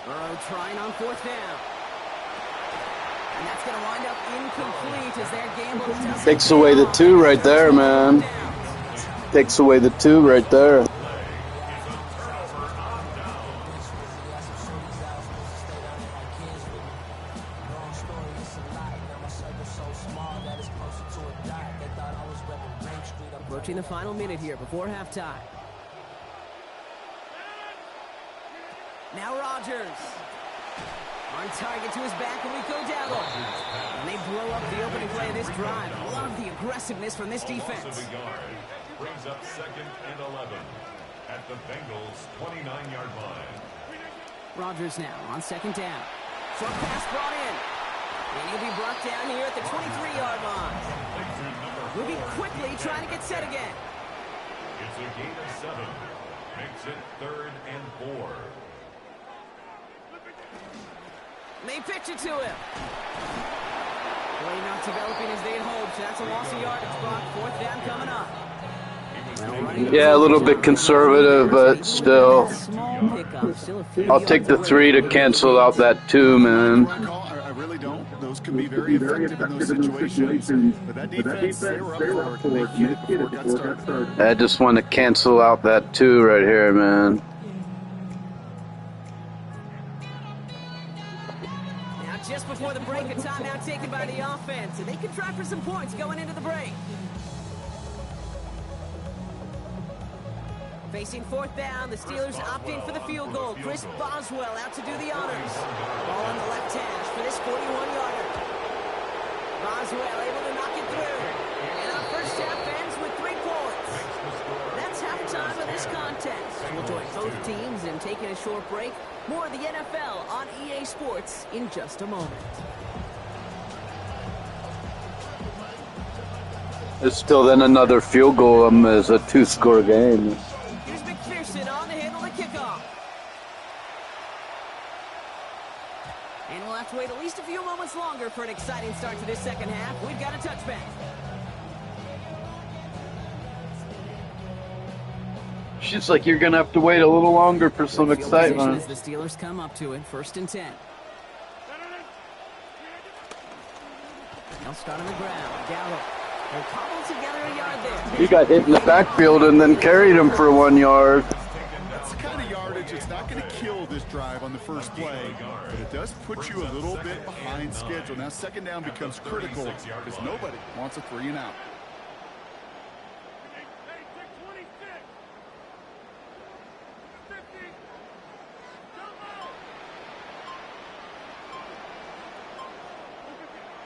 Burrow trying on 4th down. And that's going to wind up incomplete as their gamble Takes away the 2 right there, man. Takes away the 2 right there. Approaching the final minute here before halftime. Now Rodgers. On target to his back, and we go down. And they blow up the opening play of this drive. Love the aggressiveness from this defense. Brings up 2nd and 11 at the Bengals' 29-yard line. Rodgers now on 2nd down. Short pass brought in. And he'll be brought down here at the 23-yard line. Moving quickly, trying to get set again. It's a gain of 7. Makes it 3rd and 4. They pitch it to him. Play not developing as they'd hoped. So that's a loss of yardage, Brock. 4th down coming up. Yeah, a little bit conservative, but still. I'll take the 3 to cancel out that 2, man. I really don't. Those can be very effective in those situations. But that defense, they were up for it. They hit it before it got started. I just want to cancel out that 2 right here, man. Just before the break, a timeout taken by the offense, and they can try for some points going into the break. Facing 4th down, the Steelers opting for the field goal. Chris Boswell out to do the honors. Ball on the left hash for this 41-yarder. Boswell able to knock it through. And our first half ends with 3 points. That's halftime of this this contest. We'll join both teams in taking a short break. More of the NFL on EA Sports in just a moment. It's still then another field goal is a 2-score game. Here's McPherson on to handle the kickoff. And we'll have to wait at least a few moments longer for an exciting start to this second half. We've got a touchback. It's like you're going to have to wait a little longer for some excitement. As the Steelers come up to it, 1st and 10. They'll start on the ground. Gallup. They'll cobble together a yard there. He got hit in the backfield and then carried him for 1 yard. That's the kind of yardage. It's not going to kill this drive on the first play, but it does put you a little bit behind schedule. Now 2nd down becomes critical because nobody wants a 3 and out.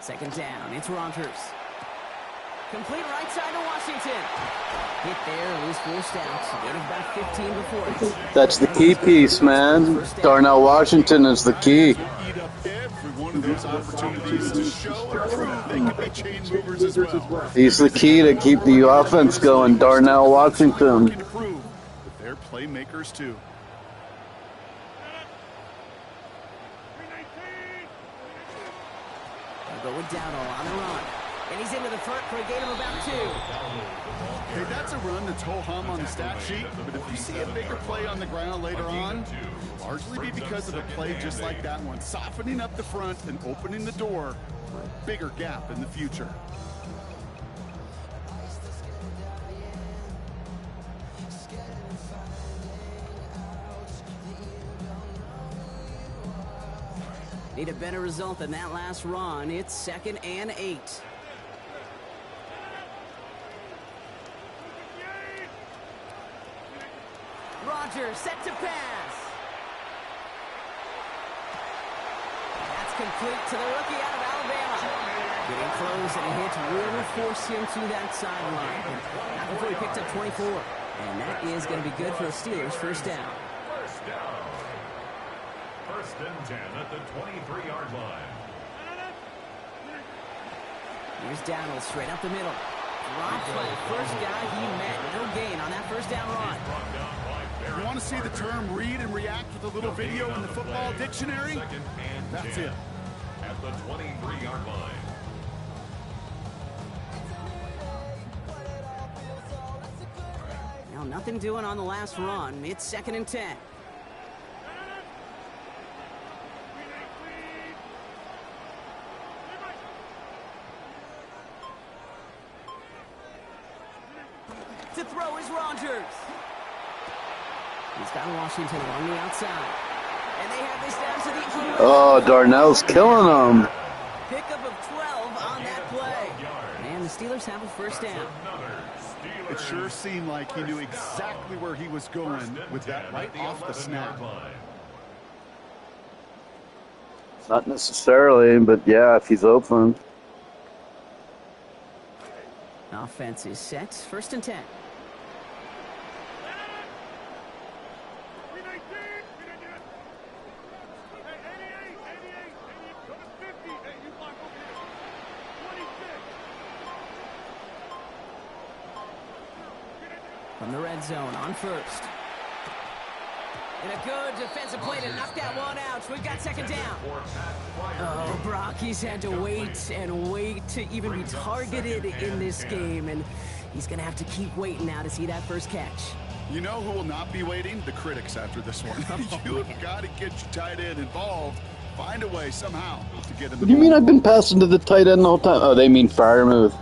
Second down, it's Rogers. Complete right side to Washington. Hit there, lose 4 out. Gain of about 15 before it. That's the key piece, man. Darnell Washington is the key. Eat up every one of those opportunities to show and prove they can be chain movers as well. He's the key to keep the offense going, Darnell Washington. But they're playmakers too. They'll go with Dowdle on the run. And he's into the front for a gain of about 2. Hey, that's a run that's ho-hum on the stat sheet, but if you see a bigger play on the ground later on, it'll largely be because of a play just like that one, softening up the front and opening the door for a bigger gap in the future. Need a better result than that last run. It's 2nd and 8. Rogers set to pass. That's complete to the rookie out of Alabama. Getting close, and a hit will force him to that sideline. Not before he picked up 24. And that is going to be good for the Steelers' 1st down. 1st and 10 at the 23-yard line. Here's Dowdle straight up the middle. Dropped by the first guy he met. No gain on that 1st down run. You want to see the term read and react with a little video in the football dictionary? That's it. At the 23-yard line. Now nothing doing on the last run. It's 2nd and 10. To throw is Rogers. He's got Washington along the outside. And they have this down to the... Oh, Darnell's killing him. Pickup of 12 on that play. And the Steelers have a 1st down. It sure seemed like he knew exactly where he was going with that right off the snap. Not necessarily, but yeah, if he's open. Offense is set. 1st and 10. From the red zone on 1st. And a good defensive play to knock that one out. So we've got 2nd down. Oh, Brock, he's had to wait and wait to even be targeted in this game. And he's going to have to keep waiting now to see that 1st catch. You know who will not be waiting? The critics after this one. You've got to get your tight end involved. Find a way somehow to get in the What do you mean I've been passing to the tight end the whole time? Oh, they mean Firemouth.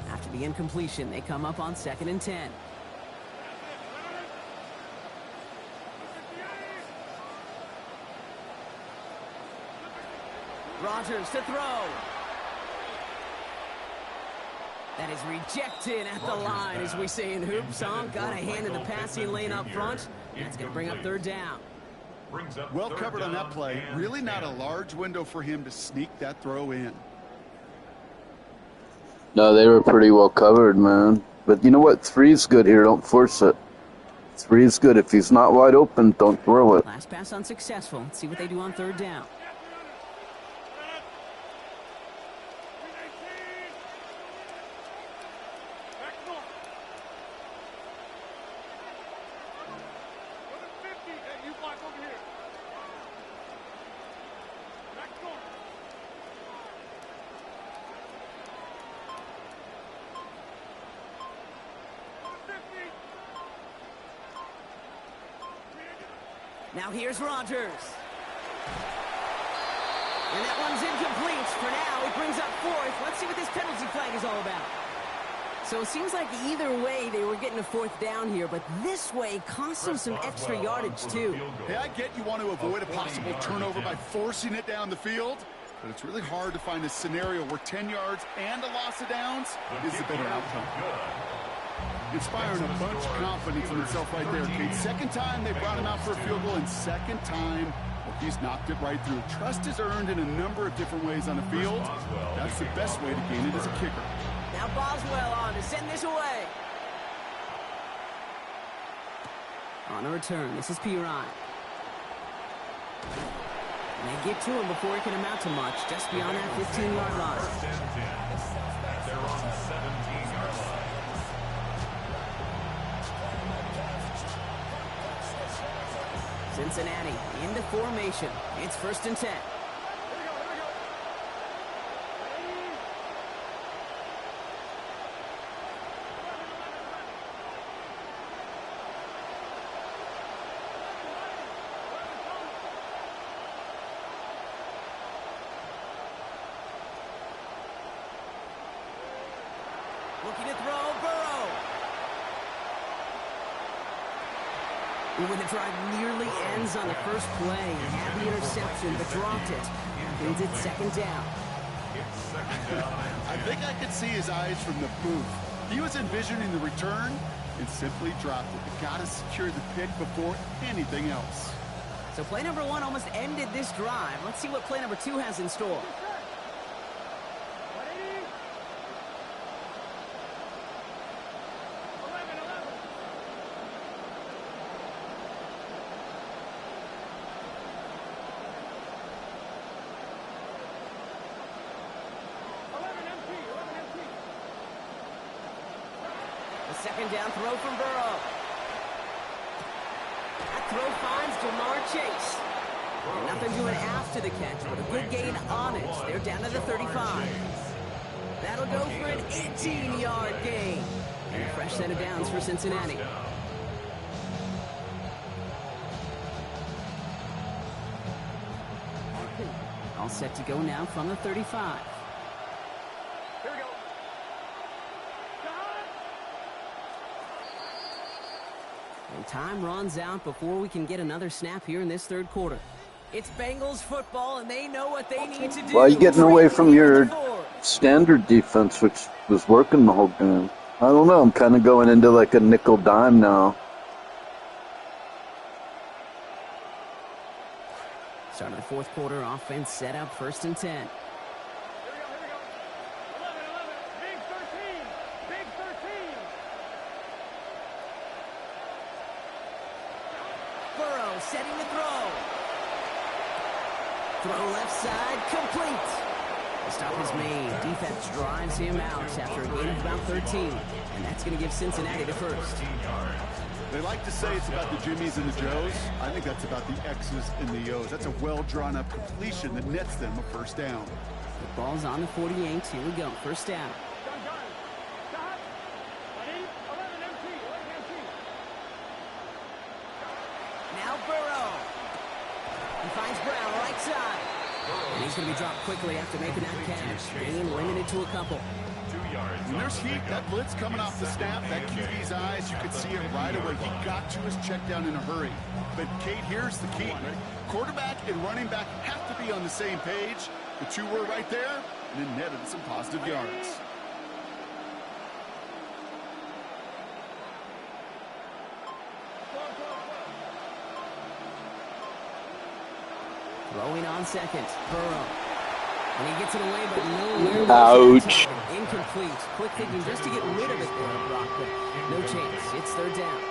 After the incompletion, they come up on 2nd and 10. Rogers to throw. That is rejected at the line, as we say in hoops. Got a hand in the passing lane up front. That's going to bring up 3rd down. Well covered on that play. Really not a large window for him to sneak that throw in. No, they were pretty well covered, man. But you know what? 3's good here. Don't force it. 3 is good. If he's not wide open, don't throw it. Last pass unsuccessful. Let's see what they do on third down. Now here's Rodgers. And that one's incomplete. For now, it brings up fourth. Let's see what this penalty flag is all about. So it seems like either way they were getting a fourth down here, but this way cost them some extra yardage too. Hey, I get you want to avoid a possible turnover by forcing it down the field, but it's really hard to find a scenario where 10 yards and a loss of downs is the better outcome. Inspiring a bunch of confidence in himself right there, Kate. Second time they brought him out for a field goal, and second time, well, he's knocked it right through. Trust is earned in a number of different ways on the field. That's the best way to gain it as a kicker. Now Boswell on to send this away. On the return, this is Piran. They get to him before it can amount to much, just beyond that 15-yard line. They're on the 17-yard line. Cincinnati into formation. It's 1st and 10. Looking to throw, Burrow. When the drive nearly ends on the first play, had the interception but dropped it. Means it's 2nd down. I think I could see his eyes from the booth. He was envisioning the return and simply dropped it. You got to secure the pick before anything else. So play number 1 almost ended this drive. Let's see what play number 2 has in store. Second down throw from Burrow. That throw finds Jamar Chase. And nothing doing after the catch, but a good gain on it. They're down to the 35. That'll go for an 18-yard gain. And a fresh set of downs for Cincinnati. All set to go now from the 35. And time runs out before we can get another snap here in this third quarter. It's Bengals football, and they know what they need to do. Why are you getting away from your standard defense, which was working the whole game? I don't know. I'm kind of going into like a nickel dime now. Start of the fourth quarter, offense set up 1st and 10. Burrow setting the throw. Throw left side, complete. The stop is made. Defense drives him out after a gain of about 13. And that's going to give Cincinnati the first. They like to say it's about the Jimmies and the Joes. I think that's about the X's and the O's. That's a well-drawn-up completion that nets them a first down. The ball's on the 48. Here we go. First down. Now Burrow. He finds Brown right side. And he's going to be dropped quickly after making that catch. Being limited to a couple. When there's heat, that blitz coming off the snap, that QB's eyes, you could see it right away. He got to his check down in a hurry. But, Kate, here's the key. Quarterback and running back have to be on the same page. The two were right there, and it netted some positive yards. Throwing on second, Burrow. And he gets it away, but nowhere. Ouch. Incomplete. Quick thinking just to get rid of it there, Brock, but no chance. It's third down.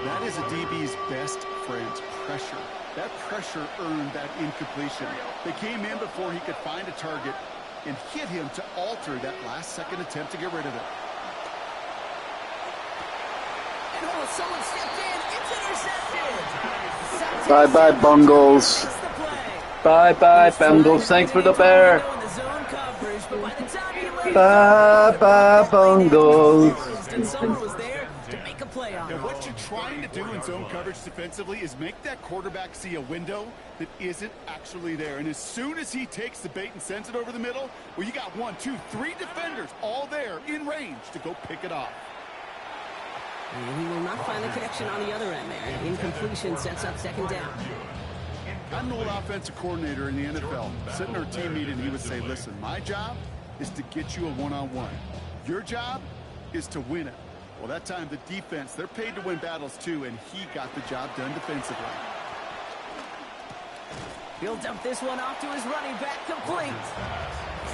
That is a DB's best friend, pressure. That pressure earned that incompletion. They came in before he could find a target and hit him to alter that last-second attempt to get rid of it. And someone stepped in. It's intercepted. Bye-bye, Bungles. Bye-bye, Bungles. Thanks for the bear. Bye-bye, Bungles. And someone was there to make a play on it. And what you're trying to do in zone coverage defensively is make that quarterback see a window that isn't actually there. And as soon as he takes the bait and sends it over the middle, well, you got 1, 2, 3 defenders all there in range to go pick it off. And he will not find the connection on the other end there. Incompletion sets up second down. I'm an old offensive coordinator in the NFL. Sitting in our team meeting, he would say, listen, my job is to get you a one-on-one. Your job is to win it. Well, that time the defense, they're paid to win battles too, and he got the job done defensively. He'll dump this one off to his running back, complete.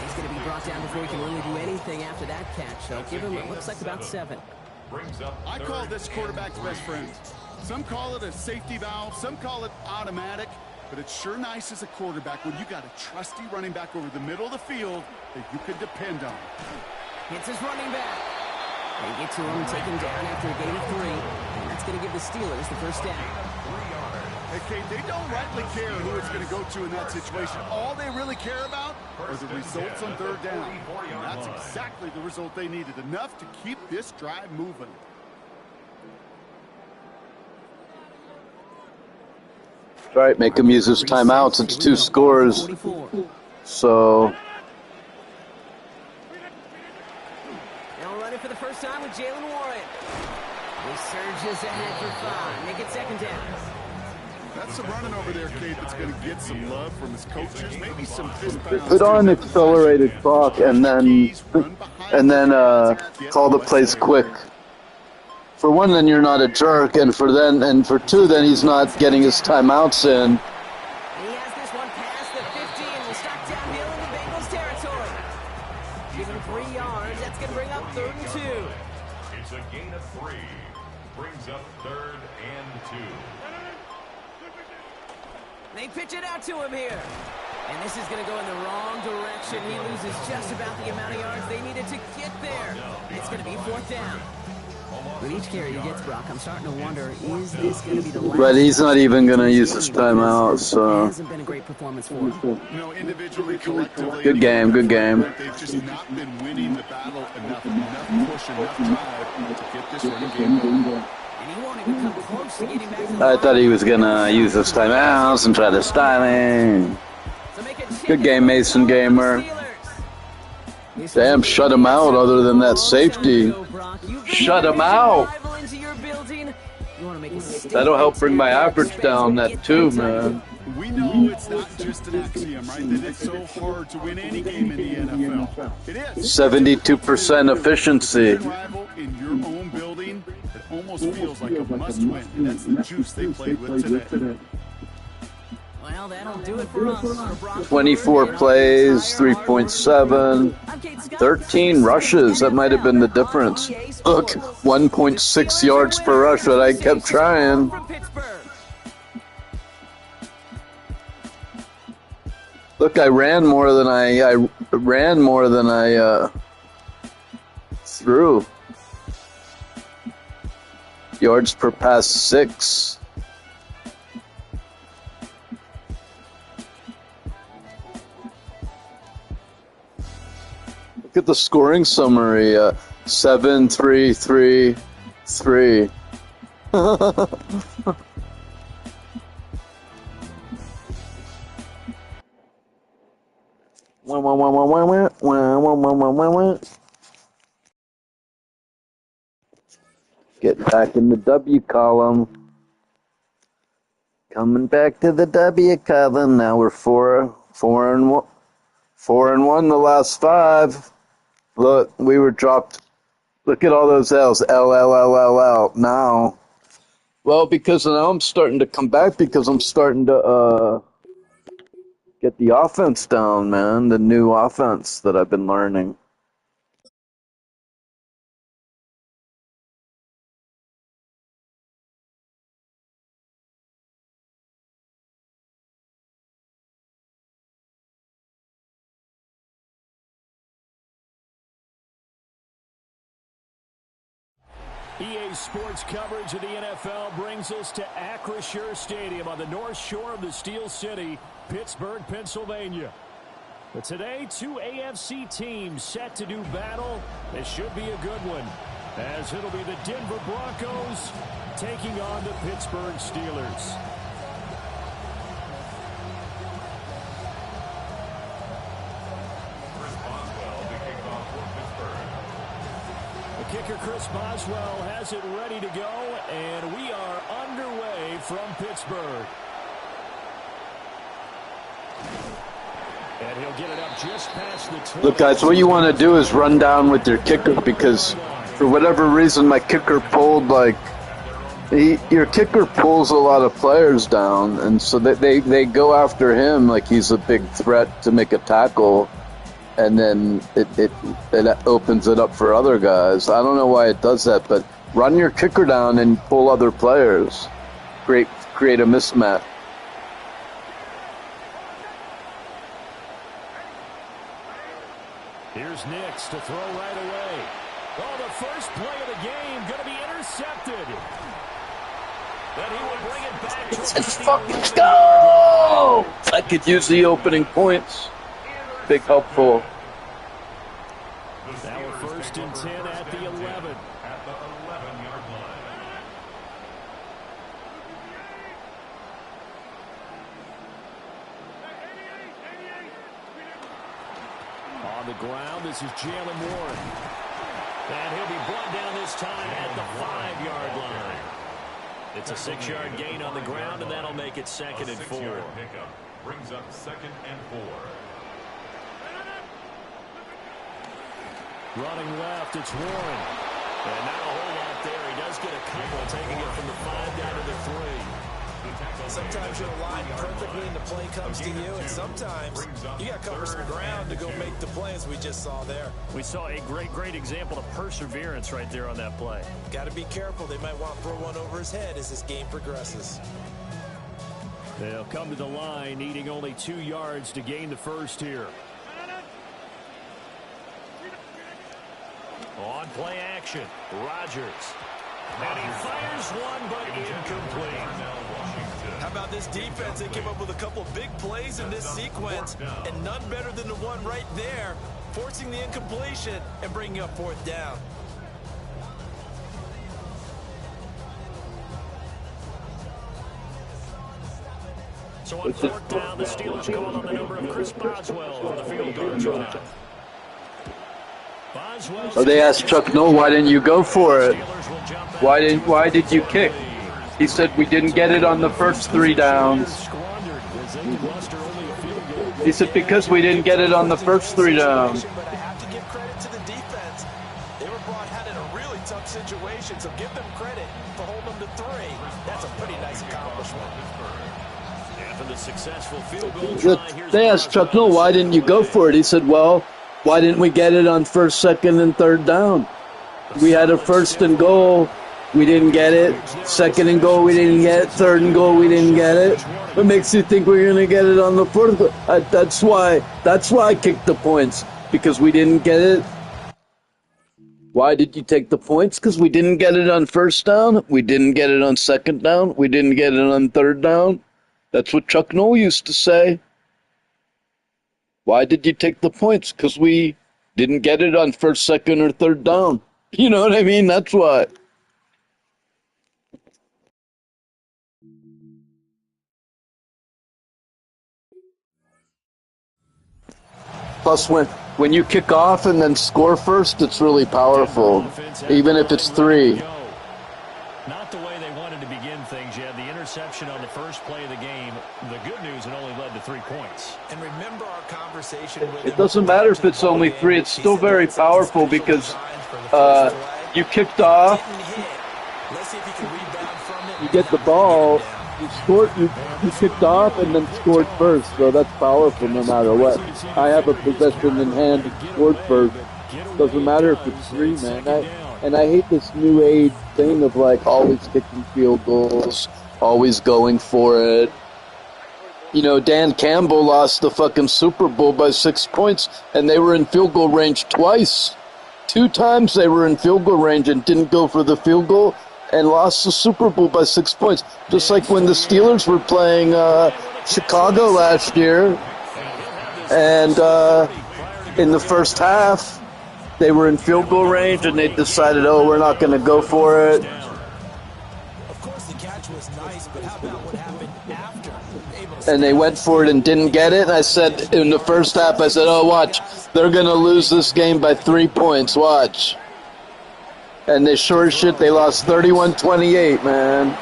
He's going to be brought down before he can really do anything after that catch. So give him, it looks like about 7. I call this quarterback's best friend. Some call it a safety valve, some call it automatic, but it's sure nice as a quarterback when you got a trusty running back over the middle of the field that you can depend on. Hits his running back. They get to him, take him down after a gain of 3. And that's going to give the Steelers the first down. Hey, Kate, they don't rightly care who it's going to go to in that situation. All they really care about are the results on third down. And that's exactly the result they needed, enough to keep this drive moving. All right, make him use his timeouts. It's 2 scores. So... Now running for the first time with Jalen Warren. He surges ahead for 5. Make it second down. That's some running over there, Kate, that's going to get some love from his coaches, maybe some fist bounce. Put on accelerated clock and then call the plays quick. For 1, then you're not a jerk, and for 2, then he's not getting his timeouts in. He has this one past the 50 and will stop downhill in the Bengals territory. Give him 3 yards. That's going to bring up 3rd and 2. It's a gain of 3. Brings up 3rd and 2. They pitch it out to him here. And this is going to go in the wrong direction. He loses just about the amount of yards they needed to get there. It's going to be 4th down. With each carry he gets, Brock, I'm starting to wonder, is this going to be the last? But he's not even going to use his timeout, so... It hasn't been a great performance for him. You know, individually, collectively... Good game, good game. They've just not been winning the battle enough push, enough drive to get this running game going. I thought he was going to use his timeouts and try to style him. Good game, Mason Gamer. Damn, shut him out other than that safety. Shut him out. That'll help bring my average down, that too, man. We know it's not just an axiom, right? That it's so hard to win any game in the NFL. It is. 72% efficiency. Rival in your own building, it almost feels like a must-win. And that's the juice they played with today. Well, that'll do it for us. 24 plays, 3.7, 13 rushes. That might have been the difference. Look, 1.6 yards per rush, but I kept trying. Look, I ran more than I threw. Yards per pass, 6. Look at the scoring summary. 7, 3, 3, 3. Get back in the W column. Coming back to the W column. Now we're 4 and 1 the last 5. Look, we were dropped. Look at all those L's. L. Now. Well, because now I'm starting to come back because I'm starting to Get the offense down, man. The new offense that I've been learning. EA Sports coverage of the NFL brings us to Acrisure Stadium on the north shore of the Steel City, Pittsburgh, Pennsylvania. But today, two AFC teams set to do battle. This should be a good one, as it'll be the Denver Broncos taking on the Pittsburgh Steelers. Kicker Chris Boswell has it ready to go, and we are underway from Pittsburgh. And he'll get it up just past the 20. Look, guys, what you want to do is run down with your kicker, because for whatever reason my kicker pulled, like, your kicker pulls a lot of players down, and so they go after him like he's a big threat to make a tackle. And then it opens it up for other guys. I don't know why it does that, but run your kicker down and pull other players. Create a mismatch. Here's Nix to throw right away. Oh, the first play of the game going to be intercepted. Then he will bring it back. Let's fucking go! I could use the opening points. Big helpful. Now we're 1st and 10 at the 11. At the 11-yard line. On the ground, this is Jalen Warren. And he'll be brought down this time at the 5-yard line. It's a 6-yard gain on the ground, and that'll make it 2nd and 4. Pickup brings up 2nd and 4. Running left, it's Warren. And not a whole lot there. He does get a couple, taking it from the 5 down to the 3. Sometimes you're aligned perfectly and the play comes to you, and sometimes you got to cover some ground to go make the play, as we just saw there. We saw a great example of perseverance right there on that play. Got to be careful. They might want to throw one over his head as this game progresses. They'll come to the line, needing only 2 yards to gain the first here. On play action, Rodgers. And he fires one, but incomplete. How about this defense? They came up with a couple big plays in this sequence, and none better than the one right there, forcing the incompletion and bringing up 4th down. So on 4th down, the Steelers call on the number of Chris Boswell for the field goal try. So they asked Chuck Noll, why didn't you go for it? Why did you kick? He said, we didn't get it on the first 3 downs. He said, because we didn't get it on the first 3 downs. But I have to give credit to the defense. They were brought out in a really tough situation, so give them credit for holding them to 3. That's a pretty nice accomplishment. After the successful field goal try, They asked Chuck Noll, why didn't you go for it? He said, well, why didn't we get it on 1st, 2nd, and 3rd down? We had a 1st and goal. We didn't get it. 2nd and goal, we didn't get it. 3rd and goal, we didn't get it. What makes you think we're going to get it on the 4th goal? That's why I kicked the points, because we didn't get it. Why did you take the points? Because we didn't get it on 1st down. We didn't get it on 2nd down. We didn't get it on 3rd down. That's what Chuck Noll used to say. Why did you take the points? Because we didn't get it on 1st, 2nd, or 3rd down. You know what I mean? That's why. Plus, when you kick off and then score first, it's really powerful, even if it's 3. Not the way they wanted to begin things. You had the interception on the first play of the game. The good news, it only led to 3 points. And remember our conversation with It doesn't matter if it's only 3. It's still very powerful because you kicked off, Let's see if he can rebound from it. You get the ball, you scored, you kicked off and then scored first, so that's powerful no matter what. I have a possession in hand and scored first. Doesn't matter if it's 3, man. And I hate this new age thing of like always kicking field goals, always going for it. You know, Dan Campbell lost the fucking Super Bowl by 6 points, and they were in field goal range twice. 2 times they were in field goal range and didn't go for the field goal and lost the Super Bowl by 6 points. Just like when the Steelers were playing Chicago last year, and in the first half, they were in field goal range and they decided, oh, we're not going to go for it. Of course, the catch was nice, but how about what happened after? And they went for it and didn't get it. And I said in the first half, I said, oh, watch, they're going to lose this game by 3 points. Watch. And they sure as shit, they lost 31-28, man.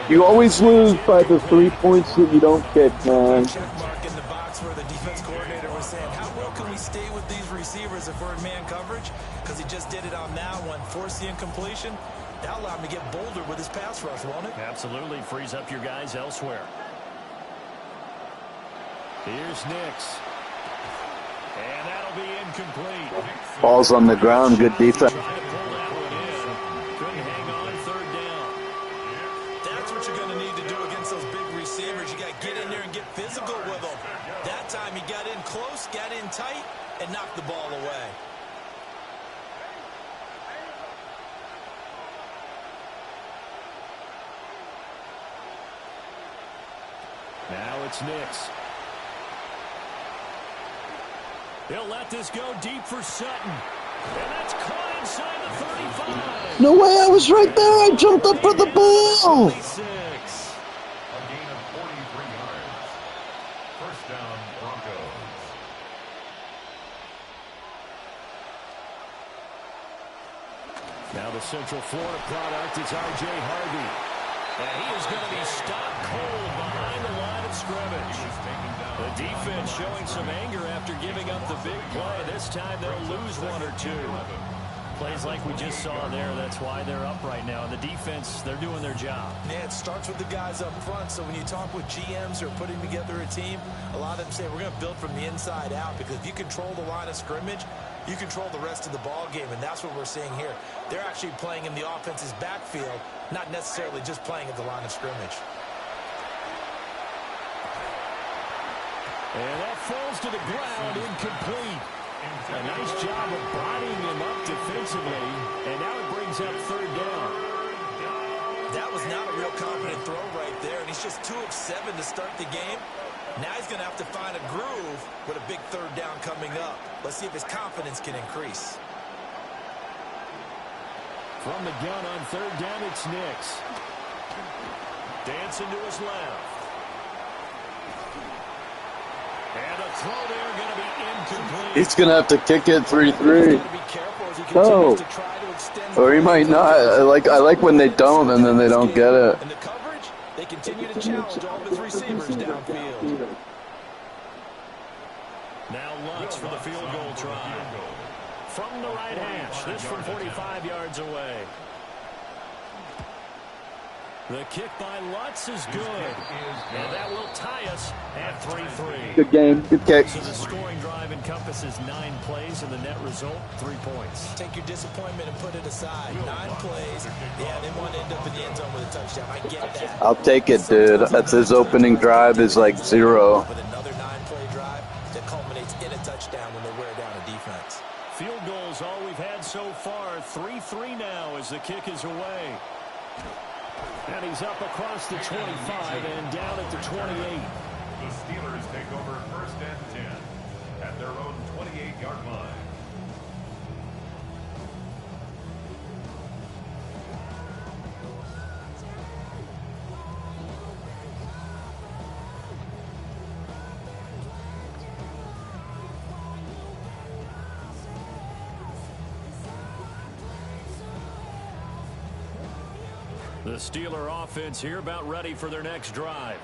You always lose by the 3 points that you don't kick, man. Mark in the box where the defense coordinator was saying, how well can we stay with these receivers if we're in man coverage? Because he just did it on that one, forced the incompletion. That allowed him to get bolder with his pass rush, won't it? Absolutely. Frees up your guys elsewhere. Here's Nix. And that'll be incomplete. Ball's on the ground. Good defense. Couldn't hang on third down. That's what you're going to need to do against those big receivers. You got to get in there and get physical with them. That time he got in close, got in tight, and knocked the ball away. Now it's Nix. He'll let this go deep for Sutton. And that's caught inside the 35. No way, I was right there. I jumped up for the ball. 6. A gain of 43 yards. First down, Broncos. Now the Central Florida product is R.J. Harvey. And he is going to be stopped cold behind the line of scrimmage. The defense showing some anger after giving up the big play. This time they'll lose 1 or 2. Plays like we just saw there, that's why they're up right now. And the defense, they're doing their job. Yeah, it starts with the guys up front. So when you talk with GMs who are putting together a team, a lot of them say we're going to build from the inside out, because if you control the line of scrimmage, you control the rest of the ball game, and that's what we're seeing here. They're actually playing in the offense's backfield, not necessarily just playing at the line of scrimmage. And that falls to the ground, incomplete. A nice job of bodying him up defensively, and now it brings up third down. That was not a real confident throw right there, and he's just 2 of 7 to start the game. Now he's going to have to find a groove with a big third down coming up. Let's see if his confidence can increase. From the gun on third down, it's Nix. Dancing to his left. And a throw there going to be incomplete. He's going to have to kick it 3-3. Oh. Or he might not. I like when they don't and then they don't get it. In the coverage, they continue to challenge all of his receivers downfield. Now Lutz for the field goal try. From the right hash. This from 45 yards away. The kick by Lutz is good. And that will tie us at 3-3. Good game. Good kick. So the scoring drive encompasses 9 plays, and the net result, 3 points. Take your disappointment and put it aside. 9 plays. Yeah, they want to end up in the end zone with a touchdown. I get that. I'll take it, dude. That's his opening drive is like 0. With another 9-play drive that culminates in a touchdown when they wear down a defense. Field goals all we've had so far. 3-3 now as the kick is away. And he's up across the 25 and down at the 28. The Steelers take over first and 10 at their own 28-yard line. The Steeler offense here about ready for their next drive.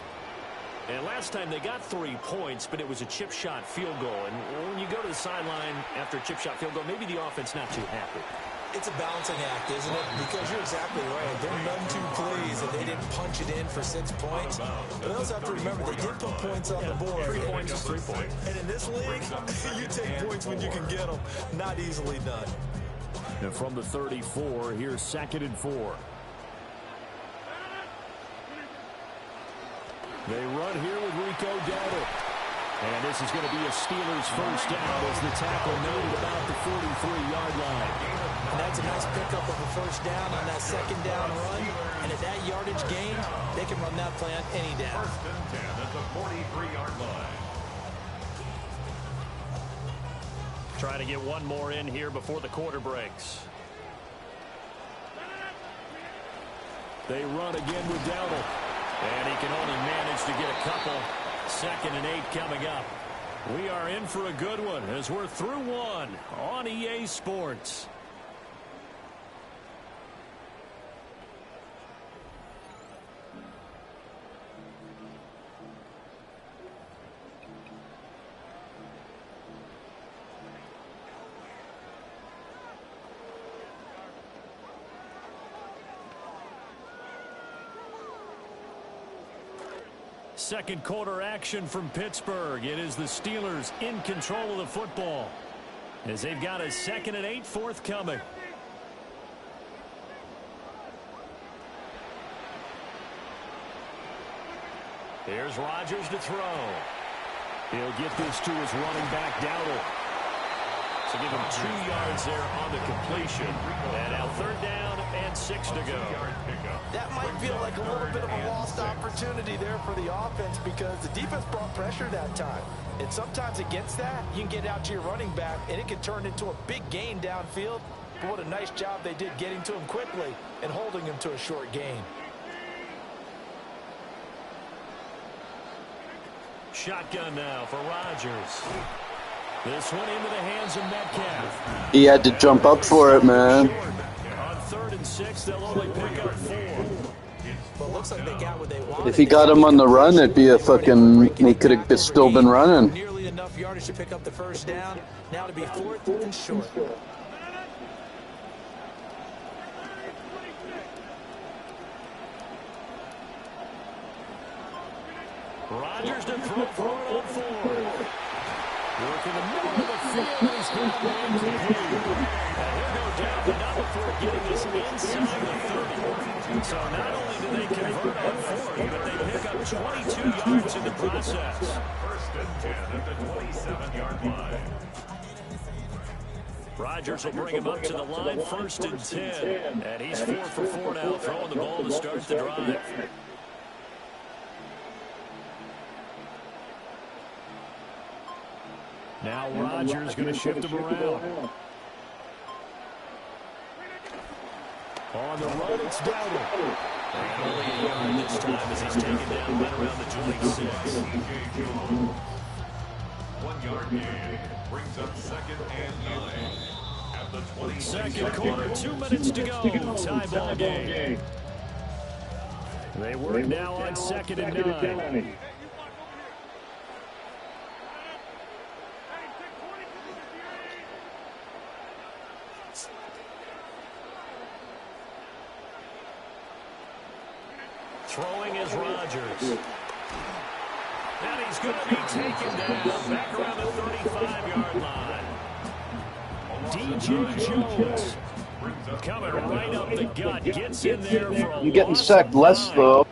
And last time they got 3 points, but it was a chip shot field goal. And when you go to the sideline after a chip shot field goal, maybe the offense not too happy. It's a balancing act, isn't it? Because you're exactly right. They're none too pleased that they didn't punch it in for 6 points. But they also have to remember they did put points on the board. 3 points is 3 points. And in this league, you take points when you can get them. Not easily done. And from the 34, here's 2nd and 4. They run here with Rico Dowdle. And this is going to be a Steelers first down as the tackle noted about the 43-yard line. And that's a nice pickup of a first down on that 2nd down run. And at that yardage gain, they can run that play on any down. 1st and 10 at the 43-yard line. Trying to get one more in here before the quarter breaks. They run again with Dowdle. And he can only manage to get a couple. 2nd and 8 coming up. We are in for a good one as we're through one on EA Sports. Second quarter action from Pittsburgh. It is the Steelers in control of the football as they've got a 2nd and 8 forthcoming. Here's Rodgers to throw. He'll get this to his running back, Dowdle. So give him 2 yards there on the completion. And now 3rd down and 6 to go. That might feel like a little bit of a lost opportunity there for the offense because the defense brought pressure that time. And sometimes against that, you can get out to your running back, and it can turn into a big gain downfield. But what a nice job they did getting to him quickly and holding him to a short gain. Shotgun now for Rodgers. This one into the hands of Metcalf. He had to jump up for it, man. On 3rd and 6, they'll only pick up 4. Well, looks like they got what they wanted. If he got him on the run, it'd be a fucking. He could have still been running. Nearly enough yardage to pick up the first down. Now to be 4th and short. Rodgers to throw for it on 4. Work in the middle of the field. He's got one complete. And he'll go down, but not before getting this inside the 30. So not only do they convert on 4, but they pick up 22 yards in the process. 1st and 10 at the 27-yard line. Rodgers will bring him up to the line, 1st and 10. And he's 4 for 4 now, throwing the ball to start the drive. Now Rodgers going to shift him around. On the run, it's Dowdle. And only a yard this time as he's taken down right around the 26. 1 yard gain brings up 2nd and 9 at the 26. Second quarter, 2 minutes to go. Tie ball game. They work now on 2nd and 9. Throwing is Rodgers. And he's going to be taken down back around the 35-yard line. DJ Jones coming right up the gut. Gets in there for a You're getting sacked less, though.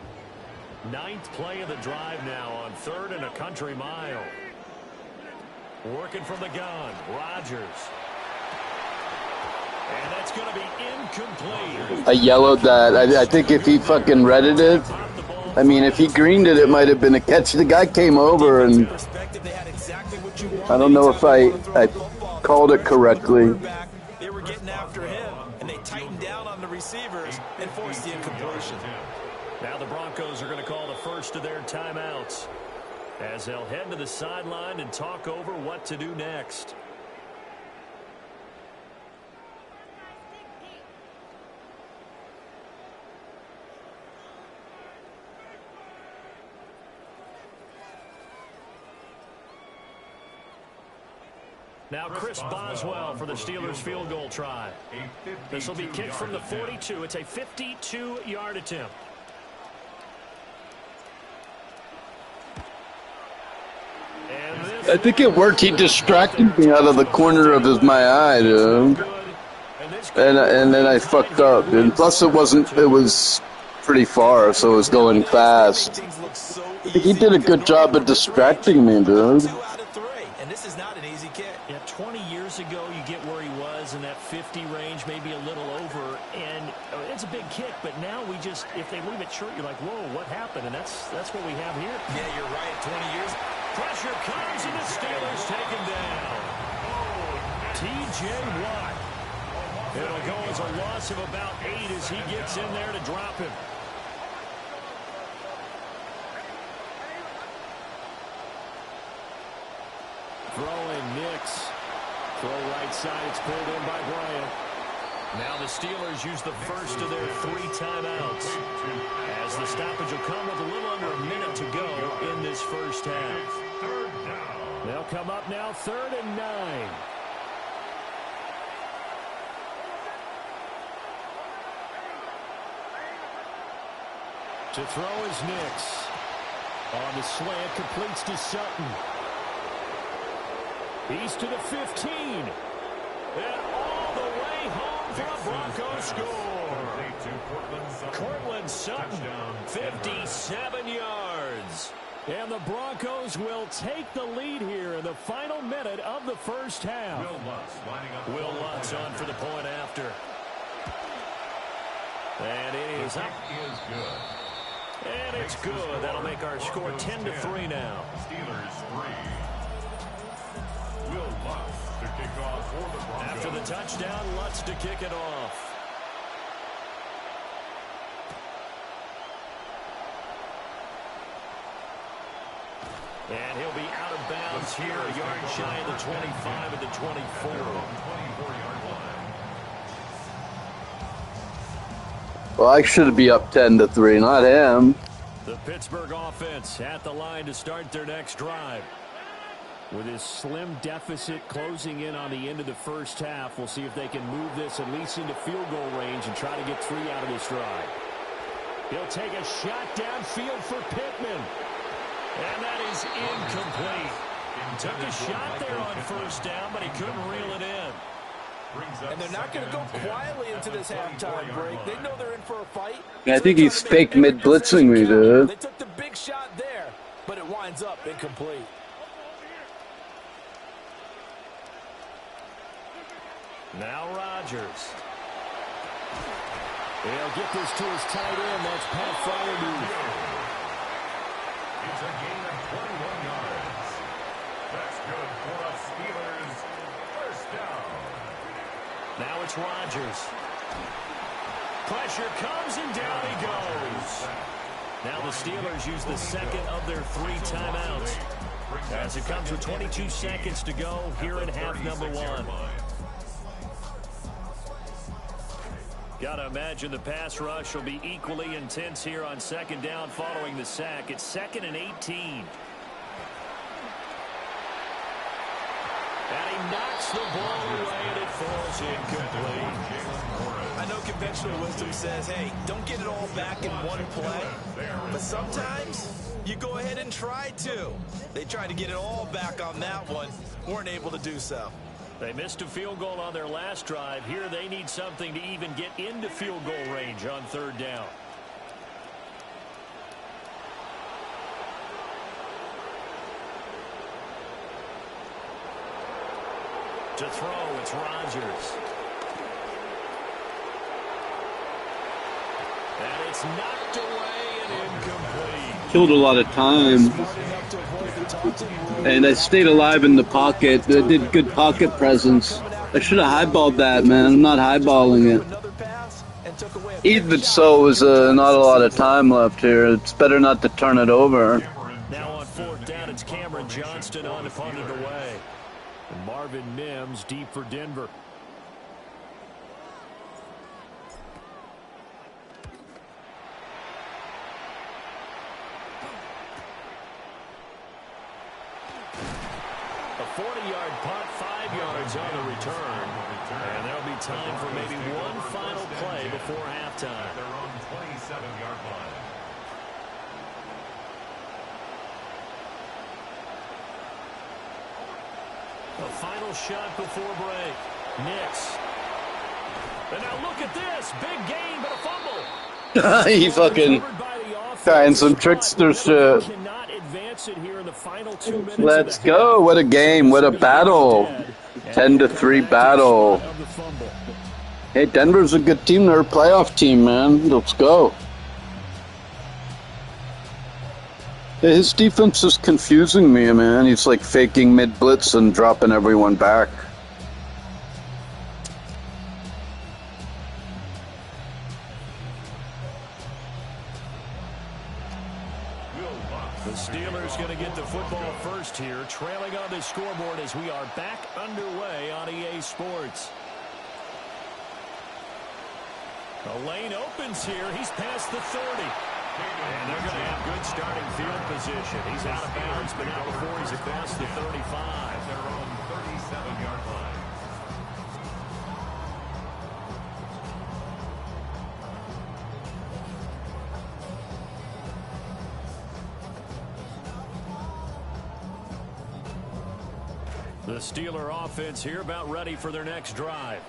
9th play of the drive now on 3rd and a country mile. Working from the gun. Rodgers. And that's going to be incomplete. I yellowed that. I think if he fucking redded it, I mean, if he greened it, it might have been a catch. The guy came over, and I don't know if I called it correctly. They were getting after him, and they tightened down on the receivers and forced the incompletion. Now the Broncos are going to call the first of their timeouts as they'll head to the sideline and talk over what to do next. Now Chris Boswell for the Steelers field goal try. This will be kicked from the 42. It's a 52-yard attempt. I think it worked. He distracted me out of the corner of my eye, dude. And then I fucked up. And plus it was pretty far, so it was going fast. I think he did a good job of distracting me, dude. And this is not an easy kick. Yeah, 20 years ago, you get where he was in that 50 range, maybe a little over, and it's a big kick. But now if they leave it short, you're like, whoa, what happened? And that's what we have here. Yeah, you're right. 20 years. Pressure comes, and the Steelers take him down. T.J. Watt. It'll go as a loss of about 8 as he gets in there to drop him. Throwing Nix. Throw right side. It's pulled in by Bryant. Now the Steelers use the first of their 3 timeouts. As the stoppage will come with a little under a minute to go in this first half. They'll come up now 3rd and 9. To throw is Nix. On the slant, completes to Sutton. He's to the 15. And all the way home for a Broncos score. Cortland Sutton, 57 yards. And the Broncos will take the lead here in the final minute of the first half. Will Lutz on for the point after. And it is up. And it's good. That'll make our score 10-3 now. Steelers 3. Will Lutz to kick off for the Broncos. After the touchdown, Lutz to kick it off. And he'll be out of bounds here, a yard shy of the 25 at the 24. 24-yard line. Well, I should be up 10-3, not him. The Pittsburgh offense at the line to start their next drive. With his slim deficit closing in on the end of the first half, we'll see if they can move this at least into field goal range and try to get 3 out of this drive. He'll take a shot downfield for Pittman. And that is incomplete. Took a shot there on first down, but he couldn't reel it in. And they're not going to go quietly into this halftime break. They know they're in for a fight. I think he's fake mid-blitzing me, dude. They took the big shot there, but it winds up incomplete. Now Rodgers. He'll get this to his tight end. That's Pat Fryermuth. It's a gain of 21 yards. That's good for the Steelers. First down. Now it's Rodgers. Pressure comes and down he goes. Now the Steelers use the second of their 3 timeouts. As it comes with 22 seconds to go here in half number 1. Gotta imagine the pass rush will be equally intense here on second down following the sack. It's 2nd and 18. And he knocks the ball away and it falls incomplete. I know conventional wisdom says, hey, don't get it all back in one play. But sometimes you go ahead and try to. They tried to get it all back on that one. Weren't able to do so. They missed a field goal on their last drive. Here they need something to even get into field goal range on 3rd down. To throw, it's Rodgers. And it's knocked away and incomplete. Killed a lot of time. And I stayed alive in the pocket. I did good pocket presence. I should have highballed that, man. I'm not highballing it. Even so, is not a lot of time left here. It's better not to turn it over. Now on 4th down, it's Cameron Johnston on to punt it away. And Marvin Mims deep for Denver. A 40-yard punt, 5 yards on the return. And there'll be time for maybe one final play before halftime. Their own 27-yard line. The final shot before break. Knicks. And now look at this. Big gain, but a fumble. He fucking trying some trickster shit. Cannot advance it here in the final 2 minutes. Let's go. What a game. What a battle. 10-3 battle. Hey, Denver's a good team. They're a playoff team, man. Let's go. His defense is confusing me, man. He's like faking mid-blitz and dropping everyone back. The Steelers going to get the football first here, trailing on the scoreboard as we are back underway on EA Sports. The lane opens here. He's past the 30. And they're going to have good starting field position. He's out of bounds, but now before he's across the 35. Their own 37-yard line. The Steeler offense here about ready for their next drive.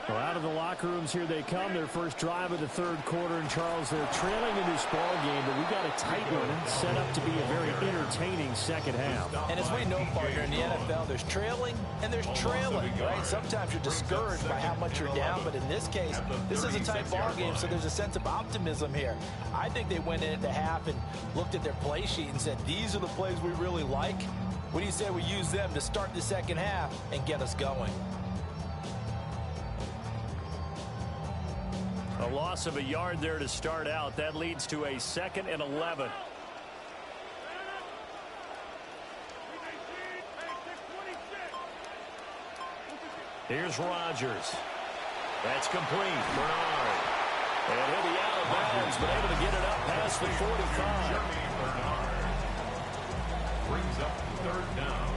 Well, out of the locker rooms here they come. Their first drive of the third quarter. And, Charles, they're trailing in this ball game, but we've got a tight one set up to be a very entertaining second half. And as we know, partner, in the NFL, there's trailing and there's trailing, right? Sometimes you're discouraged by how much you're down, but in this case, this is a tight ball game, so there's a sense of optimism here. I think they went into half and looked at their play sheet and said, these are the plays we really like. What do you say we use them to start the second half and get us going? A loss of a yard there to start out. That leads to a 2nd and 11. Here's Rodgers. That's complete. Bernard. And he'll be out of bounds, but able to get it up past the 45. Brings up third down.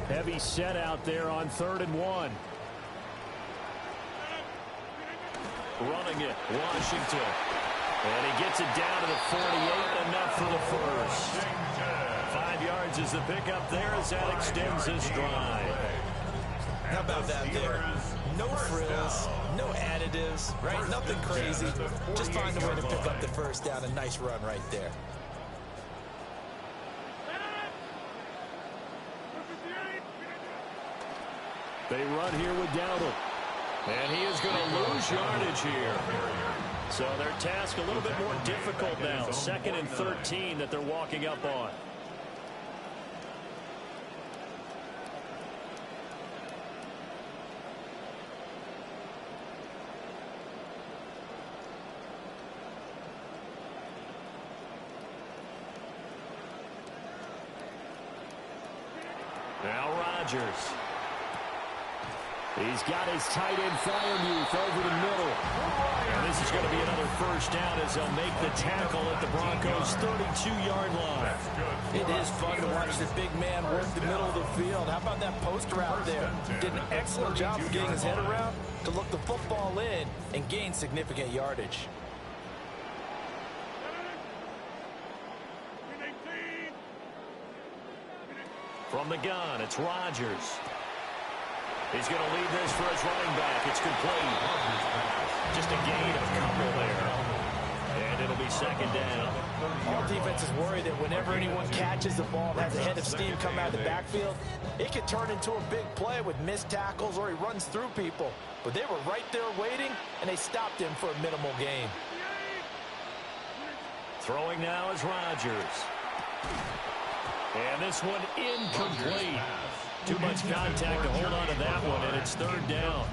Heavy set out there on 3rd and 1. Running it, Washington. And he gets it down to the 48, enough for the first. 5 yards is the pickup there as that extends his drive. How about that there? No frills, no additives, right? Nothing crazy. Just find a way to pick up the first down. A nice run right there. They run here with Dowdle. And he is going to lose yardage here. So their task a little bit more difficult now. 2nd and 13 that they're walking up on. Now Rodgers. He's got his tight end Fryermuth over the middle. And this is going to be another first down as they'll make the tackle at the Broncos' 32-yard line. It is fun to watch the big man work the middle of the field. How about that post route there? Did an excellent job of getting his head around to look the football in and gain significant yardage. From the gun, it's Rodgers. He's going to lead this for his running back. It's complete. Just a gain of a couple there. And it'll be 2nd down. All defenses worry that whenever anyone catches the ball and has a head of steam come out of the backfield, it can turn into a big play with missed tackles or he runs through people. But they were right there waiting, and they stopped him for a minimal gain. Throwing now is Rodgers. And this one incomplete. Too much contact to hold on to that one, and it's 3rd down.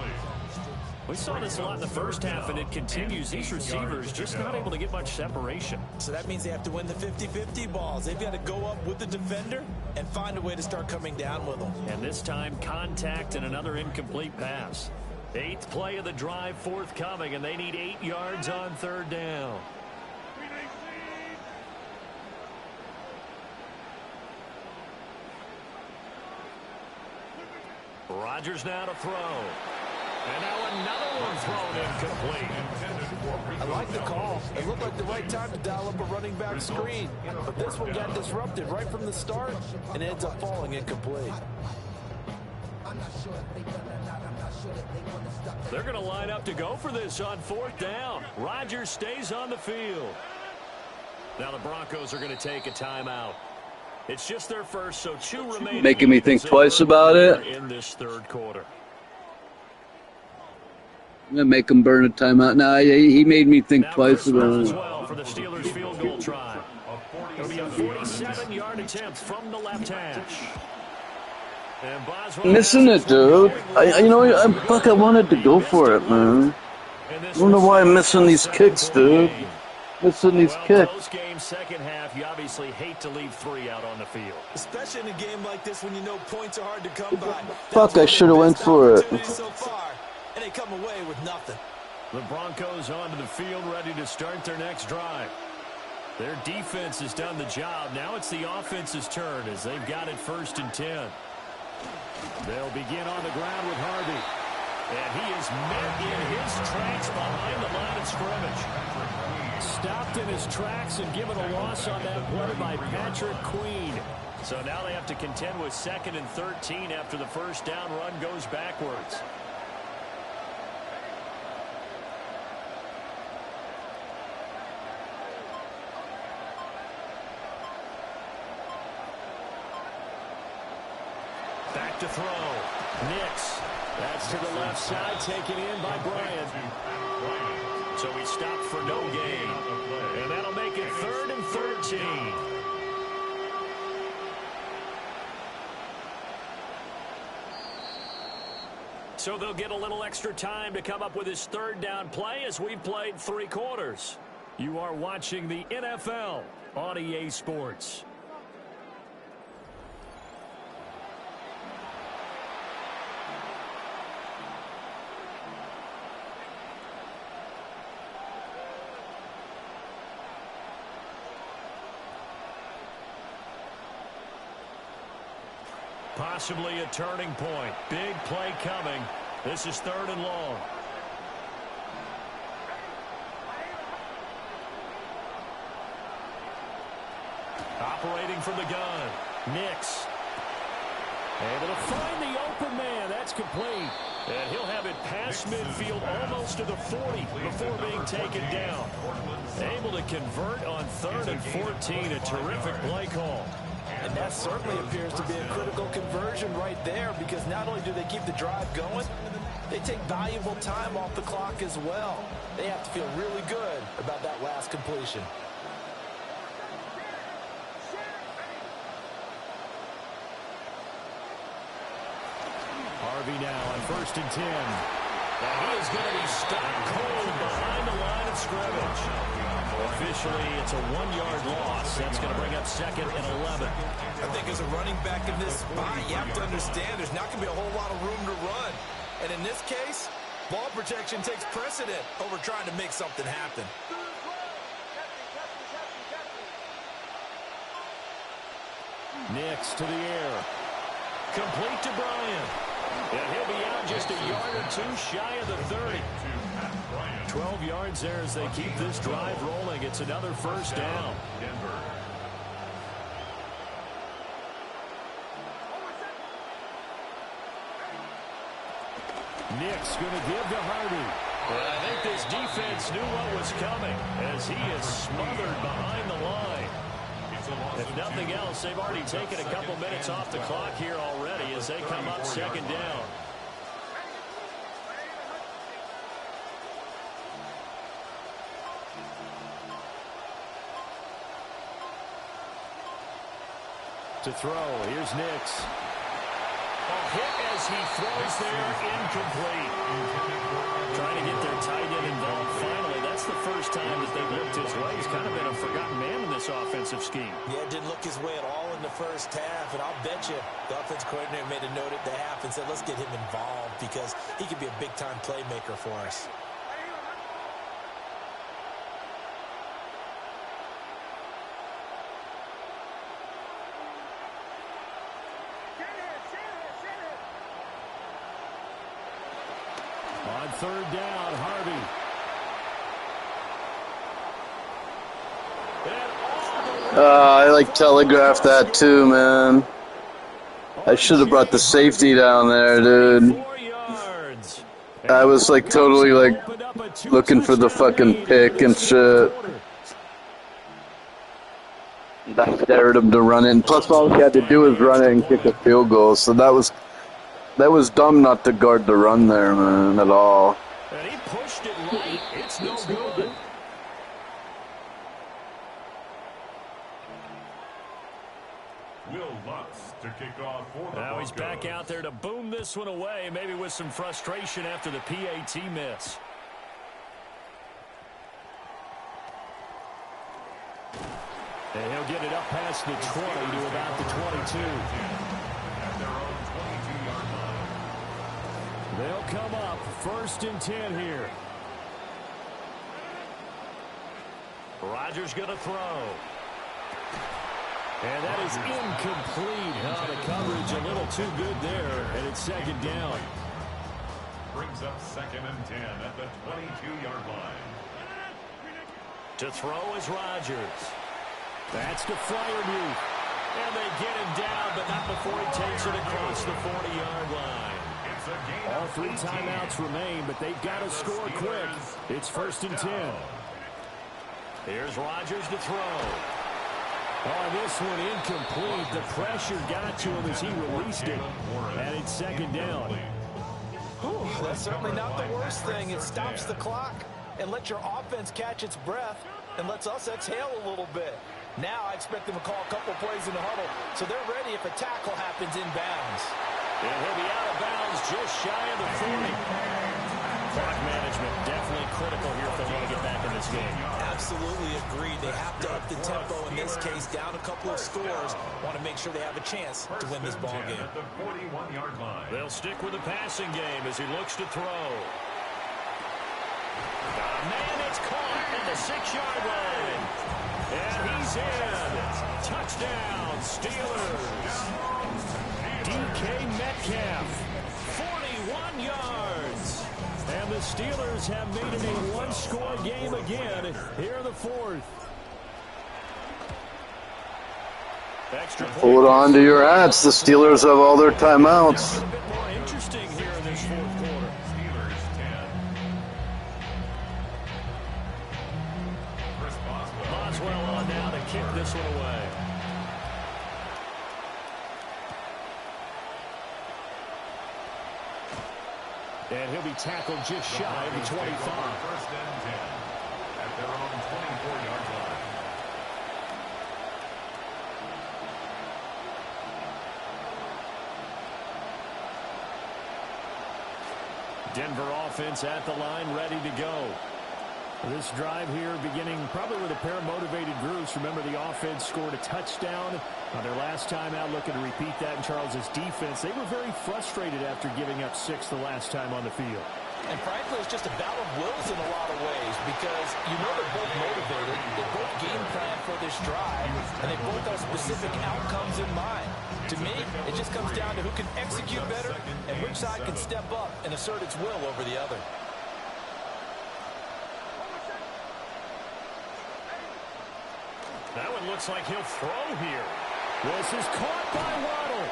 We saw this a lot in the first half, and it continues. These receivers just not able to get much separation. So that means they have to win the 50-50 balls. They've got to go up with the defender and find a way to start coming down with them. And this time, contact and another incomplete pass. 8th play of the drive forthcoming, and they need 8 yards on 3rd down. Rodgers now to throw. And now another one thrown incomplete. I like the call. It looked like the right time to dial up a running back screen. But this one got disrupted right from the start and ends up falling incomplete. They're going to line up to go for this on 4th down. Rodgers stays on the field. Now the Broncos are going to take a timeout. It's just their first, so 2 remaining. Making me think twice about it. In this 3rd quarter. I'm going to make him burn a timeout. No, he made me think twice about it. As well for the Steelers field goal try. It'll be a 47-yard attempt from the left hash. Missing it, dude. I wanted to go for it, man. I don't know why I'm missing these kicks, dude. Missing these kicks. Game second half, you obviously hate to leave 3 out on the field. Especially in a game like this when you know points are hard to come by. Fuck, I should have went for it. So far, and they come away with nothing. The Broncos onto the field, ready to start their next drive. Their defense has done the job. Now it's the offense's turn as they've got it 1st and 10. They'll begin on the ground with Harvey. And he is met in his tracks behind the line of scrimmage. Stopped in his tracks and given a loss on that play by Patrick Queen. So now they have to contend with 2nd and 13 after the 1st down run goes backwards. Back to throw. Nix. That's to the left side, taken in by Bryant. So he stopped for no gain. And that'll make it 3rd and 13. So they'll get a little extra time to come up with his 3rd down play as we've played 3 quarters. You are watching the NFL on EA Sports. Possibly a turning point. Big play coming. This is 3rd and long. Operating from the gun. Nix. Able to find the open man. That's complete. And he'll have it past midfield almost to the 40 before being taken down. Able to convert on 3rd and 14. A terrific play call. And that certainly appears to be a critical conversion right there, because not only do they keep the drive going, they take valuable time off the clock as well. They have to feel really good about that last completion. Harvey now on 1st and 10. And he is going to be stopped cold behind the line of scrimmage. Officially, it's a 1-yard loss. That's going to bring up 2nd and 11. I think as a running back in this spot, you have to understand there's not going to be a whole lot of room to run. And in this case, ball protection takes precedent over trying to make something happen. Nix to the air. Complete to Bryant. And he'll be out just a yard or 2 shy of the 30. 12 yards there as they keep this drive rolling. It's another 1st down. Nix going to give to Harvey. And I think this defense knew what was coming as he is smothered behind the line. If nothing else, they've already taken a couple minutes off the clock here already as they come up 2nd down. To throw, here's Nix. A hit as he throws there, incomplete. Trying to get their tight end involved finally. That's the first time that they've looked his way. He's kind of been a forgotten man in this offensive scheme. Yeah, didn't look his way at all in the 1st half, and I'll bet you the offense coordinator made a note at the half and said, let's get him involved because he could be a big-time playmaker for us. third down. Harvey. I like telegraphed that too, man. I should have brought the safety down there, dude. I was like totally like looking for the fucking pick and shit. I dared him to run it, and plus all he had to do was run it and kick a field goal. So that was dumb not to guard the run there, man, at all. And he pushed it late. It's no good. To kick off for the now he's back out there to boom this one away, maybe with some frustration after the PAT miss. And he'll get it up past the 20 to about the 22. They'll come up 1st and 10 here. Rodgers going to throw. And that is incomplete. Oh, the coverage a little too good there, and it's 2nd down. Brings up 2nd and 10 at the 22-yard line. To throw is Rodgers. That's to Freiermuth. And they get him down, but not before he takes it across the 40-yard line. All 3 timeouts remain, but they've got to score quick. It's 1st and 10. Here's Rodgers to throw. Oh, this one incomplete. The pressure got to him as he released it. And it's 2nd down. Whew, that's certainly not the worst thing. It stops the clock and lets your offense catch its breath and lets us exhale a little bit. Now I expect them to call a couple plays in the huddle so they're ready if a tackle happens inbounds. And he'll be out of bounds just shy of the 40. Clock management definitely critical here if they want to get back in this game. Absolutely agreed. They have to up the tempo in this case, down a couple of scores. Want to make sure they have a chance to win this ball game. At the 41-yard line. They'll stick with the passing game as he looks to throw. Man, it's caught at the 6-yard line. And he's in. Touchdown, Steelers. DK Metcalf, 41 yards. And the Steelers have made it a one-score game again here in the 4th. Hold on to your hats. The Steelers have all their timeouts. A bit more interesting here in this 4th quarter. Steelers 10. Boswell on now to kick this one away. And he'll be tackled just shy of the 25. 1st and 10 at their own 24-yard line. Denver offense at the line, ready to go. This drive here beginning probably with a pair of motivated groups. Remember, the offense scored a touchdown on their last time out, looking to repeat that in Charles's defense. They were very frustrated after giving up 6 the last time on the field. And frankly, it's just a battle of wills in a lot of ways because you know they're both motivated, they both game plan for this drive, and they both have specific outcomes in mind. To me, it just comes down to who can execute better and which side can step up and assert its will over the other. That one looks like he'll throw here. This is caught by Waddle.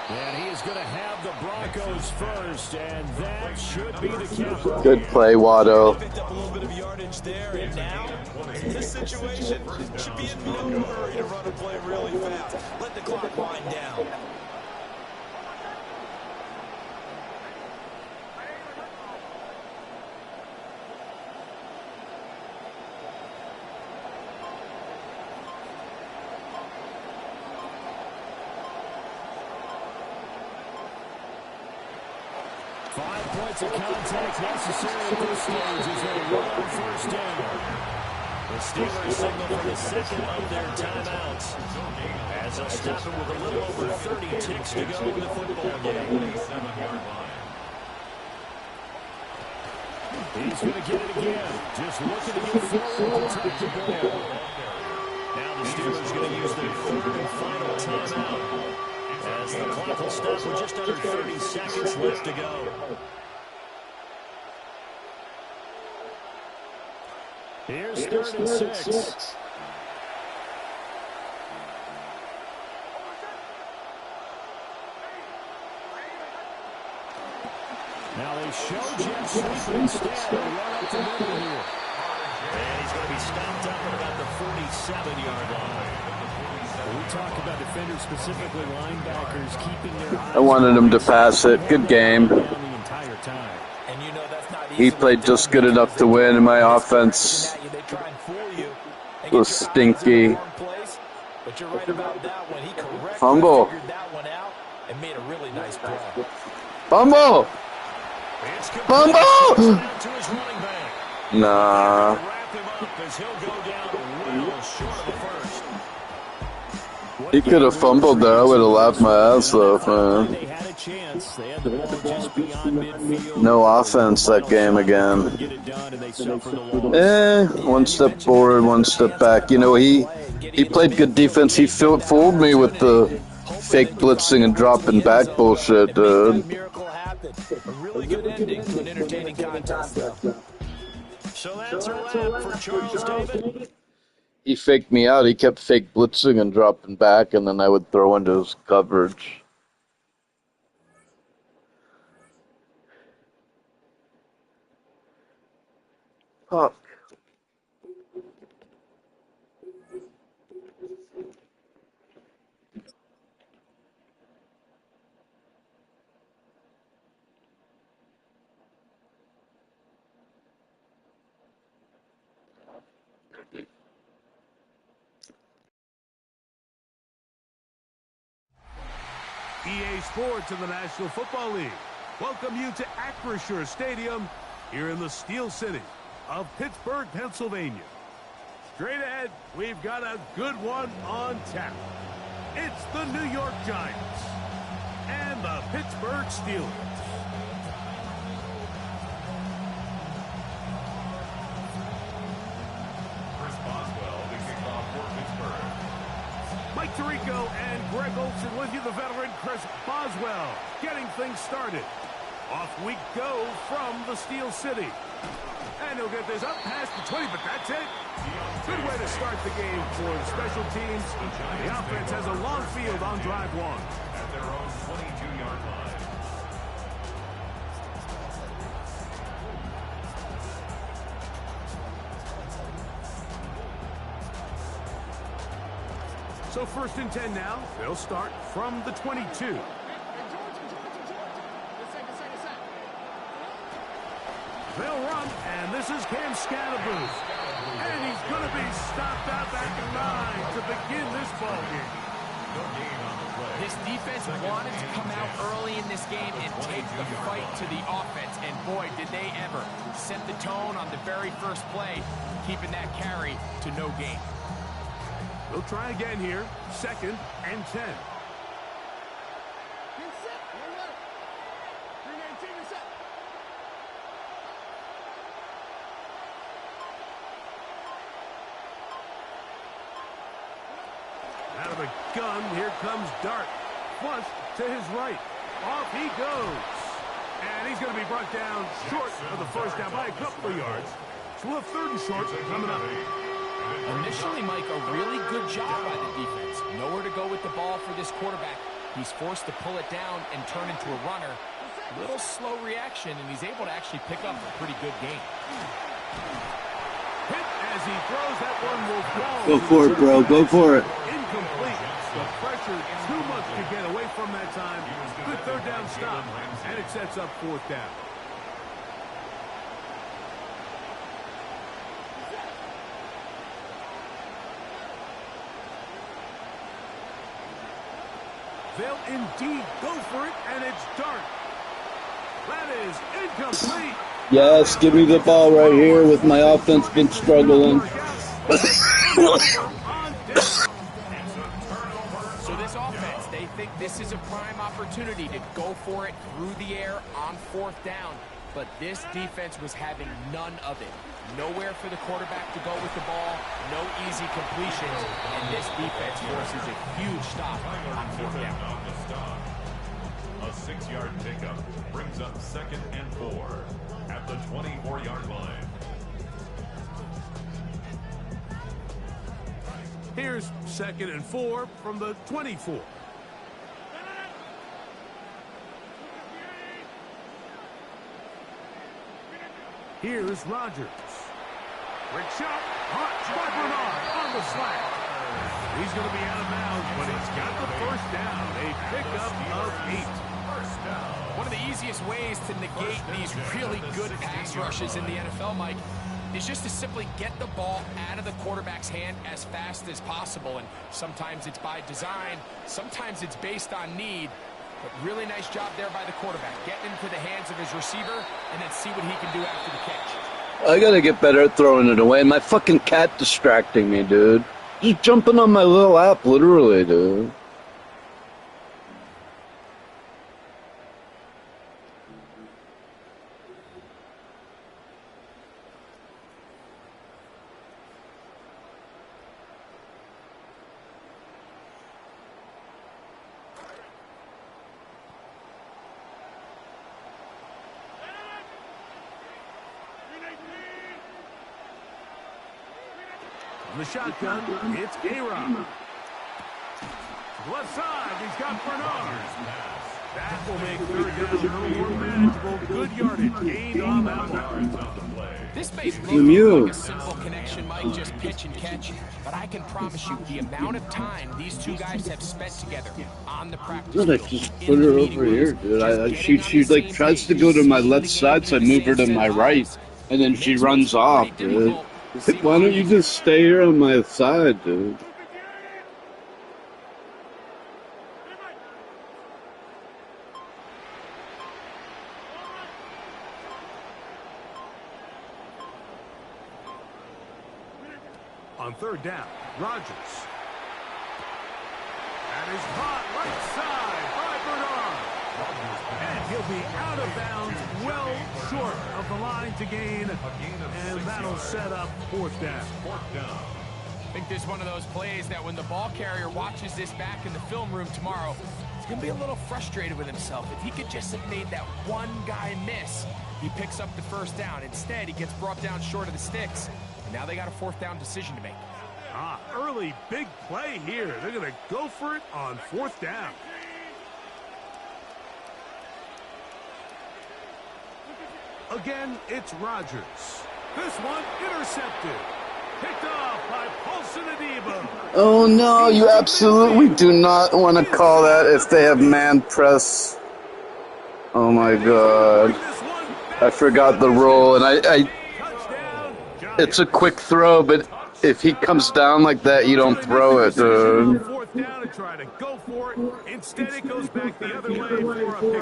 And he is going to have the Broncos first, and that should be the count. Good play, Waddle. Picked up a little bit of yardage there, and now, in this situation, should be in no hurry to run and play really fast. Let the clock wind down. 5 points of contact necessary at this stage as they run on 1st down. The Steelers signal for the 2nd of their timeouts as they'll stop it with a little over 30 ticks to go in the football game. He's going to get it again. Just looking to get forward to take the ball. Now the Steelers going to use their 3rd and final timeout as the clock will stop with just under 30 seconds left to go. Here's 3rd and 6. Now they show jet sweep instead. They'll run up the middle here. And he's going to be stopped up at about the 47-yard line. We talk about defenders, specifically linebackers, keeping their eyes. I wanted him to pass it. Good game. He played just good enough to win, and my offense was stinky. Fumble. Fumble. Fumble. Nah. He could have fumbled there. I would have laughed my ass off, man. No offense that game again. One step forward, one step back. You know, he played good defense. He fooled me with the fake blitzing and dropping back bullshit, dude. A really good ending to an entertaining contest, though. So that's a wrap for Charles David. He faked me out. He kept fake blitzing and dropping back, and then I would throw into his coverage. Fuck. EA Sports in the National Football League welcome you to Acrisure Stadium here in the Steel City of Pittsburgh, Pennsylvania. Straight ahead, we've got a good one on tap. It's the New York Giants and the Pittsburgh Steelers. Mike Tirico and Greg Olson with you, the veteran Chris Boswell, getting things started. Off we go from the Steel City. And he'll get this up past the 20, but that's it. Good way to start the game for the special teams. The offense has a long field on drive one. At their own 22-yard line. So 1st and 10 now. They'll start from the 22. They'll run, and this is Cam Scatterboo. And he's going to be stopped out back in 9 to begin this ball game. This defense wanted to come out early in this game and take the fight to the offense. And boy, did they ever set the tone on the very first play, keeping that carry to no gain. We'll try again here. 2nd and 10. Out of the gun, here comes Dart. Flush to his right. Off he goes. And he's going to be brought down short of the first down by a couple of yards. So we'll have 3rd and short coming up. Initially, Mike, a really good job by the defense. Nowhere to go with the ball for this quarterback. He's forced to pull it down and turn into a runner. Little slow reaction, and he's able to actually pick up a pretty good game. Hit as he throws, that one will fall. Go for it, bro. Go for it. Incomplete. The pressure too much to get away from that time. Good 3rd down stop, and it sets up 4th down. They'll indeed go for it, and it's Dart. That is incomplete. Yes, give me the ball right here with my offense been struggling. So this offense, they think this is a prime opportunity to go for it through the air on 4th down. But this defense was having none of it. Nowhere for the quarterback to go with the ball, no easy completions, and this defense forces a huge stop on 4th down. A 6-yard pickup brings up 2nd and 4 at the 24-yard line. Here's 2nd and 4 from the 24. Here's Rodgers. Quick shot. Hot by Bernard on the slant. He's going to be out of bounds, but he's got the first down. A pickup of 8. One of the easiest ways to negate these really good pass rushes in the NFL, Mike, is just to simply get the ball out of the quarterback's hand as fast as possible. And sometimes it's by design, sometimes it's based on need. But really nice job there by the quarterback, getting into the hands of his receiver and then see what he can do after the catch. I gotta get better at throwing it away. My fucking cat distracting me, dude. Just jumping on my little app, literally, dude. The shotgun, it's A-Rob. Left side, he's got Bernard. That will make 3rd down a little more manageable. Good yardage gained on that one. This may look like a simple connection, Mike, just pitch and catch. But I can promise you, the amount of time these two guys have spent together on the practice field. I just put her over here, dude. She like tries to go to my left side, so I move her to my right, and then she runs off, dude. Like, why don't you just stay here on my side, dude? On 3rd down, Rodgers. That is caught right side by Bernard. And he'll be out of bounds, well short of the line to gain. And that'll set up 4th down. I think this is one of those plays that when the ball carrier watches this back in the film room tomorrow, he's going to be a little frustrated with himself. If he could just have made that one guy miss, he picks up the 1st down. Instead, he gets brought down short of the sticks. And now they got a 4th down decision to make. Early big play here. They're going to go for it on 4th down. Again, it's Rodgers. This one intercepted. Picked off by Paulson Adebo. Oh no, you absolutely do not want to call that if they have man press. Oh my god. I forgot the rule, and it's a quick throw, but if he comes down like that, you don't throw it, dude.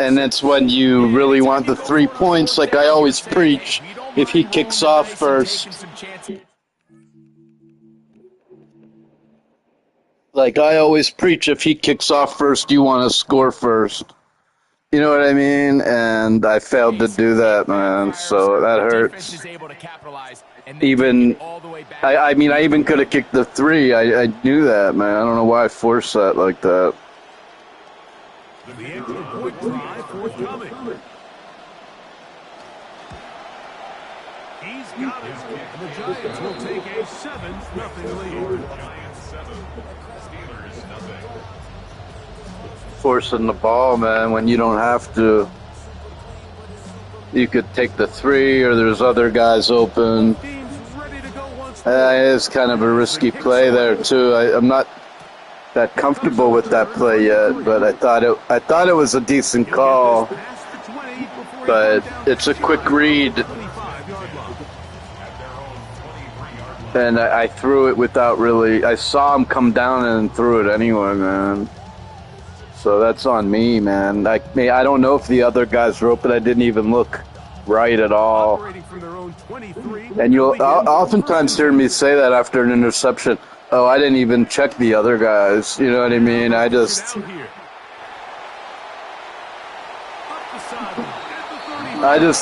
And that's when you really want the 3 points, like I always preach, if he kicks off first. Like I always preach, if he kicks off first, you want to score first. You know what I mean? And I failed to do that, man, so that hurts. Even, I mean, I even could have kicked the 3. I knew that, man. I don't know why I forced that like that. The extra point try forthcoming. He's got his kick. The Giants will take a 7-0 lead. Giants 7, Steelers nothing. Forcing the ball, man, when you don't have to. You could take the 3, or there's other guys open. It's kind of a risky play there too. I'm not that comfortable with that play yet, but I thought it was a decent call. But it's a quick read, and I threw it without really. I saw him come down and threw it anyway, man. So that's on me, man. I don't know if the other guys were open. I didn't even look right at all. And you'll oftentimes hear me say that after an interception. Oh, I didn't even check the other guys. You know what I mean? I just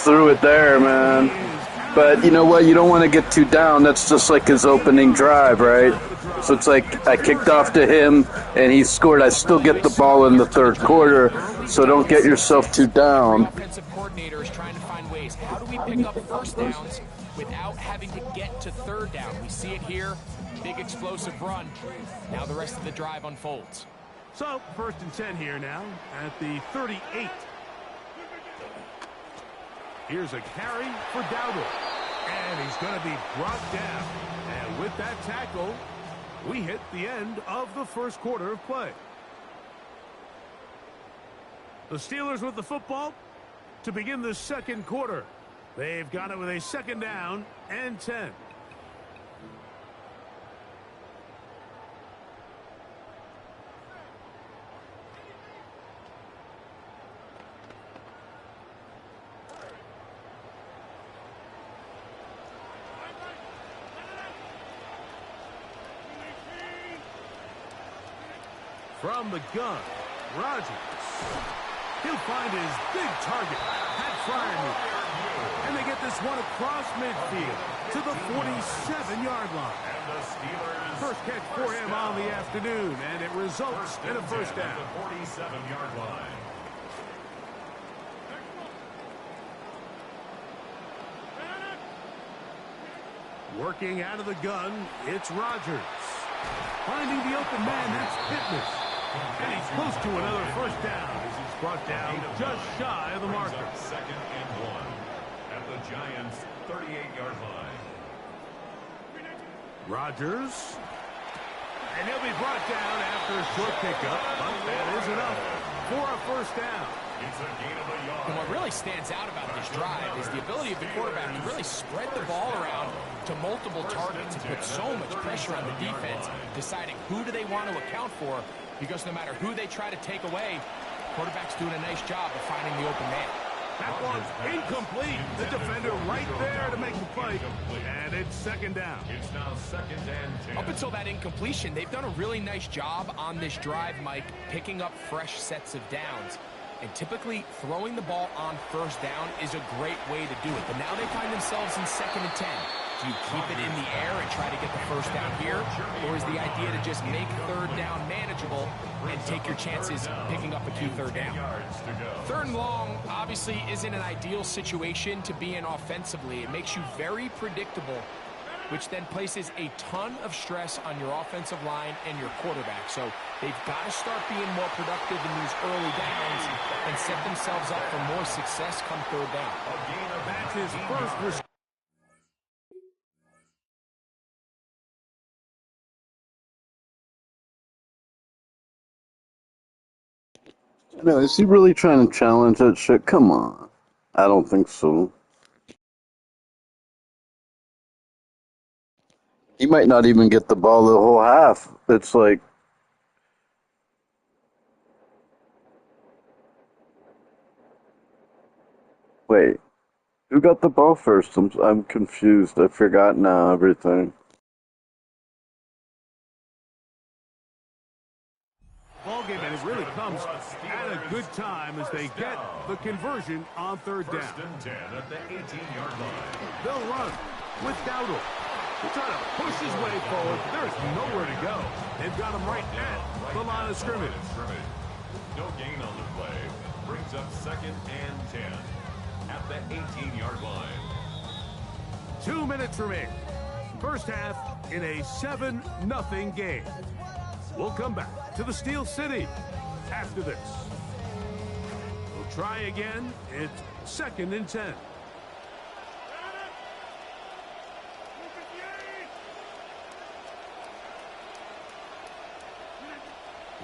threw it there, man. But you know what? You don't want to get too down. That's just like his opening drive, right? So it's like I kicked off to him, and he scored. I still get the ball in the 3rd quarter, so don't get yourself too down. Offensive coordinator is trying to find ways. How do we pick up 1st downs without without having to get to third down. We see it here, big explosive run. Now the rest of the drive unfolds. So, 1st and 10 here now at the 38. Here's a carry for Dowdle. And he's going to be brought down. And with that tackle, we hit the end of the first quarter of play. The Steelers with the football to begin the second quarter. They've got it with a 2nd down and 10. From the gun, Rodgers. He'll find his big target, Pat Fryer. And they get this one across midfield to the 47-yard line. First catch for him on the afternoon, and it results in a 1st down. 47-yard line. Working out of the gun, it's Rodgers. Finding the open man, that's Pittman. And he's close to another 1st down as he's brought down just shy of the marker. 2nd and 1 at the Giants' 38-yard line. Rodgers. And he'll be brought down after a short pickup, but that is enough for a 1st down. It's a gain of a yard. And what really stands out about this drive is the ability of the quarterback to really spread the ball around to multiple targets and put so much pressure on the defense, deciding who do they want to account for, because no matter who they try to take away, quarterback's doing a nice job of finding the open man. That one's incomplete. The defender right there to make the play. And it's 2nd down. It's now 2nd and 10. Up until that incompletion, they've done a really nice job on this drive, Mike, picking up fresh sets of downs. And typically, throwing the ball on 1st down is a great way to do it. But now they find themselves in 2nd and 10. Do you keep it in the air and try to get the 1st down here? Or is the idea to just make 3rd down manageable and take your chances picking up a 2 3rd down? 3rd and long obviously isn't an ideal situation to be in offensively. It makes you very predictable, which then places a ton of stress on your offensive line and your quarterback. So they've got to start being more productive in these early downs and set themselves up for more success come 3rd down. That's his first. No, is he really trying to challenge that shit? Come on. I don't think so. He might not even get the ball the whole half. It's like, wait, who got the ball first? I'm confused. I forgot now everything. Ball game, and it really comes at a good time as they get the conversion on 3rd down. 1st and 10 at the 18-yard line. They'll run with Dowdle. He's trying to push his way forward. There's nowhere to go. They've got him right at the line of scrimmage. No gain on the play. Brings up 2nd and 10 at the 18-yard line. 2 minutes remaining. First half in a 7-0 game. We'll come back to the Steel City after this. We'll try again. It's 2nd and 10.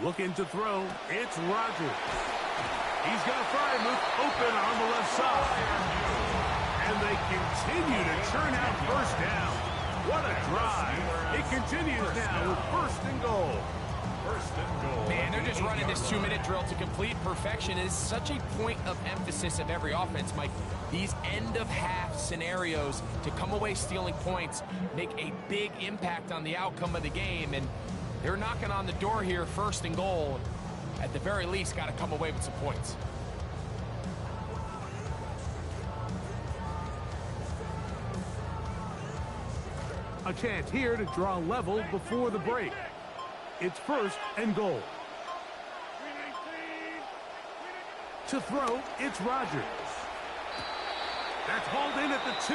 Looking to throw. It's Rodgers. He's got Fryer open on the left side. And they continue to churn out 1st down. What a drive. It continues now with 1st and goal. 1st and goal. Man, they're just running this 2-minute drill to complete perfection. It is such a point of emphasis of every offense, Mike. These end-of-half scenarios to come away stealing points make a big impact on the outcome of the game. And they're knocking on the door here, 1st and goal. At the very least, got to come away with some points. A chance here to draw level before the break. It's 1st and goal. To throw, it's Rodgers. That's hauled in at the 2.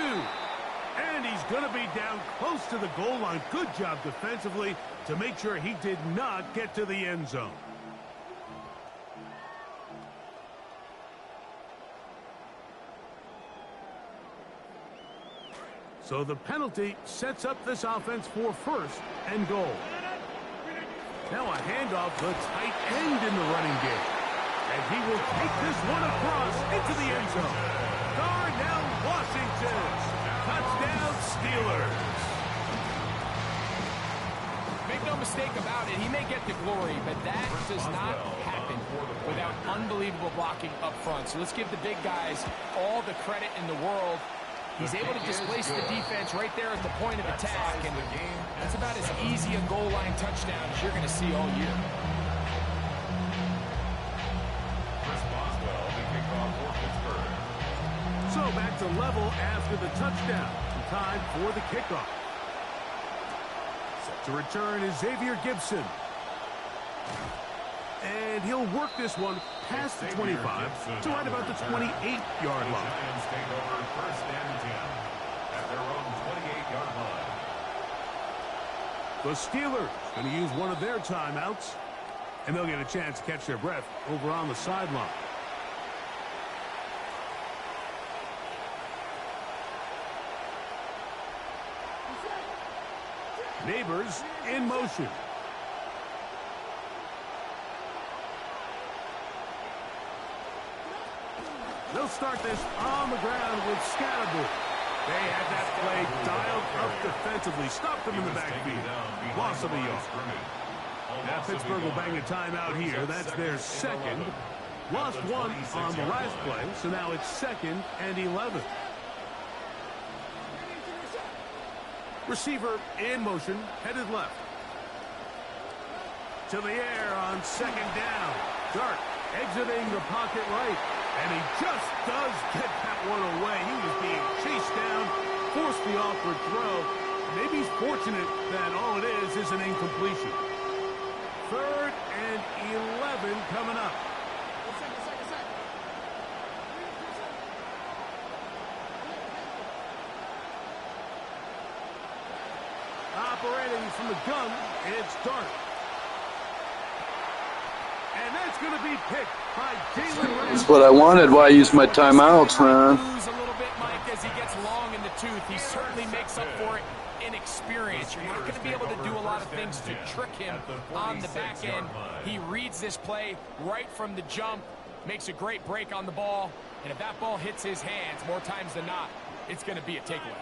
And he's going to be down close to the goal line. Good job defensively to make sure he did not get to the end zone. So the penalty sets up this offense for 1st and goal. Now a handoff to tight end in the running game. And he will take this one across into the end zone. Darnell Washington. Touchdown Steelers. Make no mistake about it, he may get the glory, but that does not happen without unbelievable blocking up front. So let's give the big guys all the credit in the world. He's able to displace the defense right there at the point of attack, and that's about as easy a goal line touchdown as you're going to see all year. So back to level after the touchdown. Time for the kickoff. Set to return is Xavier Gibson. And he'll work this one past the 25 to right about the 28-yard line. Take over 1st and 10 at their own 28-yard line. The Steelers going to use one of their timeouts, and they'll get a chance to catch their breath over on the sideline. Neighbors in motion. They'll start this on the ground with Scatterbury. They had that play dialed up defensively. Stopped them in the backfield. Loss of a yard. Now Pittsburgh will bang a timeout here. That's their 2nd. Lost one on the last play, so now it's 2nd and 11. Receiver in motion, headed left. To the air on 2nd down. Dart exiting the pocket right. And he just does get that one away. He was being chased down, forced the awkward throw. Maybe he's fortunate that all it is an incompletion. 3rd and 11 coming up. Operating from the gun, it's Dart. And that's going to be picked by Jalen. That's what I wanted. Why use my timeouts, man? Lose a little bit, Mike, as he gets long in the tooth. He certainly makes up for it in experience. You're not going to be able to do a lot of things to trick him on the back end. He reads this play right from the jump, makes a great break on the ball, and if that ball hits his hands more times than not, it's going to be a takeaway.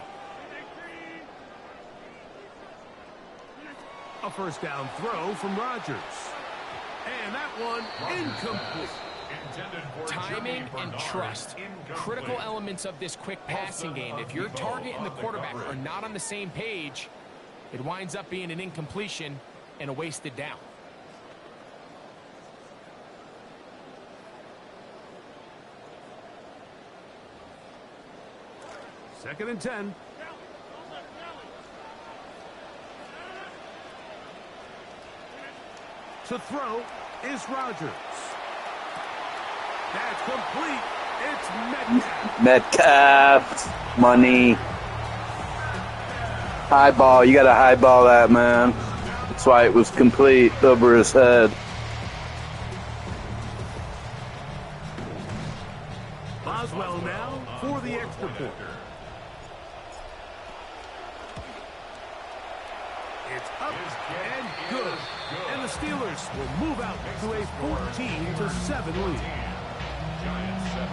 A 1st down throw from Rodgers. And that one incomplete. Timing and trust, critical elements of this quick passing game. If your target and the quarterback are not on the same page, it winds up being an incompletion and a wasted down. Second and 10. To throw is Rodgers. That's complete. It's Metcalf. Metcalf. Money. High ball. You got to high ball that, man. That's why it was complete over his head. Boswell now for the extra point. It's up and good. And the Steelers will move out to a 14-7 lead. Giants 7.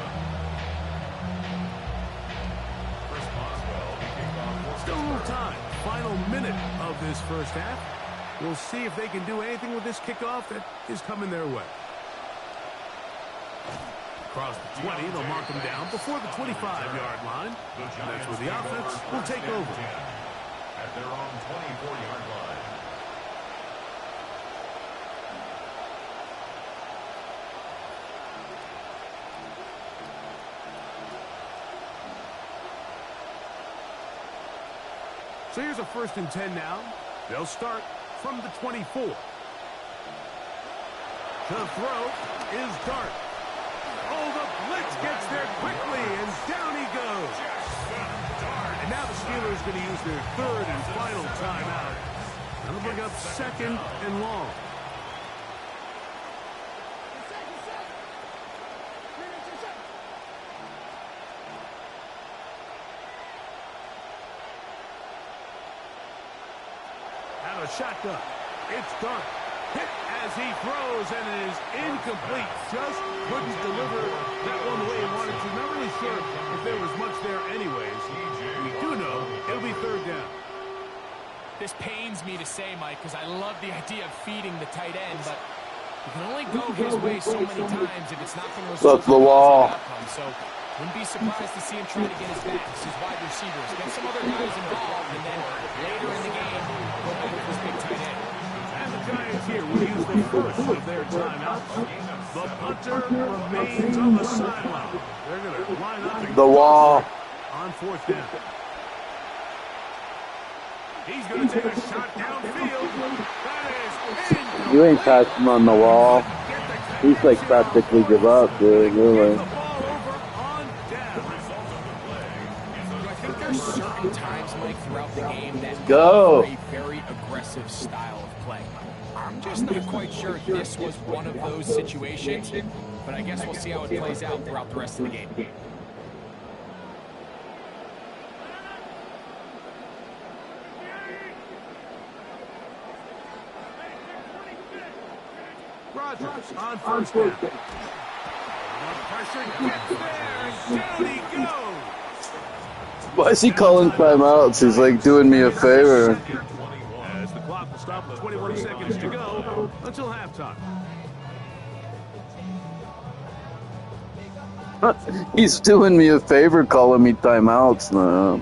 Chris Boswell, the kickoff. Still a little time. Final minute of this first half. We'll see if they can do anything with this kickoff that is coming their way. Across the 20, they'll mark them down before the 25-yard line. And that's where the offense will take over. At their own 24-yard line. So here's a 1st and 10 now. They'll start from the 24. To throw is Dart. Oh, the blitz gets there quickly, and down he goes. And Now the Steelers going to use their third and final timeout. That'll bring up 2nd and long. And a shotgun. It's done. Hit as he throws, and it is incomplete. Just couldn't deliver that one the way he wanted to. Not really sure if there was much there anyways. We do know it'll be 3rd down. This pains me to say, Mike, because I love the idea of feeding the tight end, but you can only go his way so many times if it's not going to result the wall. in an outcome. So wouldn't be surprised to see him try to get his backs, his wide receivers, get some other guys involved, and then later in the game, go back to this big tight end. And the Giants here will use the first of their timeouts. The punter remains on the sideline. They're going to line up the wall on 4th down. He's going to take a shot downfield. That is incomplete. You ain't passing on the wall. He's like practically give up, dude. Really. I think there's certain times, Mike, throughout the game that go. A very aggressive style of play. I'm just not quite sure if this was one of those situations, but I guess we'll see how it plays out throughout the rest of the game. Rodgers on 1st down. Pressure gets there, and down he goes. Why is he calling timeouts? He's like doing me a favor. As the clock will stop with 21 seconds to go until halftime. He's doing me a favor calling me timeouts now.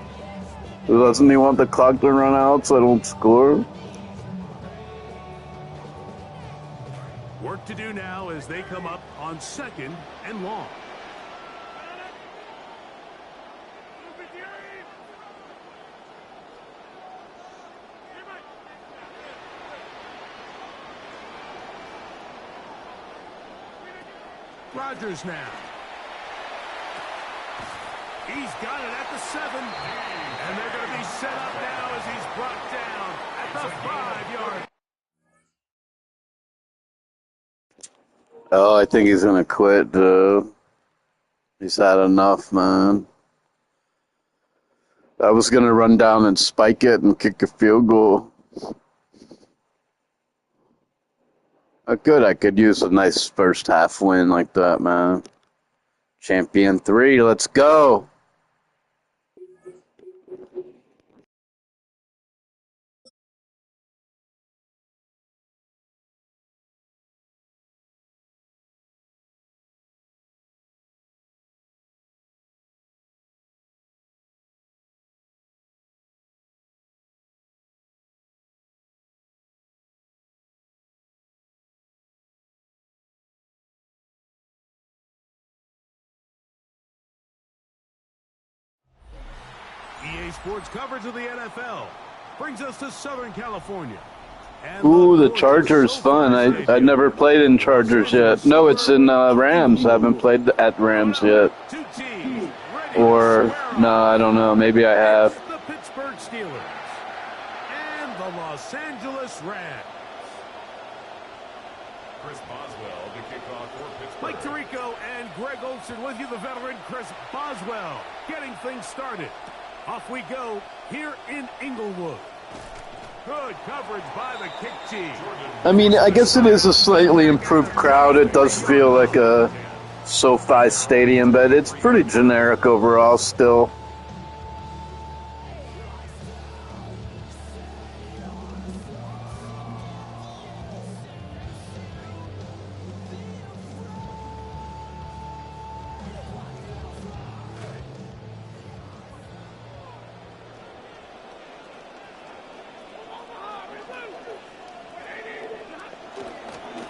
Doesn't he want the clock to run out so I don't score? Work to do now as they come up on 2nd and long. Rodgers now. He's got it at the 7. And they're going to be set up now as he's brought down at the 5-yard. Oh, I think he's gonna quit, dude. He's had enough, man. I was gonna run down and spike it and kick a field goal. Good, I could use a nice first half win like that, man. Champion 3, let's go. EA Sports coverage of the NFL brings us to Southern California. And Ooh, the Chargers fun. I never played in Chargers yet. No, it's in Rams. I haven't played at Rams yet. Or, no, I don't know. Maybe I have. The Pittsburgh Steelers and the Los Angeles Rams. Chris Boswell to kick off for Pittsburgh. Mike Tirico and Greg Olsen with you, the veteran Chris Boswell, getting things started. Off we go here in Inglewood. Good coverage by the kick team. I mean, I guess it is a slightly improved crowd. It does feel like a SoFi Stadium, but it's pretty generic overall still.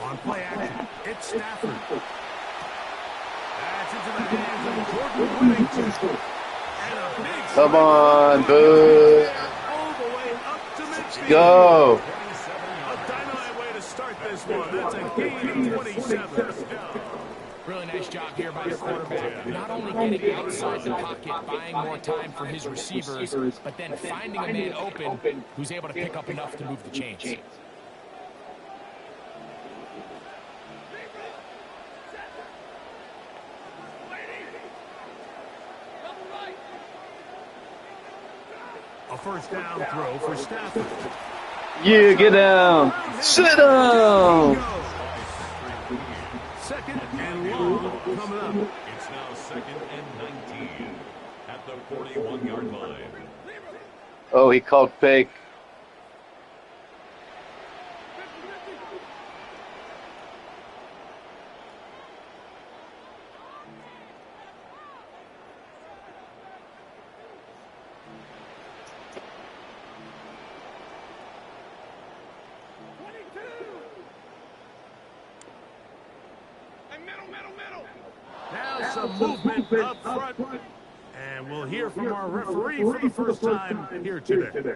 On play action, it's Stafford. That's into the hands of Jordan Whittington. And a big Come on, boo. all the way up to midfield. Go. A dynamite way to start this one. That's a gain of 27. Really nice job here by the quarterback, not only getting outside the pocket, buying more time for his receivers, but then finding a man open who's able to pick up enough to move the chains. A first down throw for Stafford. Yeah, get down. Sit down. Second and long coming up. It's now 2nd and 19 at the 41-yard line. Oh, he called fake. Now some movement up front. And we'll hear from our referee for the first time here today.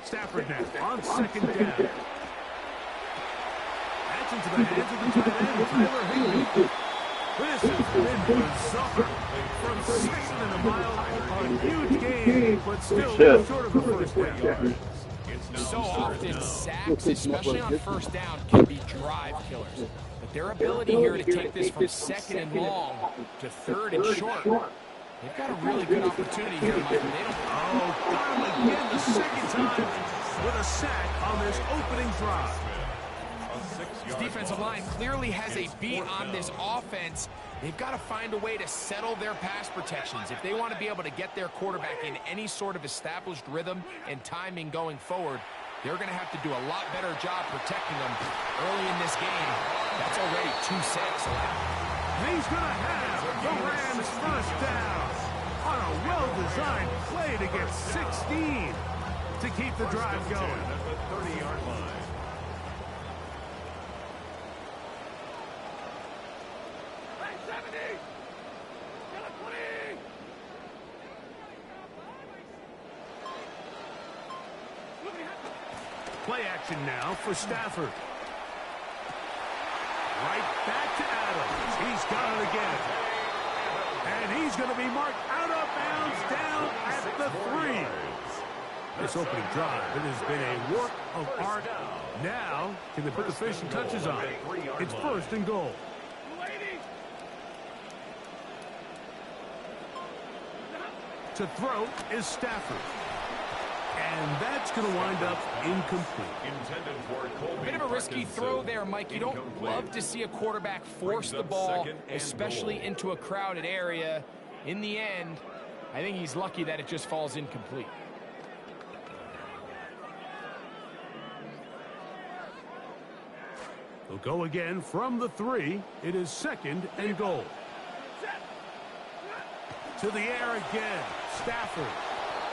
Stafford now on second down. That's into the hands of the tight end, Tyler Higbee. This has been bizarre. From 6.5 a huge game, but still short of a first down. So often, sacks, especially on first down, can be drive killers. But their ability here to take this from second and long to third and short, they've got a really good opportunity here, Mike. They don't... Oh, got him again the second time with a sack on this opening drive. This defensive line clearly has a beat on this offense. They've got to find a way to settle their pass protections. If they want to be able to get their quarterback in any sort of established rhythm and timing going forward, they're going to have to do a lot better job protecting them early in this game. That's already 2 sacks allowed. He's going to have the Rams first down on a well-designed play to get 16 to keep the drive going. At the 30-yard line. Play action now for Stafford. Right back to Adams. He's got it again. And he's going to be marked out of bounds down at the 3. This opening drive, it has been a work of art. Now, can they put the finishing touches on it? It's first and goal. To throw is Stafford. And that's going to wind up incomplete. Bit of a risky throw there, Mike. You don't love to see a quarterback force the ball, especially into a crowded area. In the end, I think he's lucky that it just falls incomplete. They'll go again from the 3. It is second and goal. To the air again. Stafford.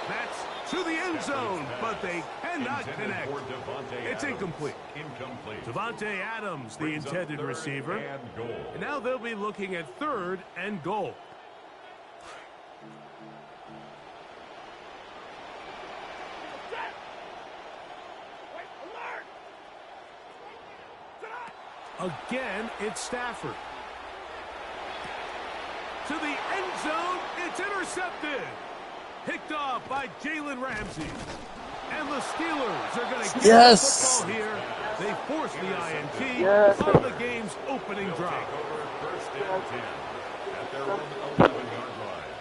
That's to the end zone, but they cannot connect. It's incomplete. Davante Adams, the intended receiver. And now they'll be looking at third and goal. Again, it's Stafford. To the end zone, it's intercepted. Picked off by Jalen Ramsey. And the Steelers are going to get the football here. They force the INT on the game's opening drive. First and 10 at their own 11-yard line.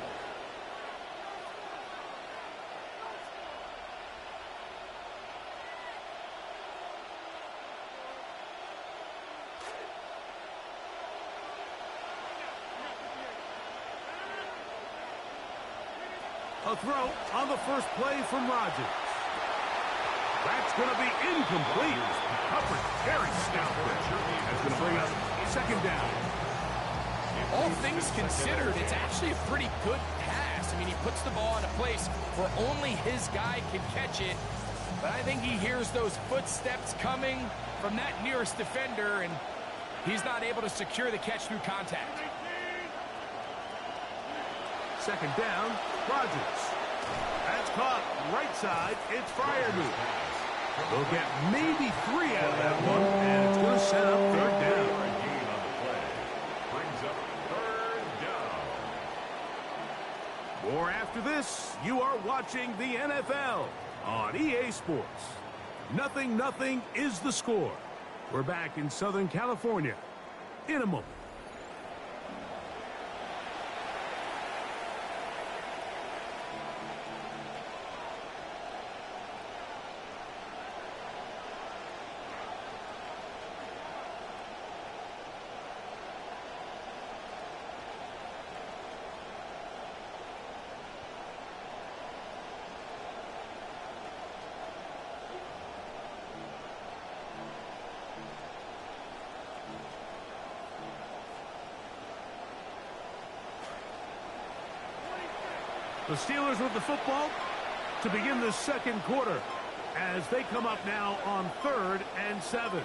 A throw on the first play from Rodgers. That's going to be incomplete. Coverage very stout there. That's going to bring up second down. All things considered, it's actually a pretty good pass. I mean, he puts the ball in a place where only his guy can catch it. But I think he hears those footsteps coming from that nearest defender, and he's not able to secure the catch through contact. Second down, Rodgers. That's caught right side. It's Freiermuth. They'll get maybe 3 out of that one, and it's going to set up third down. More after this. You are watching the NFL on EA Sports. 0-0 is the score. We're back in Southern California in a moment. The Steelers with the football to begin the second quarter as they come up now on 3rd and 7.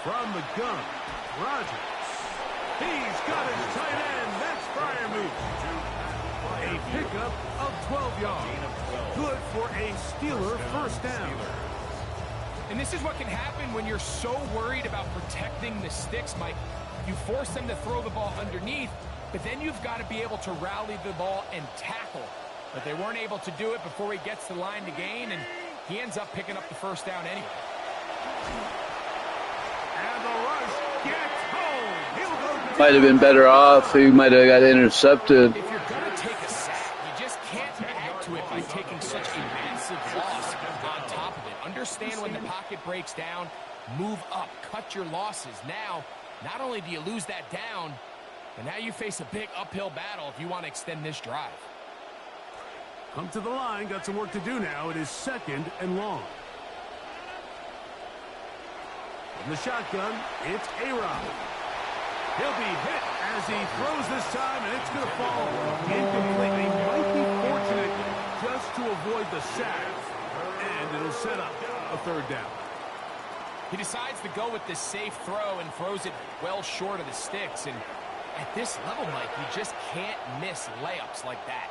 From the gun, Rodgers. He's got his tight end. That's Freiermuth. A pickup of 12 yards. Good for a Steeler first down. And this is what can happen when you're so worried about protecting the sticks, Mike. You force them to throw the ball underneath, but then you've got to be able to rally the ball and tackle. But they weren't able to do it before he gets the line to gain, and he ends up picking up the first down anyway. And the rush gets home. He'll go Might have been better off. He might have got intercepted. If you're going to take a sack, you just can't add to it by taking such a massive loss on top of it. Understand when the pocket breaks down, move up, cut your losses. Now, not only do you lose that down, but now you face a big uphill battle if you want to extend this drive. Come to the line, got some work to do now. It is 2nd and long. In the shotgun, it's A-Rod. He'll be hit as he throws this time, and it's going to fall incomplete. He might be fortunate just to avoid the sack, and it'll set up a 3rd down. He decides to go with this safe throw and throws it well short of the sticks, and at this level, Mike, you just can't miss layups like that.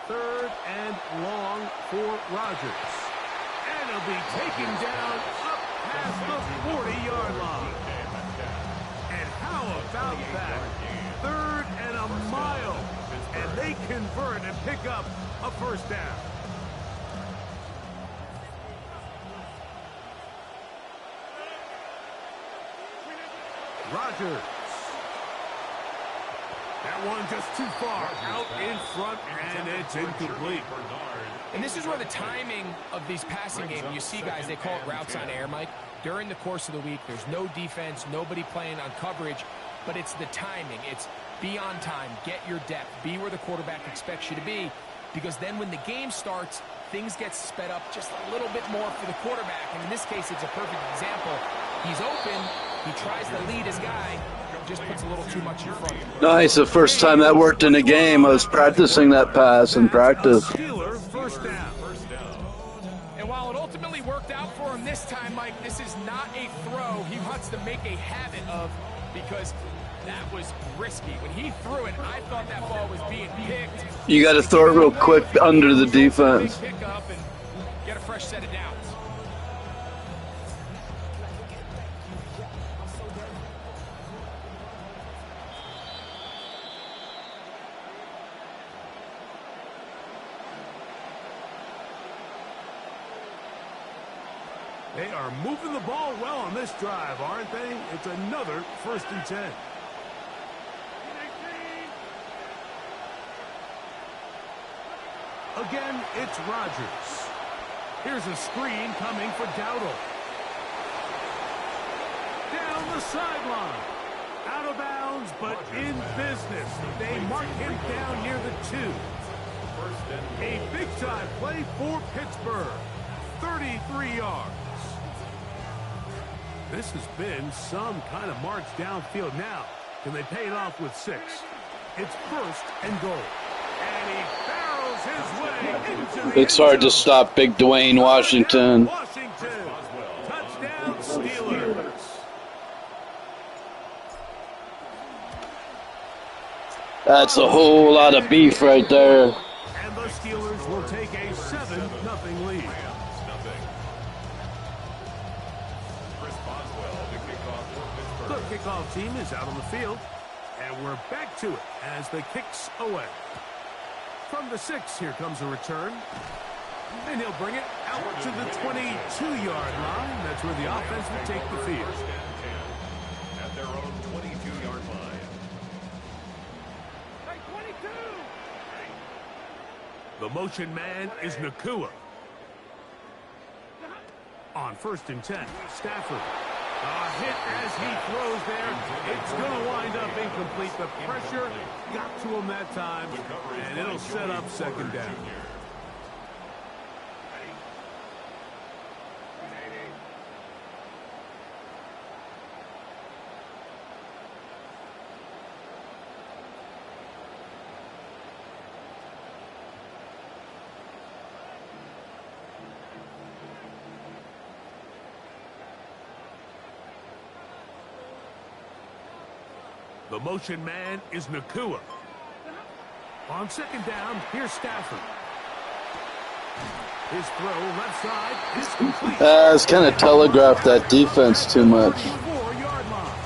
Third and long for Rodgers. And he'll be taken down up past the 40-yard line. And how about that? 3rd and a mile. And they convert and pick up a first down. Rodgers. That one just too far out in front, and it's incomplete. And this is where the timing of these passing games, you see guys, they call it routes on air, Mike. During the course of the week, there's no defense, nobody playing on coverage, but it's the timing. It's be on time, get your depth, be where the quarterback expects you to be, because then when the game starts, things get sped up just a little bit more for the quarterback. And in this case, it's a perfect example. He's open, he tries to lead his guy, just puts a little too much in front. Nice, the first time that worked in a game. I was practicing that pass in practice. First down. And while it ultimately worked out for him this time, Mike, this is not a throw he wants to make a habit of, because that was risky. When he threw it, I thought that ball was being picked. You got to throw it real quick under the defense. Pick up and get a fresh set of downs. They are moving the ball well on this drive, aren't they? It's another 1st and 10. Again, it's Rodgers. Here's a screen coming for Dowdle. Down the sideline. Out of bounds, but in business. They mark him down near the 2. A big-time play for Pittsburgh. 33 yards. This has been some kind of march downfield. Now, can they pay it off with 6? It's 1st and goal. And he barrels his way into the It's hard to stop Big Dwayne Washington. Touchdown, Steelers. That's a whole lot of beef right there. And the Steelers will take a 7-0 lead. The kickoff team is out on the field, and we're back to it as the kick's away. From the 6, here comes a return. And he'll bring it out to the 22-yard line. That's where the offense will take the field. At their own 22-yard line. The motion man is Nakua. On 1st and 10, Stafford. A hit as he throws there. It's going to wind up incomplete. The pressure got to him that time, and it'll set up 2nd down. The motion man is Nakua. On 2nd down, here's Stafford. His throw left side is complete. It's kind of telegraphed that defense too much. 4-yard line.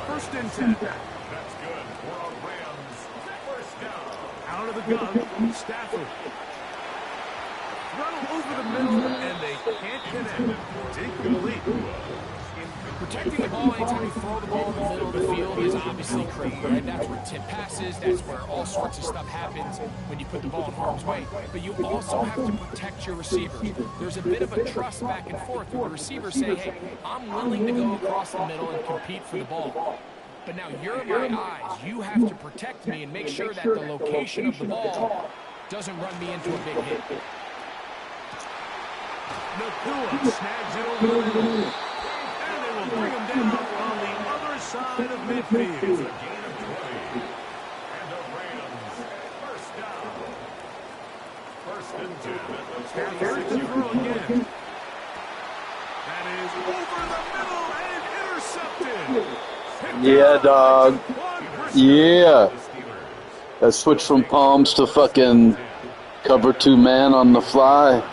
1st and 10. That's good for a Rams 1st down. Out of the gun, Stafford. Throw over the middle, and they can't connect. It's incomplete. Protecting the ball anytime you throw the ball in the middle of the field is obviously critical, right? That's where tip passes, that's where all sorts of stuff happens when you put the ball in harm's way. But you also have to protect your receivers. There's a bit of a trust back and forth where the receivers say, hey, I'm willing to go across the middle and compete for the ball. But now you're my eyes. You have to protect me and make sure that the location of the ball doesn't run me into a big hit. Nakua snags it over the middle. Bring him down on the other side of midfield. And the Rams 1st down. 1st and 10 at the Stafford to throw again. That is over the middle and intercepted. Yeah, dog. Yeah. That switch from palms to fucking cover 2 man on the fly.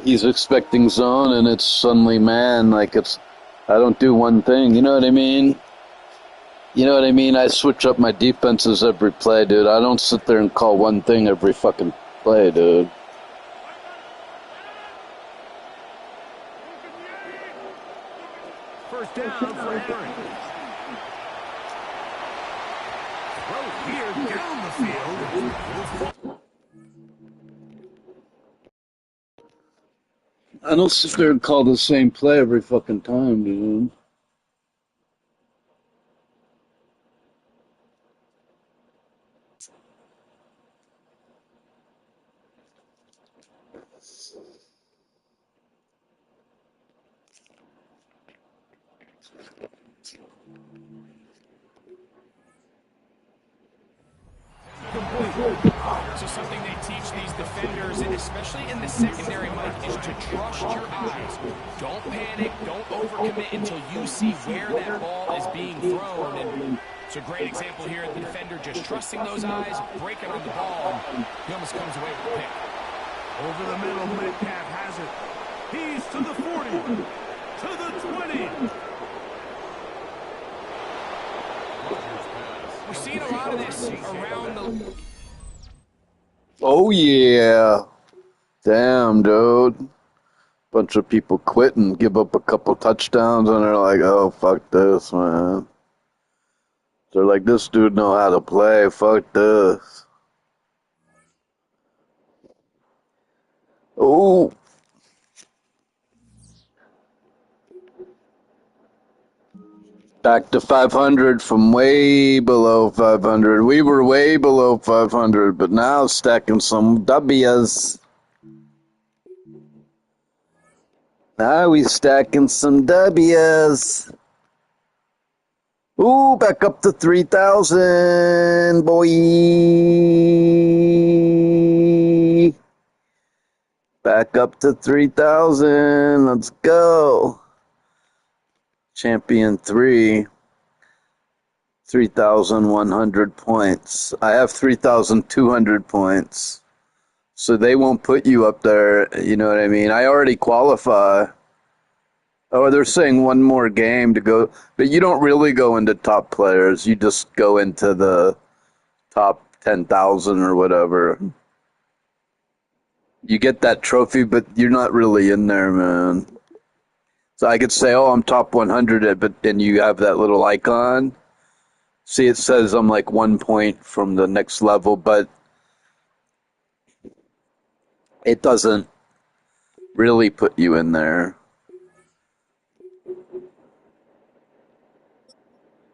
He's expecting zone, and it's suddenly man. Like, it's, I don't do one thing. You know what I mean? You know what I mean? I switch up my defenses every play, dude. I don't sit there and call one thing every fucking play, dude. First down for Aaron. Throw here down the field. I don't sit there and call the same play every fucking time, dude. So something they teach these defenders, and especially in the secondary, Mike, is to trust your eyes. Don't panic, don't overcommit until you see where that ball is being thrown. And it's a great example here. The defender just trusting those eyes, breaking on the ball, and he almost comes away with a pick. Over the middle, Metcalf has it. He's to the 40, to the 20. We're seeing a lot of this around the... Oh, yeah. Damn, dude. bunch of people quit and give up a couple touchdowns, and they're like, oh, fuck this, man. They're like, this dude know how to play, fuck this. Oh. Back to 500 from way below 500. We were way below 500, but now stacking some W's. Now we stacking some W's. Ooh, back up to 3,000, boy. Back up to 3,000. Let's go. Champion 3. 3,100 points. I have 3,200 points. So they won't put you up there, you know what I mean? I already qualify. Oh, they're saying one more game to go. But you don't really go into top players. You just go into the top 10,000 or whatever. You get that trophy, but you're not really in there, man. So I could say, oh, I'm top 100, but then you have that little icon. See, it says I'm like 1 point from the next level, but it doesn't really put you in there.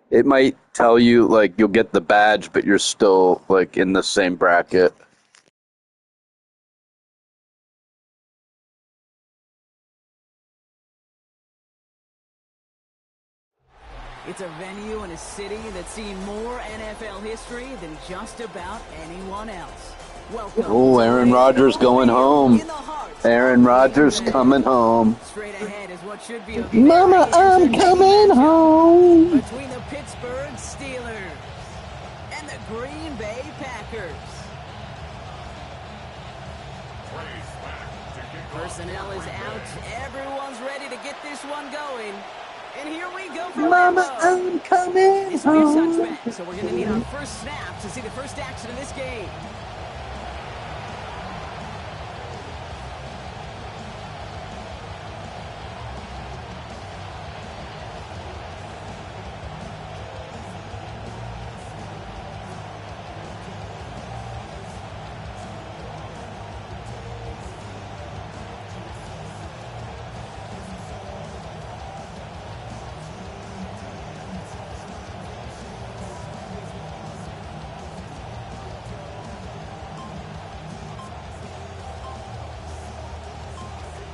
It might tell you, like, you'll get the badge, but you're still, like, in the same bracket. It's a venue and a city that's seen more NFL history than just about anyone else. Welcome. Oh, Aaron Rodgers going home. Aaron Rodgers coming home. Straight ahead is what should be a Mama, I'm coming home. Between the Pittsburgh Steelers and the Green Bay Packers. Personnel is out. Everyone's ready to get this one going. And here we go for Mama, I'm coming This will be a home. touchback, so we're going to need our first snap to see the first action of this game.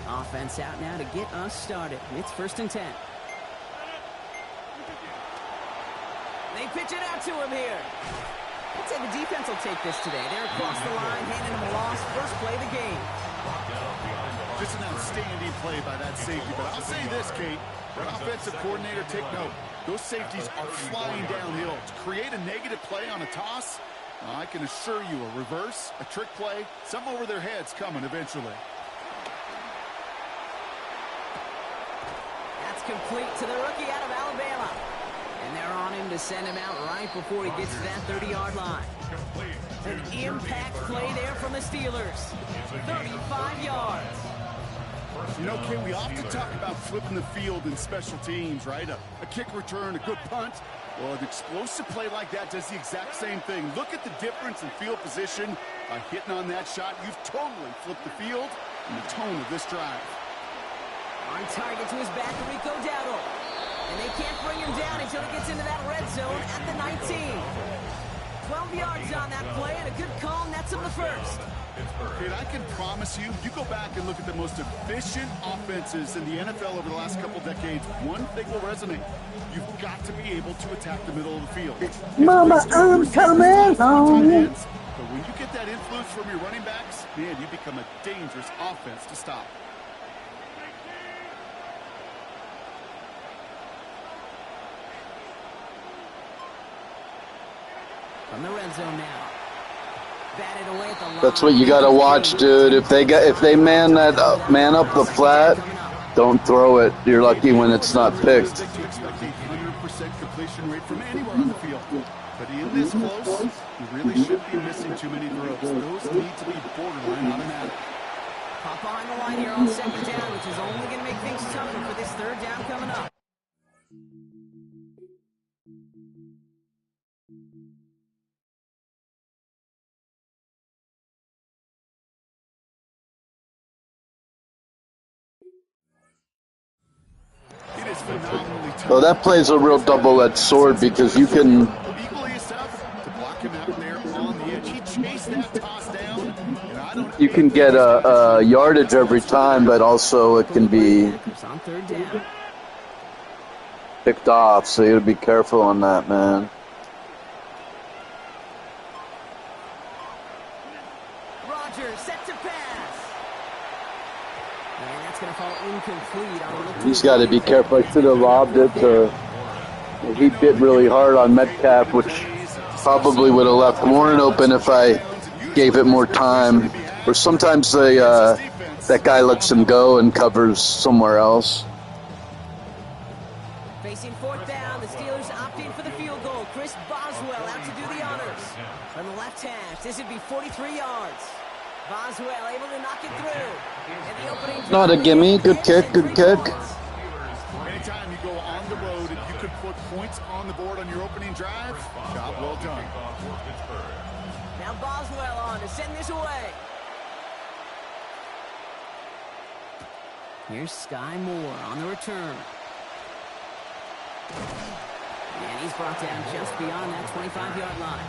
Offense out now to get us started. It's 1st and 10. They pitch it out to him here. I'd say the defense will take this today. They're across the line, handing him a loss. First play of the game. Just an outstanding play by that safety. But I'll say this, Kate. Our offensive coordinator, take note. Those safeties are flying downhill. To create a negative play on a toss, I can assure you a reverse, a trick play, something over their heads coming eventually. Complete to the rookie out of Alabama. And they're on him to send him out right before he gets to that 30-yard line. An impact play there from the Steelers. 35 yards. You know, Kate, we often talk about flipping the field in special teams, right? A kick return, a good punt. Well, an explosive play like that does the exact same thing. Look at the difference in field position. By hitting on that shot, you've totally flipped the field and the tone of this drive. On target to his back, Rico Dowdle. And they can't bring him down until he gets into that red zone at the 19. 12 yards on that play, and a good call nets him the first. Kid, I can promise you, you go back and look at the most efficient offenses in the NFL over the last couple decades, one thing will resonate. You've got to be able to attack the middle of the field. Mama, I'm coming home. But when you get that influence from your running backs, man, you become a dangerous offense to stop. From the red zone now. Batted away at the line. That's what you gotta watch, dude. If they man up the flat, don't throw it. You're lucky when it's not picked. To expect a 100% completion rate from anywhere on the field. But in this close, you really shouldn't be missing too many throws. Those need to be borderline automatic. Pop behind the line here on second down, which is only going to make things tougher for this third down coming up. Well, that plays a real double-edged sword because you can get a yardage every time, but also it can be picked off, so you got to be careful on that, man. Rodgers set to pass. And that's going to fall incomplete. He's got to be careful. I should have lobbed it. He bit really hard on Metcalf, which probably would have left Warren open if I gave it more time. Or sometimes that guy lets him go and covers somewhere else. Facing fourth down, the Steelers opting for the field goal. Chris Boswell out to do the honors. From the left hash, this would be 43 yards. Boswell able to knock it through. And the opening Not a gimme. Good kick, good kick. Anytime you go on the road and you could put points on the board on your opening drive, job well done. Now Boswell on to send this away. Here's Sky Moore on the return. And he's brought down just beyond that 25-yard line.